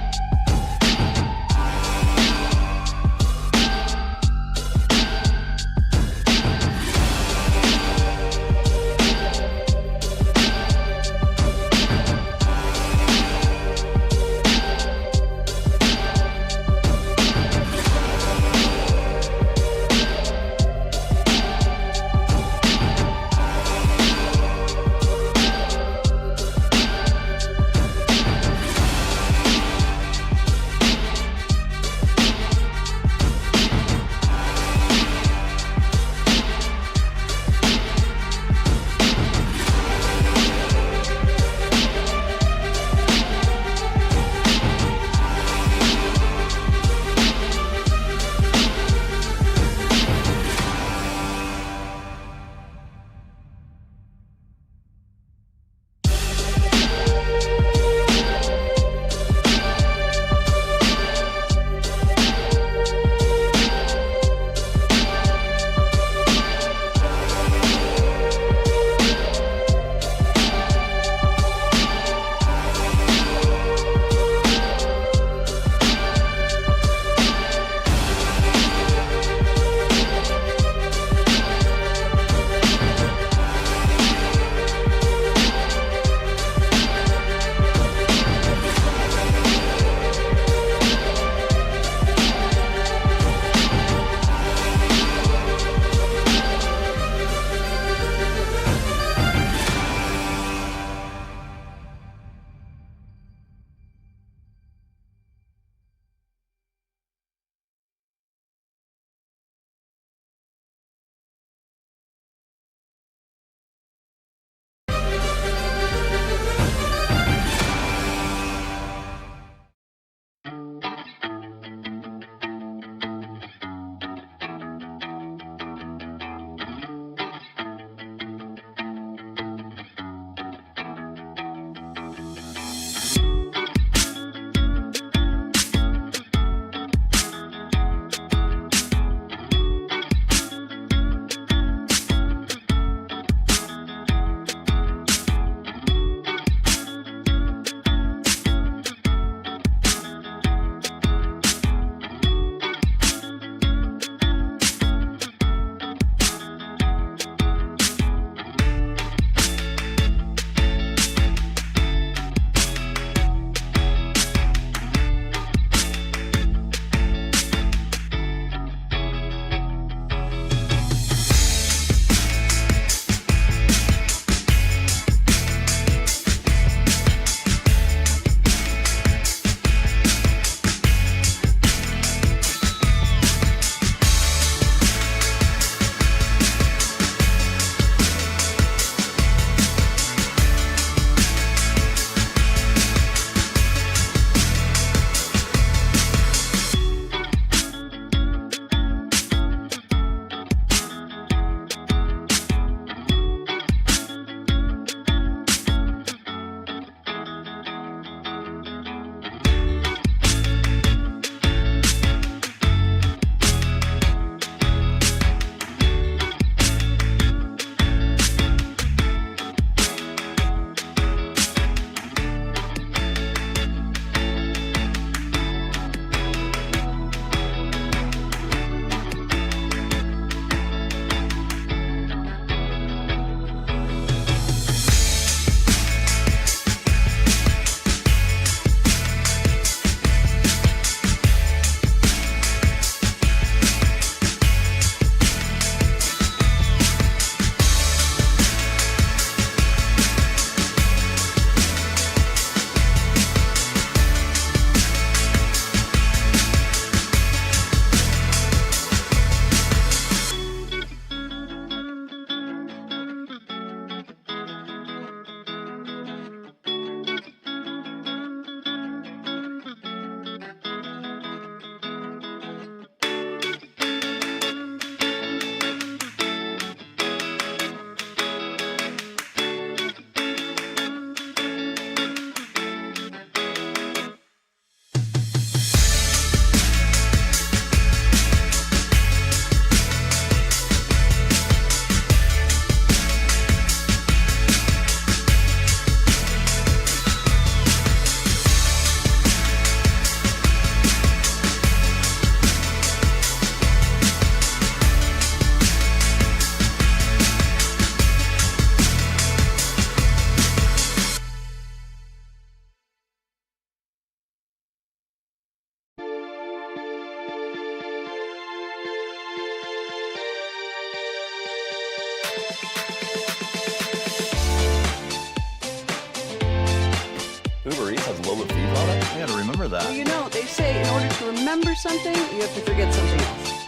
Uber Eats has lower fee product? I gotta remember that. Well, you know, they say in order to remember something, you have to forget something else.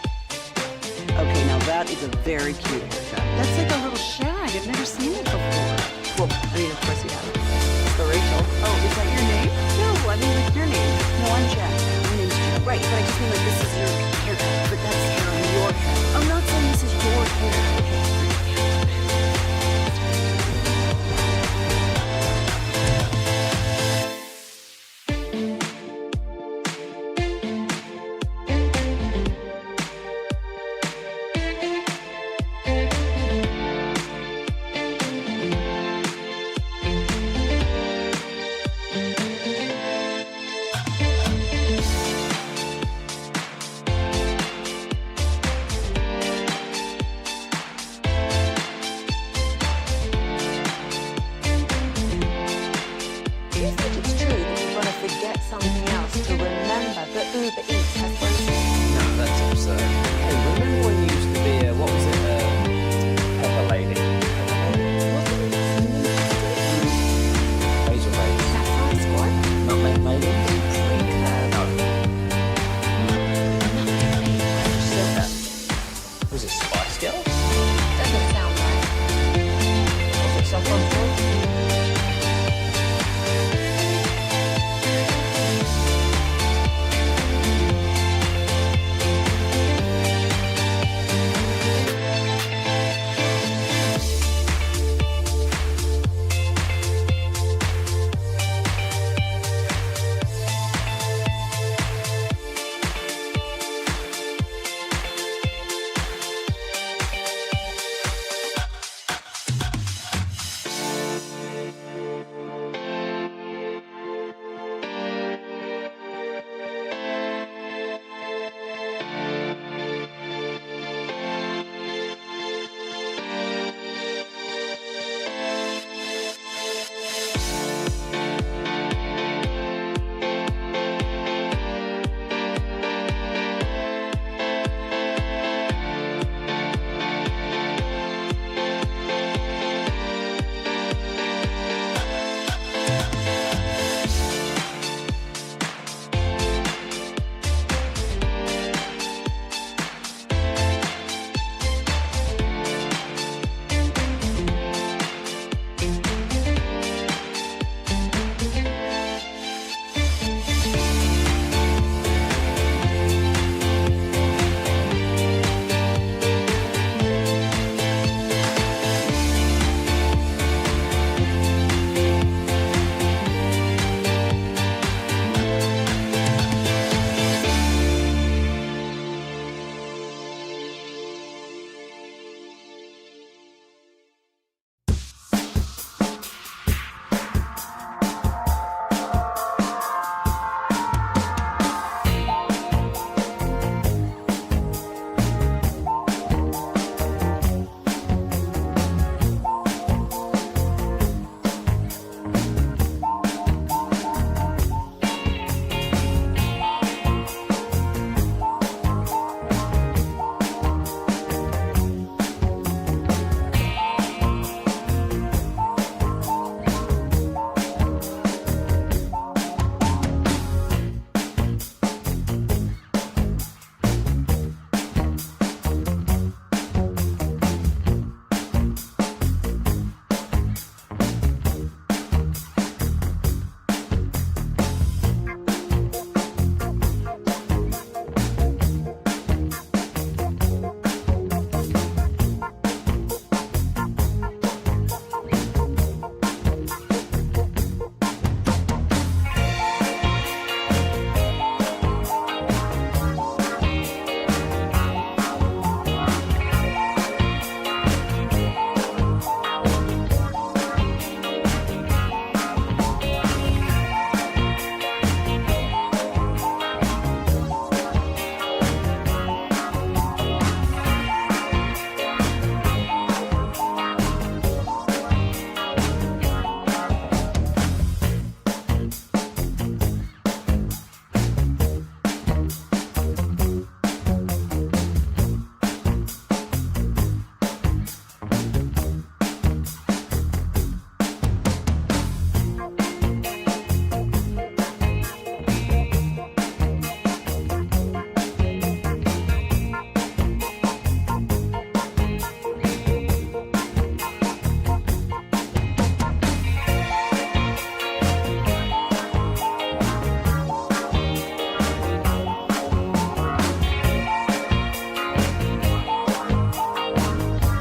Okay, now that is a very cute haircut. That's like a little shag. I've never seen it before. Well, I mean, of course you haven't. It's the Rachel. Oh, is that your name? No, I mean, like your name. No, I'm Jack. My name's Jack. Right, but I just mean like this is your haircut. But that's hair on your head. I'm not saying this is your hair. Okay.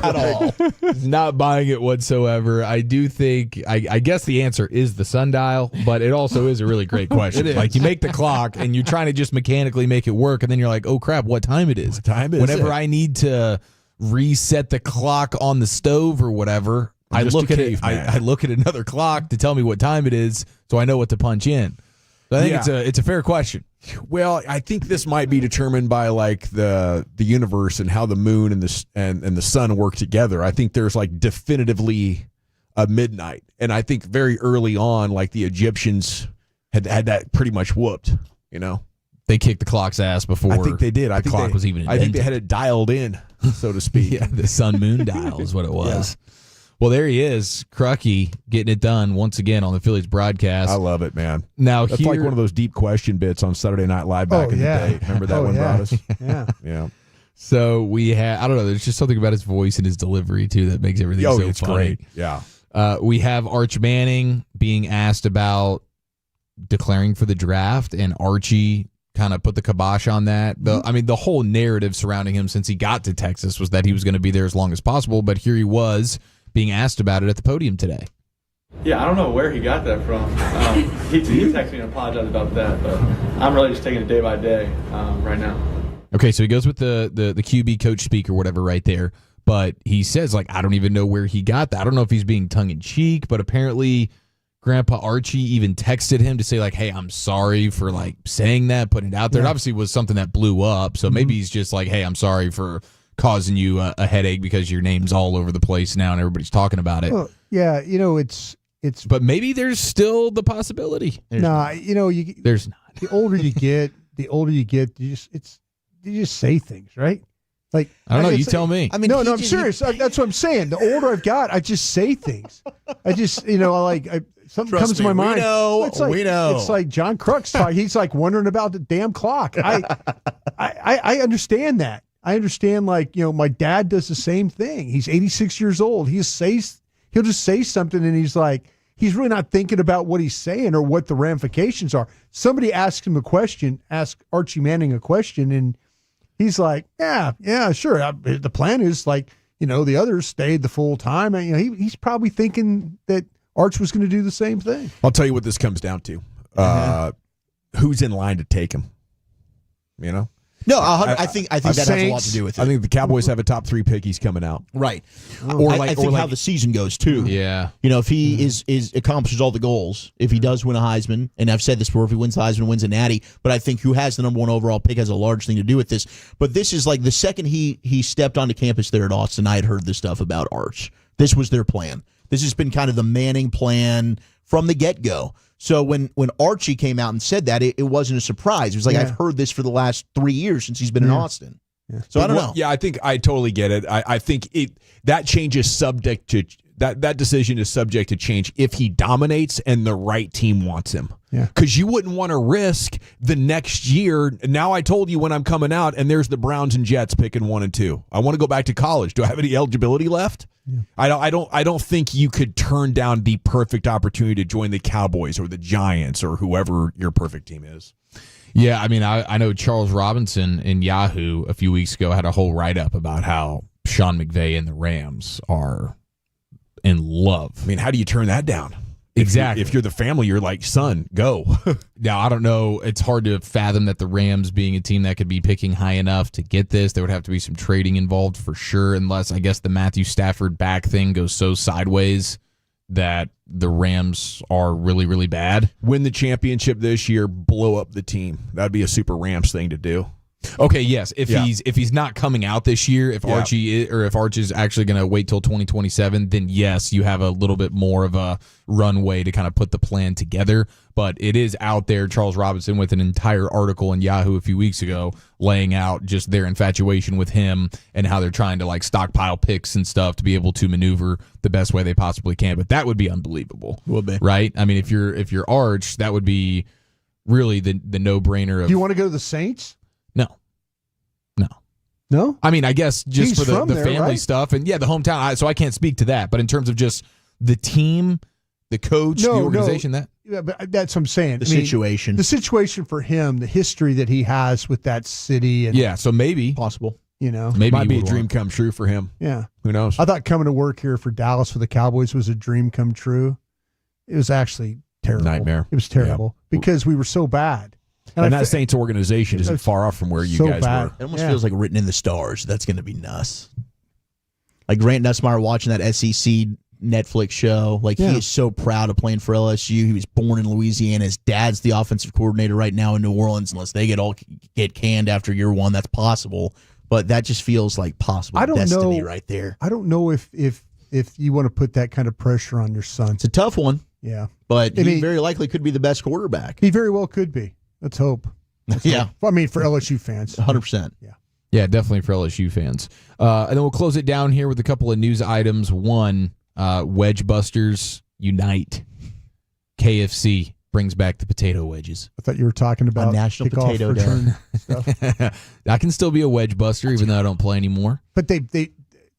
At all. Not buying it whatsoever. I do think, I guess the answer is the sundial, but it also is a really great question. It is. Like, you make the clock and you're trying to just mechanically make it work, and then you're like, oh crap, what time it is? What time is Whenever it? I need to reset the clock on the stove or whatever, I just look a at it. caveman. I look at another clock to tell me what time it is, so I know what to punch in. So I think it's a fair question. Well, I think this might be determined by like the universe and how the moon and the sun work together. I think there's like definitively a midnight, and I think very early on, like the Egyptians had that pretty much whooped. You know, they kicked the clock's ass before. I think they did. The clock was even I think invented. they had it dialed in, so to speak. Yeah, the sun moon dial is what it was. Yeah. Well, there he is, Crucky, getting it done once again on the Phillies broadcast. I love it, man. Now that's like one of those deep question bits on Saturday Night Live back in the day. Remember that one, Broadus? Yeah. So we had, I don't know, there's just something about his voice and his delivery, too, that makes everything so it's funny. Great. Yeah. We have Arch Manning being asked about declaring for the draft, and Archie kind of put the kibosh on that. I mean, the whole narrative surrounding him since he got to Texas was that he was going to be there as long as possible, but here he was being asked about it at the podium today. Yeah, I don't know where he got that from. He texted me and apologized about that, but I'm really just taking it day by day right now. Okay, so he goes with the QB coach speak or whatever right there, but he says, like, I don't even know where he got that. I don't know if he's being tongue-in-cheek, but apparently Grandpa Archie even texted him to say, like, hey, I'm sorry for, like, saying that, putting it out there. It obviously was something that blew up, so maybe he's just like, hey, I'm sorry for causing you a headache because your name's all over the place now and everybody's talking about it. Well, yeah, you know, it's. But maybe there's still the possibility. You know, there's not. The older you get, you just say things, right? Like, I don't know. You tell me. I mean, no, I'm serious. That's what I'm saying. The older I've got, I just say things. I just, something comes to my mind. We know. It's like John Crux talk. He's like wondering about the damn clock. I understand that. I understand, like, my dad does the same thing. He's 86 years old. He'll just say something and he's like, he's really not thinking about what he's saying or what the ramifications are. Somebody asks him a question, ask Archie Manning a question, and he's like, yeah, sure. The plan is like, the others stayed the full time. And, he's probably thinking that Arch was going to do the same thing. I'll tell you what this comes down to. Who's in line to take him? No, I think that has a lot to do with it. I think the Cowboys have a top 3 pick. He's coming out. Right. I think how the season goes, too. Yeah. If he is accomplishes all the goals, if he does win a Heisman, and I've said this before, if he wins the Heisman, wins a Natty, but I think who has the number 1 overall pick has a large thing to do with this. But this is like the second he stepped onto campus there at Austin, I had heard this stuff about Arch. This was their plan. This has been kind of the Manning plan from the get-go. So when Archie came out and said that, it wasn't a surprise. It was like, I've heard this for the last 3 years since he's been in Austin. Yeah. So I don't know. Yeah, I think I totally get it. I think that change is subject to that decision is subject to change if he dominates and the right team wants him. Yeah. Because you wouldn't want to risk the next year. Now I told you when I'm coming out, and there's the Browns and Jets picking 1 and 2. I want to go back to college. Do I have any eligibility left? Yeah. I don't think you could turn down the perfect opportunity to join the Cowboys or the Giants or whoever your perfect team is. Yeah, I mean, I know Charles Robinson in Yahoo a few weeks ago had a whole write-up about how Sean McVay and the Rams are in love. I mean, how do you turn that down? Exactly. If you're the family, you're like, son, go. Now, I don't know. It's hard to fathom that the Rams being a team that could be picking high enough to get this. There would have to be some trading involved for sure, unless I guess the Matthew Stafford back thing goes so sideways that the Rams are really, really bad. Win the championship this year, blow up the team. That'd be a super Rams thing to do. Okay, yes. If he's not coming out this year, if Arch is actually going to wait till 2027, then yes, you have a little bit more of a runway to kind of put the plan together. But it is out there. Charles Robinson with an entire article in Yahoo a few weeks ago laying out just their infatuation with him and how they're trying to like stockpile picks and stuff to be able to maneuver the best way they possibly can. But that would be unbelievable. Would be. Right? I mean, if you're Arch, that would be really the no-brainer of. Do you want to go to the Saints? No? I mean, I guess just He's for the there, family right? stuff and, the hometown. So I can't speak to that. But in terms of just the team, the coach, the organization, that. Yeah, but that's what I'm saying. The situation. The situation for him, the history that he has with that city. And yeah, so maybe. Possible. Maybe might be a dream come true for him. Yeah. Who knows? I thought coming to work here for Dallas for the Cowboys was a dream come true. It was actually terrible. Nightmare. It was terrible because we were so bad. And that Saints organization isn't far off from where you guys were. It almost feels like written in the stars. That's going to be nuts. Like Grant Nussmeier watching that SEC Netflix show. Like he is so proud of playing for LSU. He was born in Louisiana. His dad's the offensive coordinator right now in New Orleans. Unless they get canned after year one, that's possible. But that just feels like possible destiny right there. I don't know if you want to put that kind of pressure on your son. It's a tough one. Yeah. But he very likely could be the best quarterback. He very well could be. Let's hope. Yeah. I mean, for LSU fans. 100%. Yeah. Yeah, definitely for LSU fans. And then we'll close it down here with a couple of news items. One, Wedge Busters Unite. KFC brings back the potato wedges. I thought you were talking about National Potato Day stuff. I can still be a wedge buster even though I don't play anymore. But they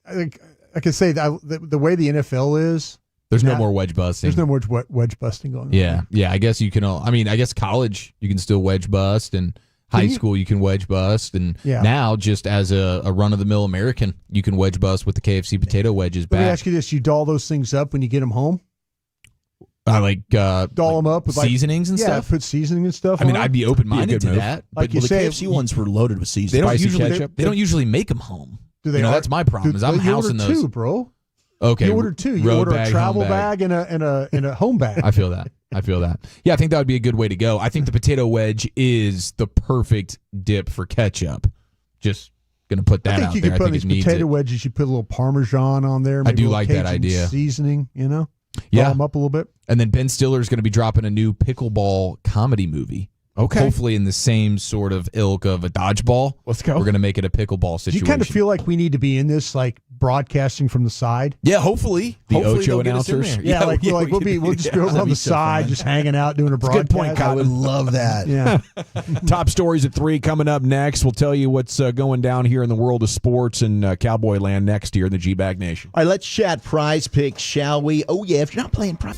I can say that the way the NFL is, there's no more wedge busting. There's no more wedge busting going on. Yeah. I guess you can. I guess college you can still wedge bust, and high school you can wedge bust, and now just as a run of the mill American, you can wedge bust with the KFC potato wedges back. Let me ask you this: you doll those things up when you get them home? Doll them up with seasonings and stuff. Put seasoning and stuff. I mean, I'd be open minded to that. Like but the KFC ones were loaded with seasoning. They don't usually make them home. Do they? That's my problem. Is I'm housing those. Two, bro. Okay, you ordered two. You order a travel bag and a home bag. I feel that. Yeah, I think that would be a good way to go. I think the potato wedge is the perfect dip for ketchup. Just gonna put that out there. I think you could put on these potato wedges. You put a little Parmesan on there. I do like that idea. Seasoning, Yeah, doll them up a little bit. And then Ben Stiller is going to be dropping a new pickleball comedy movie. Okay. Hopefully in the same sort of ilk of a dodgeball. Let's go. We're going to make it a pickleball situation. Do you kind of feel like we need to be in this, like broadcasting from the side? Yeah, hopefully. The Ocho announcers. Yeah, we'll just be over on the side, just hanging out, doing a broadcast. Good point, Kyle. I would love that. Yeah. Top stories at 3 coming up next. We'll tell you what's going down here in the world of sports and Cowboy Land next year in the G-Bag Nation. All right, let's chat prize picks, shall we? Oh, yeah, if you're not playing prize.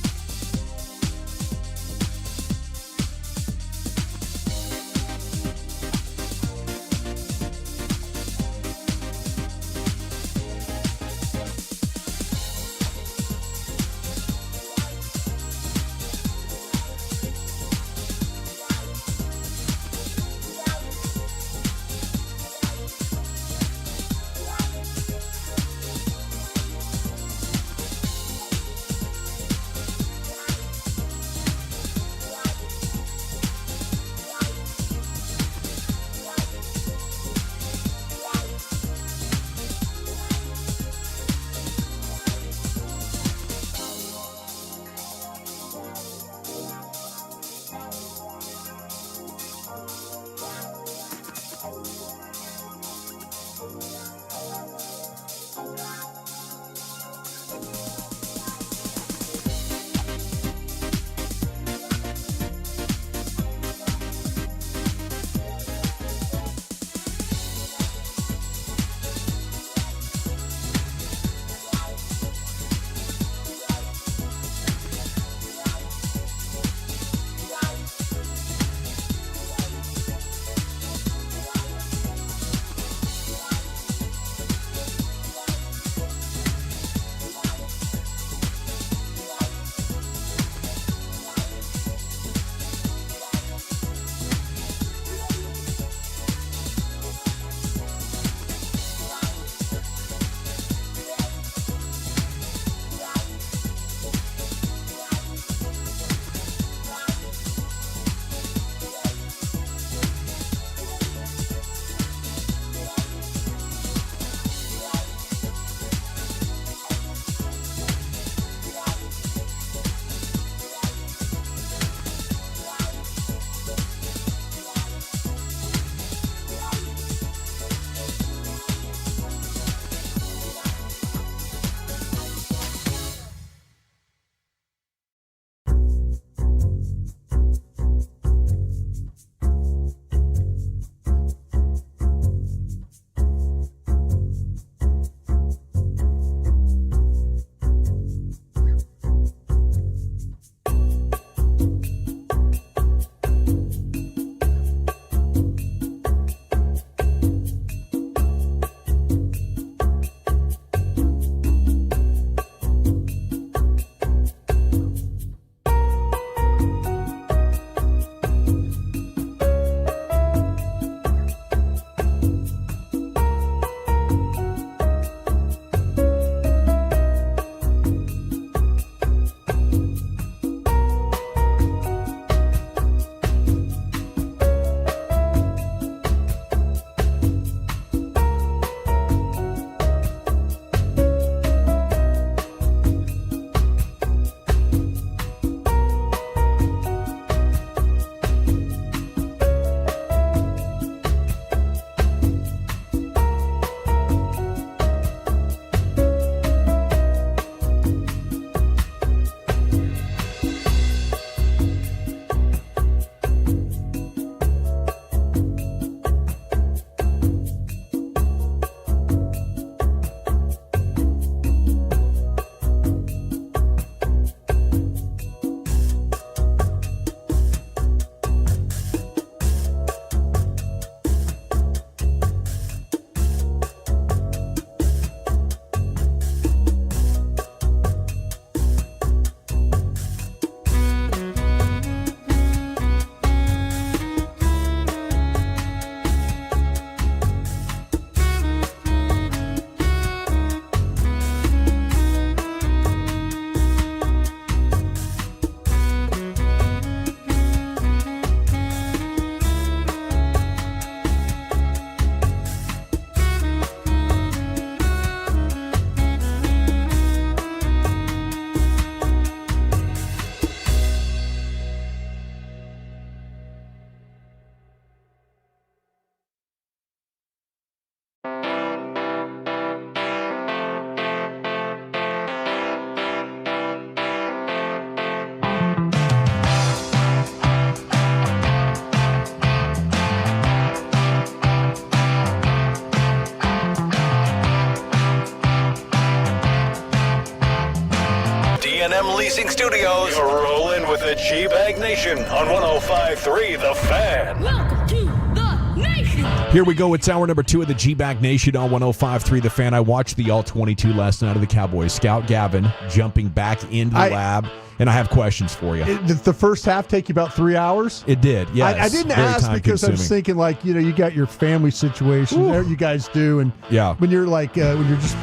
racing studios. You're rolling with the G-Bag Nation on 105.3 The Fan. Welcome to the nation. Here we go. It's hour number 2 of the G-Bag Nation on 105.3 The Fan. I watched the All-22 last night of the Cowboys. Scout Gavin jumping back into the lab, and I have questions for you. Did the first half take you about 3 hours? It did, yes. I didn't Very ask because I was time-consuming. thinking, like, you got your family situation. There you guys do. And when you're like, when you're just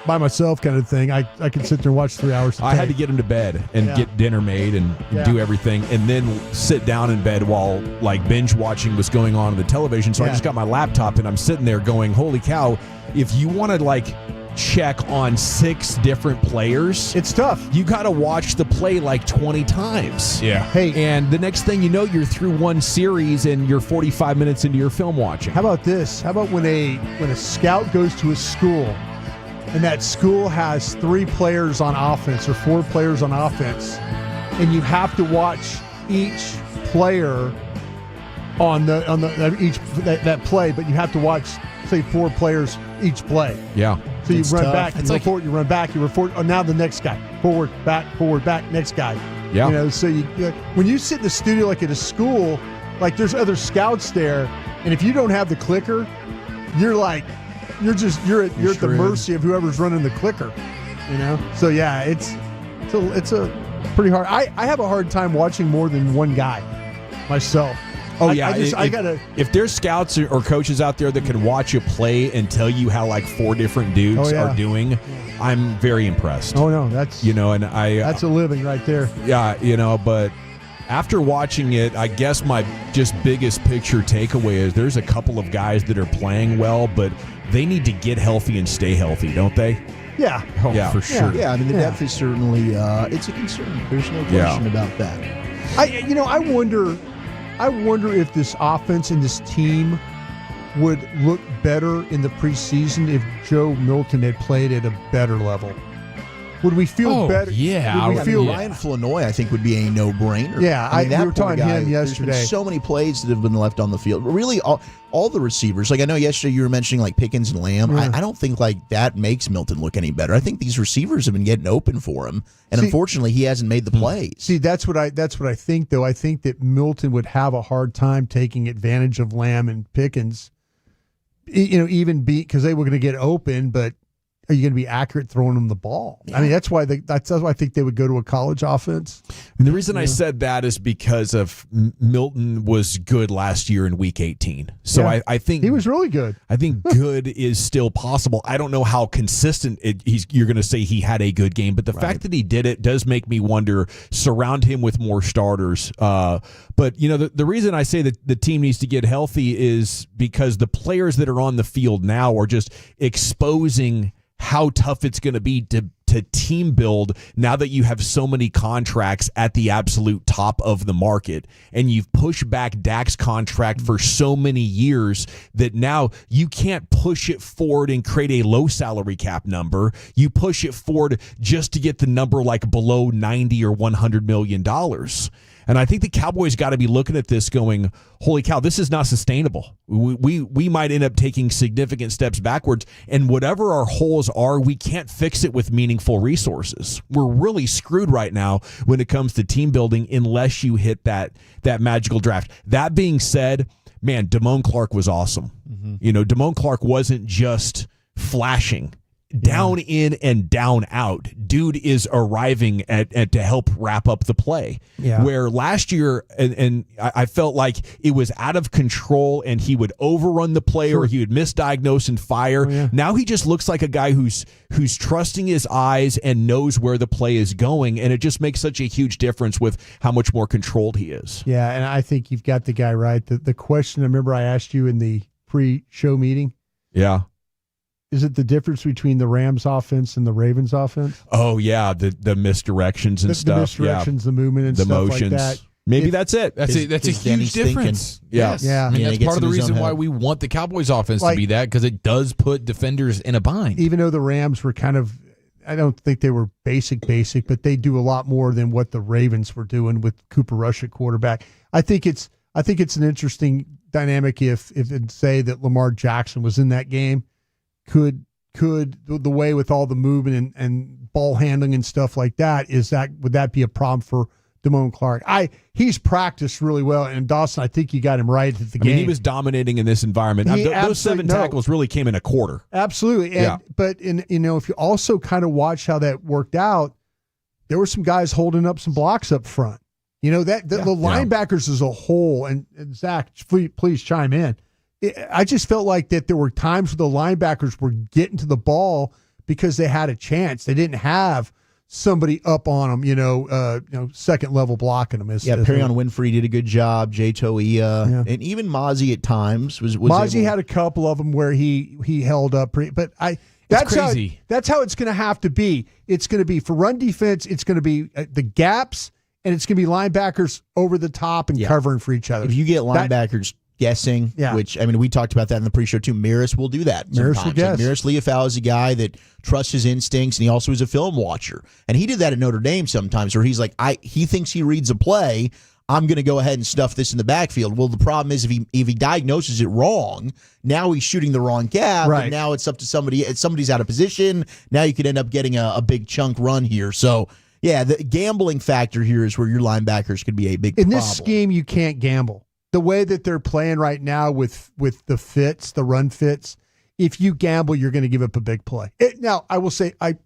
by myself kind of thing, I can sit there and watch 3 hours. I had to get him to bed and get dinner made and do everything, and then sit down in bed while like binge watching was going on the television. So I just got my laptop and I'm sitting there going, holy cow, if you want to like check on 6 different players, it's tough. You got to watch the play like 20 times. Yeah. Hey, and the next thing you know, you're through one series and you're 45 minutes into your film watching. How about this? How about when a scout goes to a school and that school has 3 players on offense or 4 players on offense, and you have to watch each player on that play, but you have to watch, say, 4 players each play. Yeah. So you It's run tough. back, you It's run like- forward, you run back, you run forward. Oh, now the next guy. Forward, back, next guy. Yeah. So when you sit in the studio like at a school, like there's other scouts there, and if you don't have the clicker, you're at the mercy of whoever's running the clicker. So yeah, it's a pretty hard. I have a hard time watching more than one guy myself. Oh yeah, if there's scouts or coaches out there that can watch a play and tell you how like 4 different dudes are doing, I'm very impressed. Oh no, that's that's a living right there. Yeah, but after watching it, I guess my just biggest picture takeaway is there's a couple of guys that are playing well, but they need to get healthy and stay healthy, don't they? Yeah. Yeah, for sure. Yeah, I mean, the depth is certainly it's a concern. There's no question about that. I wonder if this offense and this team would look better in the preseason if Joe Milton had played at a better level. Would we feel better? Yeah, Would we feel Ryan Flanoy, I think, would be a no-brainer. Yeah, I mean, that we were poor talking guy, him there's yesterday. been so many plays that have been left on the field. Really, all the receivers. Like I know yesterday you were mentioning like Pickens and Lamb. Yeah. I don't think like that makes Milton look any better. I think these receivers have been getting open for him, and unfortunately, he hasn't made the plays. See, that's what I think though. I think that Milton would have a hard time taking advantage of Lamb and Pickens. Even because they were going to get open, but are you going to be accurate throwing them the ball? I mean, that's why I think they would go to a college offense. And the reason I said that is because of Milton was good last year in Week 18. So I think he was really good. I think good is still possible. I don't know how consistent you're going to say he had a good game, but the fact that he did it does make me wonder. Surround him with more starters. But the reason I say that the team needs to get healthy is because the players that are on the field now are just exposing how tough it's going to be to team build now that you have so many contracts at the absolute top of the market, and you've pushed back Dak's contract for so many years that now you can't push it forward and create a low salary cap number. You push it forward just to get the number like below 90 or $100 million. And I think the Cowboys got to be looking at this going, holy cow, this is not sustainable. We might end up taking significant steps backwards, and whatever our holes are, we can't fix it with meaningful resources. We're really screwed right now when it comes to team building unless you hit that magical draft. That being said, man, Damone Clark was awesome. Damone Clark wasn't just flashing. Down in and down out, dude is arriving at to help wrap up the play. Yeah. Where last year, and I felt like it was out of control, and he would overrun the play or he would misdiagnose and fire. Now he just looks like a guy who's trusting his eyes and knows where the play is going, and it just makes such a huge difference with how much more controlled he is. Yeah, and I think you've got the guy right. The question I remember I asked you in the pre-show meeting. Yeah. Is it the difference between the Rams offense and the Ravens offense? Oh yeah, the misdirections and stuff. The misdirections, the movement and the stuff motions. like that. Maybe that's it. That's a huge difference. Yeah. I mean, that's part of the reason why we want the Cowboys offense to be that, because it does put defenders in a bind. Even though the Rams were kind of, I don't think they were basic, but they do a lot more than what the Ravens were doing with Cooper Rush at quarterback. I think it's an interesting dynamic if say that Lamar Jackson was in that game. Could could the way with all the movement and ball handling and stuff like that, would that be a problem for Damone Clark? He's practiced really well, and Dawson, I think you got him right at the game. I mean, he was dominating in this environment. Those 7 tackles really came in a quarter. Absolutely. But if you also kind of watch how that worked out, there were some guys holding up some blocks up front. The linebackers as a whole, and Zach, please chime in. I just felt like that there were times where the linebackers were getting to the ball because they had a chance. They didn't have somebody up on them, second level blocking them. Perrion Winfrey did a good job. Jay Toia, and even Mozzie at times was Mozzie had a couple of them where he held up but that's crazy. That's how it's going to have to be. It's going to be for run defense. It's going to be the gaps, and it's going to be linebackers over the top and covering for each other. If you get linebackers guessing, which, I mean, we talked about that in the pre-show too. Maris will do that sometimes. Maris Leofau is a guy that trusts his instincts, and he also is a film watcher. And he did that at Notre Dame sometimes, where he's like, he thinks he reads a play, I'm going to go ahead and stuff this in the backfield. Well, the problem is if he diagnoses it wrong, now he's shooting the wrong gap, and now it's up to somebody. Somebody's out of position. Now you could end up getting a big chunk run here. So, yeah, the gambling factor here is where your linebackers could be a big problem. In this scheme, you can't gamble. The way that they're playing right now with the fits, the run fits, if you gamble, you're going to give up a big play. Now, I will say, I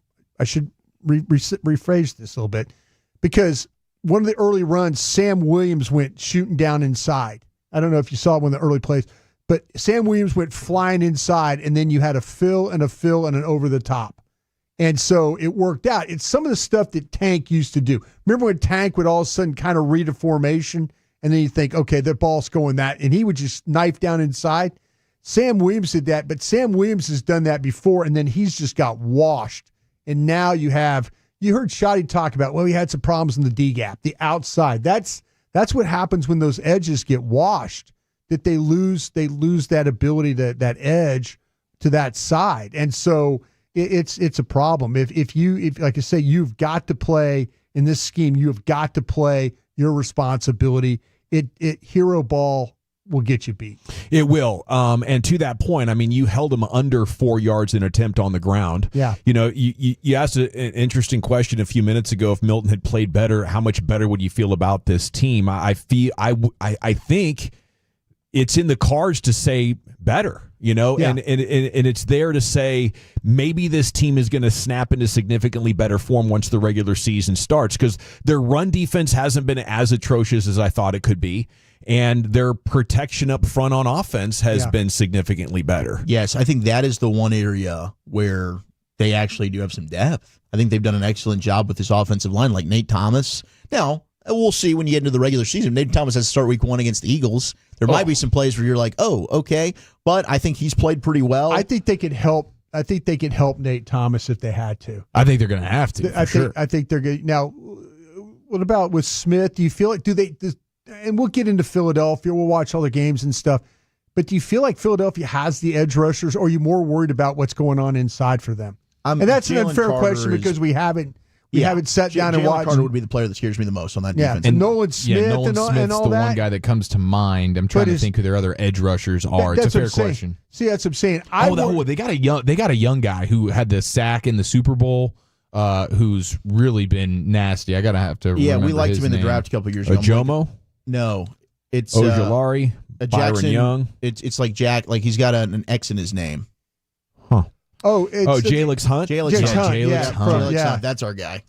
should rephrase this a little bit, because one of the early runs, Sam Williams went shooting down inside. I don't know if you saw one of the early plays, but Sam Williams went flying inside, and then you had a fill and an over the top. And so it worked out. It's some of the stuff that Tank used to do. Remember when Tank would all of a sudden kind of read a formation, and then you think, okay, the ball's going that, and he would just knife down inside? Sam Williams did that, but Sam Williams has done that before, and then he's just got washed. And now you heard Shotty talk about, well, he had some problems in the D gap, the outside. That's what happens when those edges get washed, that they lose that ability, that edge to that side. And so it's a problem. If like I say, you've got to play in this scheme, you have got to play your responsibility. Hero ball will get you beat. It will. And to that point, I mean, you held him under 4 yards in attempt on the ground. Yeah. You asked an interesting question a few minutes ago. If Milton had played better, how much better would you feel about this team? I think it's in the cards to say better. And it's there to say maybe this team is going to snap into significantly better form once the regular season starts, because their run defense hasn't been as atrocious as I thought it could be, and their protection up front on offense has been significantly better. Yes, I think that is the one area where they actually do have some depth. I think they've done an excellent job with this offensive line, like Nate Thomas. Now, we'll see when you get into the regular season. Nate Thomas has to start week 1 against the Eagles. There might be some plays where you're like, oh, okay. But I think he's played pretty well. I think they could help. I think they could help Nate Thomas if they had to. I think they're going to have to. I think they're good. Now, what about with Smith? Do you feel like, and we'll get into Philadelphia. We'll watch all the games and stuff. But do you feel like Philadelphia has the edge rushers, or are you more worried about what's going on inside for them? And that's an unfair question because we haven't sat down and watched. Carter would be the player that scares me the most on that defense. And Nolan Smith Nolan and all Smith's that. the one guy that comes to mind. I'm trying to think who their other edge rushers are. It's a fair question. See, that's what I'm saying. They got a young guy who had the sack in the Super Bowl, who's really been nasty. I gotta have to. Yeah, remember we liked his him in the name. draft a couple of years ago. Jomo? No, it's Ojolari, Byron Jackson, Young. It's like Jack. Like he's got an X in his name. Jalix Hunt. Jalix Hunt. That's our guy.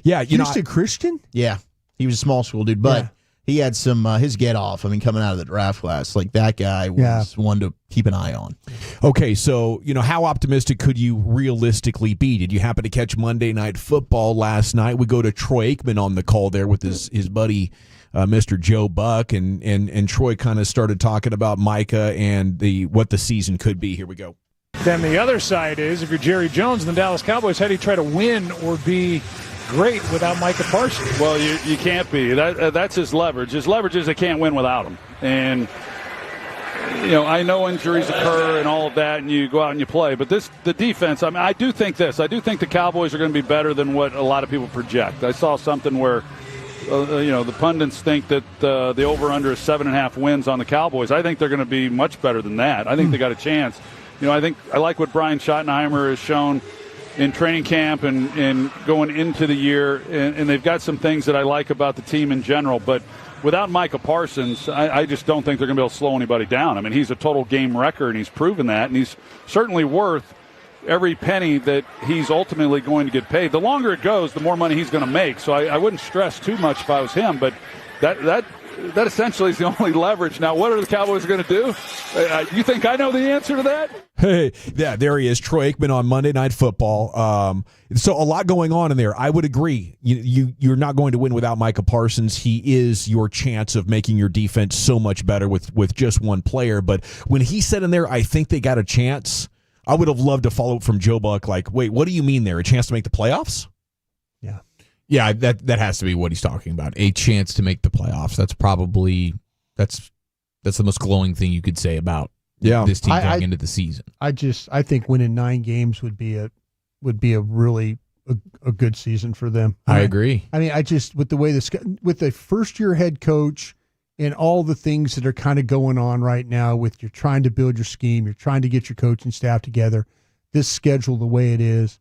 Yeah, Houston Christian. Yeah, he was a small school dude, but he had some his get off. I mean, coming out of the draft class, like that guy was one to keep an eye on. Okay, so how optimistic could you realistically be? Did you happen to catch Monday Night Football last night? We go to Troy Aikman on the call there with his buddy Mr. Joe Buck, and Troy kind of started talking about Micah and what the season could be. Here we go. Then the other side is, if you're Jerry Jones and the Dallas Cowboys, how do you try to win or be great without Micah Parsons? Well, you can't be. That's his leverage. His leverage is they can't win without him. And, I know injuries occur and all of that, and you go out and you play. But the defense, I mean, I do think the Cowboys are going to be better than what a lot of people project. I saw something where, the pundits think that the over-under is 7.5 wins on the Cowboys. I think they're going to be much better than that. I think they got a chance. I think I like what Brian Schottenheimer has shown in training camp and going into the year, and they've got some things that I like about the team in general. But without Micah Parsons, I just don't think they're going to be able to slow anybody down. I mean, he's a total game wrecker, and he's proven that, and he's certainly worth every penny that he's ultimately going to get paid. The longer it goes, the more money he's going to make. So I wouldn't stress too much if I was him, but that essentially is the only leverage. Now, what are the Cowboys going to do? You think I know the answer to that? Hey, yeah, there he is, Troy Aikman on Monday Night Football. So a lot going on in there. I would agree. You're not going to win without Micah Parsons. He is your chance of making your defense so much better with just one player. But when he said in there, I think they got a chance, I would have loved to follow up from Joe Buck, like, wait, what do you mean there? A chance to make the playoffs? Yeah, that has to be what he's talking about. A chance to make the playoffs. That's probably that's the most glowing thing you could say about this team going into the season. I think winning 9 games would be a really a good season for them. I agree. I mean, with the way with the first year head coach and all the things that are kind of going on right now with you're trying to build your scheme, you're trying to get your coaching staff together, this schedule the way it is.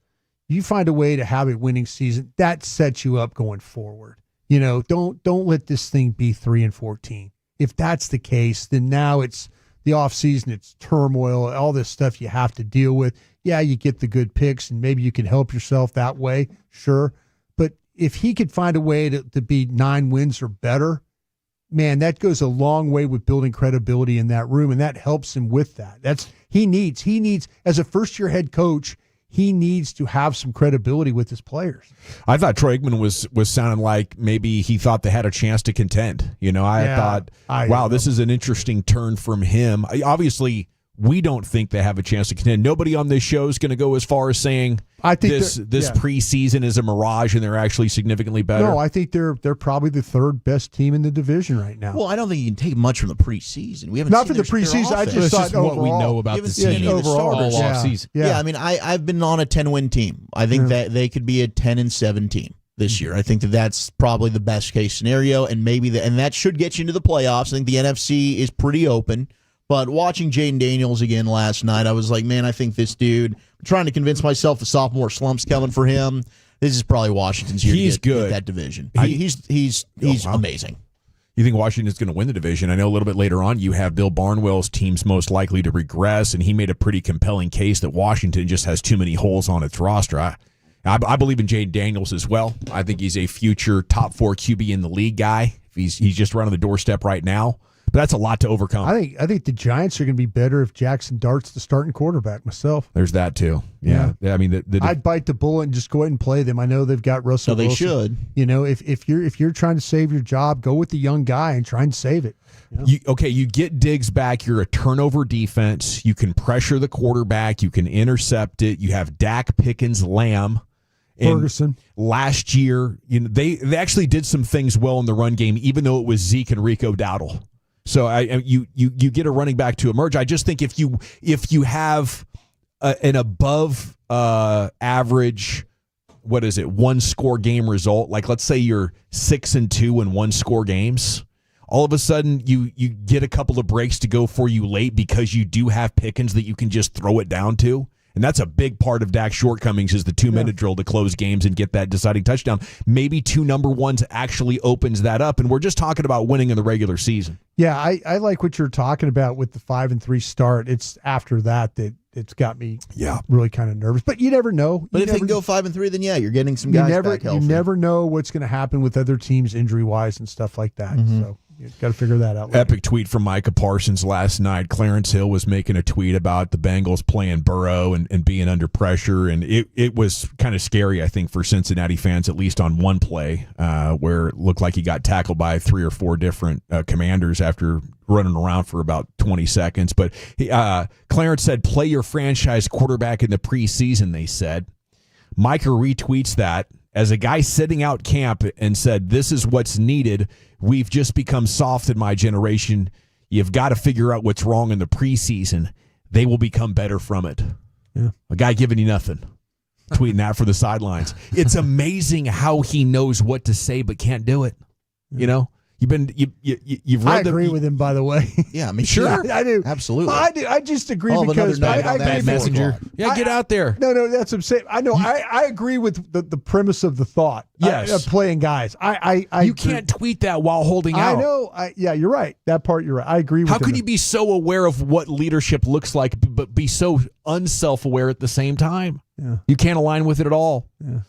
You find a way to have a winning season, that sets you up going forward. Don't let this thing be 3-14. If that's the case, then now it's the offseason, it's turmoil, all this stuff you have to deal with. Yeah, you get the good picks, and maybe you can help yourself that way, sure. But if he could find a way to be 9 wins or better, man, that goes a long way with building credibility in that room, and that helps him with that. He needs as a first-year head coach, he needs to have some credibility with his players. I thought Troy Aikman was sounding like maybe he thought they had a chance to contend. I thought, wow, this is an interesting turn from him. Obviously, we don't think they have a chance to contend. Nobody on this show is going to go as far as saying this preseason is a mirage and they're actually significantly better. No, I think they're probably the 3rd best team in the division right now. Well, I don't think you can take much from the preseason. We haven't not seen for the preseason. I just thought what we know about the team overall all off season. Yeah, I mean, I've been on a 10-win team. I think that they could be a 10-7 team this year. I think that's probably the best case scenario, and and that should get you into the playoffs. I think the NFC is pretty open. But watching Jaden Daniels again last night, I was like, man, I think this dude, I'm trying to convince myself the sophomore slump's coming for him. This is probably Washington's year to get that division. He's amazing. You think Washington's going to win the division? I know a little bit later on you have Bill Barnwell's teams most likely to regress, and he made a pretty compelling case that Washington just has too many holes on its roster. I believe in Jaden Daniels as well. I think he's a future top 4 QB in the league guy. He's just right on the doorstep right now. But that's a lot to overcome. I think the Giants are going to be better if Jackson Dart's the starting quarterback myself. There's that too. Yeah. I mean, I'd bite the bullet and just go ahead and play them. I know they've got Russell Wilson. Should. If you're trying to save your job, go with the young guy and try and save it. You get Diggs back. You're a turnover defense. You can pressure the quarterback. You can intercept it. You have Dak, Pickens, Lamb. Ferguson. Last year, they actually did some things well in the run game, even though it was Zeke and Rico Dowdle. So you get a running back to emerge. I just think if you have an above average, 1-score game result, like let's say you're 6-2 in 1-score games, all of a sudden you get a couple of breaks to go for you late because you do have Pickens that you can just throw it down to. And that's a big part of Dak's shortcomings is the 2-minute drill to close games and get that deciding touchdown. Maybe 2 number ones actually opens that up, and we're just talking about winning in the regular season. Yeah, I like what you're talking about with the 5-3 start. It's after that it's got me really kind of nervous. But you never know. But if they can go 5-3, then you're getting some guys back healthy. You never know what's going to happen with other teams injury-wise and stuff like that. Mm-hmm. So you've got to figure that out later. Epic tweet from Micah Parsons last night. Clarence Hill was making a tweet about the Bengals playing Burrow and being under pressure, and it was kind of scary, I think, for Cincinnati fans, at least on one play where it looked like he got tackled by 3 or 4 different commanders after running around for about 20 seconds. But Clarence said, play your franchise quarterback in the preseason, they said. Micah retweets that as a guy sitting out camp and said, this is what's needed. We've just become soft in my generation. You've got to figure out what's wrong in the preseason. They will become better from it. Yeah. A guy giving you nothing. Tweeting that for the sidelines. It's amazing how he knows what to say but can't do it. You've read. I agree with him, by the way. Yeah, I mean, sure, I do. Absolutely. I do. I just agree All of because another night I on that agree messenger. Yeah, get out there. No, that's what I'm saying. I know. I agree with the premise of the thought. Yes. Of playing guys. I You can't tweet that while holding out. I know. Yeah, you're right. That part, you're right. I agree with How him. could you be so aware of what leadership looks like, but be so unself-aware at the same time? Yeah. You can't align with it at all. Yeah.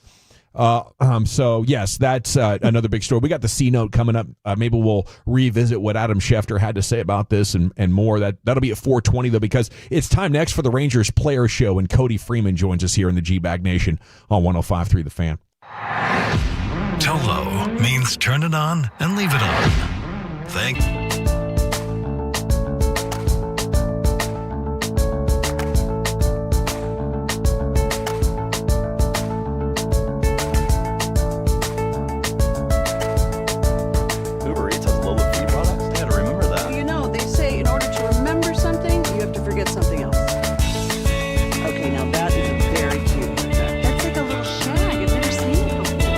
So yes, that's another big story. We got the C note coming up. Maybe we'll revisit what Adam Schefter had to say about this and more. That'll be at 4:20 though, because it's time next for the Rangers Player Show, and Cody Freeman joins us here in the G-Bag Nation on 105.3 The Fan. Tolo means turn it on and leave it on. Thank. Uber Eats has low fee products. I gotta remember that. You know, they say in order to remember something, you have to forget something else. Okay, now that is a very cute haircut. That's like a little shag. I've never seen it before.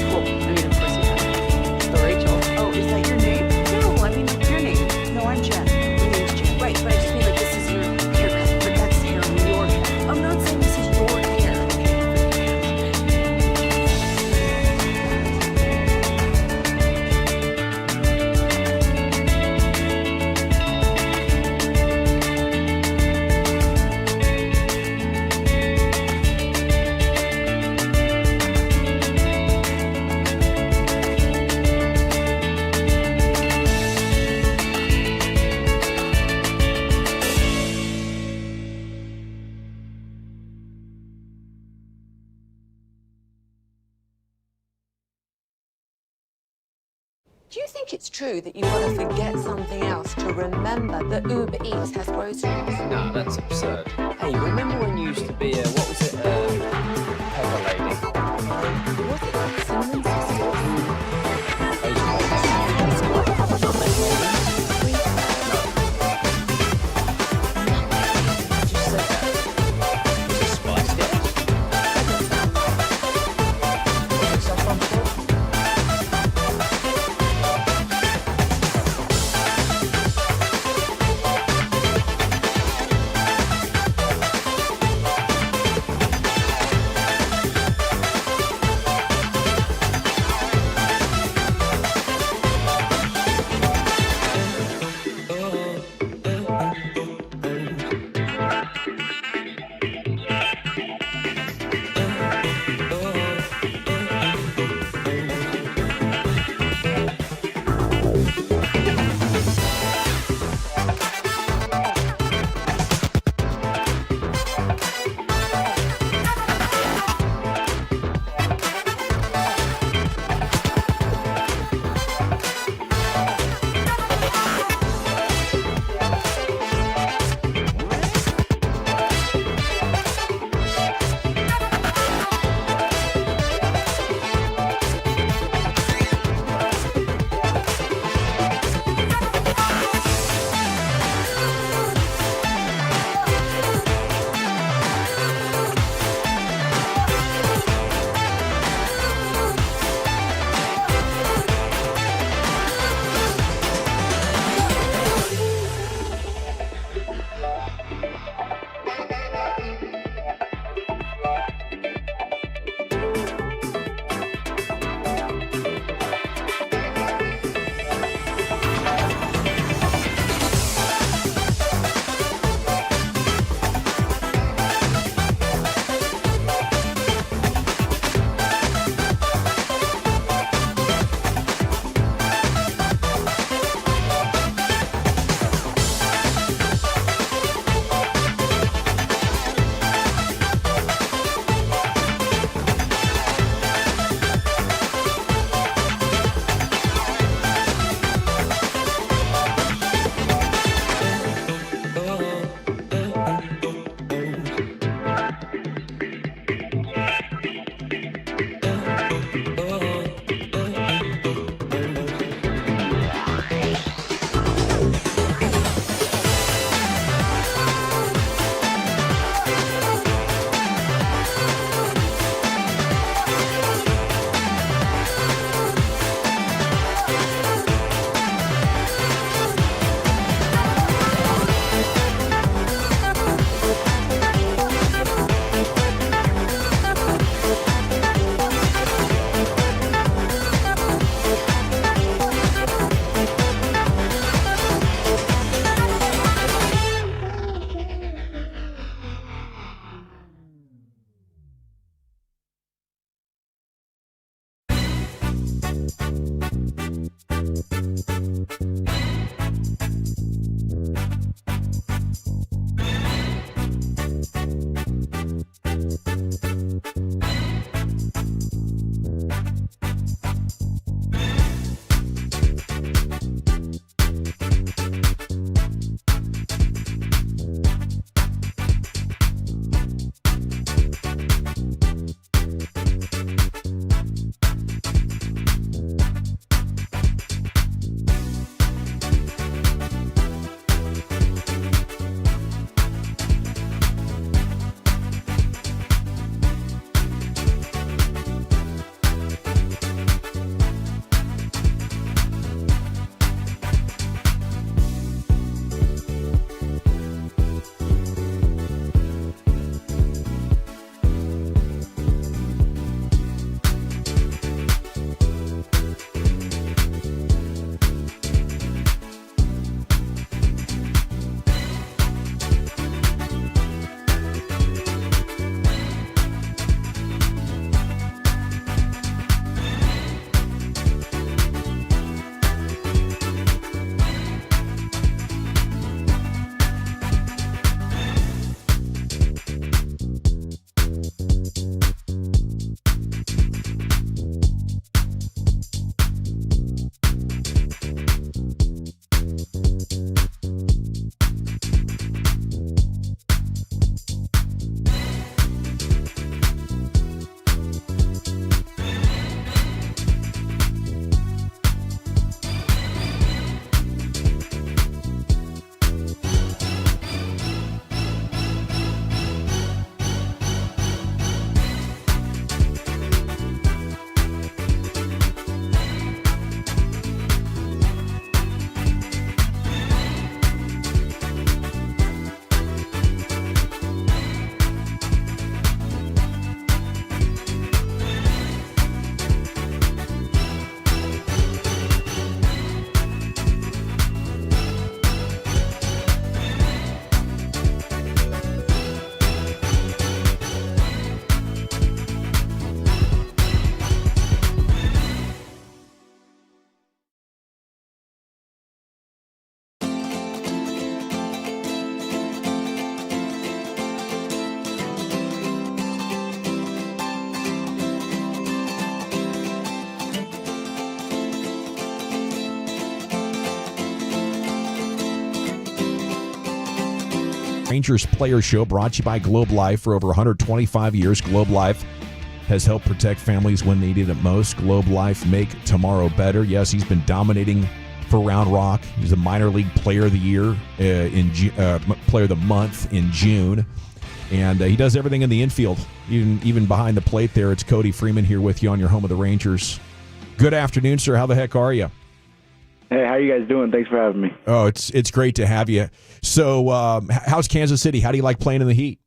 Well, I mean, of course you have. So Rachel. Oh, is that your name? No, I mean your name. No, I'm Jen. My name's Jen. Right, but I just mean like this is your haircut, but that's hair on your head. I'm not saying this is your hair. Do you think it's true that you've got to forget something else to remember that Uber Eats has groceries? No, that's absurd. Hey, remember when you used to be a, what was it, pepper lady? Was it Simmons or Rangers Player Show, brought to you by Globe Life. For over 125 years, Globe Life has helped protect families when they need it most. Globe Life, make tomorrow better. Yes, he's been dominating for Round Rock. He's a minor league player of the year, player of the month in June. And he does everything in the infield, even behind the plate there. It's Cody Freeman here with you on your home of the Rangers. Good afternoon, sir. How the heck are you? Hey, how you guys doing? Thanks for having me. Oh, it's great to have you. So, how's Kansas City? How do you like playing in the heat?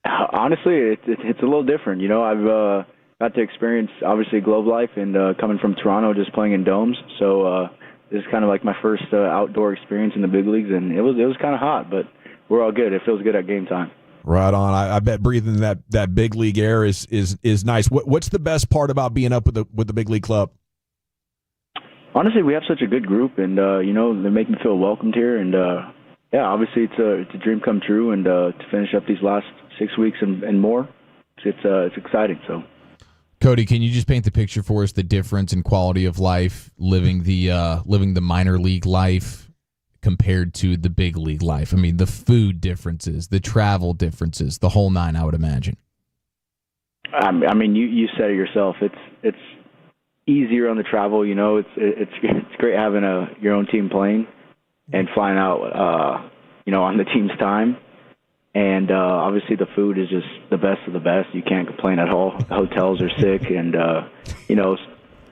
Honestly, it's a little different. You know, I've got to experience, obviously, Globe Life, and coming from Toronto, just playing in domes. So this is kind of like my first outdoor experience in the big leagues, and it was kind of hot, but we're all good. It feels good at game time. Right on. I bet breathing that big league air is nice. What's the best part about being up with the big league club? Honestly, we have such a good group, and you know, they make me feel welcomed here. And yeah, obviously, it's a dream come true. And to finish up these last 6 weeks and more, it's exciting. So, Cody, can you just paint the picture for us, the difference in quality of life living the minor league life compared to the big league life? I mean, the food differences, the travel differences, the whole nine, I would imagine. I mean, you said it yourself. It's easier on the travel. You know, it's great having your own team playing and flying out, you know, on the team's time. And obviously the food is just the best of the best. You can't complain at all. The hotels are sick, and you know,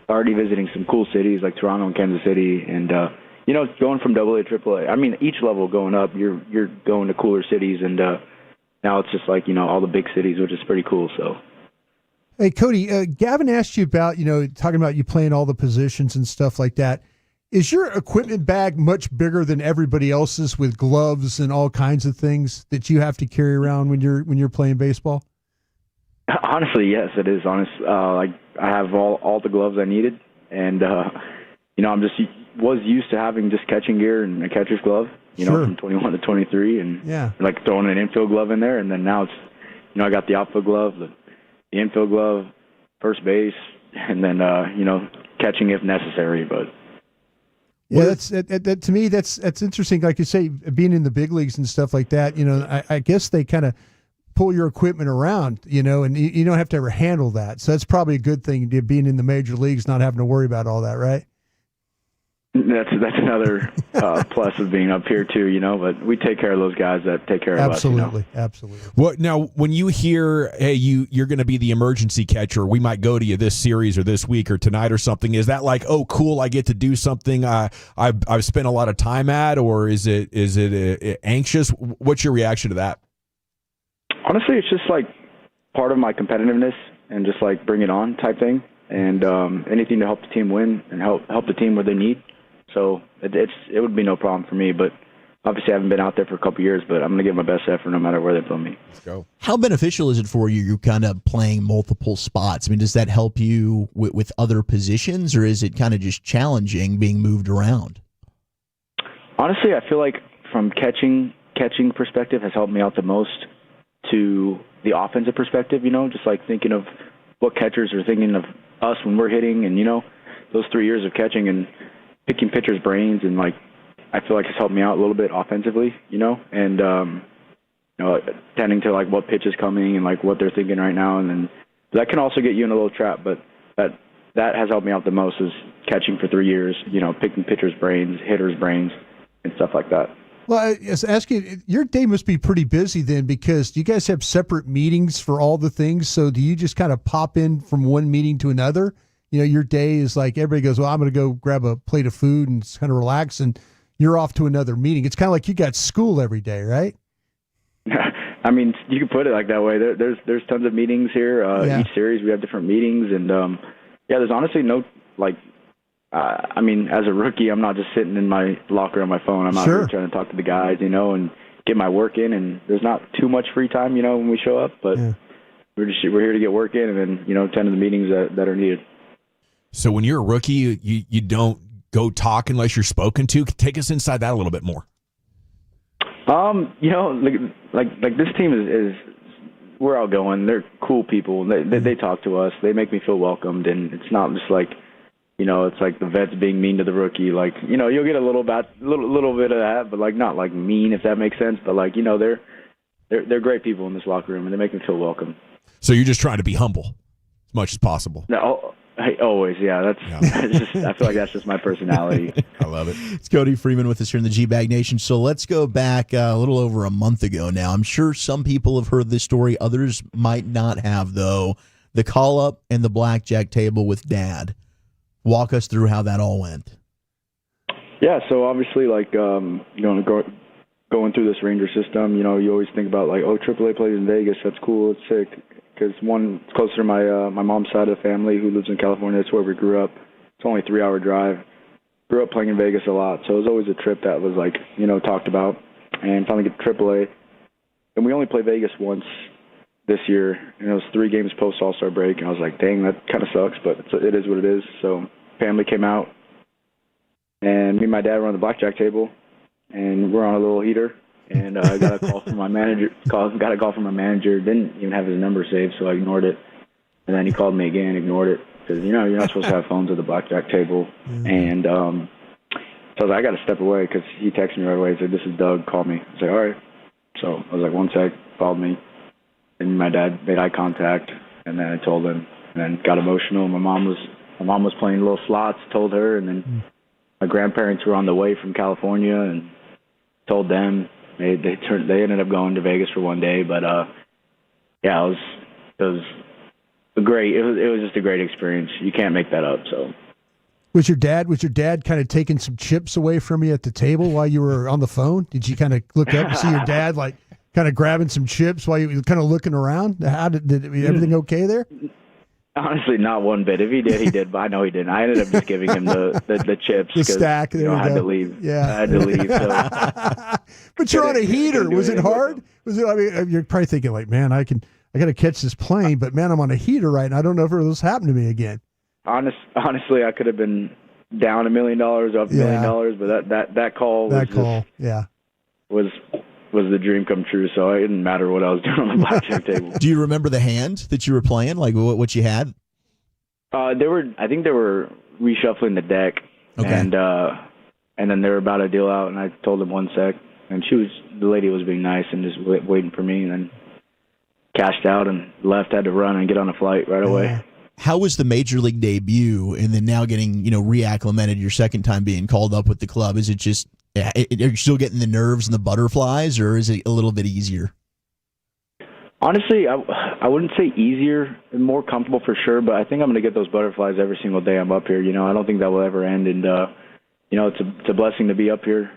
already visiting some cool cities like Toronto and Kansas City, and you know, going from AA to AAA. I mean, each level going up, you're going to cooler cities, and now it's just like, you know, all the big cities, which is pretty cool. So. Hey, Cody, Gavin asked you about, you know, talking about you playing all the positions and stuff like that. Is your equipment bag much bigger than everybody else's, with gloves and all kinds of things that you have to carry around when you're playing baseball? Honestly, yes, it is. Like, I have all the gloves I needed, and you know, was used to having just catching gear and a catcher's glove, you know, from 21 to 23, and like throwing an infield glove in there, and then now it's, you know, I got the outfield glove, the infield glove, first base, and then you know, catching if necessary. But yeah, that's to me, that's interesting. Like you say, being in the big leagues and stuff like that, you know, I guess they kind of pull your equipment around, you know, and you don't have to ever handle that. So that's probably a good thing, being in the major leagues, not having to worry about all that, right? That's another plus of being up here too, you know. But we take care of those guys that take care of us. You know? Absolutely. Well, now when you hear, hey, you're going to be the emergency catcher, we might go to you this series or this week or tonight or something. Is that like, oh, cool, I get to do something I've spent a lot of time at, or is it anxious? What's your reaction to that? Honestly, it's just like part of my competitiveness and just like bring it on type thing, and anything to help the team win and help the team where they need. So it would be no problem for me, but obviously I haven't been out there for a couple of years, but I'm going to give my best effort no matter where they put me. Let's go. How beneficial is it for you? You're kind of playing multiple spots. I mean, does that help you with other positions, or is it kind of just challenging being moved around? Honestly, I feel like from catching perspective has helped me out the most to the offensive perspective, you know, just like thinking of what catchers are thinking of us when we're hitting, and, you know, those 3 years of catching and picking pitchers' brains, and like I feel like it's helped me out a little bit offensively, you know, and you know, tending to like what pitch is coming and like what they're thinking right now, and then that can also get you in a little trap. But that has helped me out the most, is catching for 3 years, you know, picking pitchers' brains, hitters' brains, and stuff like that. Well, I was asking, your day must be pretty busy then, because do you guys have separate meetings for all the things? So do you just kind of pop in from one meeting to another? You know, your day is like everybody goes, well, I'm going to go grab a plate of food and kind of relax, and you're off to another meeting. It's kind of like you got school every day, right? I mean, you can put it like that way. There's tons of meetings here. Each series we have different meetings, and yeah, there's honestly no like. I mean, as a rookie, I'm not just sitting in my locker on my phone. I'm out here trying to talk to the guys, you know, and get my work in. And there's not too much free time, you know, when we show up. But we're here to get work in, and then, you know, attend to the meetings that are needed. So when you're a rookie, you don't go talk unless you're spoken to. Take us inside that a little bit more. You know, like this team is we're outgoing. They're cool people. They talk to us. They make me feel welcomed, and it's not just like, it's like the vets being mean to the rookie. Like, you'll get a little bit of that, but like not like mean, if that makes sense. But like, they're great people in this locker room, and they make me feel welcome. So you're just trying to be humble as much as possible. No, always, yeah. That's just, I feel like that's just my personality. I love it. It's Cody Freeman with us here in the G-Bag Nation. So let's go back a little over a month ago now. I'm sure some people have heard this story. Others might not have, though. The call-up and the blackjack table with Dad. Walk us through how that all went. Yeah, so obviously, like, going through this Ranger system, you always think about, like, AAA plays in Vegas. That's cool. It's sick. Because, one, it's closer to my mom's side of the family who lives in California. That's where we grew up. It's only a 3-hour drive. Grew up playing in Vegas a lot. So it was always a trip that was, like, talked about. And finally get to AAA. And we only played Vegas once this year. And it was 3 games post All-Star break. And I was like, dang, that kind of sucks. But it is what it is. So family came out. And me and my dad were on the blackjack table. And we're on a little heater. And I got a call from my manager. Didn't even have his number saved, so I ignored it. And then he called me again, ignored it, because you're not supposed to have phones at the blackjack table. Mm-hmm. And so I was like, I got to step away, because he texted me right away. He said, "This is Doug. Call me." I was like, all right. So I was like, one sec. Called me, and my dad made eye contact, and then I told him, and then got emotional. My mom was playing little slots. Told her, and then my grandparents were on the way from California, and told them. They ended up going to Vegas for one day, but yeah, it was great. It was just a great experience. You can't make that up. So, was your dad kind of taking some chips away from you at the table while you were on the phone? Did you kind of look up and see your dad like kind of grabbing some chips while you were kind of looking around? How did everything okay there? Honestly, not one bit. If he did, he did, but I know he didn't. I ended up just giving him the chips. The stack. I had to leave. Yeah. I had to leave. So. But you're on a heater. Was it hard? You're probably thinking like, man, I got to catch this plane, but man, I'm on a heater right now. I don't know if this happened to me again. Honestly, I could have been down $1 million, up $1 million, but that call was the dream come true, so it didn't matter what I was doing on the blackjack table. Do you remember the hand that you were playing, like what you had? I think they were reshuffling the deck, okay. And then they were about to deal out, and I told them one sec, and the lady was being nice and just waiting for me, and then cashed out and left, had to run and get on a flight right away. How was the major league debut, and then now getting reacclimated your second time being called up with the club? Is it just are you still getting the nerves and the butterflies, or is it a little bit easier? Honestly, I wouldn't say easier, more comfortable for sure, but I think I'm going to get those butterflies every single day I'm up here. I don't think that will ever end, and it's a blessing to be up here,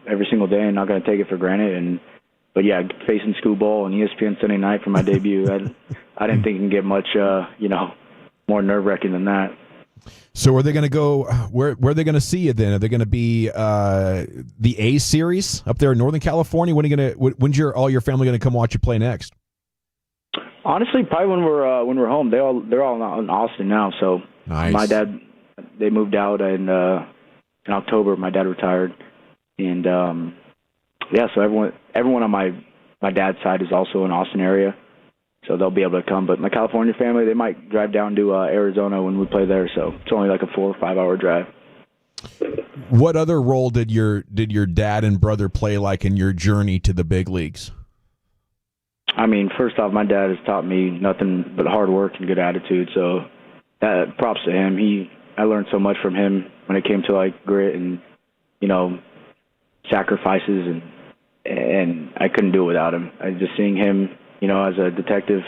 every single day, and not going to take it for granted. But yeah, facing Scoop Ball and ESPN Sunday Night for my debut, I didn't think it can get much, more nerve-wracking than that. So are they going to go? Where are they going to see you then? Are they going to be the A series up there in Northern California? When's all your family going to come watch you play next? Honestly, probably when we're home. They're all in Austin now. So nice. My dad, they moved out in October. My dad retired, and so everyone on my dad's side is also in Austin area. So they'll be able to come. But my California family, they might drive down to Arizona when we play there. So it's only like a 4 or 5 hour drive. What other role did your dad and brother play like in your journey to the big leagues? I mean, first off, my dad has taught me nothing but hard work and good attitude. So props to him. I learned so much from him when it came to like grit and sacrifices, and I couldn't do it without him. Just seeing him. As a detective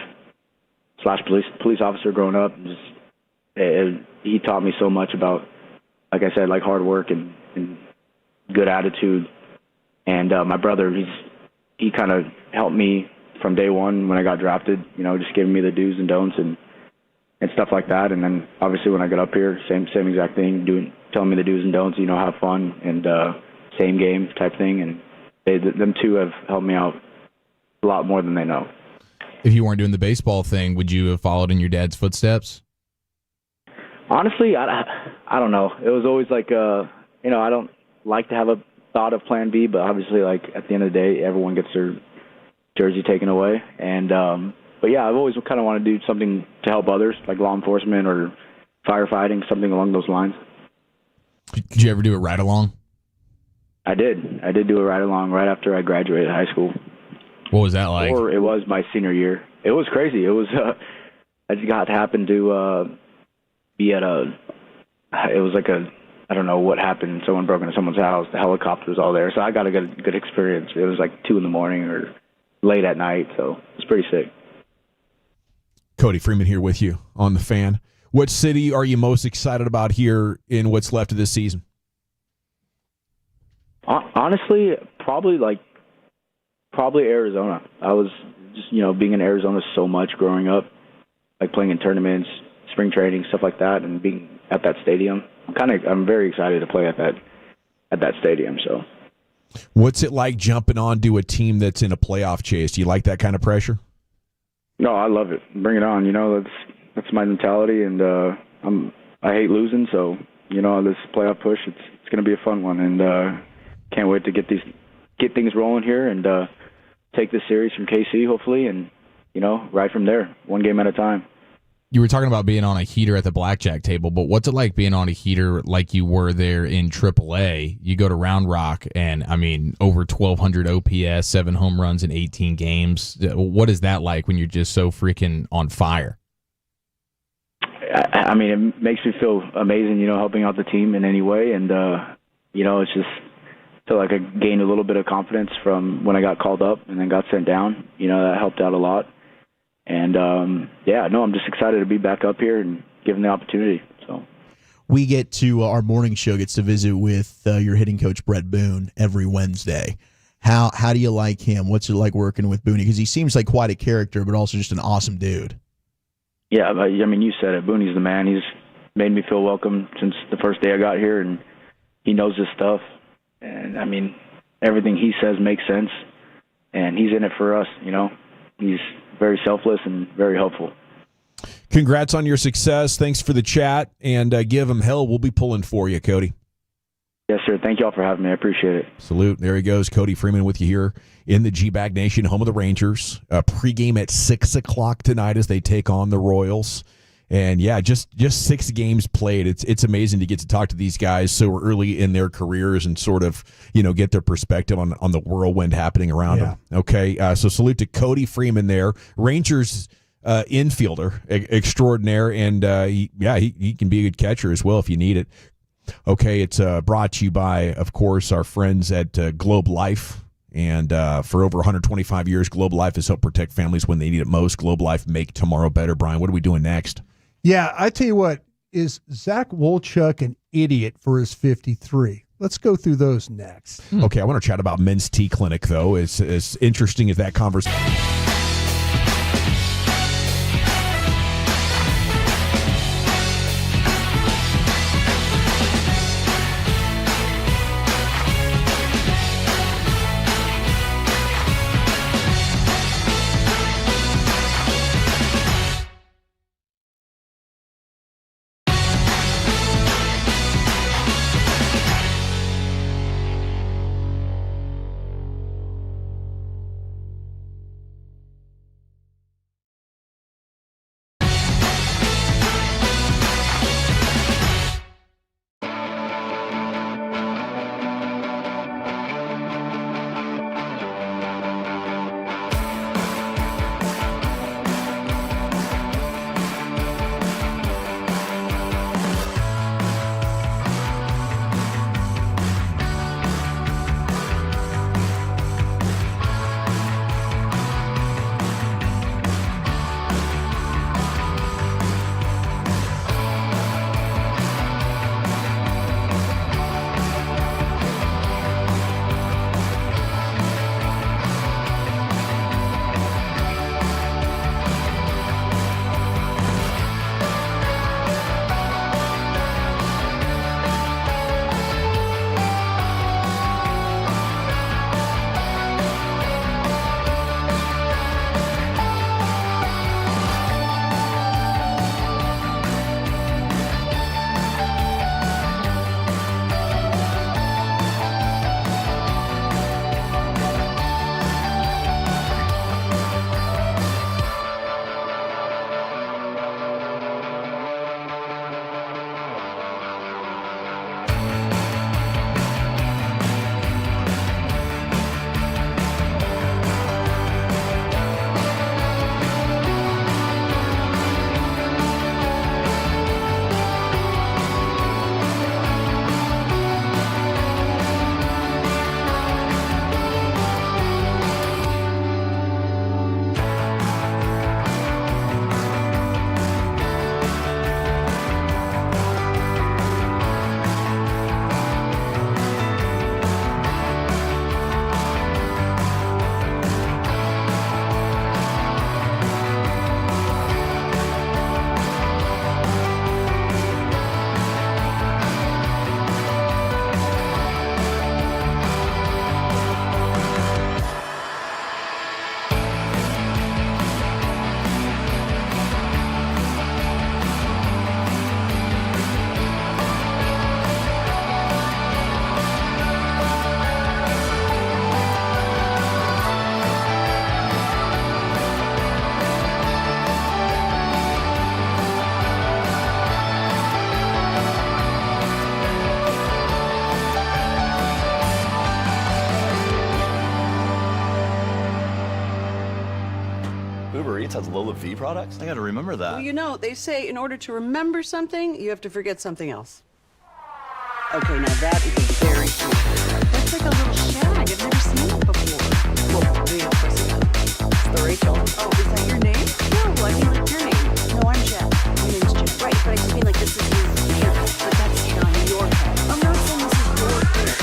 / police officer growing up, he taught me so much about, like I said, like hard work and good attitude. And my brother, he kind of helped me from day one when I got drafted, just giving me the do's and don'ts and stuff like that. And then obviously when I got up here, same exact thing, telling me the do's and don'ts, have fun and same game type thing. And them two have helped me out a lot more than they know. If you weren't doing the baseball thing, would you have followed in your dad's footsteps? Honestly, I don't know. It was always like, I don't like to have a thought of plan B, but obviously, like, at the end of the day, everyone gets their jersey taken away. And, but yeah, I've always kind of wanted to do something to help others, like law enforcement or firefighting, something along those lines. Did you ever do a ride along? I did. I did do a ride along right after I graduated high school. What was that like? Or it was my senior year. It was crazy. It was. I just happened to be at it was like I don't know what happened. Someone broke into someone's house. The helicopter was all there. So I got a good experience. It was like 2 a.m. or late at night. So it was pretty sick. Cody Freeman here with you on The Fan. What city are you most excited about here in what's left of this season? Honestly, probably Arizona. I was just, being in Arizona so much growing up, like playing in tournaments, spring training, stuff like that, and being at that stadium. I'm very excited to play at that stadium. So, what's it like jumping onto a team that's in a playoff chase? Do you like that kind of pressure? No, I love it. Bring it on. That's my mentality, and I hate losing. So, this playoff push, it's going to be a fun one, and can't wait to get things rolling here and take this series from KC, hopefully, and right from there, one game at a time. You were talking about being on a heater at the blackjack table, but what's it like being on a heater like you were there in AAA? You go to Round Rock, and over 1,200 OPS, 7 home runs in 18 games. What is that like when you're just so freaking on fire? It makes me feel amazing, helping out the team in any way, and it's just feel like I gained a little bit of confidence from when I got called up and then got sent down. That helped out a lot. And, I'm just excited to be back up here and given the opportunity. So we get to our morning show gets to visit with your hitting coach, Brett Boone, every Wednesday. How do you like him? What's it like working with Booney? Because he seems like quite a character, but also just an awesome dude. Yeah, you said it. Booney's the man. He's made me feel welcome since the first day I got here, and he knows his stuff. And, everything he says makes sense, and he's in it for us, He's very selfless and very helpful. Congrats on your success. Thanks for the chat, and give him hell. We'll be pulling for you, Cody. Yes, sir. Thank you all for having me. I appreciate it. Salute. There he goes. Cody Freeman with you here in the G-Bag Nation, home of the Rangers. Pregame at 6 o'clock tonight as they take on the Royals. And, yeah, just 6 games played. It's amazing to get to talk to these guys so early in their careers and sort of, get their perspective on the whirlwind happening around them. Okay, so salute to Cody Freeman there. Rangers infielder extraordinaire, and, he can be a good catcher as well if you need it. Okay, it's brought to you by, of course, our friends at Globe Life. And for over 125 years, Globe Life has helped protect families when they need it most. Globe Life, make tomorrow better. Brian, what are we doing next? Yeah, I tell you what, is Zach Wolchuk an idiot for his 53? Let's go through those next. Okay, I want to chat about Men's Tea Clinic, though. It's as interesting as that conversation. Uber Eats has Lola V products? I gotta remember that. Well, you know, they say in order to remember something, you have to forget something else. Okay, now that is a very cute haircut. That's like a little shag. I've never seen it before. Well, I mean, of course it is. It's the Rachel. Oh, is that your name? No, I mean like your name. No, I'm Jeff. My name's Jeff. Right, but I just mean like this is your haircut. But that's not your hair. I'm not saying this is your hair.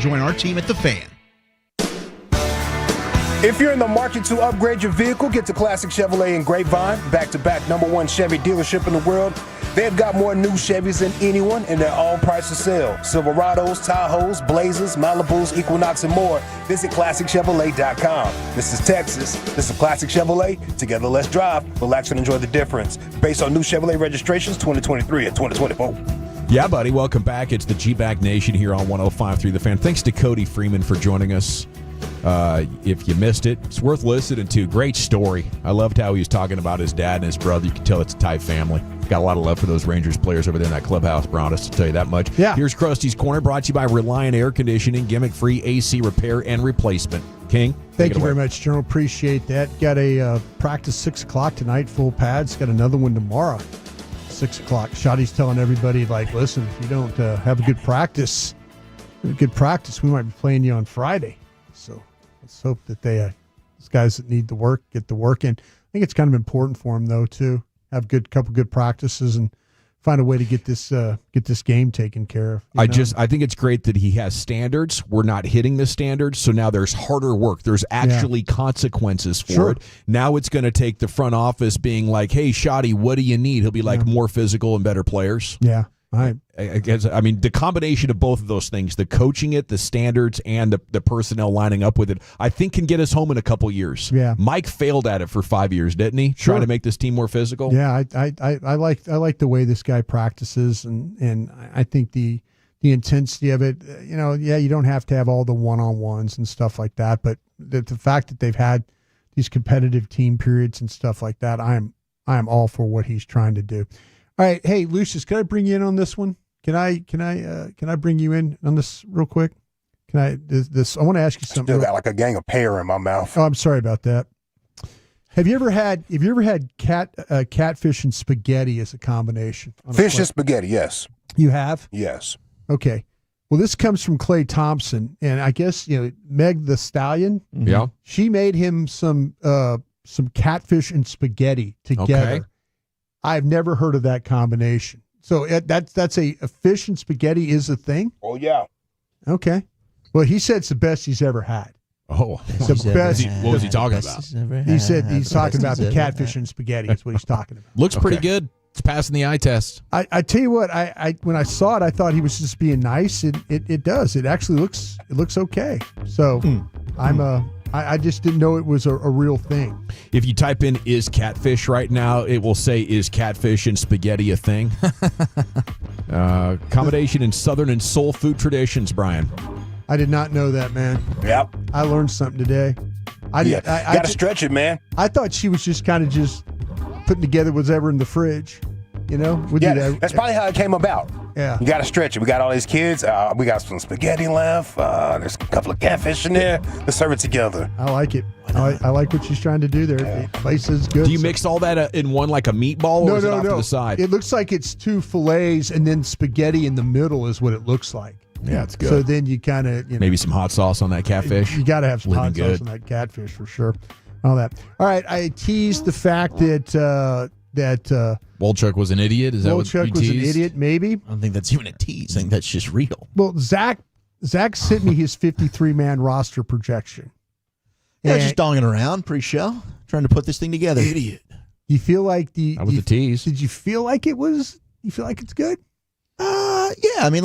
Join our team at The Fan. If you're in the market to upgrade your vehicle, get to Classic Chevrolet in Grapevine, back-to-back #1 Chevy dealership in the world. They've got more new Chevys than anyone, and they're all priced to sell. Silverados, Tahoes, Blazers, Malibus, Equinox, and more. Visit ClassicChevrolet.com. This is Texas. This is Classic Chevrolet. Together, let's drive, relax, and enjoy the difference. Based on new Chevrolet registrations 2023 and 2024. Yeah, buddy. Welcome back. It's the G-Back Nation here on 105.3 The Fan. Thanks to Cody Freeman for joining us. If you missed it, it's worth listening to. Great story. I loved how he was talking about his dad and his brother. You can tell it's a tight family. Got a lot of love for those Rangers players over there in that clubhouse, Broadus, to tell you that much. Yeah. Here's Krusty's Corner, brought to you by Reliant Air Conditioning, gimmick-free AC repair and replacement. King, thank you very much, General. Appreciate that. Got a practice 6 o'clock tonight, full pads. Got another one tomorrow, 6 o'clock. Shotty's telling everybody, like, listen, if you don't have a good practice, we might be playing you on Friday. So let's hope that those guys that need the work get the work in. I think it's kind of important for them, though, too. Have couple good practices and find a way to get this game taken care of. I think it's great that he has standards. We're not hitting the standards, so now there's harder work. There's actually consequences for it. Now it's going to take the front office being like, "Hey, Shoddy, what do you need?" He'll be like, "More physical and better players." Yeah. Right. I mean, the combination of both of those things, the coaching it, the standards, and the personnel lining up with it, I think can get us home in a couple years. Yeah. Mike failed at it for 5 years, didn't he? Sure. Trying to make this team more physical. Yeah, I like the way this guy practices, and I think the intensity of it. You don't have to have all the one-on-ones and stuff like that, but the fact that they've had these competitive team periods and stuff like that, I am all for what he's trying to do. All right, hey Lucius, can I bring you in on this one? Can I bring you in on this real quick? I want to ask you something. Still got like a gang of pear in my mouth. Oh, I'm sorry about that. Have you ever had catfish and spaghetti as a combination? Fish and spaghetti, yes. You have? Yes. Okay. Well, this comes from Clay Thompson, and I guess Meg the Stallion. Yeah. She made him some catfish and spaghetti together. Okay. I've never heard of that combination. So that's a fish and spaghetti is a thing? Oh, yeah. Okay. Well, he said it's the best he's ever had. Oh, it's the best. What was he talking about? He said he's talking about the catfish and spaghetti is what he's talking about. Looks pretty good. It's passing the eye test. I tell you what, I when I saw it, I thought he was just being nice. It does. It actually looks okay. So I just didn't know it was a real thing. If you type in "is catfish" right now, it will say "is catfish and spaghetti a thing?" Combination in Southern and soul food traditions, Brian. I did not know that, man. Yep. I learned something today. I got to stretch it, man. I thought she was just kind of just putting together whatever in the fridge. That's probably how it came about. Yeah. You got to stretch it. We got all these kids. We got some spaghetti left. There's a couple of catfish in there. Let's serve it together. I like it. I like what she's trying to do there. The place is good. Do you mix all that in one like a meatball, or is it off to the side? It looks like it's two fillets and then spaghetti in the middle is what it looks like. Yeah, it's good. So then you kind of maybe some hot sauce on that catfish. You got to have some hot sauce on that catfish for sure. All that. All right. I teased the fact that Wolchuk was an idiot. Is that what you teased? Wolchuk was an idiot? Maybe. I don't think that's even a tease. I think that's just real. Well, Zach sent me his 53-man roster projection. Yeah, just donging around pre-show, trying to put this thing together. Idiot. You feel like that was the tease? Did you feel like it was? You feel like it's good? Yeah. I mean,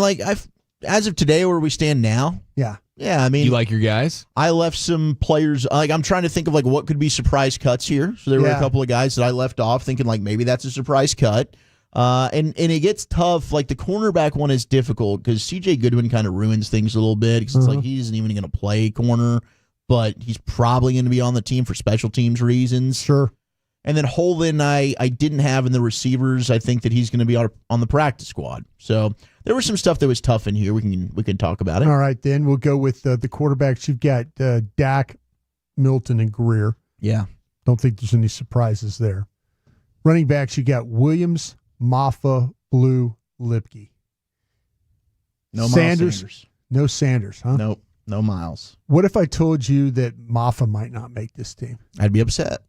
as of today, where we stand now. Yeah. Yeah, I mean, you like your guys? I left some players. I'm trying to think of what could be surprise cuts here. So there were a couple of guys that I left off, thinking maybe that's a surprise cut. And it gets tough. Like the cornerback one is difficult because C.J. Goodwin kind of ruins things a little bit because it's like he isn't even going to play corner, but he's probably going to be on the team for special teams reasons. Sure. And then Holden, I didn't have in the receivers. I think that he's going to be on the practice squad. So there was some stuff that was tough in here. We can talk about it. All right, then we'll go with the quarterbacks. You've got Dak, Milton, and Greer. Yeah. Don't think there's any surprises there. Running backs, you got Williams, Maffa, Blue, Lipke. No Sanders. No Sanders, huh? Nope. No Miles. What if I told you that Maffa might not make this team? I'd be upset.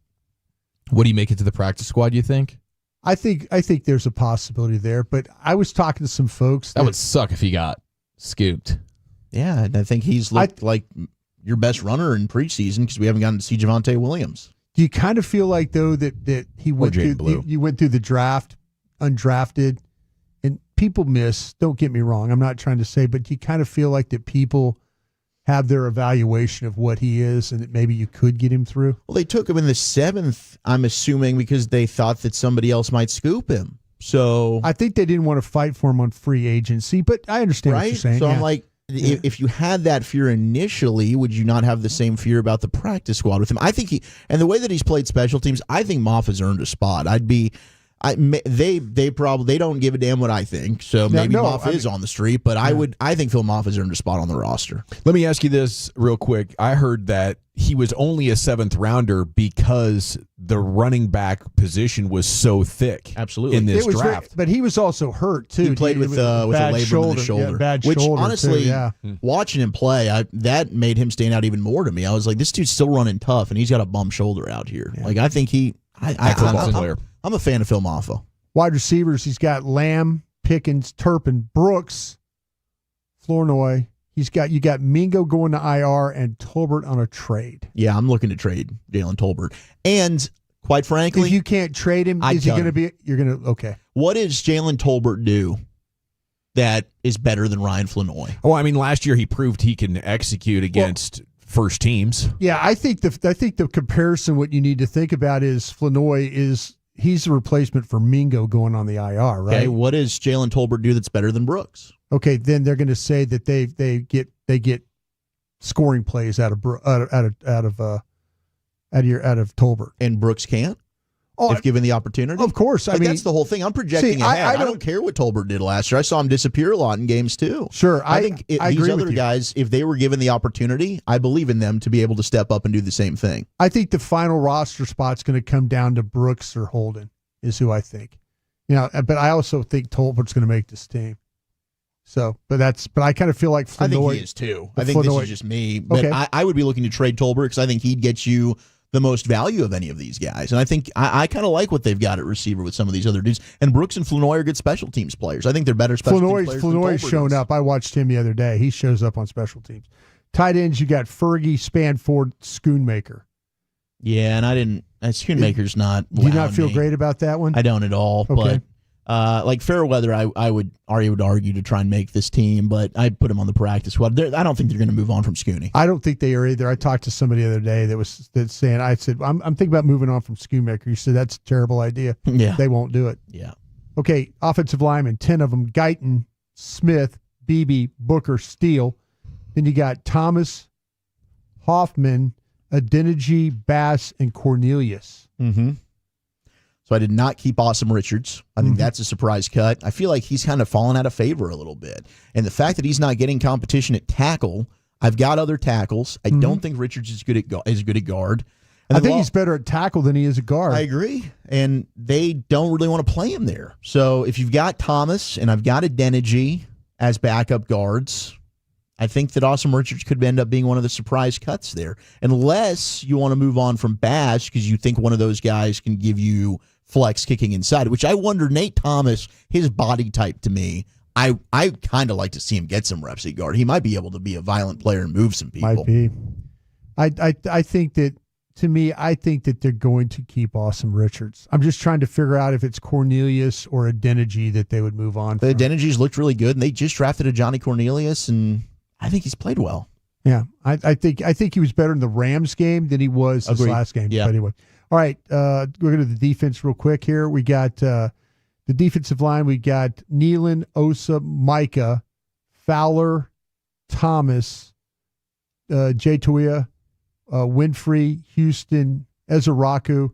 Would he make it to the practice squad, you think? I think there's a possibility there, but I was talking to some folks. That would suck if he got scooped. Yeah, and I think he's looked like your best runner in preseason because we haven't gotten to see Javonte Williams. Do you kind of feel like, though, that he went through you went through the draft, undrafted, and people miss, don't get me wrong, I'm not trying to say, but do you kind of feel like that people have their evaluation of what he is and that maybe you could get him through? Well, they took him in the 7th, I'm assuming, because they thought that somebody else might scoop him. So I think they didn't want to fight for him on free agency, but I understand what you're saying. So I'm like, if you had that fear initially, would you not have the same fear about the practice squad with him? I think and the way that he's played special teams, I think Moffa's earned a spot. They probably don't give a damn what I think, so maybe Moffa is on the street, but I think Phil Moffa's earned a spot on the roster. Let me ask you this real quick. I heard that he was only a 7th rounder because the running back position was so thick. Absolutely. In this draft. But he was also hurt too. He played with a labrum in the shoulder. Yeah, bad which shoulder honestly, too, watching him play, that made him stand out even more to me. I was like, this dude's still running tough, and he's got a bum shoulder out here. Like I think I'm a fan of Phil Moffa. Wide receivers, he's got Lamb, Pickens, Turpin, Brooks, Flournoy. You got Mingo going to IR and Tolbert on a trade. Yeah, I'm looking to trade Jalen Tolbert. And quite frankly, if you can't trade him, is he going to be? You're going to okay. What does Jalen Tolbert do that is better than Ryan Flournoy? Oh, I mean, last year he proved he can execute against first teams. Yeah, I think the comparison, what you need to think about is Flournoy he's a replacement for Mingo going on the IR, right? Okay, what does Jalen Tolbert do that's better than Brooks? Okay, then they're going to say that they get scoring plays out of Tolbert, and Brooks can't. If given the opportunity, of course. I mean, that's the whole thing. I'm projecting ahead. I don't care what Tolbert did last year. I saw him disappear a lot in games too. Sure, I think these other guys, if they were given the opportunity, I believe in them to be able to step up and do the same thing. I think the final roster spot's going to come down to Brooks or Holden, is who I think. But I also think Tolbert's going to make this team. So, but I kind of feel like Flournoy. I think he is too. I think this is just me. But okay. I would be looking to trade Tolbert because I think he'd get you the most value of any of these guys. And I think I kind of like what they've got at receiver with some of these other dudes. And Brooks and Flournoy are good special teams players. I think they're better special teams players. Flournoy's shown up. I watched him the other day. He shows up on special teams. Tight ends, you got Fergie, Spanford, Schoonmaker. Yeah, and Schoonmaker's not. Do you not feel great about that one? I don't at all. Okay. But like Fairweather, I would argue to try and make this team, but I put him on the practice squad. I don't think they're going to move on from Scooney. I don't think they are either. I talked to somebody the other day that's saying, I said, I'm thinking about moving on from Schoonmaker. He said, that's a terrible idea. Yeah. They won't do it. Yeah. Okay, offensive linemen, 10 of them, Guyton, Smith, Beebe, Booker, Steele. Then you got Thomas, Hoffman, Adeniji, Bass, and Cornelius. Mm-hmm. So I did not keep Awesome Richards. I think that's a surprise cut. I feel like he's kind of fallen out of favor a little bit. And the fact that he's not getting competition at tackle, I've got other tackles. I don't think Richards is good at guard. And I think he's better at tackle than he is at guard. I agree. And they don't really want to play him there. So if you've got Thomas and I've got Adeniji as backup guards, I think that Awesome Richards could end up being one of the surprise cuts there. Unless you want to move on from Bash because you think one of those guys can give you flex kicking inside, which I wonder, Nate Thomas, his body type to me, I kind of like to see him get some reps at guard. He might be able to be a violent player and move some people. Might be. I think that, to me, I think that they're going to keep Awesome Richards. I'm just trying to figure out if it's Cornelius or Adeniji that they would move on from. The Adeniji's looked really good, and they just drafted a Johnny Cornelius, and I think he's played well. Yeah, I think he was better in the Rams game than he was this last game. Yeah. But anyway. All right, we're going to the defense real quick here. We got the defensive line. We got Nealon, Osa, Micah, Fowler, Thomas, Jay Tuia, Winfrey, Houston, Ezeraku,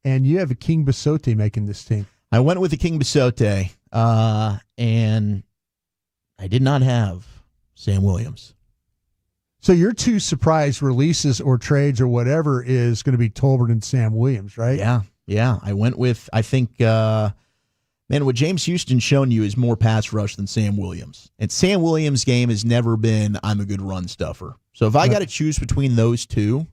and you have a King Basote making this team. I went with the King Basote, and I did not have Sam Williams. So your two surprise releases or trades or whatever is going to be Tolbert and Sam Williams, right? Yeah. I went with, I think, what James Houston's shown you is more pass rush than Sam Williams. And Sam Williams' game has never been, I'm a good run stuffer. So if I got to choose between those two,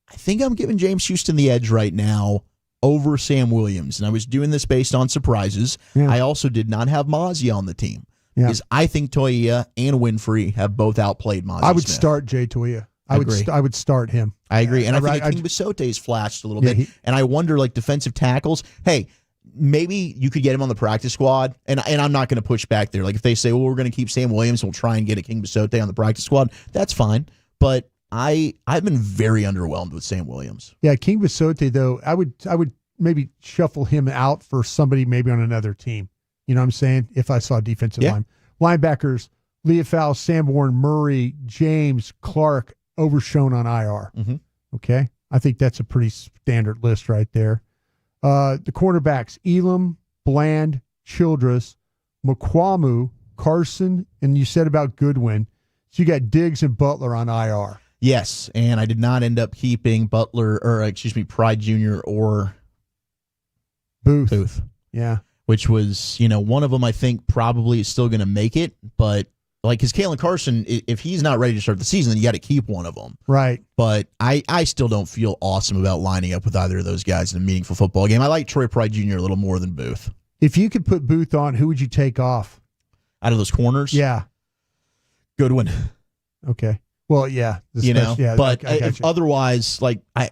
I think I'm giving James Houston the edge right now over Sam Williams. And I was doing this based on surprises. Yeah. I also did not have Mozzie on the team. Yeah. Because I think Toia and Winfrey have both outplayed Mozzie I would Smith. start Jay Toia. I would start him. I agree. And I think King Basote's flashed a little bit. And I wonder, like, defensive tackles, hey, maybe you could get him on the practice squad. And I'm not going to push back there. Like, if they say, well, we're going to keep Sam Williams and we'll try and get a King Basote on the practice squad, that's fine. But I've been very underwhelmed with Sam Williams. Yeah, King Basote, though, I would maybe shuffle him out for somebody maybe on another team. You know what I'm saying? If I saw defensive line. Linebackers, Leofau, Sanborn, Murray, James, Clark, overshown on IR. Mm-hmm. Okay? I think that's a pretty standard list right there. The cornerbacks, Elam, Bland, Childress, McQuamu, Carson, and you said about Goodwin. So you got Diggs and Butler on IR. Yes, and I did not end up keeping Pride Jr. or Booth. Yeah. Which was, one of them I think probably is still going to make it. But, because Kalen Carson, if he's not ready to start the season, then you got to keep one of them. Right. But I still don't feel awesome about lining up with either of those guys in a meaningful football game. I like Troy Pride Jr. a little more than Booth. If you could put Booth on, who would you take off? Out of those corners? Yeah. Goodwin. Okay. Well, yeah. But I if otherwise,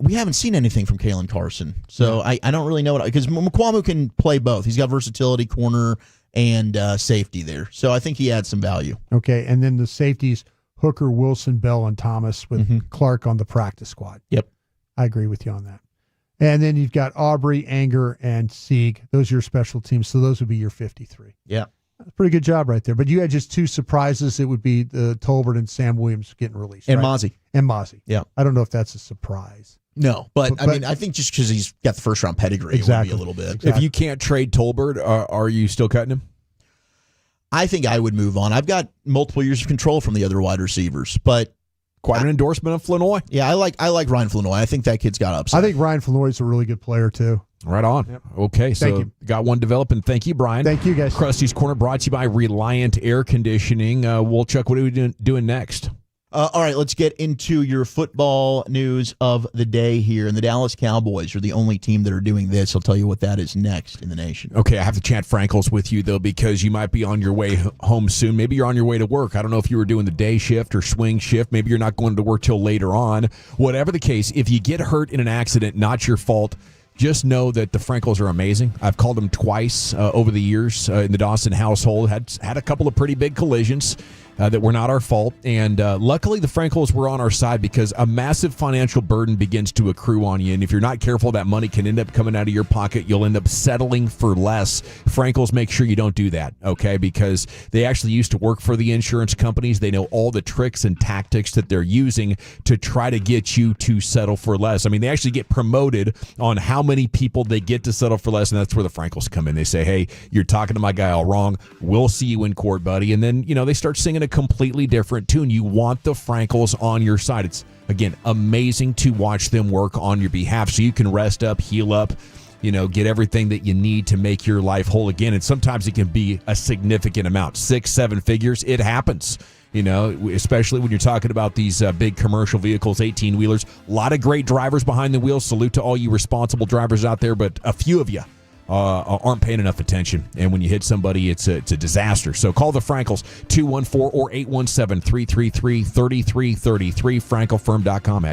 we haven't seen anything from Kalen Carson. So I don't really know because McQuamu can play both. He's got versatility, corner, and safety there. So I think he adds some value. Okay. And then the safeties, Hooker, Wilson, Bell, and Thomas with Clark on the practice squad. Yep. I agree with you on that. And then you've got Aubrey, Anger, and Sieg. Those are your special teams. So those would be your 53. Yeah. That's a pretty good job right there. But you had just two surprises. It would be Tolbert and Sam Williams getting released. And right? Mozzie. And Mozzie. Yeah. I don't know if that's a surprise. No, but I mean, I think just because he's got the first round pedigree, Exactly. it would be a little bit. Exactly. If you can't trade Tolbert, are you still cutting him? I think I would move on. I've got multiple years of control from the other wide receivers, but quite an endorsement of Flanoy. Yeah, I like Ryan Flanoy. I think that kid's got upside. I think Ryan Flanoy is a really good player too. Right on. Yep. Okay, so Thank you. got one developing. Thank you, Brian. Thank you, guys. Krusty's Corner brought to you by Reliant Air Conditioning. Woolchuck, what are we doing next? All right, let's get into your football news of the day here. And the Dallas Cowboys are the only team that are doing this. I'll tell you what that is next in the nation. Okay, I have to chat Frankles with you, though, because you might be on your way home soon. Maybe you're on your way to work. I don't know if you were doing the day shift or swing shift. Maybe you're not going to work till later on. Whatever the case, if you get hurt in an accident, not your fault, just know that the Frankles are amazing. I've called them twice over the years in the Dawson household. Had a couple of pretty big collisions that were not our fault. And luckily, the Frankles were on our side because a massive financial burden begins to accrue on you. And if you're not careful, that money can end up coming out of your pocket. You'll end up settling for less. Frankles make sure you don't do that, okay? Because they actually used to work for the insurance companies. They know all the tricks and tactics that they're using to try to get you to settle for less. I mean, they actually get promoted on how many people they get to settle for less, and that's where the Frankles come in. They say, hey, you're talking to my guy all wrong. We'll see you in court, buddy. And then, they start singing a completely different tune. You want the Frankles on your side. It's, again, amazing to watch them work on your behalf so you can rest up, heal up, get everything that you need to make your life whole again. And sometimes it can be a significant amount, 6-7 figures. It happens, especially when you're talking about these big commercial vehicles, 18-wheelers. A lot of great drivers behind the wheel. Salute to all you responsible drivers out there, but a few of you aren't paying enough attention. And when you hit somebody, it's a disaster. So call the Frankles, 214 or 817-333-3333, frankelfirm.com.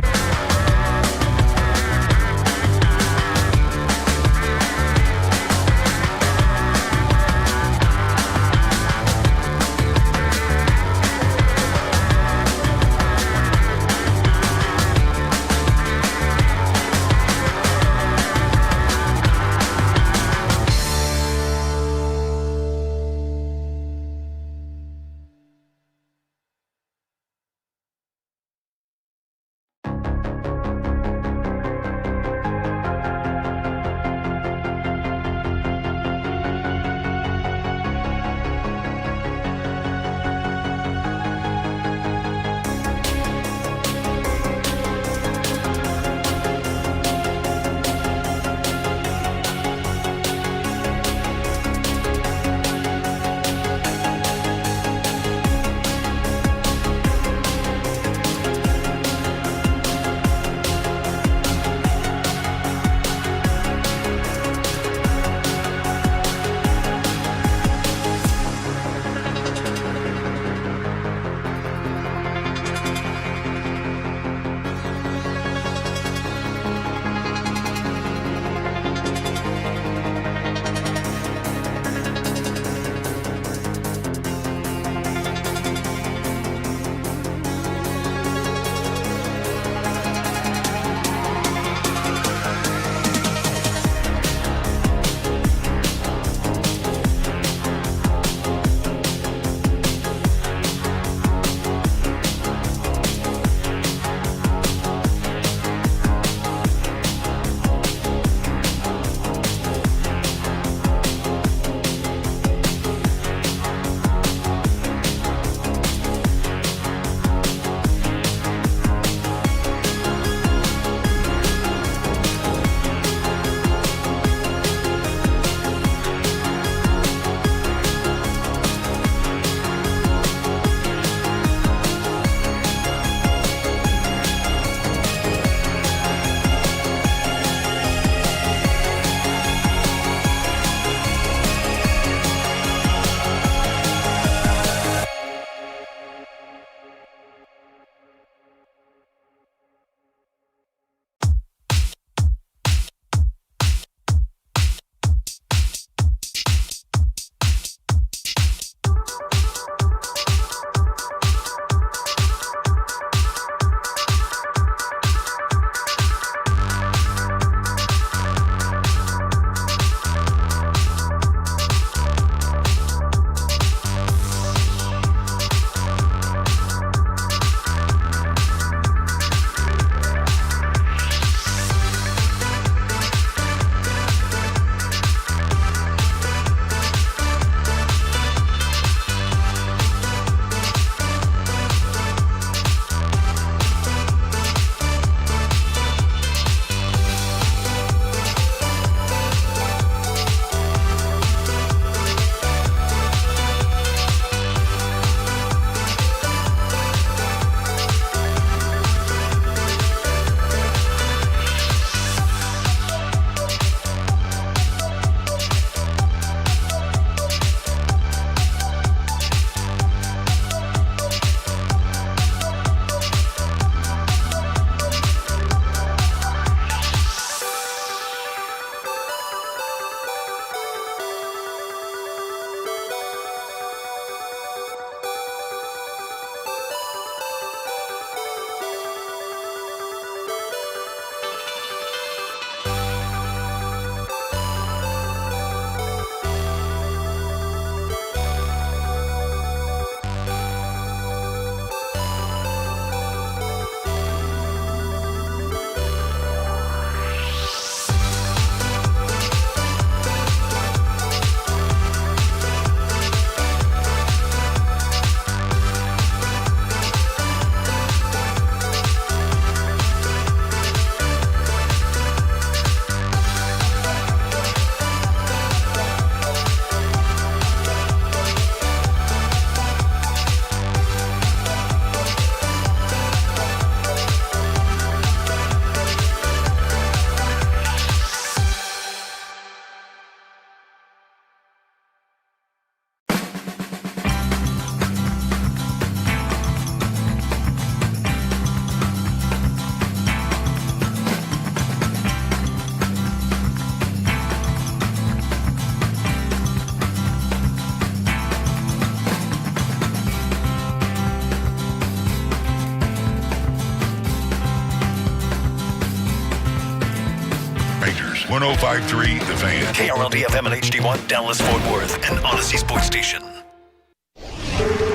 105.3 The Fan. KRLD-FM and HD1, Dallas, Fort Worth, and Odyssey Sports Station.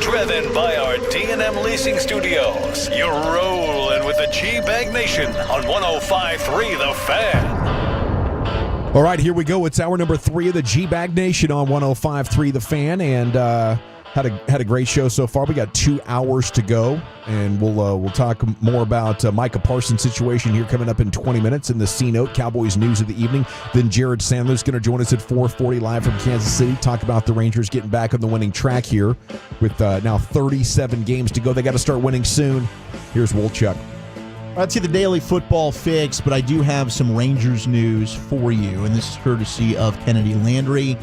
Driven by our D&M Leasing Studios, you're rolling with the G-Bag Nation on 105.3 The Fan. All right, here we go. It's hour number 3 of the G-Bag Nation on 105.3 The Fan, and had a great show so far. We got 2 hours to go, and we'll talk more about Micah Parsons' situation here coming up in 20 minutes in the C-Note, Cowboys News of the Evening. Then Jared Sandler's going to join us at 4:40 live from Kansas City, talk about the Rangers getting back on the winning track here with now 37 games to go. They got to start winning soon. Here's Wolchuk. Let's get the daily football fix, but I do have some Rangers news for you, and this is courtesy of Kennedy Landry.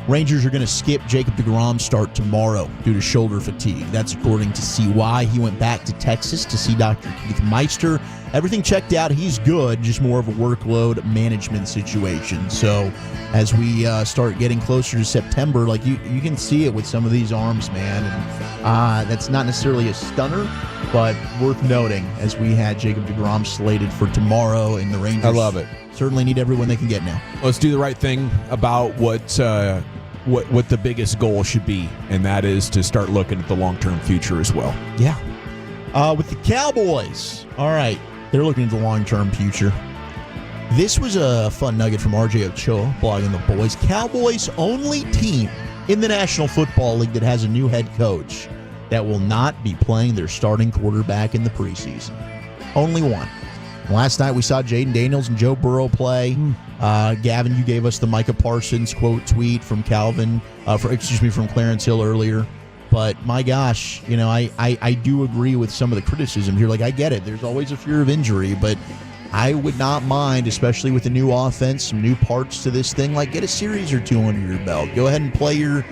Rangers are going to skip Jacob deGrom's start tomorrow due to shoulder fatigue. That's according to CY. He went back to Texas to see Dr. Keith Meister. Everything checked out. He's good, just more of a workload management situation. So as we start getting closer to September, like you can see it with some of these arms, man. And that's not necessarily a stunner, but worth noting as we had Jacob deGrom slated for tomorrow, and the Rangers, I love it, certainly need everyone they can get now. Let's do the right thing about what the biggest goal should be, and that is to start looking at the long-term future as well. Yeah. With the Cowboys, all right, they're looking at the long-term future. This was a fun nugget from RJ Ochoa, blogging The Boys. Cowboys only team in the National Football League that has a new head coach that will not be playing their starting quarterback in the preseason. Only one. Last night we saw Jaden Daniels and Joe Burrow play. Gavin, you gave us the Micah Parsons quote tweet from from Clarence Hill earlier. But my gosh, I do agree with some of the criticism here. Like, I get it. There's always a fear of injury, but I would not mind, especially with the new offense, some new parts to this thing. Like, get a series or two under your belt. Go ahead and play your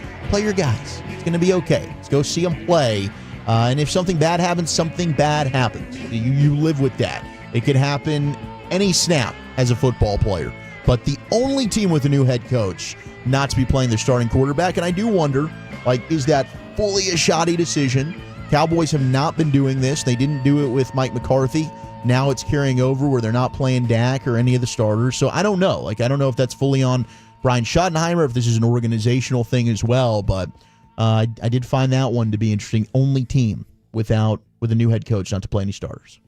guys. It's going to be okay. Let's go see them play. And if something bad happens, something bad happens. You live with that. It could happen any snap as a football player. But the only team with a new head coach not to be playing their starting quarterback, and I do wonder, is that fully a shoddy decision? Cowboys have not been doing this. They didn't do it with Mike McCarthy. Now it's carrying over where they're not playing Dak or any of the starters. So I don't know. I don't know if that's fully on Brian Schottenheimer, if this is an organizational thing as well. But I did find that one to be interesting. Only team with a new head coach not to play any starters.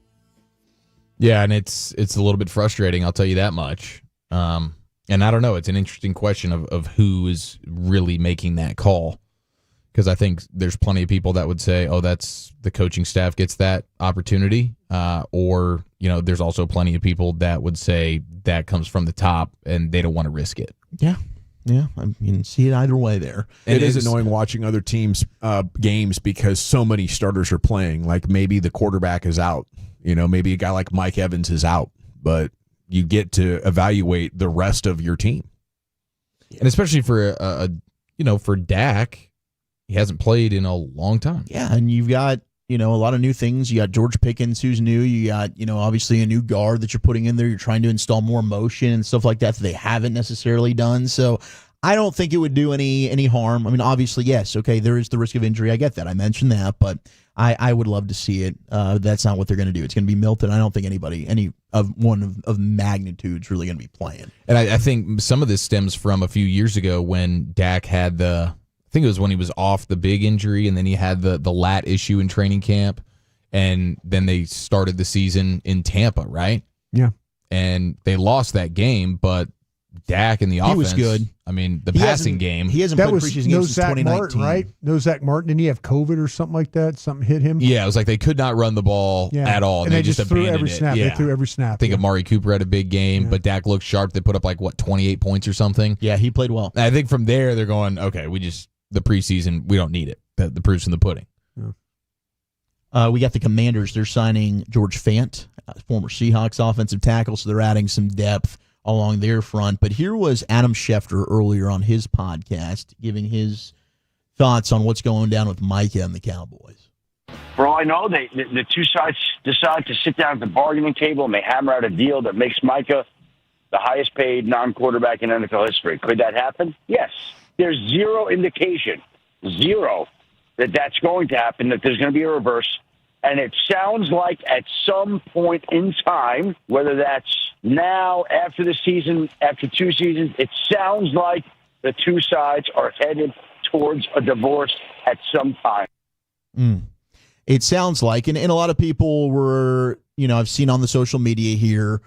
Yeah, and it's a little bit frustrating, I'll tell you that much. And I don't know, it's an interesting question of who is really making that call. Because I think there's plenty of people that would say, oh, that's the coaching staff gets that opportunity. Or, there's also plenty of people that would say that comes from the top and they don't want to risk it. Yeah. Yeah, I mean, see it either way there. It is annoying watching other teams' games because so many starters are playing. Like, maybe the quarterback is out. Maybe a guy like Mike Evans is out. But you get to evaluate the rest of your team. And especially for, for Dak, he hasn't played in a long time. Yeah, and you've got, a lot of new things. You got George Pickens, who's new. You got, obviously a new guard that you're putting in there. You're trying to install more motion and stuff like that they haven't necessarily done. So I don't think it would do any harm. I mean, obviously, yes, okay, there is the risk of injury. I get that. I mentioned that, but I would love to see it. That's not what they're going to do. It's going to be Milton. I don't think any of magnitude is really going to be playing. And I think some of this stems from a few years ago when Dak had I think it was when he was off the big injury, and then he had the lat issue in training camp, and then they started the season in Tampa, right? Yeah. And they lost that game, but Dak in the offense, was good. I mean, the passing game. He hasn't played preseason games since 2019. Martin, right? No Zach Martin. Didn't he have COVID or something like that? Something hit him? Yeah, it was like they could not run the ball at all. And they just threw every it. snap. Yeah. They threw every snap. I think Amari Cooper had a big game, but Dak looked sharp. They put up 28 points or something. Yeah, he played well. And I think from there they're going, okay, the preseason, we don't need it. The proof's in the pudding. Yeah. We got the Commanders. They're signing George Fant, former Seahawks offensive tackle, so they're adding some depth along their front. But here was Adam Schefter earlier on his podcast giving his thoughts on what's going down with Micah and the Cowboys. For all I know, the two sides decide to sit down at the bargaining table and they hammer out a deal that makes Micah the highest paid non-quarterback in NFL history. Could that happen? Yes. There's zero indication, that that's going to happen, that there's going to be a reverse. And it sounds like at some point in time, whether that's now, after the season, after 2 seasons, it sounds like the two sides are headed towards a divorce at some time. It sounds like, and a lot of people were, I've seen on the social media here,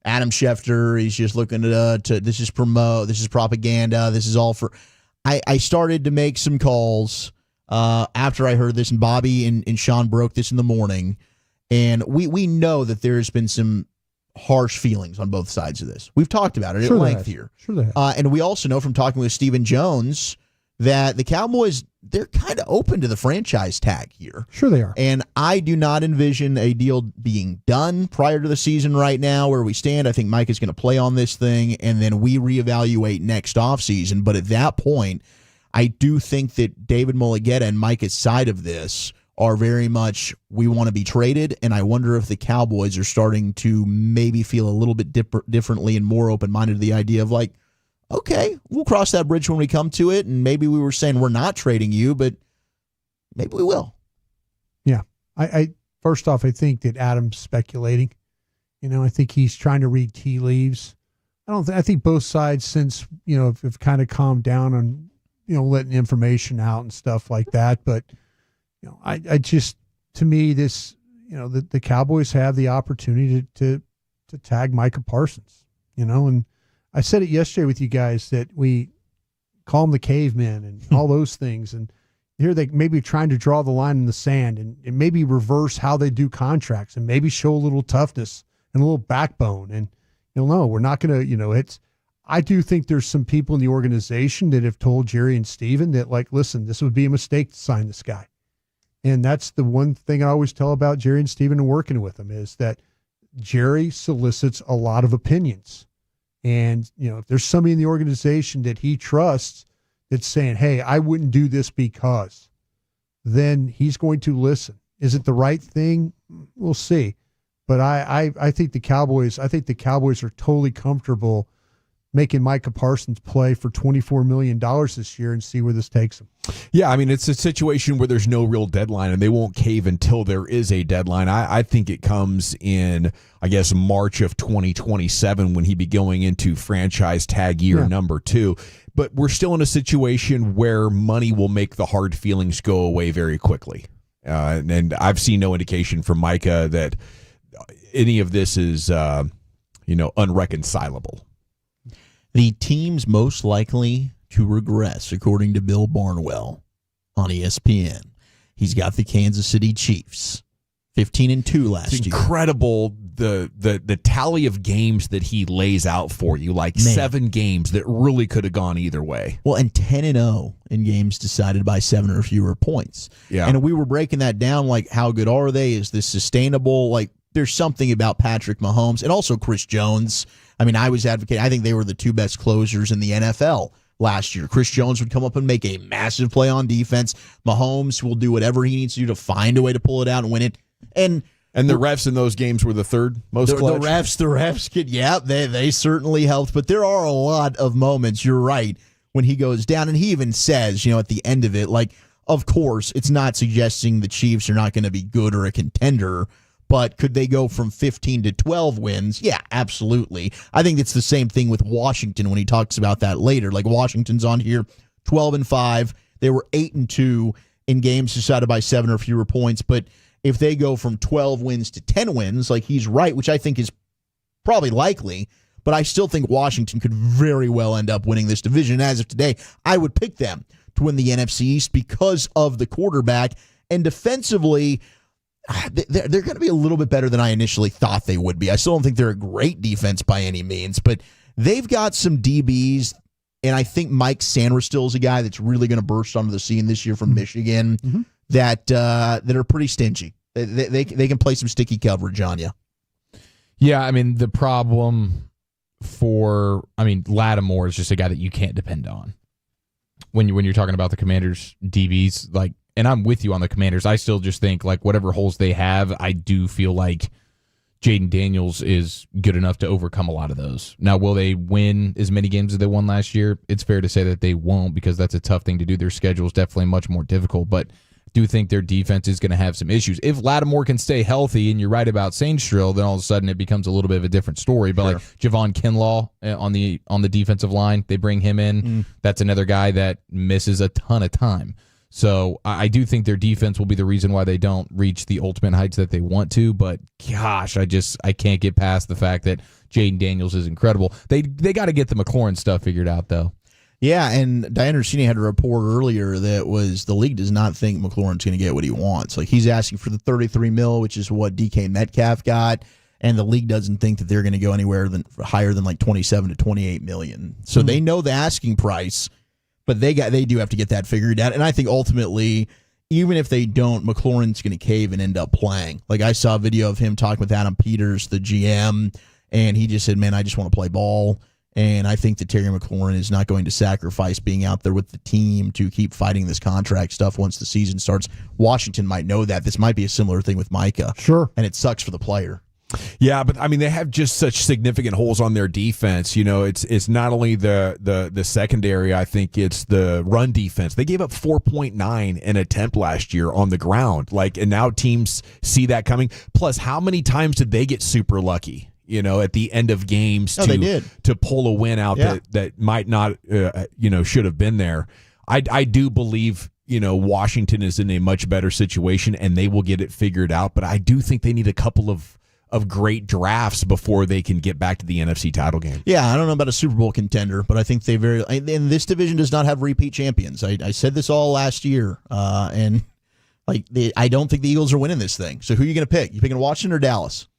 Adam Schefter, he's just looking to this is promote, this is propaganda, this is all for. I started to make some calls after I heard this, and Bobby and Sean broke this in the morning, and we know that there's been some harsh feelings on both sides of this. We've talked about it at length here. Sure they have. And we also know from talking with Stephen Jones that the Cowboys, they're kind of open to the franchise tag here. Sure they are. And I do not envision a deal being done prior to the season right now where we stand. I think Mike is going to play on this thing, and then we reevaluate next offseason. But at that point, I do think that David Mulugheta and Micah's side of this are very much, we want to be traded, and I wonder if the Cowboys are starting to maybe feel a little bit differently and more open-minded to the idea of like, okay, we'll cross that bridge when we come to it, and maybe we were saying we're not trading you, but maybe we will. Yeah. I first off, I think that Adam's speculating. I think he's trying to read tea leaves. I think both sides since, have kind of calmed down on, letting information out and stuff like that, but I just, to me, this, the Cowboys have the opportunity to tag Micah Parsons, and I said it yesterday with you guys that we call him the caveman and all those things. And here they maybe trying to draw the line in the sand and maybe reverse how they do contracts and maybe show a little toughness and a little backbone. And no, we're not going to, I do think there's some people in the organization that have told Jerry and Steven that listen, this would be a mistake to sign this guy. And that's the one thing I always tell about Jerry and Steven and working with them is that Jerry solicits a lot of opinions. And, if there's somebody in the organization that he trusts that's saying, hey, I wouldn't do this because, then he's going to listen. Is it the right thing? We'll see. But I think the Cowboys are totally comfortable making Micah Parsons play for $24 million this year and see where this takes him. Yeah, I mean, it's a situation where there's no real deadline, and they won't cave until there is a deadline. I think it comes in, I guess, March of 2027 when he'd be going into franchise tag year number 2. But we're still in a situation where money will make the hard feelings go away very quickly. And I've seen no indication from Micah that any of this is, unreconcilable. The teams most likely to regress, according to Bill Barnwell on ESPN. He's got the Kansas City Chiefs, 15-2 last year. It's incredible the tally of games that he lays out for you, like 7 games that really could have gone either way. Well, and 10-0 in games decided by 7 or fewer points. Yeah. And we were breaking that down, like how good are they? Is this sustainable? Like there's something about Patrick Mahomes and also Chris Jones. I mean, I was advocating, I think they were the 2 best closers in the NFL last year. Chris Jones would come up and make a massive play on defense. Mahomes will do whatever he needs to do to find a way to pull it out and win it. And the refs in those games were the 3rd most clutch. The refs could, they certainly helped. But there are a lot of moments, you're right, when he goes down. And he even says, at the end of it, like, of course, it's not suggesting the Chiefs are not going to be good or a contender, but could they go from 15 to 12 wins? Yeah, absolutely. I think it's the same thing with Washington when he talks about that later. Like Washington's on here, 12-5. They were 8-2 in games decided by 7 or fewer points. But if they go from 12 wins to 10 wins, like he's right, which I think is probably likely, but I still think Washington could very well end up winning this division. As of today, I would pick them to win the NFC East because of the quarterback. And defensively, they're going to be a little bit better than I initially thought they would be. I still don't think they're a great defense by any means, but they've got some DBs, and I think Mike Sanderstill is a guy that's really going to burst onto the scene this year from Michigan that are pretty stingy. They can play some sticky coverage on you. Yeah, I mean, the problem Lattimore is just a guy that you can't depend on. When you're talking about the Commanders' DBs, like, and I'm with you on the Commanders. I still just think, like, whatever holes they have, I do feel like Jaden Daniels is good enough to overcome a lot of those. Now, will they win as many games as they won last year? It's fair to say that they won't because that's a tough thing to do. Their schedule is definitely much more difficult. But at do think their defense is going to have some issues. If Lattimore can stay healthy, and you're right about Sainstrill, then all of a sudden it becomes a little bit of a different story. But like Javon Kinlaw on the defensive line, they bring him in. That's another guy that misses a ton of time. So I do think their defense will be the reason why they don't reach the ultimate heights that they want to. But gosh, I can't get past the fact that Jaden Daniels is incredible. They got to get the McLaurin stuff figured out, though. Yeah, and Diana Rossini had a report earlier that was the league does not think McLaurin's going to get what he wants. Like, he's asking for the $33 million, which is what DK Metcalf got, and the league doesn't think that they're going to go anywhere higher than like $27 to $28 million. So they know the asking price, but they do have to get that figured out. And I think ultimately, even if they don't, McLaurin's going to cave and end up playing. Like, I saw a video of him talking with Adam Peters, the GM, and he just said, "Man, I just want to play ball." And I think that Terry McLaurin is not going to sacrifice being out there with the team to keep fighting this contract stuff once the season starts. Washington might know that. This might be a similar thing with Micah. Sure. And it sucks for the player. Yeah, but I mean, they have just such significant holes on their defense. You know, it's not only the secondary. I think it's the run defense. They gave up 4.9 an attempt last year on the ground. Like, and now teams see that coming. Plus, how many times did they get super lucky? You know, at the end of games to pull a win out that might not, should have been there. I do believe, Washington is in a much better situation and they will get it figured out. But I do think they need a couple of great drafts before they can get back to the NFC title game. Yeah, I don't know about a Super Bowl contender, but I think and this division does not have repeat champions. I said this all last year, and I don't think the Eagles are winning this thing. So who are you going to pick? You picking Washington or Dallas?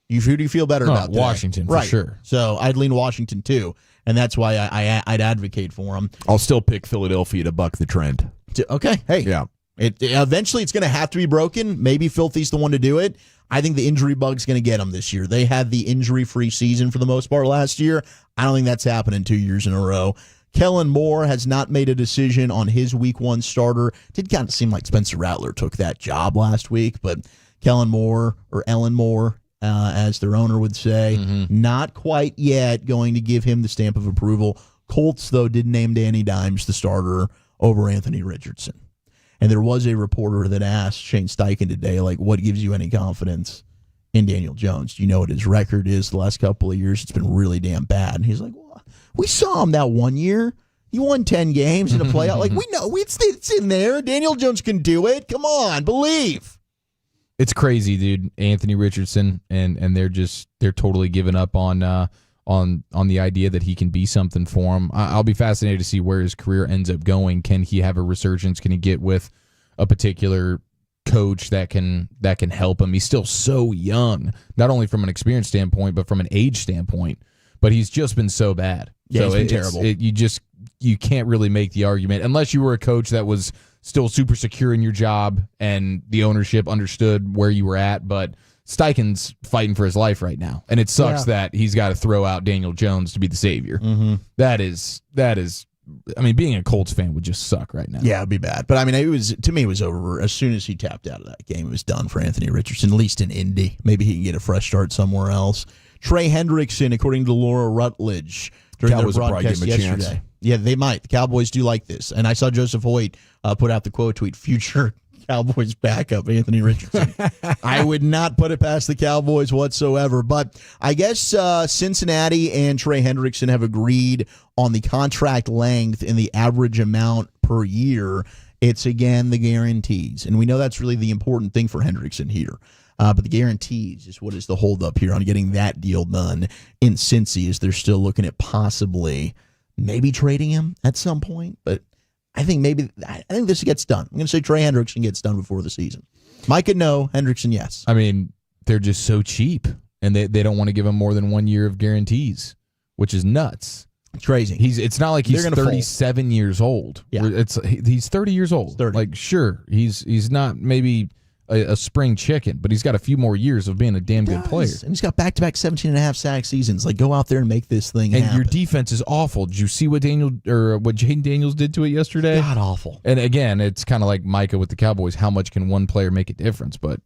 Who do you feel better about? Washington, right. For sure. So I'd lean Washington too, and that's why I'd advocate for them. I'll still pick Philadelphia to buck the trend. Okay, hey, yeah. Eventually it's going to have to be broken. Maybe Filthy's the one to do it. I think the injury bug's going to get them this year. They had the injury-free season for the most part last year. I don't think that's happening 2 years in a row. Kellen Moore has not made a decision on his week 1 starter. Did kind of seem like Spencer Rattler took that job last week, but Kellen Moore, or Ellen Moore, as their owner would say, not quite yet going to give him the stamp of approval. Colts, though, did name Danny Dimes the starter over Anthony Richardson. And there was a reporter that asked Shane Steichen today, like, what gives you any confidence in Daniel Jones? Do you know what his record is the last couple of years? It's been really damn bad. And he's like, well, we saw him that one year. He won 10 games in a playoff. Like, we know it's in there. Daniel Jones can do it. Come on, believe. It's crazy, dude. Anthony Richardson, and they're totally giving up on the idea that he can be something for him. I'll be fascinated to see where his career ends up going. Can he have a resurgence? Can he get with a particular coach that can help him? He's still so young, not only from an experience standpoint, but from an age standpoint. But he's just been so bad. Yeah, so he's been terrible. You can't really make the argument unless you were a coach that was still super secure in your job and the ownership understood where you were at. But Steichen's fighting for his life right now, and it sucks that he's got to throw out Daniel Jones to be the savior. That is. I mean, being a Colts fan would just suck right now. Yeah, it'd be bad. But I mean, it was over as soon as he tapped out of that game. It was done for Anthony Richardson, at least in Indy. Maybe he can get a fresh start somewhere else. Trey Hendrickson, according to Laura Rutledge, during their broadcast yesterday. Yeah, they might. The Cowboys do like this. And I saw Joseph Hoyt put out the quote tweet, future Cowboys backup, Anthony Richardson. I would not put it past the Cowboys whatsoever. But I guess Cincinnati and Trey Hendrickson have agreed on the contract length and the average amount per year. It's, again, the guarantees. And we know that's really the important thing for Hendrickson here. But the guarantees is what is the holdup here on getting that deal done in Cincy, as they're still looking at possibly maybe trading him at some point. But I think this gets done. I'm going to say Trey Hendrickson gets done before the season. Micah, no. Hendrickson, yes. I mean, they're just so cheap, and they don't want to give him more than 1 year of guarantees, which is nuts. It's crazy. It's not like he's 37 years old. Yeah. He's 30 years old. 30. Like, sure, he's not maybe a spring chicken, but he's got a few more years of being a damn good player. And he's got back-to-back 17.5 sack seasons. Like, go out there and make this thing happen. And your defense is awful. Did you see what Jaden Daniels did to it yesterday? God awful. And again, it's kind of like Micah with the Cowboys. How much can one player make a difference? But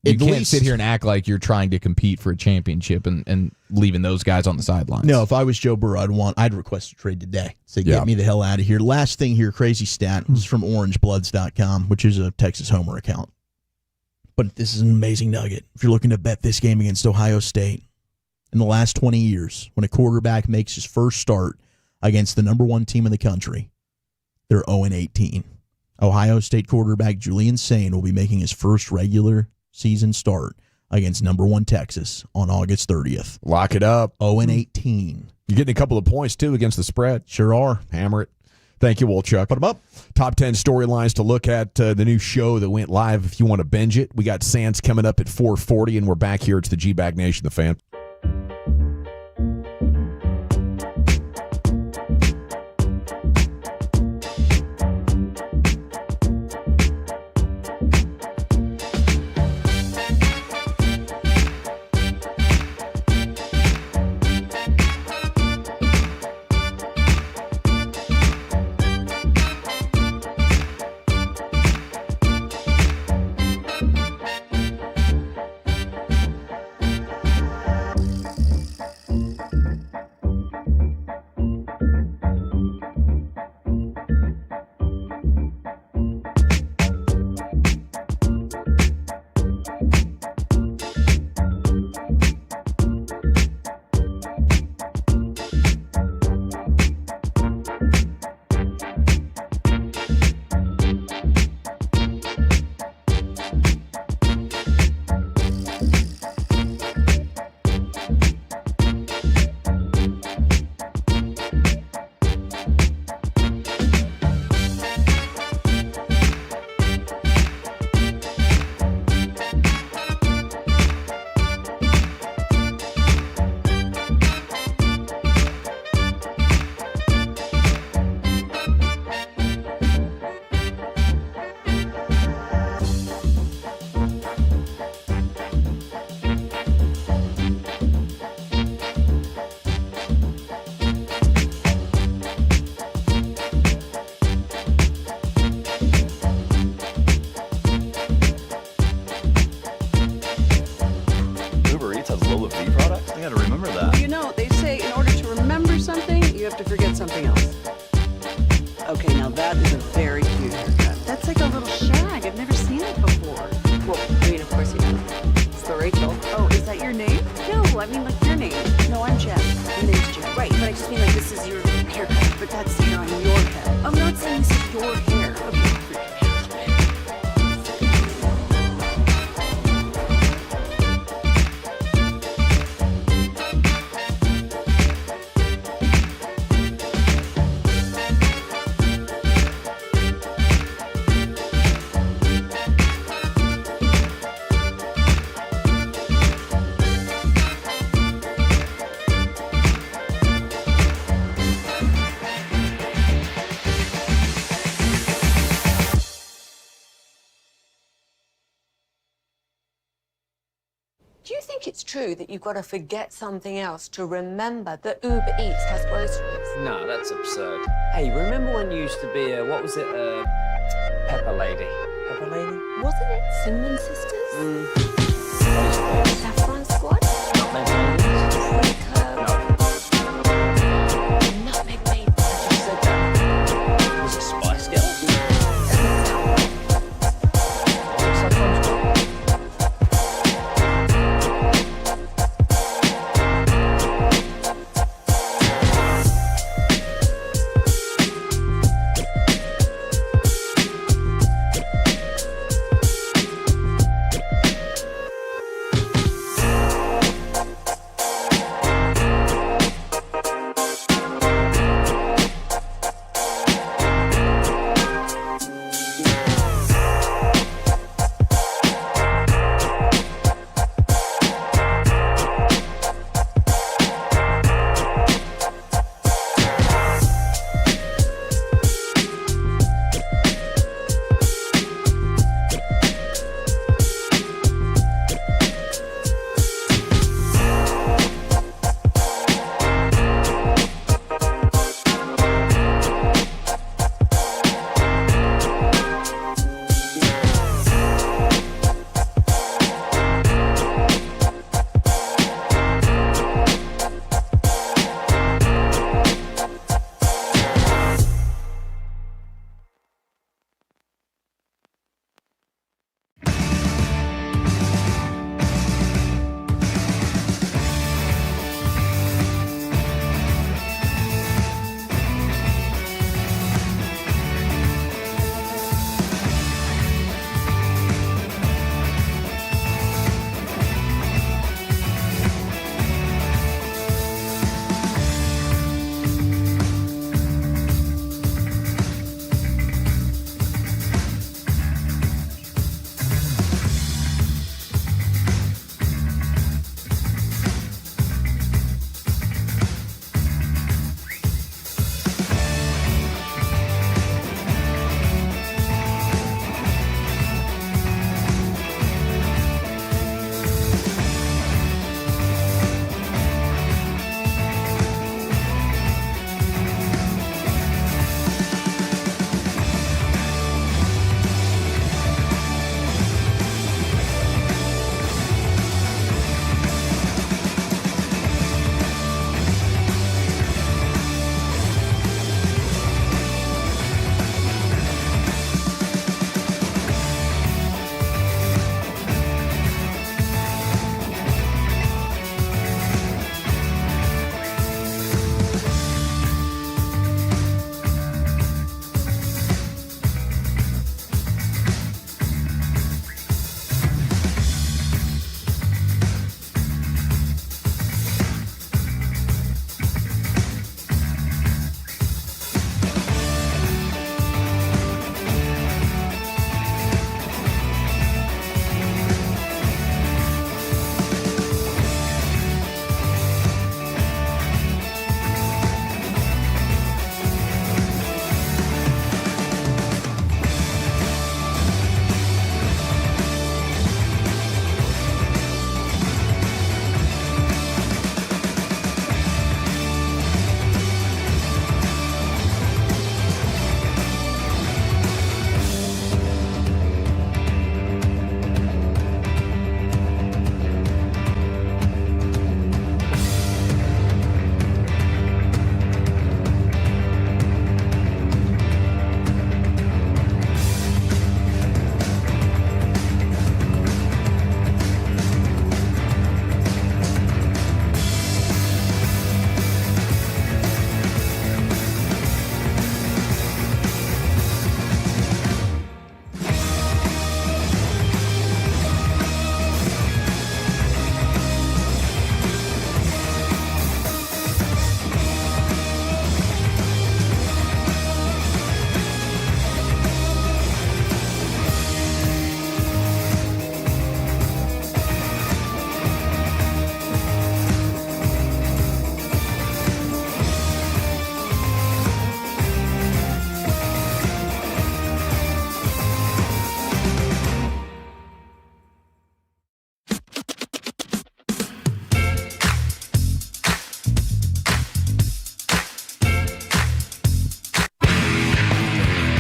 You can't sit here and act like you're trying to compete for a championship and leaving those guys on the sidelines. No, if I was Joe Burrow, I'd request a trade today. Say, get me the hell out of here. Last thing here, crazy stat. This is from orangebloods.com, which is a Texas Homer account. But this is an amazing nugget. If you're looking to bet this game against Ohio State, in the last 20 years, when a quarterback makes his first start against the number one team in the country, they're 0-18. Ohio State quarterback Julian Sain will be making his first regular season start against number one Texas on August 30th. Lock it up. 0-18. You're getting a couple of points, too, against the spread. Sure are. Hammer it. Thank you, Wolchuk. Put them up. Top 10 storylines to look at the new show that went live if you want to binge it. We got Sands coming up at 4:40, and we're back here. It's the G-Bag Nation, the Fan. Do you think it's true that you've got to forget something else to remember that Uber Eats has groceries? No, that's absurd. Hey, remember when you used to be what was it, Pepper Lady? Pepper Lady? Wasn't it Cinnamon Sisters? Saffron Squad? Nutmeg Maid. You said that. Was it Spice Girls?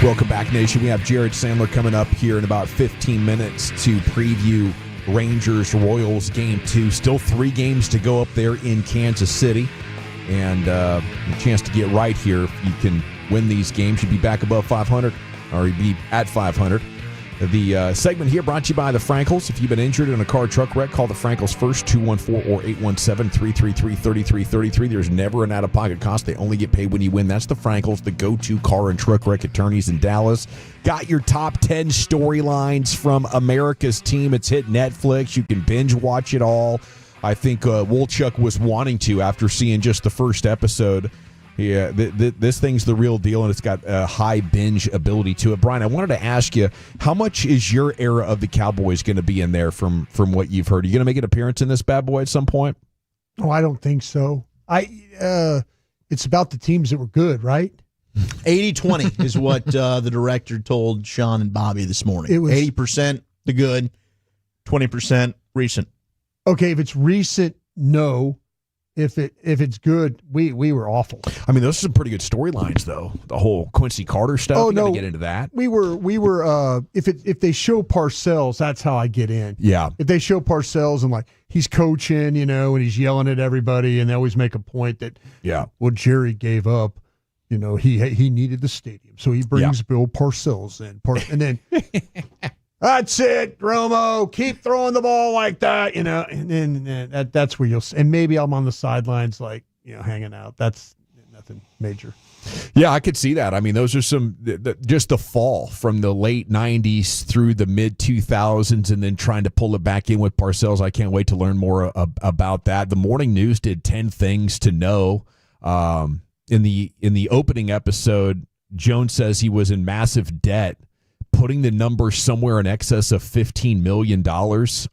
Welcome back, Nation. We have Jared Sandler coming up here in about 15 minutes to preview Rangers-Royals Game 2. Still 3 games to go up there in Kansas City. And a chance to get right here. If you can win these games, you'd be back above 500, or you'd be at 500. The segment here brought to you by the Frankels. If you've been injured in a car or truck wreck, call the Frankels first, 214 or 817-333-3333. There's never an out-of-pocket cost. They only get paid when you win. That's the Frankels, the go-to car and truck wreck attorneys in Dallas. Got your top 10 storylines from America's team. It's hit Netflix. You can binge watch it all. I think Wolchuk was wanting to after seeing just the first episode. Yeah, this thing's the real deal, and it's got a high binge ability to it. Brian, I wanted to ask you, how much is your era of the Cowboys going to be in there from what you've heard? Are you going to make an appearance in this bad boy at some point? Oh, I don't think so. It's about the teams that were good, right? 80-20 is what the director told Sean and Bobby this morning. It was 80% the good, 20% recent. Okay, if it's recent, no. If it's good, we were awful. I mean, those are some pretty good storylines, though. The whole Quincy Carter stuff. Oh, you no, gotta get into that. We were. If they show Parcells, that's how I get in. Yeah. If they show Parcells and like he's coaching, and he's yelling at everybody, and they always make a point that well, Jerry gave up. He needed the stadium, so he brings Bill Parcells in, and then. That's it, Romo. Keep throwing the ball like that, and then that's where you'll. And maybe I'm on the sidelines, hanging out. That's nothing major. Yeah, I could see that. I mean, those are just the fall from the late 90s through the mid 2000s, and then trying to pull it back in with Parcells. I can't wait to learn more about that. The morning news did 10 things to know. In the opening episode, Jones says he was in massive debt, putting the number somewhere in excess of $15 million.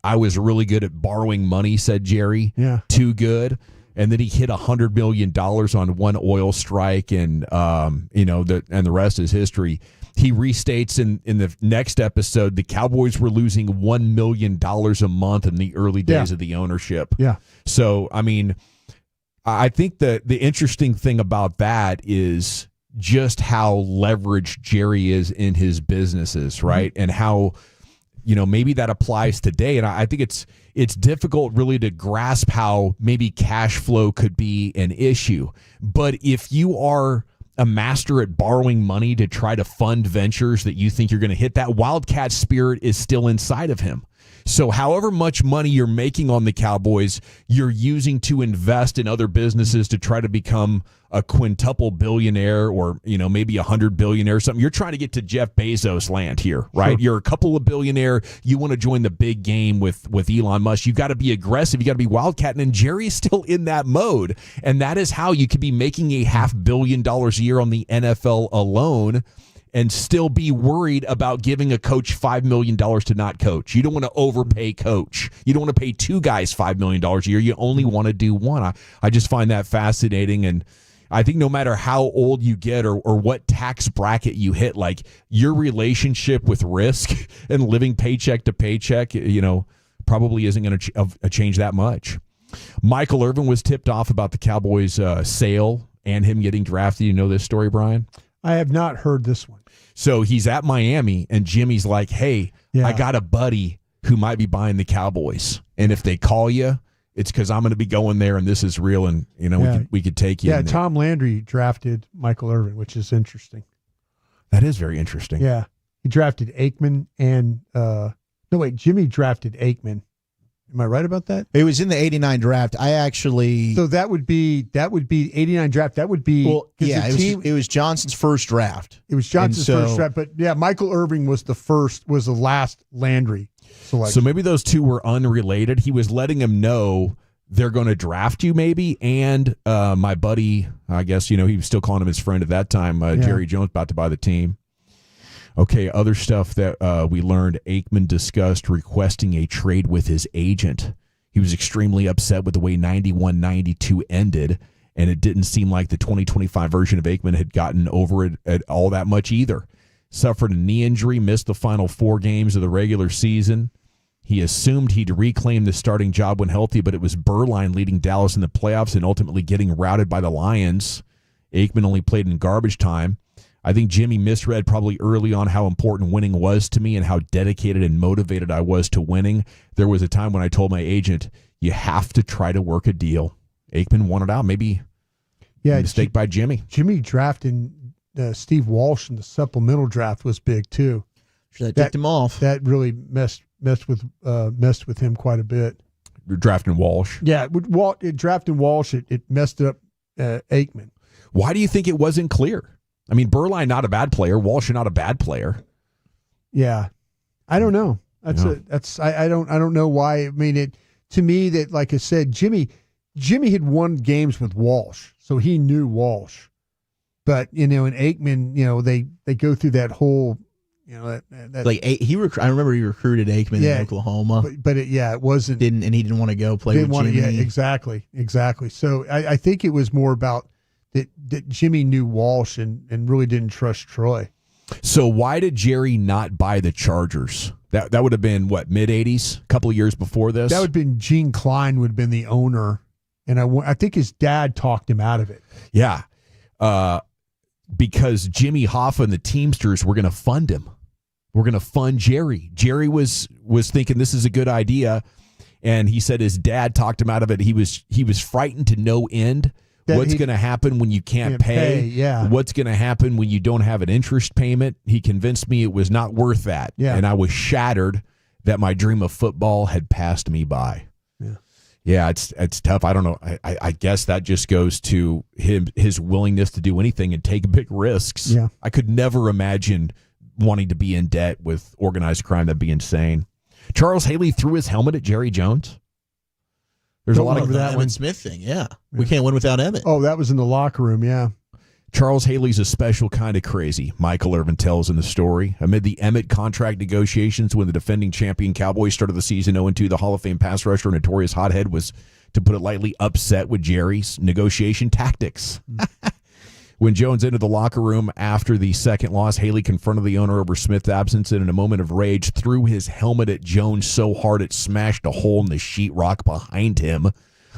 I was really good at borrowing money, said Jerry. Yeah. Too good. And then he hit $100 million on one oil strike, and the rest is history. He restates in the next episode, the Cowboys were losing $1 million a month in the early days of the ownership. Yeah. So, I mean, I think the interesting thing about that is just how leveraged Jerry is in his businesses, right? Mm-hmm. And how, maybe that applies today. And I think it's difficult really to grasp how maybe cash flow could be an issue. But if you are a master at borrowing money to try to fund ventures that you think you're going to hit, that Wildcat spirit is still inside of him. So however much money you're making on the Cowboys, you're using to invest in other businesses to try to become a quintuple billionaire, or, maybe 100 billionaire or something. You're trying to get to Jeff Bezos land here, right? Sure. You're a couple of billionaire. You want to join the big game with Elon Musk. You got to be aggressive. You got to be wildcatting. And Jerry's still in that mode. And that is how you could be making a $500 million a year on the NFL alone and still be worried about giving a coach $5 million to not coach. You don't want to overpay coach. You don't want to pay 2 guys $5 million a year. You only want to do one. I just find that fascinating. And I think no matter how old you get or what tax bracket you hit, like your relationship with risk and living paycheck to paycheck, probably isn't going to change that much. Michael Irvin was tipped off about the Cowboys sale and him getting drafted. You know this story, Brian? I have not heard this one. So he's at Miami, and Jimmy's like, hey, I got a buddy who might be buying the Cowboys. And if they call you, it's because I'm going to be going there, and this is real, and, we could take you. Yeah, Tom Landry drafted Michael Irvin, which is interesting. That is very interesting. Yeah. He drafted Aikman and Jimmy drafted Aikman. Am I right about that? It was in the 89 draft. So that would be 89 draft. That would be it was Johnson's first draft. It was Johnson's first draft, but Michael Irvin was the last Landry selection. So maybe those two were unrelated. He was letting him know they're going to draft you, maybe. And my buddy, I guess he was still calling him his friend at that time. Jerry Jones about to buy the team. Okay, other stuff that we learned, Aikman discussed requesting a trade with his agent. He was extremely upset with the way 91-92 ended, and it didn't seem like the 2025 version of Aikman had gotten over it at all that much either. Suffered a knee injury, missed the final 4 games of the regular season. He assumed he'd reclaim the starting job when healthy, but it was Berline leading Dallas in the playoffs and ultimately getting routed by the Lions. Aikman only played in garbage time. I think Jimmy misread probably early on how important winning was to me and how dedicated and motivated I was to winning. There was a time when I told my agent, you have to try to work a deal. Aikman wanted out. Maybe a mistake by Jimmy. Jimmy drafting Steve Walsh in the supplemental draft was big too. Sure, that ticked him off. That really messed with him quite a bit. You're drafting Walsh. Yeah, drafting Walsh, it messed up Aikman. Why do you think it wasn't clear? I mean, Berline not a bad player. Walsh not a bad player. Yeah, I don't know. I don't know why. I mean, to me that, like I said, Jimmy had won games with Walsh, so he knew Walsh. But in Aikman, they go through that whole, that like I remember he recruited Aikman in Oklahoma, but it wasn't he didn't want to go play with Jimmy. Yeah, exactly. So I think it was more about that Jimmy knew Walsh and really didn't trust Troy. So why did Jerry not buy the Chargers? That would have been what, mid-'80s, a couple of years before this. That would have been Gene Klein would have been the owner, and I think his dad talked him out of it. Yeah, because Jimmy Hoffa and the Teamsters were going to fund him. We're going to fund Jerry. Jerry was thinking this is a good idea, and he said his dad talked him out of it. He was frightened to no end. What's going to happen when you can't pay? Yeah. What's going to happen when you don't have an interest payment? He convinced me it was not worth that. Yeah. And I was shattered that my dream of football had passed me by. Yeah, it's tough. I don't know. I guess that just goes to his willingness to do anything and take big risks. Yeah. I could never imagine wanting to be in debt with organized crime. That'd be insane. Charles Haley threw his helmet at Jerry Jones. There's a lot of that Emmitt Smith thing. Yeah, we can't win without Emmitt. Oh, that was in the locker room. Yeah. Charles Haley's a special kind of crazy, Michael Irvin tells in the story. Amid the Emmitt contract negotiations when the defending champion Cowboys started the season 0-2, the Hall of Fame pass rusher, notorious hothead, was, to put it lightly, upset with Jerry's negotiation tactics. When Jones entered the locker room after the second loss, Haley confronted the owner over Smith's absence and in a moment of rage threw his helmet at Jones so hard it smashed a hole in the sheetrock behind him.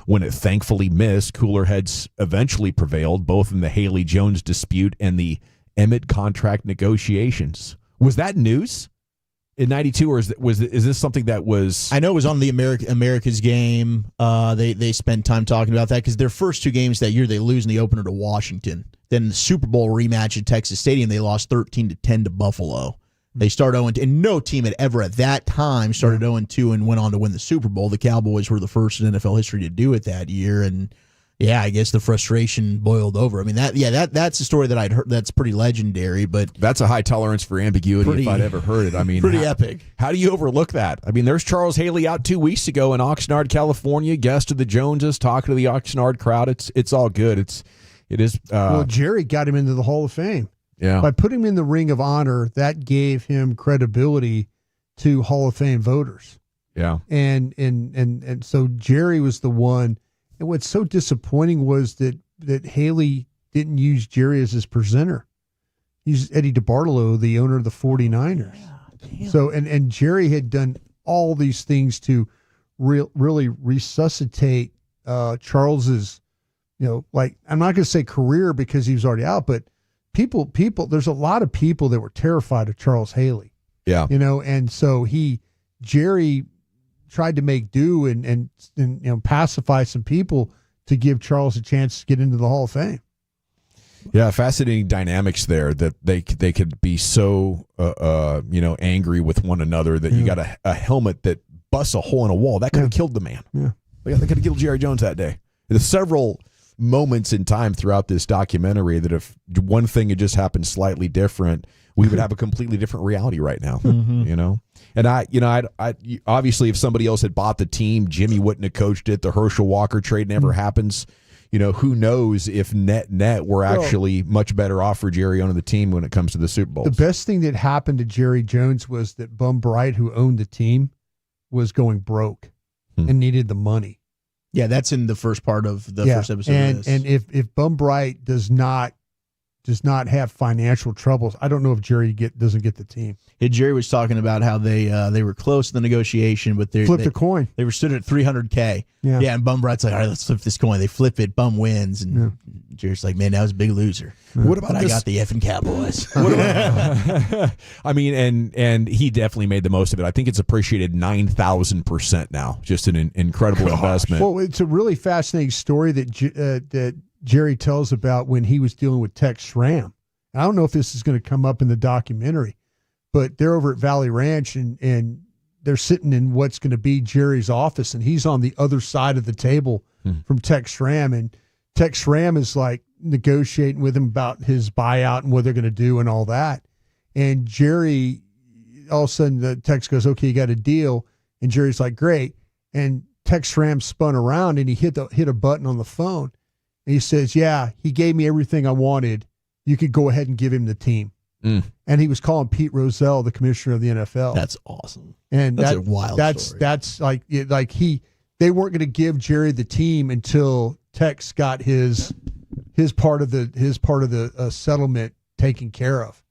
When it thankfully missed, cooler heads eventually prevailed, both in the Haley-Jones dispute and the Emmitt contract negotiations. Was that news in '92, or is this something that was? I know it was on the America's Game. They spent time talking about that because their first two games that year they lose in the opener to Washington. Then the Super Bowl rematch at Texas Stadium, they lost 13-10 to Buffalo. They started 0-2, and no team had ever at that time started 0-2 and went on to win the Super Bowl. The Cowboys were the first in NFL history to do it that year, and I guess the frustration boiled over. I mean, that's a story that I'd heard that's pretty legendary, but that's a high tolerance for ambiguity if I'd ever heard it. I mean, pretty epic. How do you overlook that? I mean, there's Charles Haley out 2 weeks ago in Oxnard, California, guest of the Joneses, talking to the Oxnard crowd. It's all good. It is. Well, Jerry got him into the Hall of Fame. Yeah. By putting him in the Ring of Honor, that gave him credibility to Hall of Fame voters. Yeah. And so Jerry was the one. And what's so disappointing was that Haley didn't use Jerry as his presenter. He used Eddie DeBartolo, the owner of the 49ers. Yeah, so and Jerry had done all these things to really resuscitate Charles's, like, I'm not going to say career because he was already out, but people, there's a lot of people that were terrified of Charles Haley. Yeah. And so Jerry tried to make do and pacify some people to give Charles a chance to get into the Hall of Fame. Yeah, fascinating dynamics there that they could be so angry with one another that you got a helmet that busts a hole in a wall. That could have killed the man. Yeah. They could have killed Jerry Jones that day. There's several moments in time throughout this documentary that if one thing had just happened slightly different, we would have a completely different reality right now. Mm-hmm. And I obviously if somebody else had bought the team, Jimmy wouldn't have coached it. The Herschel Walker trade never happens. Who knows if net we're actually much better off for Jerry owning the team when it comes to the Super Bowl. The best thing that happened to Jerry Jones was that Bum Bright, who owned the team, was going broke and needed the money. Yeah, that's in the first part of the first episode of this. And if Bum Bright does not does not have financial troubles, I don't know if Jerry doesn't get the team. Yeah, Jerry was talking about how they were close in the negotiation, but they flipped a coin. They were stood at $300K. Yeah, and Bum Brat's like, all right, let's flip this coin. They flip it, Bum wins, and Jerry's like, man, that was a big loser. What about but I got the effing Cowboys. I mean, and he definitely made the most of it. I think it's appreciated 9,000% now. Just an incredible investment. Well, it's a really fascinating story that Jerry tells about when he was dealing with Tex Schramm. I don't know if this is going to come up in the documentary, but they're over at Valley Ranch and they're sitting in what's going to be Jerry's office, and he's on the other side of the table from Tex Schramm, and Tex Schramm is like negotiating with him about his buyout and what they're going to do and all that. And Jerry, all of a sudden, the Tex goes, okay, you got a deal. And Jerry's like, great. And Tex Schramm spun around and he hit a button on the phone. And he says, yeah, he gave me everything I wanted. You could go ahead and give him the team. And he was calling Pete Rozelle the commissioner of the NFL. That's awesome. And that's a wild story. That's like they weren't going to give Jerry the team until Tex got his part of the settlement taken care of.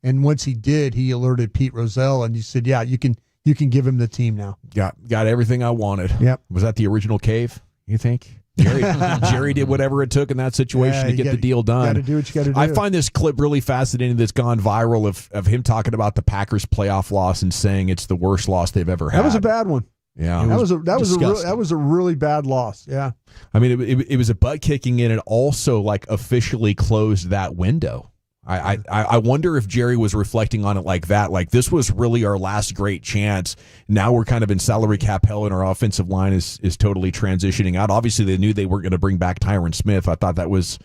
And once he did, he alerted Pete Rozelle and he said, yeah, you can give him the team now. Got everything I wanted. Yep. Was that the original cave, you think? Jerry did whatever it took in that situation to get the deal done. Got to do what you got to do. I find this clip really fascinating that's gone viral of him talking about the Packers playoff loss and saying it's the worst loss they've ever had. That was a bad one. Yeah, that was a really bad loss. Yeah, I mean it was a butt kicking, and it also like officially closed that window. I wonder if Jerry was reflecting on it like that. Like, this was really our last great chance. Now we're kind of in salary cap hell, and our offensive line is totally transitioning out. Obviously, they knew they weren't going to bring back Tyron Smith. I thought that was,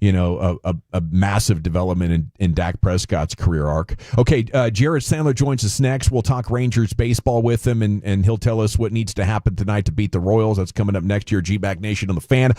a massive development in Dak Prescott's career arc. Okay, Jared Sandler joins us next. We'll talk Rangers baseball with him, and he'll tell us what needs to happen tonight to beat the Royals. That's coming up next year. G-Back Nation on the Fan.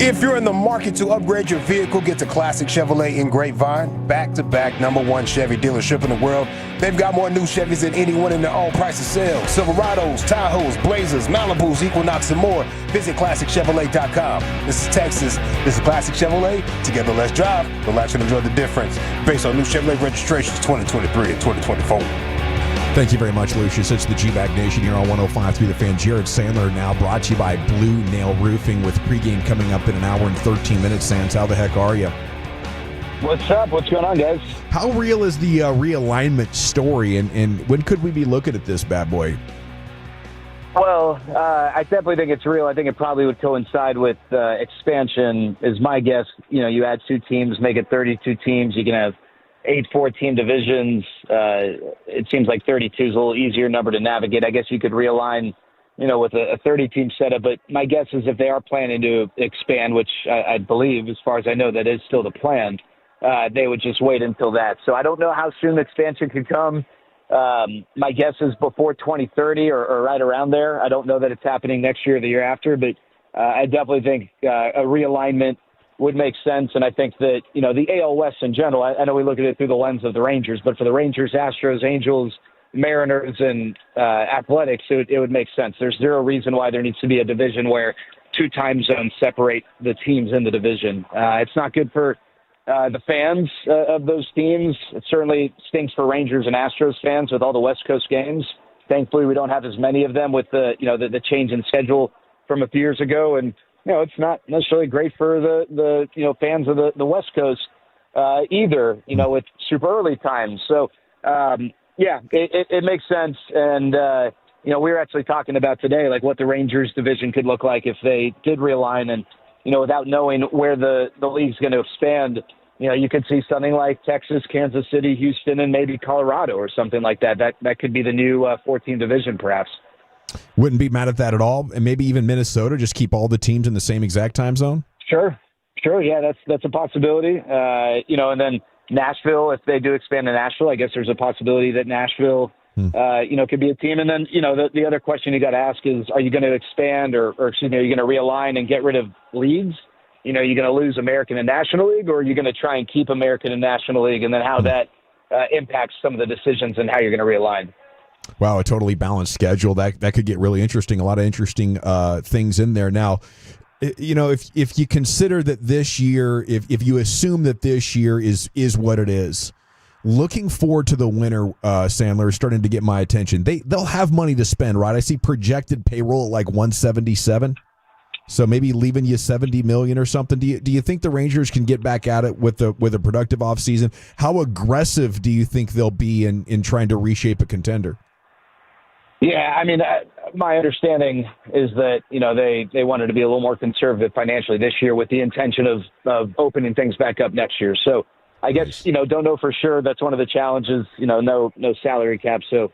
If you're in the market to upgrade your vehicle, get to Classic Chevrolet in Grapevine, back-to-back #1 Chevy dealership in the world. They've got more new Chevys than anyone in their own price of sale. Silverados, Tahoes, Blazers, Malibus, Equinox, and more. Visit ClassicChevrolet.com. This is Texas. This is Classic Chevrolet. Together, let's drive, relax, and enjoy the difference. Based on new Chevrolet registrations 2023 and 2024. Thank you very much, Lucius. It's the G-Bag Nation here on 105.3 The Fan. Jared Sandler now brought to you by Blue Nail Roofing with pregame coming up in an hour and 13 minutes. Sands, how the heck are you? What's up? What's going on, guys? How real is the realignment story, and when could we be looking at this bad boy? Well, I definitely think it's real. I think it probably would coincide with expansion, is my guess. You know, you add 2 teams, make it 32 teams. You can have 8 4-team divisions. It seems like 32 is a little easier number to navigate. I guess you could realign, with a 30-team setup. But my guess is if they are planning to expand, which I believe, as far as I know, that is still the plan, they would just wait until that. So I don't know how soon the expansion could come. My guess is before 2030 or right around there. I don't know that it's happening next year or the year after, but I definitely think a realignment would make sense. And I think that, the AL West in general, I know we look at it through the lens of the Rangers, but for the Rangers, Astros, Angels, Mariners, and Athletics, it would make sense. There's zero reason why there needs to be a division where 2 time zones separate the teams in the division. It's not good for the fans of those teams. It certainly stinks for Rangers and Astros fans with all the West Coast games. Thankfully, we don't have as many of them with the change in schedule from a few years ago. And, it's not necessarily great for the fans of the West Coast either, with super early times. So, it makes sense. And, we were actually talking about today, like what the Rangers division could look like if they did realign and, without knowing where the league's going to expand. You could see something like Texas, Kansas City, Houston, and maybe Colorado or something like that. That could be the new 4-team division, perhaps. Wouldn't be mad at that at all. And maybe even Minnesota, just keep all the teams in the same exact time zone? Sure. Yeah, that's a possibility. And then Nashville, if they do expand to Nashville, I guess there's a possibility that Nashville, could be a team. And then, the other question you got to ask is, are you going to expand or are you going to realign and get rid of leagues? You're going to lose American and National League, or are you going to try and keep American and National League, and then how that impacts some of the decisions and how you're going to realign? Wow, a totally balanced schedule. That could get really interesting. A lot of interesting things in there. Now, if you consider that this year, if you assume that this year is what it is, looking forward to the winter, Sandler, is starting to get my attention. They'll have money to spend, right? I see projected payroll at like 177. So maybe leaving you $70 million or something. Do you think the Rangers can get back at it with a productive offseason? How aggressive do you think they'll be in trying to reshape a contender? Yeah, I mean, my understanding is that, they wanted to be a little more conservative financially this year with the intention of opening things back up next year. So I guess, don't know for sure. That's one of the challenges, no salary cap. So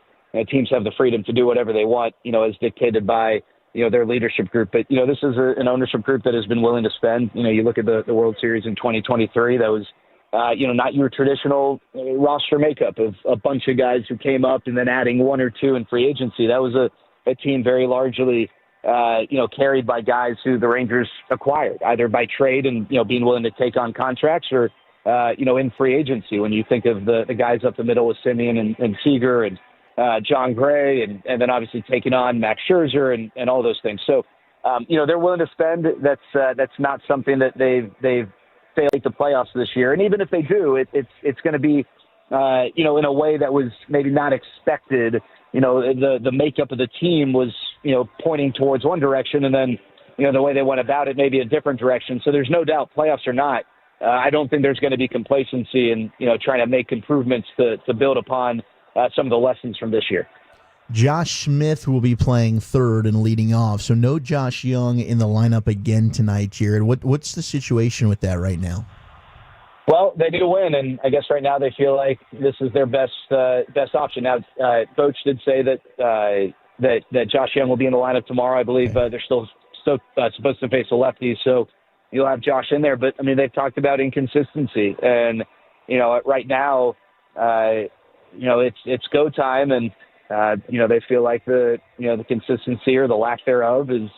teams have the freedom to do whatever they want, as dictated by, their leadership group. But, this is an ownership group that has been willing to spend. You look at the World Series in 2023, that was, not your traditional roster makeup of a bunch of guys who came up and then adding 1 or 2 in free agency. That was a team very largely, carried by guys who the Rangers acquired, either by trade and, being willing to take on contracts or, in free agency. When you think of the guys up the middle with Simeon and Seager and John Gray and then obviously taking on Max Scherzer and all those things. So, they're willing to spend. That's not something that they've failed the playoffs this year. And even if they do, it's going to be, in a way that was maybe not expected. The makeup of the team was, pointing towards one direction, and then, the way they went about it, maybe a different direction. So there's no doubt, playoffs or not, I don't think there's going to be complacency in, trying to make improvements to build upon some of the lessons from this year. Josh Smith will be playing third and leading off, so no Josh Young in the lineup again tonight, Jared. What's the situation with that right now? Well, they need to win, and I guess right now they feel like this is their best option. Now, Coach did say that Josh Young will be in the lineup tomorrow. I believe they're still supposed to face a lefty, so you'll have Josh in there. But I mean, they've talked about inconsistency, and right now, it's go time, and they feel like the consistency or the lack thereof is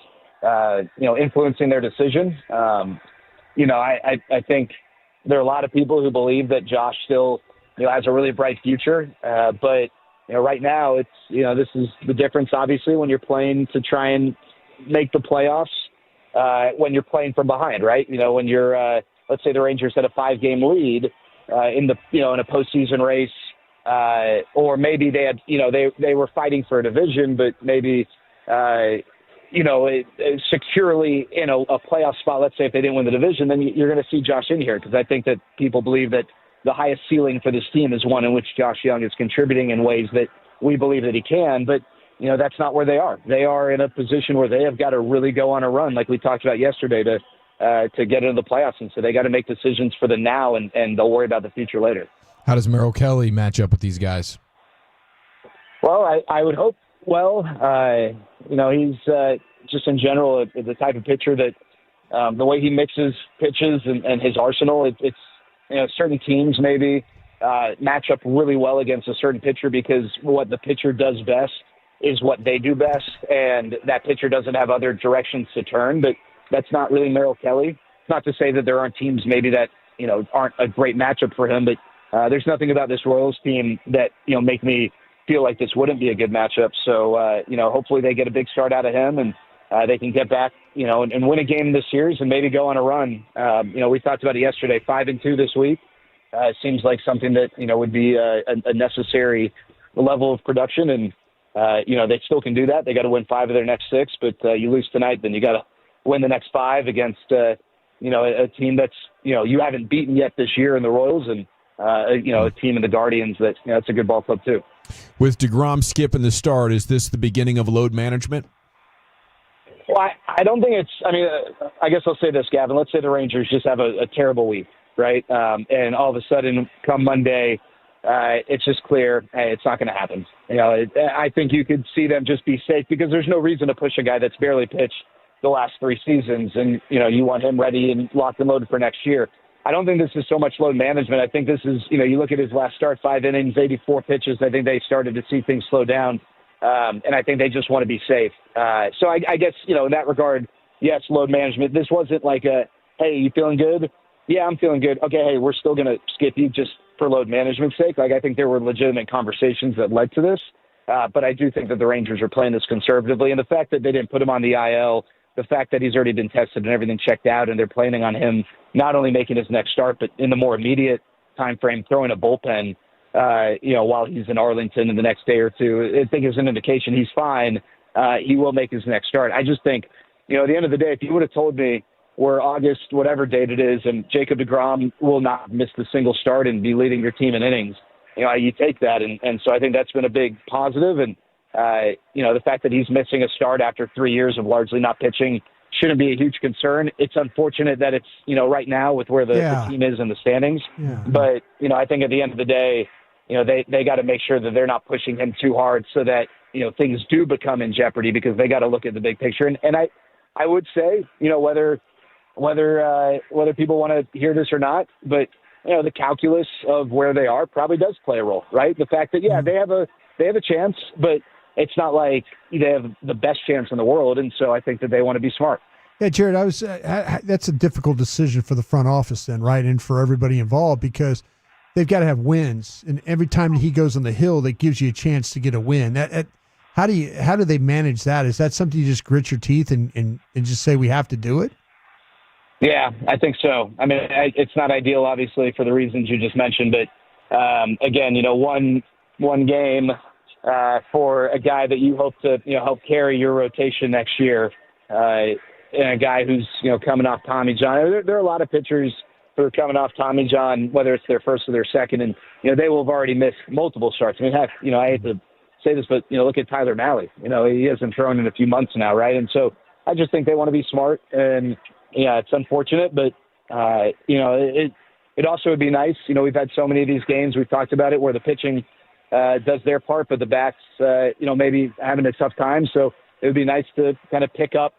influencing their decision. I think there are a lot of people who believe that Josh still, has a really bright future. But right now it's, this is the difference, obviously, when you're playing to try and make the playoffs, when you're playing from behind, right? When you're, let's say the Rangers had a 5-game lead in a postseason race, or maybe they had, they were fighting for a division, but maybe, securely in a playoff spot. Let's say if they didn't win the division, then you're going to see Josh in here, because I think that people believe that the highest ceiling for this team is one in which Josh Young is contributing in ways that we believe that he can. But that's not where they are. They are in a position where they have got to really go on a run, like we talked about yesterday, to get into the playoffs. And so they got to make decisions for the now, and they'll worry about the future later. How does Merrill Kelly match up with these guys? Well, I would hope well. He's just in general the type of pitcher that the way he mixes pitches and his arsenal, it's certain teams maybe match up really well against a certain pitcher because what the pitcher does best is what they do best, and that pitcher doesn't have other directions to turn. But that's not really Merrill Kelly. It's not to say that there aren't teams maybe that aren't a great matchup for him, but there's nothing about this Royals team that make me feel like this wouldn't be a good matchup. So hopefully they get a big start out of him, and they can get back and win a game this series and maybe go on a run. We talked about it yesterday. 5-2 this week seems like something that would be a necessary level of production, and they still can do that. They got to win 5 of their next 6, but you lose tonight, then you got to win the next 5 against a team that's you haven't beaten yet this year in the Royals, and a team in the Guardians that it's a good ball club too. With DeGrom skipping the start, is this the beginning of load management? Well, I don't think it's. I mean, I guess I'll say this, Gavin. Let's say the Rangers just have a terrible week, right? And all of a sudden, come Monday, it's just clear, hey, it's not going to happen. I think you could see them just be safe because there's no reason to push a guy that's barely pitched the last 3 seasons, and you want him ready and locked and loaded for next year. I don't think this is so much load management. I think this is, you look at his last start, 5 innings, 84 pitches. I think they started to see things slow down, and I think they just want to be safe. So I guess, in that regard, yes, load management. This wasn't like hey, you feeling good? Yeah, I'm feeling good. Okay, hey, we're still going to skip you just for load management's sake. Like, I think there were legitimate conversations that led to this, but I do think that the Rangers are playing this conservatively, and the fact that they didn't put him on the IL, the fact that he's already been tested and everything checked out, and they're planning on him not only making his next start, but in the more immediate time frame, throwing a bullpen, while he's in Arlington in the next day or two, I think is an indication he's fine. He will make his next start. I just think, at the end of the day, if you would have told me we're August, whatever date it is, and Jacob deGrom will not miss the single start and be leading your team in innings, you take that. And so I think that's been a big positive. And, the fact that he's missing a start after 3 years of largely not pitching shouldn't be a huge concern. It's unfortunate that it's, right now with where the team is in the standings. Yeah. But, I think at the end of the day, they got to make sure that they're not pushing him too hard so that, things do become in jeopardy, because they got to look at the big picture. And I would say, whether people want to hear this or not, but, the calculus of where they are probably does play a role, right? The fact that, they have a chance, but it's not like they have the best chance in the world, and so I think that they want to be smart. Yeah, Jared, that's a difficult decision for the front office then, right, and for everybody involved, because they've got to have wins, and every time he goes on the hill, that gives you a chance to get a win. How do they manage that? Is that something you just grit your teeth and just say we have to do it? Yeah, I think so. I mean, it's not ideal, obviously, for the reasons you just mentioned, but again, one game. For a guy that you hope to, help carry your rotation next year, and a guy who's, coming off Tommy John. There are a lot of pitchers who are coming off Tommy John, whether it's their first or their second, and, they will have already missed multiple starts. I mean, heck, I hate to say this, but, look at Tyler Mahle. He hasn't thrown in a few months now, right? And so I just think they want to be smart, and, it's unfortunate, but, it also would be nice. We've had so many of these games, we've talked about it, where the pitching does their part, but the bats, maybe having a tough time. So it would be nice to kind of pick up,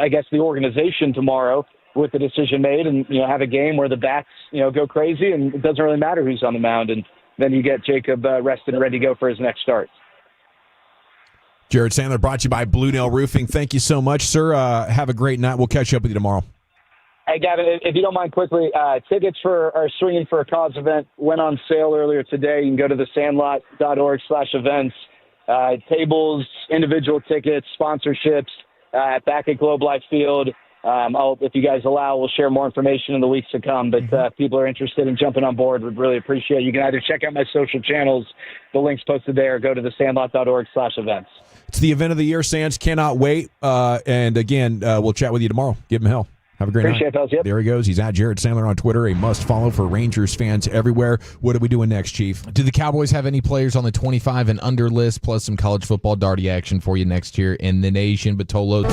I guess, the organization tomorrow with the decision made, and, have a game where the bats, go crazy, and it doesn't really matter who's on the mound. And then you get Jacob rested and ready to go for his next start. Jared Sandler brought to you by Blue Nail Roofing. Thank you so much, sir. Have a great night. We'll catch up with you tomorrow. Hey, Gavin, if you don't mind quickly, tickets for our Swinging for a Cause event went on sale earlier today. You can go to thesandlot.org/events. Tables, individual tickets, sponsorships back at Globe Life Field. If you guys allow, we'll share more information in the weeks to come. But if people are interested in jumping on board, we'd really appreciate it. You can either check out my social channels, the link's posted there, or go to thesandlot.org/events. It's the event of the year, Sands. Cannot wait. And again, we'll chat with you tomorrow. Give him hell. Have a great Appreciate night. it, fellas. Yep. There he goes. He's at Jared Sandler on Twitter, a must-follow for Rangers fans everywhere. What are we doing next, Chief? Do the Cowboys have any players on the 25 and under list, plus some college football darty action for you next year in the nation? Batolo.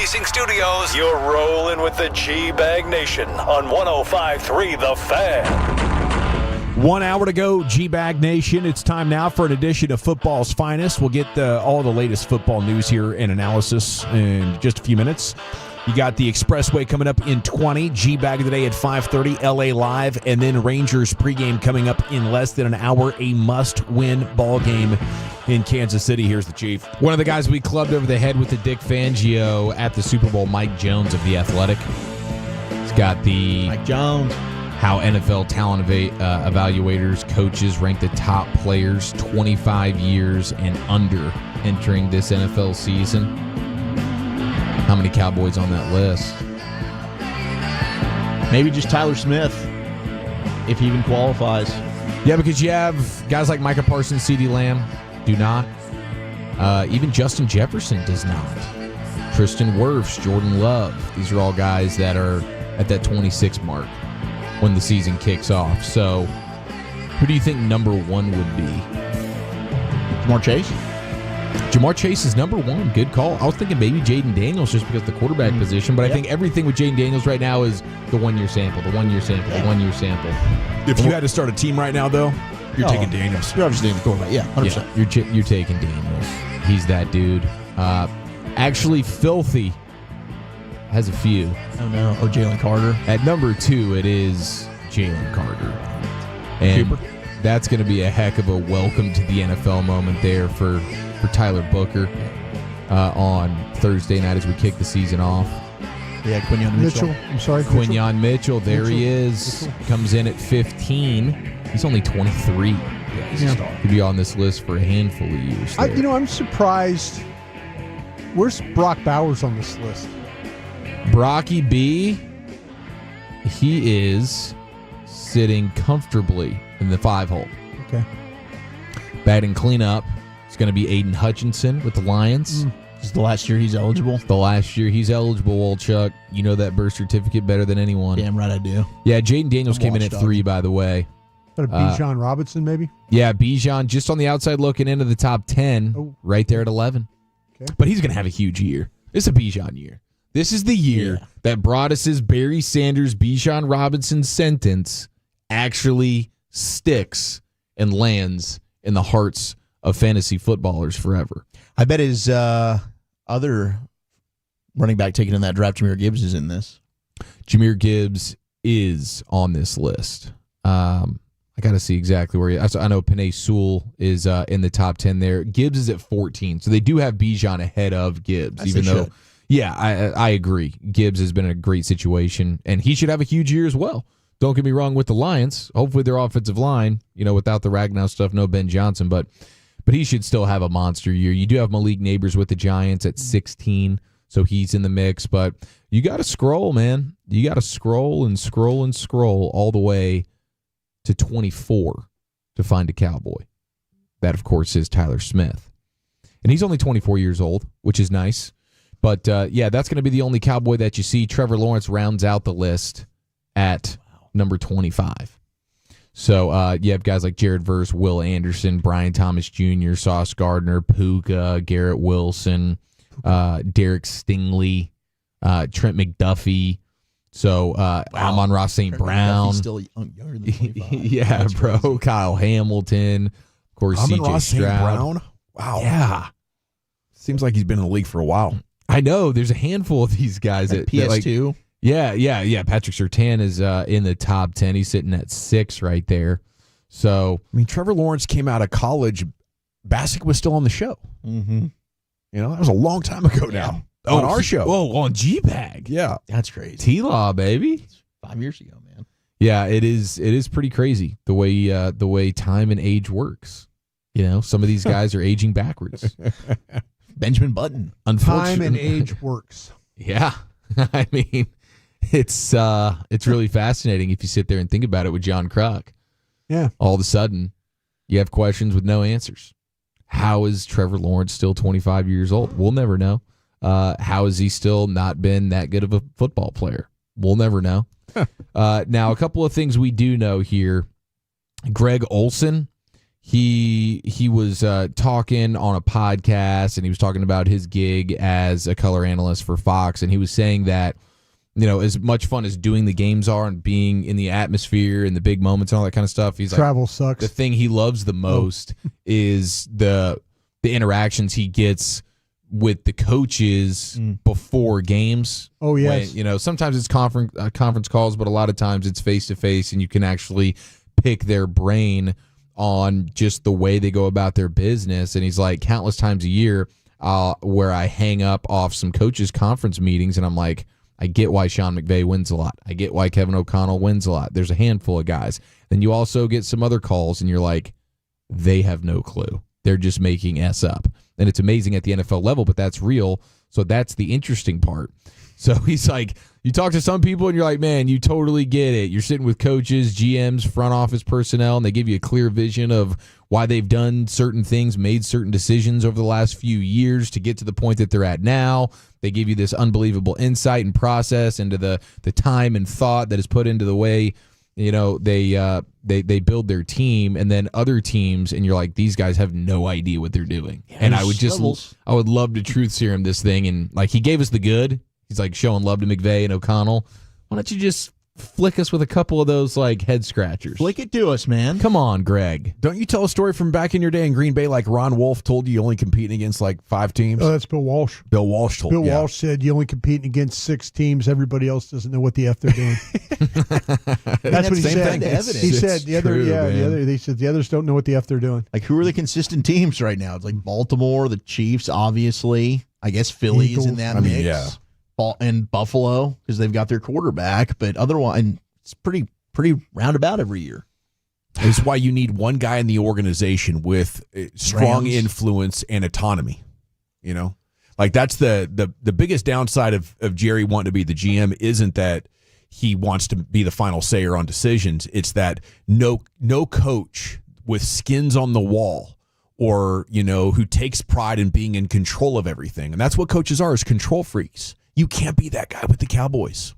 Leasing Studios, you're rolling with the G-Bag Nation on 105.3 The Fan. 1 hour to go, G-Bag Nation. It's time now for an edition of Football's Finest. We'll get all the latest football news here and analysis in just a few minutes. You got the Expressway coming up in 20, G-Bag today at 5:30, LA Live, and then Rangers pregame coming up in less than an hour, a must-win ball game in Kansas City. Here's the Chief. One of the guys we clubbed over the head with the Dick Fangio at the Super Bowl, Mike Jones of The Athletic. He's got the Mike Jones. How NFL talent evaluators, coaches rank the top players 25 years and under entering this NFL season. How many Cowboys on that list? Maybe just Tyler Smith, if he even qualifies. Yeah, because you have guys like Micah Parsons, CeeDee Lamb, do not. Even Justin Jefferson does not. Tristan Wirfs, Jordan Love. These are all guys that are at that 26 mark when the season kicks off. So, who do you think number one would be? Jamar Chase? Jamar Chase is number one. Good call. I was thinking maybe Jaden Daniels just because of the quarterback position, but I think everything with Jaden Daniels right now is the one-year sample, the one-year sample, the one-year sample. If you had to start a team right now, though, you're taking Daniels. You're obviously taking the quarterback. Yeah, 100%. Yeah, you're taking Daniels. He's that dude. Actually, Filthy has a few. Oh, no. Oh, Jalen Carter. At number 2, it is Jalen Carter. And Cooper. That's going to be a heck of a welcome to the NFL moment there for Tyler Booker on Thursday night as we kick the season off. Yeah, Quinyon Mitchell. I'm sorry. Quinyon Mitchell, there he is. Comes in at 15. He's only 23. Yeah, he's a star. Could be on this list for a handful of years. I'm surprised. Where's Brock Bowers on this list? Brocky B, he is sitting comfortably in the 5-hole. Okay. Batting cleanup. It's going to be Aiden Hutchinson with the Lions. This is the last year he's eligible. The last year he's eligible, old Chuck. You know that birth certificate better than anyone. Damn right I do. Yeah, Jaden Daniels came in at 3, by the way. But Bijan Robinson, maybe? Yeah, Bijan just on the outside looking into the top 10, right there at 11. Okay. But he's going to have a huge year. This is a Bijan year. This is the year that Broadus's Barry Sanders, Bijan Robinson sentence actually sticks and lands in the hearts of fantasy footballers forever. I bet his other running back taken in that draft, Jahmyr Gibbs, is in this. Jahmyr Gibbs is on this list. I got to see exactly where he is. I know Penei Sewell is in the top 10 there. Gibbs is at 14. So they do have Bijan ahead of Gibbs, even though, I agree. Gibbs has been in a great situation, and he should have a huge year as well. Don't get me wrong with the Lions. Hopefully their offensive line, without the Ragnow stuff, no Ben Johnson, but he should still have a monster year. You do have Malik Neighbors with the Giants at 16, so he's in the mix. But you got to scroll, man. You got to scroll and scroll and scroll all the way to 24 to find a Cowboy. That, of course, is Tyler Smith. And he's only 24 years old, which is nice. But, that's going to be the only Cowboy that you see. Trevor Lawrence rounds out the list at number 25. So you have guys like Jared Verse, Will Anderson, Brian Thomas Jr., Sauce Gardner, Puka, Garrett Wilson, Derek Stingley, Trent McDuffie. So Amon-Ra St. Brown. He's still younger than 25. Yeah, That's bro. crazy. Kyle Hamilton. Of course, Amon-Ra CJ St. Stroud. Brown? Wow. Yeah. Seems like he's been in the league for a while. I know. There's a handful of these guys. At PS2. Yeah. Patrick Surtain is in the top 10. He's sitting at 6 right there. So, Trevor Lawrence came out of college. Bassick was still on the show. Mm-hmm. That was a long time ago now. On our show. Oh, on G-Bag. Yeah. That's crazy. T-Law, baby. 5 years ago, man. Yeah, it is pretty crazy the way time and age works. Some of these guys are aging backwards. Benjamin Button. Unfortunately. Time and age works. Yeah. It's really fascinating if you sit there and think about it with John Kruk. Yeah. All of a sudden, you have questions with no answers. How is Trevor Lawrence still 25 years old? We'll never know. How has he still not been that good of a football player? We'll never know. Now, a couple of things we do know here. Greg Olson, he was talking on a podcast, and he was talking about his gig as a color analyst for Fox, and he was saying that, as much fun as doing the games are and being in the atmosphere and the big moments and all that kind of stuff, he's Travel sucks. The thing he loves the most is the interactions he gets with the coaches before games. Oh, yes. When, sometimes it's conference calls, but a lot of times it's face-to-face, and you can actually pick their brain on just the way they go about their business. And he's like, countless times a year where I hang up off some coaches' conference meetings, and I'm like, I get why Sean McVay wins a lot. I get why Kevin O'Connell wins a lot. There's a handful of guys. Then you also get some other calls, and you're like, they have no clue. They're just making S up. And it's amazing at the NFL level, but that's real. So that's the interesting part. So he's like, you talk to some people and you're like, man, you totally get it. You're sitting with coaches, GMs, front office personnel, and they give you a clear vision of why they've done certain things, made certain decisions over the last few years to get to the point that they're at now. They give you this unbelievable insight and process into the time and thought that is put into the way, they build their team, and then other teams, and you're like, these guys have no idea what they're doing. Yeah, and I would love to truth serum this thing. And like, he gave us the good. He's like showing love to McVay and O'Connell. Why don't you just flick us with a couple of those like head scratchers? Flick it to us, man. Come on, Greg. Don't you tell a story from back in your day in Green Bay like Ron Wolf told you only competing against like 5 teams? Oh, that's Bill Walsh. Bill Walsh told Bill Walsh said you only competing against 6 teams. Everybody else doesn't know what the F they're doing. That's what he said. He said they said the others don't know what the F they're doing. Like, who are the consistent teams right now? It's like Baltimore, the Chiefs, obviously. I guess Philly is in that mix. Yeah. And Buffalo, because they've got their quarterback, but otherwise, it's pretty roundabout every year. It's why you need one guy in the organization with strong influence and autonomy. Like that's the biggest downside of Jerry wanting to be the GM isn't that he wants to be the final sayer on decisions. It's that no coach with skins on the wall, or who takes pride in being in control of everything, and that's what coaches are, is control freaks. You can't be that guy with the Cowboys.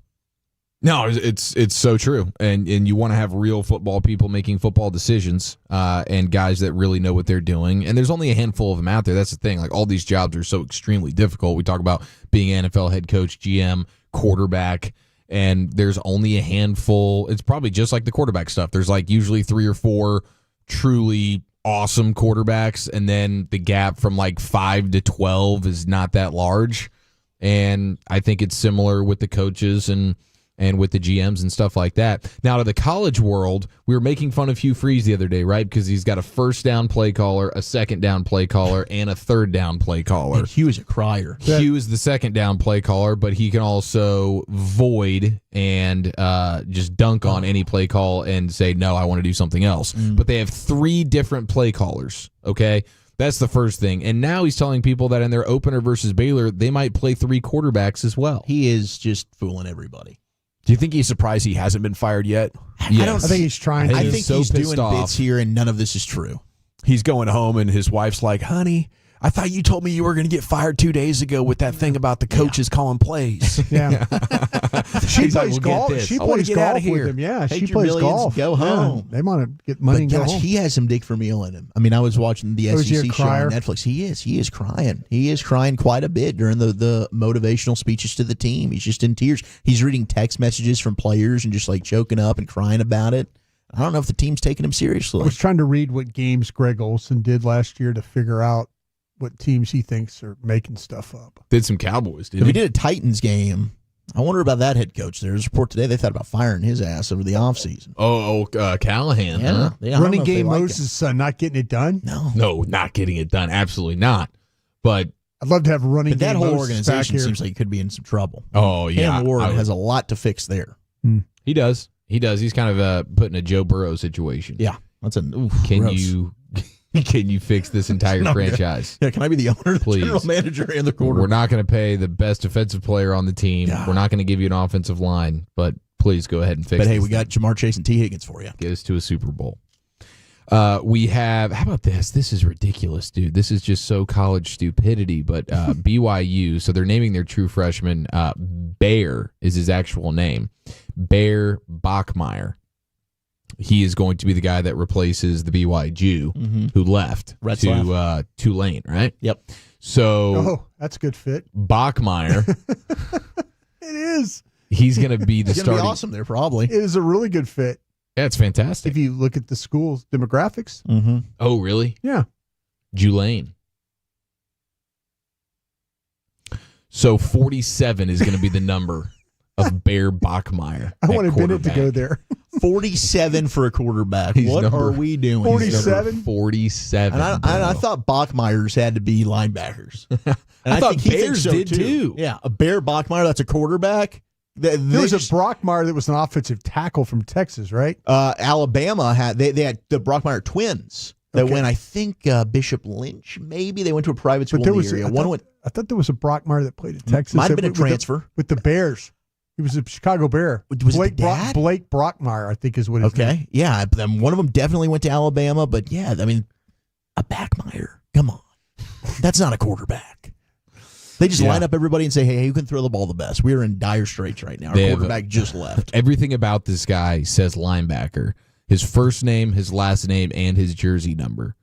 No, it's so true, and you want to have real football people making football decisions, and guys that really know what they're doing. And there's only a handful of them out there. That's the thing. Like, all these jobs are so extremely difficult. We talk about being NFL head coach, GM, quarterback, and there's only a handful. It's probably just like the quarterback stuff. There's like usually 3 or 4 truly awesome quarterbacks, and then the gap from like 5 to 12 is not that large. And I think it's similar with the coaches and with the GMs and stuff like that. Now, to the college world, we were making fun of Hugh Freeze the other day, right? Because he's got a first down play caller, a second down play caller, and a third down play caller. And Hugh is a crier. Hugh is the second down play caller, but he can also void and just dunk on any play call and say, no, I want to do something else. But they have 3 different play callers, okay? That's the first thing. And now he's telling people that in their opener versus Baylor, they might play 3 quarterbacks as well. He is just fooling everybody. Do you think he's surprised he hasn't been fired yet? Yes. I think he's trying. I think he's doing bits here, and none of this is true. He's going home, and his wife's like, honey, I thought you told me you were going to get fired 2 days ago with that thing about the coaches calling plays. Yeah. She plays golf. She plays golf with him. Yeah, she plays golf. Go home. Yeah, they want to get money and go home. He has some Dick Vermeil in him. I mean, I was watching the SEC show on Netflix. He is crying. He is crying quite a bit during the motivational speeches to the team. He's just in tears. He's reading text messages from players and just like choking up and crying about it. I don't know if the team's taking him seriously. I was trying to read what games Greg Olson did last year to figure out what teams he thinks are making stuff up. Did some Cowboys, didn't he? He did a Titans game. I wonder about that head coach. There's a report today they thought about firing his ass over the offseason. Callahan. Yeah. Huh? Yeah, running game Moses not getting it done? No, not getting it done. Absolutely not. But I'd love to have running game that whole Moses organization back seems like it could be in some trouble. Oh, yeah. Cam Ward has a lot to fix there. He does. He's kind of put in a Joe Burrow situation. Yeah. That's Can you fix this entire franchise? Yeah, can I be the owner, the Please. general manager, and the quarterback? We're not going to pay the best defensive player on the team. Yeah. We're not going to give you an offensive line, but please go ahead and fix it. But hey, we got Jamar Chase and T. Higgins for you. Get us to a Super Bowl. We have, how about this? This is ridiculous, dude. This is just so college stupidity, but BYU, so they're naming their true freshman, Bear is his actual name, Bear Bachmeier. he is going to be the guy that replaces the BYU Jew who left to Tulane, right? Yep. So that's a good fit. Bachmeier. It is. He's going to be the He's starting. gonna be awesome there, probably. It is a really good fit. Yeah, it's fantastic. If you look at the school's demographics. Oh, really? Yeah. Tulane. So 47 is going to be the number of Bear Bachmeier. I wanted Bennett to go there. 47 for a quarterback. He's What number are we doing? 47? 47. And I thought Bachmeyers had to be linebackers. And I thought think he Bears thinks so, did too. Yeah, a Bear Bachmeier, that's a quarterback. There was a Brockmeyer that was an offensive tackle from Texas, right? Alabama had they had the Brockmeyer twins that Okay. went. I think Bishop Lynch. Maybe they went to a private school But there in the was area. I thought there was a Brockmeyer that played at Texas. Might have been a with the- transfer. with the Bears. He was a Chicago Bear. Was it the dad? Blake Brockmeyer, I think, is what his name. Okay, yeah. But then one of them definitely went to Alabama. But yeah, I mean, a Bachmeier. Come on, that's not a quarterback. They just line up everybody and say, "Hey, who can throw the ball the best?" We are in dire straits right now. Our They have- quarterback just left. Everything about this guy says linebacker. His first name, his last name, and his jersey number.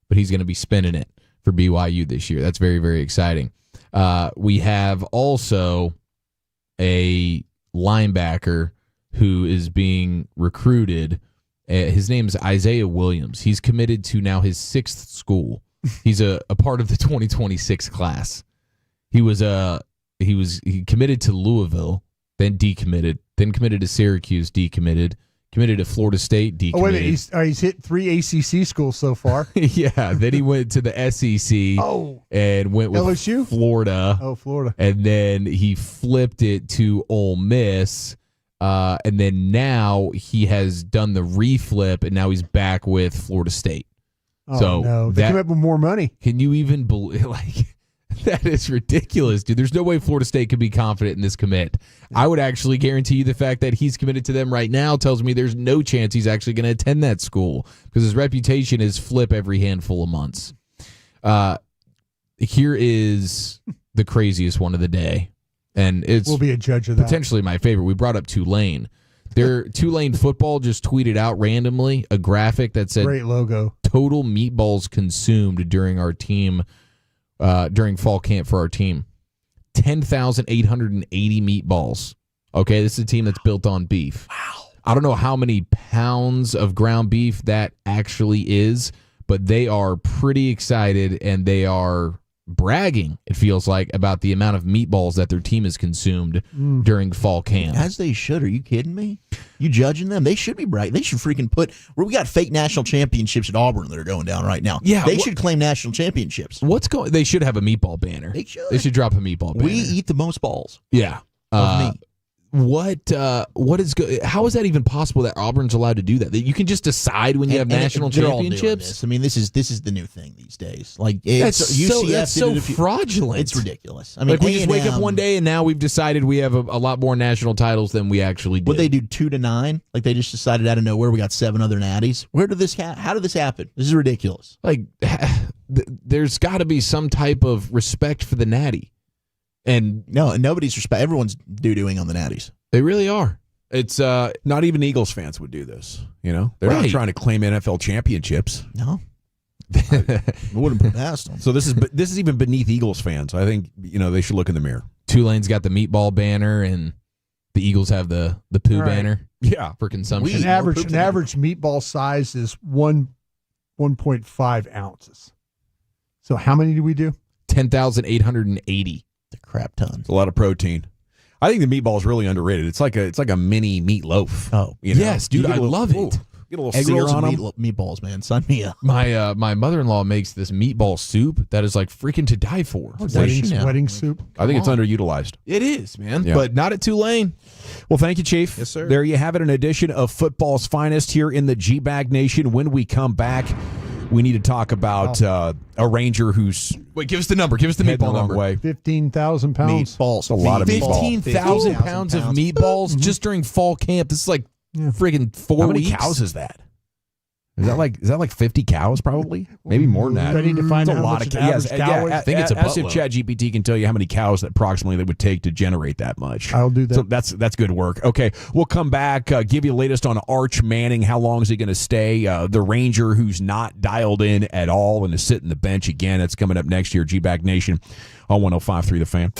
But he's going to be spinning it for BYU this year. That's very, very exciting. We have also a linebacker who is being recruited. His name is Isaiah Williams. He's committed to now his 6th school. He's a part of the 2026 class. He committed to Louisville, then decommitted, then committed to Syracuse, decommitted, committed to Florida State, decommitted. Oh, wait a minute. He's hit 3 ACC schools so far. Yeah, then he went to the SEC and went with LSU? Florida. Oh, Florida. And then he flipped it to Ole Miss. And then now he has done the reflip, and now he's back with Florida State. Oh, so no. They come up with more money. Can you even believe, that is ridiculous, dude. There's no way Florida State could be confident in this commit. I would actually guarantee you the fact that he's committed to them right now tells me there's no chance he's actually going to attend that school because his reputation is flip every handful of months. Here is the craziest one of the day, and We'll be a judge of that. potentially my favorite. We brought up Tulane. Their Tulane football just tweeted out randomly a graphic that said Great logo. Total meatballs consumed during our team during fall camp for our team. 10,880 meatballs. Okay, this is a team that's built on beef. Wow. I don't know how many pounds of ground beef that actually is, but they are pretty excited and they are bragging, it feels like, about the amount of meatballs that their team has consumed during fall camp. As they should. Are you kidding me? You judging them? They should be bright. They should freaking we got fake national championships at Auburn that are going down right now. Yeah, they should claim national championships. They should have a meatball banner. They should. They should drop a meatball banner. We eat the most balls. Yeah. Of meat. What is good? How is that even possible that Auburn's allowed to do that? That you can just decide when you have national they're all doing championships? this. I mean, this is the new thing these days. Like That's UCF so did it fraudulent. It's ridiculous. I mean, like we just wake up A&M one day and now we've decided we have a lot more national titles than we actually did. Would they do 2-9? Like they just decided out of nowhere we got 7 other natties. How did this happen? This is ridiculous. Like there's got to be some type of respect for the natty. And nobody's respect. Everyone's doo-dooing on the natties. They really are. It's not even Eagles fans would do this. You know, they're not trying to claim NFL championships. No, I wouldn't put it past them. So this is even beneath Eagles fans. I think they should look in the mirror. Tulane's got the meatball banner, and the Eagles have the poo banner. Yeah, for consumption. An average meatball size is 1.5 ounces. So how many do we do? 10,880. The crap ton. It's a lot of protein. I think the meatball is really underrated. It's like a mini meatloaf. Oh, yes, dude, I love it. Get a little egg sear rolls on and them. meatballs, man. Sign me up. My mother-in-law makes this meatball soup that is like freaking to die for. Wedding soup. I think it's underutilized. It is, man, Yeah. but not at Tulane. Well, thank you, Chief. Yes, sir. There you have it, an edition of Football's Finest here in the G-Bag Nation. When we come back, we need to talk about a Ranger who's... Wait, give us the number. Give us the heading meatball the wrong number. way. 15,000 pounds. Meatballs. A lot of meatballs. 15,000 pounds of meatballs just during fall camp. This is like friggin' 4 How many weeks. cows is that? Is that like 50 cows? Probably, maybe more than that. Ready to find It's out a lot how of much cows. an average cow is? I think it's a buttload. Ask if ChatGPT can tell you how many cows that approximately that would take to generate that much. I'll do that. So that's good work. Okay, we'll come back, give you the latest on Arch Manning. How long is he going to stay? The Ranger who's not dialed in at all and is sitting the bench again. That's coming up next year. G-Bag Nation on 105.3 The Fan.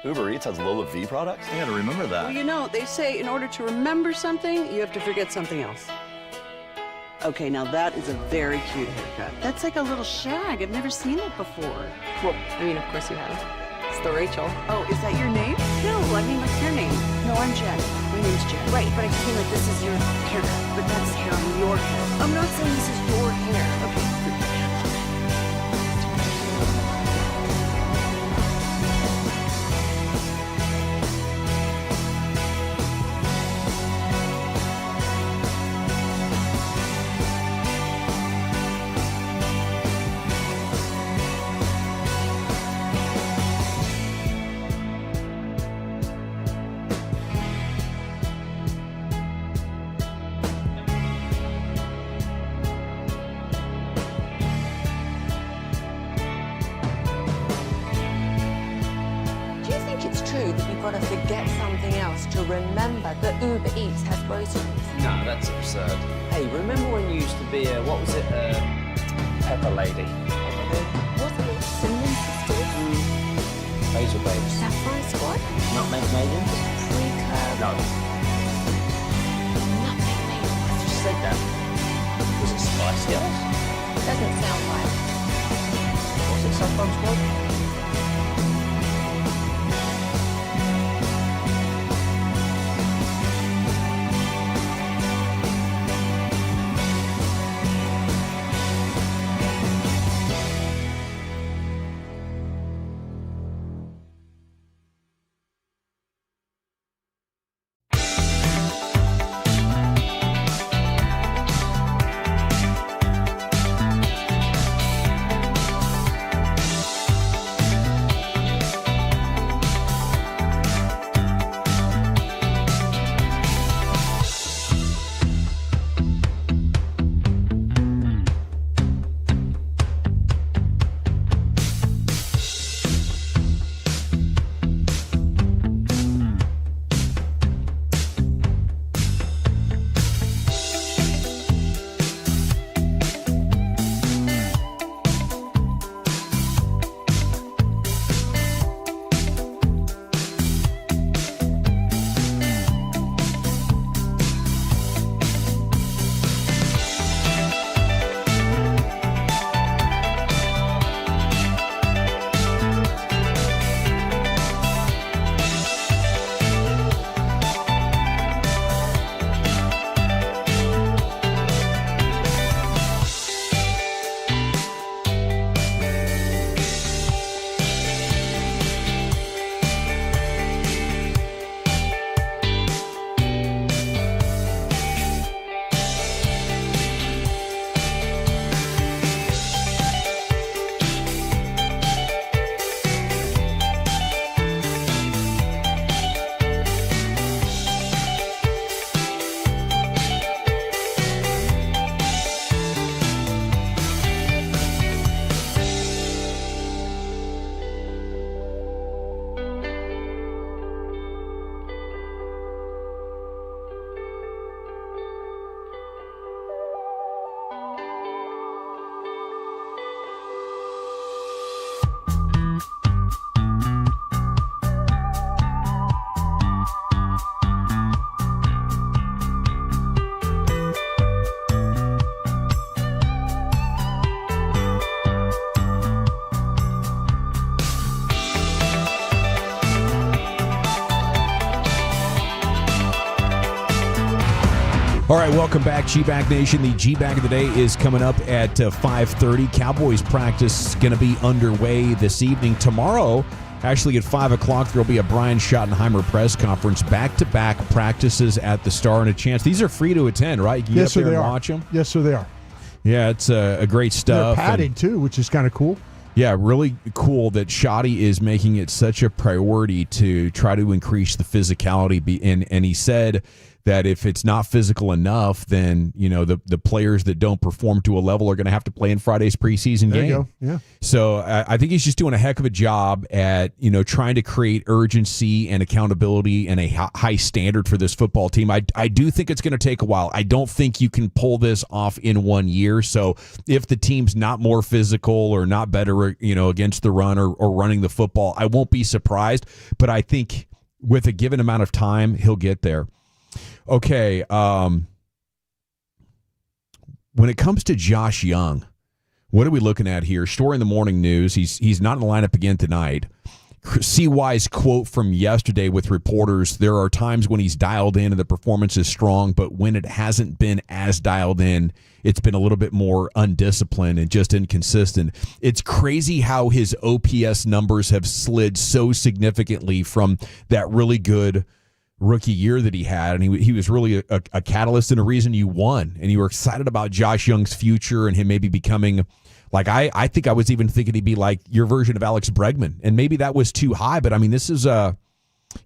Uber Eats has Lola V products? I gotta remember that. Well, you know, they say in order to remember something, you have to forget something else. Okay, now that is a very cute haircut. That's like a little shag. I've never seen it before. Well, I mean, of course you have. It's the Rachel. Oh, is that your name? No, I mean, what's your name? No, I'm Jen. My name's Jen. Right, but I feel like this is your haircut. But that's hair on your head. I'm not saying this is your hair. Okay. Got to forget something else to remember that Uber Eats has groceries. No, that's absurd. Hey, remember when you used to be a, what was it, Pepper Lady? Wasn't it Cinnamon Sisters? Basil Babes. Sapphire Squad? Nutmeg Maidens? Pre-curb? No. Nutmeg Maidens. I just said that. Was it Spice Girls? Doesn't sound right. Was it Sapphire Squad? All right, welcome back, G-Bag Nation. The G-Bag of the day is coming up at 5:30. Cowboys practice going to be underway this evening. Tomorrow, actually at 5 o'clock, there will be a Brian Schottenheimer press conference. Back-to-back practices at the Star and a Chance. These are free to attend, right? You can Yes, get up there they and are. watch them. Yes, sir, they are. Yeah, it's a great stuff. They're padded, too, which is kind of cool. Yeah, really cool that Shotty is making it such a priority to try to increase the physicality. And he said that if it's not physical enough, then the players that don't perform to a level are going to have to play in Friday's preseason There game. you go. Yeah. So I think he's just doing a heck of a job at trying to create urgency and accountability and a high standard for this football team. I do think it's going to take a while. I don't think you can pull this off in 1 year. So if the team's not more physical or not better, against the run or running the football, I won't be surprised. But I think with a given amount of time, he'll get there. Okay, when it comes to Josh Young, what are we looking at here? Story in the morning news. He's not in the lineup again tonight. CY's quote from yesterday with reporters, there are times when he's dialed in and the performance is strong, but when it hasn't been as dialed in, it's been a little bit more undisciplined and just inconsistent. It's crazy how his OPS numbers have slid so significantly from that really good rookie year that he had, and he was really a catalyst and a reason you won, and you were excited about Josh Young's future and him maybe becoming like I think I was even thinking he'd be like your version of Alex Bregman, and maybe that was too high, but I mean this is a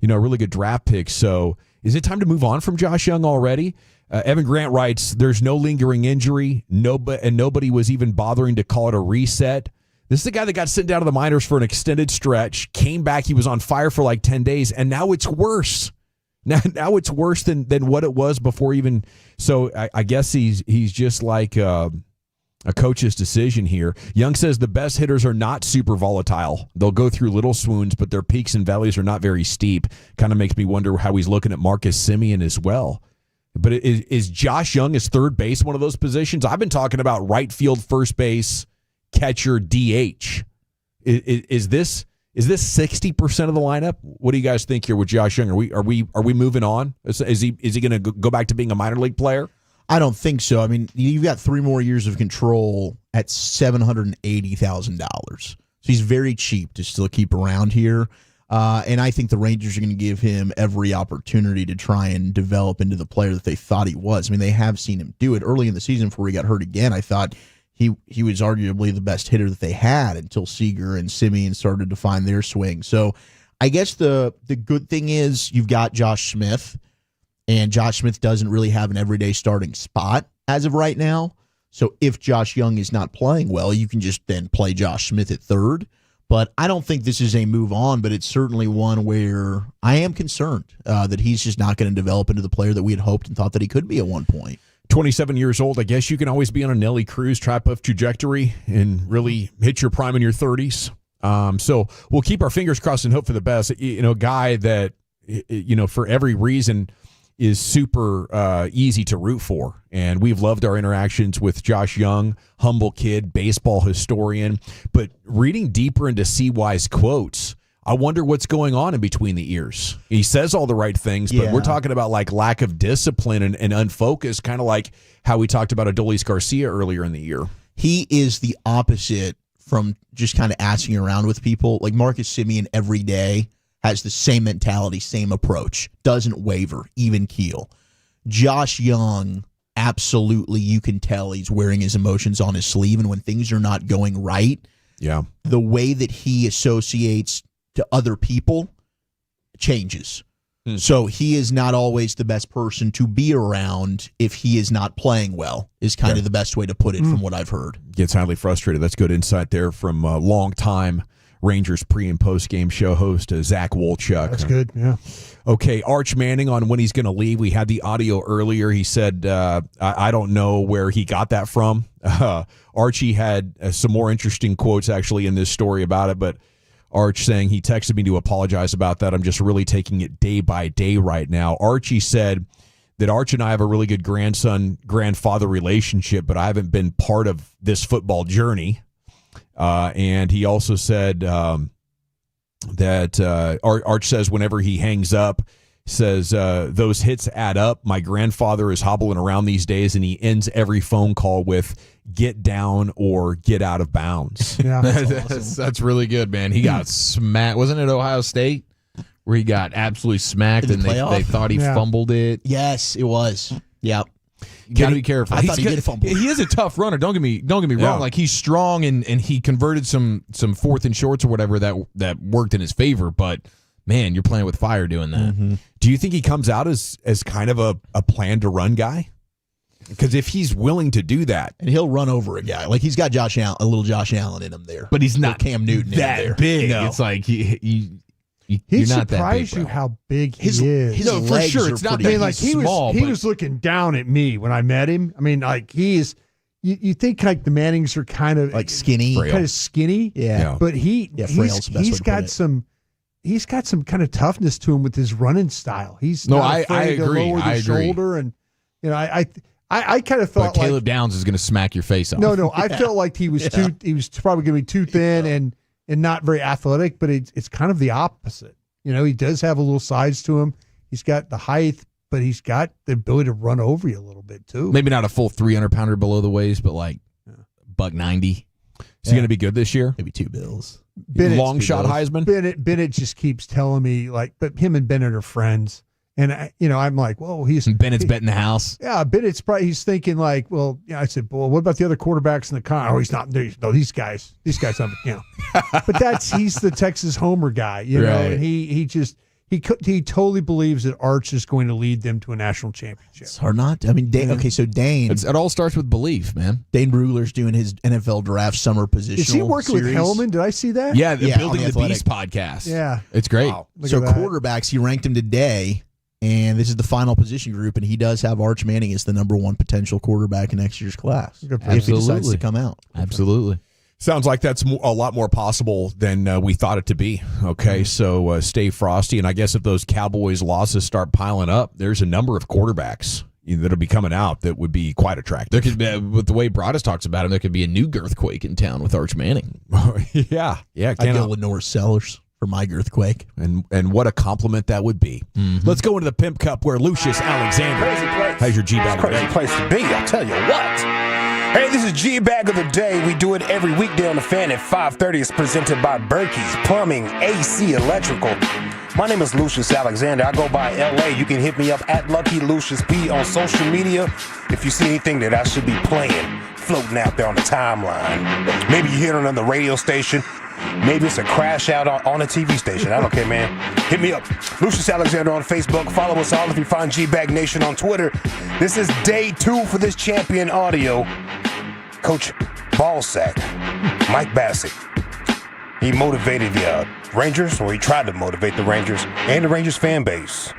really good draft pick. So is it time to move on from Josh Young already? Evan Grant writes, there's no lingering injury, nobody was even bothering to call it a reset. This is the guy that got sent down to the minors for an extended stretch, came back, he was on fire for like 10 days, and now it's worse. Now it's worse than what it was before even. So I guess he's just like a coach's decision here. Young says the best hitters are not super volatile. They'll go through little swoons, but their peaks and valleys are not very steep. Kind of makes me wonder how he's looking at Marcus Semien as well. But is Josh Young as third base one of those positions? I've been talking about right field, first base, catcher, DH. Is this 60% of the lineup? What do you guys think here with Josh Young? Are we moving on? Is he going to go back to being a minor league player? I don't think so. I mean, you've got 3 more years of control at $780,000. So he's very cheap to still keep around here. And I think the Rangers are going to give him every opportunity to try and develop into the player that they thought he was. I mean, they have seen him do it early in the season before he got hurt again. I thought he was arguably the best hitter that they had until Seager and Semien started to find their swing. So I guess the good thing is you've got Josh Smith, and Josh Smith doesn't really have an everyday starting spot as of right now. So if Josh Young is not playing well, you can just then play Josh Smith at third. But I don't think this is a move on, but it's certainly one where I am concerned that he's just not going to develop into the player that we had hoped and thought that he could be at one point. 27 years old, I guess you can always be on a Nelly Cruz type of trajectory and really hit your prime in your 30s. So we'll keep our fingers crossed and hope for the best. Guy that, for every reason is super easy to root for. And we've loved our interactions with Josh Young, humble kid, baseball historian. But reading deeper into CY's quotes, I wonder what's going on in between the ears. He says all the right things, but we're talking about like lack of discipline and unfocused, kind of like how we talked about Adolis Garcia earlier in the year. He is the opposite from just kind of asking around with people. Like Marcus Semien every day has the same mentality, same approach, doesn't waver, even keel. Josh Young, absolutely, you can tell he's wearing his emotions on his sleeve, and when things are not going right, the way that he associates to other people changes. So he is not always the best person to be around if he is not playing well, is kind of the best way to put it from what I've heard. Gets highly frustrated. That's good insight there from a long-time Rangers pre- and post-game show host Zach Wolchuk. That's good, yeah. Okay, Arch Manning on when he's going to leave. We had the audio earlier. He said, I don't know where he got that from. Archie had some more interesting quotes actually in this story about it, but Arch saying he texted me to apologize about that. I'm just really taking it day by day right now. Archie said that Arch and I have a really good grandson-grandfather relationship, but I haven't been part of this football journey. And he also said that Arch says whenever he hangs up, Says, those hits add up. My grandfather is hobbling around these days, and he ends every phone call with, get down or get out of bounds. Yeah, that's really good, man. He got smacked. Wasn't it Ohio State where he got absolutely smacked and they thought he fumbled it? Yes, it was. Yep. You got to be careful. I thought he did fumble. He is a tough runner. Don't get me wrong. Like, he's strong and he converted some fourth and shorts or whatever that worked in his favor. But man, you're playing with fire doing that. Mm-hmm. Do you think he comes out as kind of a plan to run guy? Because if he's willing to do that, and he'll run over a guy, like he's got a little Josh Allen in him there, but he's not Cam Newton that in there. big. No. It's like He not that big, surprised you bro. how big he His is. No, for legs sure. are It's not. pretty- I mean, like he's small, he but- was looking down at me when I met him. I mean, like he is. You think like the Mannings are kind of like skinny, kind of skinny. Yeah. But frail's the best way he's to got put it. some. He's got some kind of toughness to him with his running style. He's No, not I afraid to agree. lower the I agree. shoulder, and I kind of But felt Caleb like Downs is going to smack your face off. no, I felt like he was too. He was probably going to be too thin and not very athletic. But it's kind of the opposite. He does have a little size to him. He's got the height, but he's got the ability to run over you a little bit too. Maybe not a full 300-pounder below the waist, but like $190. Is he going to be good this year? Maybe 2 bills. Long shot Heisman. Bennett just keeps telling me but him and Bennett are friends, and I'm like, whoa, Bennett's betting the house. Yeah, Bennett's probably he's thinking like, well, I said, well, what about the other quarterbacks in the con? Oh, he's not. No, these guys, but he's the Texas Homer guy, Right. and he totally believes that Arch is going to lead them to a national championship. It's hard not. I mean, Dane. Okay, so Dane. It all starts with belief, man. Dane Brugler's doing his NFL draft summer positional. Is he working series. with Hellman? Did I see that? Yeah, Yeah, Building on the The Beast podcast. Yeah. It's great. Wow. Look So at that. quarterbacks, he ranked him today, and this is the final position group, and he does have Arch Manning as the number 1 potential quarterback in next year's class Good for if he decides Absolutely. to come out. Absolutely. Sounds like that's a lot more possible than we thought it to be. Okay, so stay frosty. And I guess if those Cowboys losses start piling up, there's a number of quarterbacks that'll be coming out that would be quite attractive. There could be, with the way Broadus talks about him, there could be a new girthquake in town with Arch Manning. yeah. I go with Norris Sellers for my girthquake. And what a compliment that would be. Mm-hmm. Let's go into the Pimp Cup where Lucius Alexander has your G-Bag. Crazy place to be, I'll tell you what. Hey, this is G-Bag of the Day. We do it every weekday on The Fan at 5:30. It's presented by Berkey's Plumbing, AC, Electrical. My name is Lucius Alexander. I go by LA. You can hit me up at Lucky Lucius P on social media if you see anything that I should be playing, floating out there on the timeline. Maybe you hear it on the radio station. Maybe it's a crash out on a TV station. I don't care, man. Hit me up. Lucius Alexander on Facebook. Follow us all if you find G-Bag Nation on Twitter. This is day 2 for this champion audio. Coach Ballsack, Mike Bassett. He motivated the Rangers, or he tried to motivate the Rangers and the Rangers fan base.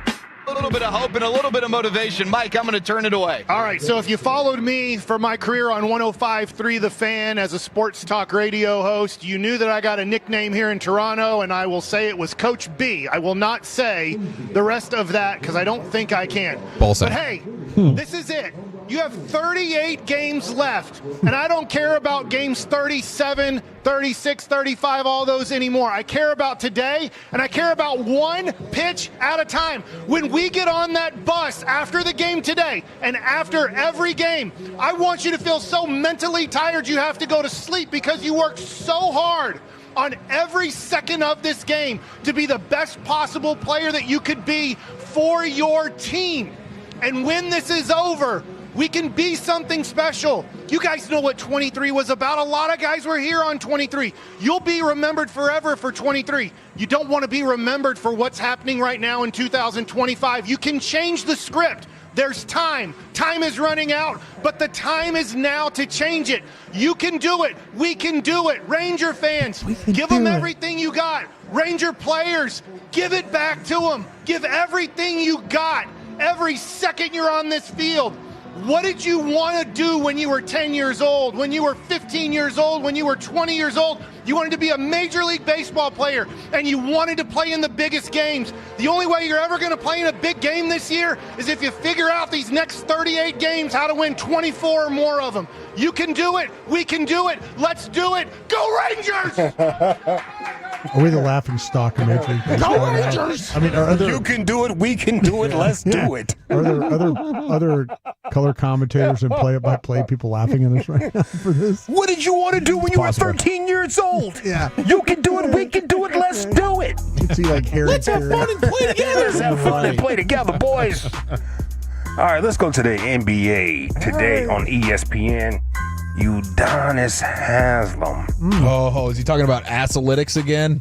A little bit of hope and a little bit of motivation. Mike, I'm going to turn it away. All right, so if you followed me for my career on 105.3 The Fan as a sports talk radio host, you knew that I got a nickname here in Toronto, and I will say it was Coach B. I will not say the rest of that because I don't think I can. Ballsack. But hey, this is it. You have 38 games left, and I don't care about games 37, 36, 35, all those anymore. I care about today, and I care about one pitch at a time. When we get on that bus after the game today and after every game, I want you to feel so mentally tired you have to go to sleep because you worked so hard on every second of this game to be the best possible player that you could be for your team. And when this is over, we can be something special. You guys know what 23 was about. A lot of guys were here on 23. You'll be remembered forever for 23. You don't want to be remembered for what's happening right now in 2025. You can change the script. There's time. Time is running out, but the time is now to change it. You can do it. We can do it. Ranger fans, give them everything you got. Ranger players, give it back to them. Give everything you got every second you're on this field. What did you want to do when you were 10 years old, when you were 15 years old, when you were 20 years old? You wanted to be a Major League Baseball player, and you wanted to play in the biggest games. The only way you're ever going to play in a big game this year is if you figure out these next 38 games how to win 24 or more of them. You can do it. We can do it. Let's do it. Go Rangers! Are we the laughing stock imagery? Go Rangers! I mean, are other, you can do it. We can do it. Let's do it. Are there other color commentators and play-by-play people laughing at us right now for this? What did you want to do when you were 13 years old? Yeah. You can do it. We can do it. Let's do it. You see, like Harry. Let's have fun and play together. Let's have fun and play together, boys. All right, let's go to the NBA today on ESPN. Udonis Haslem. Oh, is he talking about Asalytics again?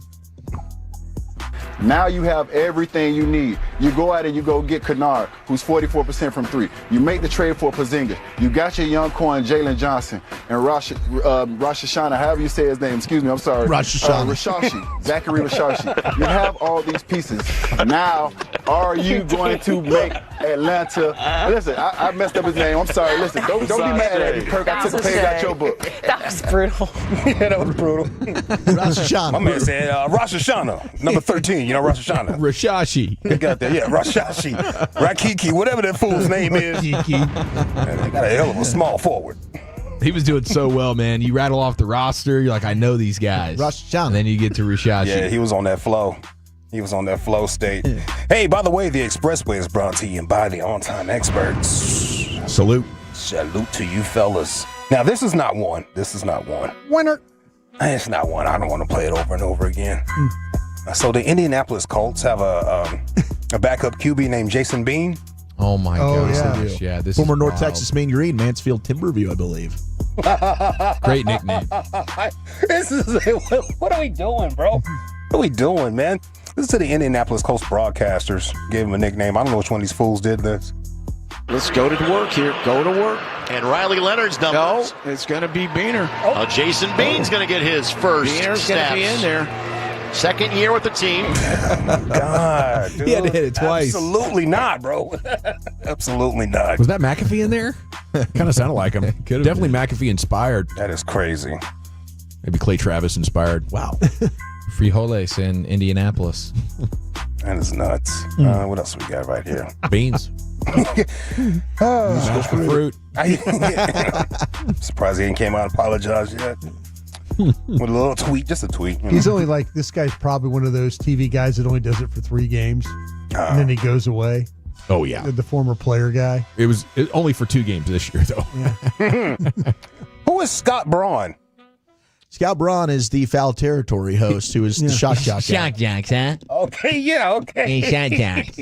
Now you have everything you need. You go out and you go get Kennard, who's 44% from three. You make the trade for Porzingis. You got your young coin, Jalen Johnson, and Rosh Hashanah, however you say his name. Excuse me, I'm sorry. Rashashi. Zachary Rashashi. You have all these pieces. Now, are you going to make Atlanta? Listen, I messed up his name. I'm sorry. Listen, don't be mad at me, Kirk. I took a page out your book. That was brutal. Yeah, that was brutal. Rosh Hashanah. My man said Rosh Hashanah, number 13. You know Rosh Hashanah. Rashashi. They got that. Yeah, Rashashi. Rakiki, whatever that fool's name is. Kiki. They got a hell of a small forward. He was doing so well, man. You rattle off the roster, you're like, I know these guys. Rosh Hashanah. And then you get to Rashashi. Yeah, he was on that flow. He was on that flow state. Hey, by the way, the Expressway is brought to you by the On-Time Experts. Salute. Salute to you fellas. Now, this is not one. Winner. It's not one. I don't want to play it over and over again. So the Indianapolis Colts have a backup QB named Jason Bean. Oh, my gosh. Yeah. This Former is North wild. Texas Mean Green, Mansfield Timberview, I believe. Great nickname. What are we doing, bro? What are we doing, man? This is to the Indianapolis Colts broadcasters. Gave him a nickname. I don't know which one of these fools did this. Let's go to work here. Go to work. And Riley Leonard's numbers. No, it's going to be Beaner. Jason Bean's going to get his first Beaner's going to be in there. Second year with the team. God, dude. He had to hit it twice. Absolutely not, bro. Absolutely not. Was that McAfee in there? Kind of sounded like him. Definitely McAfee inspired. That is crazy. Maybe Clay Travis inspired. Wow. Frijoles in Indianapolis. That is nuts. What else we got right here? Beans. Fruit. I'm surprised he ain't came out and apologized yet. With a little tweet, just a tweet. He's only like, this guy's probably one of those TV guys that only does it for 3 games, and then he goes away. Oh, yeah. The former player guy. It was only for 2 games this year, though. Yeah. Who is Scott Braun? Scott Braun is the Foul Territory host who is the shock jock. Shock jocks, huh? Okay, yeah, okay. Hey, shock jocks.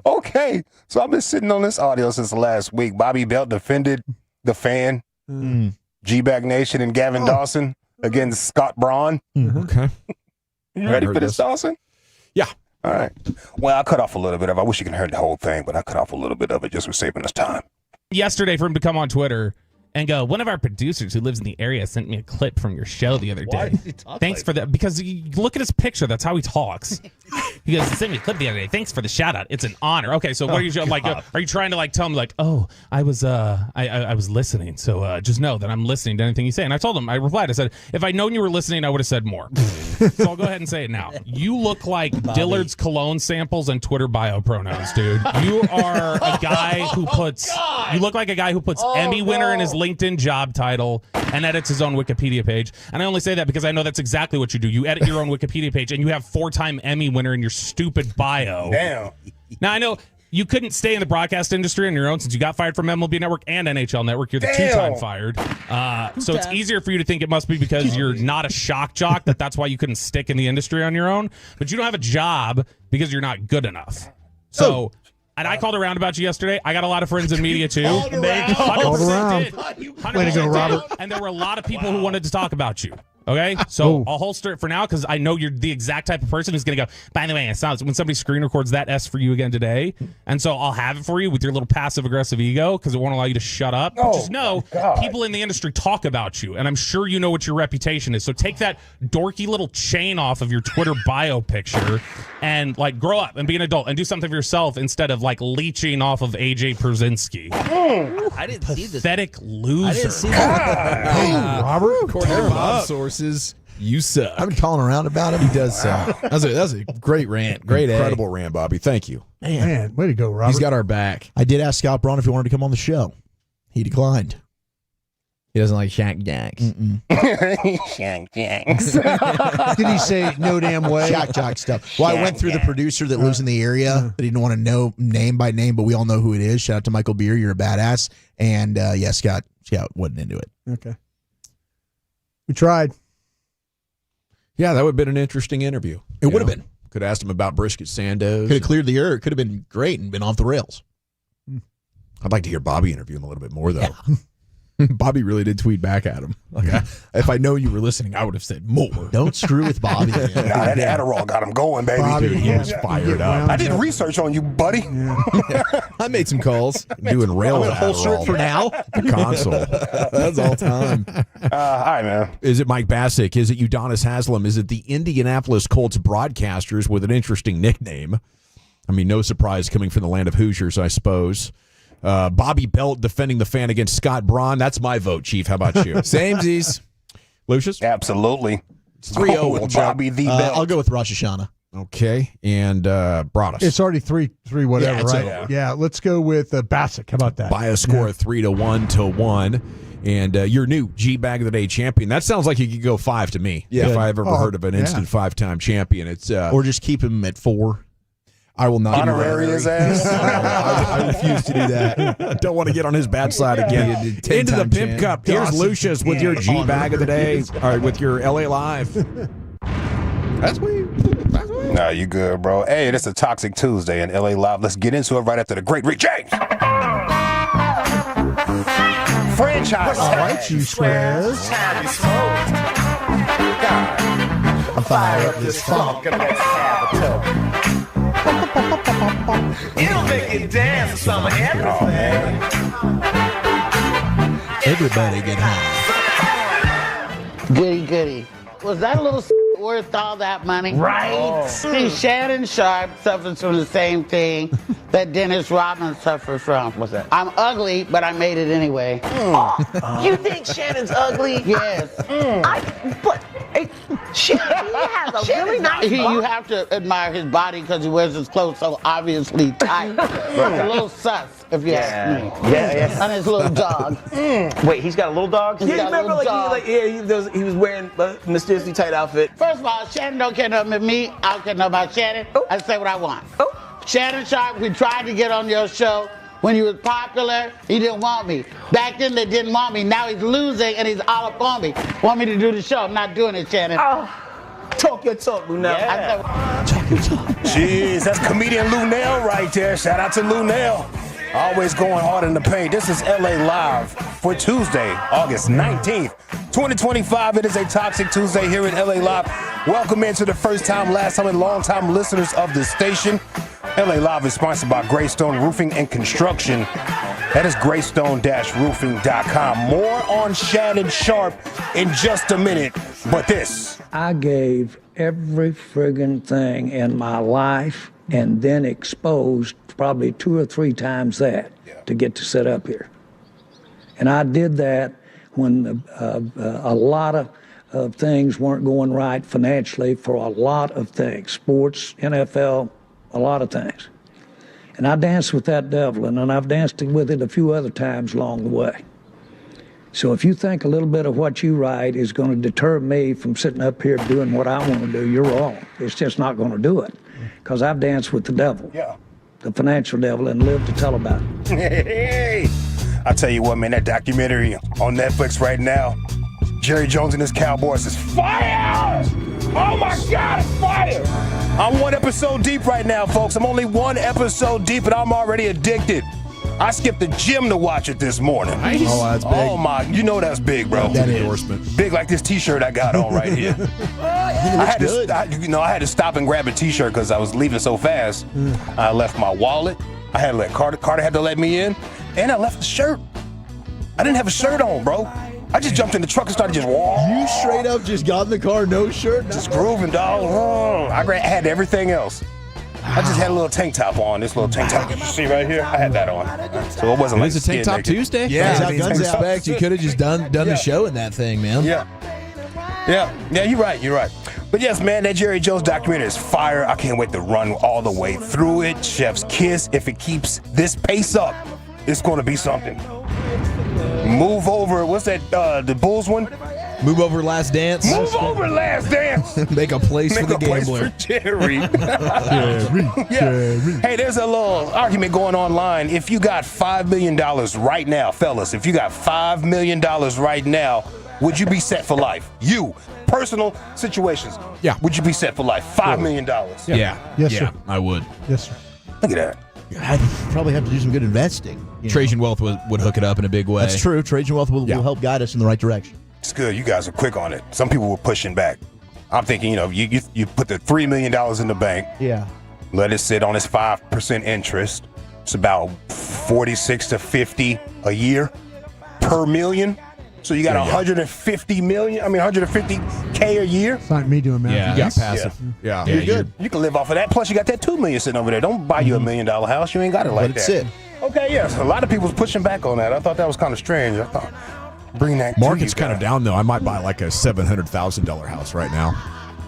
Okay, so I've been sitting on this audio since last week. Bobby Belt defended the fan, G-Bag Nation, and Gavin Dawson against Scott Braun. Okay. You ready for this, Dawson? Yeah. All right. Well, I cut off a little bit of it. I wish you could hear the whole thing, but I cut off a little bit of it just for saving us time. Yesterday for him to come on Twitter and go, one of our producers who lives in the area sent me a clip from your show the other day. Why does he talk Thanks like for that. Because you look at his picture. That's how he talks. He goes, sent me a clip the other day. Thanks for the shout out. It's an honor. Okay, so what are you like? Are you trying to like tell him like, oh, I was listening. So just know that I'm listening to anything you say. And I told him, I replied, I said, if I'd known you were listening, I would have said more. So I'll go ahead and say it now. You look like Dillard's cologne samples and Twitter bio pronouns, dude. You are a guy who puts. You look like a guy who puts Emmy winner in his LinkedIn job title and edits his own Wikipedia page. And I only say that because I know that's exactly what you do. You edit your own Wikipedia page and you have 4-time Emmy winner in your stupid bio. Damn. Now I know you couldn't stay in the broadcast industry on your own since you got fired from MLB Network and NHL Network. You're the 2-time fired. So it's easier for you to think it must be because you're not a shock jock, that's why you couldn't stick in the industry on your own. But you don't have a job because you're not good enough. So... And I called around about you yesterday. I got a lot of friends in media, too. Called around. Way to go, Robert. And there were a lot of people who wanted to talk about you. Okay? So I'll holster it for now because I know you're the exact type of person who's going to go, by the way, it sounds when somebody screen records that S for you again today. And so I'll have it for you with your little passive-aggressive ego because it won't allow you to shut up. But just know people in the industry talk about you. And I'm sure you know what your reputation is. So take that dorky little chain off of your Twitter bio picture and, like, grow up and be an adult and do something for yourself instead of, like, leeching off of AJ Przinsky. I didn't see this. Pathetic loser. I didn't see that. Hey, Robert. According to Bob sources, you suck. I've been calling around about him. He does suck. That was a great rant. Great Incredible rant, Bobby. Thank you. Man, way to go, Robert. He's got our back. I did ask Scott Braun if he wanted to come on the show. He declined. He doesn't like Shack Jacks. Shack Jacks. Did he say no damn way? Shack Jack stuff. Well, I went through the producer that lives in the area that he didn't want to know name by name, but we all know who it is. Shout out to Michael Beer. You're a badass. And Scott wasn't into it. Okay. We tried. Yeah, that would have been an interesting interview. It would have been. Could have asked him about brisket sandos. Could have cleared the air. It could have been great and been off the rails. I'd like to hear Bobby interview him a little bit more, though. Yeah. Bobby really did tweet back at him. Like, if I know you were listening, I would have said more. Don't screw with Bobby. That Adderall got him going, baby. Bobby, dude, he was fired up. I did research on you, buddy. I made some calls. Doing rail holster it for now. The console. That's all time. All right, man. Is it Mike Bassick? Is it Udonis Haslam? Is it the Indianapolis Colts broadcasters with an interesting nickname? I mean, no surprise coming from the land of Hoosiers, I suppose. Bobby Belt defending the fan against Scott Braun. That's my vote, Chief. How about you? Samesies. Lucius? Absolutely. It's 3-0 with Bobby the Belt. I'll go with Rosh Hashanah. Okay. And Broadus. It's already 3-3 whatever, right? Yeah, let's go with Bassick. How about that? By a score of 3-1. And your new G-Bag of the Day champion. That sounds like you could go 5 to me. Yeah. If I've ever heard of an instant 5-time champion. It's or just keep him at 4. I will not. Honorary his ass. I refuse to do that. I don't want to get on his bad side again. Into the Pimp Cup. Here's Lucius with your G-Bag of the Day. All right, with your LA Live. That's weird. Nah, you good, bro. Hey, it's a Toxic Tuesday in LA Live. Let's get into it right after the great Rick James. Franchise. All right, you squares. I'm fire up this funk and let's have a talk. It'll make you dance some everything. Everybody get high. Goody. Was that a little worth all that money? Right. See, Shannon Sharp suffers from the same thing that Dennis Rodman suffered from. What's that? I'm ugly, but I made it anyway. You think Shannon's ugly? Yes. He has a really nice body. You have to admire his body because he wears his clothes so obviously tight. It's a little sus, if you ask me. Yeah. And his little dog. Wait, he's got a little dog? He's got a little dog. He was wearing a mysteriously tight outfit. First of all, Shannon don't care nothing about me. I don't care nothing about Shannon. I say what I want. Shannon Sharp, we tried to get on your show. When you was popular, he didn't want me. Back then, they didn't want me. Now he's losing, and he's all up on me. Want me to do the show. I'm not doing it, Shannon. Talk your talk, Lunell. Jeez, that's comedian Lunell right there. Shout out to Lunell. Always going hard in the paint. This is LA Live for Tuesday, August 19th, 2025. It is a Toxic Tuesday here at LA Live. Welcome into the first time, last time, and long time listeners of the station. LA Live is sponsored by Greystone Roofing and Construction. That is greystone-roofing.com. More on Shannon Sharp in just a minute. But this. I gave every friggin' thing in my life and then exposed probably 2 or 3 times that to get to sit up here. And I did that when a lot of things weren't going right financially for a lot of things, sports, NFL, a lot of things. And I danced with that devil, and I've danced with it a few other times along the way. So if you think a little bit of what you write is going to deter me from sitting up here doing what I want to do, you're wrong. It's just not going to do it, because I've danced with the devil, the financial devil, and lived to tell about it. Hey, I tell you what, man, that documentary on Netflix right now, Jerry Jones and his Cowboys, is fire! Oh my God, it's fire! I'm 1 episode deep right now, folks. I'm only 1 episode deep, and I'm already addicted. I skipped the gym to watch it this morning. Nice. Oh, that's big. Oh my, you know that's big, bro. That endorsement. Big like this T-shirt I got on right here. I had to stop and grab a T-shirt because I was leaving so fast. I left my wallet. I had to let Carter had to let me in, and I left the shirt. I didn't have a shirt on, bro. I just jumped in the truck and started just walking. You straight up just got in the car, no shirt? Just grooving, dog. I had everything else. I just had a little tank top on. This little tank top you see right here, I had that on. So it wasn't like it's a tank top Tuesday. Yeah, I guns expect. You could have just done the show in that thing, man. Yeah, you're right. But yes, man, that Jerry Jones documentary is fire. I can't wait to run all the way through it. Chef's kiss. If it keeps this pace up, it's going to be something. Move over. What's that? The Bulls one? Move over Last Dance. Move over Last Dance. Make a place for the Place gambler. for Jerry. Yeah. Hey, there's a little argument going online. If you got $5 million right now, fellas, if you got $5 million right now, would you be set for life? You, personal situations. Yeah. Would you be set for life? $5 million. Yeah. Yes, yeah, sir. I would. Yes, sir. Look at that. I'd probably have to do some good investing. you know. Trajan Wealth would hook it up in a big way. That's true. Trajan Wealth will help guide us in the right direction. It's good. You guys are quick on it. Some people were pushing back. I'm thinking, you put the $3 million in the bank. Yeah. Let it sit on its 5% interest. It's about 46 to 50 a year per million. So you got 150 million. I mean, 150K a year. It's not me doing math. Yeah, You got passive. Yeah. You're good. You can live off of that. Plus, you got that $2 million sitting over there. Don't buy you $1 million house. You ain't got it like Let it that. sit. Okay, yes. A lot of people's pushing back on that. I thought that was kind of strange. I thought, bring that. Market's kind of down though. I might buy like a $700,000 house right now.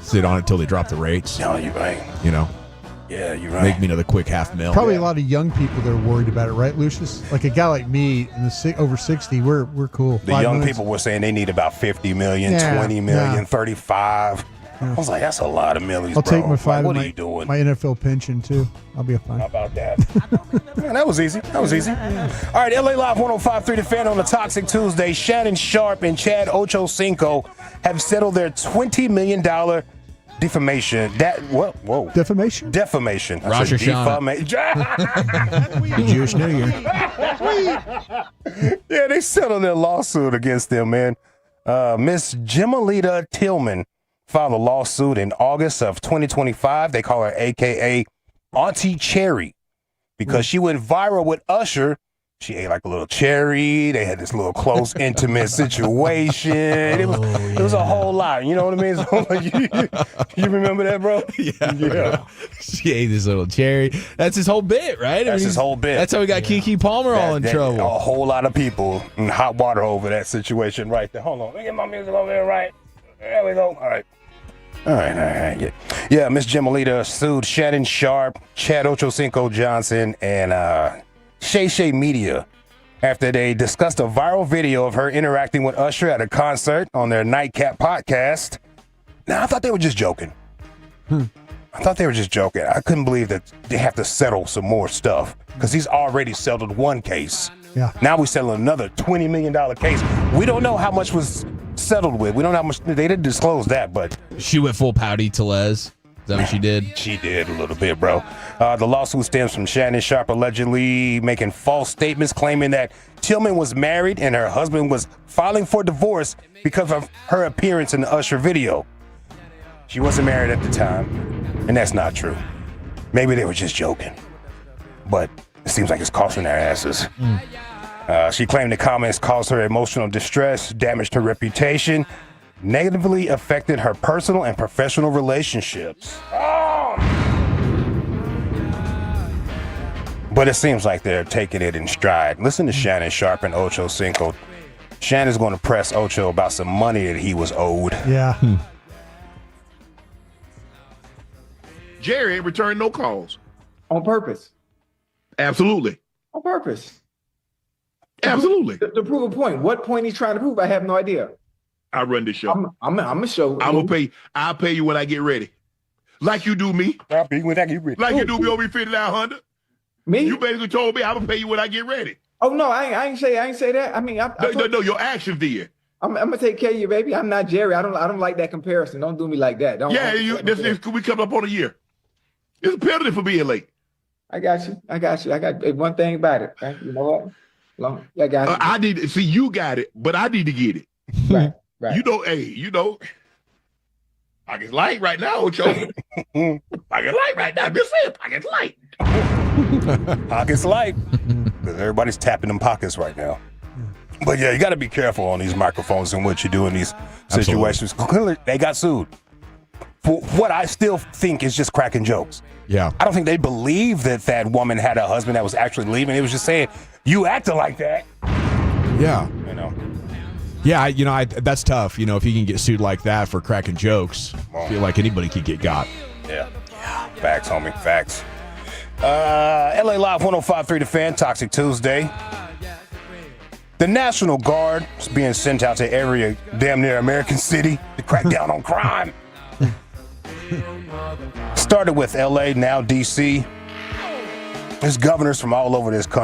Sit on it until they drop the rates. No, you're right. You know, Yeah, you're right. make me another quick $500,000. Probably a lot of young people that are worried about it, right, Lucius? Like a guy like me in the over 60, we're cool. The young people were saying they need about 50 million, Yeah, 20 million, yeah. 35. I was like, that's a lot of millions, I'll bro. take my five. Like, what and are you doing? My NFL pension too. I'll be fine. How about that? Man, that was easy. That was easy. All right, LA Live 105.3 The Fan on a Toxic Tuesday. Shannon Sharp and Chad Ochocinco have settled their $20 million defamation. Whoa. Defamation? Defamation. I Rosh said Hashanah. defamation. Jewish New Year. Yeah, they settled their lawsuit against them, man. Miss Jimalita Tillman filed a lawsuit in August of 2025. They call her AKA Auntie Cherry because she went viral with Usher. She ate like a little cherry. They had this little close, intimate situation. It was a whole lot. You know what I mean? So, like, you remember that, bro? Yeah. She ate this little cherry. That's his whole bit, right? That's his whole bit. That's how we got Keke Palmer all in trouble. A whole lot of people in hot water over that situation right there. Hold on. Let me get my music over there right. There we go. All right. Yeah, Miss Jimalita sued Shannon Sharp, Chad Ochocinco Johnson, and Shay Shay Media after they discussed a viral video of her interacting with Usher at a concert on their Nightcap podcast. Now, I thought they were just joking. I couldn't believe that they have to settle some more stuff because he's already settled one case. Yeah. Now we settle another $20 million case. We don't know how much was settled with. We don't know how much. They didn't disclose that, but She went full pouty Telez. Is that what she did? She did a little bit, bro. The lawsuit stems from Shannon Sharp allegedly making false statements claiming that Tillman was married and her husband was filing for divorce because of her appearance in the Usher video. She wasn't married at the time, and that's not true. Maybe they were just joking, but it seems like it's costing their asses. She claimed the comments caused her emotional distress, damaged her reputation, negatively affected her personal and professional relationships. But it seems like they're taking it in stride. Listen to Shannon Sharp and Ocho Cinco. Shannon's going to press Ocho about some money that he was owed. Yeah. Jerry ain't returned no calls. On purpose. Absolutely. On purpose. Absolutely. To prove a point. What point he's trying to prove, I have no idea. I run this show. I'm a show. I'll pay you when I get ready. Like you do me. I'll pay you when I get ready. Like you do me over here 5900. Me? You basically told me I'm gonna pay you when I get ready. Oh no, I ain't say that. I mean, No, your actions did. I'm gonna take care of you, baby. I'm not Jerry. I don't like that comparison. Don't do me like that. We come up on a year. It's a penalty for being late. I got you. I got one thing about it. Right? You know what? I got you. You got it, but I need to get it. Right. Pocket's light right now, Ocho. Pocket's light right now. Just say pocket's light. Pockets light. Because everybody's tapping them pockets right now. But yeah, you got to be careful on these microphones and what you do in these situations. Clearly, they got sued for what I still think is just cracking jokes. Yeah. I don't think they believe that woman had a husband that was actually leaving. It was just saying, you acting like that. Yeah. You know. Yeah, that's tough. If you can get sued like that for cracking jokes, I feel like anybody could get got. Yeah. Facts, homie. Facts. LA Live 105.3 The Fan, Toxic Tuesday. The National Guard is being sent out to every damn near American city to crack down on crime. Started with LA, now DC. There's governors from all over this country